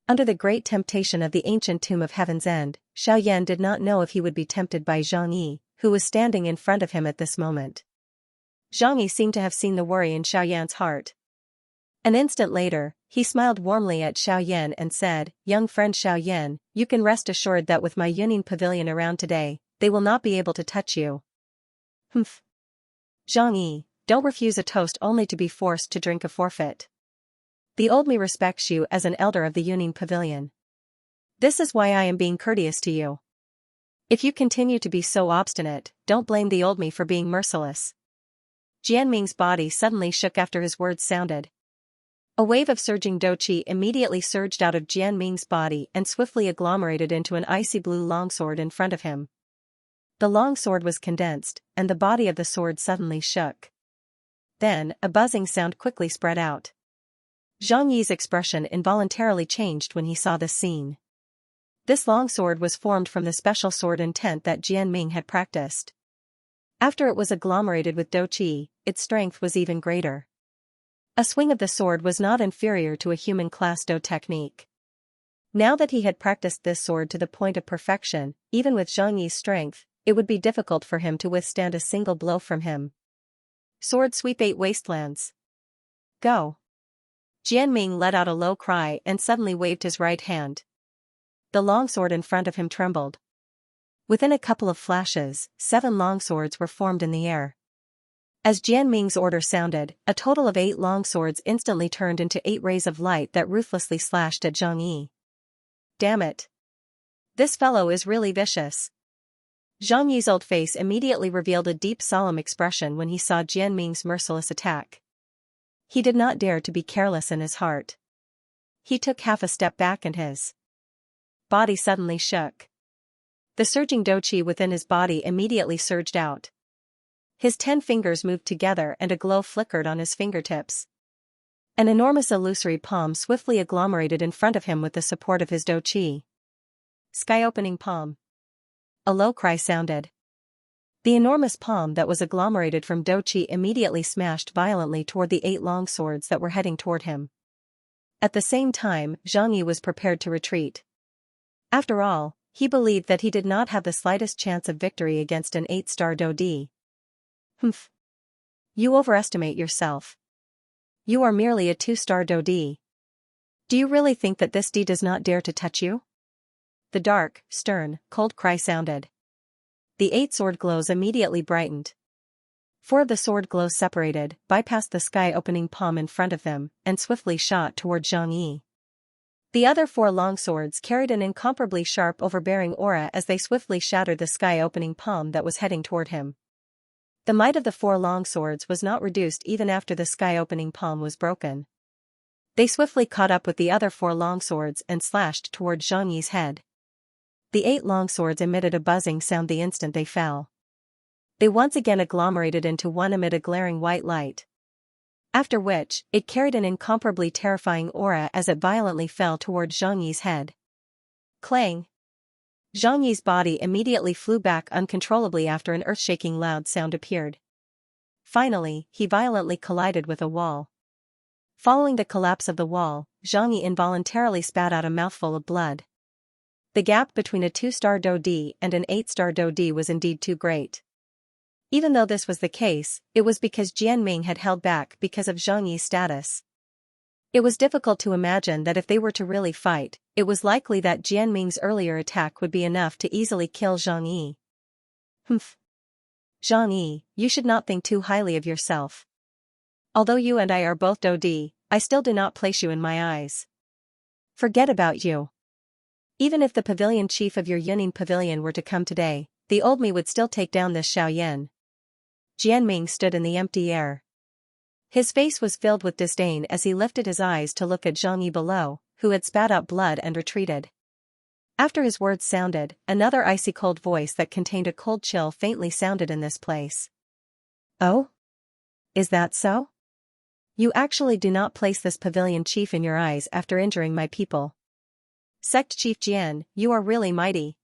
Under the great temptation of the ancient tomb of Heaven's End, Xiaoyan did not know if he would be tempted by Xianxia, who was standing in front of him at this moment. Xianxia seemed to have seen the worry in Xiaoyan's heart. An instant later, he smiled warmly at Xiaoyan and said, "Young friend Xiaoyan, you can rest assured that with my Union Pavilion around today, they will not be able to touch you." Humph. Xianxia, don't refuse a toast only to be forced to drink a forfeit. The old me respects you as an elder of the Union Pavilion. This is why I am being courteous to you. If you continue to be so obstinate, don't blame the old me for being merciless. Jian Ming's body suddenly shook after his words sounded. A wave of surging douqi immediately surged out of Jian Ming's body and swiftly agglomerated into an icy blue longsword in front of him. The longsword was condensed, and the body of the sword suddenly shook. Then, a buzzing sound quickly spread out. Zhang Yi's expression involuntarily changed when he saw this scene. This longsword was formed from the special sword intent that Jian Ming had practiced. After it was agglomerated with douqi, its strength was even greater. A swing of the sword was not inferior to a human class do technique. Now that he had practiced this sword to the point of perfection, even with Zhang Yi's strength, it would be difficult for him to withstand a single blow from him. Sword sweep 8 wastelands. Go. Jian Ming let out a low cry and suddenly waved his right hand. The longsword in front of him trembled. Within a couple of flashes, 7 longswords were formed in the air. As Jian Ming's order sounded, a total of 8 longswords instantly turned into 8 rays of light that ruthlessly slashed at Zhang Yi. Damn it. This fellow is really vicious. Zhang Yi's old face immediately revealed a deep solemn expression when he saw Jian Ming's merciless attack. He did not dare to be careless in his heart. He took half a step back and his body suddenly shook. The surging douqi within his body immediately surged out. His 10 fingers moved together and a glow flickered on his fingertips. An enormous illusory palm swiftly agglomerated in front of him with the support of his douqi. Sky-opening palm. A low cry sounded. The enormous palm that was agglomerated from douqi immediately smashed violently toward the 8 longswords that were heading toward him. At the same time, Zhang Yi was prepared to retreat. After all, he believed that he did not have the slightest chance of victory against an 8-star Dodi. Humph. You overestimate yourself. You are merely a 2-star Dodi. Do you really think that this D does not dare to touch you? The dark, stern, cold cry sounded. The 8 sword glows immediately brightened. 4 of the sword glows separated, bypassed the sky-opening palm in front of them, and swiftly shot toward Zhang Yi. The other 4 longswords carried an incomparably sharp overbearing aura as they swiftly shattered the sky-opening palm that was heading toward him. The might of the 4 longswords was not reduced even after the sky-opening palm was broken. They swiftly caught up with the other 4 longswords and slashed toward Zhang Yi's head. The 8 longswords emitted a buzzing sound the instant they fell. They once again agglomerated into one amid a glaring white light. After which, it carried an incomparably terrifying aura as it violently fell toward Zhang Yi's head. Clang! Zhang Yi's body immediately flew back uncontrollably after an earth-shaking loud sound appeared. Finally, he violently collided with a wall. Following the collapse of the wall, Zhang Yi involuntarily spat out a mouthful of blood. The gap between a 2-star Dodi and an 8-star Dodi was indeed too great. Even though this was the case, it was because Jian Ming had held back because of Zhang Yi's status. It was difficult to imagine that if they were to really fight, it was likely that Jian Ming's earlier attack would be enough to easily kill Zhang Yi. Humph. Zhang Yi, you should not think too highly of yourself. Although you and I are both Dodi, I still do not place you in my eyes. Forget about you. Even if the pavilion chief of your Yuning pavilion were to come today, the old me would still take down this Xiaoyan. Jian Ming stood in the empty air. His face was filled with disdain as he lifted his eyes to look at Zhang Yi below, who had spat out blood and retreated. After his words sounded, another icy cold voice that contained a cold chill faintly sounded in this place. Oh? Is that so? You actually do not place this pavilion chief in your eyes after injuring my people. Sect Chief Jian, you are really mighty.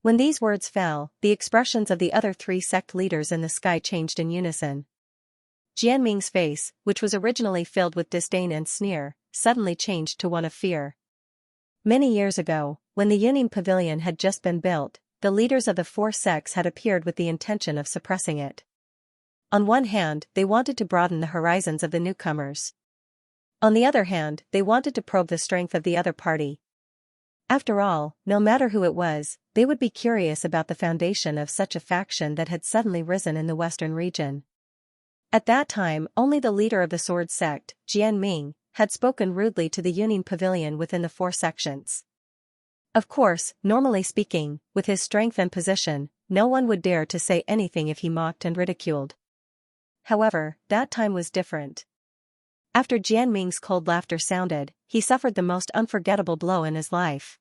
When these words fell, the expressions of the other 3 sect leaders in the sky changed in unison. Jian Ming's face, which was originally filled with disdain and sneer, suddenly changed to one of fear. Many years ago, when the Yuning Pavilion had just been built, the leaders of the 4 sects had appeared with the intention of suppressing it. On one hand, they wanted to broaden the horizons of the newcomers. On the other hand, they wanted to probe the strength of the other party. After all, no matter who it was, they would be curious about the foundation of such a faction that had suddenly risen in the western region. At that time, only the leader of the sword sect, Jian Ming, had spoken rudely to the Yuning Pavilion within the 4 sections. Of course, normally speaking, with his strength and position, no one would dare to say anything if he mocked and ridiculed. However, that time was different. After Jian Ming's cold laughter sounded, he suffered the most unforgettable blow in his life.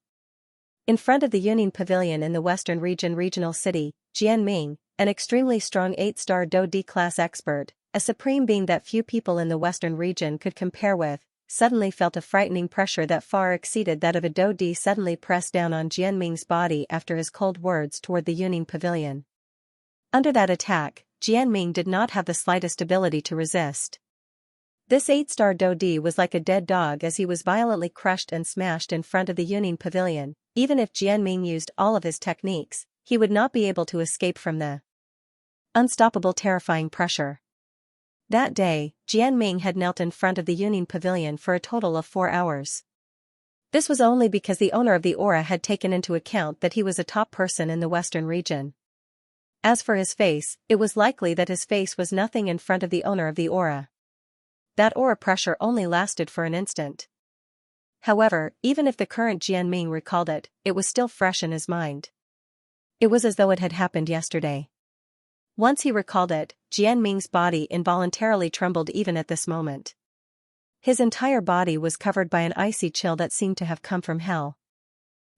In front of the Yuning Pavilion in the Western Region regional city, Jian Ming, an extremely strong 8-star Do D-class expert, a supreme being that few people in the Western region could compare with, suddenly felt a frightening pressure that far exceeded that of a Do D suddenly pressed down on Jian Ming's body after his cold words toward the Yuning Pavilion. Under that attack, Jian Ming did not have the slightest ability to resist. This 8-star Do D was like a dead dog as he was violently crushed and smashed in front of the Yuning Pavilion. Even if Jian Ming used all of his techniques, he would not be able to escape from the unstoppable terrifying pressure. That day, Jian Ming had knelt in front of the Yuning Pavilion for a total of 4 hours. This was only because the owner of the aura had taken into account that he was a top person in the Western region. As for his face, it was likely that his face was nothing in front of the owner of the aura. That aura pressure only lasted for an instant. However, even if the current Jian Ming recalled it, it was still fresh in his mind. It was as though it had happened yesterday. Once he recalled it, Jian Ming's body involuntarily trembled even at this moment. His entire body was covered by an icy chill that seemed to have come from hell.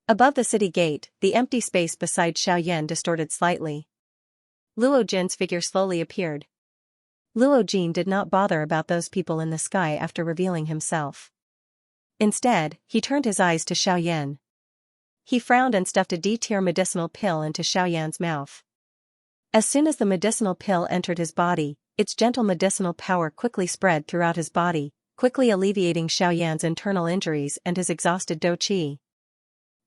Above the city gate, the empty space beside Xiaoyan distorted slightly. Luo Jin's figure slowly appeared. Luo Jin did not bother about those people in the sky after revealing himself. Instead, he turned his eyes to Xiaoyan. He frowned and stuffed a D-tier medicinal pill into Xiaoyan's mouth. As soon as the medicinal pill entered his body, its gentle medicinal power quickly spread throughout his body, quickly alleviating Xiaoyan's internal injuries and his exhausted Do Qi.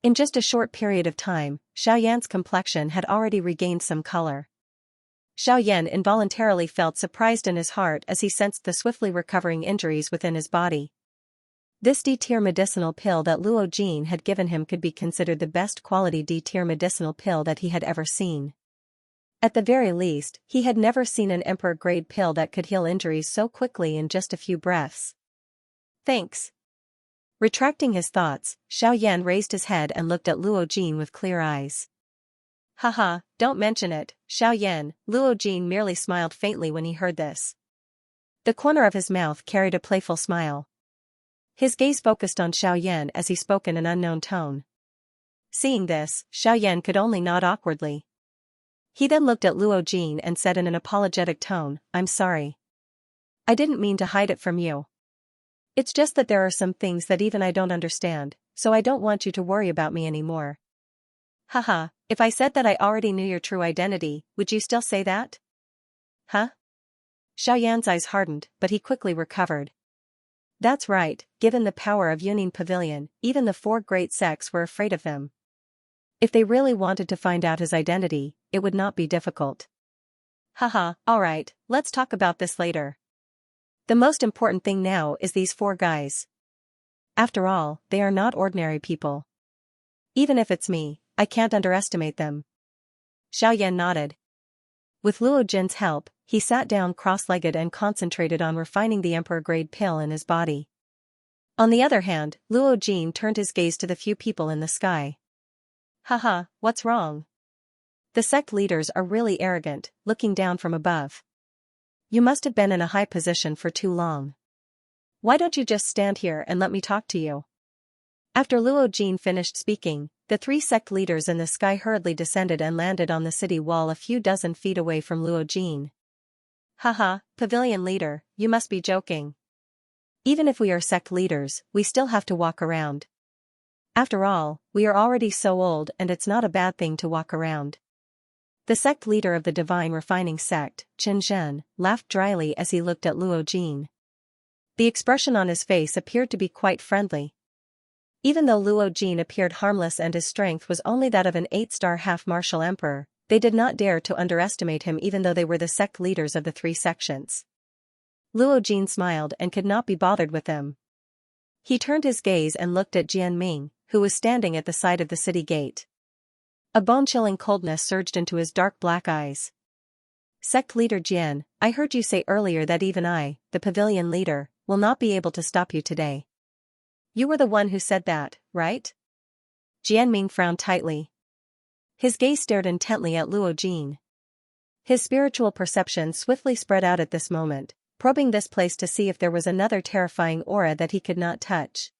In just a short period of time, Xiaoyan's complexion had already regained some color. Xiaoyan involuntarily felt surprised in his heart as he sensed the swiftly recovering injuries within his body. This D-tier medicinal pill that Luo Jin had given him could be considered the best quality D-tier medicinal pill that he had ever seen. At the very least, he had never seen an emperor-grade pill that could heal injuries so quickly in just a few breaths. Thanks. Retracting his thoughts, Xiaoyan raised his head and looked at Luo Jin with clear eyes. Haha, don't mention it, Xiaoyan. Luo Jin merely smiled faintly when he heard this. The corner of his mouth carried a playful smile. His gaze focused on Xiaoyan as he spoke in an unknown tone. Seeing this, Xiaoyan could only nod awkwardly. He then looked at Luo Jin and said in an apologetic tone, "I'm sorry. I didn't mean to hide it from you. It's just that there are some things that even I don't understand, so I don't want you to worry about me anymore." Haha, if I said that I already knew your true identity, would you still say that? Huh? Xiaoyan's eyes hardened, but he quickly recovered. That's right, given the power of Yuning Pavilion, even the 4 great sects were afraid of them. If they really wanted to find out his identity, it would not be difficult. Haha, alright, let's talk about this later. The most important thing now is these 4 guys. After all, they are not ordinary people. Even if it's me, I can't underestimate them. Xiaoyan nodded. With Luo Jin's help, he sat down cross-legged and concentrated on refining the emperor-grade pill in his body. On the other hand, Luo Jin turned his gaze to the few people in the sky. Haha, what's wrong? The sect leaders are really arrogant, looking down from above. You must have been in a high position for too long. Why don't you just stand here and let me talk to you? After Luo Jin finished speaking, the 3 sect leaders in the sky hurriedly descended and landed on the city wall a few dozen feet away from Luo Jin. Haha, pavilion leader, you must be joking. Even if we are sect leaders, we still have to walk around. After all, we are already so old and it's not a bad thing to walk around. The sect leader of the Divine Refining Sect, Qin Zhen, laughed dryly as he looked at Luo Jin. The expression on his face appeared to be quite friendly. Even though Luo Jin appeared harmless and his strength was only that of an 8-star half-martial emperor, they did not dare to underestimate him even though they were the sect leaders of the 3 sections. Luo Jin smiled and could not be bothered with them. He turned his gaze and looked at Jian Ming, who was standing at the side of the city gate. A bone-chilling coldness surged into his dark black eyes. Sect leader Jian, I heard you say earlier that even I, the pavilion leader, will not be able to stop you today. You were the one who said that, right? Jian Ming frowned tightly. His gaze stared intently at Luo Jin. His spiritual perception swiftly spread out at this moment, probing this place to see if there was another terrifying aura that he could not touch.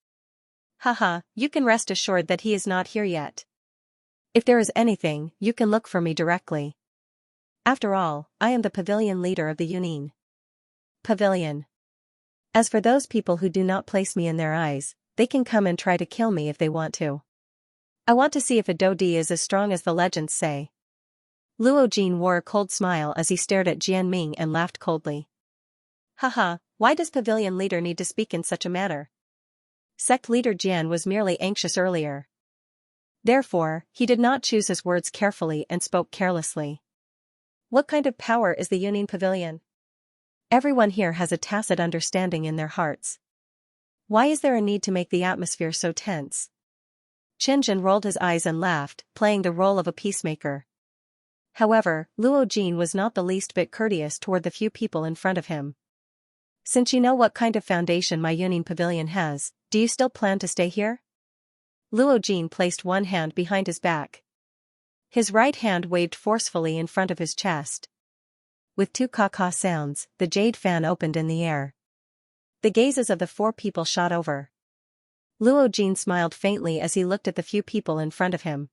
Haha, you can rest assured that he is not here yet. If there is anything, you can look for me directly. After all, I am the pavilion leader of the Yunin. Pavilion. As for those people who do not place me in their eyes, they can come and try to kill me if they want to. I want to see if a Dodi is as strong as the legends say. Luo Jin wore a cold smile as he stared at Jian Ming and laughed coldly. Haha, why does pavilion leader need to speak in such a manner? Sect leader Jian was merely anxious earlier. Therefore, he did not choose his words carefully and spoke carelessly. What kind of power is the Yunin Pavilion? Everyone here has a tacit understanding in their hearts. Why is there a need to make the atmosphere so tense? Qinzhen rolled his eyes and laughed, playing the role of a peacemaker. However, Luo Jin was not the least bit courteous toward the few people in front of him. Since you know what kind of foundation my Yunin Pavilion has, do you still plan to stay here? Luo Jin placed one hand behind his back. His right hand waved forcefully in front of his chest. With two caw-caw sounds, the jade fan opened in the air. The gazes of the four people shot over. Luo Jin smiled faintly as he looked at the few people in front of him.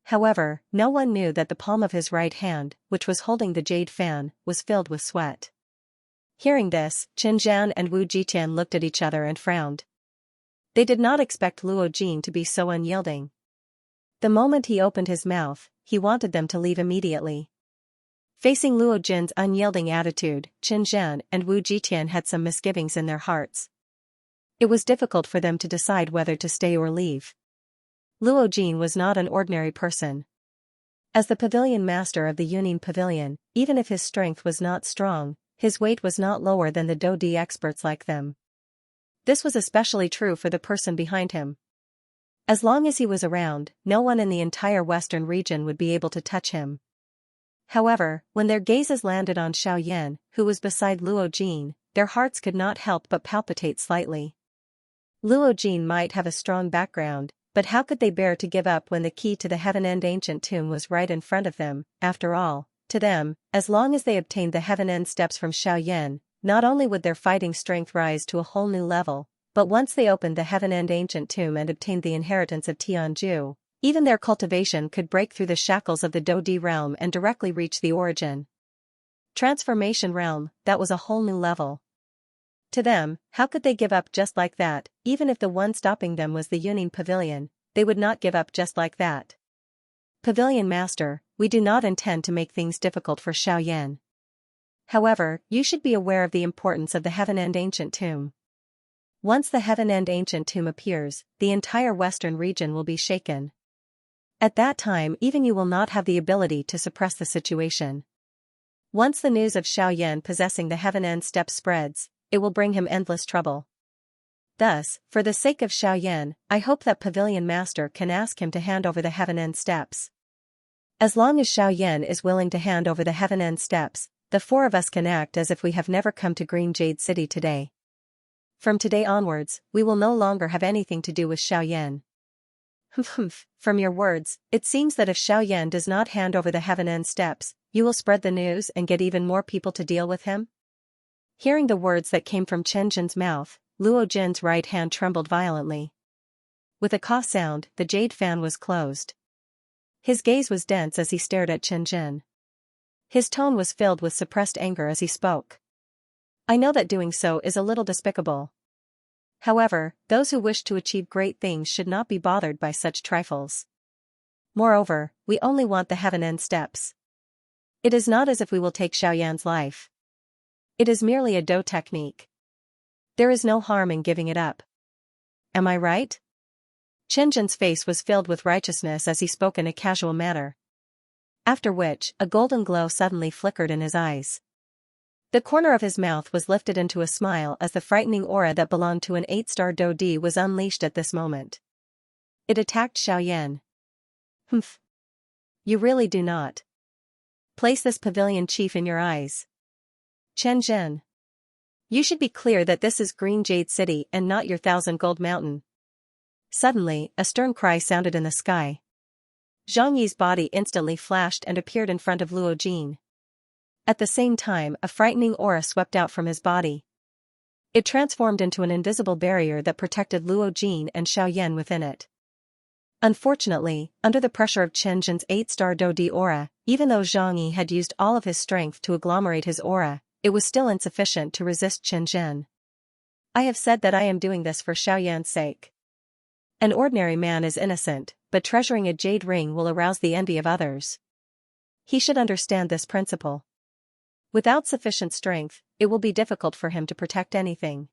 However, no one knew that the palm of his right hand, which was holding the jade fan, was filled with sweat. Hearing this, Qin Zhan and Wu Jitian looked at each other and frowned. They did not expect Luo Jin to be so unyielding. The moment he opened his mouth, he wanted them to leave immediately. Facing Luo Jin's unyielding attitude, Qin Zhan and Wu Jitian had some misgivings in their hearts. It was difficult for them to decide whether to stay or leave. Luo Jin was not an ordinary person. As the pavilion master of the Yunin Pavilion, even if his strength was not strong, his weight was not lower than the Dodi experts like them. This was especially true for the person behind him. As long as he was around, no one in the entire western region would be able to touch him. However, when their gazes landed on Xiaoyan, who was beside Luo Jin, their hearts could not help but palpitate slightly. Luo Jin might have a strong background, but how could they bear to give up when the key to the Heaven-End ancient tomb was right in front of them? After all, to them, as long as they obtained the Heaven-End steps from Xiaoyan, not only would their fighting strength rise to a whole new level, but once they opened the Heaven-End ancient tomb and obtained the inheritance of Tianju, even their cultivation could break through the shackles of the Dodi realm and directly reach the origin. Transformation realm, that was a whole new level. To them, how could they give up just like that? Even if the one stopping them was the Yunin Pavilion, they would not give up just like that. Pavilion Master, we do not intend to make things difficult for Xiaoyan. However, you should be aware of the importance of the Heaven-End ancient tomb. Once the Heaven-End ancient tomb appears, the entire western region will be shaken. At that time even you will not have the ability to suppress the situation. Once the news of Xiaoyan possessing the Heaven-End steps spreads, it will bring him endless trouble. Thus, for the sake of Xiaoyan, I hope that Pavilion Master can ask him to hand over the Heaven-End steps. As long as Xiaoyan is willing to hand over the Heaven-End steps, the four of us can act as if we have never come to Green Jade City today. From today onwards, we will no longer have anything to do with Xiaoyan. From your words, it seems that if Xiaoyan does not hand over the Heaven-End steps, you will spread the news and get even more people to deal with him? Hearing the words that came from Chen Jin's mouth, Luo Jin's right hand trembled violently. With a caw sound, the jade fan was closed. His gaze was dense as he stared at Chen Jin. His tone was filled with suppressed anger as he spoke. I know that doing so is a little despicable. However, those who wish to achieve great things should not be bothered by such trifles. Moreover, we only want the Heaven-End steps. It is not as if we will take Xiaoyan's life. It is merely a dou technique. There is no harm in giving it up. Am I right? Chen Jin's face was filled with righteousness as he spoke in a casual manner. After which, a golden glow suddenly flickered in his eyes. The corner of his mouth was lifted into a smile as the frightening aura that belonged to an 8-star Dodi was unleashed at this moment. It attacked Xiaoyan. You really do not place this pavilion chief in your eyes. Chen Jin. You should be clear that this is Green Jade City and not your 1,000 Gold Mountain. Suddenly, a stern cry sounded in the sky. Zhang Yi's body instantly flashed and appeared in front of Luo Jin. At the same time, a frightening aura swept out from his body. It transformed into an invisible barrier that protected Luo Jin and Xiaoyan within it. Unfortunately, under the pressure of Chen Zhen's 8-star Dodi aura, even though Zhang Yi had used all of his strength to agglomerate his aura, it was still insufficient to resist Chen Zhen. I have said that I am doing this for Xiaoyan's sake. An ordinary man is innocent, but treasuring a jade ring will arouse the envy of others. He should understand this principle. Without sufficient strength, it will be difficult for him to protect anything.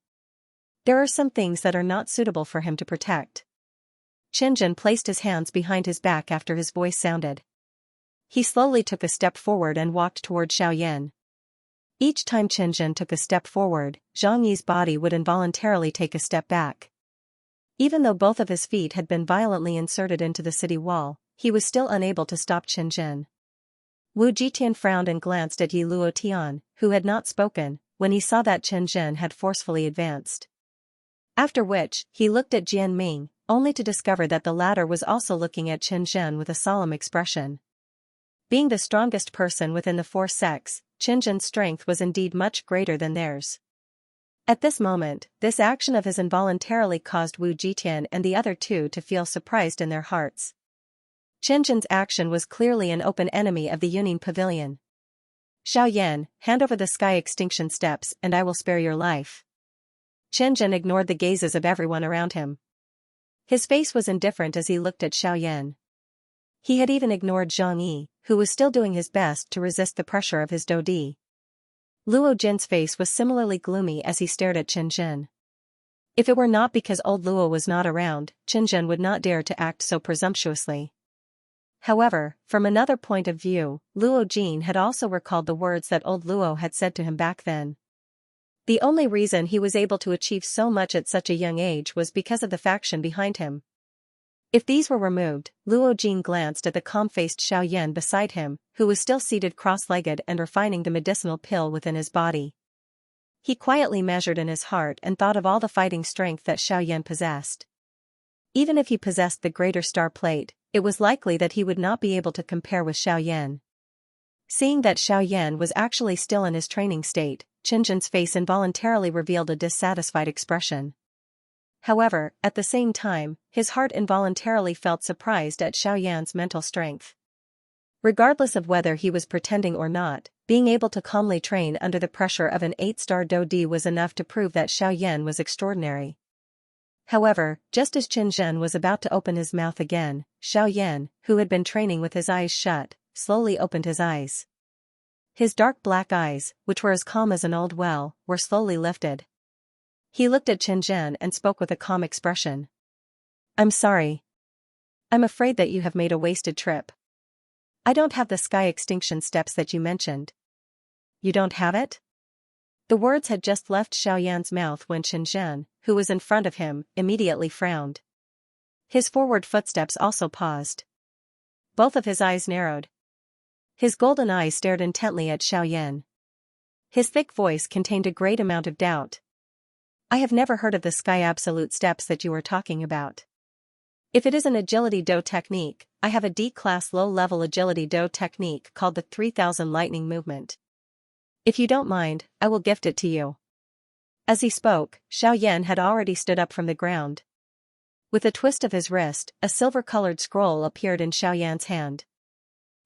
There are some things that are not suitable for him to protect. Chen Zhen placed his hands behind his back after his voice sounded. He slowly took a step forward and walked toward Xiaoyan. Each time Chen Zhen took a step forward, Zhang Yi's body would involuntarily take a step back. Even though both of his feet had been violently inserted into the city wall, he was still unable to stop Chen Zhen. Wu Jitian frowned and glanced at Yi Luo Tian, who had not spoken, when he saw that Chen Zhen had forcefully advanced. After which, he looked at Jian Ming, only to discover that the latter was also looking at Chen Zhen with a solemn expression. Being the strongest person within the four sects, Chen Zhen's strength was indeed much greater than theirs. At this moment, this action of his involuntarily caused Wu Jitian and the other two to feel surprised in their hearts. Chen Zhen's action was clearly an open enemy of the Yuning Pavilion. Xiaoyan, hand over the sky extinction steps and I will spare your life. Chen Zhen ignored the gazes of everyone around him. His face was indifferent as he looked at Xiaoyan. He had even ignored Zhang Yi, who was still doing his best to resist the pressure of his Dodi. Luo Jin's face was similarly gloomy as he stared at Chen Zhen. If it were not because old Luo was not around, Chen Zhen would not dare to act so presumptuously. However, from another point of view, Luo Jin had also recalled the words that old Luo had said to him back then. The only reason he was able to achieve so much at such a young age was because of the faction behind him. If these were removed, Luo Jin glanced at the calm-faced Xiaoyan beside him, who was still seated cross-legged and refining the medicinal pill within his body. He quietly measured in his heart and thought of all the fighting strength that Xiaoyan possessed. Even if he possessed the greater star plate, it was likely that he would not be able to compare with Xiaoyan. Seeing that Xiaoyan was actually still in his training state, Chen Zhen's face involuntarily revealed a dissatisfied expression. However, at the same time, his heart involuntarily felt surprised at Xiaoyan's mental strength. Regardless of whether he was pretending or not, being able to calmly train under the pressure of an 8-star Dodi was enough to prove that Xiaoyan was extraordinary. However, just as Chen Zhen was about to open his mouth again, Xiaoyan, who had been training with his eyes shut, slowly opened his eyes. His dark black eyes, which were as calm as an old well, were slowly lifted. He looked at Chen Zhen and spoke with a calm expression. I'm sorry. I'm afraid that you have made a wasted trip. I don't have the sky extinction steps that you mentioned. You don't have it? The words had just left Xiaoyan's mouth when Chen Zhen, who was in front of him, immediately frowned. His forward footsteps also paused. Both of his eyes narrowed. His golden eyes stared intently at Xiaoyan. His thick voice contained a great amount of doubt. I have never heard of the sky absolute steps that you are talking about. If it is an agility do technique, I have a D-class low-level agility do technique called the 3000 lightning movement. If you don't mind, I will gift it to you. As he spoke, Xiaoyan had already stood up from the ground. With a twist of his wrist, a silver-colored scroll appeared in Xiaoyan's hand.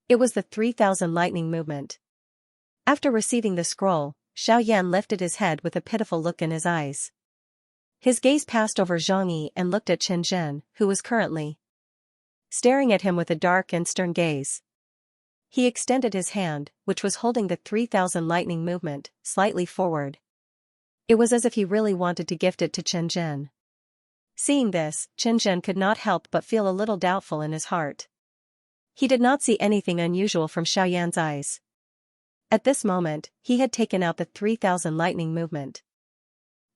It was the 3000 lightning movement. After receiving the scroll, Xiaoyan lifted his head with a pitiful look in his eyes. His gaze passed over Zhang Yi and looked at Chen Zhen, who was currently staring at him with a dark and stern gaze. He extended his hand, which was holding the 3000 lightning movement, slightly forward. It was as if he really wanted to gift it to Chen Zhen. Seeing this, Chen Zhen could not help but feel a little doubtful in his heart. He did not see anything unusual from Xiaoyan's eyes. At this moment, he had taken out the 3000 lightning movement.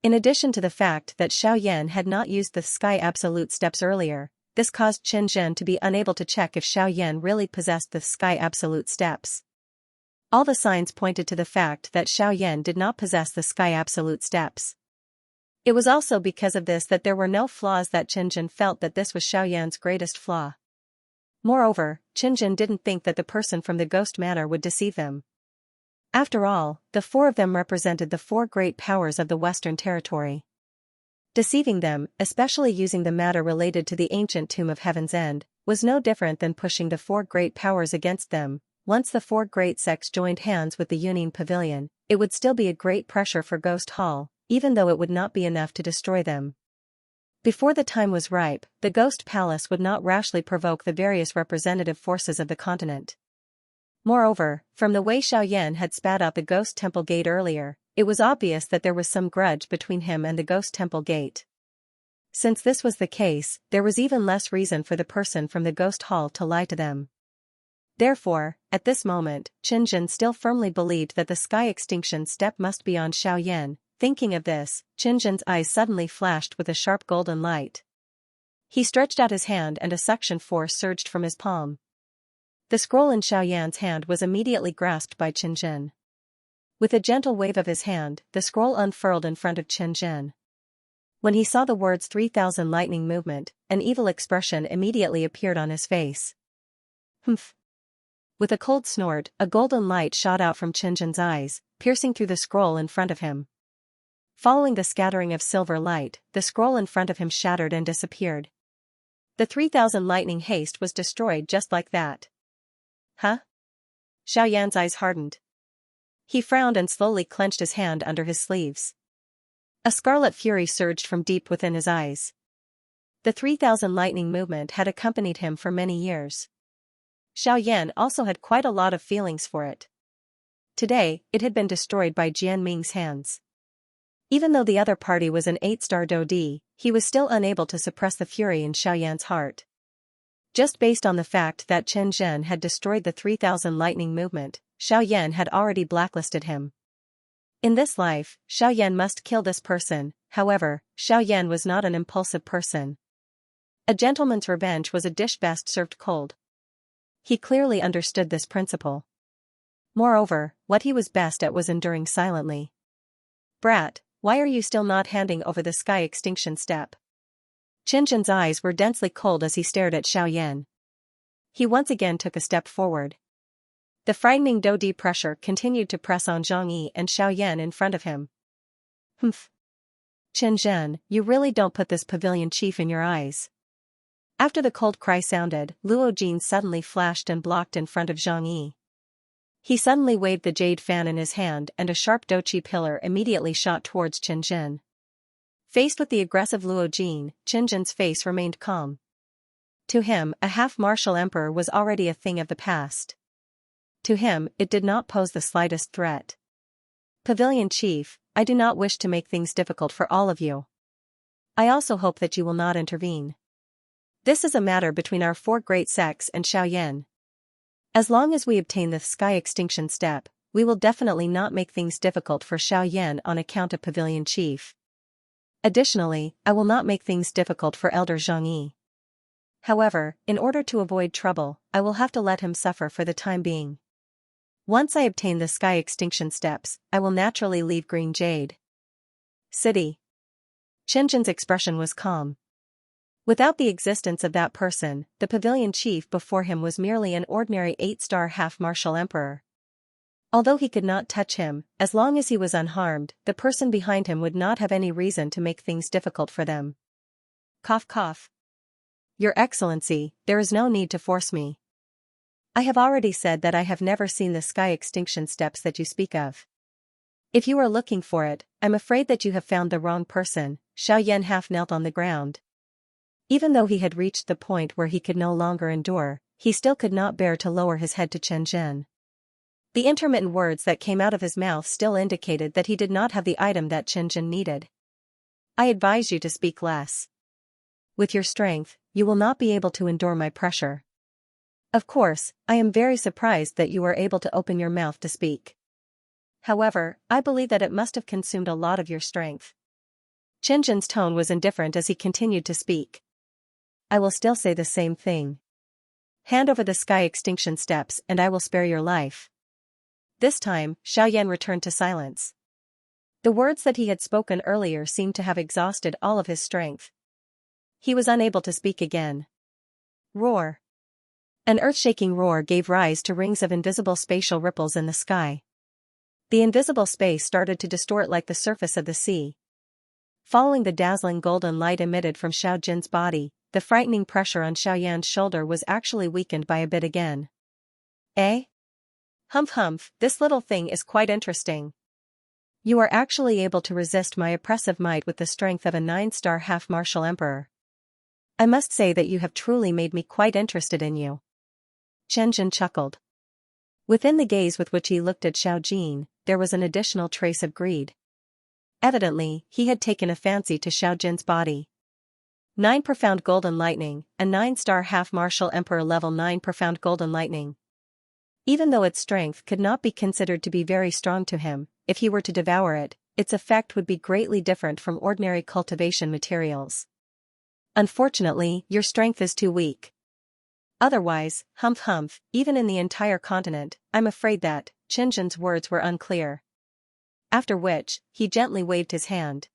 In addition to the fact that Xiaoyan had not used the sky absolute steps earlier, this caused Chen Zhen to be unable to check if Xiaoyan really possessed the sky absolute steps. All the signs pointed to the fact that Xiaoyan did not possess the sky absolute steps. It was also because of this that there were no flaws that Chen Zhen felt that this was Xiaoyan's greatest flaw. Moreover, Chen Zhen didn't think that the person from the ghost manor would deceive them. After all, the four of them represented the four great powers of the Western Territory. Deceiving them, especially using the matter related to the ancient Tomb of Heaven's End, was no different than pushing the four great powers against them. Once the four great sects joined hands with the Union Pavilion, it would still be a great pressure for Ghost Hall, even though it would not be enough to destroy them. Before the time was ripe, the Ghost Palace would not rashly provoke the various representative forces of the continent. Moreover, from the way Xiaoyan had spat out the Ghost Temple Gate earlier, it was obvious that there was some grudge between him and the Ghost Temple Gate. Since this was the case, there was even less reason for the person from the Ghost Hall to lie to them. Therefore, at this moment, Qinzhen still firmly believed that the sky extinction step must be on Xiaoyan. Thinking of this, Qinzhen's eyes suddenly flashed with a sharp golden light. He stretched out his hand and a suction force surged from his palm. The scroll in Xiaoyan's hand was immediately grasped by Qinzhen. With a gentle wave of his hand, the scroll unfurled in front of Qinzhen. When he saw the words 3000 lightning movement, an evil expression immediately appeared on his face. Humph! With a cold snort, a golden light shot out from Qinzhen's eyes, piercing through the scroll in front of him. Following the scattering of silver light, the scroll in front of him shattered and disappeared. The 3000 lightning haste was destroyed just like that. Huh? Xiaoyan's eyes hardened. He frowned and slowly clenched his hand under his sleeves. A scarlet fury surged from deep within his eyes. The 3000 lightning movement had accompanied him for many years. Xiaoyan also had quite a lot of feelings for it. Today, it had been destroyed by Jian Ming's hands. Even though the other party was an 8-star Dodi, he was still unable to suppress the fury in Xiaoyan's heart. Just based on the fact that Qinzhen had destroyed the 3000 lightning movement, Xiaoyan had already blacklisted him. In this life, Xiaoyan must kill this person. However, Xiaoyan was not an impulsive person. A gentleman's revenge was a dish best served cold. He clearly understood this principle. Moreover, what he was best at was enduring silently. Brat, why are you still not handing over the sky extinction step? Qinzhen's eyes were densely cold as he stared at Xiaoyan. He once again took a step forward. The frightening Dodi pressure continued to press on Zhang Yi and Xiaoyan in front of him. Humph! Qinzhen, you really don't put this pavilion chief in your eyes. After the cold cry sounded, Luo Jin suddenly flashed and blocked in front of Zhang Yi. He suddenly waved the jade fan in his hand and a sharp doqi pillar immediately shot towards Qinzhen. Faced with the aggressive Luo Jin, Qinzhen's face remained calm. To him, a half-martial emperor was already a thing of the past. To him, it did not pose the slightest threat. Pavilion Chief, I do not wish to make things difficult for all of you. I also hope that you will not intervene. This is a matter between our four great sects and Xiaoyan. As long as we obtain the sky extinction step, we will definitely not make things difficult for Xiaoyan on account of Pavilion Chief. Additionally, I will not make things difficult for Elder Zhang Yi. However, in order to avoid trouble, I will have to let him suffer for the time being. Once I obtain the sky extinction steps, I will naturally leave Green Jade City. Qinzhen's expression was calm. Without the existence of that person, the pavilion chief before him was merely an ordinary 8-star half-martial emperor. Although he could not touch him, as long as he was unharmed, the person behind him would not have any reason to make things difficult for them. Cough cough. Your Excellency, there is no need to force me. I have already said that I have never seen the sky extinction steps that you speak of. If you are looking for it, I'm afraid that you have found the wrong person. Xiaoyan half knelt on the ground. Even though he had reached the point where he could no longer endure, he still could not bear to lower his head to Qinzhen. The intermittent words that came out of his mouth still indicated that he did not have the item that Qinzhen needed. I advise you to speak less. With your strength, you will not be able to endure my pressure. Of course, I am very surprised that you are able to open your mouth to speak. However, I believe that it must have consumed a lot of your strength. Qinzhen's tone was indifferent as he continued to speak. I will still say the same thing. Hand over the sky extinction steps and I will spare your life. This time, Xiaoyan returned to silence. The words that he had spoken earlier seemed to have exhausted all of his strength. He was unable to speak again. Roar. An earth-shaking roar gave rise to rings of invisible spatial ripples in the sky. The invisible space started to distort like the surface of the sea. Following the dazzling golden light emitted from Xiao Jin's body, the frightening pressure on Xiaoyan's shoulder was actually weakened by a bit again. Eh? Humph humph, this little thing is quite interesting. You are actually able to resist my oppressive might with the strength of a 9-star half-martial emperor. I must say that you have truly made me quite interested in you. Chen Jin chuckled. Within the gaze with which he looked at Xiao Jin, there was an additional trace of greed. Evidently, he had taken a fancy to Xiao Jin's body. 9 profound golden lightning, a 9-star half-martial emperor level 9 profound golden lightning. Even though its strength could not be considered to be very strong to him, if he were to devour it, its effect would be greatly different from ordinary cultivation materials. Unfortunately, your strength is too weak. Otherwise, humph humph, even in the entire continent, I'm afraid that, Chen Jin's words were unclear. After which, he gently waved his hand.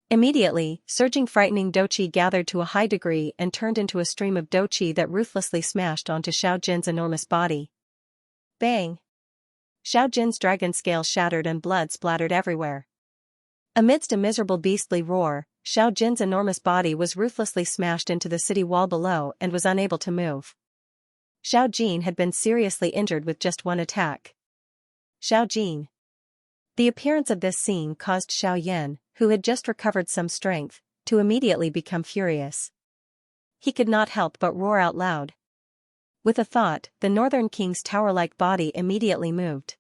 Immediately, surging frightening doqi gathered to a high degree and turned into a stream of doqi that ruthlessly smashed onto Xiao Jin's enormous body. Bang! Xiao Jin's dragon scale shattered and blood splattered everywhere. Amidst a miserable beastly roar, Xiao Jin's enormous body was ruthlessly smashed into the city wall below and was unable to move. Xiao Jin had been seriously injured with just one attack. Xiao Jin. The appearance of this scene caused Xiao Yan, who had just recovered some strength, to immediately become furious. He could not help but roar out loud. With a thought, the Northern King's tower-like body immediately moved.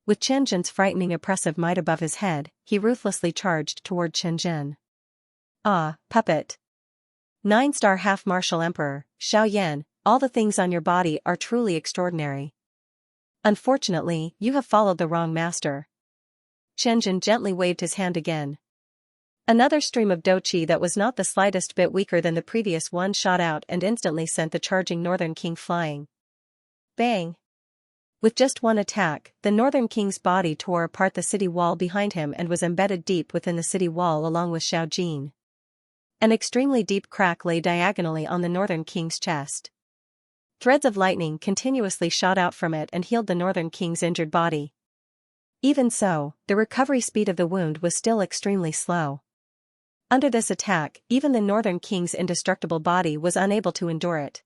With Chen Jin's frightening oppressive might above his head, he ruthlessly charged toward Chen Jin. Ah, puppet. 9-star half-martial emperor, Xiao Yan, all the things on your body are truly extraordinary. Unfortunately, you have followed the wrong master. Chen Jin gently waved his hand again. Another stream of doqi that was not the slightest bit weaker than the previous one shot out and instantly sent the charging Northern King flying. Bang! With just one attack, the Northern King's body tore apart the city wall behind him and was embedded deep within the city wall along with Xiao Jin. An extremely deep crack lay diagonally on the Northern King's chest. Threads of lightning continuously shot out from it and healed the Northern King's injured body. Even so, the recovery speed of the wound was still extremely slow. Under this attack, even the Northern King's indestructible body was unable to endure it.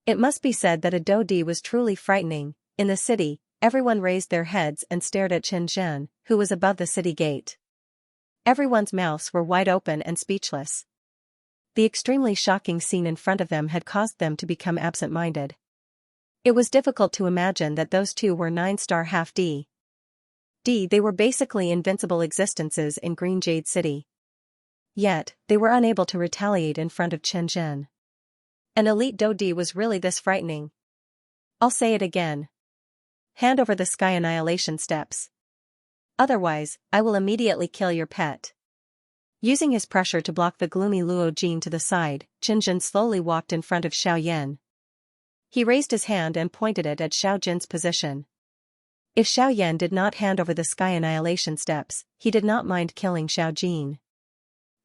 It must be said that a Dodi was truly frightening. In the city, everyone raised their heads and stared at Chen Jin, who was above the city gate. Everyone's mouths were wide open and speechless. The extremely shocking scene in front of them had caused them to become absent-minded. It was difficult to imagine that those two were 9-star half-D. They were basically invincible existences in Green Jade City. Yet, they were unable to retaliate in front of Chen Jin. An elite Dodi was really this frightening. I'll say it again. Hand over the Sky Annihilation Steps. Otherwise, I will immediately kill your pet. Using his pressure to block the gloomy Luo Jin to the side, Chen Jin slowly walked in front of Xiao Yan. He raised his hand and pointed it at Xiao Jin's position. If Xiao Yan did not hand over the Sky Annihilation Steps, he did not mind killing Xiao Jin.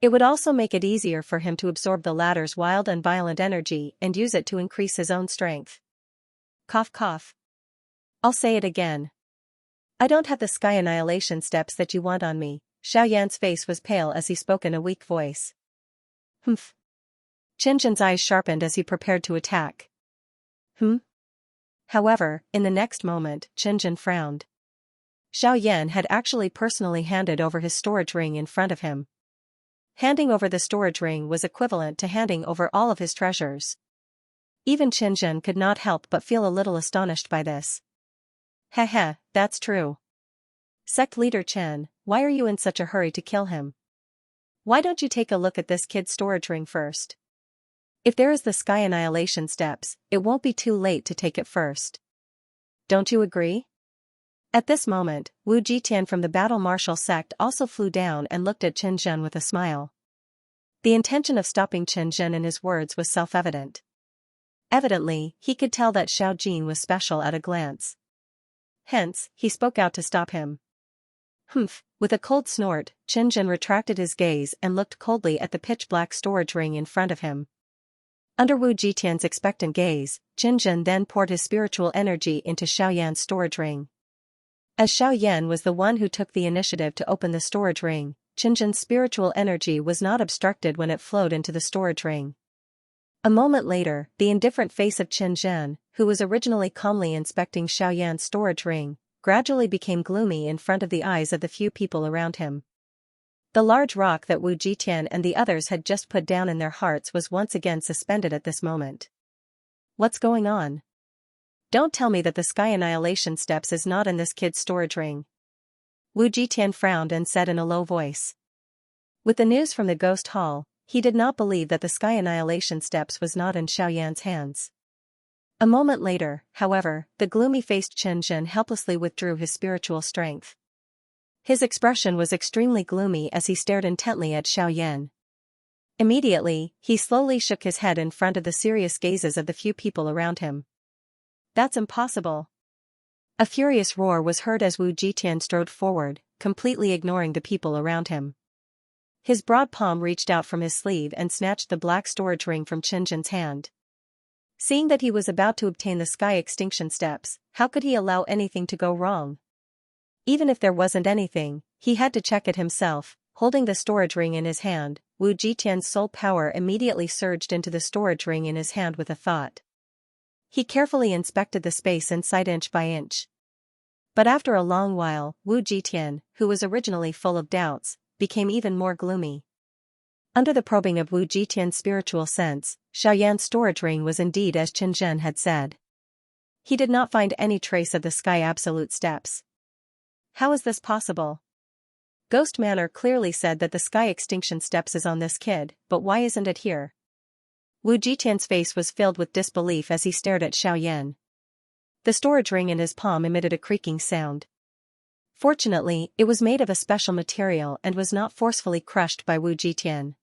It would also make it easier for him to absorb the latter's wild and violent energy and use it to increase his own strength. Cough cough. I'll say it again. I don't have the Sky Annihilation Steps that you want on me. Xiao Yan's face was pale as he spoke in a weak voice. Humph. Chen Jin's eyes sharpened as he prepared to attack. However, in the next moment, Chen Jin frowned. Xiao Yan had actually personally handed over his storage ring in front of him. Handing over the storage ring was equivalent to handing over all of his treasures. Even Chen Jin could not help but feel a little astonished by this. Heh, that's true. Sect leader Chen, why are you in such a hurry to kill him? Why don't you take a look at this kid's storage ring first? If there is the Sky Annihilation Steps, it won't be too late to take it first. Don't you agree? At this moment, Wu Jitian from the Battle Martial sect also flew down and looked at Chen Jin with a smile. The intention of stopping Chen Jin in his words was self-evident. Evidently, he could tell that Xiao Jin was special at a glance. Hence, he spoke out to stop him. Humph, with a cold snort, Chen Jin retracted his gaze and looked coldly at the pitch-black storage ring in front of him. Under Wu Jitian's expectant gaze, Chen Jin then poured his spiritual energy into Xiao Yan's storage ring. As Xiao Yan was the one who took the initiative to open the storage ring, Qinzhen's spiritual energy was not obstructed when it flowed into the storage ring. A moment later, the indifferent face of Qinzhen, who was originally calmly inspecting Xiao Yan's storage ring, gradually became gloomy in front of the eyes of the few people around him. The large rock that Wu Jitian and the others had just put down in their hearts was once again suspended at this moment. What's going on? Don't tell me that the Sky Annihilation Steps is not in this kid's storage ring. Wu Jitian frowned and said in a low voice. With the news from the ghost hall, he did not believe that the Sky Annihilation Steps was not in Xiao Yan's hands. A moment later, however, the gloomy-faced Qinzhen helplessly withdrew his spiritual strength. His expression was extremely gloomy as he stared intently at Xiao Yan. Immediately, he slowly shook his head in front of the serious gazes of the few people around him. That's impossible. A furious roar was heard as Wu Jitian strode forward, completely ignoring the people around him. His broad palm reached out from his sleeve and snatched the black storage ring from Qinzhen's hand. Seeing that he was about to obtain the Sky Extinction Steps, how could he allow anything to go wrong? Even if there wasn't anything, he had to check it himself. Holding the storage ring in his hand, Wu Jitian's soul power immediately surged into the storage ring in his hand with a thought. He carefully inspected the space inside inch by inch. But after a long while, Wu Jitian, who was originally full of doubts, became even more gloomy. Under the probing of Wu Jitian's spiritual sense, Xiao Yan's storage ring was indeed as Qinzhen had said. He did not find any trace of the Sky Absolute Steps. How is this possible? Ghost Manor clearly said that the Sky Extinction Steps is on this kid, but why isn't it here? Wu Jitian's face was filled with disbelief as he stared at Xiao Yan. The storage ring in his palm emitted a creaking sound. Fortunately, it was made of a special material and was not forcefully crushed by Wu Jitian.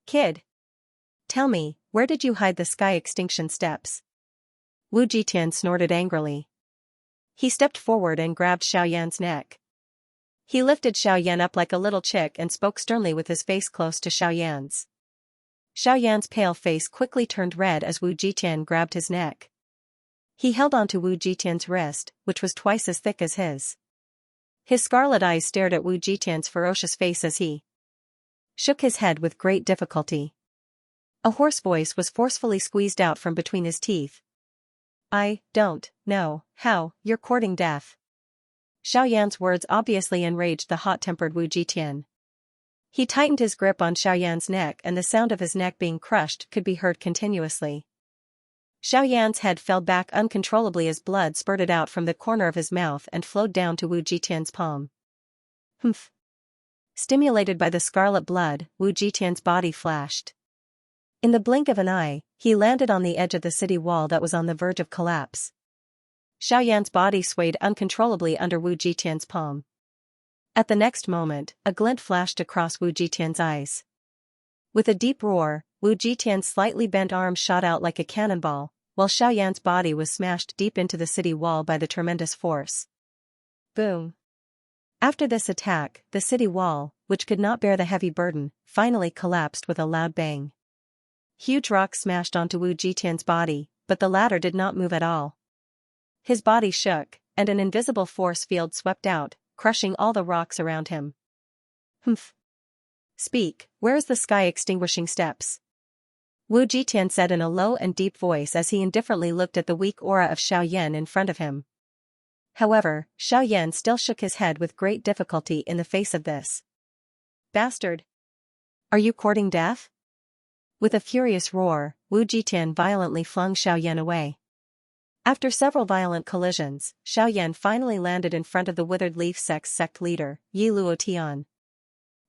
Kid! Tell me, where did you hide the Sky Extinction Steps? Wu Jitian snorted angrily. He stepped forward and grabbed Xiao Yan's neck. He lifted Xiao Yan up like a little chick and spoke sternly with his face close to Xiao Yan's. Xiao Yan's pale face quickly turned red as Wu Jitian grabbed his neck. He held onto Wu Jitian's wrist, which was twice as thick as his. His scarlet eyes stared at Wu Jitian's ferocious face as he shook his head with great difficulty. A hoarse voice was forcefully squeezed out from between his teeth. I don't know how you're courting death. Xiao Yan's words obviously enraged the hot-tempered Wu Jitian. He tightened his grip on Xiao Yan's neck and the sound of his neck being crushed could be heard continuously. Xiao Yan's head fell back uncontrollably as blood spurted out from the corner of his mouth and flowed down to Wu Jitian's palm. Humph. Stimulated by the scarlet blood, Wu Jitian's body flashed. In the blink of an eye, he landed on the edge of the city wall that was on the verge of collapse. Xiao Yan's body swayed uncontrollably under Wu Jitian's palm. At the next moment, a glint flashed across Wu Jitian's eyes. With a deep roar, Wu Jitian's slightly bent arm shot out like a cannonball, while Xiao Yan's body was smashed deep into the city wall by the tremendous force. Boom! After this attack, the city wall, which could not bear the heavy burden, finally collapsed with a loud bang. Huge rocks smashed onto Wu Jitian's body, but the latter did not move at all. His body shook, and an invisible force field swept out, crushing all the rocks around him. Humph. Speak, where is the Sky Extinguishing Steps? Wu Jitian said in a low and deep voice as he indifferently looked at the weak aura of Xiao Yan in front of him. However, Xiao Yan still shook his head with great difficulty in the face of this. Bastard! Are you courting death? With a furious roar, Wu Jitian violently flung Xiao Yan away. After several violent collisions, Xiao Yan finally landed in front of the Withered Leaf sect leader, Yi Luotian.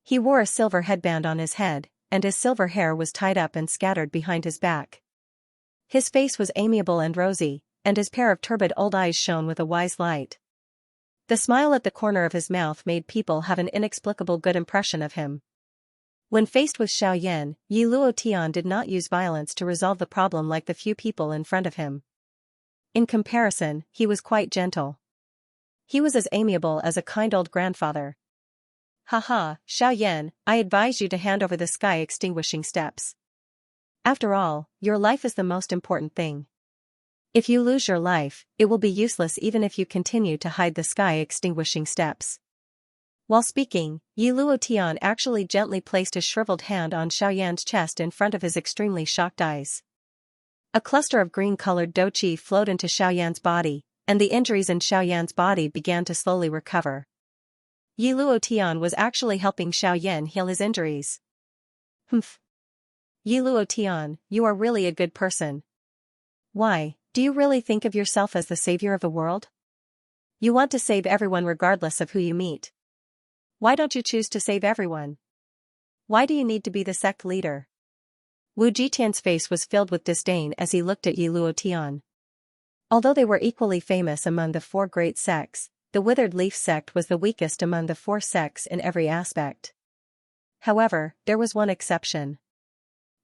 He wore a silver headband on his head, and his silver hair was tied up and scattered behind his back. His face was amiable and rosy, and his pair of turbid old eyes shone with a wise light. The smile at the corner of his mouth made people have an inexplicable good impression of him. When faced with Xiao Yan, Yi Luotian did not use violence to resolve the problem like the few people in front of him. In comparison, he was quite gentle. He was as amiable as a kind old grandfather. Haha, Xiao Yan, I advise you to hand over the Sky Extinguishing Steps. After all, your life is the most important thing. If you lose your life, it will be useless even if you continue to hide the sky-extinguishing steps. While speaking, Yi Luotian actually gently placed his shriveled hand on Xiaoyan's chest in front of his extremely shocked eyes. A cluster of green-colored douqi flowed into Xiaoyan's body, and the injuries in Xiaoyan's body began to slowly recover. Yi Luotian was actually helping Xiaoyan heal his injuries. Humph. Yi Luotian, you are really a good person. Why, do you really think of yourself as the savior of the world? You want to save everyone regardless of who you meet. Why don't you choose to save everyone? Why do you need to be the sect leader? Wu Jitian's face was filled with disdain as he looked at Yi Luotian. Although they were equally famous among the 4 great sects, the Withered Leaf sect was the weakest among the 4 sects in every aspect. However, there was one exception.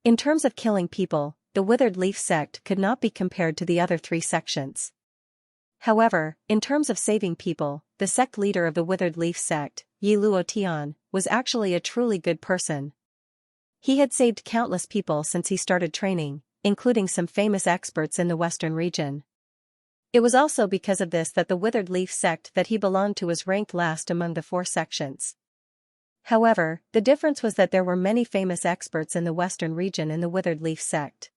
In terms of killing people, the Withered Leaf sect could not be compared to the other 3 sections. However, in terms of saving people, the sect leader of the Withered Leaf sect, Yi Luotian, was actually a truly good person. He had saved countless people since he started training, including some famous experts in the western region. It was also because of this that the Withered Leaf sect that he belonged to was ranked last among the 4 sections. However, the difference was that there were many famous experts in the western region in the Withered Leaf sect.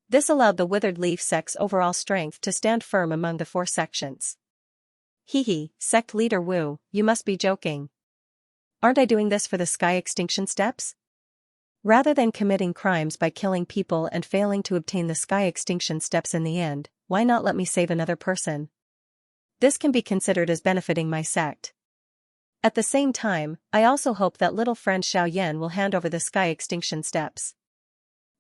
This allowed the Withered Leaf sect's overall strength to stand firm among the 4 sections. Hehe, sect leader Wu, you must be joking. Aren't I doing this for the sky extinction steps? Rather than committing crimes by killing people and failing to obtain the sky extinction steps in the end, why not let me save another person? This can be considered as benefiting my sect. At the same time, I also hope that little friend Xiaoyan will hand over the sky extinction steps.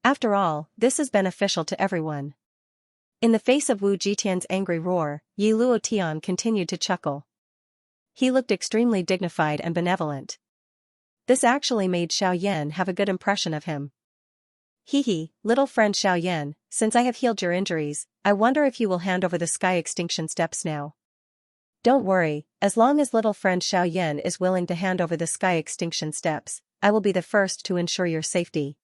After all, this is beneficial to everyone. In the face of Wu Jitian's angry roar, Yi Luotian continued to chuckle. He looked extremely dignified and benevolent. This actually made Xiaoyan have a good impression of him. Hehe, little friend Xiaoyan, since I have healed your injuries, I wonder if you will hand over the sky extinction steps now. Don't worry, as long as little friend Xiaoyan is willing to hand over the sky extinction steps, I will be the first to ensure your safety.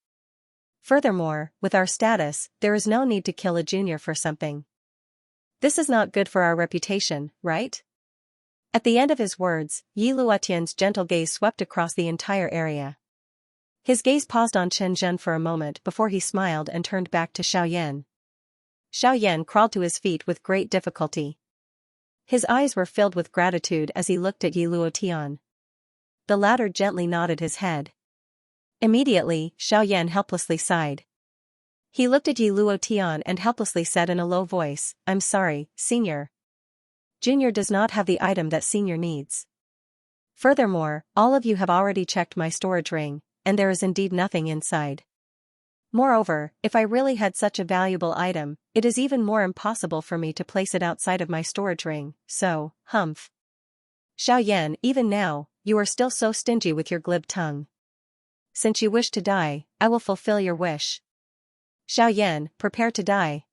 Furthermore, with our status, there is no need to kill a junior for something. This is not good for our reputation, right? At the end of his words, Yi Luotian's gentle gaze swept across the entire area. His gaze paused on Chen Zhen for a moment before he smiled and turned back to Xiaoyan. Xiaoyan crawled to his feet with great difficulty. His eyes were filled with gratitude as he looked at Yi Luotian. The latter gently nodded his head. Immediately, Xiaoyan helplessly sighed. He looked at Yi Luotian and helplessly said in a low voice, I'm sorry, Senior. Junior does not have the item that Senior needs. Furthermore, all of you have already checked my storage ring, and there is indeed nothing inside. Moreover, if I really had such a valuable item, it is even more impossible for me to place it outside of my storage ring, so, humph. Xiaoyan, even now, you are still so stingy with your glib tongue. Since you wish to die, I will fulfill your wish. Xiaoyan, prepare to die.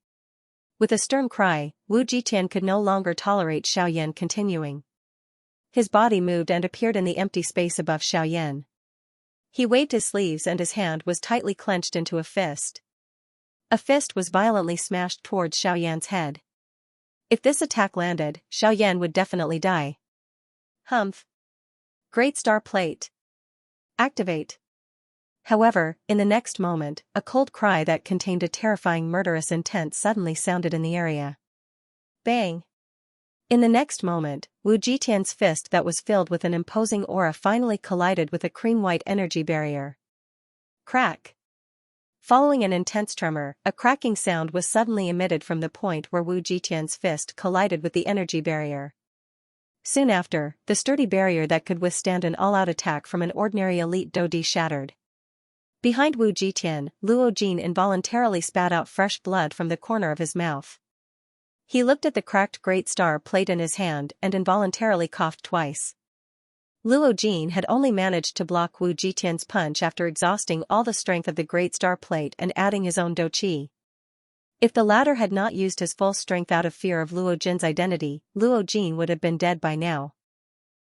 With a stern cry, Wu Jitian could no longer tolerate Xiaoyan continuing. His body moved and appeared in the empty space above Xiaoyan. He waved his sleeves and his hand was tightly clenched into a fist. A fist was violently smashed towards Xiaoyan's head. If this attack landed, Xiaoyan would definitely die. Humph. Great Star Plate. Activate. However, in the next moment, a cold cry that contained a terrifying murderous intent suddenly sounded in the area. Bang! In the next moment, Wu Jitian's fist that was filled with an imposing aura finally collided with a cream-white energy barrier. Crack! Following an intense tremor, a cracking sound was suddenly emitted from the point where Wu Jitian's fist collided with the energy barrier. Soon after, the sturdy barrier that could withstand an all-out attack from an ordinary elite Dodi shattered. Behind Wu Jitian, Luo Jin involuntarily spat out fresh blood from the corner of his mouth. He looked at the cracked Great Star Plate in his hand and involuntarily coughed twice. Luo Jin had only managed to block Wu Jitian's punch after exhausting all the strength of the Great Star Plate and adding his own douqi. If the latter had not used his full strength out of fear of Luo Jin's identity, Luo Jin would have been dead by now.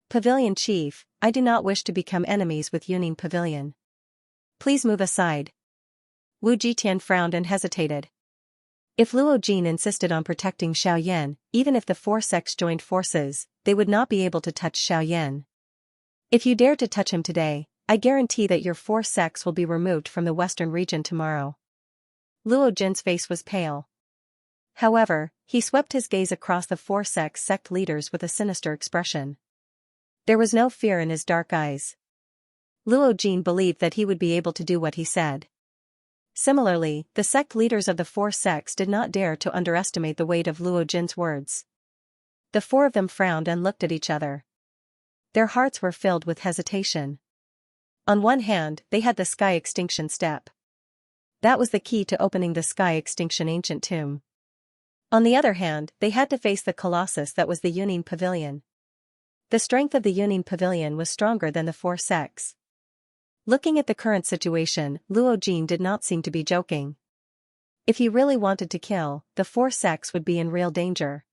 Pavilion Chief, I do not wish to become enemies with Yuning Pavilion. Please move aside. Wu Jitian frowned and hesitated. If Luo Jin insisted on protecting Xiaoyan, even if the four sects joined forces, they would not be able to touch Xiaoyan. If you dare to touch him today, I guarantee that your four sects will be removed from the western region tomorrow. Luo Jin's face was pale. However, he swept his gaze across the four sect leaders with a sinister expression. There was no fear in his dark eyes. Luo Jin believed that he would be able to do what he said. Similarly, the sect leaders of the four sects did not dare to underestimate the weight of Luo Jin's words. The four of them frowned and looked at each other. Their hearts were filled with hesitation. On one hand, they had the Sky Extinction Step. That was the key to opening the Sky Extinction Ancient Tomb. On the other hand, they had to face the colossus that was the Yunin Pavilion. The strength of the Yunin Pavilion was stronger than the four sects. Looking at the current situation, Luo Jin did not seem to be joking. If he really wanted to kill, the four sects would be in real danger.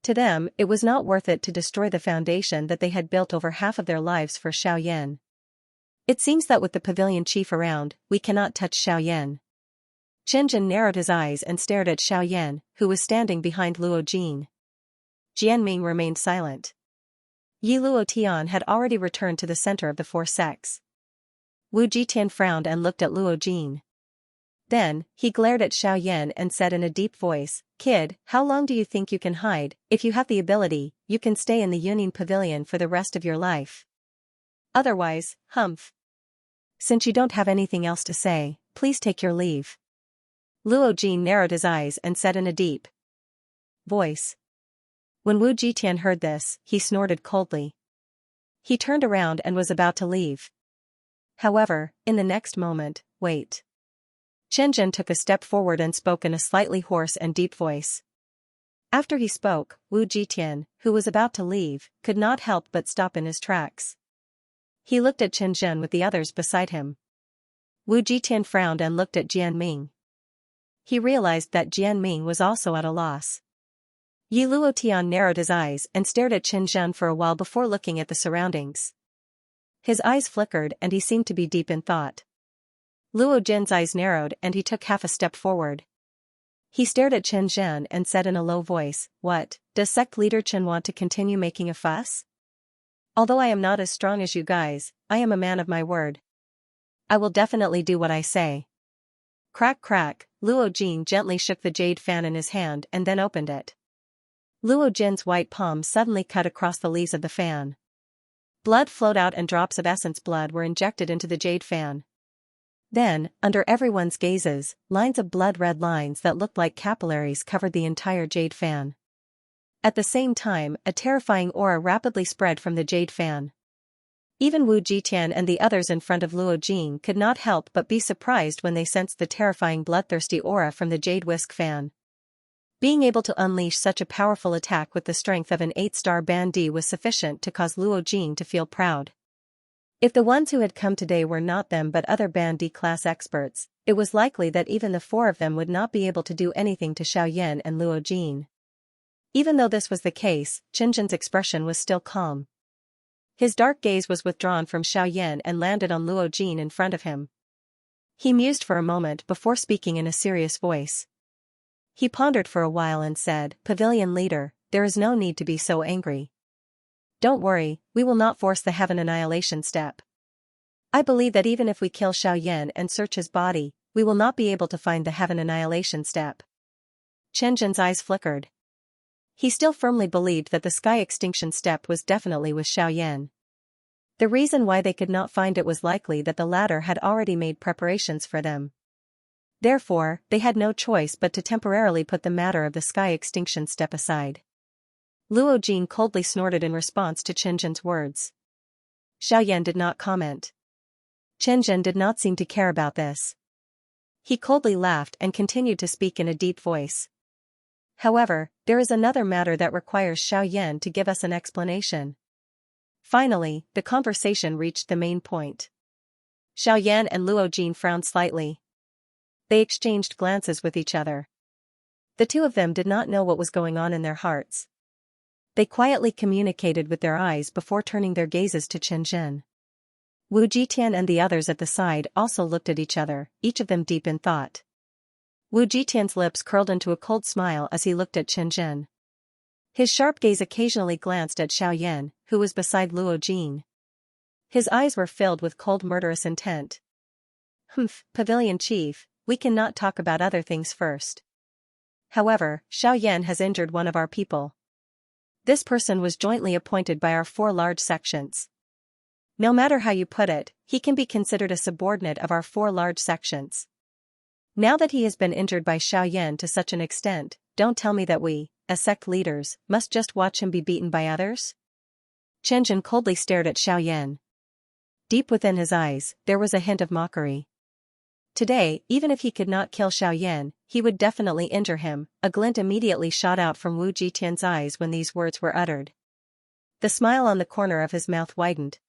To them, it was not worth it to destroy the foundation that they had built over half of their lives for Xiaoyan. It seems that with the pavilion chief around, we cannot touch Xiaoyan. Qianzhen narrowed his eyes and stared at Xiaoyan, who was standing behind Luo Jin. Jianming remained silent. Yi Luo Tian had already returned to the center of the four sects. Wu Jitian frowned and looked at Luo Jin. Then, he glared at Xiaoyan and said in a deep voice, "Kid, how long do you think you can hide? If you have the ability, you can stay in the Yunin Pavilion for the rest of your life. Otherwise, humph. Since you don't have anything else to say, please take your leave." Luo Jin narrowed his eyes and said in a deep voice. When Wu Jitian heard this, he snorted coldly. He turned around and was about to leave. However, in the next moment, wait. Qianzhen took a step forward and spoke in a slightly hoarse and deep voice. After he spoke, Wu Jitian, who was about to leave, could not help but stop in his tracks. He looked at Qianzhen with the others beside him. Wu Jitian frowned and looked at Jianming. He realized that Jianming was also at a loss. Yi Luo Tian narrowed his eyes and stared at Qianzhen for a while before looking at the surroundings. His eyes flickered and he seemed to be deep in thought. Luo Jin's eyes narrowed and he took half a step forward. He stared at Qianzhen and said in a low voice, "What, does sect leader Qin want to continue making a fuss? Although I am not as strong as you guys, I am a man of my word. I will definitely do what I say." Crack crack, Luo Jin gently shook the jade fan in his hand and then opened it. Luo Jin's white palm suddenly cut across the leaves of the fan. Blood flowed out and drops of essence blood were injected into the jade fan. Then, under everyone's gazes, lines of blood-red lines that looked like capillaries covered the entire jade fan. At the same time, a terrifying aura rapidly spread from the jade fan. Even Wu Jitian and the others in front of Luo Jin could not help but be surprised when they sensed the terrifying bloodthirsty aura from the jade whisk fan. Being able to unleash such a powerful attack with the strength of an 8-star bandit was sufficient to cause Luo Jin to feel proud. If the ones who had come today were not them but other bandit class experts, it was likely that even the four of them would not be able to do anything to Xiaoyan and Luo Jin. Even though this was the case, Qianzhen's expression was still calm. His dark gaze was withdrawn from Xiaoyan and landed on Luo Jin in front of him. He mused for a moment before speaking in a serious voice. He pondered for a while and said, "Pavilion leader, there is no need to be so angry. Don't worry, we will not force the Heaven Annihilation step. I believe that even if we kill Xiaoyan and search his body, we will not be able to find the Heaven Annihilation step." Qianzhen's eyes flickered. He still firmly believed that the Sky Extinction step was definitely with Xiaoyan. The reason why they could not find it was likely that the latter had already made preparations for them. Therefore, they had no choice but to temporarily put the matter of the Sky Extinction step aside. Luo Jin coldly snorted in response to Qianzhen's words. Xiaoyan did not comment. Qianzhen did not seem to care about this. He coldly laughed and continued to speak in a deep voice. "However, there is another matter that requires Xiaoyan to give us an explanation." Finally, the conversation reached the main point. Xiaoyan and Luo Jin frowned slightly. They exchanged glances with each other. The two of them did not know what was going on in their hearts. They quietly communicated with their eyes before turning their gazes to Qianzhen. Wu Jitian and the others at the side also looked at each other, each of them deep in thought. Wu Jitian's lips curled into a cold smile as he looked at Chen Zhen. His sharp gaze occasionally glanced at Xiaoyan, who was beside Luo Jin. His eyes were filled with cold murderous intent. Pavilion Chief, we cannot talk about other things first. However, Xiaoyan has injured one of our people. This person was jointly appointed by our 4 large sections. No matter how you put it, he can be considered a subordinate of our 4 large sections. Now that he has been injured by Xiaoyan to such an extent, don't tell me that we, as sect leaders, must just watch him be beaten by others? Chen Zhen coldly stared at Xiaoyan. Deep within his eyes, there was a hint of mockery. Today, even if he could not kill Xiaoyan, he would definitely injure him. A glint immediately shot out from Wu Jitian's eyes when these words were uttered. The smile on the corner of his mouth widened.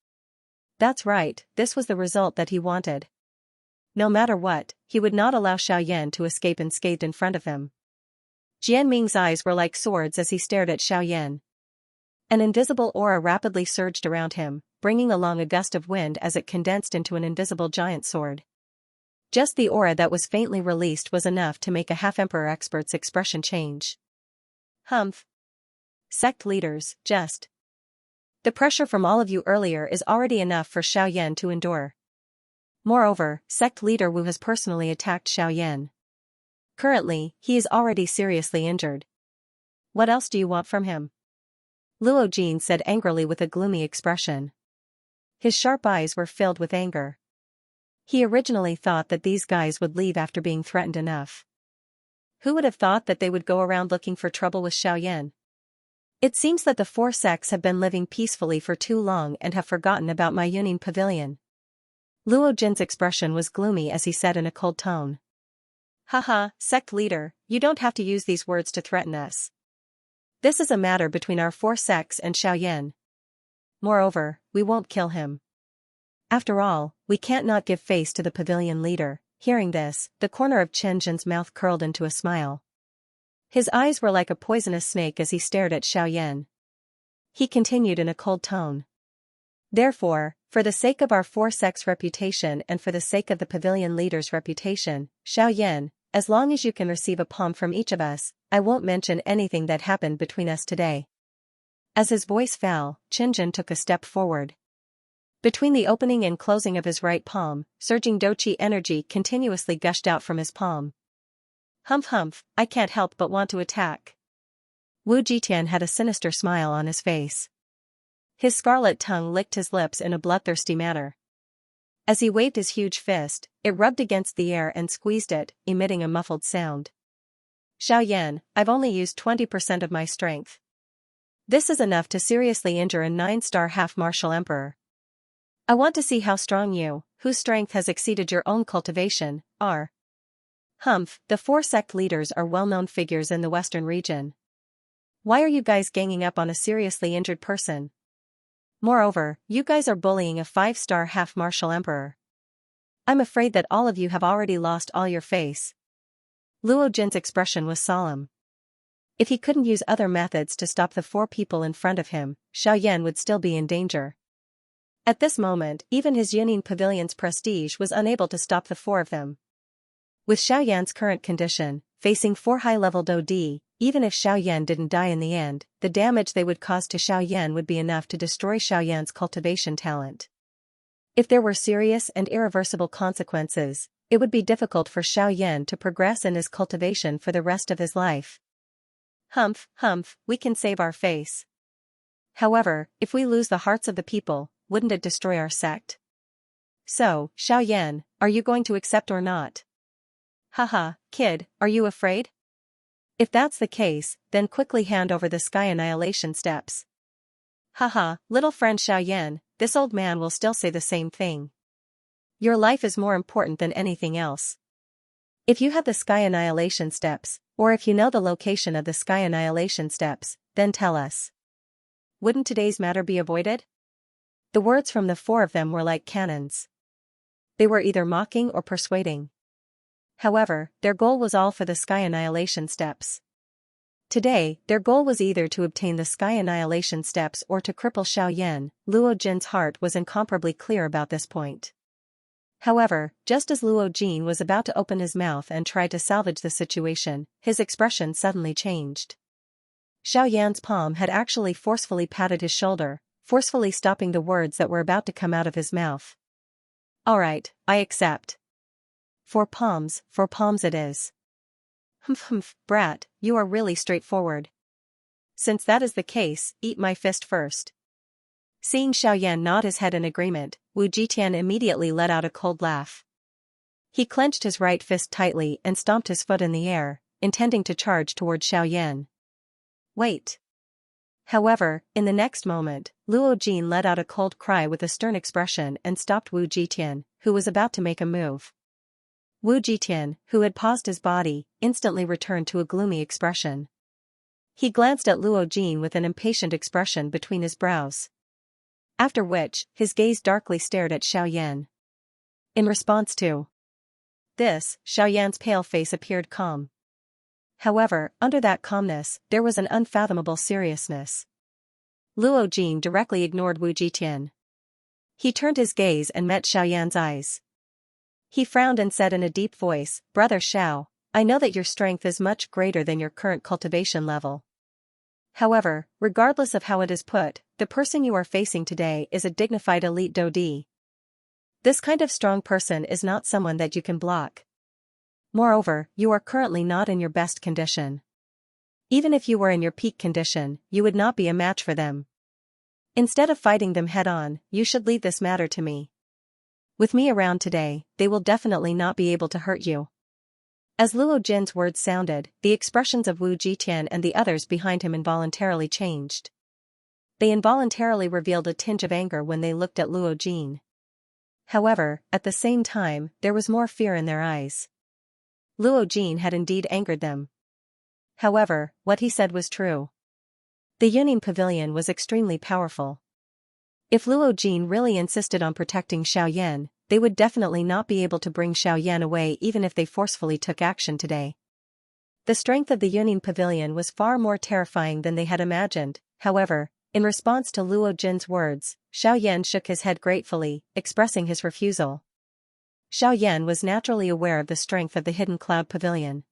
That's right, this was the result that he wanted. No matter what, he would not allow Xiaoyan to escape unscathed in front of him. Jianming's eyes were like swords as he stared at Xiaoyan. An invisible aura rapidly surged around him, bringing along a gust of wind as it condensed into an invisible giant sword. Just the aura that was faintly released was enough to make a half-emperor expert's expression change. Humph. Sect leaders, just. The pressure from all of you earlier is already enough for Xiaoyan to endure. Moreover, sect leader Wu has personally attacked Xiaoyan. Currently, he is already seriously injured. What else do you want from him? Luo Jin said angrily with a gloomy expression. His sharp eyes were filled with anger. He originally thought that these guys would leave after being threatened enough. Who would have thought that they would go around looking for trouble with Xiaoyan? It seems that the 4 sects have been living peacefully for too long and have forgotten about my Yunin Pavilion. Luo Jin's expression was gloomy as he said in a cold tone. Haha, sect leader, you don't have to use these words to threaten us. This is a matter between our 4 sects and Xiaoyan. Moreover, we won't kill him. After all, we can't not give face to the pavilion leader. Hearing this, the corner of Chen Zhen's mouth curled into a smile. His eyes were like a poisonous snake as he stared at Xiaoyan. He continued in a cold tone. Therefore, for the sake of our 4 sects' reputation and for the sake of the pavilion leader's reputation, Xiaoyan, as long as you can receive a palm from each of us, I won't mention anything that happened between us today. As his voice fell, Chen Zhen took a step forward. Between the opening and closing of his right palm, surging doqi energy continuously gushed out from his palm. Humph, I can't help but want to attack. Wu Jitian had a sinister smile on his face. His scarlet tongue licked his lips in a bloodthirsty manner. As he waved his huge fist, it rubbed against the air and squeezed it, emitting a muffled sound. Xiaoyan, I've only used 20% of my strength. This is enough to seriously injure a 9-star half-martial emperor. I want to see how strong you, whose strength has exceeded your own cultivation, are. Humph, the 4 sect leaders are well-known figures in the western region. Why are you guys ganging up on a seriously injured person? Moreover, you guys are bullying a 5-star half-martial emperor. I'm afraid that all of you have already lost all your face. Luo Jin's expression was solemn. If he couldn't use other methods to stop the 4 people in front of him, Xiaoyan would still be in danger. At this moment, even his Yunin Pavilion's prestige was unable to stop the 4 of them. With Xiaoyan's current condition, facing 4 high-level Dodi, even if Xiaoyan didn't die in the end, the damage they would cause to Xiaoyan would be enough to destroy Xiaoyan's cultivation talent. If there were serious and irreversible consequences, it would be difficult for Xiaoyan to progress in his cultivation for the rest of his life. Humph, we can save our face. However, if we lose the hearts of the people, wouldn't it destroy our sect? So, Xiaoyan, are you going to accept or not? Haha, kid, are you afraid? If that's the case, then quickly hand over the Sky Annihilation Steps. Haha, little friend Xiaoyan, this old man will still say the same thing. Your life is more important than anything else. If you have the Sky Annihilation Steps, or if you know the location of the Sky Annihilation Steps, then tell us. Wouldn't today's matter be avoided? The words from the 4 of them were like cannons. They were either mocking or persuading. However, their goal was all for the Sky Annihilation Steps. Today, their goal was either to obtain the Sky Annihilation Steps or to cripple Xiaoyan. Luo Jin's heart was incomparably clear about this point. However, just as Luo Jin was about to open his mouth and try to salvage the situation, his expression suddenly changed. Xiao Yan's palm had actually forcefully patted his shoulder, forcefully stopping the words that were about to come out of his mouth. "Alright, I accept. 4 palms it is." "Humph, brat, you are really straightforward. Since that is the case, eat my fist first." Seeing Xiao Yan nod his head in agreement, Wu Jitian immediately let out a cold laugh. He clenched his right fist tightly and stomped his foot in the air, intending to charge toward Xiao Yan. "Wait." However, in the next moment, Luo Jin let out a cold cry with a stern expression and stopped Wu Jitian, who was about to make a move. Wu Jitian, who had paused his body, instantly returned to a gloomy expression. He glanced at Luo Jin with an impatient expression between his brows. After which, his gaze darkly stared at Xiao Yan. In response to this, Xiao Yan's pale face appeared calm. However, under that calmness, there was an unfathomable seriousness. Luo Jin directly ignored Wu Jitian. He turned his gaze and met Xiao Yan's eyes. He frowned and said in a deep voice, "Brother Xiao, I know that your strength is much greater than your current cultivation level. However, regardless of how it is put, the person you are facing today is a dignified elite Dodi. This kind of strong person is not someone that you can block. Moreover, you are currently not in your best condition. Even if you were in your peak condition, you would not be a match for them. Instead of fighting them head-on, you should leave this matter to me. With me around today, they will definitely not be able to hurt you." As Luo Jin's words sounded, the expressions of Wu Jitian and the others behind him involuntarily changed. They involuntarily revealed a tinge of anger when they looked at Luo Jin. However, at the same time, there was more fear in their eyes. Luo Jin had indeed angered them. However, what he said was true. The Yunin Pavilion was extremely powerful. If Luo Jin really insisted on protecting Xiao Yan, they would definitely not be able to bring Xiao Yan away even if they forcefully took action today. The strength of the Yunin Pavilion was far more terrifying than they had imagined. However, in response to Luo Jin's words, Xiao Yan shook his head gratefully, expressing his refusal. Xiao Yan was naturally aware of the strength of the Hidden Cloud Pavilion.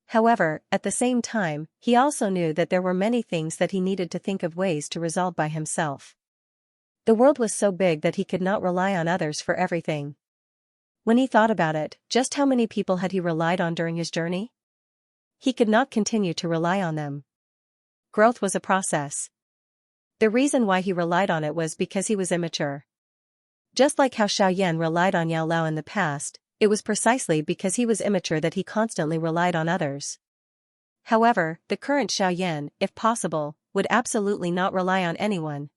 However, at the same time, he also knew that there were many things that he needed to think of ways to resolve by himself. The world was so big that he could not rely on others for everything. When he thought about it, just how many people had he relied on during his journey? He could not continue to rely on them. Growth was a process. The reason why he relied on it was because he was immature. Just like how Xiao Yan relied on Yao Lao in the past, it was precisely because he was immature that he constantly relied on others. However, the current Xiao Yan, if possible, would absolutely not rely on anyone.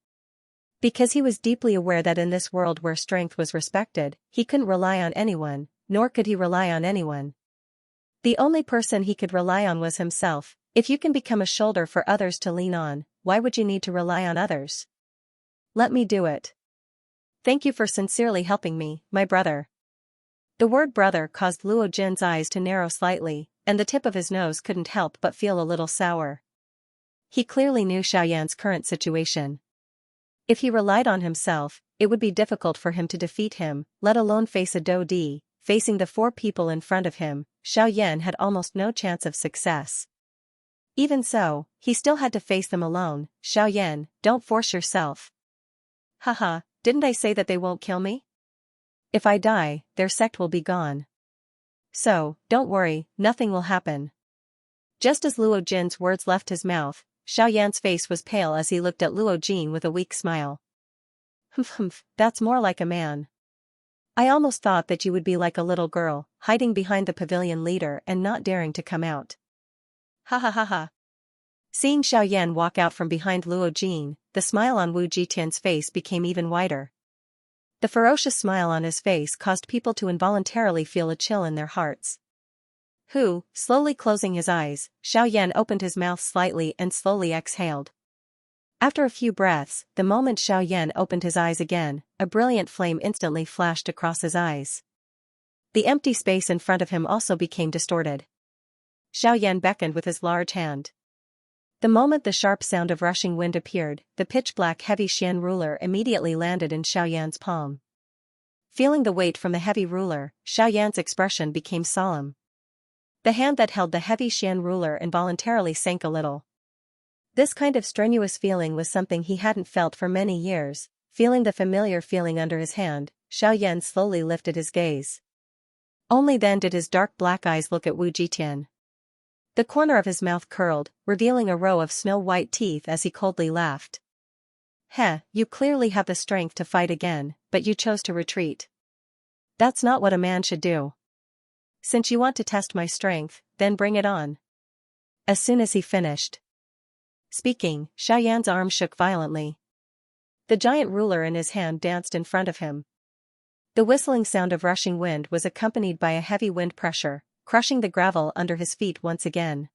Because he was deeply aware that in this world where strength was respected, he couldn't rely on anyone, nor could he rely on anyone. The only person he could rely on was himself. If you can become a shoulder for others to lean on, why would you need to rely on others? Let me do it. Thank you for sincerely helping me, my brother. The word brother caused Luo Jin's eyes to narrow slightly, and the tip of his nose couldn't help but feel a little sour. He clearly knew Xiao Yan's current situation. If he relied on himself, it would be difficult for him to defeat him, let alone face a Dodi. Facing the 4 people in front of him, Xiao Yan had almost no chance of success. Even so, he still had to face them alone. "Xiao Yan, don't force yourself." "Haha, didn't I say that they won't kill me? If I die, their sect will be gone. So, don't worry, nothing will happen." Just as Luo Jin's words left his mouth, Xiao Yan's face was pale as he looked at Luo Jin with a weak smile. Humph, that's more like a man. I almost thought that you would be like a little girl, hiding behind the pavilion leader and not daring to come out. Ha ha ha ha. Seeing Xiao Yan walk out from behind Luo Jin, the smile on Wu Jitian's face became even wider. The ferocious smile on his face caused people to involuntarily feel a chill in their hearts. Slowly closing his eyes, Xiao Yan opened his mouth slightly and slowly exhaled. After a few breaths, the moment Xiao Yan opened his eyes again, a brilliant flame instantly flashed across his eyes. The empty space in front of him also became distorted. Xiao Yan beckoned with his large hand. The moment the sharp sound of rushing wind appeared, the pitch-black heavy Xian ruler immediately landed in Xiao Yan's palm. Feeling the weight from the heavy ruler, Xiaoyan's expression became solemn. The hand that held the heavy Xian ruler involuntarily sank a little. This kind of strenuous feeling was something he hadn't felt for many years. Feeling the familiar feeling under his hand, Xiaoyan slowly lifted his gaze. Only then did his dark black eyes look at Wu Jitian. The corner of his mouth curled, revealing a row of snow-white teeth as he coldly laughed. Heh, you clearly have the strength to fight again, but you chose to retreat. That's not what a man should do. Since you want to test my strength, then bring it on. As soon as he finished speaking, Xiaoyan's arm shook violently. The giant ruler in his hand danced in front of him. The whistling sound of rushing wind was accompanied by a heavy wind pressure, crushing the gravel under his feet once again.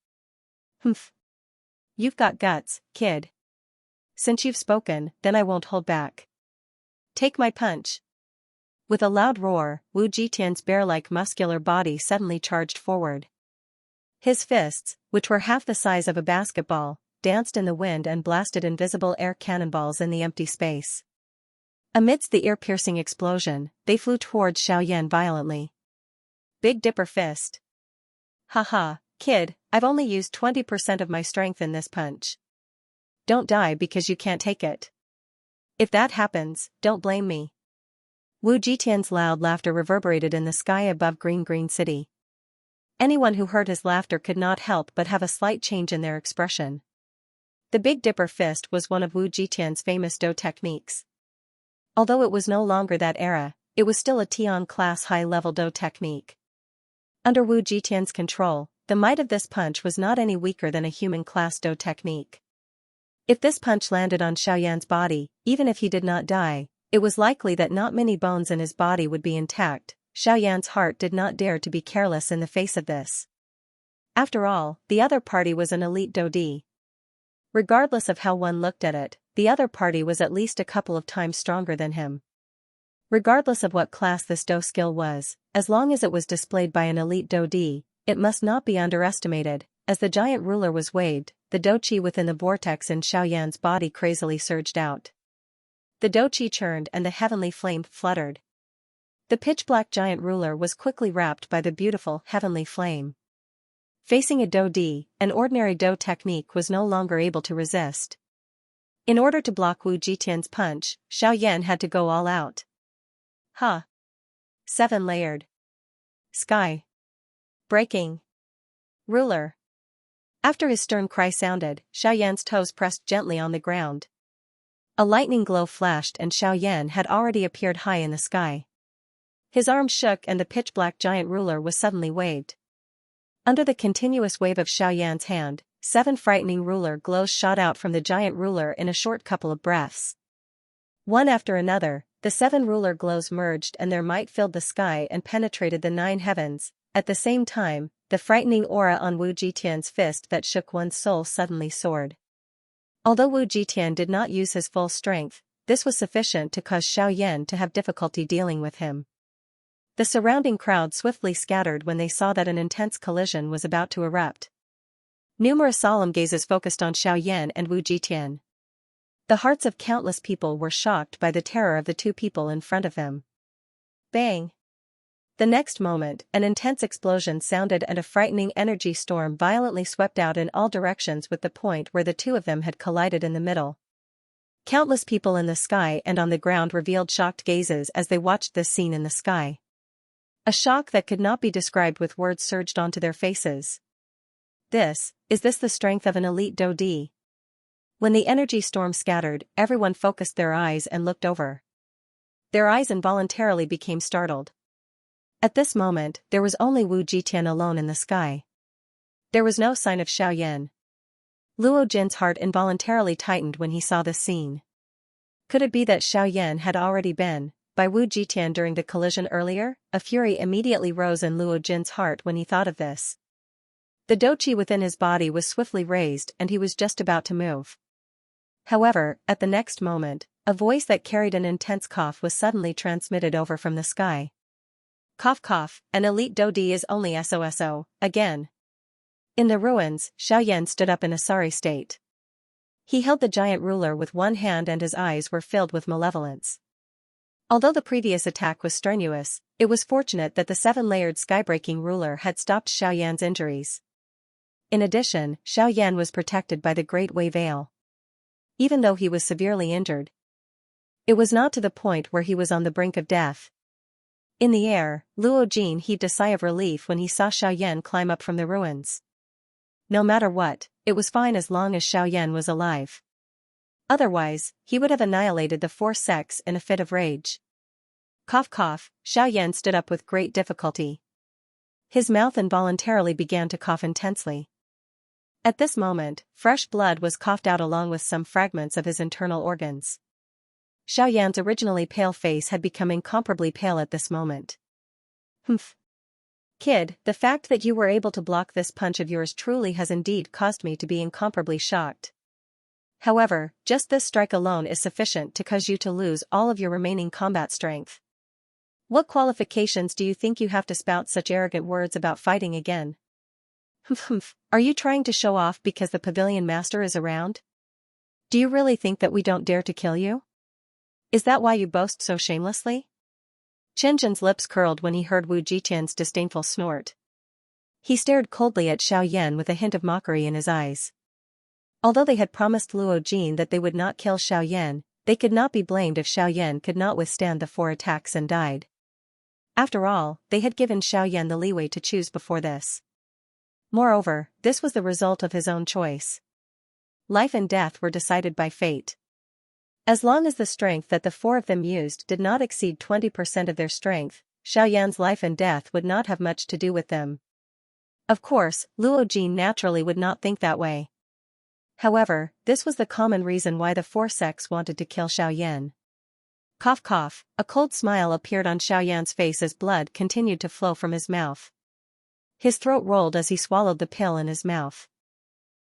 Humph. You've got guts, kid. Since you've spoken, then I won't hold back. Take my punch. With a loud roar, Wu Jitian's bear-like muscular body suddenly charged forward. His fists, which were half the size of a basketball, danced in the wind and blasted invisible air cannonballs in the empty space. Amidst the ear-piercing explosion, they flew towards Xiaoyan violently. Big Dipper Fist. Haha, kid, I've only used 20% of my strength in this punch. Don't die because you can't take it. If that happens, don't blame me. Wu Jitian's loud laughter reverberated in the sky above Green City. Anyone who heard his laughter could not help but have a slight change in their expression. The Big Dipper Fist was one of Wu Jitian's famous Do techniques. Although it was no longer that era, it was still a Tian-class high-level Do technique. Under Wu Jitian's control, the might of this punch was not any weaker than a human-class Do technique. If this punch landed on Xiaoyan's body, even if he did not die, it was likely that not many bones in his body would be intact. Xiaoyan's heart did not dare to be careless in the face of this. After all, the other party was an elite Do. Regardless of how one looked at it, the other party was at least a couple of times stronger than him. Regardless of what class this Do skill was, as long as it was displayed by an elite Do, it must not be underestimated. As the giant ruler was waved, the Do Chi within the vortex in Xiaoyan's body crazily surged out. The Do Chi churned and the heavenly flame fluttered. The pitch-black giant ruler was quickly wrapped by the beautiful heavenly flame. Facing a Do, an ordinary Do technique was no longer able to resist. In order to block Wu Jitian's punch, Xiaoyan had to go all out. Huh. 7-layered. Sky. Breaking. Ruler. After his stern cry sounded, Xiaoyan's toes pressed gently on the ground. A lightning glow flashed and Xiaoyan had already appeared high in the sky. His arms shook and the pitch-black giant ruler was suddenly waved. Under the continuous wave of Xiaoyan's hand, 7 frightening ruler glows shot out from the giant ruler in a short couple of breaths. One after another, the 7 ruler glows merged and their might filled the sky and penetrated the 9 heavens. At the same time, the frightening aura on Wu Jitian's fist that shook one's soul suddenly soared. Although Wu Jitian did not use his full strength, this was sufficient to cause Xiaoyan to have difficulty dealing with him. The surrounding crowd swiftly scattered when they saw that an intense collision was about to erupt. Numerous solemn gazes focused on Xiaoyan and Wu Jitian. The hearts of countless people were shocked by the terror of the two people in front of them. Bang! The next moment, an intense explosion sounded and a frightening energy storm violently swept out in all directions with the point where the two of them had collided in the middle. Countless people in the sky and on the ground revealed shocked gazes as they watched this scene in the sky. A shock that could not be described with words surged onto their faces. Is this the strength of an elite Do? When the energy storm scattered, everyone focused their eyes and looked over. Their eyes involuntarily became startled. At this moment, there was only Wu Jitian alone in the sky. There was no sign of Xiaoyan. Luo Jin's heart involuntarily tightened when he saw this scene. Could it be that Xiaoyan had already been by Wu Jitian during the collision earlier? A fury immediately rose in Luo Jin's heart when he thought of this. The Do Chi within his body was swiftly raised and he was just about to move. However, at the next moment, a voice that carried an intense cough was suddenly transmitted over from the sky. Cough cough, an elite Do is only SOSO, again. In the ruins, Xiaoyan stood up in a sorry state. He held the giant ruler with one hand and his eyes were filled with malevolence. Although the previous attack was strenuous, it was fortunate that the seven-layered skybreaking ruler had stopped Xiaoyan's injuries. In addition, Xiaoyan was protected by the Great Wei Veil. Even though he was severely injured, it was not to the point where he was on the brink of death. In the air, Luo Jin heaved a sigh of relief when he saw Xiaoyan climb up from the ruins. No matter what, it was fine as long as Xiaoyan was alive. Otherwise, he would have annihilated the four sects in a fit of rage. Cough cough, Xiaoyan stood up with great difficulty. His mouth involuntarily began to cough intensely. At this moment, fresh blood was coughed out along with some fragments of his internal organs. Xiaoyan's originally pale face had become incomparably pale at this moment. Humph. Kid, the fact that you were able to block this punch of yours truly has indeed caused me to be incomparably shocked. However, just this strike alone is sufficient to cause you to lose all of your remaining combat strength. What qualifications do you think you have to spout such arrogant words about fighting again? Humph, are you trying to show off because the pavilion master is around? Do you really think that we don't dare to kill you? Is that why you boast so shamelessly? Qianzhen's lips curled when he heard Wu Jitian's disdainful snort. He stared coldly at Xiaoyan with a hint of mockery in his eyes. Although they had promised Luo Jin that they would not kill Xiaoyan, they could not be blamed if Xiaoyan could not withstand the 4 attacks and died. After all, they had given Xiaoyan the leeway to choose before this. Moreover, this was the result of his own choice. Life and death were decided by fate. As long as the strength that the 4 of them used did not exceed 20% of their strength, Xiaoyan's life and death would not have much to do with them. Of course, Luo Jin naturally would not think that way. However, this was the common reason why the 4 sects wanted to kill Xiaoyan. Cough cough, a cold smile appeared on Xiaoyan's face as blood continued to flow from his mouth. His throat rolled as he swallowed the pill in his mouth.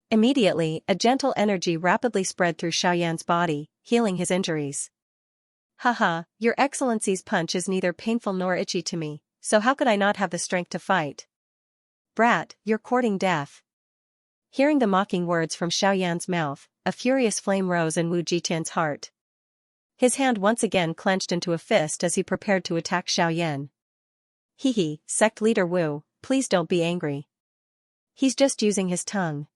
Immediately, a gentle energy rapidly spread through Xiaoyan's body, healing his injuries. Haha, your excellency's punch is neither painful nor itchy to me, so how could I not have the strength to fight? Brat, you're courting death. Hearing the mocking words from Xiaoyan's mouth, a furious flame rose in Wu Jitian's heart. His hand once again clenched into a fist as he prepared to attack Xiaoyan. Hehe, sect leader Wu, please don't be angry. He's just using his tongue.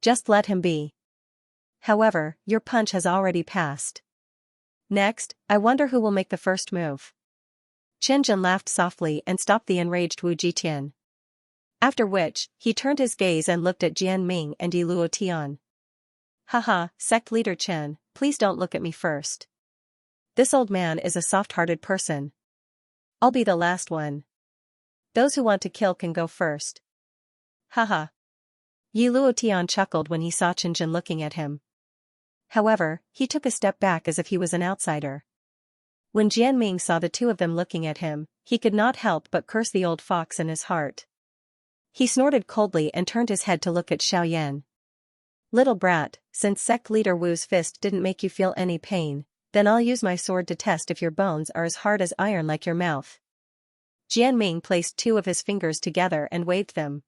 Just let him be. However, your punch has already passed. Next, I wonder who will make the first move. Qianzhen laughed softly and stopped the enraged Wu Jitian. After which, he turned his gaze and looked at Jian Ming and Yi Luo Tian. Haha, sect leader Chen, please don't look at me first. This old man is a soft-hearted person. I'll be the last one. Those who want to kill can go first. Haha. Yi Luo Tian chuckled when he saw Qianzhen looking at him. However, he took a step back as if he was an outsider. When Jian Ming saw the 2 of them looking at him, he could not help but curse the old fox in his heart. He snorted coldly and turned his head to look at Xiaoyan. Little brat, since sect leader Wu's fist didn't make you feel any pain, then I'll use my sword to test if your bones are as hard as iron like your mouth. Jian Ming placed 2 of his fingers together and waved them.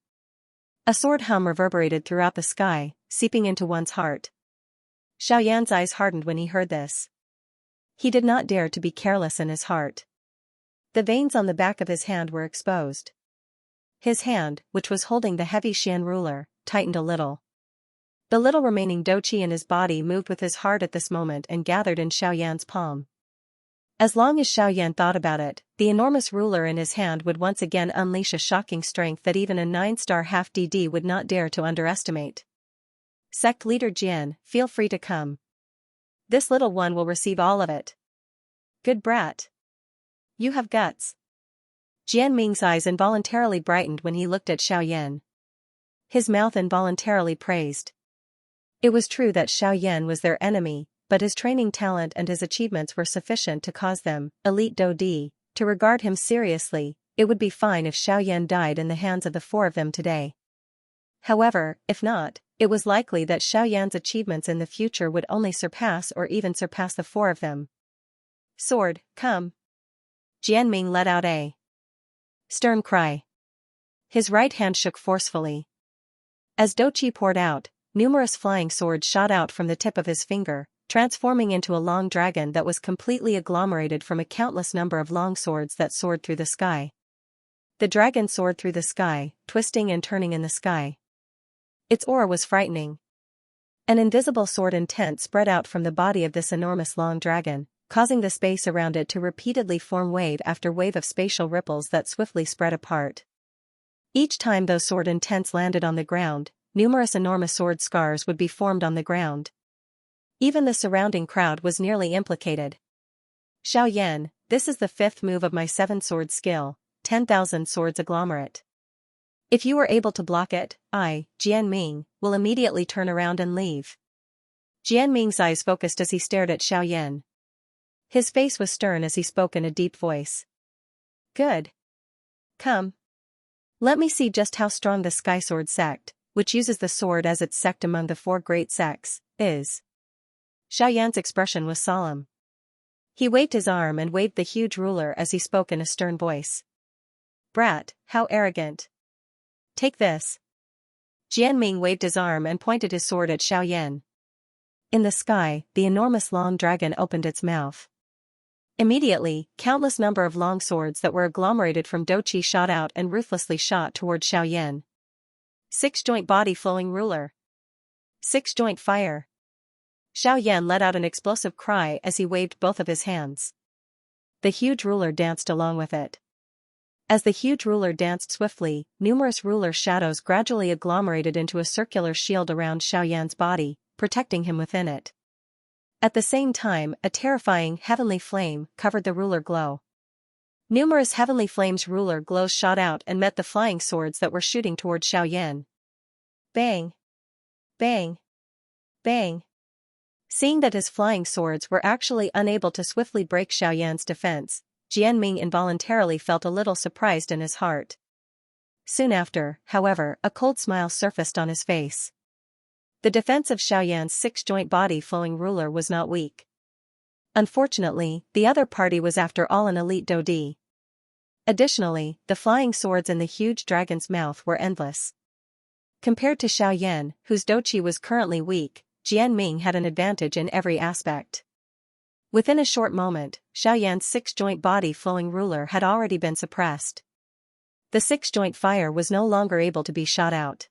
A sword hum reverberated throughout the sky, seeping into one's heart. Xiaoyan's eyes hardened when he heard this. He did not dare to be careless in his heart. The veins on the back of his hand were exposed. His hand, which was holding the heavy Xian ruler, tightened a little. The little remaining douqi in his body moved with his heart at this moment and gathered in Xiaoyan's palm. As long as Xiaoyan thought about it, the enormous ruler in his hand would once again unleash a shocking strength that even a 9-star half DD would not dare to underestimate. Sect leader Jian, feel free to come. This little one will receive all of it. Good brat. You have guts. Jian Ming's eyes involuntarily brightened when he looked at Xiaoyan. His mouth involuntarily praised. It was true that Xiaoyan was their enemy, but his training talent and his achievements were sufficient to cause them, elite Dodi, to regard him seriously. It would be fine if Xiaoyan died in the hands of the 4 of them today. However, if not, it was likely that Xiaoyan's achievements in the future would only surpass or even surpass the 4 of them. Sword, come. Jian Ming let out a stern cry. His right hand shook forcefully. As douqi poured out, numerous flying swords shot out from the tip of his finger, transforming into a long dragon that was completely agglomerated from a countless number of long swords that soared through the sky. The dragon soared through the sky, twisting and turning in the sky. Its aura was frightening. An invisible sword and tent spread out from the body of this enormous long dragon, causing the space around it to repeatedly form wave after wave of spatial ripples that swiftly spread apart. Each time those sword and tents landed on the ground, numerous enormous sword scars would be formed on the ground. Even the surrounding crowd was nearly implicated. Xiaoyan, this is the 5th move of my 7-sword skill, 10,000 swords agglomerate. If you are able to block it, I, Jianming, will immediately turn around and leave. Jianming's eyes focused as he stared at Xiaoyan. His face was stern as he spoke in a deep voice. Good. Come. Let me see just how strong the Sky Sword sect, which uses the sword as its sect among the 4 great sects, is. Xiaoyan's expression was solemn. He waved his arm and waved the huge ruler as he spoke in a stern voice. Brat, how arrogant. Take this. Jianming waved his arm and pointed his sword at Xiaoyan. In the sky, the enormous long dragon opened its mouth. Immediately, countless number of long swords that were agglomerated from Doqi shot out and ruthlessly shot toward Xiaoyan. 6-joint body flowing ruler. 6-joint fire. Xiaoyan let out an explosive cry as he waved both of his hands. The huge ruler danced along with it. As the huge ruler danced swiftly, numerous ruler shadows gradually agglomerated into a circular shield around Xiaoyan's body, protecting him within it. At the same time, a terrifying heavenly flame covered the ruler glow. Numerous heavenly flames ruler glows shot out and met the flying swords that were shooting toward Xiaoyan. Bang! Bang! Bang! Seeing that his flying swords were actually unable to swiftly break Xiaoyan's defense, Jianming involuntarily felt a little surprised in his heart. Soon after, however, a cold smile surfaced on his face. The defense of Xiaoyan's 6-joint body flowing ruler was not weak. Unfortunately, the other party was after all an elite Dodi. Additionally, the flying swords in the huge dragon's mouth were endless. Compared to Xiaoyan, whose Doqi was currently weak, Jianming had an advantage in every aspect. Within a short moment, Xiaoyan's 6-joint body flowing ruler had already been suppressed. The 6-joint fire was no longer able to be shot out.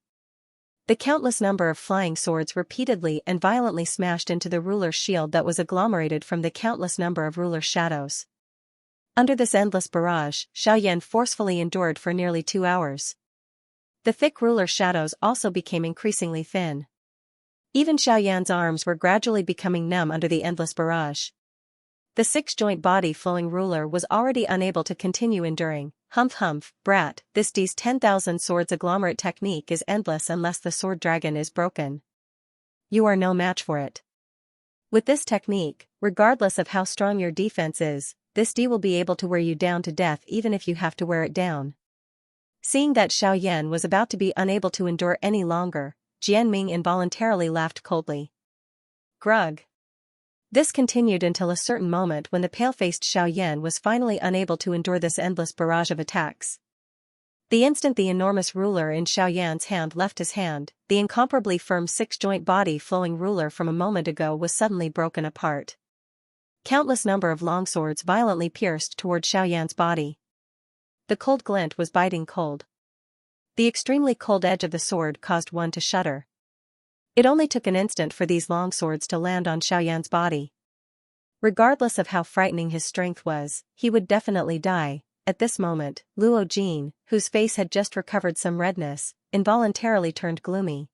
The countless number of flying swords repeatedly and violently smashed into the ruler's shield that was agglomerated from the countless number of ruler shadows. Under this endless barrage, Xiaoyan forcefully endured for nearly 2 hours. The thick ruler shadows also became increasingly thin. Even Xiaoyan's arms were gradually becoming numb under the endless barrage. The 6-joint body flowing ruler was already unable to continue enduring. Humph, brat, this D's 10,000 swords agglomerate technique is endless unless the sword dragon is broken. You are no match for it. With this technique, regardless of how strong your defense is, this D will be able to wear you down to death even if you have to wear it down. Seeing that Xiaoyan was about to be unable to endure any longer, Jianming involuntarily laughed coldly. Grug. This continued until a certain moment when the pale-faced Xiaoyan was finally unable to endure this endless barrage of attacks. The instant the enormous ruler in Xiaoyan's hand left his hand, the incomparably firm 6-joint body flowing ruler from a moment ago was suddenly broken apart. Countless number of long swords violently pierced toward Xiaoyan's body. The cold glint was biting cold. The extremely cold edge of the sword caused one to shudder. It only took an instant for these long swords to land on Xiaoyan's body. Regardless of how frightening his strength was, he would definitely die. At this moment, Luo Jin, whose face had just recovered some redness, involuntarily turned gloomy.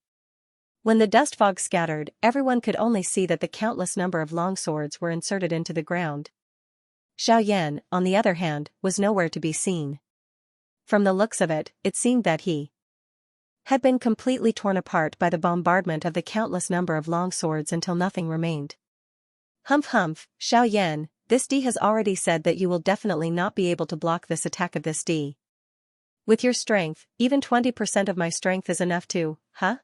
When the dust fog scattered, everyone could only see that the countless number of long swords were inserted into the ground. Xiaoyan, on the other hand, was nowhere to be seen. From the looks of it, it seemed that he had been completely torn apart by the bombardment of the countless number of long swords until nothing remained. Humph, Xiaoyan, this D has already said that you will definitely not be able to block this attack of this D. With your strength, even 20% of my strength is enough to, huh?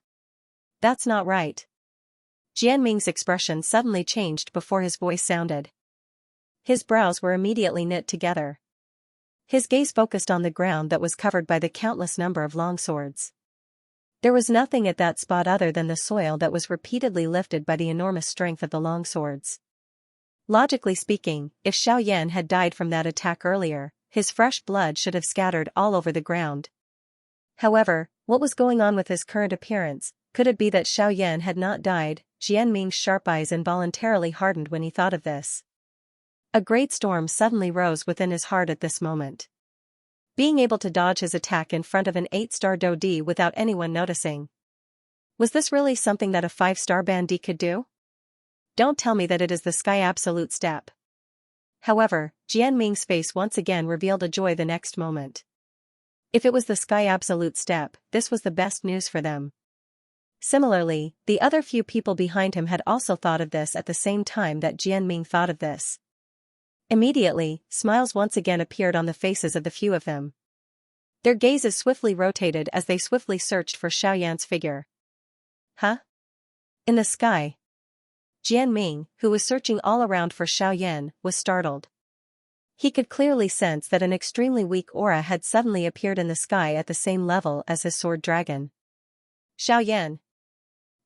That's not right. Jianming's expression suddenly changed before his voice sounded. His brows were immediately knit together. His gaze focused on the ground that was covered by the countless number of long swords. There was nothing at that spot other than the soil that was repeatedly lifted by the enormous strength of the longswords. Logically speaking, if Xiaoyan had died from that attack earlier, his fresh blood should have scattered all over the ground. However, what was going on with his current appearance? Could it be that Xiaoyan had not died? Jianming's sharp eyes involuntarily hardened when he thought of this. A great storm suddenly rose within his heart at this moment. Being able to dodge his attack in front of an 8-star Dodi without anyone noticing. Was this really something that a 5-star Bandi could do? Don't tell me that it is the Sky Absolute Step. However, Jianming's face once again revealed a joy the next moment. If it was the Sky Absolute Step, this was the best news for them. Similarly, the other few people behind him had also thought of this at the same time that Jianming thought of this. Immediately, smiles once again appeared on the faces of the few of them. Their gazes swiftly rotated as they swiftly searched for Xiaoyan's figure. Huh? In the sky. Jianming, who was searching all around for Xiaoyan, was startled. He could clearly sense that an extremely weak aura had suddenly appeared in the sky at the same level as his sword dragon. Xiaoyan.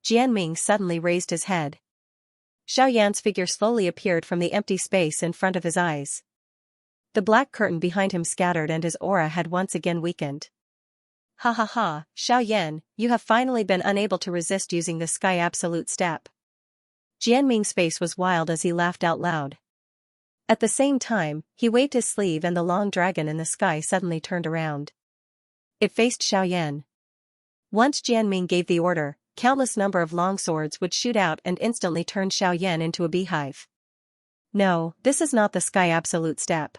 Jianming suddenly raised his head. Xiaoyan's figure slowly appeared from the empty space in front of his eyes. The black curtain behind him scattered and his aura had once again weakened. Ha ha ha, Xiaoyan, you have finally been unable to resist using the Sky Absolute Step. Jianming's face was wild as he laughed out loud. At the same time, he waved his sleeve and the long dragon in the sky suddenly turned around. It faced Xiaoyan. Once Jianming gave the order, countless number of longswords would shoot out and instantly turn Xiaoyan into a beehive. No, this is not the Sky Absolute Step.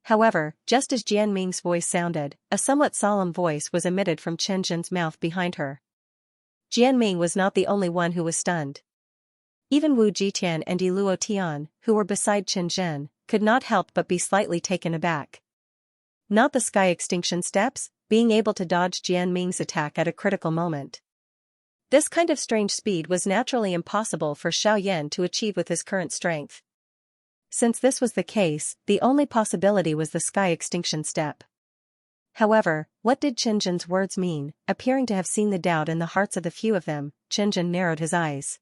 However, just as Jianming's voice sounded, a somewhat solemn voice was emitted from Chen Zhen's mouth behind her. Jianming was not the only one who was stunned. Even Wu Jitian and Yi Luo Tian, who were beside Chen Zhen, could not help but be slightly taken aback. Not the Sky Extinction Steps, being able to dodge Jianming's attack at a critical moment. This kind of strange speed was naturally impossible for Xiaoyan to achieve with his current strength. Since this was the case, the only possibility was the Sky Extinction Step. However, what did Chen Zhen's words mean? Appearing to have seen the doubt in the hearts of the few of them, Chen Zhen narrowed his eyes.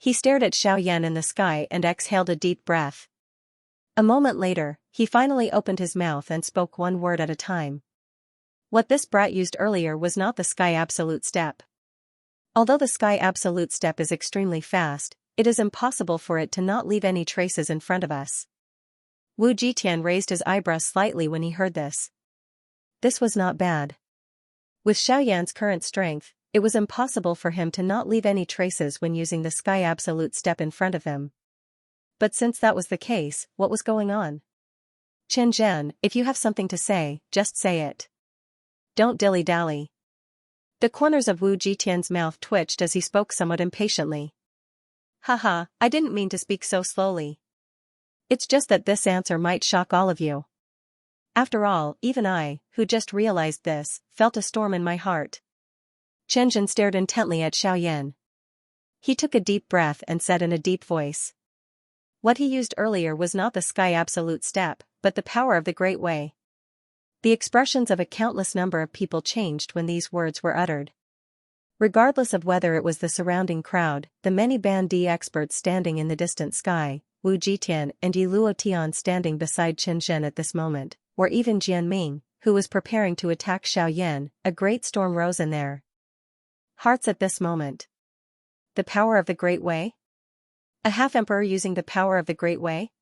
He stared at Xiaoyan in the sky and exhaled a deep breath. A moment later, he finally opened his mouth and spoke one word at a time. What this brat used earlier was not the Sky Absolute Step. Although the Sky Absolute Step is extremely fast, it is impossible for it to not leave any traces in front of us. Wu Jitian raised his eyebrows slightly when he heard this. This was not bad. With Xiaoyan's current strength, it was impossible for him to not leave any traces when using the Sky Absolute Step in front of him. But since that was the case, what was going on? Chen Zhen, if you have something to say, just say it. Don't dilly-dally. The corners of Wu Jitian's mouth twitched as he spoke somewhat impatiently. Haha, I didn't mean to speak so slowly. It's just that this answer might shock all of you. After all, even I, who just realized this, felt a storm in my heart. Chen Zhen stared intently at Xiaoyan. He took a deep breath and said in a deep voice. What he used earlier was not the Sky Absolute Step, but the power of the Great Way. The expressions of a countless number of people changed when these words were uttered. Regardless of whether it was the surrounding crowd, the many Bandi experts standing in the distant sky, Wu Jitian and Yi Luo Tian standing beside Chen Zhen at this moment, or even Jianming, who was preparing to attack Xiaoyan, a great storm rose in their hearts at this moment. The power of the Great Way? A half-emperor using the power of the Great Way?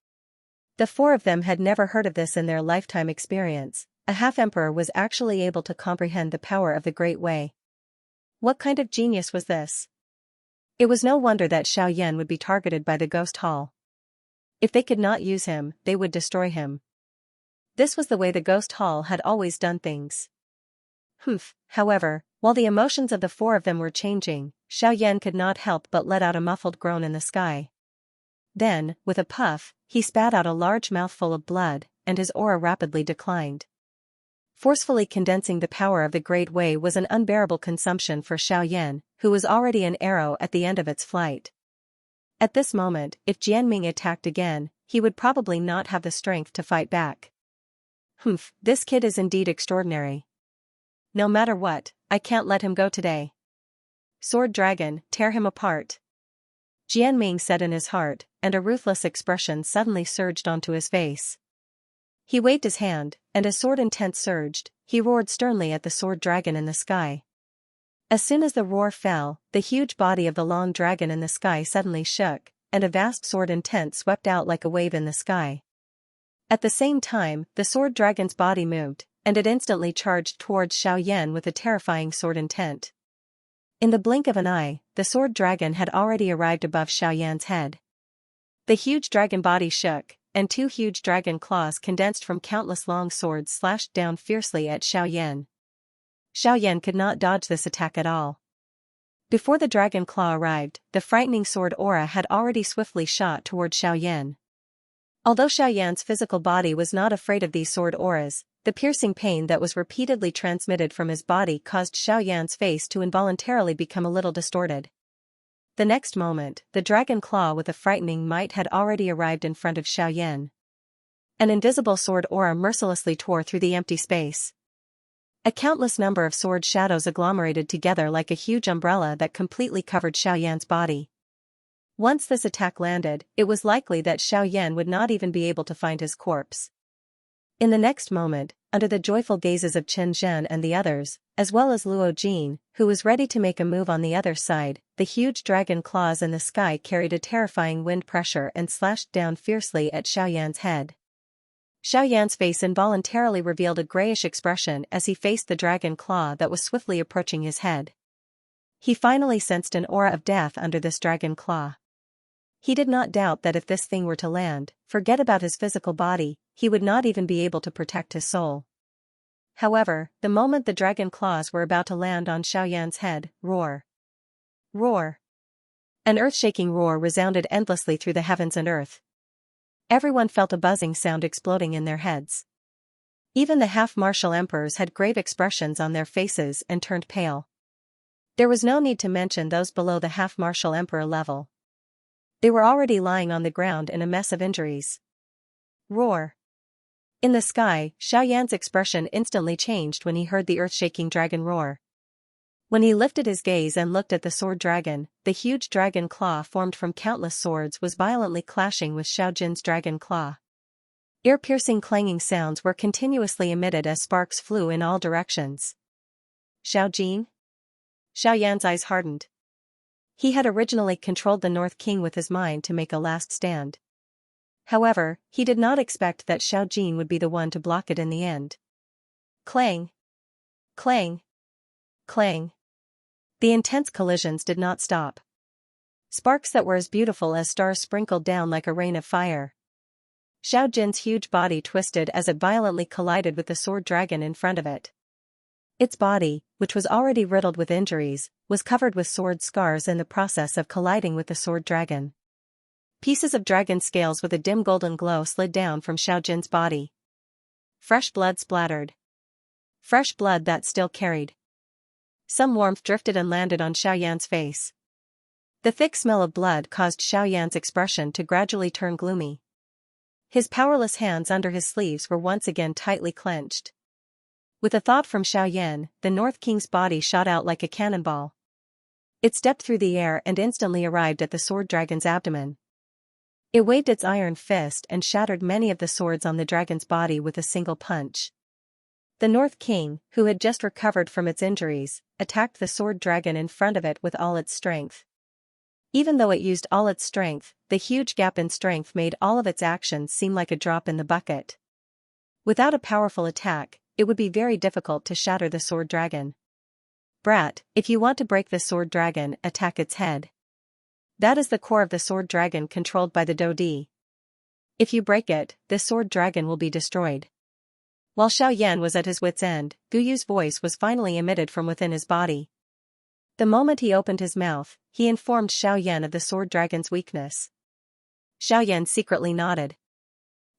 The four of them had never heard of this in their lifetime experience. A half-emperor was actually able to comprehend the power of the Great Way. What kind of genius was this? It was no wonder that Xiaoyan would be targeted by the Ghost Hall. If they could not use him, they would destroy him. This was the way the Ghost Hall had always done things. However, while the emotions of the four of them were changing, Xiaoyan could not help but let out a muffled groan in the sky. Then, with a puff, he spat out a large mouthful of blood, and his aura rapidly declined. Forcefully condensing the power of the Great Way was an unbearable consumption for Xiaoyan, who was already an arrow at the end of its flight. At this moment, if Jianming attacked again, he would probably not have the strength to fight back. This kid is indeed extraordinary. no matter what, I can't let him go today. Sword dragon, tear him apart. Jianming said in his heart, and a ruthless expression suddenly surged onto his face. He waved his hand, and as sword intent surged, he roared sternly at the sword dragon in the sky. As soon as the roar fell, the huge body of the long dragon in the sky suddenly shook, and a vast sword intent swept out like a wave in the sky. At the same time, the sword dragon's body moved, and it instantly charged towards Xiaoyan with a terrifying sword intent. In the blink of an eye, the sword dragon had already arrived above Xiaoyan's head. The huge dragon body shook, and two huge dragon claws condensed from countless long swords slashed down fiercely at Xiaoyan. Xiaoyan could not dodge this attack at all. Before the dragon claw arrived, the frightening sword aura had already swiftly shot toward Xiaoyan. Although Xiaoyan's physical body was not afraid of these sword auras, the piercing pain that was repeatedly transmitted from his body caused Xiaoyan's face to involuntarily become a little distorted. The next moment, the dragon claw with a frightening might had already arrived in front of Xiaoyan. An invisible sword aura mercilessly tore through the empty space. A countless number of sword shadows agglomerated together like a huge umbrella that completely covered Xiaoyan's body. Once this attack landed, it was likely that Xiaoyan would not even be able to find his corpse. In the next moment, under the joyful gazes of Chen Zhen and the others, as well as Luo Jin, who was ready to make a move on the other side, the huge dragon claws in the sky carried a terrifying wind pressure and slashed down fiercely at Xiaoyan's head. Xiaoyan's face involuntarily revealed a grayish expression as he faced the dragon claw that was swiftly approaching his head. He finally sensed an aura of death under this dragon claw. He did not doubt that if this thing were to land, forget about his physical body, he would not even be able to protect his soul. However, the moment the dragon claws were about to land on Xiaoyan's head, roar. Roar. An earth-shaking roar resounded endlessly through the heavens and earth. Everyone felt a buzzing sound exploding in their heads. Even the half-martial emperors had grave expressions on their faces and turned pale. There was no need to mention those below the half-martial emperor level. They were already lying on the ground in a mess of injuries. Roar. In the sky, Xiaoyan's expression instantly changed when he heard the earth-shaking dragon roar. When he lifted his gaze and looked at the sword dragon, the huge dragon claw formed from countless swords was violently clashing with Xiaojin's dragon claw. Ear-piercing clanging sounds were continuously emitted as sparks flew in all directions. Xiaojin? Xiaoyan's eyes hardened. He had originally controlled the North King with his mind to make a last stand. However, he did not expect that Xiaojin would be the one to block it in the end. Clang! Clang! Clang! The intense collisions did not stop. Sparks that were as beautiful as stars sprinkled down like a rain of fire. Xiaojin's huge body twisted as it violently collided with the sword dragon in front of it. Its body, which was already riddled with injuries, was covered with sword scars in the process of colliding with the sword dragon. Pieces of dragon scales with a dim golden glow slid down from Xiaojin's body. Fresh blood splattered. Fresh blood that still carried. Some warmth drifted and landed on Xiaoyan's face. The thick smell of blood caused Xiaoyan's expression to gradually turn gloomy. His powerless hands under his sleeves were once again tightly clenched. With a thought from Xiaoyan, the North King's body shot out like a cannonball. It stepped through the air and instantly arrived at the sword dragon's abdomen. It waved its iron fist and shattered many of the swords on the dragon's body with a single punch. The North King, who had just recovered from its injuries, attacked the sword dragon in front of it with all its strength. Even though it used all its strength, the huge gap in strength made all of its actions seem like a drop in the bucket. Without a powerful attack, it would be very difficult to shatter the sword dragon. Brat, if you want to break the sword dragon, attack its head. That is the core of the sword dragon controlled by the Dodi. If you break it, this sword dragon will be destroyed. While Xiaoyan was at his wit's end, Guyu's voice was finally emitted from within his body. The moment he opened his mouth, he informed Xiaoyan of the sword dragon's weakness. Xiaoyan secretly nodded.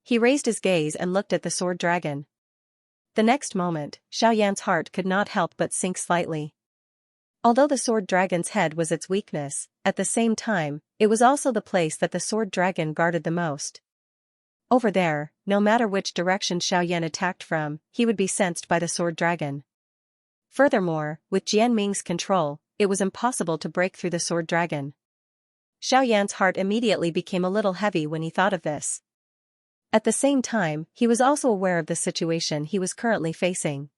He raised his gaze and looked at the sword dragon. The next moment, Xiaoyan's heart could not help but sink slightly. Although the sword dragon's head was its weakness, at the same time, it was also the place that the sword dragon guarded the most. Over there, no matter which direction Xiaoyan attacked from, he would be sensed by the sword dragon. Furthermore, with Jian Ming's control, it was impossible to break through the sword dragon. Xiaoyan's heart immediately became a little heavy when he thought of this. At the same time, he was also aware of the situation he was currently facing.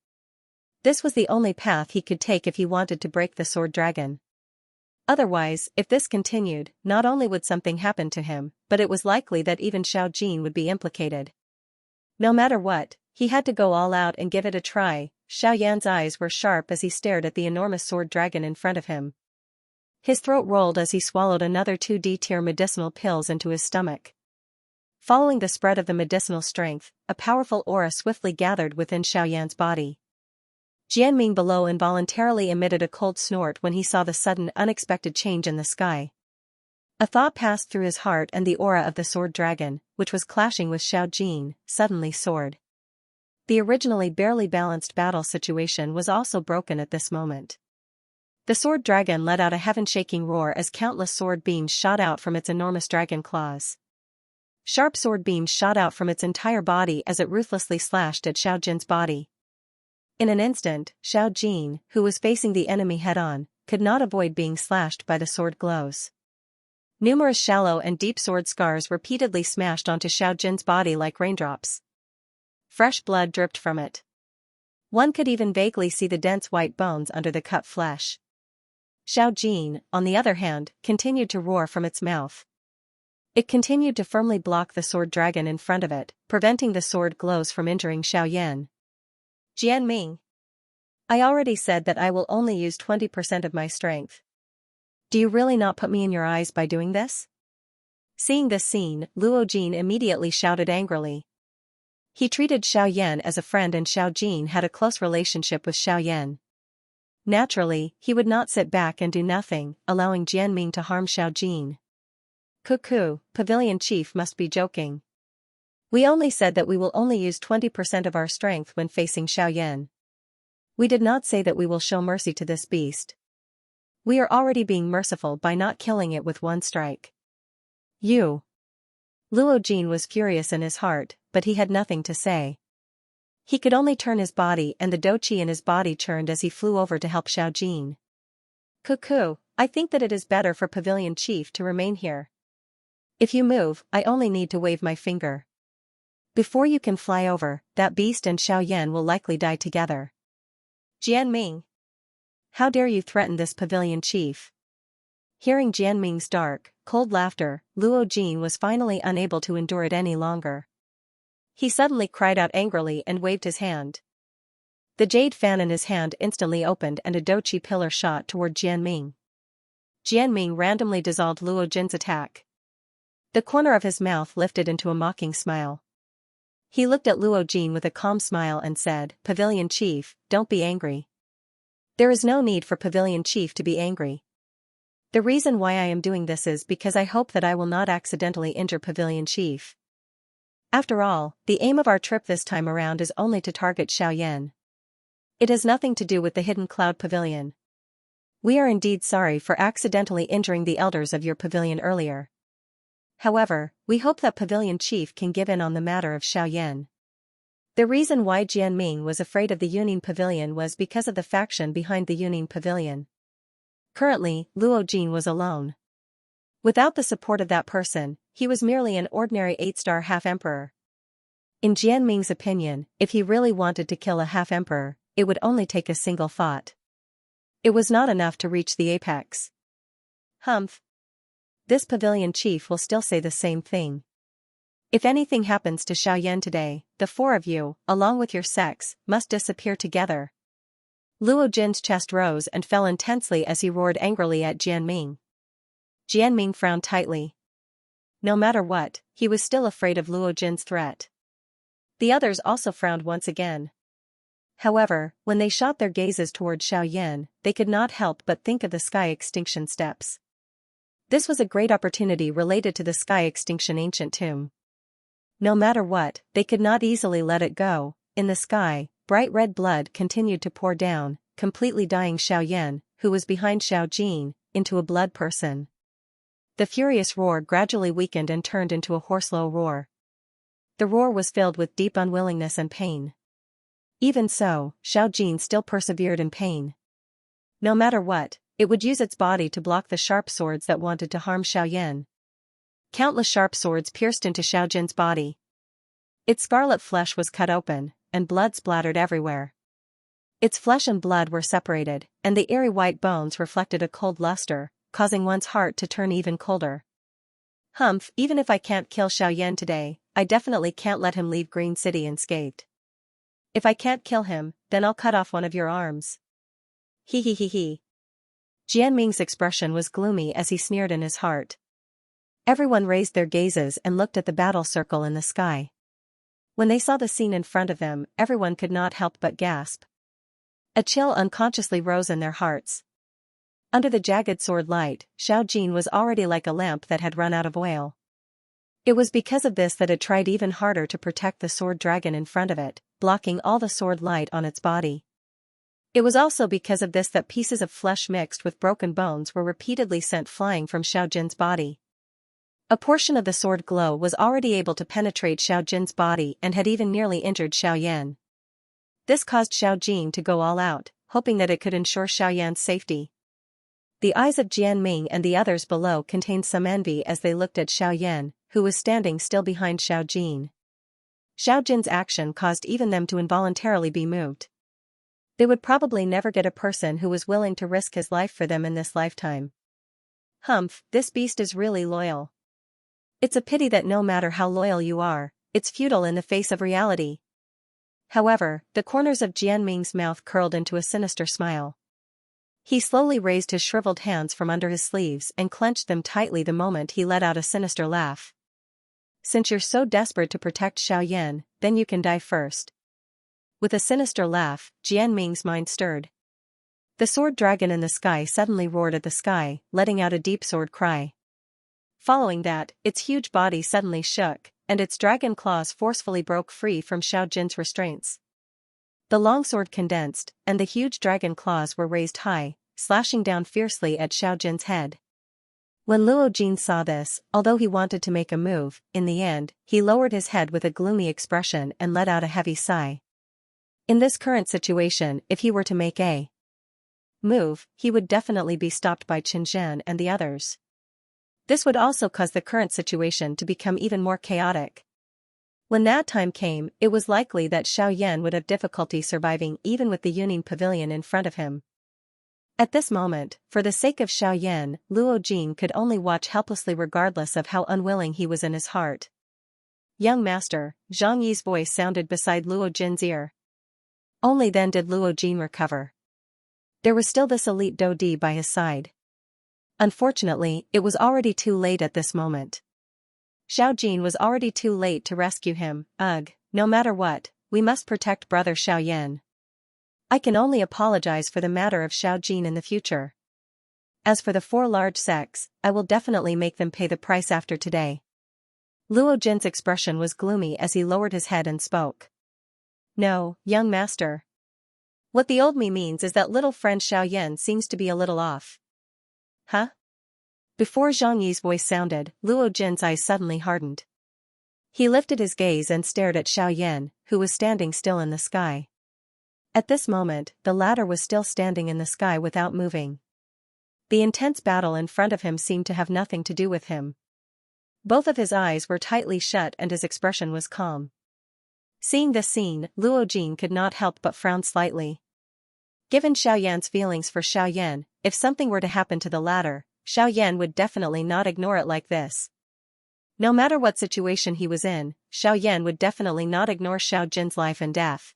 This was the only path he could take if he wanted to break the sword dragon. Otherwise, if this continued, not only would something happen to him, but it was likely that even Xiao Jin would be implicated. No matter what, he had to go all out and give it a try. Xiaoyan's eyes were sharp as he stared at the enormous sword dragon in front of him. His throat rolled as he swallowed another 2 D-tier medicinal pills into his stomach. Following the spread of the medicinal strength, a powerful aura swiftly gathered within Xiaoyan's body. Jianming below involuntarily emitted a cold snort when he saw the sudden unexpected change in the sky. A thought passed through his heart, and the aura of the sword dragon, which was clashing with Xiao Jin, suddenly soared. The originally barely balanced battle situation was also broken at this moment. The sword dragon let out a heaven-shaking roar as countless sword beams shot out from its enormous dragon claws. Sharp sword beams shot out from its entire body as it ruthlessly slashed at Xiao Jin's body. In an instant, Xiao Jin, who was facing the enemy head-on, could not avoid being slashed by the sword glows. Numerous shallow and deep sword scars repeatedly smashed onto Xiao Jin's body like raindrops. Fresh blood dripped from it. One could even vaguely see the dense white bones under the cut flesh. Xiao Jin, on the other hand, continued to roar from its mouth. It continued to firmly block the sword dragon in front of it, preventing the sword glows from injuring Xiaoyan. Jian Ming. I already said that I will only use 20% of my strength. Do you really not put me in your eyes by doing this? Seeing this scene, Luo Jin immediately shouted angrily. He treated Xiaoyan as a friend, and Xiao Jin had a close relationship with Xiaoyan. Naturally, he would not sit back and do nothing, allowing Jian Ming to harm Xiao Jin. Cuckoo, Pavilion Chief must be joking. We only said that we will only use 20% of our strength when facing Xiaoyan. We did not say that we will show mercy to this beast. We are already being merciful by not killing it with one strike. You. Luo Jin was furious in his heart, but he had nothing to say. He could only turn his body, and the doqi in his body churned as he flew over to help Xiao Jin. Cuckoo, I think that it is better for Pavilion Chief to remain here. If you move, I only need to wave my finger. Before you can fly over, that beast and Xiaoyan will likely die together. Jian Ming. How dare you threaten this Pavilion Chief? Hearing Jian Ming's dark, cold laughter, Luo Jin was finally unable to endure it any longer. He suddenly cried out angrily and waved his hand. The jade fan in his hand instantly opened and a doqi pillar shot toward Jian Ming. Jian Ming randomly dissolved Luo Jin's attack. The corner of his mouth lifted into a mocking smile. He looked at Luo Jin with a calm smile and said, Pavilion Chief, don't be angry. There is no need for Pavilion Chief to be angry. The reason why I am doing this is because I hope that I will not accidentally injure Pavilion Chief. After all, the aim of our trip this time around is only to target Xiaoyan. It has nothing to do with the Hidden Cloud Pavilion. We are indeed sorry for accidentally injuring the elders of your pavilion earlier. However, we hope that Pavilion Chief can give in on the matter of Xiaoyan. The reason why Jian Ming was afraid of the Yuning Pavilion was because of the faction behind the Yuning Pavilion. Currently, Luo Jin was alone. Without the support of that person, he was merely an ordinary 8-star half-emperor. In Jian Ming's opinion, if he really wanted to kill a half-emperor, it would only take a single thought. It was not enough to reach the apex. Humph. This Pavilion Chief will still say the same thing. If anything happens to Xiaoyan today, the 4 of you, along with your sex, must disappear together. Luo Jin's chest rose and fell intensely as he roared angrily at Jian Ming. Jian Ming frowned tightly. No matter what, he was still afraid of Luo Jin's threat. The others also frowned once again. However, when they shot their gazes toward Xiaoyan, they could not help but think of the sky extinction steps. This was a great opportunity related to the sky extinction ancient tomb. No matter what, they could not easily let it go. In the sky, bright red blood continued to pour down, completely dyeing Xiaoyan, who was behind Xiao Jin, into a blood person. The furious roar gradually weakened and turned into a hoarse low roar. The roar was filled with deep unwillingness and pain. Even so, Xiao Jin still persevered in pain. No matter what, it would use its body to block the sharp swords that wanted to harm Xiao Yan. Countless sharp swords pierced into Xiao Jin's body. Its scarlet flesh was cut open, and blood splattered everywhere. Its flesh and blood were separated, and the airy white bones reflected a cold luster, causing one's heart to turn even colder. Humph, even if I can't kill Xiao Yan today, I definitely can't let him leave Green City unscathed. If I can't kill him, then I'll cut off one of your arms. He he he he. Jian Ming's expression was gloomy as he sneered in his heart. Everyone raised their gazes and looked at the battle circle in the sky. When they saw the scene in front of them, everyone could not help but gasp. A chill unconsciously rose in their hearts. Under the jagged sword light, Xiao Jin was already like a lamp that had run out of oil. It was because of this that it tried even harder to protect the sword dragon in front of it, blocking all the sword light on its body. It was also because of this that pieces of flesh mixed with broken bones were repeatedly sent flying from Xiao Jin's body. A portion of the sword glow was already able to penetrate Xiao Jin's body and had even nearly injured Xiao Yan. This caused Xiao Jin to go all out, hoping that it could ensure Xiao Yan's safety. The eyes of Jian Ming and the others below contained some envy as they looked at Xiao Yan, who was standing still behind Xiao Jin. Xiao Jin's action caused even them to involuntarily be moved. They would probably never get a person who was willing to risk his life for them in this lifetime. Humph, this beast is really loyal. It's a pity that no matter how loyal you are, it's futile in the face of reality. However, the corners of Jian Ming's mouth curled into a sinister smile. He slowly raised his shriveled hands from under his sleeves and clenched them tightly the moment he let out a sinister laugh. Since you're so desperate to protect Xiao Yan, then you can die first. With a sinister laugh, Jian Ming's mind stirred. The sword dragon in the sky suddenly roared at the sky, letting out a deep sword cry. Following that, its huge body suddenly shook, and its dragon claws forcefully broke free from Xiao Jin's restraints. The longsword condensed, and the huge dragon claws were raised high, slashing down fiercely at Xiao Jin's head. When Luo Jin saw this, although he wanted to make a move, in the end, he lowered his head with a gloomy expression and let out a heavy sigh. In this current situation, if he were to make a move, he would definitely be stopped by Qin Zhen and the others. This would also cause the current situation to become even more chaotic. When that time came, it was likely that Xiao Yan would have difficulty surviving even with the Yuning Pavilion in front of him. At this moment, for the sake of Xiao Yan, Luo Jin could only watch helplessly regardless of how unwilling he was in his heart. "Young master," Zhang Yi's voice sounded beside Luo Jin's ear. Only then did Luo Jin recover. There was still this elite Dodi by his side. Unfortunately, it was already too late at this moment. Xiao Jin was already too late to rescue him. Ugh, no matter what, we must protect brother Xiao Yan. I can only apologize for the matter of Xiao Jin in the future. As for the 4 large sects, I will definitely make them pay the price after today. Luo Jin's expression was gloomy as he lowered his head and spoke. No, young master. What the old me means is that little friend Xiao Yan seems to be a little off. Huh? Before Zhang Yi's voice sounded, Luo Jin's eyes suddenly hardened. He lifted his gaze and stared at Xiao Yan, who was standing still in the sky. At this moment, the latter was still standing in the sky without moving. The intense battle in front of him seemed to have nothing to do with him. Both of his eyes were tightly shut and his expression was calm. Seeing this scene, Luo Jin could not help but frown slightly. Given Xiao Yan's feelings for Xiao Yan, if something were to happen to the latter, Xiao Yan would definitely not ignore it like this. No matter what situation he was in, Xiao Yan would definitely not ignore Xiao Jin's life and death.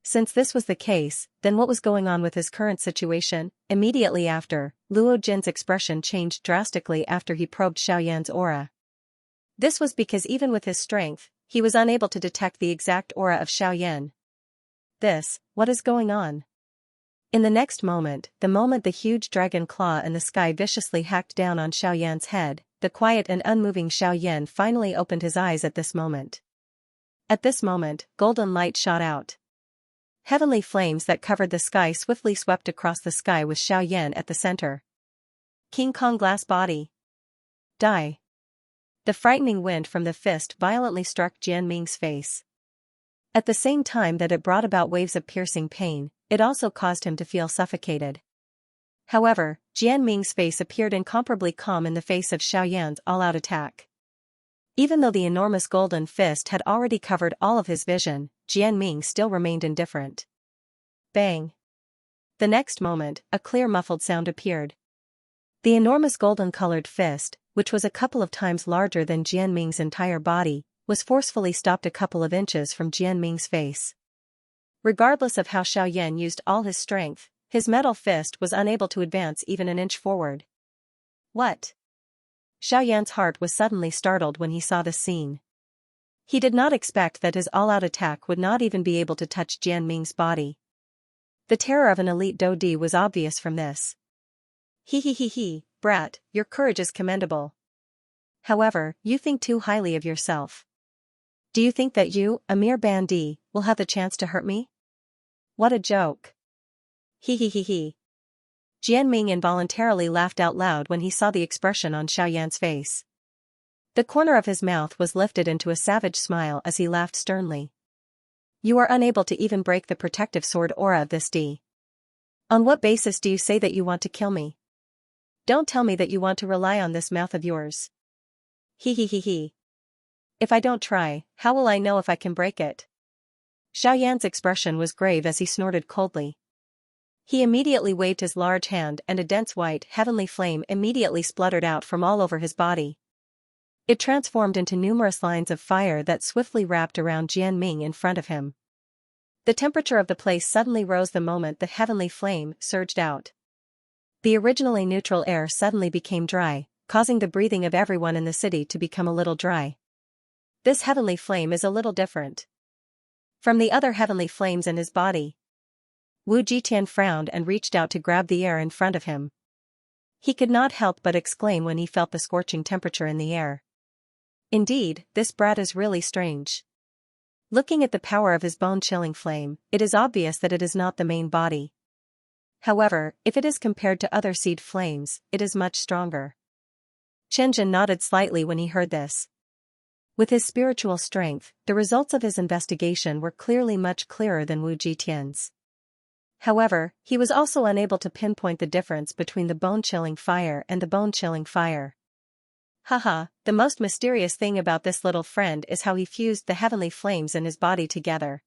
Since this was the case, then what was going on with his current situation? Immediately after, Luo Jin's expression changed drastically after he probed Xiao Yan's aura. This was because even with his strength, he was unable to detect the exact aura of Xiao Yan. What is going on? In the next moment, the moment the huge dragon claw in the sky viciously hacked down on Xiao Yan's head, the quiet and unmoving Xiao Yan finally opened his eyes at this moment. At this moment, golden light shot out. Heavenly flames that covered the sky swiftly swept across the sky with Xiao Yan at the center. King Kong glass body. Die. The frightening wind from the fist violently struck Jian Ming's face. At the same time that it brought about waves of piercing pain, it also caused him to feel suffocated. However, Jian Ming's face appeared incomparably calm in the face of Xiaoyan's all-out attack. Even though the enormous golden fist had already covered all of his vision, Jian Ming still remained indifferent. Bang! The next moment, a clear muffled sound appeared. The enormous golden-colored fist, which was a couple of times larger than Jian Ming's entire body, was forcefully stopped a couple of inches from Jian Ming's face. Regardless of how Xiaoyan used all his strength, his metal fist was unable to advance even an inch forward. What? Xiaoyan's heart was suddenly startled when he saw this scene. He did not expect that his all-out attack would not even be able to touch Jian Ming's body. The terror of an elite Dodi was obvious from this. He, brat, your courage is commendable. However, you think too highly of yourself. Do you think that you, a mere bandit, will have the chance to hurt me? What a joke. He. Jian Ming involuntarily laughed out loud when he saw the expression on Xiaoyan's face. The corner of his mouth was lifted into a savage smile as he laughed sternly. You are unable to even break the protective sword aura of this D. On what basis do you say that you want to kill me? Don't tell me that you want to rely on this mouth of yours. He. If I don't try, how will I know if I can break it? Xiaoyan's expression was grave as he snorted coldly. He immediately waved his large hand and a dense white, heavenly flame immediately spluttered out from all over his body. It transformed into numerous lines of fire that swiftly wrapped around Jian Ming in front of him. The temperature of the place suddenly rose the moment the heavenly flame surged out. The originally neutral air suddenly became dry, causing the breathing of everyone in the city to become a little dry. This heavenly flame is a little different from the other heavenly flames in his body. Wu Jitian frowned and reached out to grab the air in front of him. He could not help but exclaim when he felt the scorching temperature in the air. Indeed, this brat is really strange. Looking at the power of his bone-chilling flame, it is obvious that it is not the main body. However, if it is compared to other seed flames, it is much stronger. Chenjin nodded slightly when he heard this. With his spiritual strength, the results of his investigation were clearly much clearer than Wu Jitian's. However, he was also unable to pinpoint the difference between the bone-chilling fire and the bone-chilling fire. Haha, the most mysterious thing about this little friend is how he fused the heavenly flames in his body together.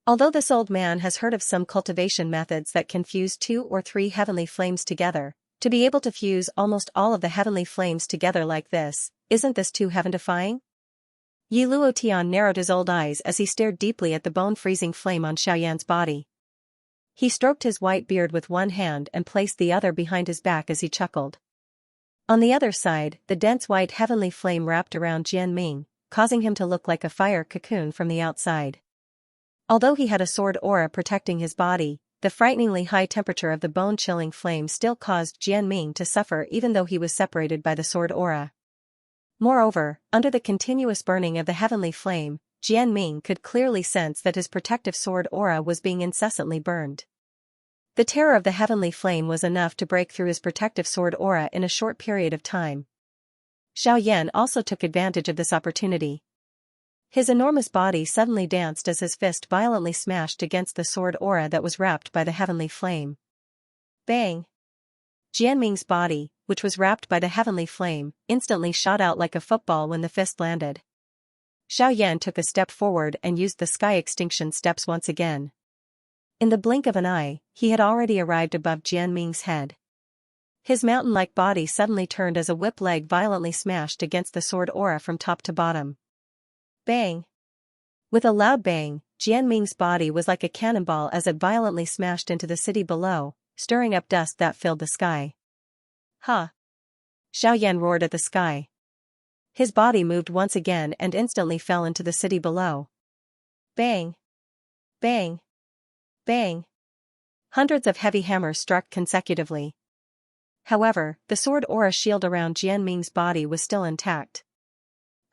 Although this old man has heard of some cultivation methods that can fuse 2 or 3 heavenly flames together, to be able to fuse almost all of the heavenly flames together like this, isn't this too heaven-defying? Yi Luotian narrowed his old eyes as he stared deeply at the bone-freezing flame on Xiaoyan's body. He stroked his white beard with one hand and placed the other behind his back as he chuckled. On the other side, the dense white heavenly flame wrapped around Jian Ming, causing him to look like a fire cocoon from the outside. Although he had a sword aura protecting his body, the frighteningly high temperature of the bone-chilling flame still caused Jian Ming to suffer even though he was separated by the sword aura. Moreover, under the continuous burning of the heavenly flame, Jian Ming could clearly sense that his protective sword aura was being incessantly burned. The terror of the heavenly flame was enough to break through his protective sword aura in a short period of time. Xiaoyan also took advantage of this opportunity. His enormous body suddenly danced as his fist violently smashed against the sword aura that was wrapped by the heavenly flame. Bang! Jian Ming's body, which was wrapped by the heavenly flame, instantly shot out like a football when the fist landed. Xiaoyan took a step forward and used the sky extinction steps once again. In the blink of an eye, he had already arrived above Jian Ming's head. His mountain-like body suddenly turned as a whip leg violently smashed against the sword aura from top to bottom. Bang! With a loud bang, Jian Ming's body was like a cannonball as it violently smashed into the city below, stirring up dust that filled the sky. Ha! Xiaoyan roared at the sky. His body moved once again and instantly fell into the city below. Bang! Bang! Bang! Hundreds of heavy hammers struck consecutively. However, the sword aura shield around Jian Ming's body was still intact.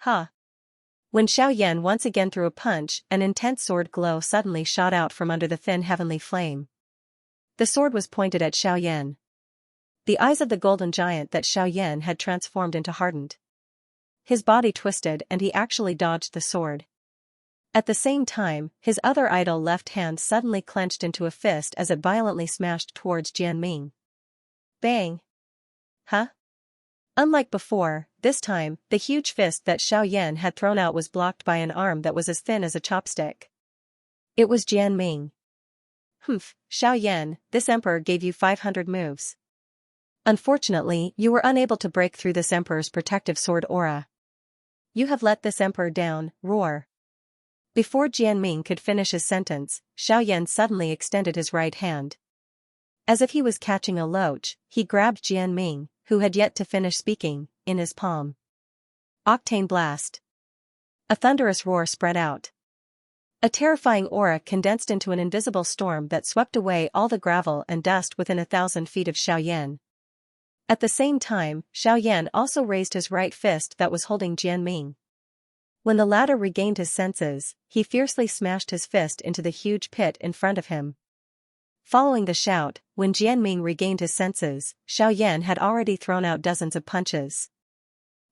Ha! When Xiaoyan once again threw a punch, an intense sword glow suddenly shot out from under the thin heavenly flame. The sword was pointed at Xiaoyan. The eyes of the golden giant that Xiaoyan had transformed into hardened. His body twisted and he actually dodged the sword. At the same time, his other idle left hand suddenly clenched into a fist as it violently smashed towards Jianming. Bang! Huh? Unlike before, this time, the huge fist that Xiaoyan had thrown out was blocked by an arm that was as thin as a chopstick. It was Jianming. Humph, Xiaoyan, this emperor gave you 500 moves. Unfortunately, you were unable to break through this emperor's protective sword aura. You have let this emperor down, roar. Before Jianming could finish his sentence, Xiaoyan suddenly extended his right hand. As if he was catching a loach, he grabbed Jianming, who had yet to finish speaking, in his palm. Octane blast. A thunderous roar spread out. A terrifying aura condensed into an invisible storm that swept away all the gravel and dust within 1,000 feet of Xiaoyan. At the same time, Xiaoyan also raised his right fist that was holding Jianming. When the latter regained his senses, he fiercely smashed his fist into the huge pit in front of him. Following the shout, when Jianming regained his senses, Xiaoyan had already thrown out dozens of punches.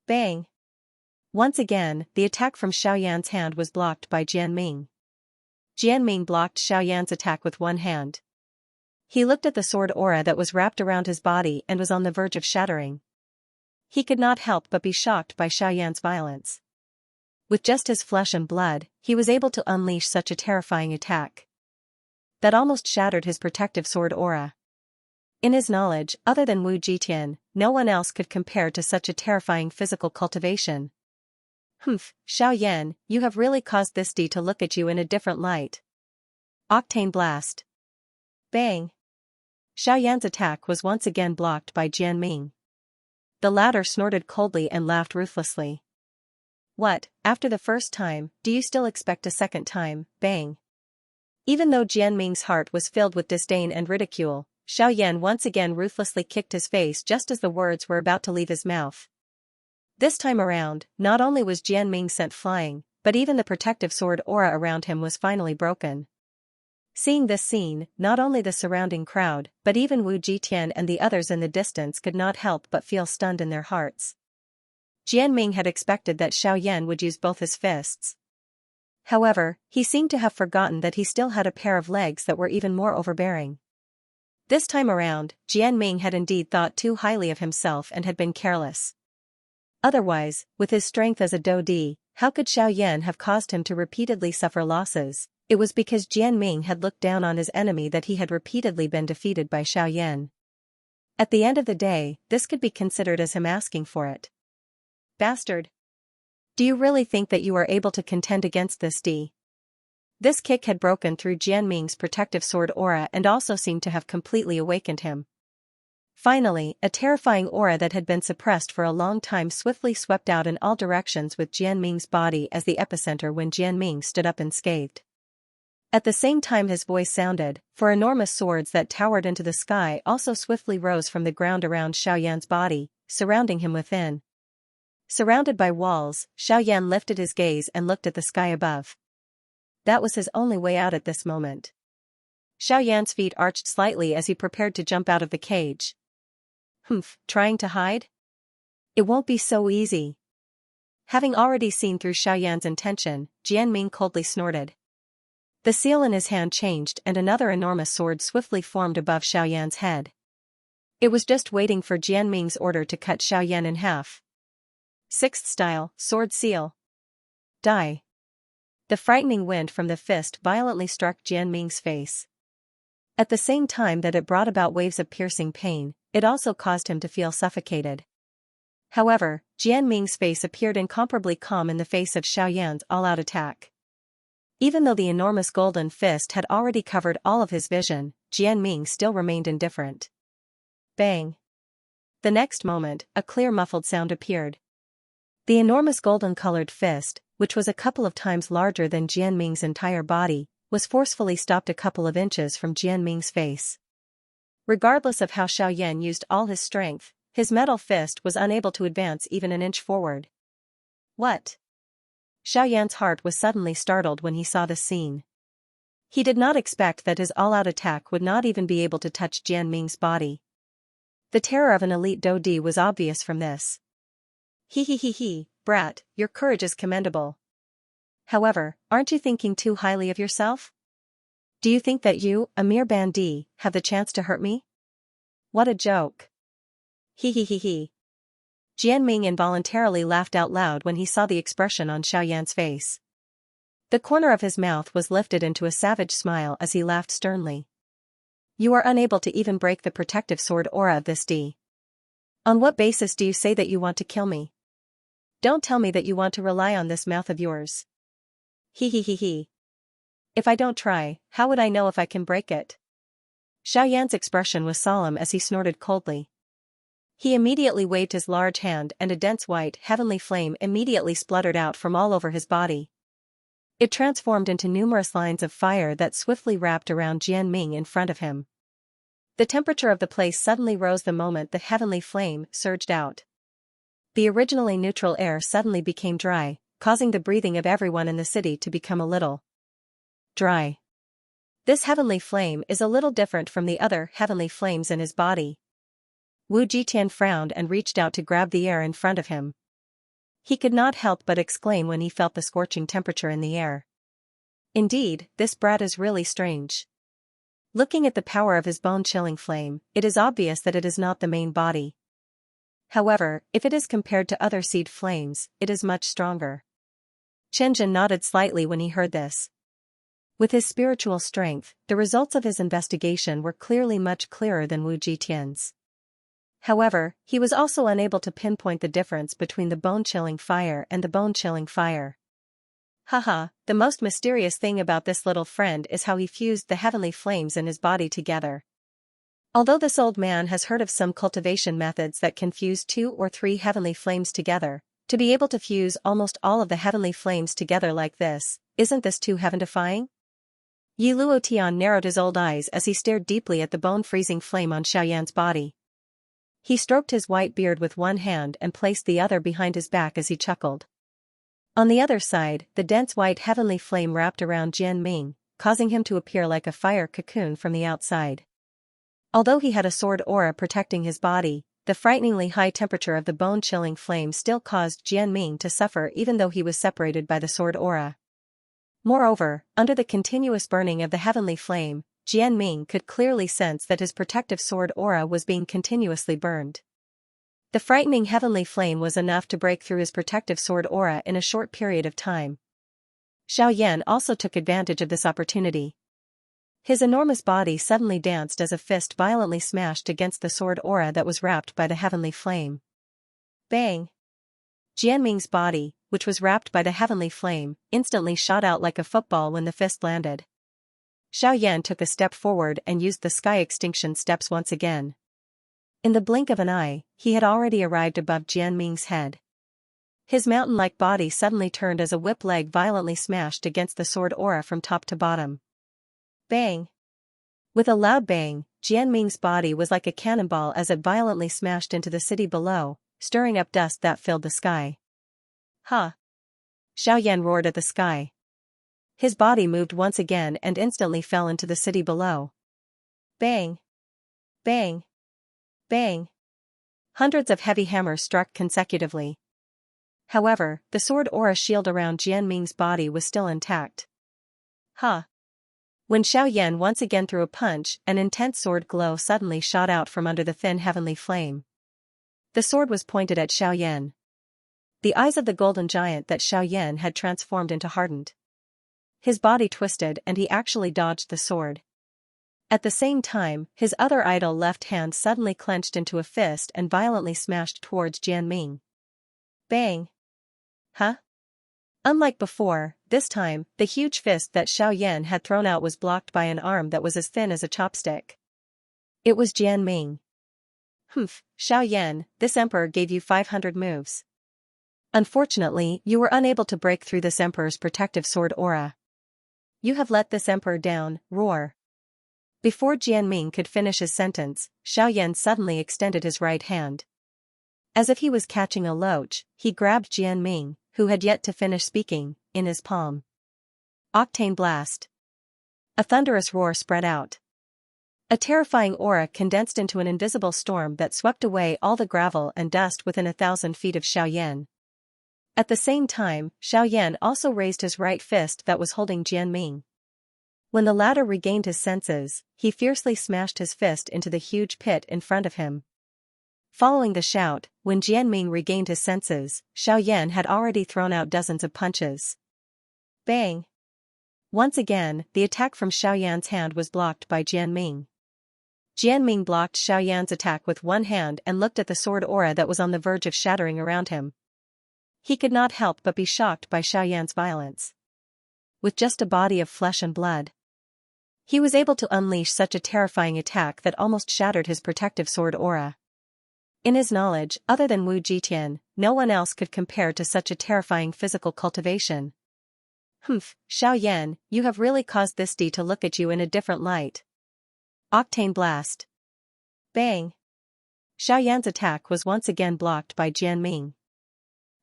Bang! Once again, the attack from Xiaoyan's hand was blocked by Jianming. Jianming blocked Xiaoyan's attack with one hand. He looked at the sword aura that was wrapped around his body and was on the verge of shattering. He could not help but be shocked by Xiaoyan's violence. With just his flesh and blood, he was able to unleash such a terrifying attack that almost shattered his protective sword aura. In his knowledge, other than Wu Jitian, no one else could compare to such a terrifying physical cultivation. Humph, Xiaoyan, you have really caused this D to look at you in a different light. Octane blast. Bang! Xiaoyan's attack was once again blocked by Jianming. The latter snorted coldly and laughed ruthlessly. What, after the first time, do you still expect a second time? Bang! Even though Jianming's heart was filled with disdain and ridicule, Xiaoyan once again ruthlessly kicked his face just as the words were about to leave his mouth. This time around, not only was Jianming sent flying, but even the protective sword aura around him was finally broken. Seeing this scene, not only the surrounding crowd, but even Wu Jitian and the others in the distance could not help but feel stunned in their hearts. Jianming had expected that Xiaoyan would use both his fists. However, he seemed to have forgotten that he still had a pair of legs that were even more overbearing. This time around, Jianming had indeed thought too highly of himself and had been careless. Otherwise, with his strength as a Dodi, how could Xiaoyan have caused him to repeatedly suffer losses? It was because Jianming had looked down on his enemy that he had repeatedly been defeated by Xiaoyan. At the end of the day, this could be considered as him asking for it. Bastard! Do you really think that you are able to contend against this D? This kick had broken through Jianming's protective sword aura and also seemed to have completely awakened him. Finally, a terrifying aura that had been suppressed for a long time swiftly swept out in all directions with Jianming's body as the epicenter when Jianming stood up unscathed. At the same time his voice sounded, for enormous swords that towered into the sky also swiftly rose from the ground around Xiaoyan's body, surrounding him within. Surrounded by walls, Xiaoyan lifted his gaze and looked at the sky above. That was his only way out at this moment. Xiaoyan's feet arched slightly as he prepared to jump out of the cage. Humph, trying to hide? It won't be so easy. Having already seen through Xiaoyan's intention, Jianming coldly snorted. The seal in his hand changed and another enormous sword swiftly formed above Xiaoyan's head. It was just waiting for Jianming's order to cut Xiaoyan in half. Sixth style, sword seal. Die. The frightening wind from the fist violently struck Jianming's face. At the same time that it brought about waves of piercing pain, it also caused him to feel suffocated. However, Jianming's face appeared incomparably calm in the face of Xiaoyan's all-out attack. Even though the enormous golden fist had already covered all of his vision, Jianming still remained indifferent. Bang! The next moment, a clear muffled sound appeared. The enormous golden-colored fist, which was a couple of times larger than Jianming's entire body, was forcefully stopped a couple of inches from Jianming's face. Regardless of how Xiaoyan used all his strength, his metal fist was unable to advance even an inch forward. What? Xiaoyan's heart was suddenly startled when he saw this scene. He did not expect that his all-out attack would not even be able to touch Jianming's body. The terror of an elite Dodi was obvious from this. He, brat, your courage is commendable. However, aren't you thinking too highly of yourself? Do you think that you, a mere bandit, have the chance to hurt me? What a joke. He he he he. Jianming involuntarily laughed out loud when he saw the expression on Xiaoyan's face. The corner of his mouth was lifted into a savage smile as he laughed sternly. You are unable to even break the protective sword aura of this D. On what basis do you say that you want to kill me? Don't tell me that you want to rely on this mouth of yours. He he he he. If I don't try, how would I know if I can break it? Xiaoyan's expression was solemn as he snorted coldly. He immediately waved his large hand and a dense white heavenly flame immediately spluttered out from all over his body. It transformed into numerous lines of fire that swiftly wrapped around Jianming in front of him. The temperature of the place suddenly rose the moment the heavenly flame surged out. The originally neutral air suddenly became dry, causing the breathing of everyone in the city to become a little dry. This heavenly flame is a little different from the other heavenly flames in his body. Wu Jitian frowned and reached out to grab the air in front of him. He could not help but exclaim when he felt the scorching temperature in the air. Indeed, this brat is really strange. Looking at the power of his bone-chilling flame, it is obvious that it is not the main body. However, if it is compared to other seed flames, it is much stronger. Chenjin nodded slightly when he heard this. With his spiritual strength, the results of his investigation were clearly much clearer than Wu Jitian's. However, he was also unable to pinpoint the difference between the bone-chilling fire and the bone-chilling fire. Haha, the most mysterious thing about this little friend is how he fused the heavenly flames in his body together. Although this old man has heard of some cultivation methods that can fuse 2 or 3 heavenly flames together, to be able to fuse almost all of the heavenly flames together like this, isn't this too heaven-defying? Yi Luotian narrowed his old eyes as he stared deeply at the bone-freezing flame on Xiaoyan's body. He stroked his white beard with one hand and placed the other behind his back as he chuckled. On the other side, the dense white heavenly flame wrapped around Jianming, causing him to appear like a fire cocoon from the outside. Although he had a sword aura protecting his body, the frighteningly high temperature of the bone-chilling flame still caused Jianming to suffer even though he was separated by the sword aura. Moreover, under the continuous burning of the heavenly flame, Jianming could clearly sense that his protective sword aura was being continuously burned. The frightening heavenly flame was enough to break through his protective sword aura in a short period of time. Xiaoyan also took advantage of this opportunity. His enormous body suddenly danced as a fist violently smashed against the sword aura that was wrapped by the heavenly flame. Bang! Jianming's body, which was wrapped by the heavenly flame, instantly shot out like a football when the fist landed. Xiaoyan took a step forward and used the sky extinction steps once again. In the blink of an eye, he had already arrived above Jianming's head. His mountain-like body suddenly turned as a whip leg violently smashed against the sword aura from top to bottom. Bang! With a loud bang, Jianming's body was like a cannonball as it violently smashed into the city below, stirring up dust that filled the sky. Ha! Xiaoyan roared at the sky. His body moved once again and instantly fell into the city below. Bang! Bang! Bang! Hundreds of heavy hammers struck consecutively. However, the sword aura shield around Jianming's body was still intact. Ha! When Xiaoyan once again threw a punch, an intense sword glow suddenly shot out from under the thin heavenly flame. The sword was pointed at Xiaoyan. The eyes of the golden giant that Xiaoyan had transformed into hardened. His body twisted and he actually dodged the sword. At the same time, his other idle left hand suddenly clenched into a fist and violently smashed towards Jianming. Bang! Huh? Unlike before, this time, the huge fist that Xiaoyan had thrown out was blocked by an arm that was as thin as a chopstick. It was Jianming. Humph, Xiaoyan, this emperor gave you 500 moves. Unfortunately, you were unable to break through this emperor's protective sword aura. You have let this emperor down, roar. Before Jianming could finish his sentence, Xiaoyan suddenly extended his right hand. As if he was catching a loach, he grabbed Jianming, who had yet to finish speaking, in his palm. Octane blast. A thunderous roar spread out. A terrifying aura condensed into an invisible storm that swept away all the gravel and dust within 1,000 feet of Xiaoyan. At the same time, Xiaoyan also raised his right fist that was holding Jianming. When the latter regained his senses, he fiercely smashed his fist into the huge pit in front of him. Following the shout, when Jianming regained his senses, Xiaoyan had already thrown out dozens of punches. Bang! Once again, the attack from Xiaoyan's hand was blocked by Jianming. Jianming blocked Xiaoyan's attack with one hand and looked at the sword aura that was on the verge of shattering around him. He could not help but be shocked by Xiaoyan's violence. With just a body of flesh and blood, he was able to unleash such a terrifying attack that almost shattered his protective sword aura. In his knowledge, other than Wu Jitian, no one else could compare to such a terrifying physical cultivation. Humph, Xiaoyan, you have really caused this D to look at you in a different light. Octane Blast. Bang! Xiaoyan's attack was once again blocked by Jianming.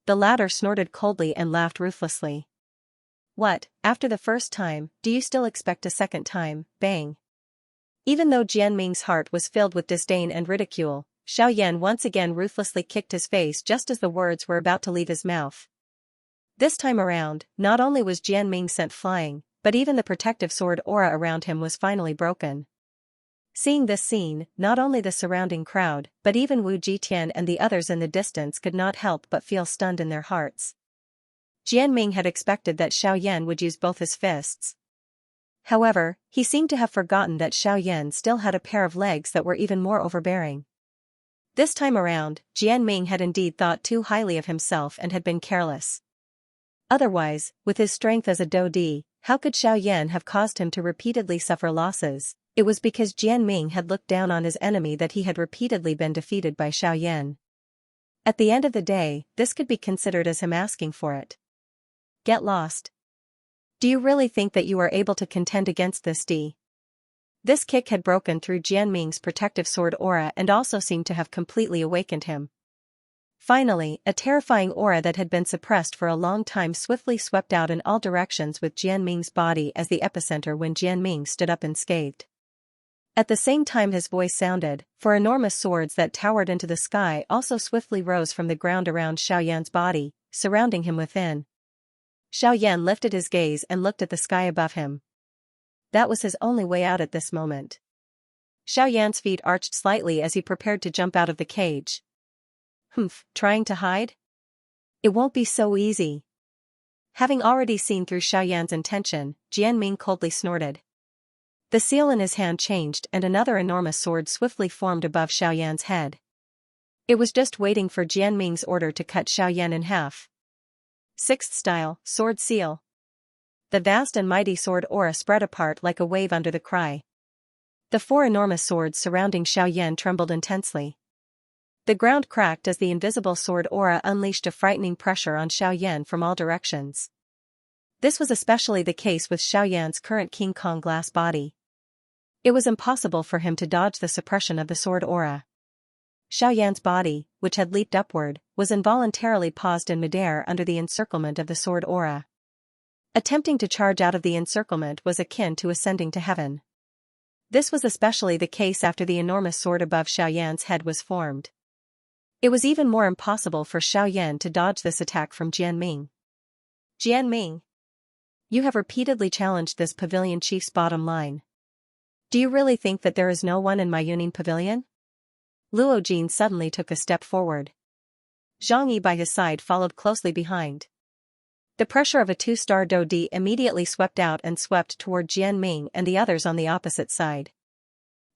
The latter snorted coldly and laughed ruthlessly. What, after the first time, do you still expect a second time? Bang! Even though Jianming's heart was filled with disdain and ridicule, Xiaoyan once again ruthlessly kicked his face just as the words were about to leave his mouth. This time around, not only was Jianming sent flying, but even the protective sword aura around him was finally broken. Seeing this scene, not only the surrounding crowd, but even Wu Jitian and the others in the distance could not help but feel stunned in their hearts. Jianming had expected that Xiaoyan would use both his fists. However, he seemed to have forgotten that Xiaoyan still had a pair of legs that were even more overbearing. This time around, Jianming had indeed thought too highly of himself and had been careless. Otherwise, with his strength as a Dodi, how could Xiaoyan have caused him to repeatedly suffer losses? It was because Jianming had looked down on his enemy that he had repeatedly been defeated by Xiaoyan. At the end of the day, this could be considered as him asking for it. Get lost. Do you really think that you are able to contend against this D? This kick had broken through Jianming's protective sword aura and also seemed to have completely awakened him. Finally, a terrifying aura that had been suppressed for a long time swiftly swept out in all directions with Jianming's body as the epicenter when Jianming stood up unscathed. At the same time his voice sounded, for enormous swords that towered into the sky also swiftly rose from the ground around Xiaoyan's body, surrounding him within. Xiaoyan lifted his gaze and looked at the sky above him. That was his only way out at this moment. Xiaoyan's feet arched slightly as he prepared to jump out of the cage. Humph, trying to hide? It won't be so easy. Having already seen through Xiaoyan's intention, Jianming coldly snorted. The seal in his hand changed and another enormous sword swiftly formed above Xiaoyan's head. It was just waiting for Jianming's order to cut Xiaoyan in half. Sixth style, sword seal. The vast and mighty sword aura spread apart like a wave under the cry. The four enormous swords surrounding Xiaoyan trembled intensely. The ground cracked as the invisible sword aura unleashed a frightening pressure on Xiaoyan from all directions. This was especially the case with Xiaoyan's current King Kong glass body. It was impossible for him to dodge the suppression of the sword aura. Xiaoyan's body, which had leaped upward, was involuntarily paused in midair under the encirclement of the sword aura. Attempting to charge out of the encirclement was akin to ascending to heaven. This was especially the case after the enormous sword above Xiaoyan's head was formed. It was even more impossible for Xiaoyan to dodge this attack from Jianming. Jianming, you have repeatedly challenged this pavilion chief's bottom line. Do you really think that there is no one in my Yuning pavilion? Luo Jin suddenly took a step forward. Zhang Yi by his side followed closely behind. The pressure of a two-star Dodi immediately swept out and swept toward Jianming and the others on the opposite side.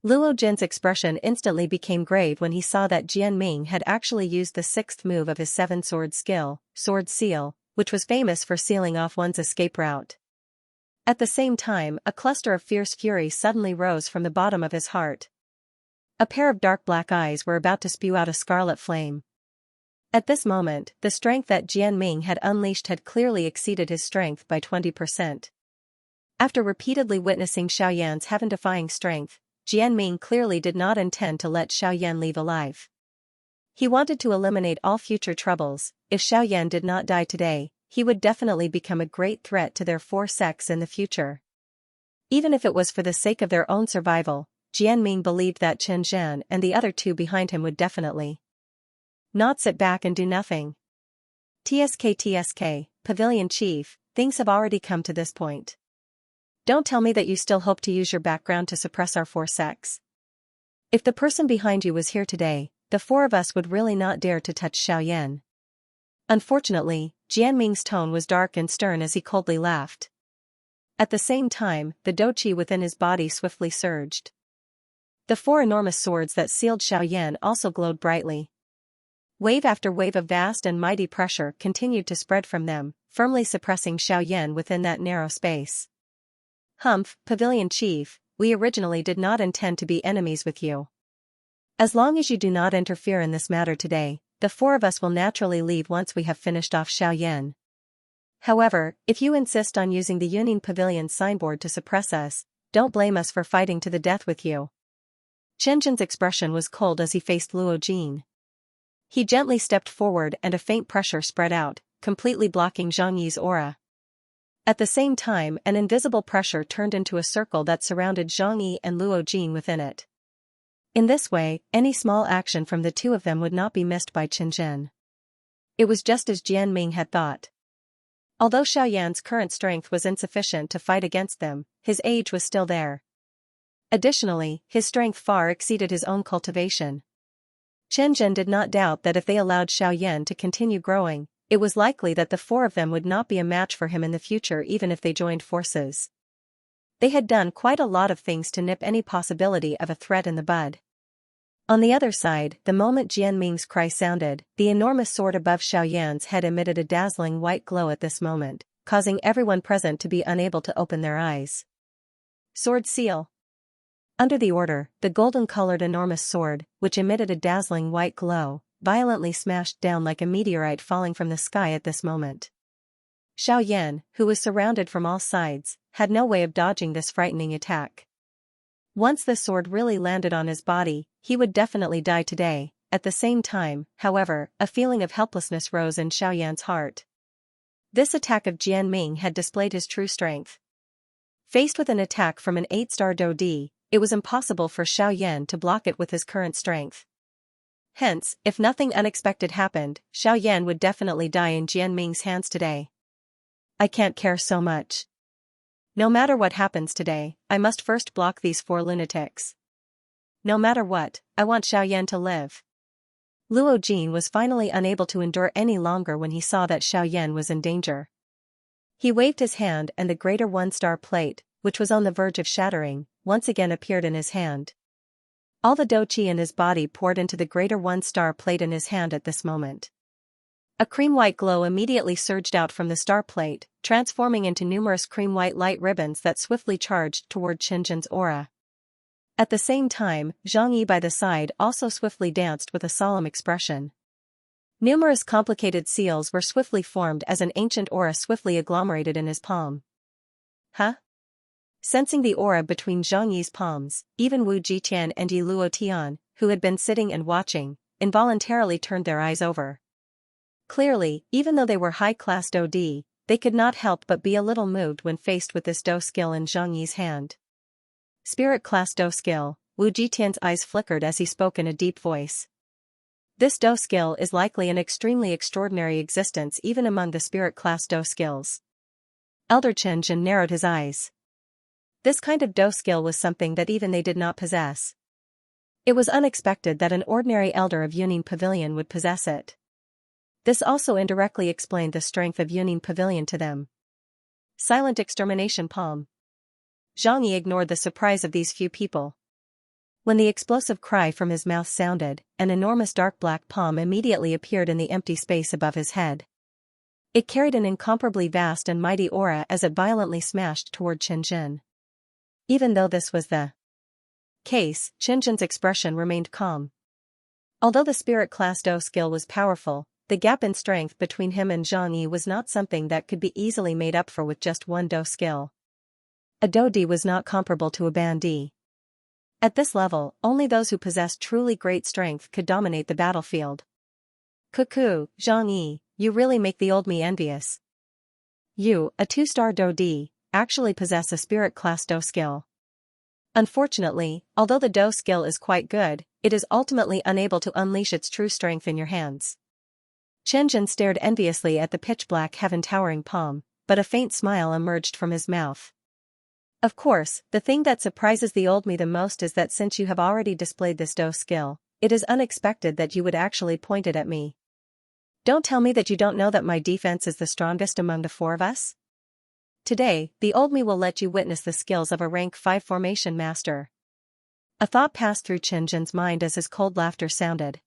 Luo Jin's expression instantly became grave when he saw that Jianming had actually used the sixth move of his seven-sword skill, Sword Seal, which was famous for sealing off one's escape route. At the same time, a cluster of fierce fury suddenly rose from the bottom of his heart. A pair of dark black eyes were about to spew out a scarlet flame. At this moment, the strength that Jianming had unleashed had clearly exceeded his strength by 20%. After repeatedly witnessing Xiaoyan's heaven-defying strength, Jianming clearly did not intend to let Xiaoyan leave alive. He wanted to eliminate all future troubles. If Xiaoyan did not die today, he would definitely become a great threat to their four sects in the future. Even if it was for the sake of their own survival, Jianming believed that Chen Zhan and the other two behind him would definitely not sit back and do nothing. TSK, Pavilion Chief, things have already come to this point. Don't tell me that you still hope to use your background to suppress our forcex. If the person behind you was here today, the four of us would really not dare to touch Xiaoyan. Unfortunately, Jianming's tone was dark and stern as he coldly laughed. At the same time, the doqi within his body swiftly surged. The four enormous swords that sealed Xiaoyan also glowed brightly. Wave after wave of vast and mighty pressure continued to spread from them, firmly suppressing Xiaoyan within that narrow space. Humph, Pavilion Chief, we originally did not intend to be enemies with you. As long as you do not interfere in this matter today, the four of us will naturally leave once we have finished off Xiaoyan. However, if you insist on using the Yuning Pavilion signboard to suppress us, don't blame us for fighting to the death with you. Qianzhen's expression was cold as he faced Luo Jin. He gently stepped forward and a faint pressure spread out, completely blocking Zhang Yi's aura. At the same time, an invisible pressure turned into a circle that surrounded Zhang Yi and Luo Jin within it. In this way, any small action from the two of them would not be missed by Qianzhen. It was just as Jianming had thought. Although Xiaoyan's current strength was insufficient to fight against them, his age was still there. Additionally, his strength far exceeded his own cultivation. Qianzhen did not doubt that if they allowed Xiaoyan to continue growing, it was likely that the four of them would not be a match for him in the future even if they joined forces. They had done quite a lot of things to nip any possibility of a threat in the bud. On the other side, the moment Jianming's cry sounded, the enormous sword above Xiaoyan's head emitted a dazzling white glow at this moment, causing everyone present to be unable to open their eyes. Sword seal. Under the order, the golden-colored enormous sword, which emitted a dazzling white glow, violently smashed down like a meteorite falling from the sky at this moment. Xiaoyan, who was surrounded from all sides, had no way of dodging this frightening attack. Once the sword really landed on his body, he would definitely die today. At the same time, however, a feeling of helplessness rose in Xiaoyan's heart. This attack of Jianming had displayed his true strength. Faced with an attack from an 8-star Dodi, it was impossible for Xiaoyan to block it with his current strength. Hence, if nothing unexpected happened, Xiaoyan would definitely die in Jianming's hands today. I can't care so much. No matter what happens today, I must first block these four lunatics. No matter what, I want Xiaoyan to live. Luo Jin was finally unable to endure any longer when he saw that Xiaoyan was in danger. He waved his hand and the greater 1-star plate, which was on the verge of shattering, once again appeared in his hand. All the doqi in his body poured into the greater 1-star plate in his hand at this moment. A cream-white glow immediately surged out from the star plate, transforming into numerous cream-white light ribbons that swiftly charged toward Qianzhen's aura. At the same time, Zhang Yi by the side also swiftly danced with a solemn expression. Numerous complicated seals were swiftly formed as an ancient aura swiftly agglomerated in his palm. Huh? Sensing the aura between Zhang Yi's palms, even Wu Jitian and Yi Luo Tian, who had been sitting and watching, involuntarily turned their eyes over. Clearly, even though they were high-class Dodi, they could not help but be a little moved when faced with this Do skill in Zhang Yi's hand. Spirit class Do skill, Wu Jitian's eyes flickered as he spoke in a deep voice. This Do skill is likely an extremely extraordinary existence even among the spirit class Do skills. Elder Qianzhen narrowed his eyes. This kind of Do skill was something that even they did not possess. It was unexpected that an ordinary elder of Yuning Pavilion would possess it. This also indirectly explained the strength of Yuning Pavilion to them. Silent extermination palm. Zhang Yi ignored the surprise of these few people. When the explosive cry from his mouth sounded, an enormous dark black palm immediately appeared in the empty space above his head. It carried an incomparably vast and mighty aura as it violently smashed toward Qianzhen. Even though this was the case, Qianzhen's expression remained calm. Although the spirit class Do skill was powerful, the gap in strength between him and Zhang Yi was not something that could be easily made up for with just one Do skill. A Dodi was not comparable to a Bandi. At this level, only those who possessed truly great strength could dominate the battlefield. Cuckoo, Zhang Yi, you really make the old me envious. You, a 2-star Dodi, actually possess a spirit class Do skill. Unfortunately, although the Do skill is quite good, it is ultimately unable to unleash its true strength in your hands. Xianxia stared enviously at the pitch-black heaven-towering palm, but a faint smile emerged from his mouth. Of course, the thing that surprises the old me the most is that since you have already displayed this Do skill, it is unexpected that you would actually point it at me. Don't tell me that you don't know that my defense is the strongest among the four of us? Today, the old me will let you witness the skills of a rank 5 formation master. A thought passed through Xianxia's mind as his cold laughter sounded.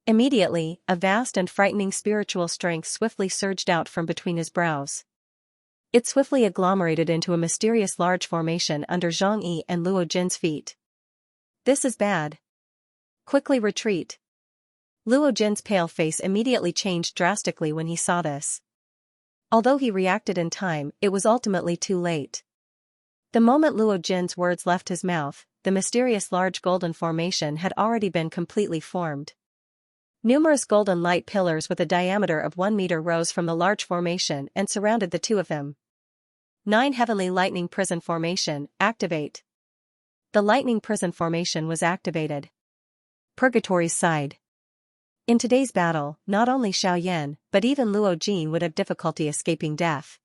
Immediately, a vast and frightening spiritual strength swiftly surged out from between his brows. It swiftly agglomerated into a mysterious large formation under Zhang Yi and Luo Jin's feet. This is bad. Quickly retreat. Luo Jin's pale face immediately changed drastically when he saw this. Although he reacted in time, it was ultimately too late. The moment Luo Jin's words left his mouth, the mysterious large golden formation had already been completely formed. Numerous golden light pillars with a diameter of 1 meter rose from the large formation and surrounded the two of them. 9 Heavenly Lightning Prison Formation, activate. The lightning prison formation was activated. Purgatory's side. In today's battle, not only Xiaoyan, but even Luo Jin would have difficulty escaping death.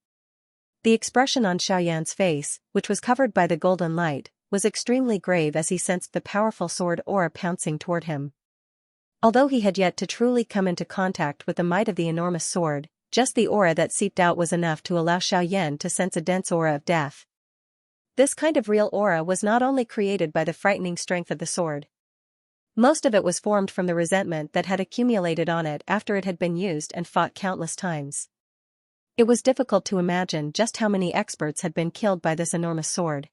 The expression on Xiaoyan's face, which was covered by the golden light, was extremely grave as he sensed the powerful sword aura pouncing toward him. Although he had yet to truly come into contact with the might of the enormous sword, just the aura that seeped out was enough to allow Xiaoyan to sense a dense aura of death. This kind of real aura was not only created by the frightening strength of the sword. Most of it was formed from the resentment that had accumulated on it after it had been used and fought countless times. It was difficult to imagine just how many experts had been killed by this enormous sword.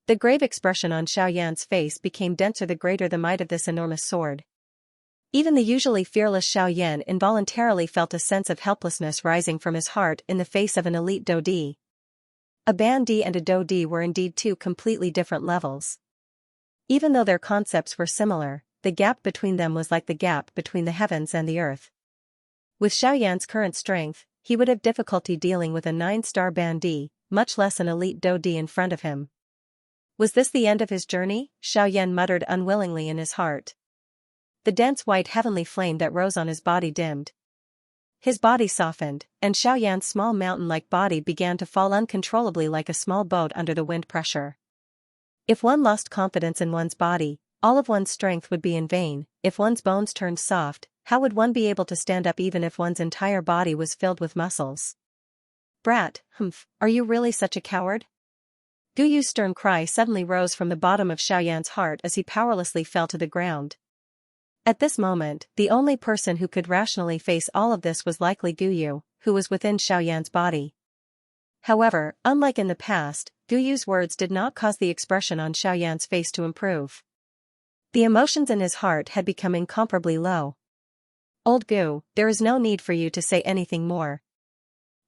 The grave expression on Xiaoyan's face became denser the greater the might of this enormous sword. Even the usually fearless Xiaoyan involuntarily felt a sense of helplessness rising from his heart in the face of an elite Dodi. A Bandi and a Dodi were indeed two completely different levels. Even though their concepts were similar, the gap between them was like the gap between the heavens and the earth. With Xiaoyan's current strength, he would have difficulty dealing with a 9-star Bandi, much less an elite Dodi in front of him. Was this the end of his journey? Xiaoyan muttered unwillingly in his heart. The dense white heavenly flame that rose on his body dimmed. His body softened, and Xiaoyan's small mountain-like body began to fall uncontrollably like a small boat under the wind pressure. If one lost confidence in one's body, all of one's strength would be in vain. If one's bones turned soft, how would one be able to stand up even if one's entire body was filled with muscles? Brat, are you really such a coward? Guyu's stern cry suddenly rose from the bottom of Xiaoyan's heart as he powerlessly fell to the ground. At this moment, the only person who could rationally face all of this was likely Guyu, who was within Xiaoyan's body. However, unlike in the past, Guyu's words did not cause the expression on Xiaoyan's face to improve. The emotions in his heart had become incomparably low. Old Gu, there is no need for you to say anything more.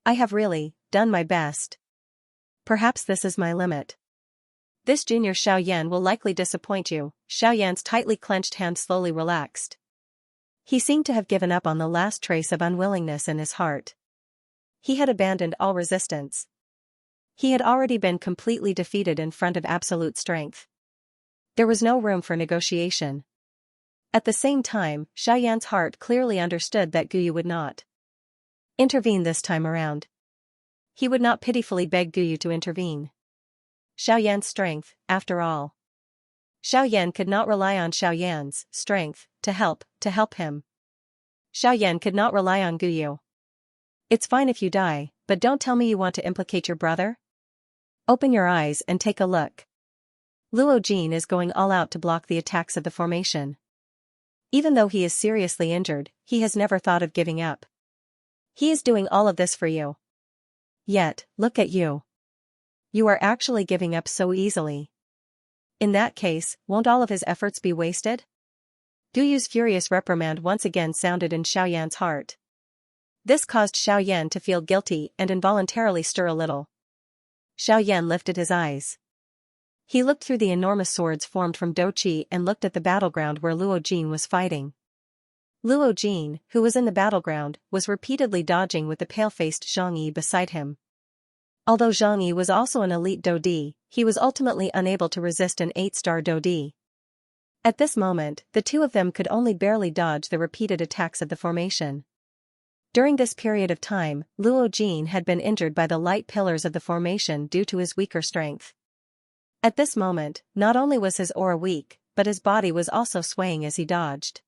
I have really done my best. Perhaps this is my limit. This junior Xiaoyan will likely disappoint you. Xiaoyan's tightly clenched hand slowly relaxed. He seemed to have given up on the last trace of unwillingness in his heart. He had abandoned all resistance. He had already been completely defeated in front of absolute strength. There was no room for negotiation. At the same time, Xiaoyan's heart clearly understood that Guyu would not intervene this time around. He would not pitifully beg Guyu to intervene. Xiaoyan's strength, after all. Xiaoyan could not rely on Xiaoyan's strength to help him. Xiaoyan could not rely on Guyu. It's fine if you die, but don't tell me you want to implicate your brother? Open your eyes and take a look. Luo Jin is going all out to block the attacks of the formation. Even though he is seriously injured, he has never thought of giving up. He is doing all of this for you. Yet, look at you. You are actually giving up so easily. In that case, won't all of his efforts be wasted? Guyu's furious reprimand once again sounded in Xiaoyan's heart. This caused Xiaoyan to feel guilty and involuntarily stir a little. Xiaoyan lifted his eyes. He looked through the enormous swords formed from Douqi and looked at the battleground where Luo Jin was fighting. Luo Jin, who was in the battleground, was repeatedly dodging with the pale-faced Zhang Yi beside him. Although Zhang Yi was also an elite Dodi, he was ultimately unable to resist an 8-star Dodi. At this moment, the two of them could only barely dodge the repeated attacks of the formation. During this period of time, Luo Jin had been injured by the light pillars of the formation due to his weaker strength. At this moment, not only was his aura weak, but his body was also swaying as he dodged.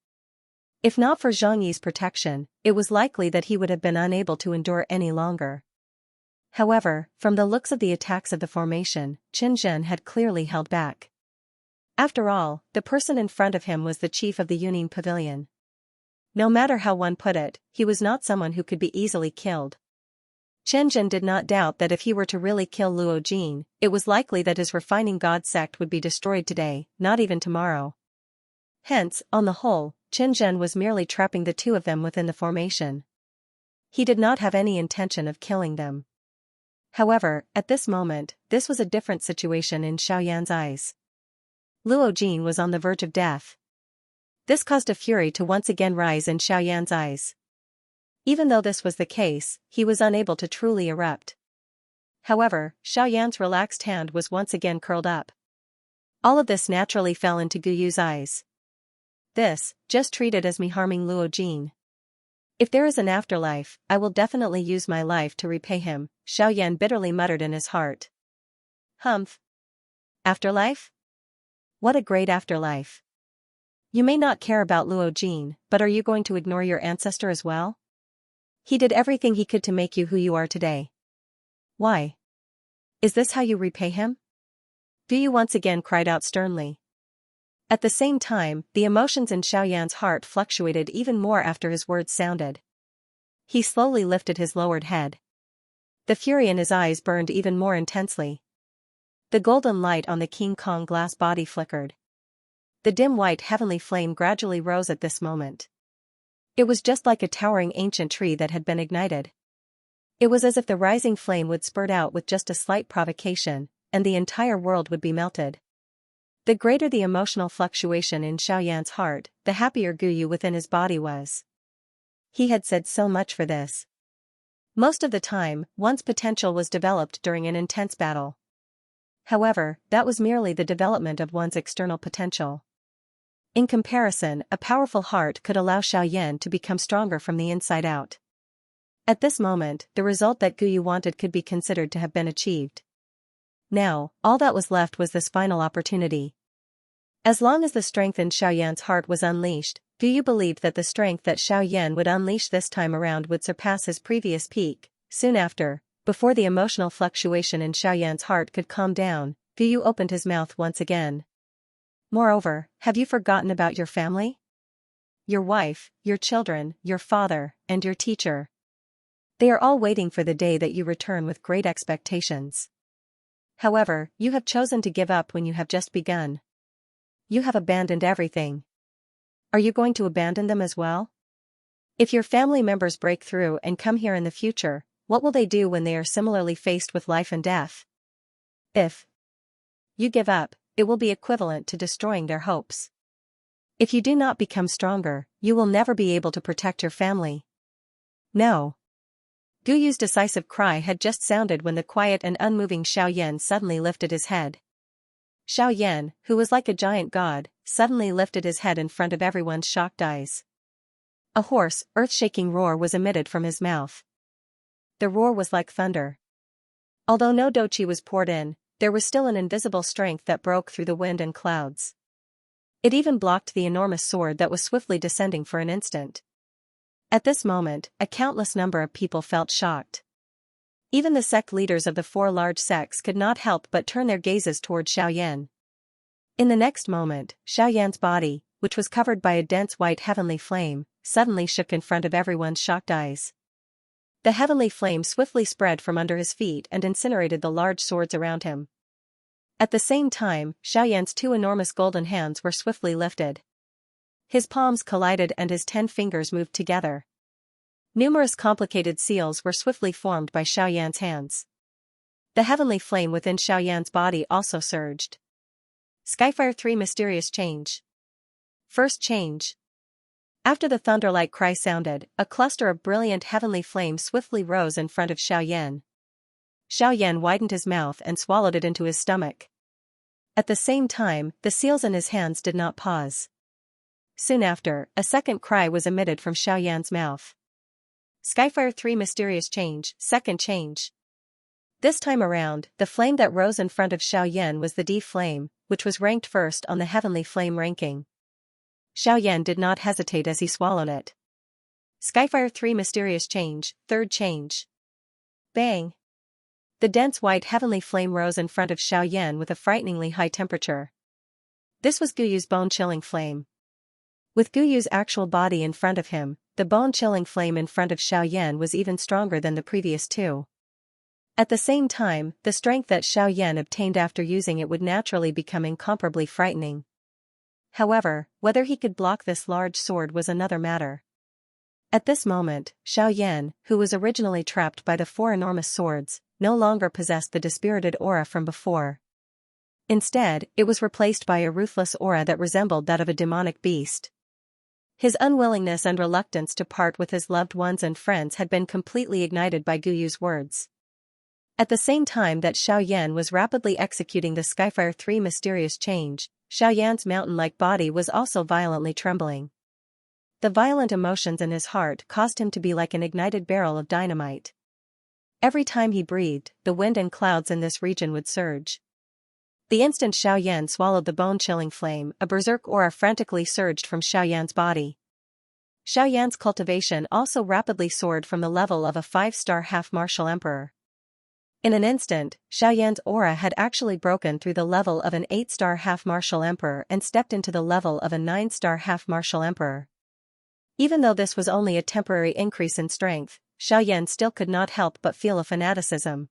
If not for Zhang Yi's protection, it was likely that he would have been unable to endure any longer. However, from the looks of the attacks of the formation, Qin Zhen had clearly held back. After all, the person in front of him was the chief of the Yunin Pavilion. No matter how one put it, he was not someone who could be easily killed. Qin Zhen did not doubt that if he were to really kill Luo Jin, it was likely that his refining god sect would be destroyed today, not even tomorrow. Hence, on the whole, Qin Zhen was merely trapping the two of them within the formation. He did not have any intention of killing them. However, at this moment, this was a different situation in Xiaoyan's eyes. Luo Jin was on the verge of death. This caused a fury to once again rise in Xiaoyan's eyes. Even though this was the case, he was unable to truly erupt. However, Xiaoyan's relaxed hand was once again curled up. All of this naturally fell into Guyu's eyes. This, just treat it as me harming Luo Jin. If there is an afterlife, I will definitely use my life to repay him, Xiaoyan bitterly muttered in his heart. Humph. Afterlife? What a great afterlife. You may not care about Luo Jin, but are you going to ignore your ancestor as well? He did everything he could to make you who you are today. Why? Is this how you repay him? Guyu once again cried out sternly. At the same time, the emotions in Xiaoyan's heart fluctuated even more after his words sounded. He slowly lifted his lowered head. The fury in his eyes burned even more intensely. The golden light on the King Kong glass body flickered. The dim white heavenly flame gradually rose at this moment. It was just like a towering ancient tree that had been ignited. It was as if the rising flame would spurt out with just a slight provocation, and the entire world would be melted. The greater the emotional fluctuation in Xiaoyan's heart, the happier Guyu within his body was. He had said so much for this. Most of the time, one's potential was developed during an intense battle. However, that was merely the development of one's external potential. In comparison, a powerful heart could allow Xiaoyan to become stronger from the inside out. At this moment, the result that Guyu wanted could be considered to have been achieved. Now, all that was left was this final opportunity. As long as the strength in Xiaoyan's heart was unleashed, Guyu believed that the strength that Xiaoyan would unleash this time around would surpass his previous peak. Soon after, before the emotional fluctuation in Xiaoyan's heart could calm down, Guyu opened his mouth once again. Moreover, have you forgotten about your family? Your wife, your children, your father, and your teacher. They are all waiting for the day that you return with great expectations. However, you have chosen to give up when you have just begun. You have abandoned everything. Are you going to abandon them as well? If your family members break through and come here in the future, what will they do when they are similarly faced with life and death? If you give up, it will be equivalent to destroying their hopes. If you do not become stronger, you will never be able to protect your family. No. Guyu's decisive cry had just sounded when the quiet and unmoving Xiaoyan suddenly lifted his head. Xiaoyan, who was like a giant god, suddenly lifted his head in front of everyone's shocked eyes. A hoarse, earth-shaking roar was emitted from his mouth. The roar was like thunder. Although no doqi was poured in, there was still an invisible strength that broke through the wind and clouds. It even blocked the enormous sword that was swiftly descending for an instant. At this moment, a countless number of people felt shocked. Even the sect leaders of the four large sects could not help but turn their gazes toward Xiaoyan. In the next moment, Xiaoyan's body, which was covered by a dense white heavenly flame, suddenly shook in front of everyone's shocked eyes. The heavenly flame swiftly spread from under his feet and incinerated the large swords around him. At the same time, Xiaoyan's two enormous golden hands were swiftly lifted. His palms collided and his 10 fingers moved together. Numerous complicated seals were swiftly formed by Xiaoyan's hands. The heavenly flame within Xiaoyan's body also surged. Skyfire 3 Mysterious Change. First change. After the thunder-like cry sounded, a cluster of brilliant heavenly flame swiftly rose in front of Xiaoyan. Xiaoyan widened his mouth and swallowed it into his stomach. At the same time, the seals in his hands did not pause. Soon after, a second cry was emitted from Xiaoyan's mouth. Skyfire 3 Mysterious Change, Second Change. This time around, the flame that rose in front of Xiaoyan was the D flame, which was ranked first on the heavenly flame ranking. Xiaoyan did not hesitate as he swallowed it. Skyfire 3 Mysterious Change, Third Change. Bang! The dense white heavenly flame rose in front of Xiaoyan with a frighteningly high temperature. This was Guyu's bone-chilling flame. With Guyu's actual body in front of him, the bone-chilling flame in front of Xiaoyan was even stronger than the previous two. At the same time, the strength that Xiaoyan obtained after using it would naturally become incomparably frightening. However, whether he could block this large sword was another matter. At this moment, Xiaoyan, who was originally trapped by the four enormous swords, no longer possessed the dispirited aura from before. Instead, it was replaced by a ruthless aura that resembled that of a demonic beast. His unwillingness and reluctance to part with his loved ones and friends had been completely ignited by Guyu's words. At the same time that Xiaoyan was rapidly executing the Skyfire 3 Mysterious Change, Xiaoyan's mountain-like body was also violently trembling. The violent emotions in his heart caused him to be like an ignited barrel of dynamite. Every time he breathed, the wind and clouds in this region would surge. The instant Xiaoyan swallowed the bone-chilling flame, a berserk aura frantically surged from Xiaoyan's body. Xiaoyan's cultivation also rapidly soared from the level of a 5-star half-martial emperor. In an instant, Xiaoyan's aura had actually broken through the level of an 8-star half-martial emperor and stepped into the level of a 9-star half-martial emperor. Even though this was only a temporary increase in strength, Xiaoyan still could not help but feel a fanaticism.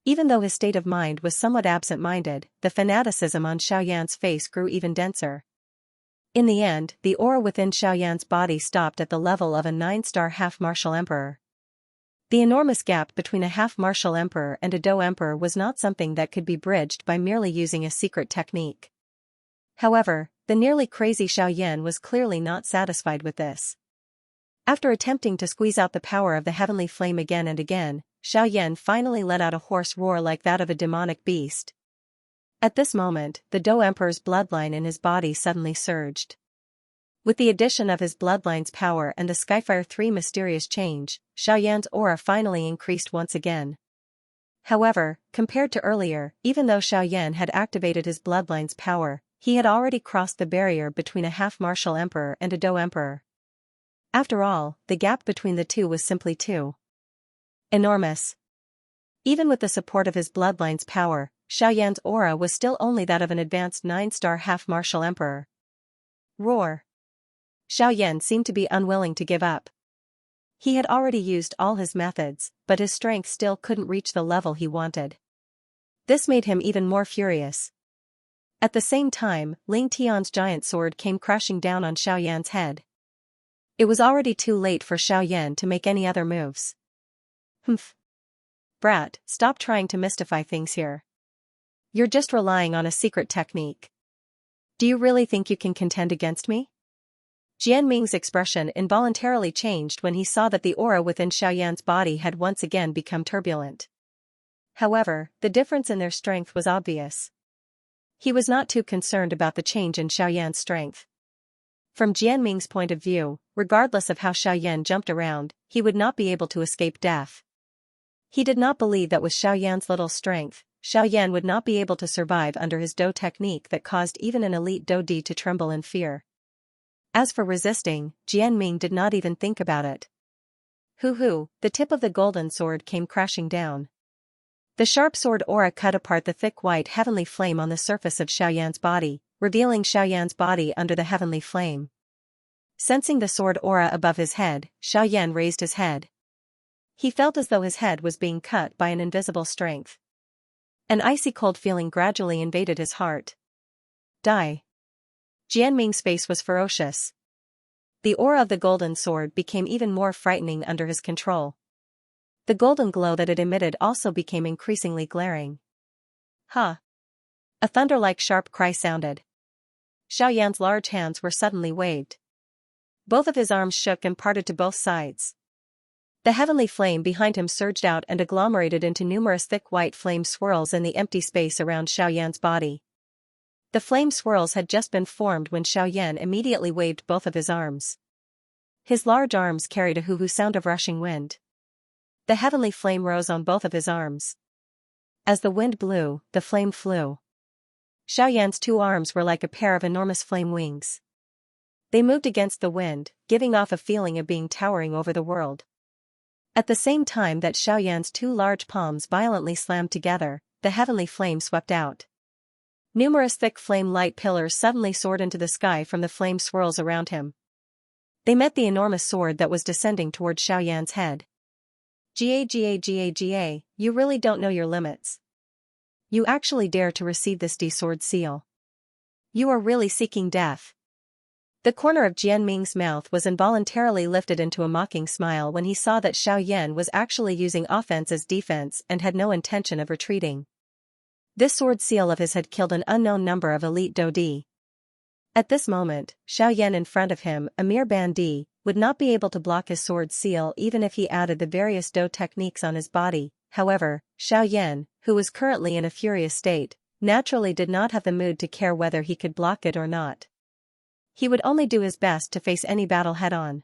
Even though his state of mind was somewhat absent-minded, the fanaticism on Xiaoyan's face grew even denser. In the end, the aura within Xiaoyan's body stopped at the level of a 9-star half-martial emperor. The enormous gap between a half-martial emperor and a Dou emperor was not something that could be bridged by merely using a secret technique. However, the nearly crazy Xiaoyan was clearly not satisfied with this. After attempting to squeeze out the power of the heavenly flame again and again, Xiaoyan finally let out a hoarse roar like that of a demonic beast. At this moment, the Dou Emperor's bloodline in his body suddenly surged. With the addition of his bloodline's power and the Skyfire 3 Mysterious Change, Xiaoyan's aura finally increased once again. However, compared to earlier, even though Xiaoyan had activated his bloodline's power, he had already crossed the barrier between a half-martial emperor and a Dou emperor. After all, the gap between the two was simply too enormous. Even with the support of his bloodline's power, Xiaoyan's aura was still only that of an advanced 9-star half-martial emperor. Roar! Xiaoyan seemed to be unwilling to give up. He had already used all his methods, but his strength still couldn't reach the level he wanted. This made him even more furious. At the same time, Ling Tian's giant sword came crashing down on Xiaoyan's head. It was already too late for Xiaoyan to make any other moves. Humph. Brat, stop trying to mystify things here. You're just relying on a secret technique. Do you really think you can contend against me? Jian Ming's expression involuntarily changed when he saw that the aura within Xiaoyan's body had once again become turbulent. However, the difference in their strength was obvious. He was not too concerned about the change in Xiaoyan's strength. From Jian Ming's point of view, regardless of how Xiaoyan jumped around, he would not be able to escape death. He did not believe that with Xiaoyan's little strength, Xiaoyan would not be able to survive under his Dou technique that caused even an elite Dou Di to tremble in fear. As for resisting, Jian Ming did not even think about it. Hoo-hoo, the tip of the golden sword came crashing down. The sharp sword aura cut apart the thick white heavenly flame on the surface of Xiaoyan's body, revealing Xiaoyan's body under the heavenly flame. Sensing the sword aura above his head, Xiaoyan raised his head. He felt as though his head was being cut by an invisible strength. An icy cold feeling gradually invaded his heart. Die. Jian Ming's face was ferocious. The aura of the golden sword became even more frightening under his control. The golden glow that it emitted also became increasingly glaring. Ha! A thunder-like sharp cry sounded. Xiaoyan's large hands were suddenly waved. Both of his arms shook and parted to both sides. The heavenly flame behind him surged out and agglomerated into numerous thick white flame swirls in the empty space around Xiaoyan's body. The flame swirls had just been formed when Xiaoyan immediately waved both of his arms. His large arms carried a hoo-hoo sound of rushing wind. The heavenly flame rose on both of his arms. As the wind blew, the flame flew. Xiaoyan's two arms were like a pair of enormous flame wings. They moved against the wind, giving off a feeling of being towering over the world. At the same time that Xiaoyan's two large palms violently slammed together, the heavenly flame swept out. Numerous thick flame light pillars suddenly soared into the sky from the flame swirls around him. They met the enormous sword that was descending toward Xiaoyan's head. Ga, you really don't know your limits. You actually dare to receive this D-sword seal. You are really seeking death. The corner of Jian Ming's mouth was involuntarily lifted into a mocking smile when he saw that Xiaoyan was actually using offense as defense and had no intention of retreating. This sword seal of his had killed an unknown number of elite Dodi. At this moment, Xiaoyan in front of him, a mere bandit, would not be able to block his sword seal even if he added the various Do techniques on his body. However, Xiaoyan, who was currently in a furious state, naturally did not have the mood to care whether he could block it or not. He would only do his best to face any battle head-on.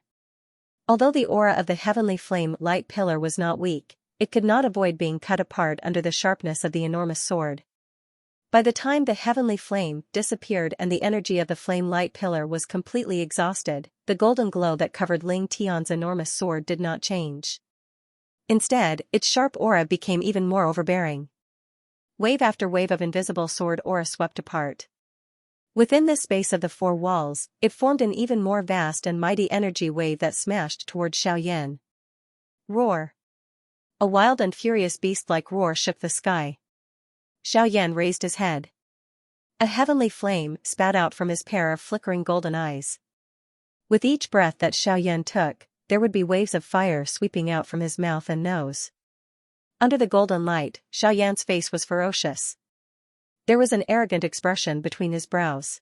Although the aura of the heavenly flame light pillar was not weak, it could not avoid being cut apart under the sharpness of the enormous sword. By the time the heavenly flame disappeared and the energy of the flame light pillar was completely exhausted, the golden glow that covered Ling Tian's enormous sword did not change. Instead, its sharp aura became even more overbearing. Wave after wave of invisible sword aura swept apart. Within this space of the four walls, it formed an even more vast and mighty energy wave that smashed toward Xiaoyan. Roar! A wild and furious beast-like roar shook the sky. Xiaoyan raised his head. A heavenly flame spat out from his pair of flickering golden eyes. With each breath that Xiaoyan took, there would be waves of fire sweeping out from his mouth and nose. Under the golden light, Xiaoyan's face was ferocious. There was an arrogant expression between his brows.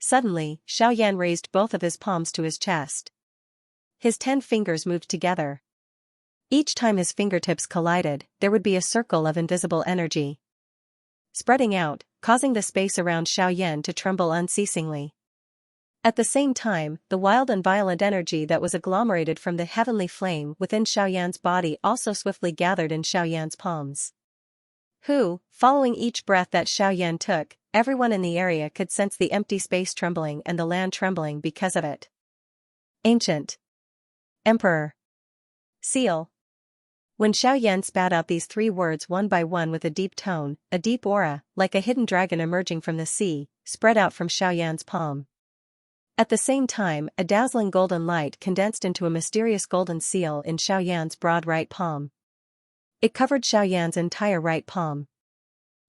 Suddenly, Xiaoyan raised both of his palms to his chest. His 10 fingers moved together. Each time his fingertips collided, there would be a circle of invisible energy, spreading out, causing the space around Xiaoyan to tremble unceasingly. At the same time, the wild and violent energy that was agglomerated from the heavenly flame within Xiaoyan's body also swiftly gathered in Xiaoyan's palms. Following each breath that Xiaoyan took, everyone in the area could sense the empty space trembling and the land trembling because of it. Ancient. Emperor. Seal. When Xiaoyan spat out these 3 words one by one with a deep tone, a deep aura, like a hidden dragon emerging from the sea, spread out from Xiaoyan's palm. At the same time, a dazzling golden light condensed into a mysterious golden seal in Xiaoyan's broad right palm. It covered Xiaoyan's entire right palm.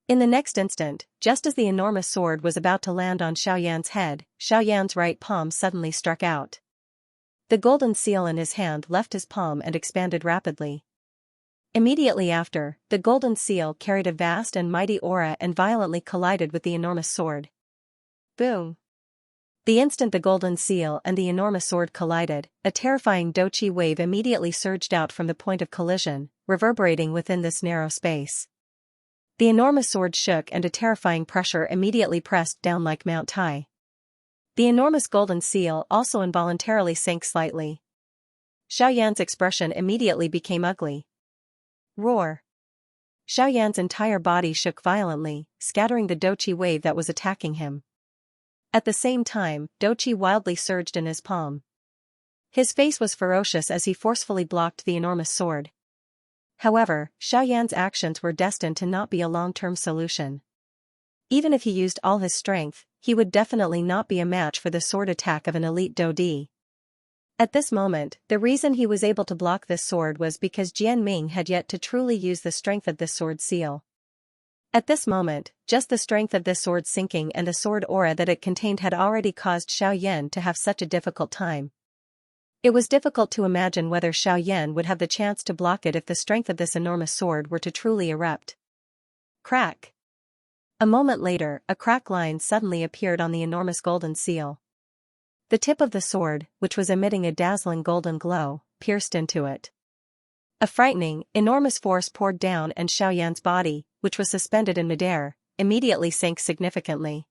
In the next instant, just as the enormous sword was about to land on Xiaoyan's head, Xiaoyan's right palm suddenly struck out. The golden seal in his hand left his palm and expanded rapidly. Immediately after, the golden seal carried a vast and mighty aura and violently collided with the enormous sword. Boom! The instant the golden seal and the enormous sword collided, a terrifying Do-Chi wave immediately surged out from the point of collision, reverberating within this narrow space. The enormous sword shook and a terrifying pressure immediately pressed down like Mount Tai. The enormous golden seal also involuntarily sank slightly. Xiaoyan's expression immediately became ugly. Roar! Xiaoyan's entire body shook violently, scattering the Do-Chi wave that was attacking him. At the same time, Do-Chi wildly surged in his palm. His face was ferocious as he forcefully blocked the enormous sword. However, Xiaoyan's actions were destined to not be a long-term solution. Even if he used all his strength, he would definitely not be a match for the sword attack of an elite Dodi. At this moment, the reason he was able to block this sword was because Jian Ming had yet to truly use the strength of this sword seal. At this moment, just the strength of this sword sinking and the sword aura that it contained had already caused Xiaoyan to have such a difficult time. It was difficult to imagine whether Xiaoyan would have the chance to block it if the strength of this enormous sword were to truly erupt. Crack! A moment later, a crack line suddenly appeared on the enormous golden seal. The tip of the sword, which was emitting a dazzling golden glow, pierced into it. A frightening, enormous force poured down and Xiaoyan's body, which was suspended in midair, immediately sank significantly.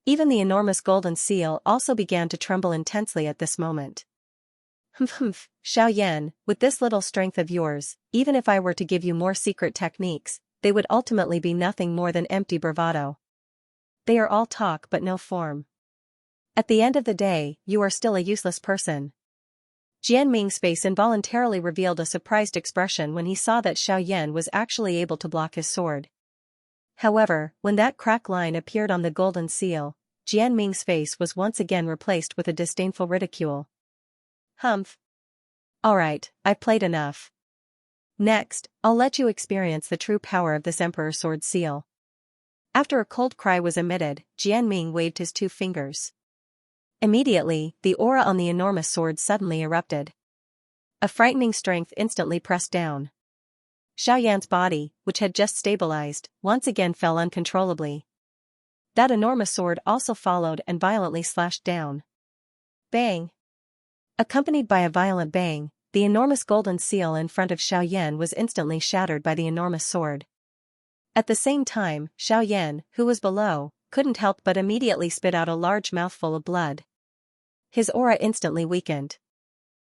Even the enormous golden seal also began to tremble intensely at this moment. Humph, Xiao Yan, with this little strength of yours, even if I were to give you more secret techniques, they would ultimately be nothing more than empty bravado. They are all talk but no form. At the end of the day, you are still a useless person. Jian Ming's face involuntarily revealed a surprised expression when he saw that Xiao Yan was actually able to block his sword. However, when that crack line appeared on the golden seal, Jian Ming's face was once again replaced with a disdainful ridicule. Humph. Alright, I've played enough. Next, I'll let you experience the true power of this Emperor Sword Seal. After a cold cry was emitted, Jian Ming waved his 2 fingers. Immediately, the aura on the enormous sword suddenly erupted. A frightening strength instantly pressed down. Xiao Yan's body, which had just stabilized, once again fell uncontrollably. That enormous sword also followed and violently slashed down. Bang! Accompanied by a violent bang, the enormous golden seal in front of Xiao Yan was instantly shattered by the enormous sword. At the same time, Xiao Yan, who was below, couldn't help but immediately spit out a large mouthful of blood. His aura instantly weakened.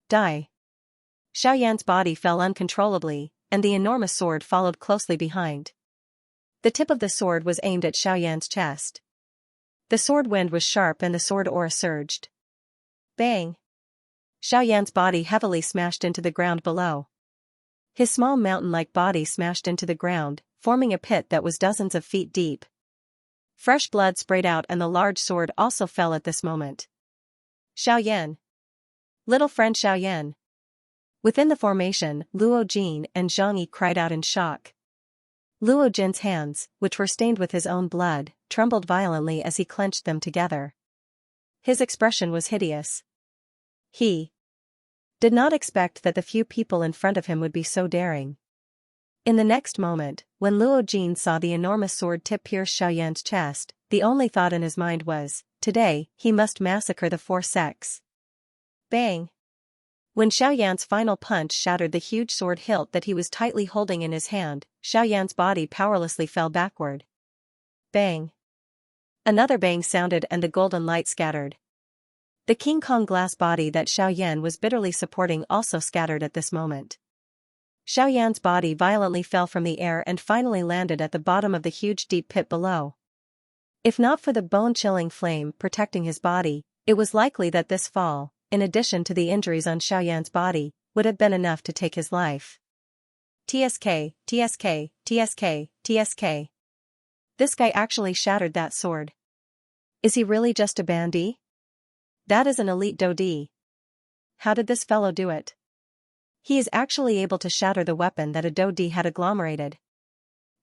Die! Xiao Yan's body fell uncontrollably, and the enormous sword followed closely behind. The tip of the sword was aimed at Xiao Yan's chest. The sword wind was sharp and the sword aura surged. Bang! Xiao Yan's body heavily smashed into the ground below. His small mountain-like body smashed into the ground, forming a pit that was dozens of feet deep. Fresh blood sprayed out and the large sword also fell at this moment. Xiao Yan! Little friend Xiao Yan! Within the formation, Luo Jin and Zhang Yi cried out in shock. Luo Jin's hands, which were stained with his own blood, trembled violently as he clenched them together. His expression was hideous. He did not expect that the few people in front of him would be so daring. In the next moment, when Luo Jin saw the enormous sword tip pierce Xiao Yan's chest, the only thought in his mind was, today, he must massacre the 4 sects. Bang! When Xiao Yan's final punch shattered the huge sword hilt that he was tightly holding in his hand, Xiao Yan's body powerlessly fell backward. Bang! Another bang sounded and the golden light scattered. The King Kong glass body that Xiao Yan was bitterly supporting also scattered at this moment. Xiao Yan's body violently fell from the air and finally landed at the bottom of the huge deep pit below. If not for the bone-chilling flame protecting his body, it was likely that this fall, in addition to the injuries on Xiao Yan's body, would have been enough to take his life. TSK, TSK, TSK, TSK. This guy actually shattered that sword. Is he really just a bandy? That is an elite Dodi. How did this fellow do it? He is actually able to shatter the weapon that a Dodi had agglomerated.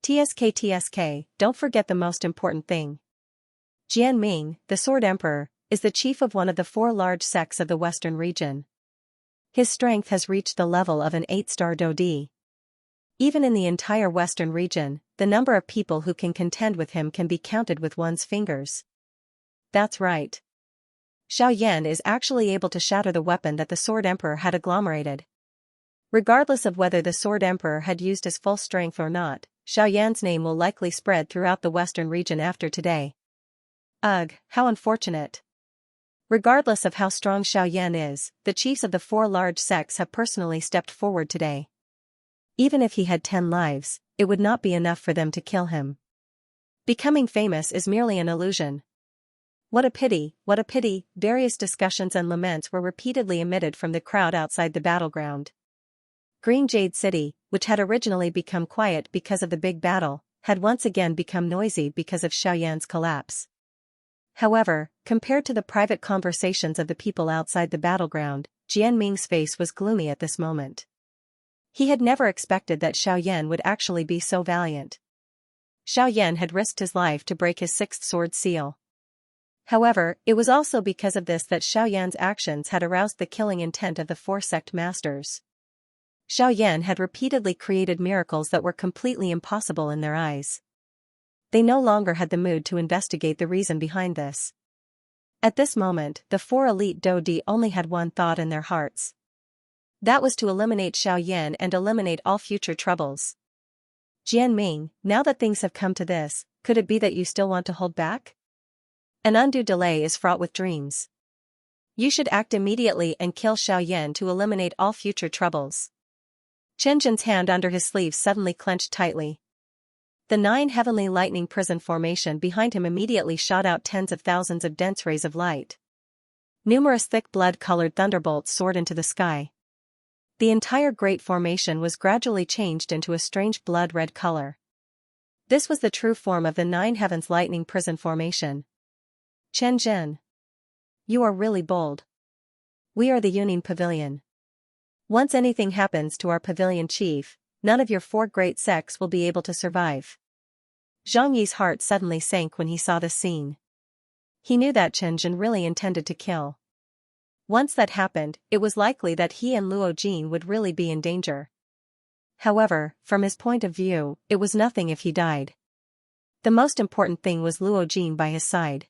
TSK TSK, don't forget the most important thing. Jian Ming, the Sword Emperor, is the chief of one of the 4 large sects of the Western region. His strength has reached the level of an 8-star Dodi. Even in the entire Western region, the number of people who can contend with him can be counted with one's fingers. That's right. Xiao Yan is actually able to shatter the weapon that the Sword Emperor had agglomerated. Regardless of whether the Sword Emperor had used his full strength or not, Xiao Yan's name will likely spread throughout the Western region after today. Ugh, how unfortunate. Regardless of how strong Xiao Yan is, the chiefs of the 4 large sects have personally stepped forward today. Even if he had 10 lives, it would not be enough for them to kill him. Becoming famous is merely an illusion. What a pity, what a pity, various discussions and laments were repeatedly emitted from the crowd outside the battleground. Green Jade City, which had originally become quiet because of the big battle, had once again become noisy because of Xiao Yan's collapse. However, compared to the private conversations of the people outside the battleground, Jian Ming's face was gloomy at this moment. He had never expected that Xiao Yan would actually be so valiant. Xiao Yan had risked his life to break his 6th sword seal. However, it was also because of this that Xiao Yan's actions had aroused the killing intent of the 4 sect masters. Xiao Yan had repeatedly created miracles that were completely impossible in their eyes. They no longer had the mood to investigate the reason behind this. At this moment, the 4 elite Dodi only had one thought in their hearts. That was to eliminate Xiao Yan and eliminate all future troubles. Jian Ming, now that things have come to this, could it be that you still want to hold back? An undue delay is fraught with dreams. You should act immediately and kill Xiaoyan to eliminate all future troubles. Chen Zhen's hand under his sleeve suddenly clenched tightly. The 9 heavenly lightning prison formation behind him immediately shot out tens of thousands of dense rays of light. Numerous thick blood-colored thunderbolts soared into the sky. The entire great formation was gradually changed into a strange blood-red color. This was the true form of the 9 heavens lightning prison formation. Chen Zhen. You are really bold. We are the Yunin Pavilion. Once anything happens to our pavilion chief, none of your 4 great sects will be able to survive. Zhang Yi's heart suddenly sank when he saw this scene. He knew that Chen Zhen really intended to kill. Once that happened, it was likely that he and Luo Jin would really be in danger. However, from his point of view, it was nothing if he died. The most important thing was Luo Jin by his side.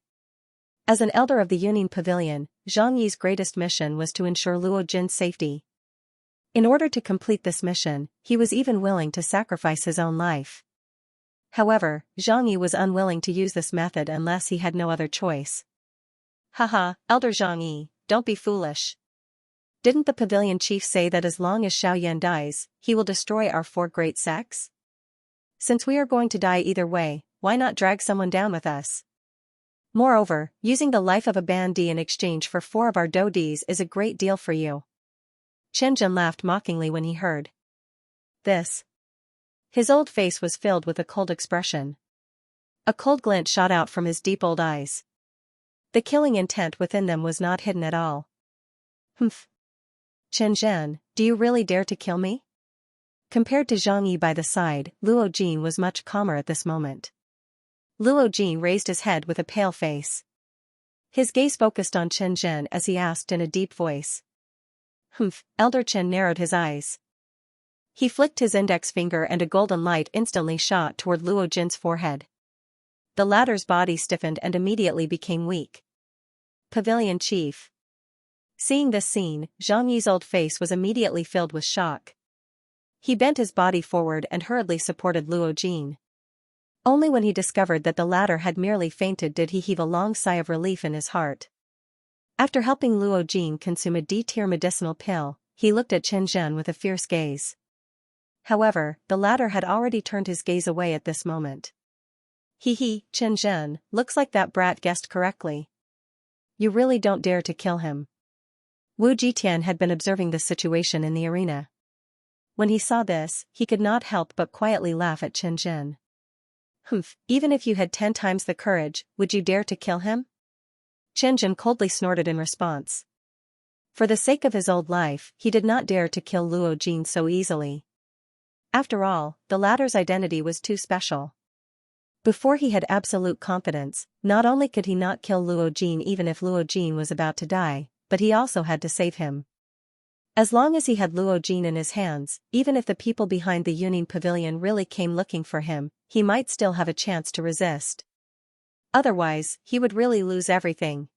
As an elder of the Yunin Pavilion, Zhang Yi's greatest mission was to ensure Luo Jin's safety. In order to complete this mission, he was even willing to sacrifice his own life. However, Zhang Yi was unwilling to use this method unless he had no other choice. Haha, Elder Zhang Yi, don't be foolish. Didn't the pavilion chief say that as long as Xiaoyan dies, he will destroy our 4 great sects? Since we are going to die either way, why not drag someone down with us? Moreover, using the life of a bandit in exchange for 4 of our dodis is a great deal for you. Chen Zhen laughed mockingly when he heard this. His old face was filled with a cold expression. A cold glint shot out from his deep old eyes. The killing intent within them was not hidden at all. Humph. Chen Zhen, do you really dare to kill me? Compared to Zhang Yi by the side, Luo Jin was much calmer at this moment. Luo Jin raised his head with a pale face. His gaze focused on Chen Zhen as he asked in a deep voice. Humph, Elder Chen narrowed his eyes. He flicked his index finger and a golden light instantly shot toward Luo Jin's forehead. The latter's body stiffened and immediately became weak. Pavilion Chief. Seeing this scene, Zhang Yi's old face was immediately filled with shock. He bent his body forward and hurriedly supported Luo Jin. Only when he discovered that the latter had merely fainted did he heave a long sigh of relief in his heart. After helping Luo Jin consume a D-tier medicinal pill, he looked at Chen Zhen with a fierce gaze. However, the latter had already turned his gaze away at this moment. Chen Zhen, looks like that brat guessed correctly. You really don't dare to kill him. Wu Jitian had been observing the situation in the arena. When he saw this, he could not help but quietly laugh at Chen Zhen. Humph, even if you had 10 times the courage, would you dare to kill him? Chen Zhen coldly snorted in response. For the sake of his old life, he did not dare to kill Luo Jin so easily. After all, the latter's identity was too special. Before he had absolute confidence, not only could he not kill Luo Jin even if Luo Jin was about to die, but he also had to save him. As long as he had Luo Jin in his hands, even if the people behind the Yunin Pavilion really came looking for him, he might still have a chance to resist. Otherwise, he would really lose everything.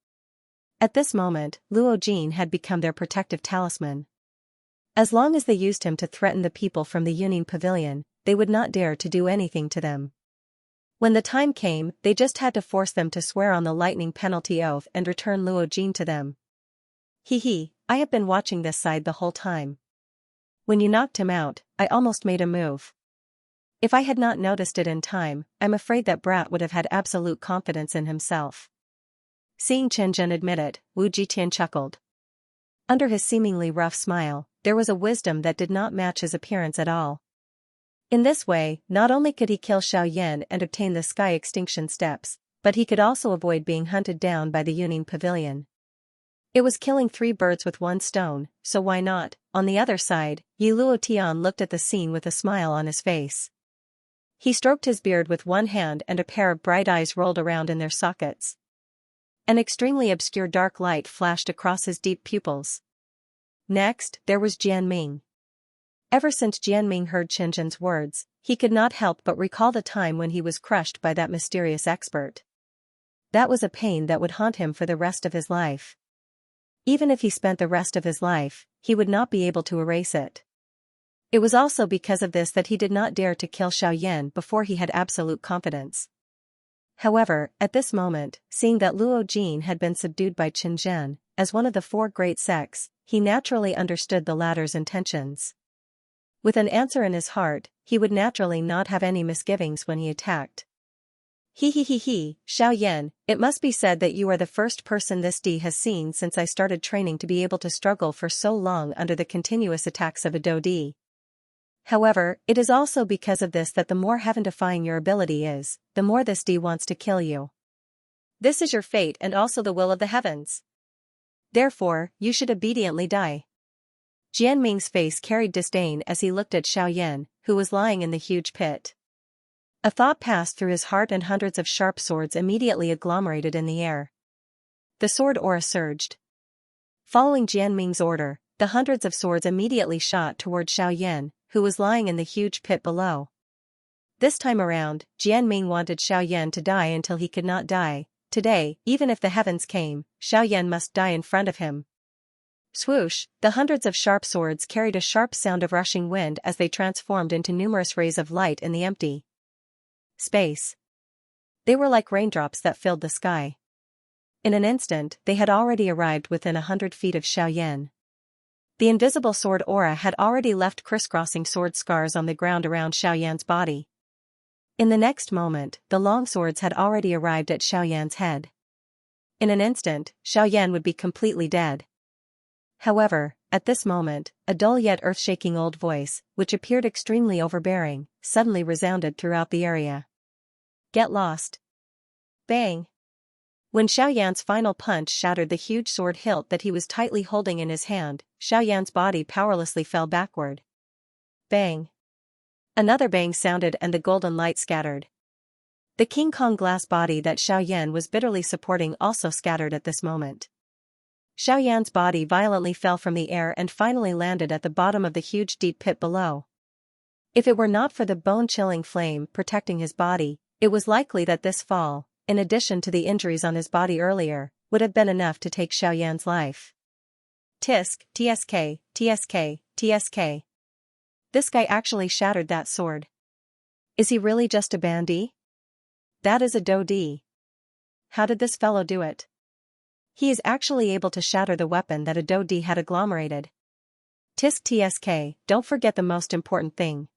At this moment, Luo Jin had become their protective talisman. As long as they used him to threaten the people from the Yunin Pavilion, they would not dare to do anything to them. When the time came, they just had to force them to swear on the lightning penalty oath and return Luo Jin to them. I have been watching this side the whole time. When you knocked him out, I almost made a move. If I had not noticed it in time, I'm afraid that brat would have had absolute confidence in himself. Seeing Chen Zhen admit it, Wu Jitian chuckled. Under his seemingly rough smile, there was a wisdom that did not match his appearance at all. In this way, not only could he kill Xiaoyan and obtain the sky extinction steps, but he could also avoid being hunted down by the Yunin Pavilion. It was killing 3 birds with 1 stone, so why not? On the other side, Yi Luo Tian looked at the scene with a smile on his face. He stroked his beard with one hand and a pair of bright eyes rolled around in their sockets. An extremely obscure dark light flashed across his deep pupils. Next, there was Jianming. Ever since Jianming heard Chen Zhen's words, he could not help but recall the time when he was crushed by that mysterious expert. That was a pain that would haunt him for the rest of his life. Even if he spent the rest of his life, he would not be able to erase it. It was also because of this that he did not dare to kill Xiaoyan before he had absolute confidence. However, at this moment, seeing that Luo Jin had been subdued by Chen Zhen, as one of the four great sects, he naturally understood the latter's intentions. With an answer in his heart, he would naturally not have any misgivings when he attacked. He, Xiaoyan, it must be said that you are the first person this D has seen since I started training to be able to struggle for so long under the continuous attacks of a Do D. However, it is also because of this that the more heaven-defying your ability is, the more this D wants to kill you. This is your fate and also the will of the heavens. Therefore, you should obediently die. Jianming's face carried disdain as he looked at Xiaoyan, who was lying in the huge pit. A thought passed through his heart and hundreds of sharp swords immediately agglomerated in the air. The sword aura surged. Following Jianming's order, the hundreds of swords immediately shot toward Xiaoyan, who was lying in the huge pit below. This time around, Jianming wanted Xiaoyan to die until he could not die. Today, even if the heavens came, Xiaoyan must die in front of him. Swoosh, the hundreds of sharp swords carried a sharp sound of rushing wind as they transformed into numerous rays of light in the empty space. They were like raindrops that filled the sky. In an instant, they had already arrived within 100 feet of Xiaoyan. The invisible sword aura had already left crisscrossing sword scars on the ground around Xiaoyan's body. In the next moment, the long swords had already arrived at Xiaoyan's head. In an instant, Xiaoyan would be completely dead. However, at this moment, a dull yet earth-shaking old voice, which appeared extremely overbearing, suddenly resounded throughout the area. Get lost. Bang! When Xiaoyan's final punch shattered the huge sword hilt that he was tightly holding in his hand, Xiaoyan's body powerlessly fell backward. Bang! Another bang sounded and the golden light scattered. The King Kong glass body that Xiaoyan was bitterly supporting also scattered at this moment. Xiaoyan's body violently fell from the air and finally landed at the bottom of the huge deep pit below. If it were not for the bone-chilling flame protecting his body, it was likely that this fall, in addition to the injuries on his body earlier, would have been enough to take Xiaoyan's life. Tisk, tsk, tsk, tsk. This guy actually shattered that sword. Is he really just a bandy? That is a Do D. How did this fellow do it? He is actually able to shatter the weapon that a Do D had agglomerated. Tisk tsk, don't forget the most important thing.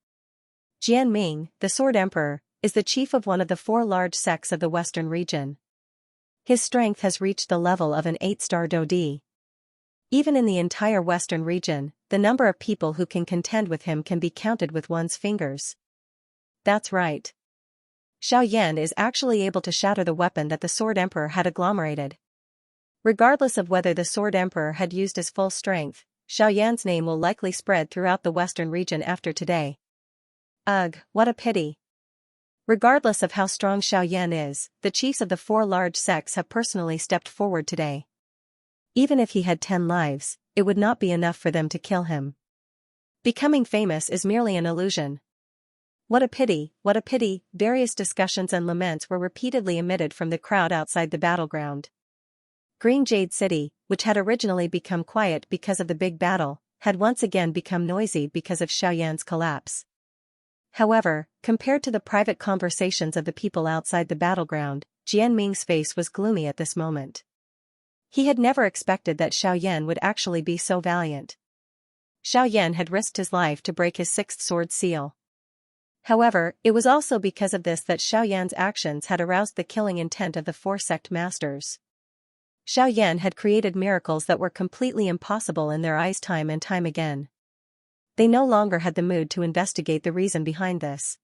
Jianming, the Sword Emperor, is the chief of one of the four large sects of the Western region. His strength has reached the level of an 8-star Do D. Even in the entire Western region, the number of people who can contend with him can be counted with one's fingers. That's right. Xiaoyan is actually able to shatter the weapon that the Sword Emperor had agglomerated. Regardless of whether the Sword Emperor had used his full strength, Xiaoyan's name will likely spread throughout the Western region after today. Ugh, what a pity. Regardless of how strong Xiaoyan is, the chiefs of the four large sects have personally stepped forward today. Even if he had 10 lives, it would not be enough for them to kill him. Becoming famous is merely an illusion. What a pity, what a pity. Various discussions and laments were repeatedly emitted from the crowd outside the battleground. Green Jade City, which had originally become quiet because of the big battle, had once again become noisy because of Xiaoyan's collapse. However, compared to the private conversations of the people outside the battleground, Jianming's face was gloomy at this moment. He had never expected that Xiaoyan would actually be so valiant. Xiaoyan had risked his life to break his 6th sword seal. However, it was also because of this that Xiaoyan's actions had aroused the killing intent of the four sect masters. Xiaoyan had created miracles that were completely impossible in their eyes time and time again. They no longer had the mood to investigate the reason behind this.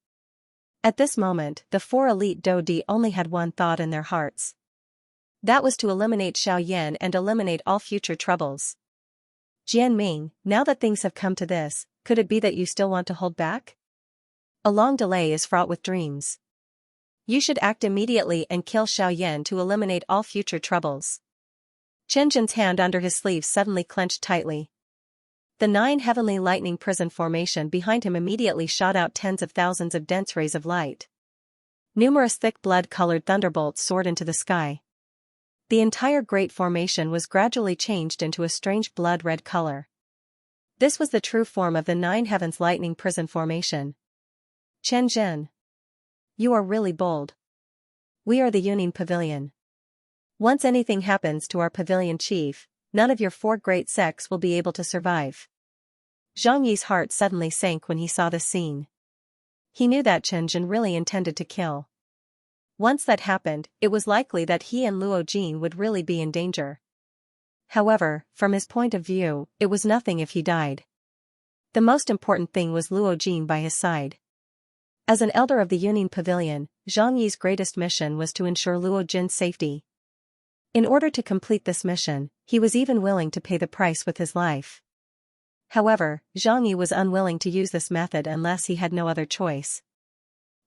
At this moment, the four elite Do D only had one thought in their hearts. That was to eliminate Xiaoyan and eliminate all future troubles. Jianming, now that things have come to this, could it be that you still want to hold back? A long delay is fraught with dreams. You should act immediately and kill Xiaoyan to eliminate all future troubles. Chen Jin's hand under his sleeve suddenly clenched tightly. The 9 heavenly lightning prison formation behind him immediately shot out tens of thousands of dense rays of light. Numerous thick blood-colored thunderbolts soared into the sky. The entire great formation was gradually changed into a strange blood-red color. This was the true form of the 9 heavens lightning prison formation. Chen Jin. You are really bold. We are the Yuning Pavilion. Once anything happens to our pavilion chief, none of your four great sects will be able to survive. Zhang Yi's heart suddenly sank when he saw this scene. He knew that Chen Zhen really intended to kill. Once that happened, it was likely that he and Luo Jin would really be in danger. However, from his point of view, it was nothing if he died. The most important thing was Luo Jin by his side. As an elder of the Yuning Pavilion, Zhang Yi's greatest mission was to ensure Luo Jin's safety. In order to complete this mission, he was even willing to pay the price with his life. However, Zhang Yi was unwilling to use this method unless he had no other choice.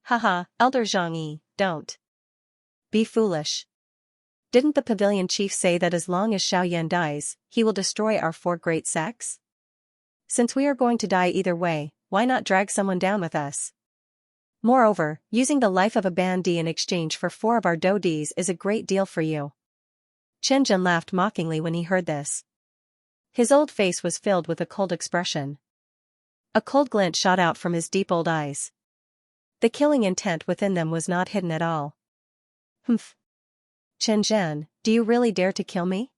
Haha, Elder Zhang Yi, don't be foolish. Didn't the pavilion chief say that as long as Xiaoyan dies, he will destroy our four great sects? Since we are going to die either way, why not drag someone down with us? Moreover, using the life of a bandit in exchange for four of our dodis is a great deal for you. Chen Zhen laughed mockingly when he heard this. His old face was filled with a cold expression. A cold glint shot out from his deep old eyes. The killing intent within them was not hidden at all. Humph. Chen Zhen, do you really dare to kill me?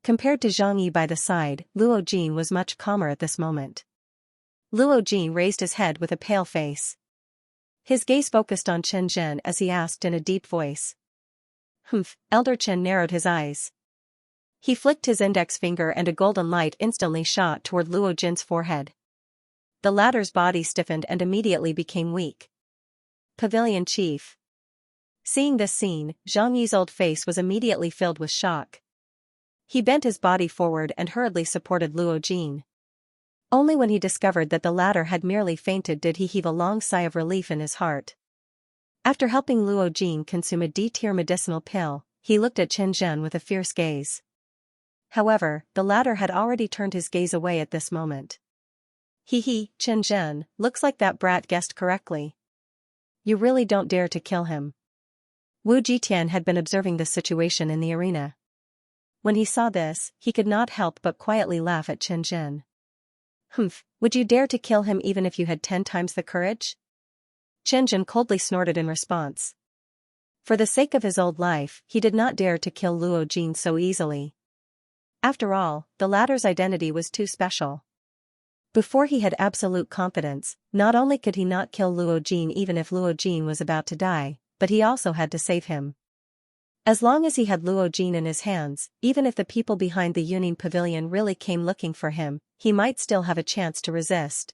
Compared to Zhang Yi by the side, Luo Jin was much calmer at this moment. Luo Jin raised his head with a pale face. His gaze focused on Chen Zhen as he asked in a deep voice. Humph, Elder Chen narrowed his eyes. He flicked his index finger and a golden light instantly shot toward Luo Jin's forehead. The latter's body stiffened and immediately became weak. Pavilion Chief. Seeing this scene, Zhang Yi's old face was immediately filled with shock. He bent his body forward and hurriedly supported Luo Jin. Only when he discovered that the latter had merely fainted did he heave a long sigh of relief in his heart. After helping Luo Jin consume a D-tier medicinal pill, he looked at Chen Zhen with a fierce gaze. However, the latter had already turned his gaze away at this moment. Hee, Chen Zhen, looks like that brat guessed correctly. You really don't dare to kill him. Wu Jitian had been observing the situation in the arena. When he saw this, he could not help but quietly laugh at Chen Zhen. Humph, would you dare to kill him even if you had 10 times the courage? Chen Zhen coldly snorted in response. For the sake of his old life, he did not dare to kill Luo Jin so easily. After all, the latter's identity was too special. Before he had absolute confidence, not only could he not kill Luo Jin even if Luo Jin was about to die, but he also had to save him. As long as he had Luo Jin in his hands, even if the people behind the Yuning Pavilion really came looking for him, he might still have a chance to resist.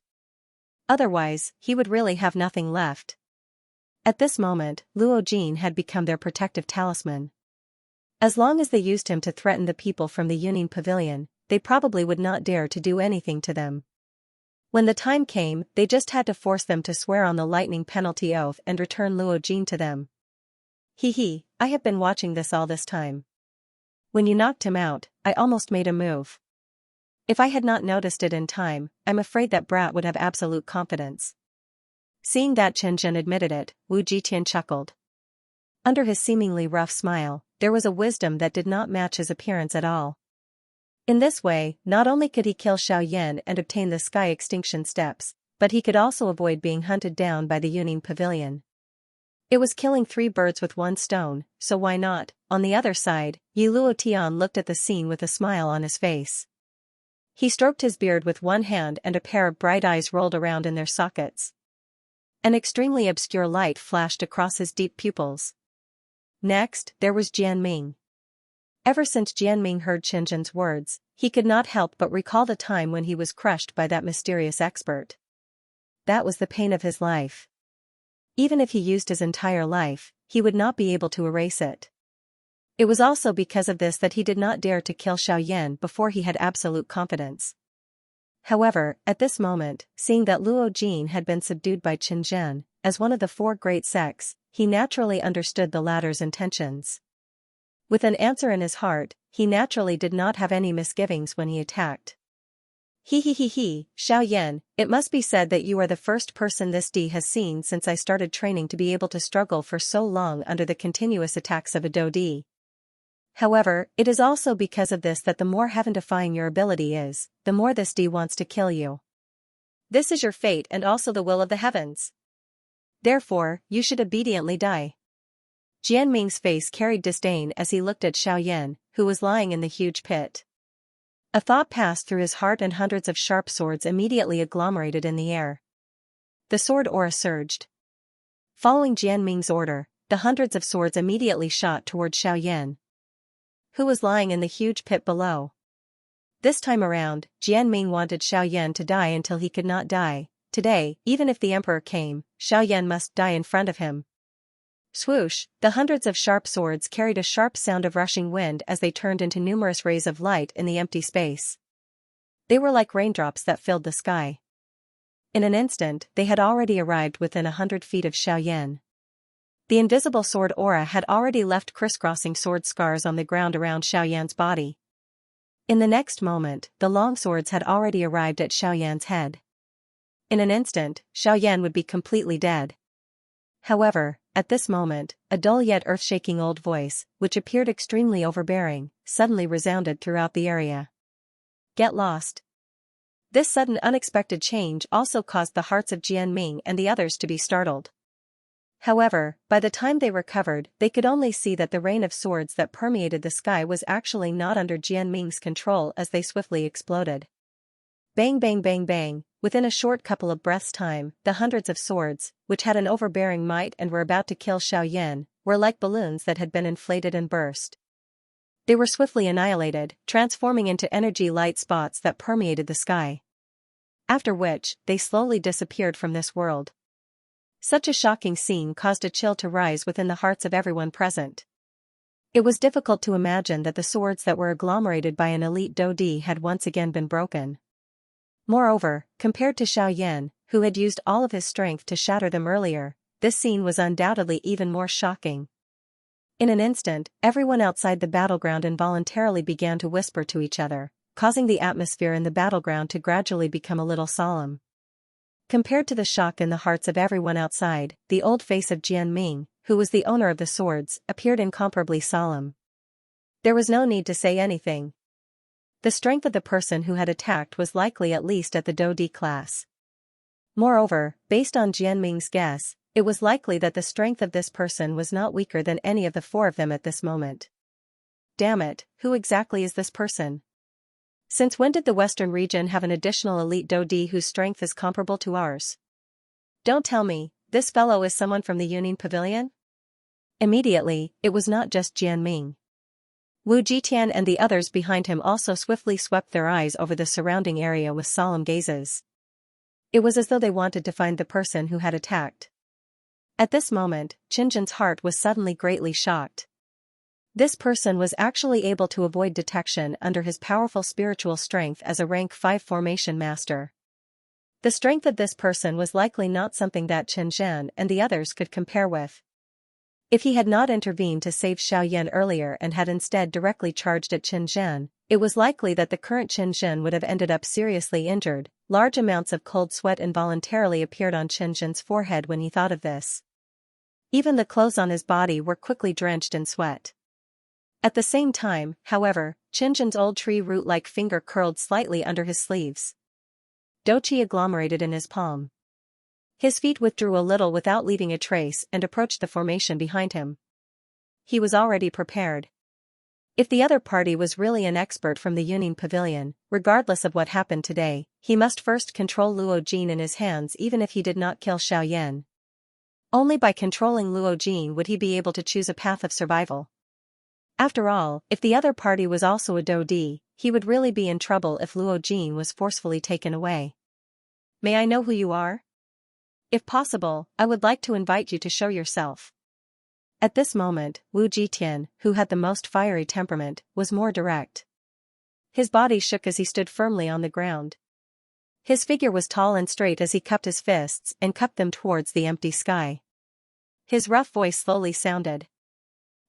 Otherwise, he would really have nothing left. At this moment, Luo Jin had become their protective talisman. As long as they used him to threaten the people from the Yuning Pavilion, they probably would not dare to do anything to them. When the time came, they just had to force them to swear on the lightning penalty oath and return Luo Jin to them. Hee, I have been watching this all this time. When you knocked him out, I almost made a move. If I had not noticed it in time, I'm afraid that brat would have absolute confidence. Seeing that Chen Zhen admitted it, Wu Jitian chuckled. Under his seemingly rough smile, there was a wisdom that did not match his appearance at all. In this way, not only could he kill Xiaoyan and obtain the sky extinction steps, but he could also avoid being hunted down by the Yuning Pavilion. It was killing 3 birds with 1 stone, so why not? On the other side, Yi Luo Tian looked at the scene with a smile on his face. He stroked his beard with one hand and a pair of bright eyes rolled around in their sockets. An extremely obscure light flashed across his deep pupils. Next, there was Jianming. Ever since Jianming heard Chen Zhen's words, he could not help but recall the time when he was crushed by that mysterious expert. That was the pain of his life. Even if he used his entire life, he would not be able to erase it. It was also because of this that he did not dare to kill Xiaoyan before he had absolute confidence. However, at this moment, seeing that Luo Jin had been subdued by Chen Zhen, as one of the 4 great sects, he naturally understood the latter's intentions. With an answer in his heart, he naturally did not have any misgivings when he attacked. Xiaoyan, it must be said that you are the first person this D has seen since I started training to be able to struggle for so long under the continuous attacks of a Dodi. However, it is also because of this that the more heaven-defying your ability is, the more this D wants to kill you. This is your fate and also the will of the heavens. Therefore, you should obediently die. Jianming's face carried disdain as he looked at Xiaoyan, who was lying in the huge pit. A thought passed through his heart and hundreds of sharp swords immediately agglomerated in the air. The sword aura surged. Following Jian Ming's order, the hundreds of swords immediately shot toward Xiaoyan, who was lying in the huge pit below. This time around, Jian Ming wanted Xiaoyan to die until he could not die. Today, even if the emperor came, Xiaoyan must die in front of him. Swoosh, the hundreds of sharp swords carried a sharp sound of rushing wind as they turned into numerous rays of light in the empty space. They were like raindrops that filled the sky. In an instant, they had already arrived within 100 feet of Xiaoyan. The invisible sword aura had already left crisscrossing sword scars on the ground around Xiaoyan's body. In the next moment, the long swords had already arrived at Xiaoyan's head. In an instant, Xiaoyan would be completely dead. However, at this moment, a dull yet earth-shaking old voice, which appeared extremely overbearing, suddenly resounded throughout the area. Get lost. This sudden unexpected change also caused the hearts of Jian Ming and the others to be startled. However, by the time they recovered, they could only see that the rain of swords that permeated the sky was actually not under Jian Ming's control as they swiftly exploded. Bang bang bang bang, within a short couple of breaths' time, the hundreds of swords, which had an overbearing might and were about to kill Xiaoyan, were like balloons that had been inflated and burst. They were swiftly annihilated, transforming into energy light spots that permeated the sky. After which, they slowly disappeared from this world. Such a shocking scene caused a chill to rise within the hearts of everyone present. It was difficult to imagine that the swords that were agglomerated by an elite Dodi had once again been broken. Moreover, compared to Xiaoyan, who had used all of his strength to shatter them earlier, this scene was undoubtedly even more shocking. In an instant, everyone outside the battleground involuntarily began to whisper to each other, causing the atmosphere in the battleground to gradually become a little solemn. Compared to the shock in the hearts of everyone outside, the old face of Jian Ming, who was the owner of the swords, appeared incomparably solemn. There was no need to say anything. The strength of the person who had attacked was likely at least at the Dodi class. Moreover, based on Jian Ming's guess, it was likely that the strength of this person was not weaker than any of the four of them at this moment. Damn it, who exactly is this person? Since when did the Western region have an additional elite Dodi whose strength is comparable to ours? Don't tell me, this fellow is someone from the Yunin Pavilion? Immediately, it was not just Jian Ming. Wu Jitian and the others behind him also swiftly swept their eyes over the surrounding area with solemn gazes. It was as though they wanted to find the person who had attacked. At this moment, Qinzhen's heart was suddenly greatly shocked. This person was actually able to avoid detection under his powerful spiritual strength as a rank 5 formation master. The strength of this person was likely not something that Qinzhen and the others could compare with. If he had not intervened to save Xiaoyan earlier and had instead directly charged at Qinzhen, it was likely that the current Qinzhen would have ended up seriously injured. Large amounts of cold sweat involuntarily appeared on Qinzhen's forehead when he thought of this. Even the clothes on his body were quickly drenched in sweat. At the same time, however, Qinzhen's old tree root-like finger curled slightly under his sleeves. Doqi agglomerated in his palm. His feet withdrew a little without leaving a trace and approached the formation behind him. He was already prepared. If the other party was really an expert from the Yunin Pavilion, regardless of what happened today, he must first control Luo Jin in his hands even if he did not kill Xiaoyan. Only by controlling Luo Jin would he be able to choose a path of survival. After all, if the other party was also a Dodi, he would really be in trouble if Luo Jin was forcefully taken away. May I know who you are? If possible, I would like to invite you to show yourself. At this moment, Wu Jitian, who had the most fiery temperament, was more direct. His body shook as he stood firmly on the ground. His figure was tall and straight as he cupped his fists and cupped them towards the empty sky. His rough voice slowly sounded.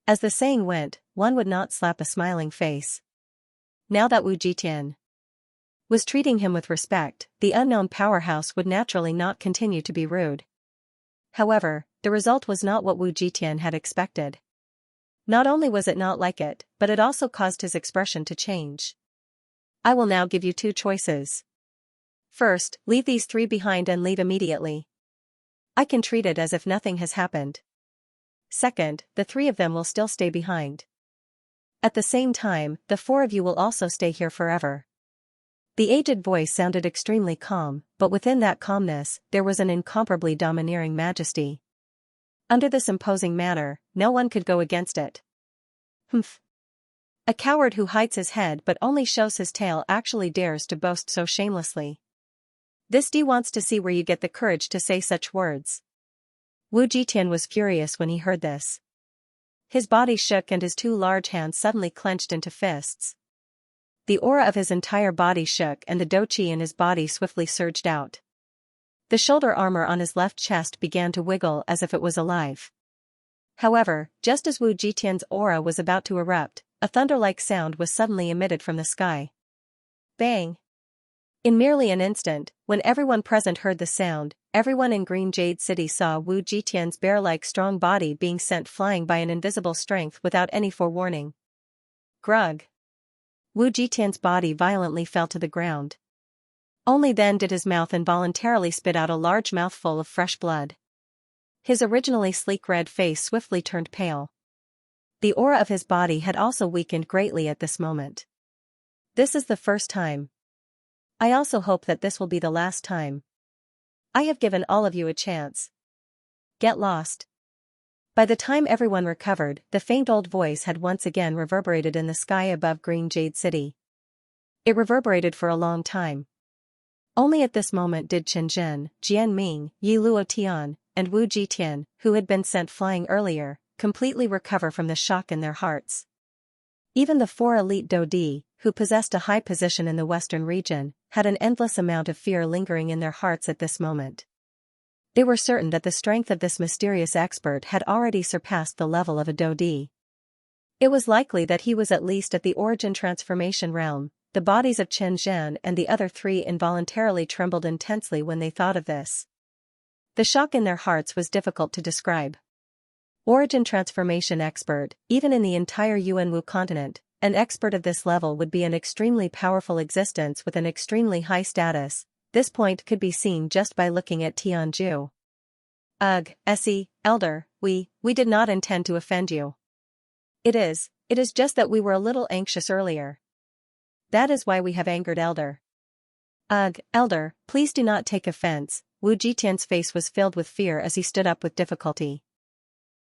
As the saying went, one would not slap a smiling face. Now that Wu Jitian was treating him with respect, the unknown powerhouse would naturally not continue to be rude. However, the result was not what Wu Jitian had expected. Not only was it not like it, but it also caused his expression to change. I will now give you two choices. First, leave these three behind and leave immediately. I can treat it as if nothing has happened. Second, the three of them will still stay behind. At the same time, the four of you will also stay here forever. The aged voice sounded extremely calm, but within that calmness, there was an incomparably domineering majesty. Under this imposing manner, no one could go against it. Humph. A coward who hides his head but only shows his tail actually dares to boast so shamelessly. This D wants to see where you get the courage to say such words. Wu Jitian was furious when he heard this. His body shook and his two large hands suddenly clenched into fists. The aura of his entire body shook and the doqi in his body swiftly surged out. The shoulder armor on his left chest began to wiggle as if it was alive. However, just as Wu Jitian's aura was about to erupt, a thunder-like sound was suddenly emitted from the sky. Bang! In merely an instant, when everyone present heard the sound, everyone in Green Jade City saw Wu Jitian's bear-like strong body being sent flying by an invisible strength without any forewarning. Grug! Wu Jitian's body violently fell to the ground. Only then did his mouth involuntarily spit out a large mouthful of fresh blood. His originally sleek red face swiftly turned pale. The aura of his body had also weakened greatly at this moment. This is the first time. I also hope that this will be the last time. I have given all of you a chance. Get lost. By the time everyone recovered, the faint old voice had once again reverberated in the sky above Green Jade City. It reverberated for a long time. Only at this moment did Chen Zhen, Jian Ming, Yi Luo Tian, and Wu Jitian, who had been sent flying earlier, completely recover from the shock in their hearts. Even the four elite Dodi, who possessed a high position in the western region, had an endless amount of fear lingering in their hearts at this moment. They were certain that the strength of this mysterious expert had already surpassed the level of a Dodi. It was likely that he was at least at the origin transformation realm. The bodies of Chen Zhen and the other three involuntarily trembled intensely when they thought of this. The shock in their hearts was difficult to describe. Origin transformation expert, even in the entire Yuanwu continent, an expert of this level would be an extremely powerful existence with an extremely high status. This point could be seen just by looking at Tianju. Ugh, Essie, Elder, we did not intend to offend you. It is just that we were a little anxious earlier. That is why we have angered Elder. Ugh, Elder, please do not take offense. Wu Jitian's face was filled with fear as he stood up with difficulty.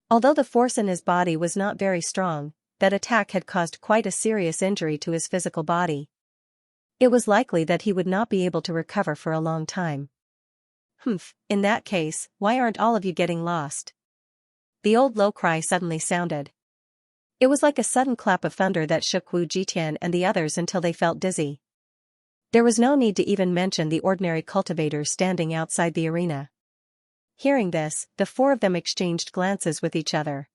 Although the force in his body was not very strong, that attack had caused quite a serious injury to his physical body. It was likely that he would not be able to recover for a long time. Humph, in that case, why aren't all of you getting lost? The old low cry suddenly sounded. It was like a sudden clap of thunder that shook Wu Jitian and the others until they felt dizzy. There was no need to even mention the ordinary cultivators standing outside the arena. Hearing this, the four of them exchanged glances with each other.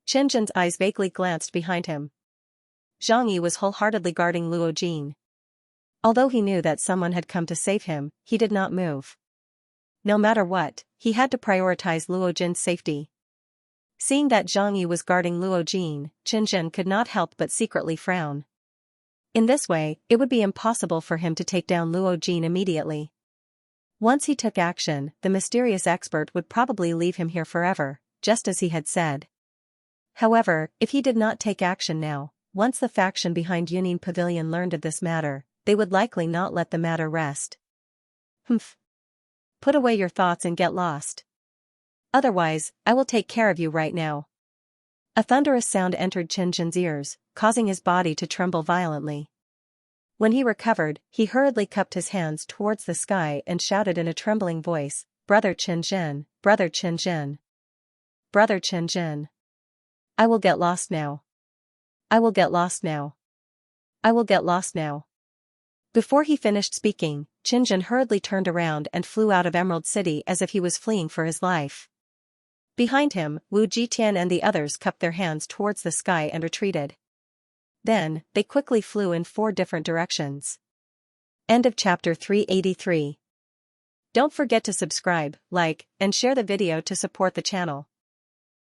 Chen Zhen's eyes vaguely glanced behind him. Zhang Yi was wholeheartedly guarding Luo Jin. Although he knew that someone had come to save him, he did not move. No matter what, he had to prioritize Luo Jin's safety. Seeing that Zhang Yi was guarding Luo Jin, Chen Zhen could not help but secretly frown. In this way, it would be impossible for him to take down Luo Jin immediately. Once he took action, the mysterious expert would probably leave him here forever, just as he had said. However, if he did not take action now, once the faction behind Yunin Pavilion learned of this matter, they would likely not let the matter rest. Humph. Put away your thoughts and get lost. Otherwise, I will take care of you right now. A thunderous sound entered Chen Zhen's ears, causing his body to tremble violently. When he recovered, he hurriedly cupped his hands towards the sky and shouted in a trembling voice, "Brother Chen Zhen, Brother Chen Zhen. Brother Chen Zhen. I will get lost now. I will get lost now. I will get lost now." Before he finished speaking, Chen Zhen hurriedly turned around and flew out of Emerald City as if he was fleeing for his life. Behind him, Wu Jitian and the others cupped their hands towards the sky and retreated. Then, they quickly flew in 4 different directions. End of chapter 383. Don't forget to subscribe, like, and share the video to support the channel.